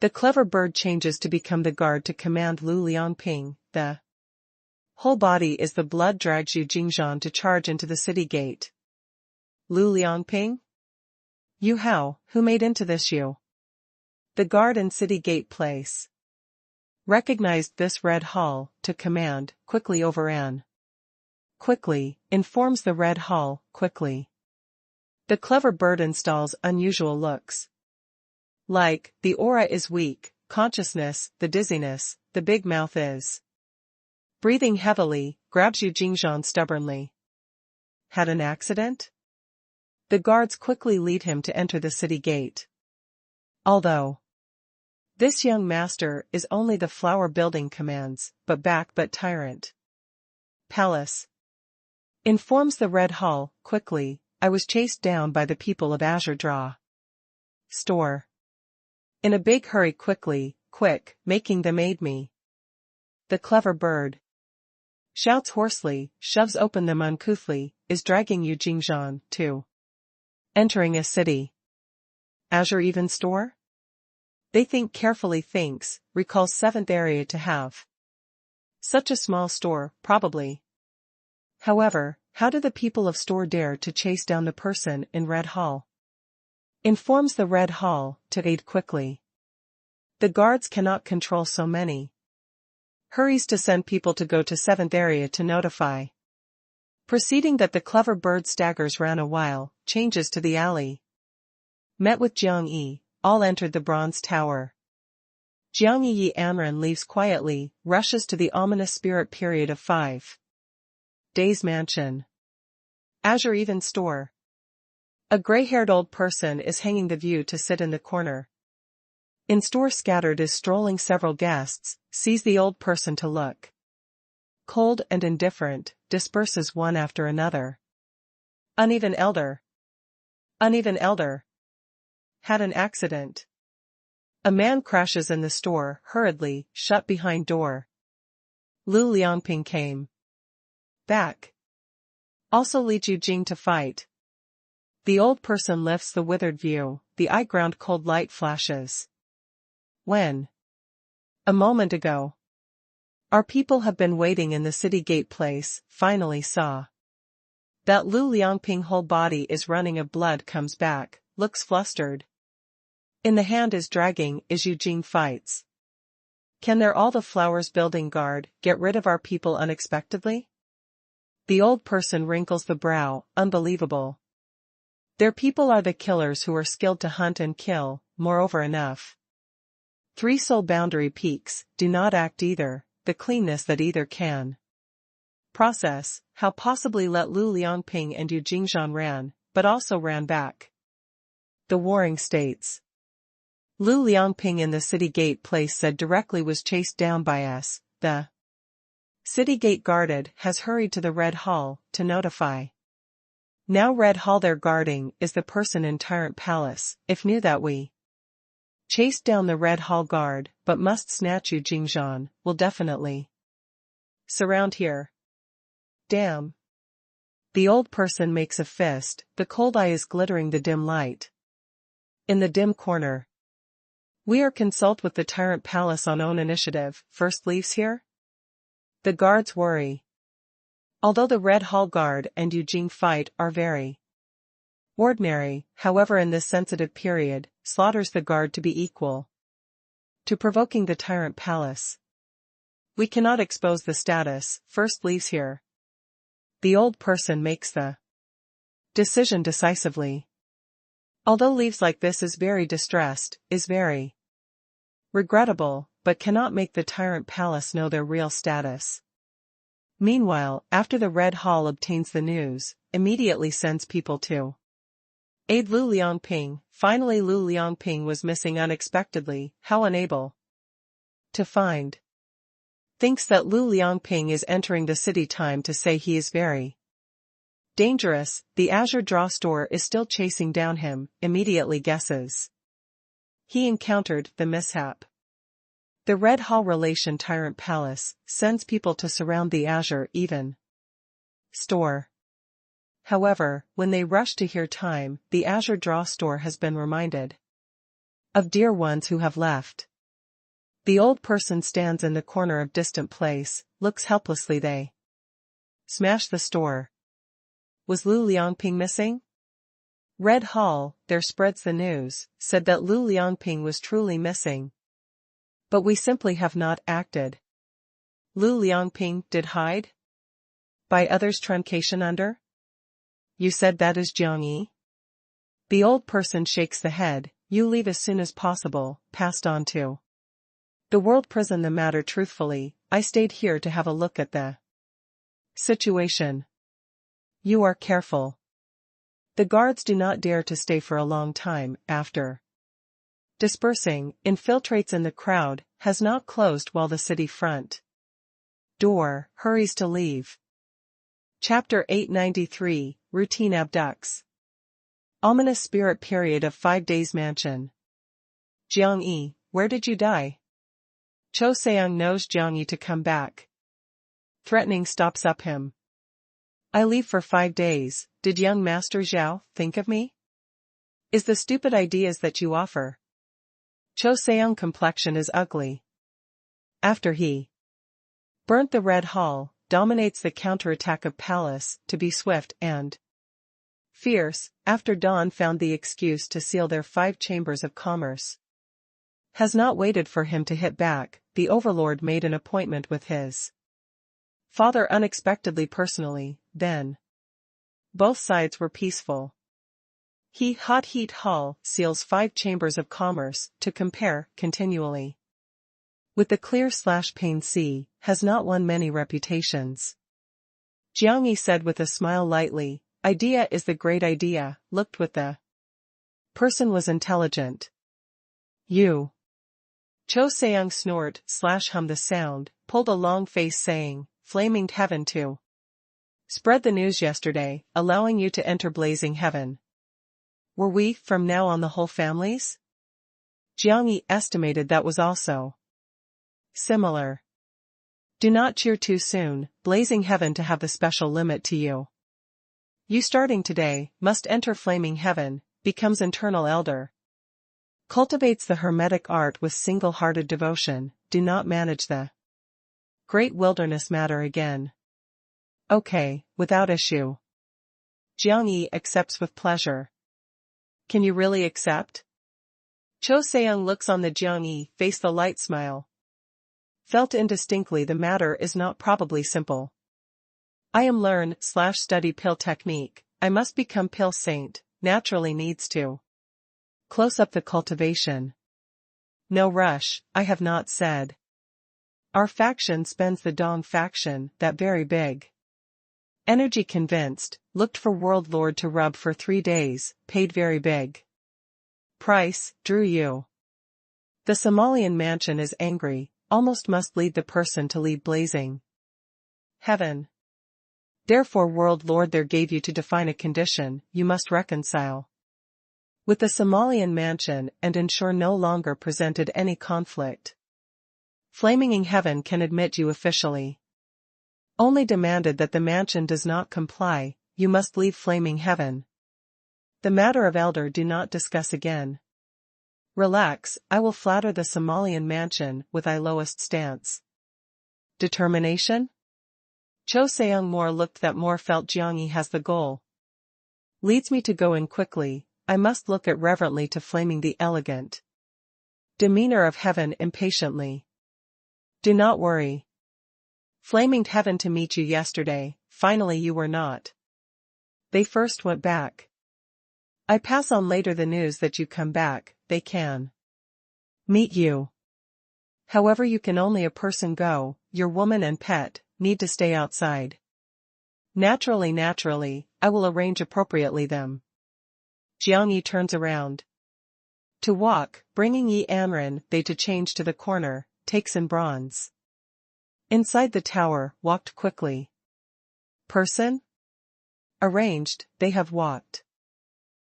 The clever bird changes to become the guard to command Lu Liangping, the whole body is the blood drags Yu Jingzhan to charge into the city gate. Lu Liangping? You how, who made into this you? The guard in city gate place recognized this red hall, to command, quickly overran. Quickly, informs the red hall, quickly. The clever bird installs unusual looks. Like, the aura is weak, consciousness, the dizziness, the big mouth is breathing heavily, grabs Yu Jingzhan stubbornly. Had an accident? The guards quickly lead him to enter the city gate. Although this young master is only the flower building commands, but tyrant. Palace. Informs the red hall, quickly, I was chased down by the people of Azure Draw. Store. In a big hurry quickly, quick, making them aid me. The clever bird shouts hoarsely, shoves open them uncouthly, is dragging Yu Jingzhan, too. Entering a city. Azure even store? They think carefully thinks, recalls 7th area to have such a small store, probably. However, how do the people of store dare to chase down the person in Red Hall? Informs the Red Hall, to aid quickly. The guards cannot control so many. Hurries to send people to go to 7th area to notify. Proceeding that the clever bird staggers ran a while, changes to the alley. Met with Jiang Yi, all entered the bronze tower. Jiang Yi Anren leaves quietly, rushes to the ominous spirit period of 5 days mansion. Azure even store. A gray-haired old person is hanging the view to sit in the corner. In store scattered is strolling several guests, sees the old person to look cold and indifferent, disperses one after another. Uneven elder. Uneven elder. Had an accident. A man crashes in the store, hurriedly, shut behind door. Lu Liangping came back. Also leads Yu Jing to fight. The old person lifts the withered view, the eye ground cold light flashes. When? A moment ago. Our people have been waiting in the city gate place, finally saw that Lu Liangping whole body is running of blood comes back, looks flustered. In the hand is dragging, is Yu Jing fights. Can there all the flowers building guard, get rid of our people unexpectedly? The old person wrinkles the brow, unbelievable. Their people are the killers who are skilled to hunt and kill, moreover enough. 3 soul boundary peaks, do not act either, the cleanness that either can process, how possibly let Lu Liangping and Yu Jingzhan ran, but also ran back. The warring states. Lu Liangping in the city gate place said directly was chased down by us, the city gate guarded has hurried to the Red Hall, to notify. Now Red Hall there guarding is the person in Tyrant Palace, if knew that we chased down the Red Hall guard, but must snatch Yu Jingzhan, will definitely surround here. Damn. The old person makes a fist, the cold eye is glittering the dim light. In the dim corner. We are consult with the Tyrant Palace on own initiative, first leaves here? The guards worry. Although the Red Hall guard and Yu Jing fight are very ordinary, however in this sensitive period, slaughters the guard to be equal to provoking the Tyrant Palace. We cannot expose the status, first leaves here. The old person makes the decision decisively. Although leaves like this is very distressed, is very regrettable, but cannot make the Tyrant Palace know their real status. Meanwhile, after the Red Hall obtains the news, immediately sends people to aid Lu Liangping. Finally Lu Liangping was missing unexpectedly, how unable To find. Thinks that Lu Liangping is entering the city. Time to say he is very dangerous. The Azure Draw Store is still chasing down him. Immediately guesses he encountered the mishap. The Red Hall Relation Tyrant Palace sends people to surround the Azure even store. However, when they rush to hear time, the Azure Draw Store has been reminded of dear ones who have left. The old person stands in the corner of distant place, looks helplessly. They smash the store. Was Lu Liangping missing? Red Hall, there spreads the news, said that Lu Liangping was truly missing. But we simply have not acted. Lu Liangping did hide? By others' truncation under? You said that is Jiang Yi? The old person shakes the head. You leave as soon as possible, passed on to the world prison. The matter truthfully, I stayed here to have a look at the situation. You are careful. The guards do not dare to stay for a long time. After dispersing, infiltrates in the crowd, has not closed while the city front door hurries to leave. Chapter 893, Routine Abducts. Ominous spirit period of 5 days. Mansion. Jiang Yi, where did you die? Cho Seung knows Jiang Yi to come back. Threatening stops up him. I leave for 5 days. Did young Master Zhao think of me? Is the stupid ideas that you offer? Cho Seung complexion is ugly. After he burnt the Red Hall, dominates the counterattack of Palace, to be swift and fierce. After dawn found the excuse to seal their 5 chambers of commerce. Has not waited for him to hit back. The overlord made an appointment with his father unexpectedly personally, then both sides were peaceful. He Hot Heat Hall seals 5 chambers of commerce, to compare, continually. With the clear/pain sea, has not won many reputations. Jiang Yi said with a smile lightly, idea is the great idea. Looked with the person was intelligent. You. Cho Seung snort/hummed the sound, pulled a long face saying, flaming heaven to spread the news yesterday, allowing you to enter blazing heaven. Were we, from now on, the whole families? Jiang Yi estimated that was also similar. Do not cheer too soon, blazing heaven to have the special limit to you. You starting today, must enter flaming heaven, becomes eternal elder. Cultivates the hermetic art with single-hearted devotion, do not manage the great wilderness matter again. Okay, without issue. Jiang Yi accepts with pleasure. Can you really accept? Cho Seung looks on the Jiang Yi face, the light smile. Felt indistinctly the matter is not probably simple. I am learn/study pill technique, I must become pill saint, naturally needs to close up the cultivation. No rush, I have not said. Our faction spends the Dong faction, that very big. Energy convinced, looked for World Lord to rub for 3 days, paid very big price, drew you. The Somalian mansion is angry, almost must lead the person to leave blazing heaven. Therefore World Lord there gave you to define a condition, you must reconcile with the Somalian mansion and ensure no longer presented any conflict. Flaming heaven can admit you officially. Only demanded that the mansion does not comply, you must leave flaming heaven. The matter of elder do not discuss again. Relax, I will flatter the Somalian mansion with I lowest stance. Determination? Cho Seung more looked that more felt Jiang Yi has the goal. Leads me to go in quickly, I must look at reverently to flaming the elegant demeanor of heaven impatiently. Do not worry. Flaming heaven to meet you yesterday, finally you were not. They first went back. I pass on later the news that you come back, they can meet you. However you can only a person go, your woman and pet, need to stay outside. Naturally, I will arrange appropriately them. Jiang Yi turns around to walk, bringing Yi Anren, they to change to the corner, takes in bronze. Inside the tower, walked quickly. Person? Arranged, they have walked.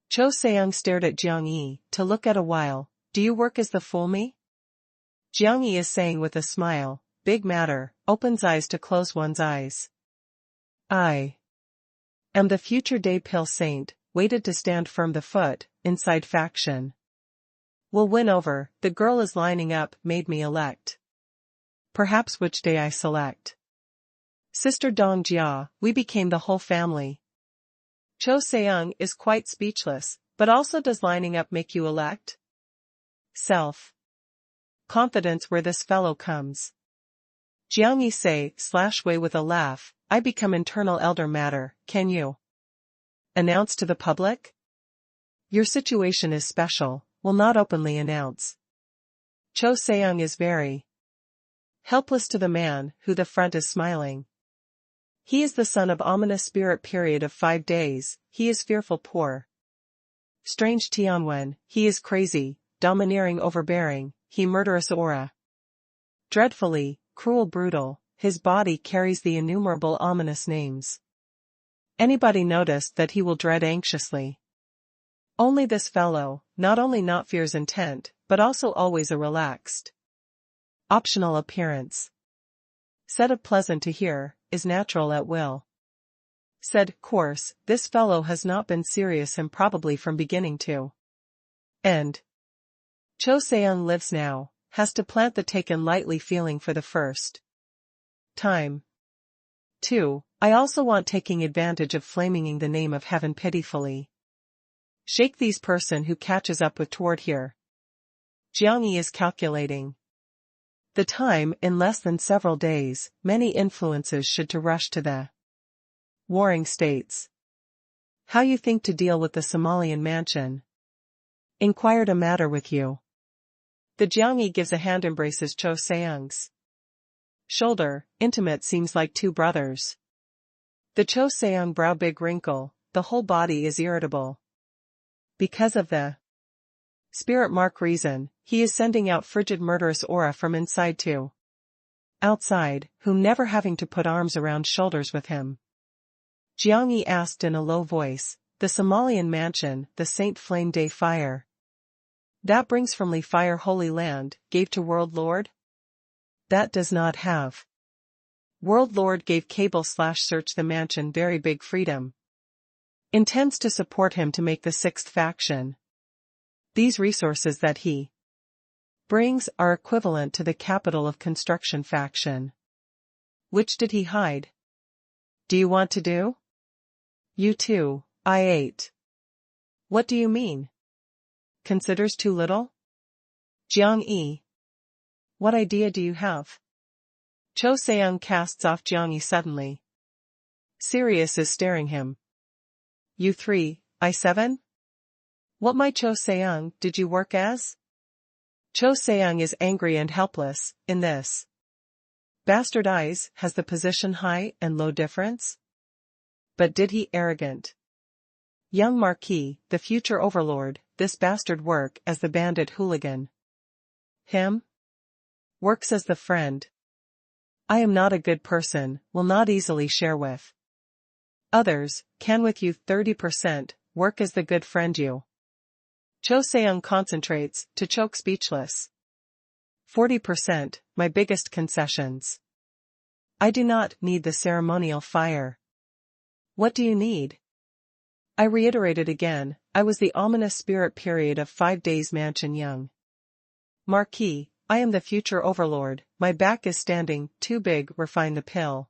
Cho Seung stared at Jiang Yi, to look at a while. Do you work as the fool me? Jiang Yi is saying with a smile, big matter, opens eyes to close one's eyes. I am the future day pale saint, waited to stand firm the foot, inside faction. Will win over, the girl is lining up, made me elect. Perhaps which day I select. Sister Dong Jia, we became the whole family. Cho Seung is quite speechless, but also does lining up make you elect? Self. Confidence where this fellow comes. Jiang Yi say, /way with a laugh, I become internal elder matter, can you announce to the public? Your situation is special, will not openly announce. Cho Seung is very helpless to the man, who the front is smiling. He is the son of ominous spirit period of 5 days, he is fearful poor. Strange Tianwen, he is crazy, domineering overbearing, he murderous aura. Dreadfully, cruel brutal, his body carries the innumerable ominous names. Anybody noticed that he will dread anxiously. Only this fellow, not only not fears intent, but also always a relaxed. Optional appearance. Said of pleasant to hear, is natural at will. Said, course, this fellow has not been serious and probably from beginning to end. Cho Seung lives now, has to plant the taken lightly feeling for the first time. 2. I also want taking advantage of flaming the name of heaven pitifully. Shake these person who catches up with toward here. Jiang Yi is calculating the time in less than several days, many influences should to rush to the warring states. How you think to deal with the Somalian mansion? Inquired a matter with you. The Jiang Yi gives a hand embraces Cho Seung's shoulder, intimate seems like 2 brothers. The Cho Seung brow big wrinkle, the whole body is irritable. Because of the spirit mark reason, he is sending out frigid murderous aura from inside to outside, whom never having to put arms around shoulders with him. Jiang Yi asked in a low voice, the Somalian mansion, the Saint Flame Day fire. That brings from Li fire holy land, gave to World Lord? That does not have. World Lord gave cable/search the mansion very big freedom. Intends to support him to make the 6th faction. These resources that he brings are equivalent to the capital of construction faction. Which did he hide? Do you want to do? You too, I8. What do you mean? Considers too little? Jiang Yi. What idea do you have? Cho Seung casts off Jiang Yi suddenly. Sirius is staring him. You 3, I7? What my Cho Seung did you work as? Cho Seung is angry and helpless, in this. Bastard eyes, has the position high and low difference? But did he arrogant? Young Marquis, the future overlord, this bastard work as the bandit hooligan. Him? Works as the friend. I am not a good person, will not easily share with others, can with you 30%, work as the good friend you. Cho Seung concentrates, to choke speechless. 40%, my biggest concessions. I do not need the ceremonial fire. What do you need? I reiterated again, I was the ominous spirit period of 5 days mansion young. Marquis, I am the future overlord, my back is standing, too big, refine the pill.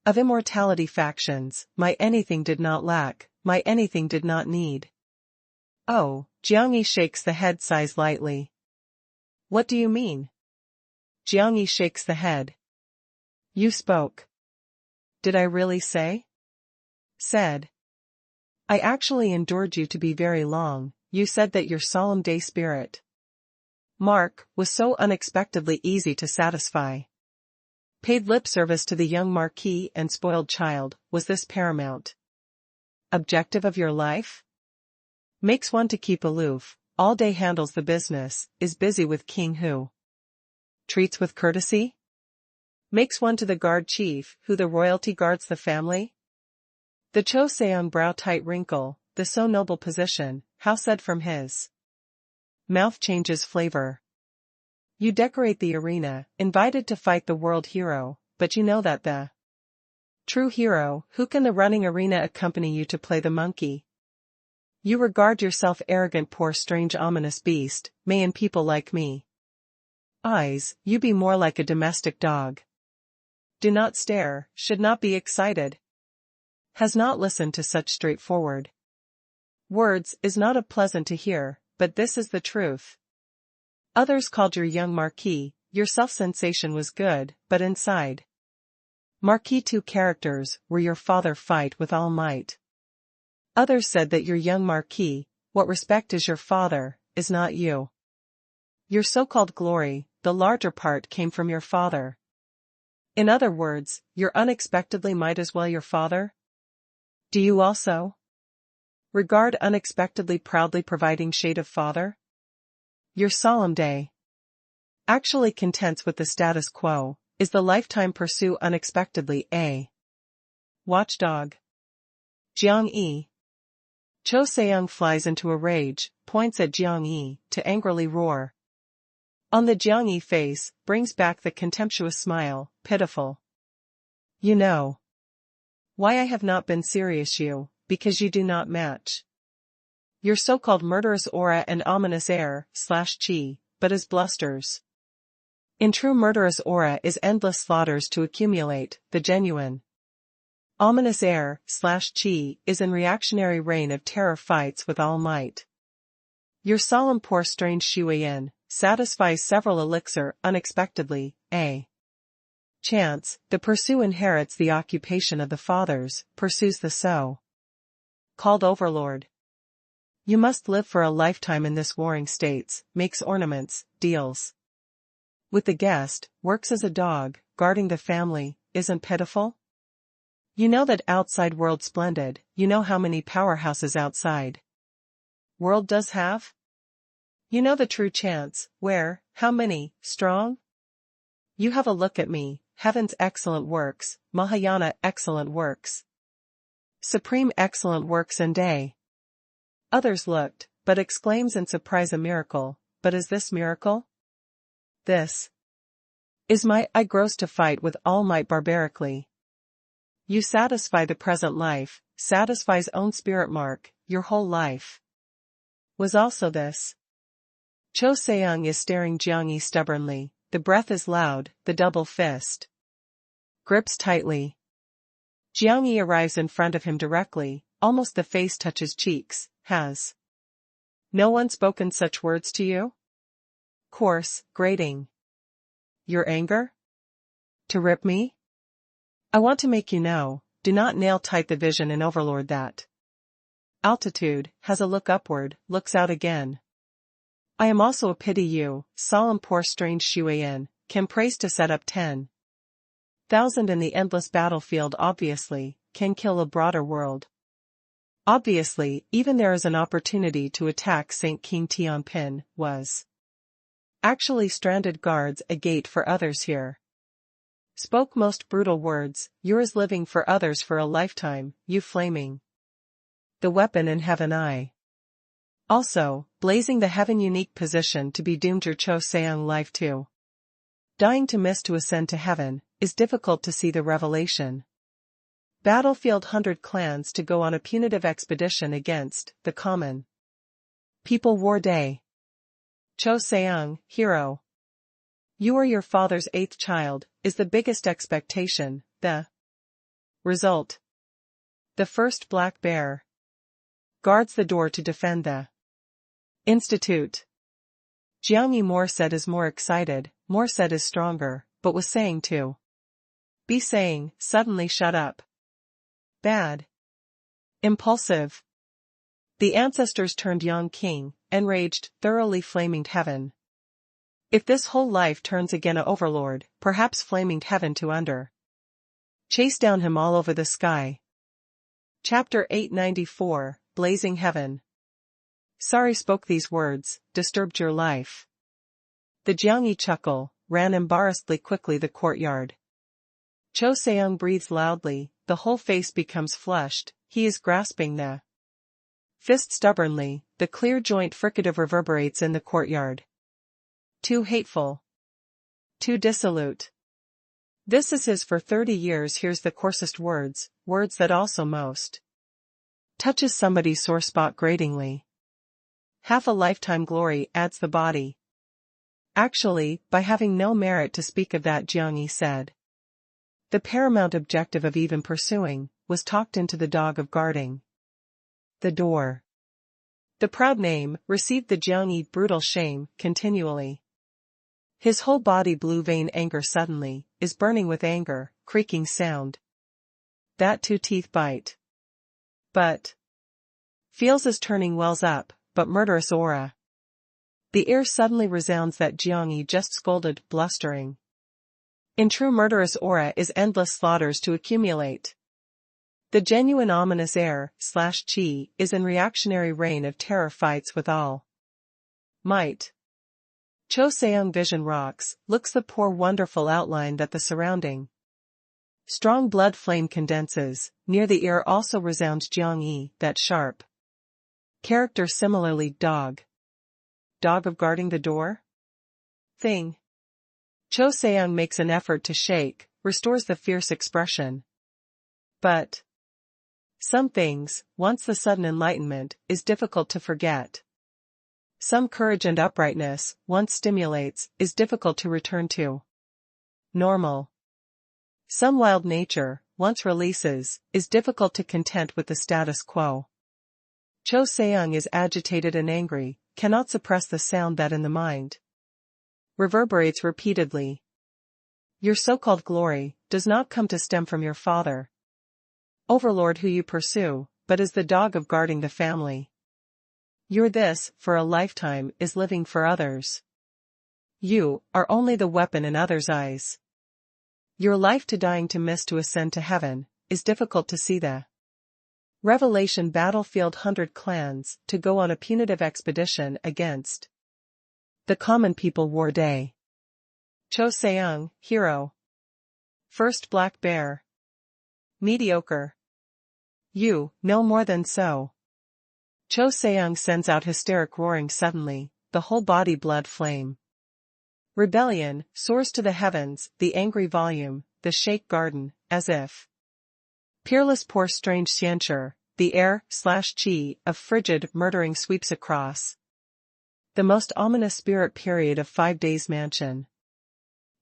Of immortality factions, my anything did not lack, my anything did not need. Oh, Jiang Yi shakes the head sighs lightly. What do you mean? Jiang Yi shakes the head. You spoke. Did I really say? Said. I actually endured you to be very long, you said that your solemn day spirit. Mark, was so unexpectedly easy to satisfy. Paid lip service to the young Marquis and spoiled child, was this paramount objective of your life? Makes one to keep aloof, all day handles the business, is busy with King who treats with courtesy? Makes one to the guard chief, who the royalty guards the family? The Cho Seong brow tight wrinkle, the so noble position, how said from his mouth changes flavor. You decorate the arena, invited to fight the world hero, but you know that the true hero, who can the running arena accompany you to play the monkey? You regard yourself arrogant poor strange ominous beast, may in people like me eyes, you be more like a domestic dog. Do not stare, should not be excited. Has not listened to such straightforward words, is not a pleasant to hear, but this is the truth. Others called your young marquis, your self-sensation was good, but inside marquis two characters, were your father fight with all might. Others said that your young marquis, what respect is your father, is not you. Your so-called glory, the larger part came from your father. In other words, your unexpectedly might as well your father? Do you also regard unexpectedly proudly providing shade of father? Your solemn day actually contents with the status quo, is the lifetime pursue unexpectedly a watchdog. Jiang Yi. Cho Seong flies into a rage, points at Jiang Yi, to angrily roar. On the Jiang Yi face, brings back the contemptuous smile, pitiful. You know why I have not been serious you, because you do not match your so-called murderous aura and ominous air, /chi, but as blusters. In true murderous aura is endless slaughters to accumulate, the genuine ominous air, /chi, is in reactionary reign of terror fights with all might. Your solemn poor strange Shuiyin, satisfies several elixir, unexpectedly, a chance, the pursue inherits the occupation of the fathers, pursues the so-called overlord. You must live for a lifetime in this warring states, makes ornaments, deals with the guest, works as a dog, guarding the family, isn't pitiful? You know that outside world splendid, you know how many powerhouses outside world does have? You know the true chance, where, how many, strong? You have a look at me, heaven's excellent works, Mahayana excellent works. Supreme excellent works and day. Others looked, but exclaims in surprise a miracle, but is this miracle? This is my I grows to fight with all might barbarically. You satisfy the present life, satisfies own spirit mark, your whole life was also this. Cho Seong is staring Jiang Yi stubbornly, the breath is loud, the double fist grips tightly. Jiang Yi arrives in front of him directly, almost the face touches cheeks, has no one spoken such words to you? Coarse, grating. Your anger? To rip me? I want to make you know, do not nail tight the vision and overlord that altitude, has a look upward, looks out again. I am also a pity you, solemn poor strange Shuiyin, can praise to set up 10,000 in the endless battlefield obviously, can kill a broader world. Obviously, even there is an opportunity to attack St. King Tianpin, was actually stranded guards a gate for others here. Spoke most brutal words, yours living for others for a lifetime, you flaming the weapon in heaven I. Also, blazing the heaven unique position to be doomed your Cho Seong life too. Dying to miss to ascend to heaven, is difficult to see the revelation. Battlefield 100 clans to go on a punitive expedition against the common people war day. Cho Seong, hero. You are your father's 8th child, is the biggest expectation, the result. The first black bear guards the door to defend the institute. Jiang Yi more said is more excited, more said is stronger, but was saying to be saying, suddenly shut up. Bad. Impulsive. The ancestors turned young king, enraged, thoroughly flaming heaven. If this whole life turns again a overlord, perhaps flaming heaven to under. Chase down him all over the sky. Chapter 894, Blazing Heaven. Sorry spoke these words, disturbed your life. The Jiang Yi chuckle, ran embarrassedly quickly the courtyard. Cho Seung breathes loudly, the whole face becomes flushed, he is grasping the fist stubbornly, the clear joint fricative reverberates in the courtyard. Too hateful. Too dissolute. This is his for 30 years hears the coarsest words, words that also most touches somebody's sore spot gratingly. Half a lifetime glory adds the body. Actually, by having no merit to speak of that, Jiang Yi said. The paramount objective of even pursuing, was talked into the dog of guarding the door. The proud name, received the Jiang Yi brutal shame, continually. His whole body blue vein anger suddenly, is burning with anger, creaking sound. That two teeth bite. But feels as turning wells up, but murderous aura. The ear suddenly resounds that Jiang Yi just scolded, blustering. In true murderous aura is endless slaughters to accumulate. The genuine ominous air, /chi, is in reactionary reign of terror fights with all might. Cho Seung vision rocks, looks the poor wonderful outline that the surrounding strong blood flame condenses, near the ear also resounds Jiang Yi, that sharp character similarly dog. Dog of guarding the door? Thing. Cho Seung makes an effort to shake, restores the fierce expression. But some things, once the sudden enlightenment, is difficult to forget. Some courage and uprightness, once stimulates, is difficult to return to normal. Some wild nature, once releases, is difficult to content with the status quo. Cho Seung is agitated and angry, cannot suppress the sound that in the mind reverberates repeatedly. Your so-called glory does not come to stem from your father, overlord who you pursue, but is the dog of guarding the family. Your this, for a lifetime, is living for others. You are only the weapon in others' eyes. Your life to dying to miss to ascend to heaven, is difficult to see the Revelation battlefield 100 clans to go on a punitive expedition against the common people war day. Cho Seung, hero. First Black Bear. Mediocre. You, no more than so. Cho Seung sends out hysteric roaring suddenly, the whole body blood flame. Rebellion, soars to the heavens, the angry volume, the shake garden, as if peerless pour strange censure, the air/chi of frigid murdering sweeps across the most ominous spirit period of 5 days mansion.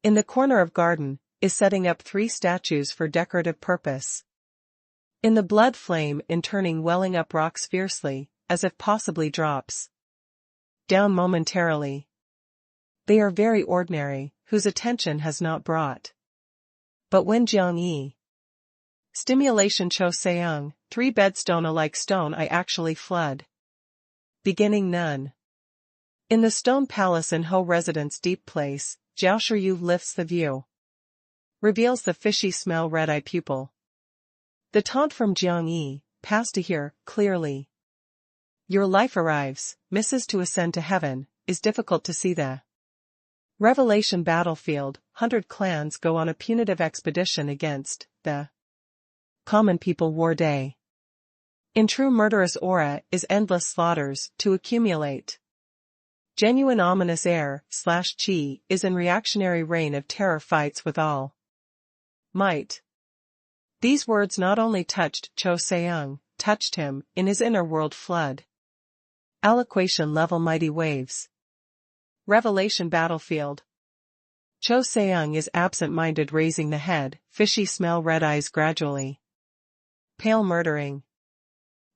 In the corner of garden, is setting up 3 statues for decorative purpose. In the blood flame in turning welling up rocks fiercely, as if possibly drops down momentarily. They are very ordinary, whose attention has not brought. But when Jiang Yi stimulation Cho Seung, 3 bedstone alike stone I actually flood. Beginning none. In the stone palace in Ho residence deep place, Jiao Shiyu lifts the view. Reveals the fishy smell red-eye pupil. The taunt from Jiang Yi, passed to hear, clearly. Your life arrives, misses to ascend to heaven, is difficult to see the Revelation battlefield, 100 clans go on a punitive expedition against the common people war day. In true murderous aura is endless slaughters to accumulate. Genuine ominous air/chi is in reactionary reign of terror fights with all might. These words not only touched Cho Seung, touched him, in his inner world flood. Allocution level mighty waves. Revelation battlefield. Cho Seung is absent-minded raising the head, fishy smell red eyes gradually. Pale murdering.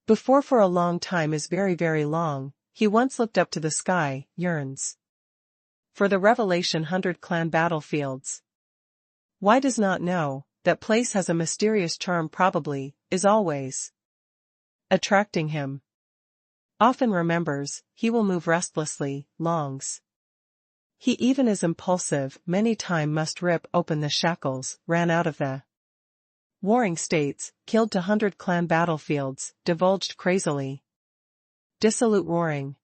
Before for a long time is very very long, he once looked up to the sky, yearns for the Revelation 100 clan battlefields. Why does not know, that place has a mysterious charm probably, is always attracting him. Often remembers, he will move restlessly, longs. He even is impulsive, many time must rip open the shackles, ran out of the warring states, killed to 100 clan battlefields, divulged crazily. Dissolute roaring.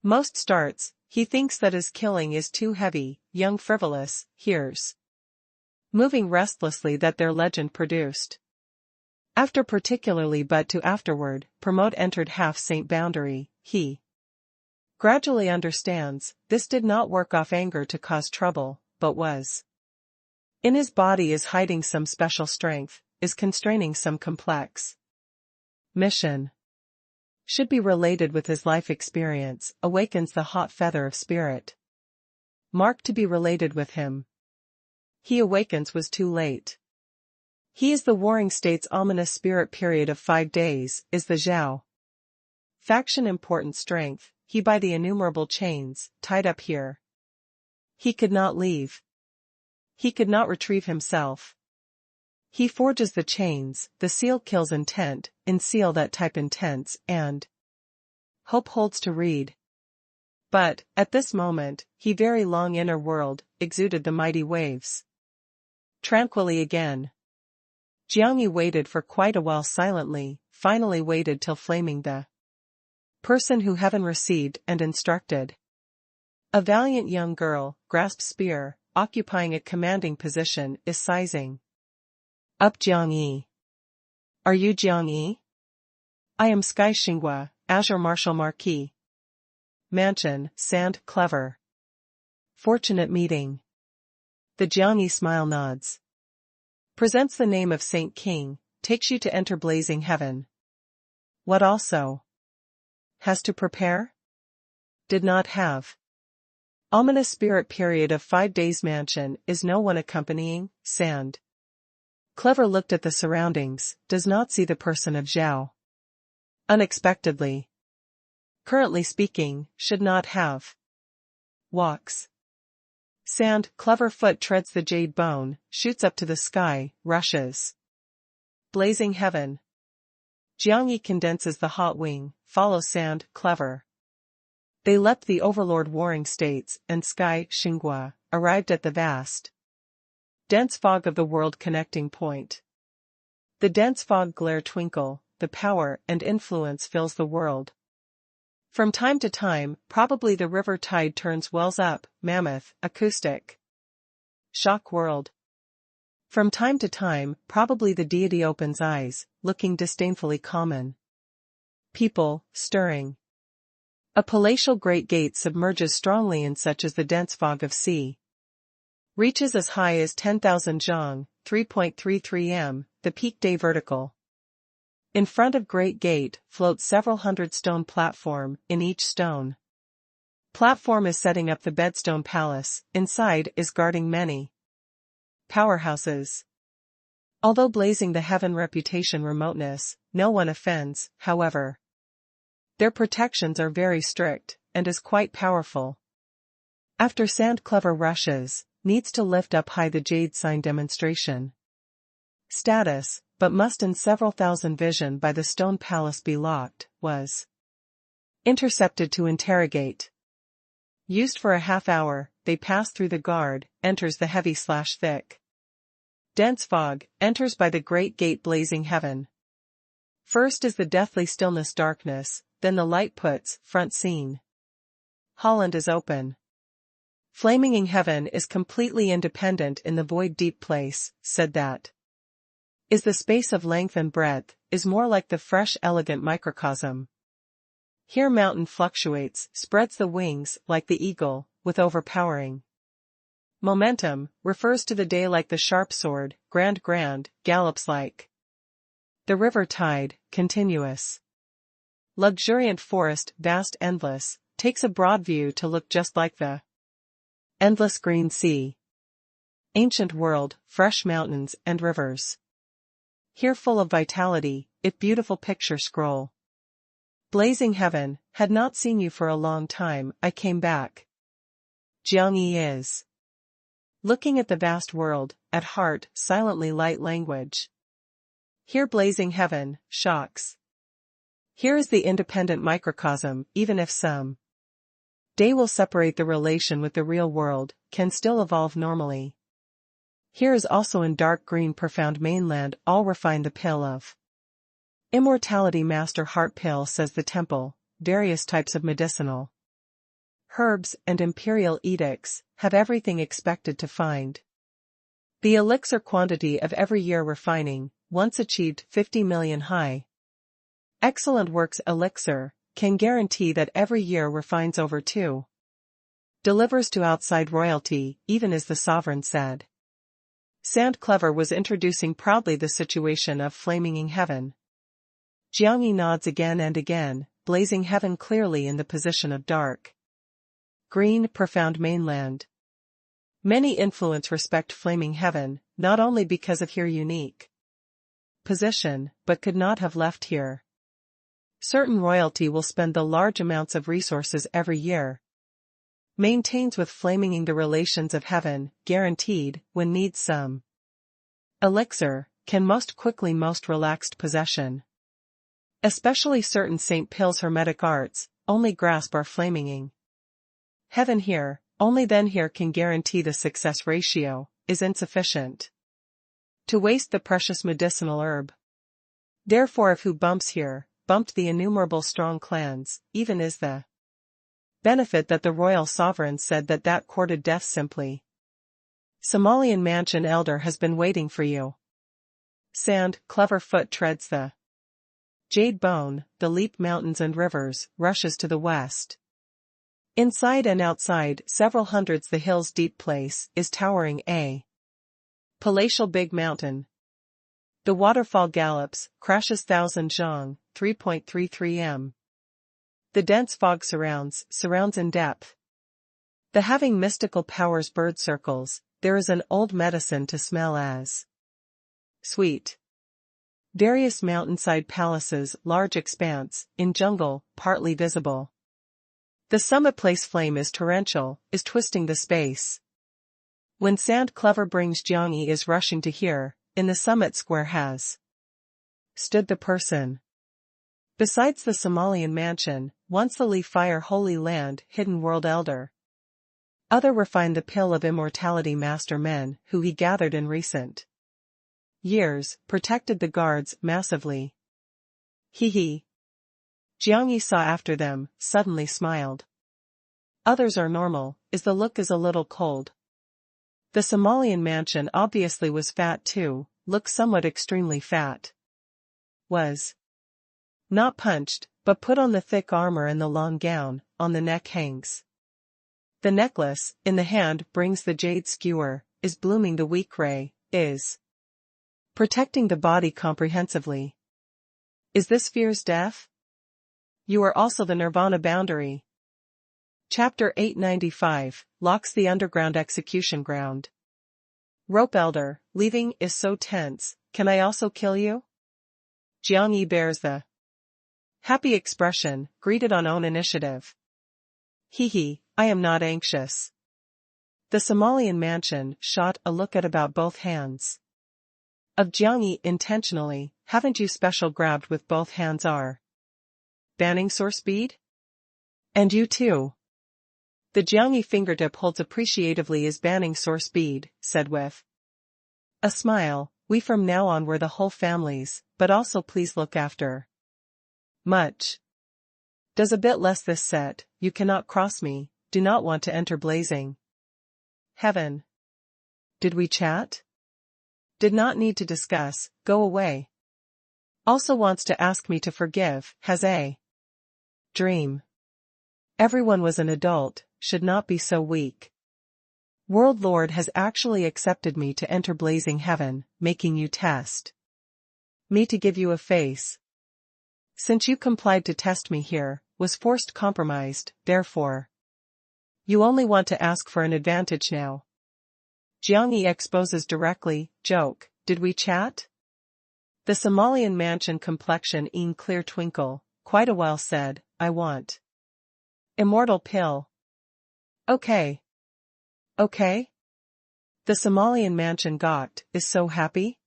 Most starts, he thinks that his killing is too heavy, young frivolous, hears. Moving restlessly that their legend produced. After particularly but to afterward, promote entered half-saint boundary, he gradually understands, this did not work off anger to cause trouble, but was. In his body is hiding some special strength, is constraining some complex mission. Should be related with his life experience, awakens the hot feather of spirit. Mark to be related with him. He awakens was too late. He is the warring state's ominous spirit period of 5 days, is the Zhao faction important strength, he by the innumerable chains, tied up here. He could not leave. He could not retrieve himself. He forges the chains, the seal kills intent, in seal that type intense, and hope holds to read. But, at this moment, he very long inner world, exuded the mighty waves. Tranquilly again. Jiangyi waited for quite a while silently, finally waited till flaming the person who heaven received and instructed. A valiant young girl, grasps spear, occupying a commanding position, is sizing up Jiangyi. Are you Jiangyi? I am Sky Xinghua, Azure Marshal Marquis. Mansion, Sand, clever. Fortunate meeting. The Jiangyi smile nods. Presents the name of Saint King, takes you to enter blazing heaven. What also? Has to prepare? Did not have. Ominous spirit period of 5 days mansion, is no one accompanying, Sand. Clever looked at the surroundings, does not see the person of Zhao. Unexpectedly. Currently speaking, should not have. Walks. Sand, clever foot treads the jade bone, shoots up to the sky, rushes. Blazing heaven. Jiangyi condenses the hot wing, follows Sand, clever. They leapt the overlord warring states, and Sky, Xinghua, arrived at the vast dense fog of the world connecting point. The dense fog glare twinkle, the power and influence fills the world. From time to time, probably the river tide turns wells up, mammoth, acoustic. Shock world. From time to time, probably the deity opens eyes, looking disdainfully common. People, stirring. A palatial great gate submerges strongly in such as the dense fog of sea. Reaches as high as 10,000 zhang, 3.33 m, the peak day vertical. In front of great gate, floats several hundred stone platform, in each stone platform is setting up the bedstone palace, inside is guarding many powerhouses. Although blazing the heaven reputation remoteness, no one offends, however. Their protections are very strict, and is quite powerful. After Sand clever rushes, needs to lift up high the jade sign demonstration. Status, but must in several thousand vision by the stone palace be locked, was intercepted to interrogate. Used for a half hour, they pass through the guard, enters the heavy/thick. Dense fog, enters by the great gate blazing heaven. First is the deathly stillness darkness, then the light puts, front scene. Holland is open. Flaming heaven is completely independent in the void deep place, said that. Is the space of length and breadth, is more like the fresh elegant microcosm. Here mountain fluctuates, spreads the wings, like the eagle, with overpowering momentum, refers to the day like the sharp sword, grand, gallops like the river tide, continuous. Luxuriant forest, vast endless, takes a broad view to look just like the endless green sea. Ancient world, fresh mountains and rivers. Here full of vitality, it beautiful picture scroll. Blazing heaven, had not seen you for a long time, I came back. Jiangyi is looking at the vast world, at heart, silently light language. Here blazing heaven, shocks. Here is the independent microcosm, even if some day will separate the relation with the real world, can still evolve normally. Here is also in dark green profound mainland all refine the pill of immortality master heart pill says the temple, various types of medicinal herbs and imperial edicts, have everything expected to find. The elixir quantity of every year refining, once achieved 50 million high. Excellent works elixir, can guarantee that every year refines over 2. Delivers to outside royalty, even as the sovereign said. Sand Clever was introducing proudly the situation of flaming heaven. Jiangyi nods again and again, blazing heaven clearly in the position of dark green profound mainland. Many influence respect flaming heaven, not only because of her unique position, but could not have left here. Certain royalty will spend the large amounts of resources every year. Maintains with flaming the relations of heaven, guaranteed, when needs some. Elixir, can most quickly most relaxed possession. Especially certain St. Pil's hermetic arts, only grasp our flaming. Heaven here, only then here can guarantee the success ratio, is insufficient to waste the precious medicinal herb. Therefore if who bumps here, bumped the innumerable strong clans, even is the benefit that the royal sovereign said that courted death simply. Somalian mansion elder has been waiting for you. Sand, clever foot treads the jade bone, the leap mountains and rivers, rushes to the west. Inside and outside, several hundreds the hill's deep place, is towering a palatial big mountain. The waterfall gallops, crashes 1000 zhang, 3.33 m. The dense fog surrounds in depth. The having mystical powers bird circles, there is an old medicine to smell as sweet. Various mountainside palaces, large expanse, in jungle, partly visible. The summit place flame is torrential, is twisting the space. When Sand Clever brings Jiangyi is rushing to here, in the summit square has stood the person. Besides the Somalian mansion, once the leaf fire holy land, hidden world elder. Other refine the pill of immortality master men, who he gathered in recent years, protected the guards, massively. He. Jiangyi saw after them, suddenly smiled. Others are normal, the look is a little cold. The Somalian mansion obviously was fat too, looked somewhat extremely fat. Was not punched, but put on the thick armor and the long gown, on the neck hangs. The necklace, in the hand brings the jade skewer, is blooming the weak ray, is protecting the body comprehensively. Is this fear's death? You are also the nirvana boundary. Chapter 895, locks the underground execution ground. Rope elder, leaving is so tense, can I also kill you? Jiangyi bears the happy expression, greeted on own initiative. I am not anxious. The Somalian mansion shot a look at about both hands. Of Jiangyi intentionally, haven't you special grabbed with both hands are banning soar speed? And you too. The Jiangyi fingertip holds appreciatively is banning soar speed, said with a smile, we from now on were the whole families, but also please look after. Much. Does a bit less this set, you cannot cross me, do not want to enter blazing. Heaven. Did we chat? Did not need to discuss, go away. Also wants to ask me to forgive, has a dream. Everyone was an adult, should not be so weak. World Lord has actually accepted me to enter blazing heaven, making you test me to give you a face. Since you complied to test me here, was forced compromised, therefore. You only want to ask for an advantage now. Jiangyi exposes directly, joke, did we chat? The Somalian mansion complexion in clear twinkle, quite a while said, I want immortal pill. Okay. Okay? The Somalian mansion gawked, is so happy?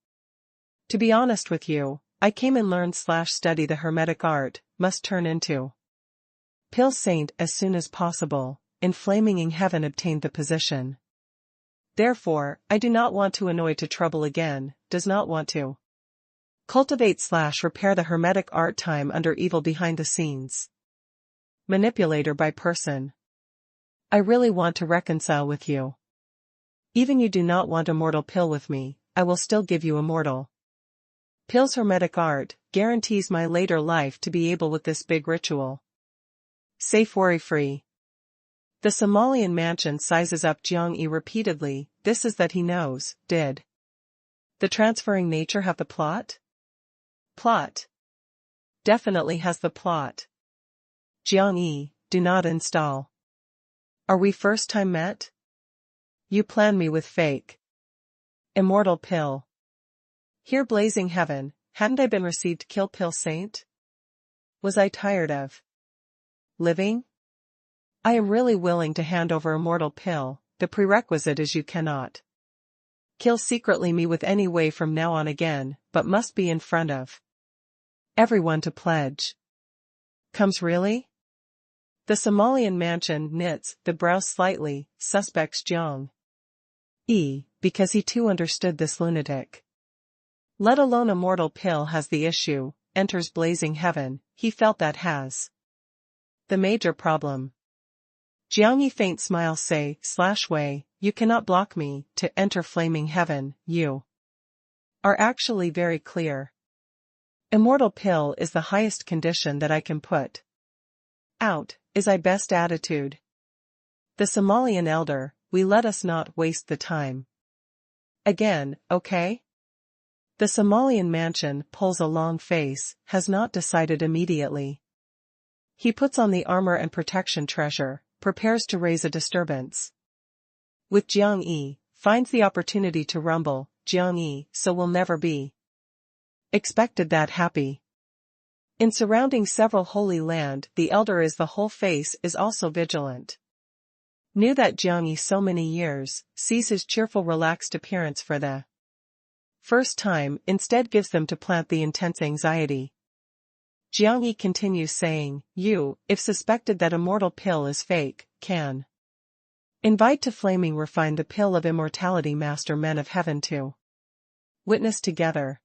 To be honest with you, I came and learned/study the hermetic art, must turn into pill saint as soon as possible, in flaming heaven obtained the position. Therefore, I do not want to annoy to trouble again, does not want to cultivate/repair the hermetic art time under evil behind the scenes. Manipulator by person. I really want to reconcile with you. Even you do not want a mortal pill with me, I will still give you a mortal pill's hermetic art, guarantees my later life to be able with this big ritual. Safe worry-free. The Somalian mansion sizes up Jiang Yi repeatedly, this is that he knows, did the transferring nature have the plot? Plot. Definitely has the plot. Jiang Yi, do not install. Are we first time met? You plan me with fake immortal pill. Here blazing heaven, hadn't I been received kill pill saint? Was I tired of living? I am really willing to hand over immortal pill, the prerequisite is you cannot kill secretly me with any way from now on again, but must be in front of everyone to pledge. Comes really? The Somalian mansion knits the brows slightly, suspects Jiang Yi, because he too understood this lunatic. Let alone a mortal pill has the issue, enters blazing heaven, he felt that has the major problem. Jiang Yi faint smile say, /way, you cannot block me, to enter flaming heaven, you are actually very clear. Immortal pill is the highest condition that I can put out, is I best attitude. The Somalian elder, we let us not waste the time. Again, okay? The Somalian mansion pulls a long face, has not decided immediately. He puts on the armor and protection treasure, prepares to raise a disturbance. With Jiang Yi, finds the opportunity to rumble, Jiang Yi, so will never be expected that happy. In surrounding several holy land, the elder is the whole face is also vigilant. Knew that Jiang Yi so many years, sees his cheerful relaxed appearance for the first time, instead gives them to plant the intense anxiety. Jiang Yi continues saying, you, if suspected that immortal pill is fake, can invite to flaming refine the pill of immortality master men of heaven to witness together.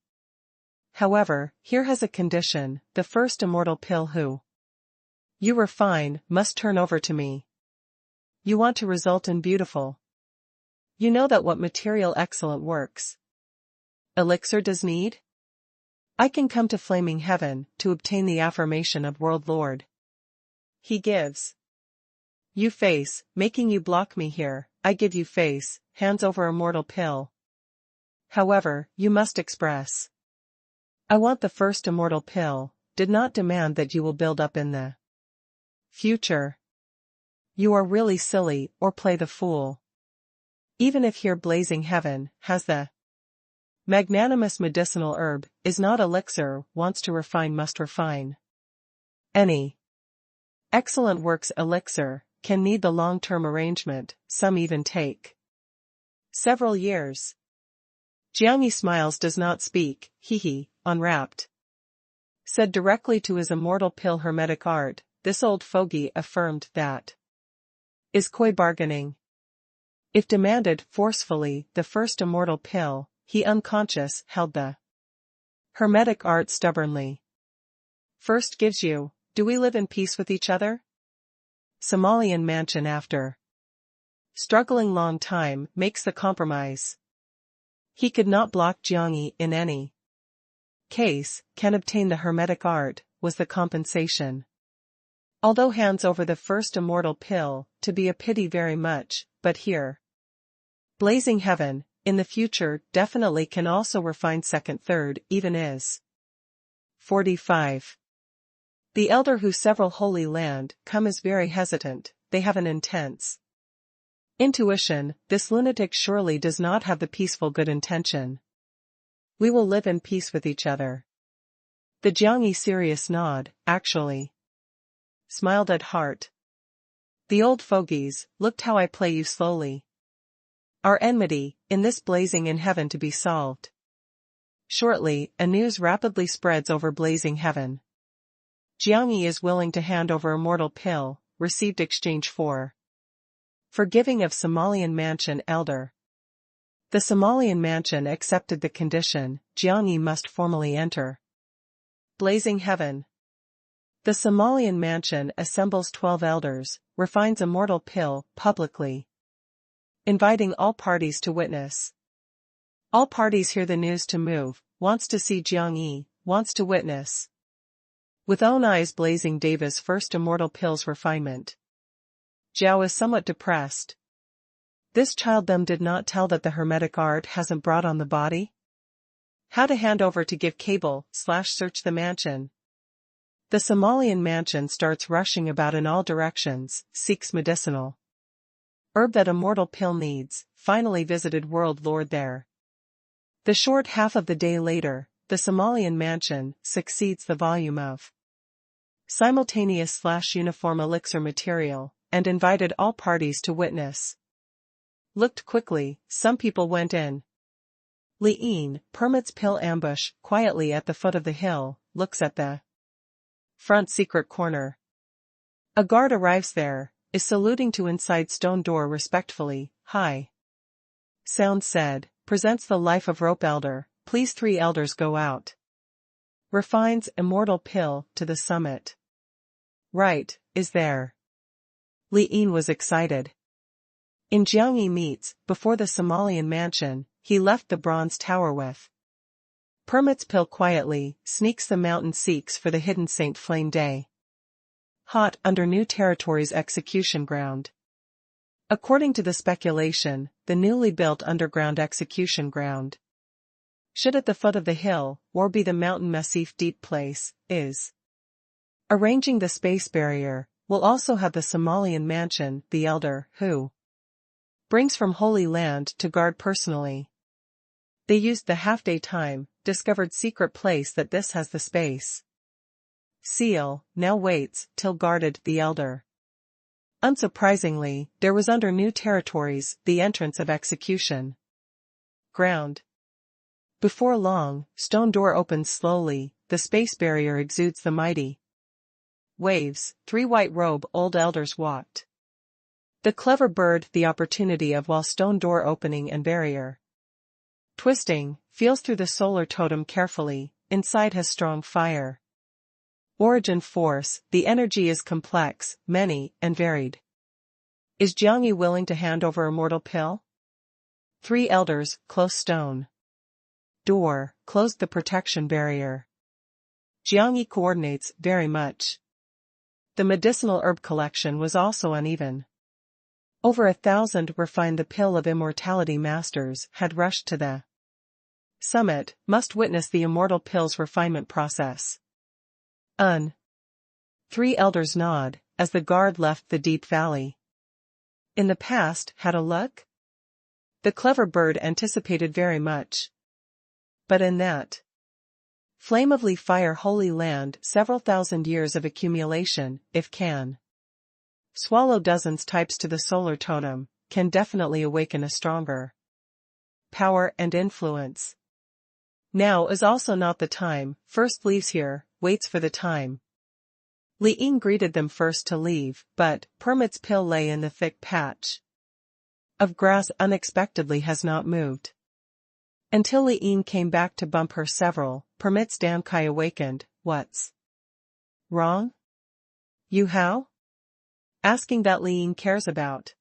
However, here has a condition, the first immortal pill who you refine, must turn over to me. You want to result in beautiful. You know that what material excellent works elixir does need? I can come to flaming heaven, to obtain the affirmation of World Lord. He gives you face, making you block me here, I give you face, hands over immortal pill. However, you must express. I want the first immortal pill, did not demand that you will build up in the future. You are really silly, or play the fool. Even if here blazing heaven, has the magnanimous medicinal herb, is not elixir, wants to refine must refine. Any excellent works elixir, can need the long-term arrangement, some even take several years. Jiang Yi smiles does not speak, he, unwrapped. Said directly to his immortal pill hermetic art, this old fogey affirmed that is coy bargaining. If demanded forcefully, the first immortal pill, he unconscious held the hermetic art stubbornly. First gives you, do we live in peace with each other? Somalian mansion after struggling long time, makes the compromise. He could not block Jiang Yi in any case, can obtain the hermetic art, was the compensation. Although hands over the first immortal pill, to be a pity very much, but here blazing heaven, in the future, definitely can also refine second third, even is. 45. The elder who several holy land come is very hesitant, they have an intense intuition, this lunatic surely does not have the peaceful good intention. We will live in peace with each other. The Jiang Yi serious nod, actually smiled at heart. The old fogies, looked how I play you slowly. Our enmity, in this blazing in heaven to be solved. Shortly, a news rapidly spreads over blazing heaven. Jiang Yi is willing to hand over immortal pill, received exchange for forgiving of Somalian mansion elder. The Somalian mansion accepted the condition, Jiang Yi must formally enter blazing heaven. The Somalian mansion assembles 12 elders, refines a mortal pill publicly, inviting all parties to witness. All parties hear the news to move, wants to see Jiang Yi, wants to witness. With own eyes blazing Deva's first immortal pill's refinement. Zhao is somewhat depressed. This child them did not tell that the hermetic art hasn't brought on the body? How to hand over to give cable/search the mansion. The Somalian mansion starts rushing about in all directions, seeks medicinal herb that immortal pill needs, finally visited World Lord there. The short half of the day later, the Somalian mansion succeeds the volume of simultaneous/uniform elixir material, and invited all parties to witness. Looked quickly, some people went in. Li Yin permits pill ambush quietly at the foot of the hill, looks at the front secret corner. A guard arrives there, is saluting to inside stone door respectfully, hi. Sound said, presents the life of rope elder, please 3 elders go out. Refines immortal pill to the summit. Right, is there. Li Yin was excited. In Jiang Yi meets, before the Somalian mansion, he left the bronze tower with. Permits pill quietly, sneaks the mountain seeks for the hidden Saint Flame Day. Hot under new territory's execution ground. According to the speculation, the newly built underground execution ground should at the foot of the hill, or be the mountain massif deep place, is. Arranging the space barrier, will also have the Somalian mansion, the elder, who brings from Holy Land to guard personally. They used the half-day time, discovered secret place that this has the space. Seal, now waits, till guarded, the elder. Unsurprisingly, there was under new territories, the entrance of execution ground. Before long, stone door opens slowly, the space barrier exudes the mighty waves, 3 white-robe old elders walked. The clever bird the opportunity of while stone door opening and barrier twisting, feels through the solar totem carefully, inside has strong fire. Origin force, the energy is complex, many, and varied. Is Jiang Yi willing to hand over immortal pill? 3 elders, close stone door, closed the protection barrier. Jiang Yi coordinates, very much. The medicinal herb collection was also uneven. Over 1,000 refined the pill of immortality masters had rushed to the summit, must witness the immortal pill's refinement process. 3 elders nod, as the guard left the deep valley. In the past, had a look? The clever bird anticipated very much. But in that flamevely fire Holy Land several thousand years of accumulation, if can swallow dozens types to the solar totem, can definitely awaken a stronger power and influence. Now is also not the time, first leaves here, waits for the time. Li Yin greeted them first to leave, but, permits pill lay in the thick patch of grass unexpectedly has not moved. Until Li Yin came back to bump her several, permits Dan Kai awakened, what's wrong? You how? Asking that Li Yin cares about.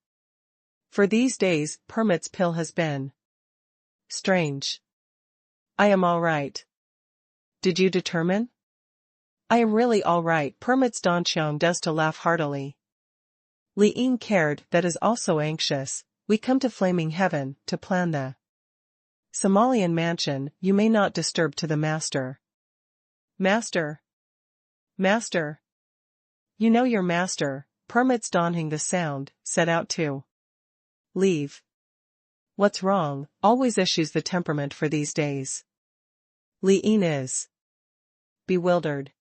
For these days, permits pill has been strange. I am all right. Did you determine? I am really all right, permits Dan Qiang does to laugh heartily. Li Yin cared, that is also anxious, we come to flaming heaven, to plan the Somalian mansion, you may not disturb to the master. Master. Master. You know your master, permits donning the sound, set out to leave. What's wrong, always issues the temperament for these days. Li Yin is bewildered.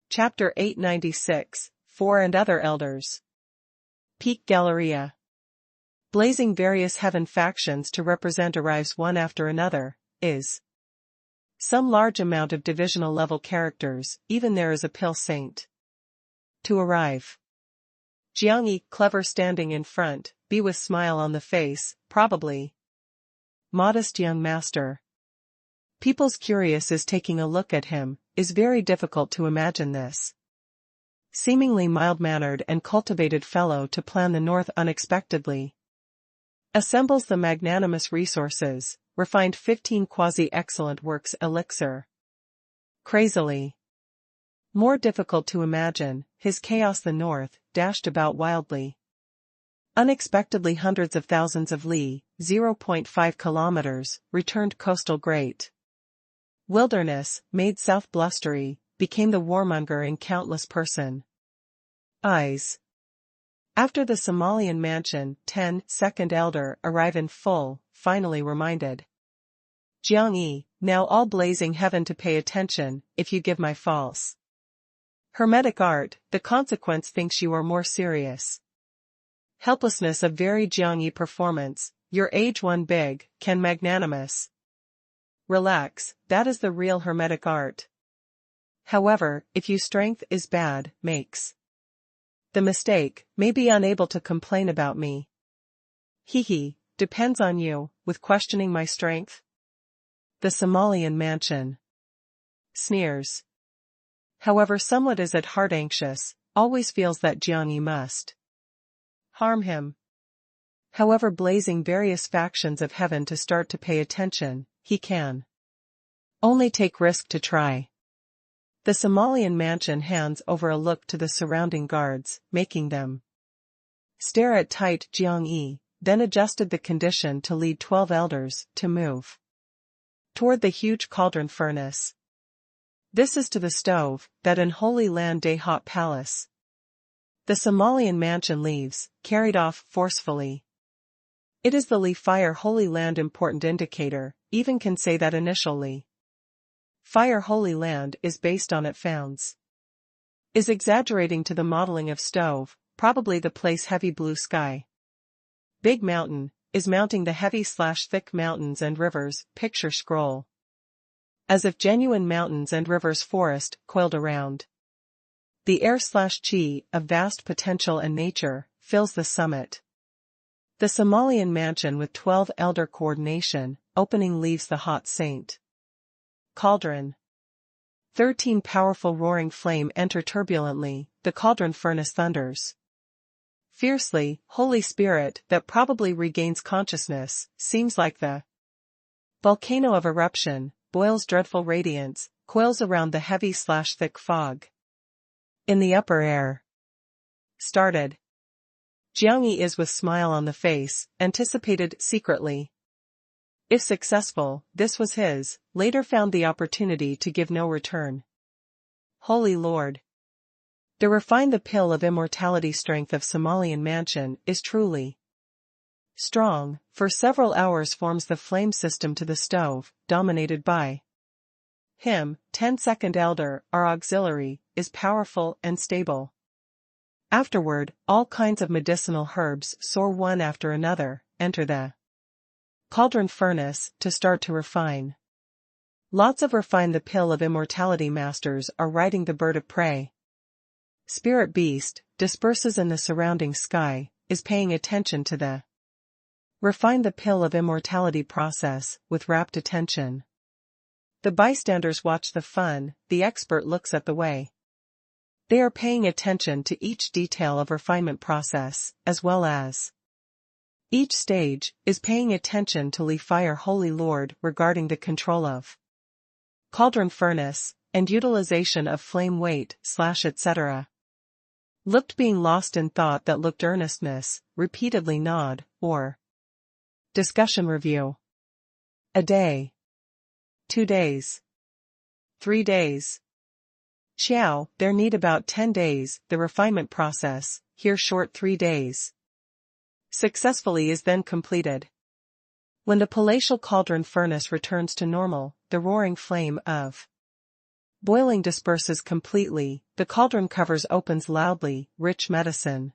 Chapter 896, 4 and Other Elders. Peak Galleria. Blazing various heaven factions to represent arrives one after another, is some large amount of divisional level characters, even there is a pill saint to arrive. Jiang Yi, clever standing in front, be with smile on the face, probably modest young master. People's curious is taking a look at him, is very difficult to imagine this Seemingly mild-mannered and cultivated fellow to plan the north unexpectedly. Assembles the magnanimous resources, refined 15 quasi-excellent works elixir. Crazily. More difficult to imagine, his chaos the north, dashed about wildly. Unexpectedly hundreds of thousands of li, 0.5 kilometers, returned coastal great. Wilderness, made south blustery, became the warmonger in countless person. Eyes. After the Somalian mansion, 10 second elder arrive in full, finally reminded. Jiang-yi, now all blazing heaven to pay attention, if you give my false hermetic art, the consequence thinks you are more serious. Helplessness of very Jiang-yi performance, your age one big, can magnanimous. Relax, that is the real hermetic art. However, if you strength is bad, makes the mistake, may be unable to complain about me. Hee, depends on you, with questioning my strength. The Somalian mansion. Sneers. However, somewhat is at heart anxious, always feels that Jiang-yi must harm him. However, blazing various factions of heaven to start to pay attention, he can only take risk to try. The Somalian mansion hands over a look to the surrounding guards, making them stare at tight Jiang-yi, then adjusted the condition to lead 12 elders to move toward the huge cauldron furnace. This is to the stove, that in Holy Land day hot palace. The Somalian mansion leaves, carried off forcefully. It is the Li Fire Holy Land important indicator, even can say that initially. Fire Holy Land is based on it founds. Is exaggerating to the modeling of stove, probably the place heavy blue sky. Big mountain, is mounting the heavy/thick mountains and rivers, picture scroll. As if genuine mountains and rivers forest, coiled around. The air/chi, of vast potential and nature, fills the summit. The Somalian mansion with 12 elder coordination, opening leaves the hot Saint Cauldron. 13 powerful roaring flame enter turbulently, the cauldron furnace thunders. Fiercely, Holy Spirit, that probably regains consciousness, seems like the volcano of eruption, boils dreadful radiance, coils around the heavy/thick fog. In the upper air. Started. Jiang-yi is with smile on the face, anticipated secretly. If successful, this was his, later found the opportunity to give no return. Holy Lord. The refine the pill of immortality strength of Somalian mansion is truly strong, for several hours forms the flame system to the stove, dominated by him, 10 second elder, our auxiliary, is powerful and stable. Afterward, all kinds of medicinal herbs soar one after another, enter the cauldron furnace, to start to refine. Lots of refine the pill of immortality masters are riding the bird of prey. Spirit beast, disperses in the surrounding sky, is paying attention to the refine the pill of immortality process, with rapt attention. The bystanders watch the fun, the expert looks at the way. They are paying attention to each detail of refinement process, as well as each stage, is paying attention to Li Fire Holy Lord regarding the control of cauldron furnace, and utilization of flame weight, etc. Looked being lost in thought that looked earnestness, repeatedly nod, or discussion review. A day. 2 days. 3 days. Xiao, there need about 10 days, the refinement process, here short 3 days. Successfully is then completed. When the palatial cauldron furnace returns to normal, the roaring flame of boiling disperses completely, the cauldron covers opens loudly, rich medicine.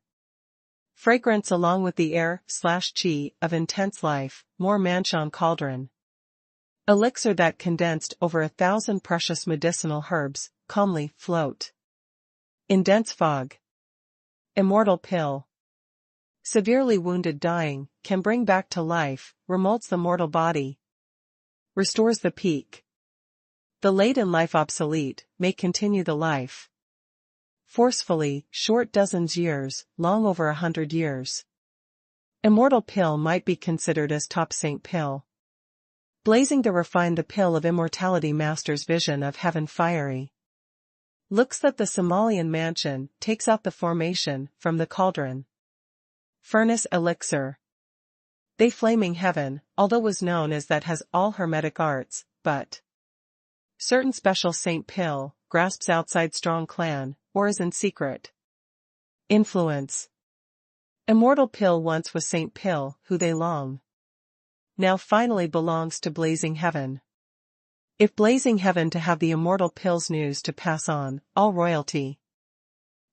Fragrance along with the air/chi of intense life, more Manchan cauldron. Elixir that condensed over 1,000 precious medicinal herbs, calmly float in dense fog. Immortal pill. Severely wounded dying, can bring back to life, remolds the mortal body. Restores the peak. The late in life obsolete, may continue the life. Forcefully, short dozens years, long over 100 years. Immortal pill might be considered as top saint pill. Blazing the refine the pill of immortality master's vision of heaven fiery. Looks that the Somalian mansion takes out the formation from the cauldron. Furnace elixir. They flaming heaven, although was known as that has all hermetic arts, but certain special saint pill, grasps outside strong clan, or is in secret. Influence. Immortal pill once was Saint Pill, who they long. Now finally belongs to blazing heaven. If blazing heaven to have the immortal pill's news to pass on, all royalty.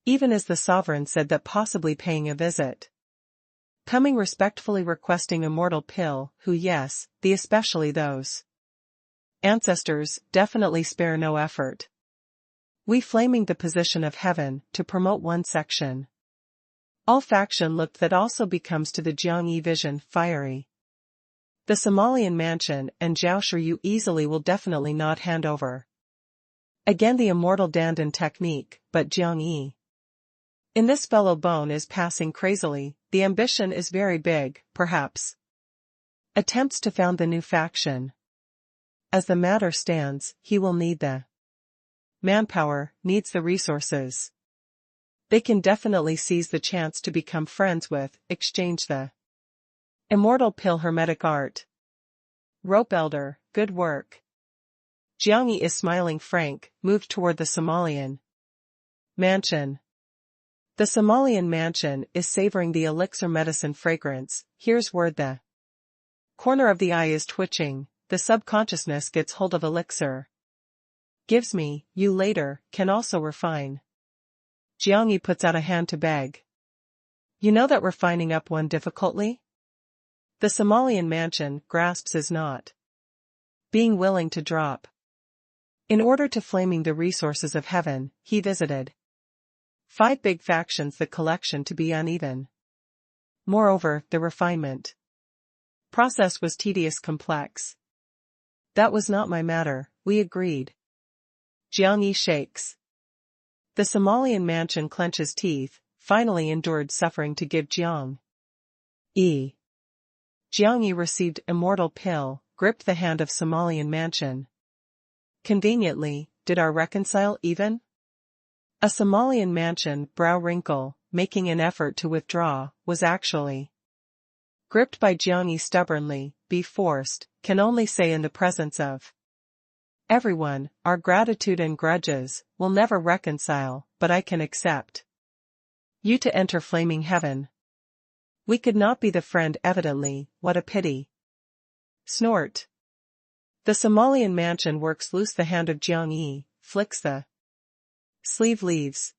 Even as the sovereign said that possibly paying a visit. Coming respectfully requesting immortal pill, who yes, the especially those ancestors, definitely spare no effort. We flaming the position of heaven, to promote one section. All faction looked that also becomes to the Jiangyi vision fiery. The Somalian mansion and Jiaoshu you easily will definitely not hand over. Again the immortal Dandan technique, but Jiangyi. In this fellow bone is passing crazily, the ambition is very big, perhaps. Attempts to found the new faction. As the matter stands, he will need the manpower, needs the resources. They can definitely seize the chance to become friends with, exchange the immortal pill hermetic art. Rope elder, good work. Jiangyi is smiling frank, moved toward the Somalian mansion. The Somalian mansion is savoring the elixir medicine fragrance. Here's word the corner of the eye is twitching, the subconsciousness gets hold of elixir. Gives me, you later, can also refine. Jiangyi puts out a hand to beg. You know that refining up one difficultly? The Somalian mansion grasps is not being willing to drop. In order to flaming the resources of heaven, he visited 5 big factions, the collection to be uneven. Moreover, the refinement process was tedious complex. That was not my matter, we agreed. Jiangyi shakes. The Somalian mansion clenches teeth, finally endured suffering to give Jiangyi. Jiangyi received immortal pill, gripped the hand of Somalian mansion. Conveniently, did our reconcile even? A Somalian mansion brow wrinkle, making an effort to withdraw, was actually gripped by Jiangyi stubbornly, be forced, can only say in the presence of everyone, our gratitude and grudges, will never reconcile, but I can accept you to enter flaming heaven. We could not be the friend evidently, what a pity. Snort. The Somalian mansion works loose the hand of Jiangyi, flicks the sleeve leaves.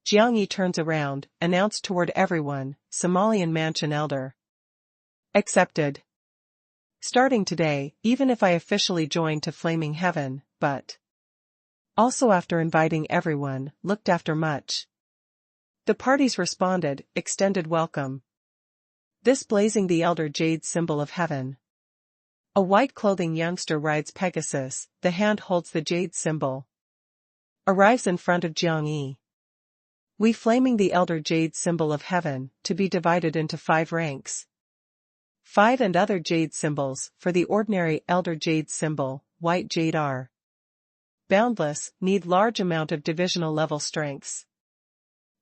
Jiangyi turns around, announced toward everyone, Somalian mansion elder. Accepted. Starting today, even if I officially joined to flaming heaven, but also after inviting everyone, looked after much. The parties responded, extended welcome. This blazing the elder jade symbol of heaven. A white clothing youngster rides Pegasus, the hand holds the jade symbol. Arrives in front of Jiangyi. We flaming the elder jade symbol of heaven, to be divided into 5 ranks. 5 and other jade symbols, for the ordinary elder jade symbol, white jade are boundless, need large amount of divisional level strengths.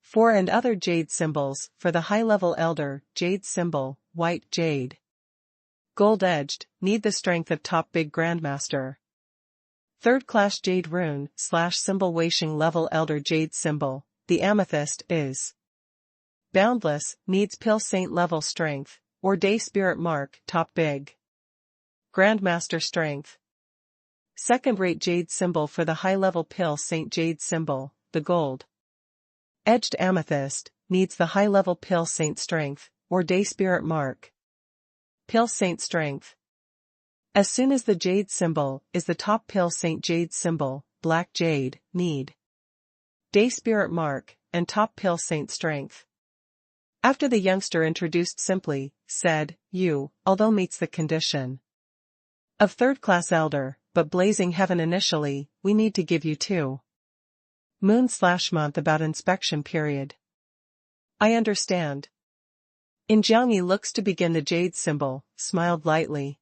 4 and other jade symbols, for the high-level elder jade symbol, white jade. Gold-edged, need the strength of top big grandmaster. 3rd class jade rune / symbol Weisheng level elder jade symbol, the amethyst is boundless, needs pill saint level strength, or day spirit mark, top big grandmaster strength. 2nd-rate jade symbol for the high-level pill saint jade symbol, the gold edged amethyst, needs the high-level pill saint strength, or day spirit mark. Pill saint strength. As soon as the jade symbol is the top pill saint jade symbol, black jade, need day spirit mark, and top pill saint strength. After the youngster introduced simply, said, you, although meets the condition of 3rd class elder, but blazing heaven initially, we need to give you 2 Moon/month about inspection period. I understand. In Jiangyi looks to begin the jade symbol, smiled lightly.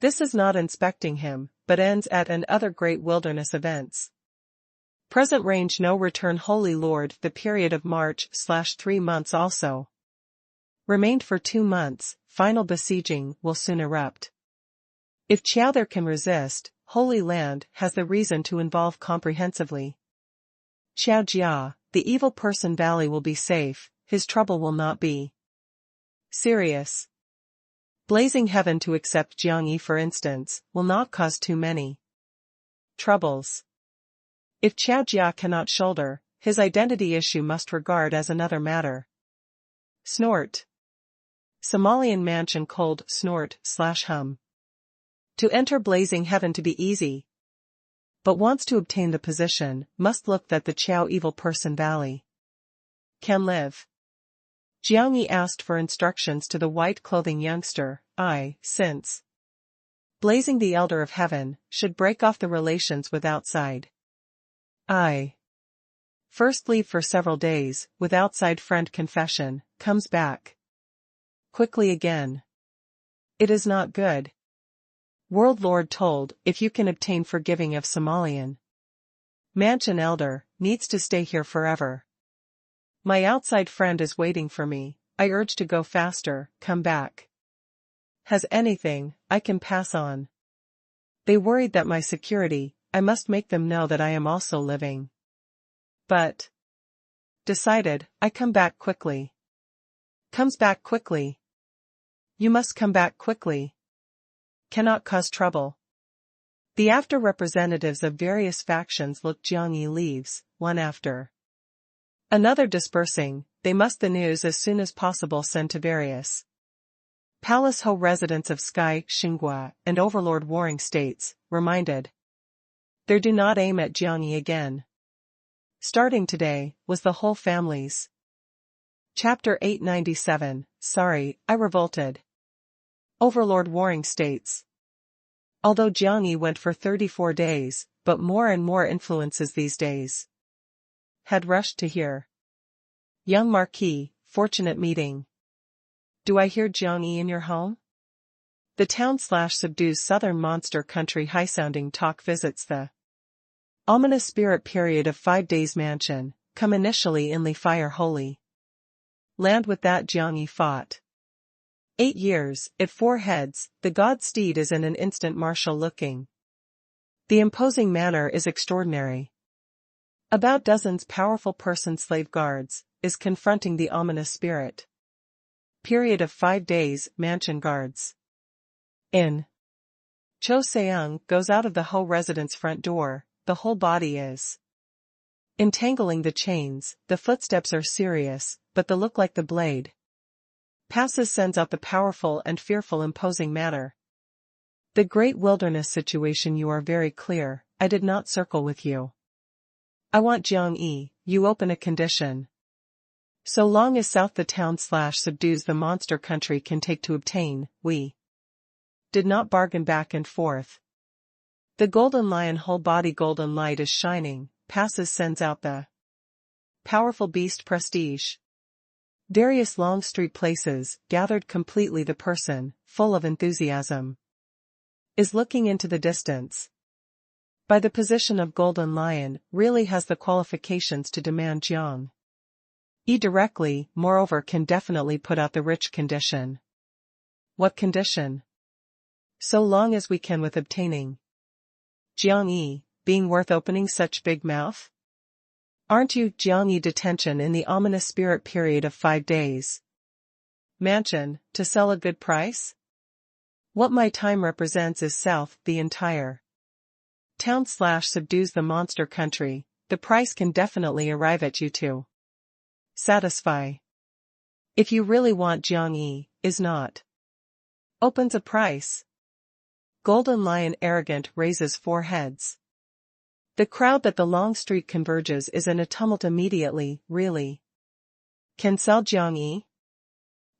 This is not inspecting him, but ends at and other great wilderness events. Present range no return Holy Lord the period of March/3 months also. Remained for 2 months, final besieging will soon erupt. If Chowther can resist, Holy Land has the reason to involve comprehensively. Xiao Jia, the evil person valley will be safe, his trouble will not be serious. Blazing heaven to accept Jiangyi for instance, will not cause too many troubles. If Xiao Jia cannot shoulder, his identity issue must regard as another matter. Snort. Somalian mansion cold snort/hum. To enter blazing heaven to be easy. But wants to obtain the position, must look that the Chao evil person valley can live. Jiangyi asked for instructions to the white clothing youngster, since blazing the elder of heaven, should break off the relations with outside. First leave for several days, with outside friend confession, comes back quickly again. It is not good. World Lord told, if you can obtain forgiving of Somalian mansion elder, needs to stay here forever. My outside friend is waiting for me, I urge to go faster, come back. Has anything, I can pass on. They worried that my security, I must make them know that I am also living. But decided, I come back quickly. Comes back quickly. You must come back quickly. Cannot cause trouble. The after representatives of various factions look Jiangyi leaves, one after another dispersing, they must the news as soon as possible send to various Palace Ho residents of Sky, Xinghua, and Overlord Warring States, reminded. There do not aim at Jiangyi again. Starting today, was the whole family's. Chapter 897, Sorry, I revolted. Overlord Warring States. Although Jiangyi went for 34 days, but more and more influences these days had rushed to hear. Young Marquis, fortunate meeting. Do I hear Jiangyi in your home? The town/subdues southern monster country high-sounding talk visits the ominous spirit period of 5 days mansion, come initially in Li Fire Holy Land with that Jiangyi fought 8 years, at 4 heads, the god steed is in an instant martial looking. The imposing manner is extraordinary. About dozens powerful person-slave guards, is confronting the ominous spirit. Period of 5 days, mansion guards. In. Cho Seung goes out of the Ho residence front door, the whole body is entangling the chains, the footsteps are serious, but the look like the blade passes sends out the powerful and fearful imposing manner. The great wilderness situation you are very clear, I did not circle with you. I want Jiangyi, you open a condition. So long as south the town/subdues the monster country can take to obtain, we did not bargain back and forth. The golden lion whole body golden light is shining, passes sends out the powerful beast prestige. Various long street places, gathered completely the person, full of enthusiasm, is looking into the distance. By the position of golden lion, really has the qualifications to demand Jiang. Directly, moreover can definitely put out the rich condition. What condition? So long as we can with obtaining Jiangyi, being worth opening such big mouth? Aren't you, Jiangyi detention in the ominous spirit period of 5 days. Mansion, to sell a good price? What my time represents is south, the entire town/subdues the monster country, the price can definitely arrive at you to satisfy. If you really want Jiangyi, is not. Opens a price. Golden lion arrogant raises 4 heads. The crowd that the long street converges is in a tumult immediately, really. Can sell Jiangyi?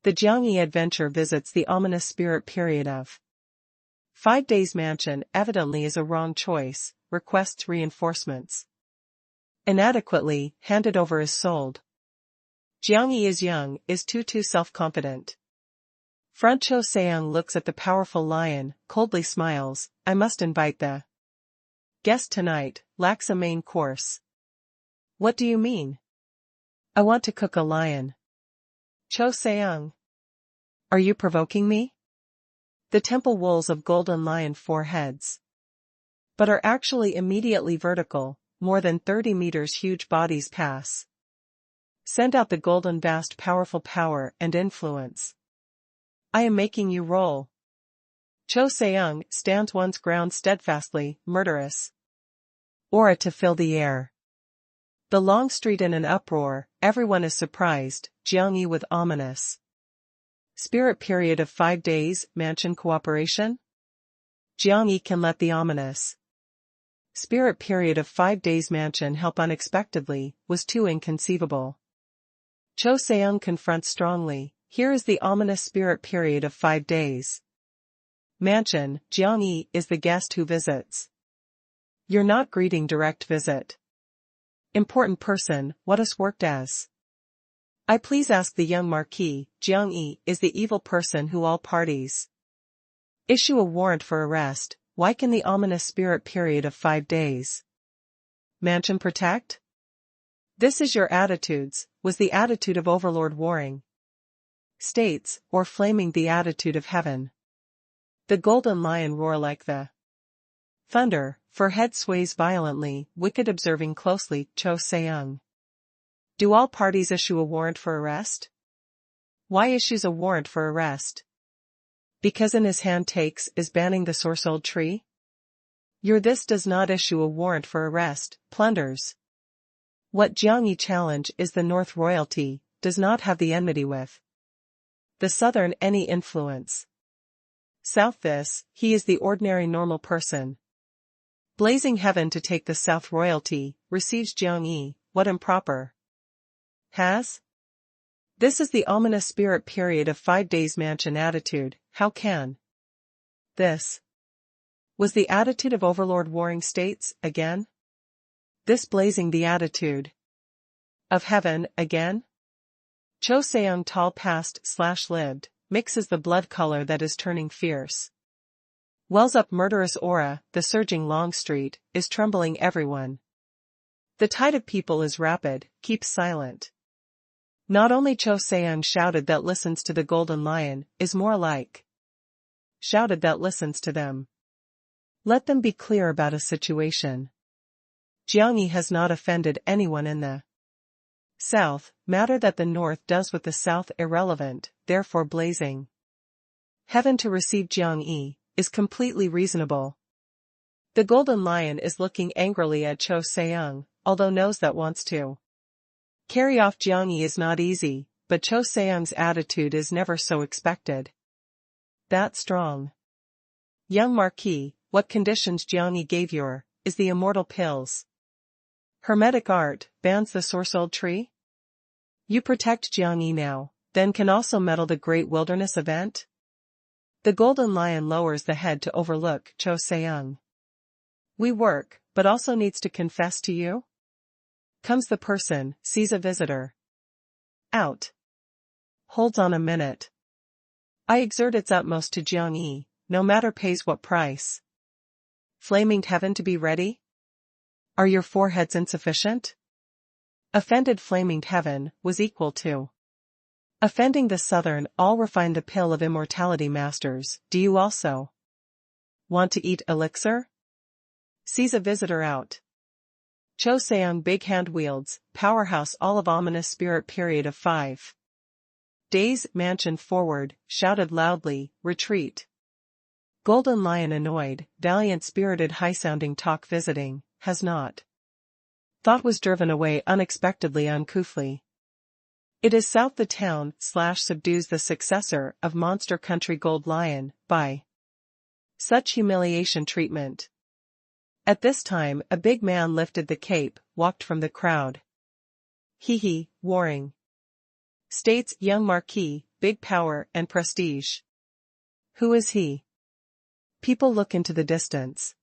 The Jiangyi adventure visits the ominous spirit period of 5 days mansion evidently is a wrong choice, requests reinforcements. Inadequately, handed over is sold. Jiang Yi is young, is too self-confident. Front Cho Seong looks at the powerful lion, coldly smiles. I must invite the guest tonight, lacks a main course. What do you mean? I want to cook a lion. Cho Seong. Are you provoking me? The temple wolves of golden lion 4 heads. But are actually immediately vertical, more than 30 meters huge bodies pass. Send out the golden vast powerful power and influence. I am making you roll. Cho Seong stands one's ground steadfastly, murderous. Aura to fill the air. The long street in an uproar, everyone is surprised, Jiang Yi with ominous. Spirit period of 5 days, mansion cooperation? Jiang Yi can let the ominous spirit period of 5 days mansion help unexpectedly, was too inconceivable. Cho Seong confronts strongly, here is the ominous spirit period of 5 days. Mansion, Jiang Yi is the guest who visits. You're not greeting direct visit. Important person, what is worked as? I please ask the young Marquis, Jiang Yi is the evil person who all parties. Issue a warrant for arrest, why can the ominous spirit period of 5 days? Mansion protect? This is your attitudes, was the attitude of Overlord Warring States, or flaming the attitude of heaven. The golden lion roar like the thunder, for head sways violently, wicked observing closely, Cho Seong. Do all parties issue a warrant for arrest? Why issues a warrant for arrest? Because in his hand takes is banning the sorsold tree? Your this does not issue a warrant for arrest, plunders. What Jiang Yi challenge is the North royalty, does not have the enmity with the Southern any influence. South this, he is the ordinary normal person. Blazing heaven to take the South royalty, receives Jiang Yi, what improper has? This is the ominous spirit period of 5 days mansion attitude, how can this was the attitude of Overlord Warring States, again? This blazing the attitude of heaven, again? Cho Seong tall past/lived, mixes the blood color that is turning fierce. Wells up murderous aura, the surging long street, is trembling everyone. The tide of people is rapid, keeps silent. Not only Cho Seong shouted that listens to the golden lion, is more like shouted that listens to them. Let them be clear about a situation. Jiang Yi has not offended anyone in the South, matter that the North does with the South irrelevant, therefore blazing heaven to receive Jiang Yi, is completely reasonable. The golden lion is looking angrily at Cho Seong, although knows that wants to carry off Jiang Yi is not easy, but Cho Seong's attitude is never so expected. That strong. Young Marquis, what conditions Jiang Yi gave your, is the immortal pills. Hermetic art, bans the sorsold tree? You protect Jiang Yi now, then can also meddle the great wilderness event? The golden lion lowers the head to overlook Cho Seong. We work, but also needs to confess to you? Comes the person, sees a visitor. Out. Holds on a minute. I exert its utmost to Jiang Yi, no matter pays what price. Flaming heaven to be ready? Are your foreheads insufficient? Offended flaming heaven, was equal to offending the Southern all refined the pill of immortality masters, do you also want to eat elixir? Sees a visitor out. Cho Seong big hand wields, powerhouse all of ominous spirit period of 5 days, mansion forward, shouted loudly, retreat. Golden lion annoyed, valiant spirited high-sounding talk visiting, has not. Thought was driven away unexpectedly uncouthly. It is south the town/subdues the successor of monster country gold lion, by such humiliation treatment. At this time a big man lifted the cape, walked from the crowd. He, Warring States young Marquis, big power and prestige. Who is he? People look into the distance.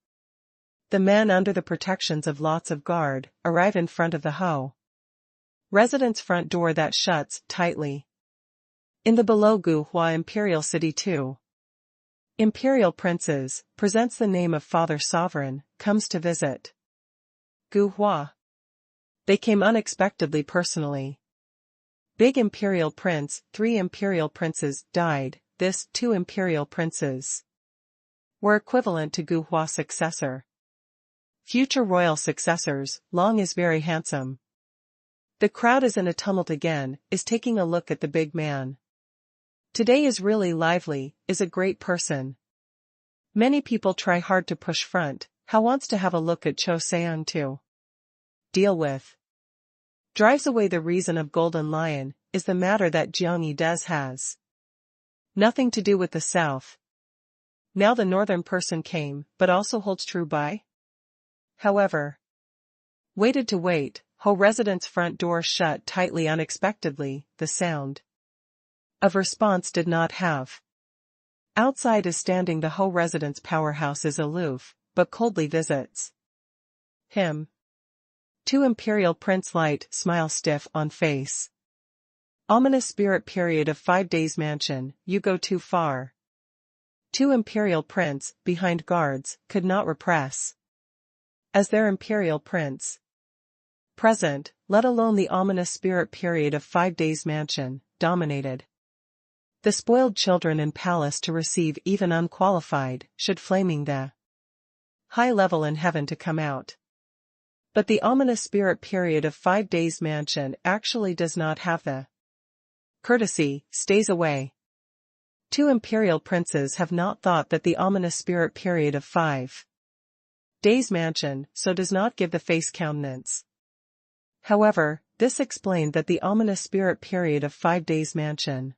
The men under the protections of lots of guard arrive in front of the Ho residence front door that shuts tightly. In the below Gu Hua Imperial City too. Imperial Princes, presents the name of Father Sovereign, comes to visit. Gu Hua. They came unexpectedly personally. Big Imperial Prince, 3 Imperial Princes, died, this, 2 Imperial Princes were equivalent to Gu Hua's successor. Future royal successors, Long is very handsome. The crowd is in a tumult again, is taking a look at the big man. Today is really lively, is a great person. Many people try hard to push front, how wants to have a look at Cho Seung too. Deal with. Drives away the reason of Golden Lion, is the matter that Jiang Yi does has nothing to do with the south. Now the northern person came, but also holds true by? However. Waited to wait, Ho residence front door shut tightly unexpectedly, the sound of response did not have. Outside is standing the Ho residence powerhouse is aloof, but coldly visits him. 2 Imperial Prince light, smile stiff on face. Ominous spirit period of 5 days mansion, you go too far. 2 Imperial Prince, behind guards, could not repress. As their Imperial Prince present, let alone the ominous spirit period of 5 days mansion, dominated the spoiled children in palace to receive even unqualified, should flaming the high level in heaven to come out. But the ominous spirit period of 5 days mansion actually does not have the courtesy, stays away. 2 Imperial Princes have not thought that the ominous spirit period of 5 days mansion, so does not give the face countenance. However, this explained that the ominous spirit period of 5 days mansion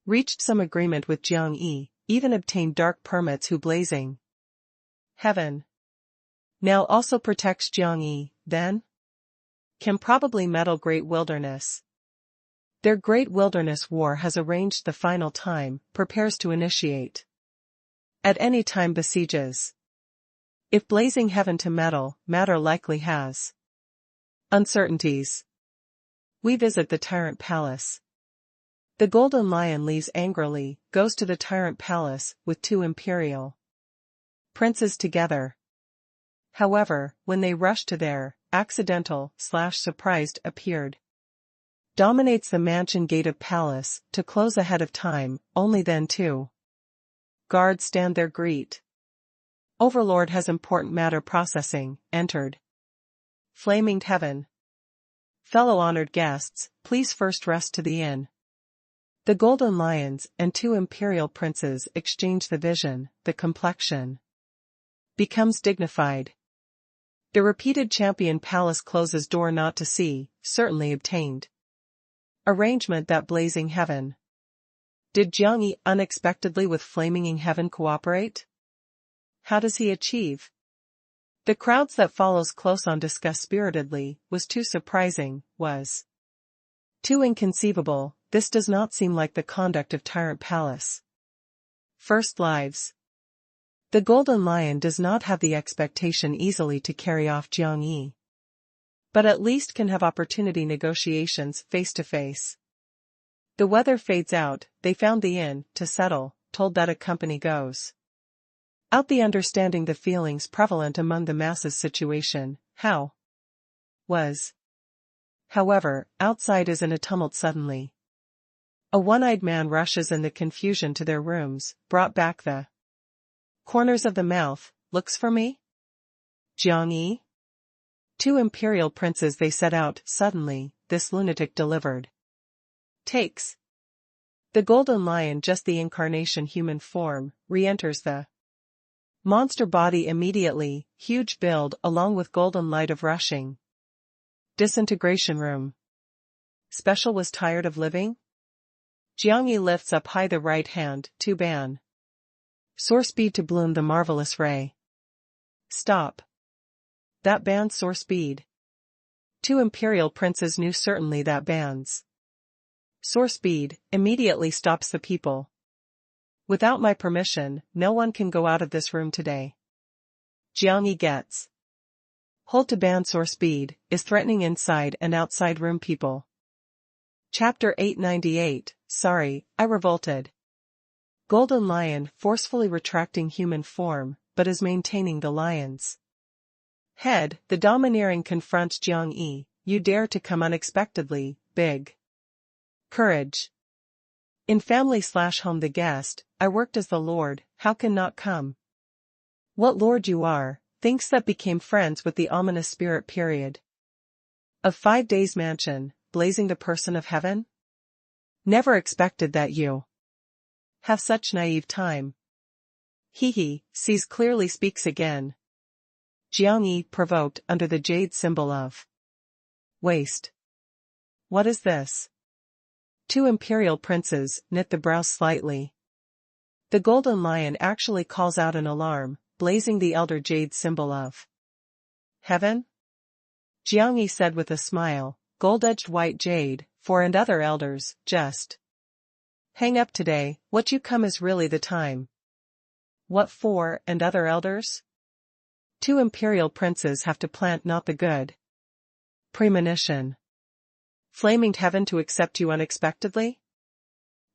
reached some agreement with Jiang Yi, even obtained dark permits who blazing heaven now also protects Jiang Yi, then can probably meddle Great Wilderness. Their Great Wilderness War has arranged the final time, prepares to initiate. At any time besieges. If blazing heaven to meddle, matter likely has uncertainties. We visit the Tyrant Palace. The Golden Lion leaves angrily, goes to the Tyrant Palace, with 2 Imperial Princes together. However, when they rush to there, accidental/surprised appeared. Dominates the mansion gate of palace, to close ahead of time, only then 2 guards stand there greet. Overlord has important matter processing, entered. Flaming heaven. Fellow honored guests, please first rest to the inn. The Golden Lions and 2 Imperial Princes exchange the vision, the complexion becomes dignified. The repeated champion palace closes door not to see, certainly obtained. Arrangement that blazing heaven. Did Jiang Yi unexpectedly with flaming heaven cooperate? How does he achieve? The crowds that follows close on discuss spiritedly, was too surprising, was too inconceivable, this does not seem like the conduct of Tyrant Palace. First lives. The Golden Lion does not have the expectation easily to carry off Jiang Yi. But at least can have opportunity negotiations face to face. The weather fades out, they found the inn, to settle, told that a company goes out the understanding the feelings prevalent among the masses situation, how was. However, outside is in a tumult suddenly. A one-eyed man rushes in the confusion to their rooms, brought back the corners of the mouth, looks for me? Jiang Yi? 2 Imperial Princes they set out, suddenly, this lunatic delivered. Takes. The Golden Lion just the incarnation human form, re-enters the monster body immediately, huge build along with golden light of rushing. Disintegration room. Special was tired of living? Jiang Yi lifts up high the right hand, to ban. Soar speed to bloom the marvelous ray. Stop. That bans soar speed. 2 Imperial Princes knew certainly that bans soar speed, immediately stops the people. Without my permission, no one can go out of this room today. Jiangyi gets. Hold to band soar speed, is threatening inside and outside room people. Chapter 898, Sorry, I revolted. Golden Lion forcefully retracting human form, but is maintaining the lion's head. The domineering confronts Jiangyi, you dare to come unexpectedly, big courage. In family/home the guest, I worked as the lord, how can not come? What lord you are, thinks that became friends with the ominous spirit period of 5 days mansion, blazing the person of heaven? Never expected that you have such naive time. He sees clearly speaks again. Jiangyi provoked under the jade symbol of waste. What is this? 2 imperial princes knit the brows slightly. The golden lion actually calls out an alarm, blazing the elder jade symbol of heaven? Jiangyi said with a smile, gold-edged white jade, 4 and other elders, just hang up today, what you come is really the time. What 4 and other elders? 2 imperial princes have to plant not the good premonition. Flaming heaven to accept you unexpectedly?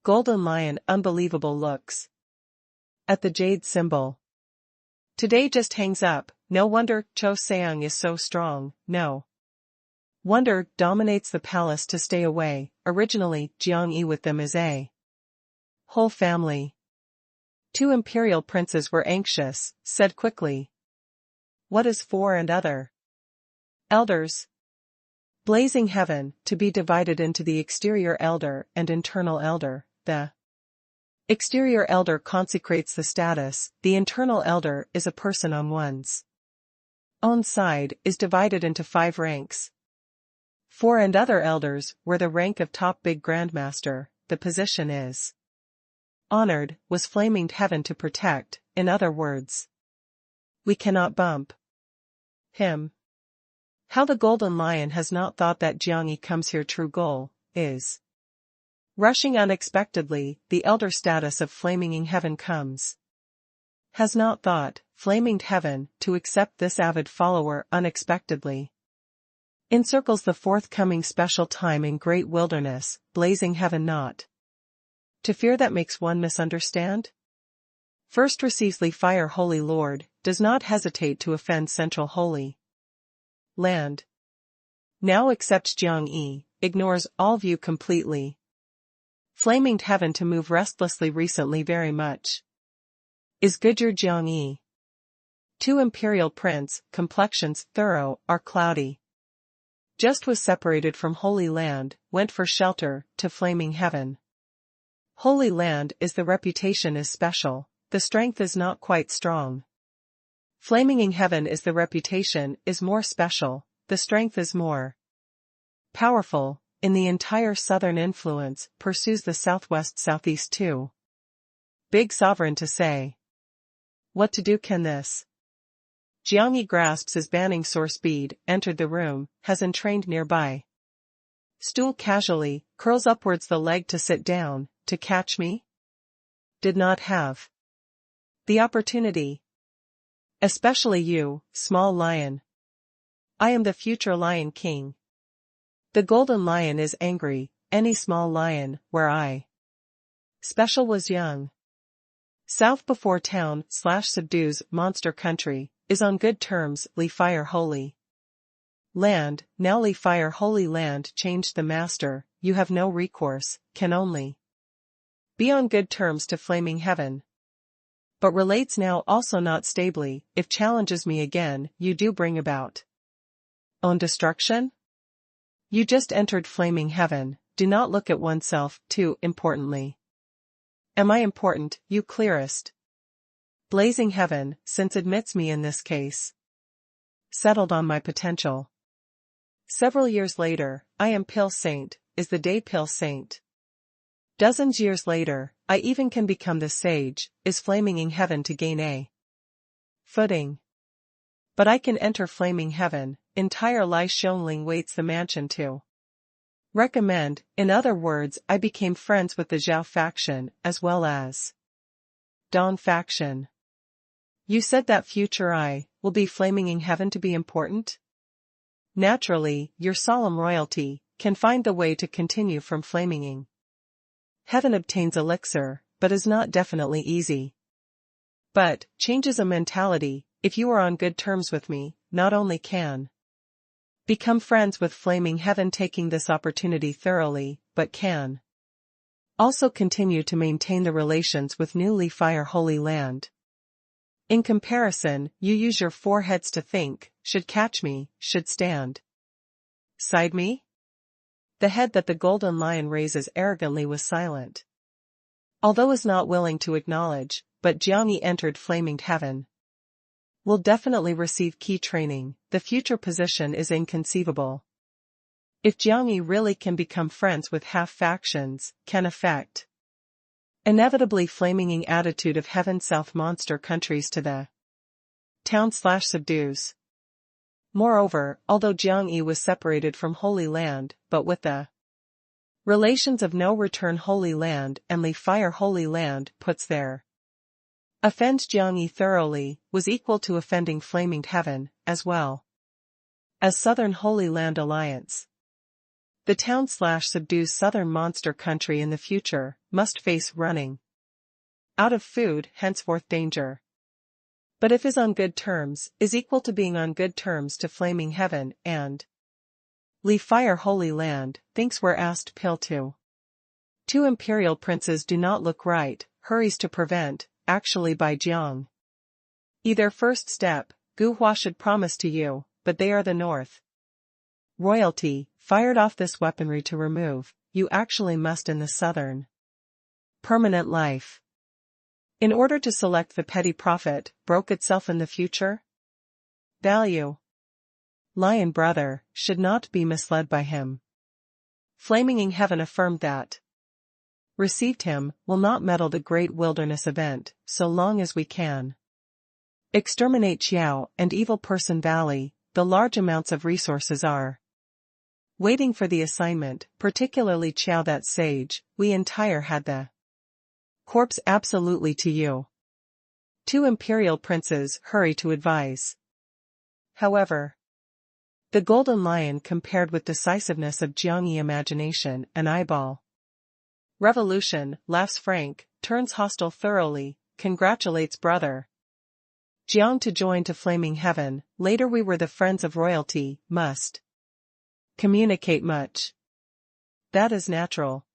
Golden lion unbelievable looks at the jade symbol. Today just hangs up, no wonder Cho Seung is so strong, no wonder dominates the palace to stay away. Originally, Jiangyi with them is a whole family. 2 imperial princes were anxious, said quickly. What is 4 and other elders? Blazing heaven, to be divided into the exterior elder and internal elder. The exterior elder consecrates the status, the internal elder is a person on one's own side, is divided into 5 ranks. 4 and other elders were the rank of top big grandmaster, the position is honored, was flaming heaven to protect, in other words. We cannot bump him. How the golden lion has not thought that Jiangyi comes here true goal, is rushing unexpectedly, the elder status of flaming heaven comes. Has not thought, flaming heaven, to accept this avid follower unexpectedly. Encircles the forthcoming special time in great wilderness, blazing heaven not to fear that makes one misunderstand? First receives Li Fire Holy Lord, does not hesitate to offend Central Holy Land. Now accepts Jiangyi, ignores all view completely. Flaming heaven to move restlessly recently very much. Is Goodyear Jiangyi. 2 imperial prince, complexions thorough, are cloudy. Just was separated from Holy Land, went for shelter, to flaming heaven. Holy Land is the reputation is special, the strength is not quite strong. Flaming heaven is the reputation is more special, the strength is more powerful, in the entire southern influence, pursues the southwest-southeast too. Big sovereign to say. What to do can this? Jiangyi grasps his banning soar speed, entered the room, has entrained nearby. Stool casually, curls upwards the leg to sit down, to catch me? Did not have the opportunity. Especially you, small lion. I am the future lion king. The golden lion is angry, any small lion, where I special was young. South before town/subdues monster country, is on good terms, Li Fire Holy Land, now Li Fire Holy Land changed the master, you have no recourse, can only be on good terms to flaming heaven. But relates now also not stably, if challenges me again, you do bring about own destruction? You just entered flaming heaven, do not look at oneself too importantly. Am I important, you clearest? Blazing heaven, since admits me in this case. Settled on my potential. Several years later, I am Pale Saint, is the day Pale Saint. Dozens years later, I even can become the sage, is flaming heaven to gain a footing. But I can enter flaming heaven, entire Lai Shonling waits the mansion to recommend, in other words I became friends with the Zhao faction as well as Dong faction. You said that future I will be flaming heaven to be important? Naturally, your solemn royalty can find the way to continue from flaming. Heaven obtains elixir, but is not definitely easy. But, changes a mentality. If you are on good terms with me, not only can become friends with flaming heaven taking this opportunity thoroughly, but can also continue to maintain the relations with newly fire holy land. In comparison, you use your four heads to think, should catch me, should stand side me? The head that the golden lion raises arrogantly was silent. Although is not willing to acknowledge, but Jiangyi entered flaming heaven. Will definitely receive key training, the future position is inconceivable. If Jiangyi really can become friends with half factions, can affect inevitably flaming attitude of heaven south monster countries to the town/subdues. Moreover, although Jiangyi was separated from Holy Land, but with the relations of no return Holy Land and Li Fire Holy Land puts there offends Jiangyi thoroughly, was equal to offending flaming heaven, as well as Southern Holy Land Alliance. The town/subdues southern monster country in the future must face running out of food, henceforth danger. But if is on good terms, is equal to being on good terms to flaming heaven and Li Fire Holy Land, thinks we're asked pill to. Two imperial princes do not look right, hurries to prevent, actually by Jiang. Either first step, Gu Hua should promise to you, but they are the north royalty, fired off this weaponry to remove, you actually must in the southern permanent life. In order to select the petty profit, broke itself in the future? Value. Lion brother, should not be misled by him. Flaming heaven affirmed that received him, will not meddle the great wilderness event, so long as we can exterminate Qiao and Evil Person Valley, the large amounts of resources are waiting for the assignment, particularly Qiao that sage, we entire had the corpse absolutely to you. Two imperial princes hurry to advise. However, the golden lion compared with decisiveness of Jiangyi imagination and eyeball revolution, laughs frank, turns hostile thoroughly, congratulates brother Jiang to join to flaming heaven, later we were the friends of royalty, must communicate much. That is natural.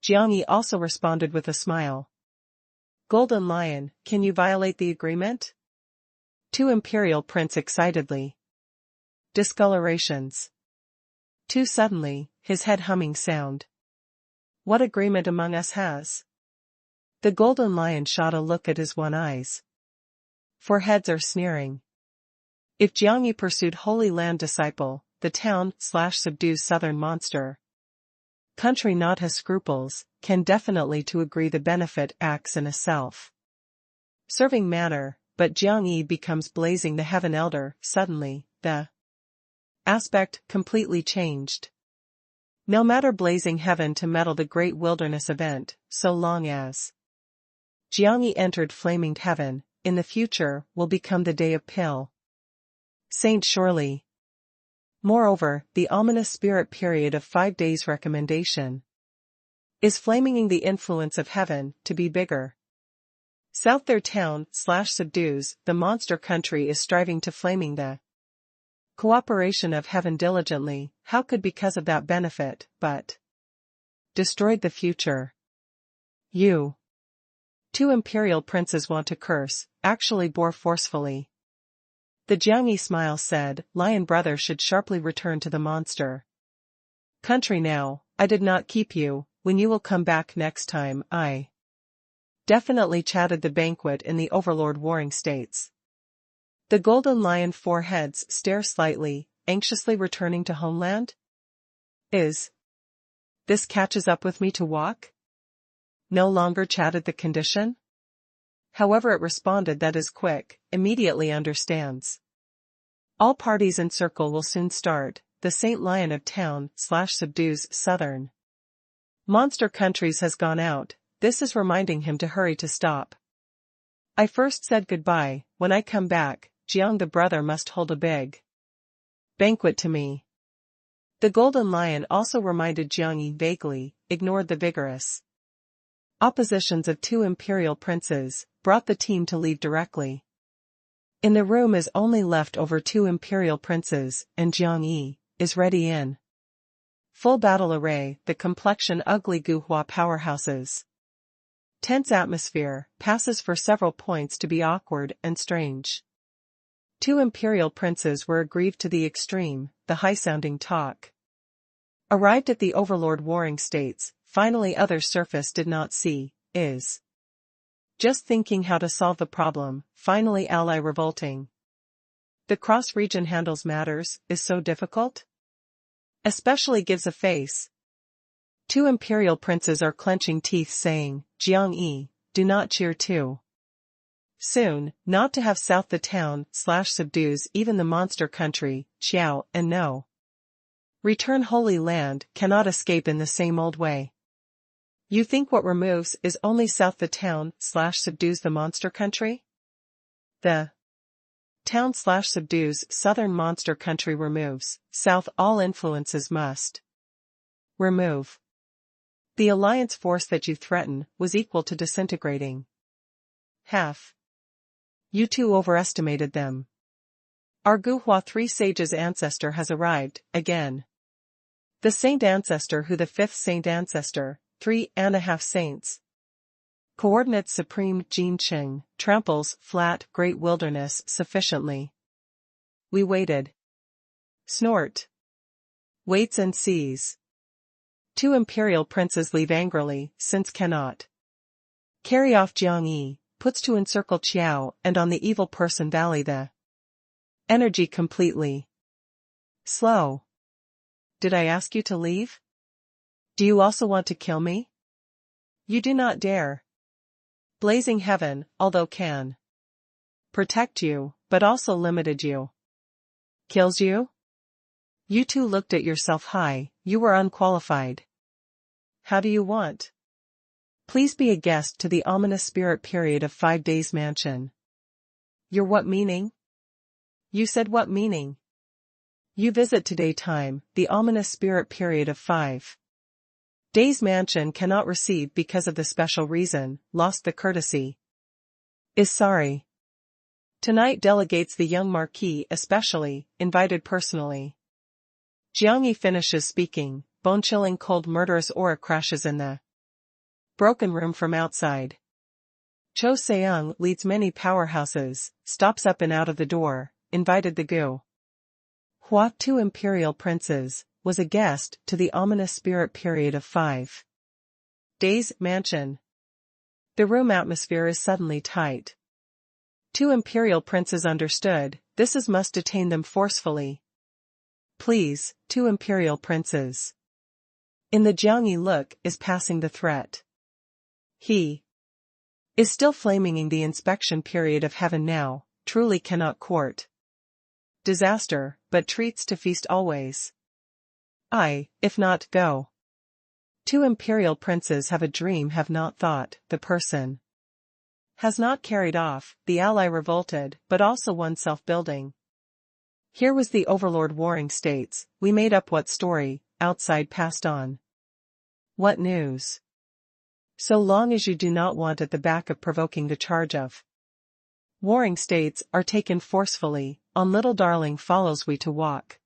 Jiangyi also responded with a smile. Golden Lion, can you violate the agreement? Two imperial prince excitedly. Discolorations. Too suddenly, his head humming sound. What agreement among us has? The golden lion shot a look at his one eyes. Four heads are sneering. If Jiangyi pursued Holy Land disciple, the town/subdues southern monster country not has scruples, can definitely to agree the benefit acts in a self-serving manner, but Jiangyi becomes blazing the heaven elder, suddenly, the aspect completely changed. No matter blazing heaven to meddle the great wilderness event, so long as Jiangyi entered flaming heaven, in the future will become the day of pill. Saint surely. Moreover, the ominous spirit period of 5 days recommendation is flaming the influence of heaven to be bigger. South their town/subdues, the monster country is striving to flaming the cooperation of heaven diligently, how could because of that benefit, but destroyed the future. You. Two imperial princes want to curse, actually bore forcefully. The Jiangyi smile said, Lion brother should sharply return to the monster country now, I did not keep you, when you will come back next time, I definitely chatted the banquet in the overlord warring states. The golden lion four heads stare slightly, anxiously returning to homeland? Is this catches up with me to walk? No longer chatted the condition? However it responded that is quick, immediately understands. All parties in circle will soon start, the Saint Lion of town/subdues southern monster countries has gone out, this is reminding him to hurry to stop. I first said goodbye. When I come back, Jiang the brother must hold a big banquet to me. The Golden Lion also reminded Jiang Yi vaguely, ignored the vigorous oppositions of two imperial princes, brought the team to leave directly. In the room is only left over two imperial princes, and Jiang Yi is ready in full battle array, the complexion ugly Guhua powerhouses. Tense atmosphere passes for several points to be awkward and strange. Two imperial princes were aggrieved to the extreme, the high-sounding talk arrived at the overlord warring states, finally other surface did not see, is just thinking how to solve the problem, finally ally revolting. The cross-region handles matters, is so difficult? Especially gives a face. Two imperial princes are clenching teeth saying, Jiang Yi, do not cheer too soon, not to have south the town/subdues even the monster country, Qiao, and no. Return Holy Land cannot escape in the same old way. You think what removes is only south the town/subdues the monster country? The town/subdues southern monster country removes, south all influences must remove. The alliance force that you threaten was equal to disintegrating. Half. You two overestimated them. Our Guhua Three Sages ancestor has arrived, again. The saint ancestor who the fifth saint ancestor, 3.5 saints. Coordinates supreme Jin Qing, tramples, flat, great wilderness, sufficiently. We waited. Snort. Waits and sees. Two imperial princes leave angrily, since cannot carry off Jiang Yi, puts to encircle Qiao and on the evil person valley the energy completely. Slow. Did I ask you to leave? Do you also want to kill me? You do not dare. Blazing heaven, although can protect you, but also limited you. Kills you? You two looked at yourself high, you were unqualified. How do you want? Please be a guest to the ominous spirit period of 5 days mansion. Your what meaning? You said what meaning? You visit today time, the ominous spirit period of 5 days mansion cannot receive because of the special reason, lost the courtesy. Is sorry. Tonight delegates the young Marquis especially, invited personally. Jiang Yi finishes speaking, bone-chilling cold murderous aura crashes in the broken room from outside. Cho Seung leads many powerhouses, stops up and out of the door, invited the Gu Hua two imperial princes, was a guest to the ominous spirit period of 5 days mansion. The room atmosphere is suddenly tight. Two imperial princes understood, this is must detain them forcefully. Please, two imperial princes. In the Jiang Yi look is passing the threat. He is still flaming in the inspection period of heaven now, truly cannot court disaster, but treats to feast always. I, if not, go. Two imperial princes have a dream have not thought, the person has not carried off, the ally revolted, but also oneself building. Here was the overlord warring states, we made up what story, outside passed on. What news? So long as you do not want at the back of provoking the charge of warring states are taken forcefully, on little darling follows we to walk.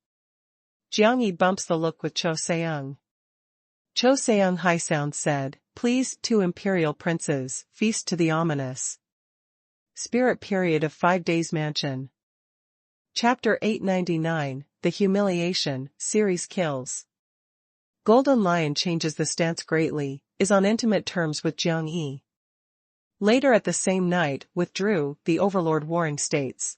Jiang Yi bumps the look with Cho Seung. Cho Seung high sound said, please, two imperial princes, feast to the ominous spirit period of 5 days mansion. Chapter 899, The Humiliation, Series Kills. Golden Lion changes the stance greatly, is on intimate terms with Jiang Yi. Later at the same night, withdrew, the overlord warring states.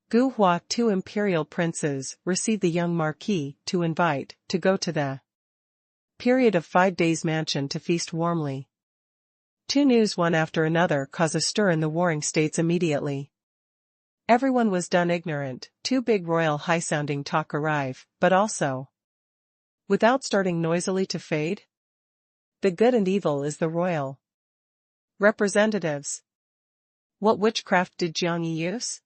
Gu Hua two imperial princes receive the young Marquis to invite, to go to the period of 5 days mansion to feast warmly. Two news one after another cause a stir in the warring states immediately. Everyone was done ignorant, two big royal high-sounding talk arrive, but also without starting noisily to fade. The good and evil is the royal representatives. What witchcraft did Jiang Yi use?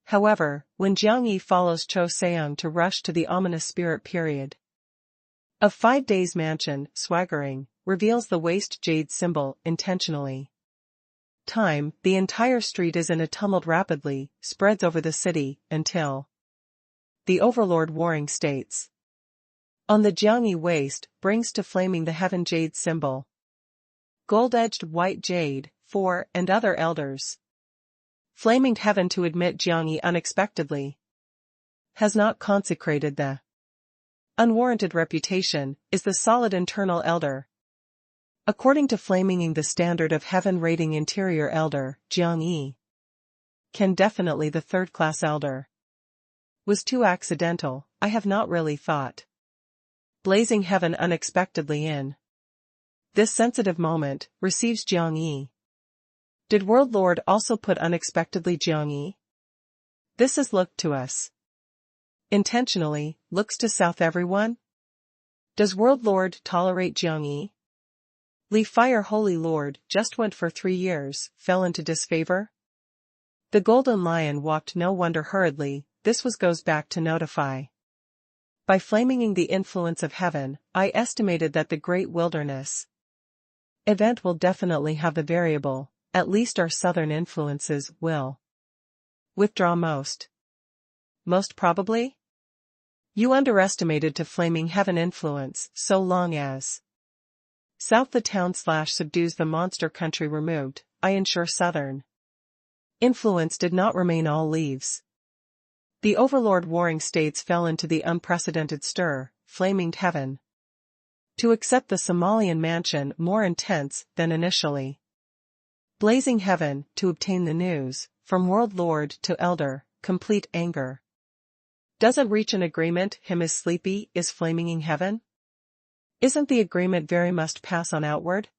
However, when Jiang Yi follows Cho Seong to rush to the ominous spirit period of 5 days mansion, swaggering, reveals the waste jade symbol intentionally. Time, the entire street is in a tumult rapidly, spreads over the city, until the overlord warring states on the Jiang Yi waist, brings to flaming the heaven jade symbol. Gold-edged white jade, for, and other elders. Flaming heaven to admit Jiang Yi unexpectedly has not consecrated the unwarranted reputation, is the solid internal elder. According to flaming the standard of heaven rating interior elder, Jiang Yi can definitely the third-class elder. Was too accidental, I have not really thought. Blazing heaven unexpectedly in this sensitive moment, receives Jiang Yi. Did World Lord also put unexpectedly Jiang Yi? This is looked to us. Intentionally, looks to south everyone? Does World Lord tolerate Jiang Yi? Li Fire Holy Lord just went for 3 years, fell into disfavor? The Golden Lion walked no wonder hurriedly, this goes back to notify. By flaming the influence of heaven, I estimated that the great wilderness event will definitely have the variable, at least our southern influences will withdraw most probably? You underestimated to flaming heaven influence, so long as south the town / subdues the monster country removed, I ensure southern influence did not remain all leaves. The overlord warring states fell into the unprecedented stir, flaming heaven to accept the Somalian mansion more intense than initially. Blazing heaven to obtain the news, from World Lord to Elder, complete anger. Doesn't reach an agreement, him is sleepy, is flaming heaven? Isn't the agreement very must pass on outward?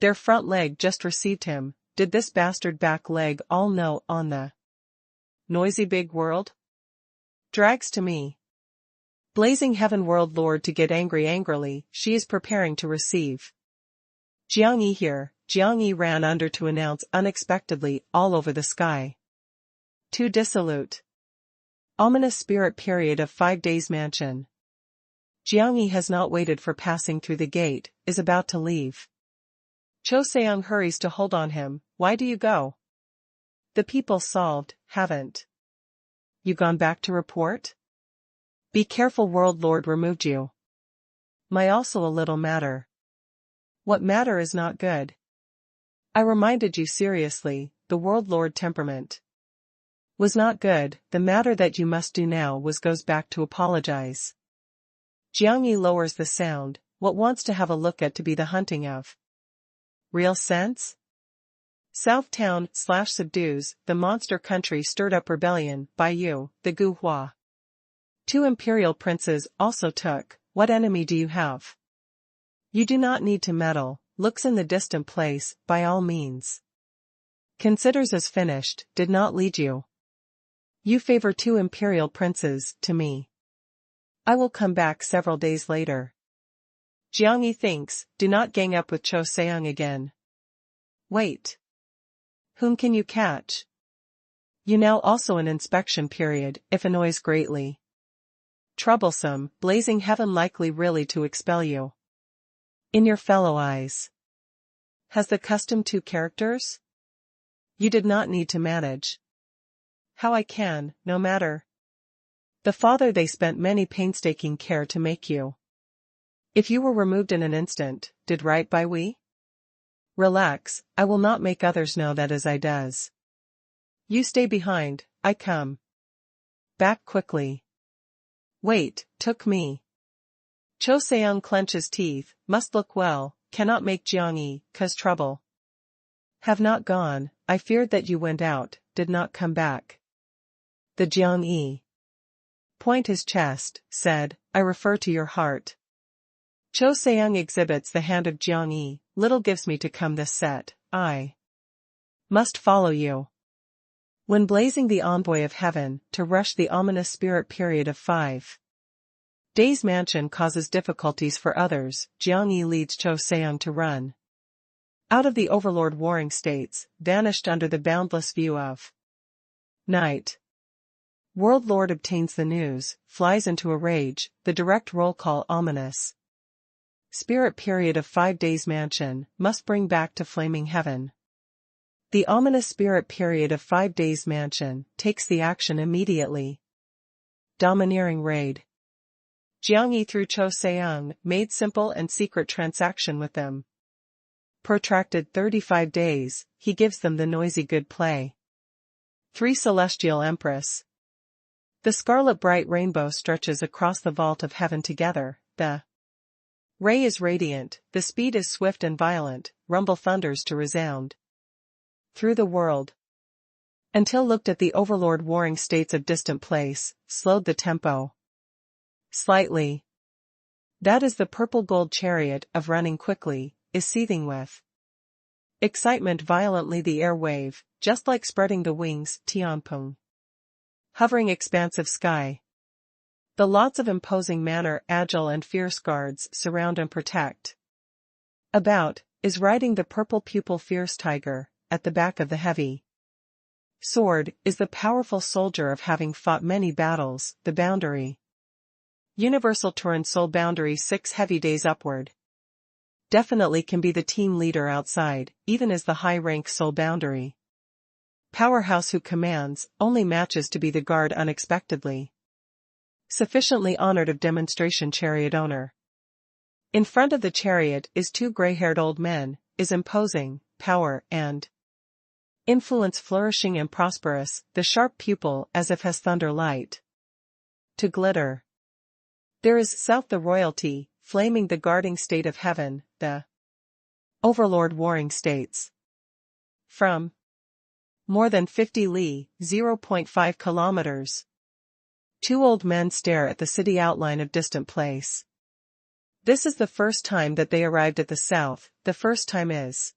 Their front leg just received him, did this bastard back leg all know on the noisy big world? Drags to me. Blazing heaven World Lord to get angry angrily, she is preparing to receive. Jiang Yi here, Jiang Yi ran under to announce unexpectedly all over the sky. To dissolute. Ominous spirit period of 5 days mansion. Jiang Yi has not waited for passing through the gate, is about to leave. Cho Seong hurries to hold on him, why do you go? The people solved, haven't you gone back to report? Be careful World Lord removed you. My also a little matter. What matter is not good? I reminded you seriously, the World Lord temperament was not good, the matter that you must do now goes back to apologize. Jiang Yi lowers the sound, what wants to have a look at to be the hunting of real sense? South town / subdues, the monster country stirred up rebellion, by you, the Gu Hua. 2 imperial princes also took, what enemy do you have? You do not need to meddle, looks in the distant place, by all means. Considers as finished, did not lead you. You favor 2 imperial princes, to me. I will come back several days later. Jiang Yi thinks, do not gang up with Cho Seong again. Wait. Whom can you catch? You now also an inspection period, if annoys greatly. Troublesome, blazing heaven likely really to expel you. In your fellow eyes. Has the custom 2 characters? You did not need to manage. How I can, no matter. The father they spent many painstaking care to make you. If you were removed in an instant, did right by we? Relax, I will not make others know that as I does. You stay behind, I come. Back quickly. Wait, took me. Cho Seong clenches teeth, must look well, cannot make Jiang Yi, cause trouble. Have not gone, I feared that you went out, did not come back. The Jiang Yi point his chest, said, I refer to your heart. Cho Seong exhibits the hand of Jiang Yi, little gives me to come this set, I must follow you. When blazing the envoy of heaven, to rush the ominous spirit period of 5 days mansion causes difficulties for others, Jiang Yi leads Cho Seong to run Out of the overlord warring states, vanished under the boundless view of night. World Lord obtains the news, flies into a rage, the direct roll call ominous. Spirit period of 5 days mansion, must bring back to flaming heaven. The ominous spirit period of 5 days mansion, takes the action immediately. Domineering raid. Jiang Yi through Cho Seung, made simple and secret transaction with them. Protracted 35 days, he gives them the noisy good play. 3 Celestial Empress. The scarlet bright rainbow stretches across the vault of heaven together, the ray is radiant, the speed is swift and violent, rumble thunders to resound through the world. Until looked at the overlord warring states of distant place, slowed the tempo slightly. That is the purple gold chariot of running quickly, is seething with excitement violently the air wave, just like spreading the wings, Tianpeng. Hovering expansive sky. The lots of imposing manner agile and fierce guards surround and protect. About, is riding the purple pupil fierce tiger, at the back of the heavy sword, is the powerful soldier of having fought many battles, the boundary. Universal Turin soul boundary 6 heavy days upward. Definitely can be the team leader outside, even as the high rank soul boundary. Powerhouse who commands, only matches to be the guard unexpectedly. Sufficiently honored of demonstration chariot owner. In front of the chariot is 2 gray-haired old men, is imposing, power and influence flourishing and prosperous, the sharp pupil as if has thunder light to glitter. There is south the royalty, flaming the guarding state of heaven, the overlord warring states. From more than 50 li, 0.5 kilometers. 2 old men stare at the city outline of distant place. This is the first time that they arrived at the south, the first time is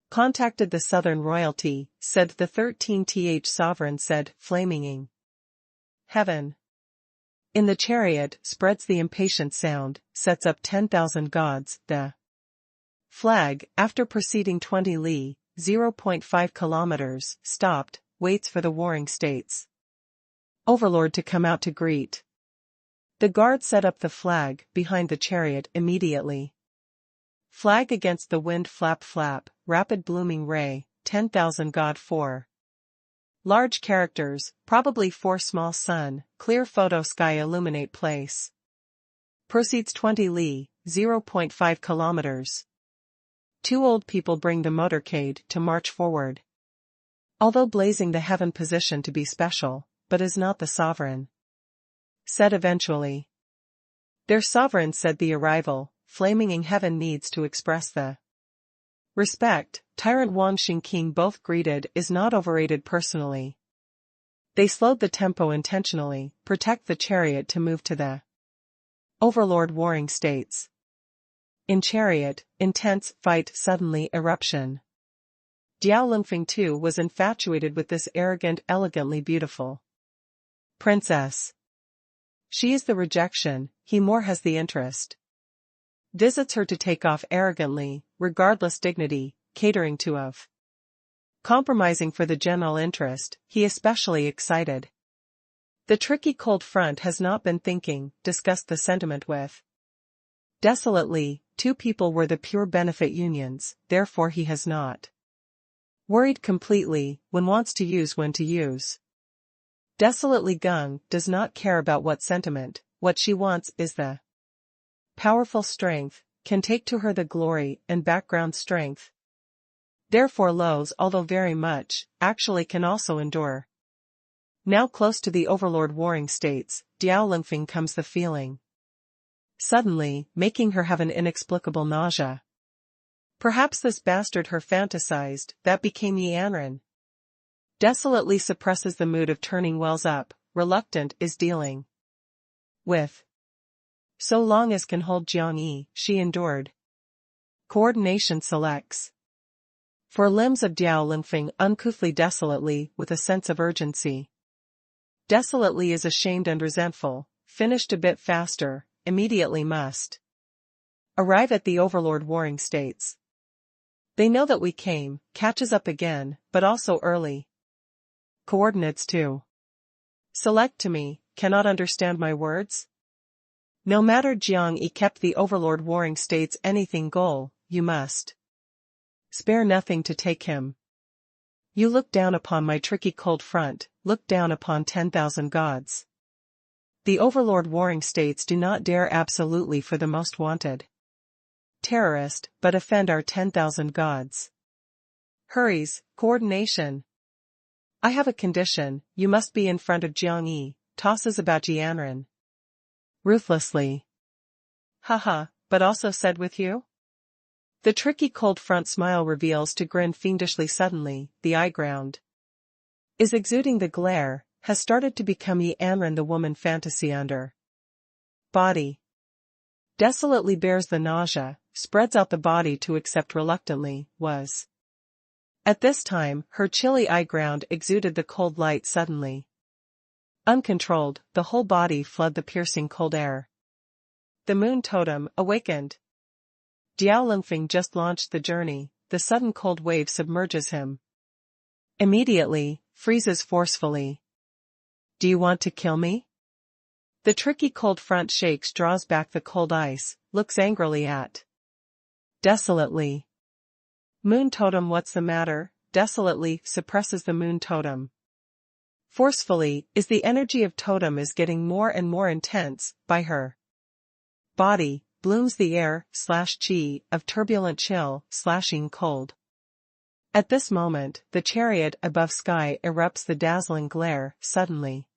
contacted the southern royalty, said the 13th sovereign said, flaming heaven. In the chariot, spreads the impatient sound, sets up 10,000 gods, the flag, after proceeding 20 li, 0.5 kilometers, stopped, waits for the warring states overlord to come out to greet. The guard set up the flag behind the chariot immediately. Flag against the wind flap flap, rapid blooming ray, 10,000 god 4. Large characters, probably 4 small sun, clear photo sky illuminate place. Proceeds 20 li, 0.5 kilometers. 2 old people bring the motorcade to march forward. Although blazing the heaven position to be special, but is not the sovereign. Said eventually. Their sovereign said the arrival, flaming in heaven needs to express the respect, tyrant Wang Xingqing both greeted is not overrated personally. They slowed the tempo intentionally, protect the chariot to move to the overlord warring states. In chariot, intense fight suddenly eruption. Diao Lingfeng too was infatuated with this arrogant, elegantly beautiful princess. She is the rejection, he more has the interest. Visits her to take off arrogantly, regardless dignity, catering to of compromising for the general interest, he especially excited. The tricky cold front has not been thinking, discussed the sentiment with. Desolately, 2 people were the pure benefit unions, therefore he has not worried completely, when wants to use when to use. Desolately Gung does not care about what sentiment, what she wants is the powerful strength, can take to her the glory and background strength. Therefore lows although very much, actually can also endure. Now close to the overlord warring states, Diao Lingfeng comes the feeling. Suddenly, making her have an inexplicable nausea. Perhaps this bastard her fantasized, that became Yanran. Desolately suppresses the mood of turning wells up, reluctant is dealing with. So long as can hold Jiang Yi, she endured. Coordination selects. For limbs of Diao Lingfeng uncouthly desolately with a sense of urgency. Desolately is ashamed and resentful, finished a bit faster, immediately must arrive at the overlord warring states. They know that we came, catches up again, but also early. Coordinates too. Select to me, cannot understand my words? No matter Jiang Yi kept the overlord warring states anything goal, you must spare nothing to take him. You look down upon my tricky cold front, look down upon 10,000 gods. The overlord warring states do not dare absolutely for the most wanted terrorist, but offend our 10,000 gods. Hurries, coordination. I have a condition, you must be in front of Jiang Yi, tosses about Jianren. Ruthlessly. Haha, but also said with you? The tricky cold front smile reveals to grin fiendishly suddenly, the eye ground is exuding the glare, has started to become Yi Anren the woman fantasy under body. Desolately bears the nausea, spreads out the body to accept reluctantly, was. At this time, her chilly eye ground exuded the cold light suddenly. Uncontrolled, the whole body flooded the piercing cold air. The moon totem awakened. Diao Lingfeng just launched the journey, the sudden cold wave submerges him. Immediately, freezes forcefully. Do you want to kill me? The tricky cold front shakes, draws back the cold ice, looks angrily at. Desolately. Moon totem, what's the matter? Desolately, suppresses the moon totem. Forcefully, is the energy of totem is getting more and more intense, by her body, blooms the air, chi, of turbulent chill, slashing cold. At this moment, the chariot above sky erupts the dazzling glare, suddenly.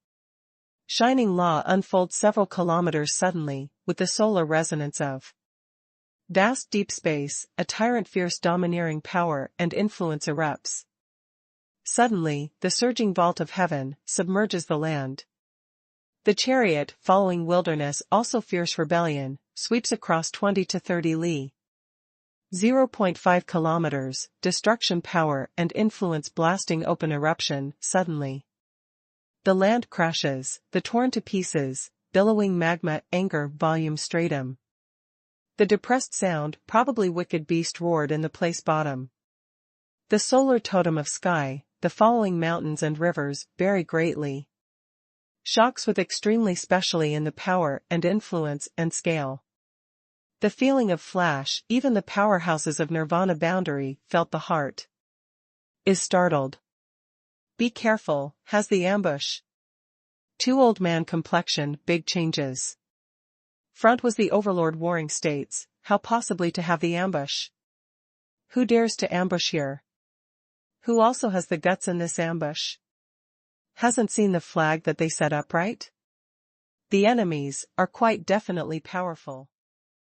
Shining law unfolds several kilometers suddenly, with the solar resonance of vast deep space, a tyrant fierce domineering power and influence erupts. Suddenly, the surging vault of heaven, submerges the land. The chariot, following wilderness also fierce rebellion, sweeps across 20 to 30 li. 0.5 kilometers, destruction power and influence blasting open eruption, suddenly. The land crashes, the torn to pieces, billowing magma, anger, volume stratum. The depressed sound, probably wicked beast roared in the place bottom. The solar totem of sky, the following mountains and rivers, vary greatly. Shocks with extremely specially in the power and influence and scale. The feeling of flash, even the powerhouses of Nirvana boundary, felt the heart. Is startled. Be careful, has the ambush. Two old man complexion, big changes. Front was the overlord warring states, how possibly to have the ambush? Who dares to ambush here? Who also has the guts in this ambush? Hasn't seen the flag that they set up, right? The enemies are quite definitely powerful.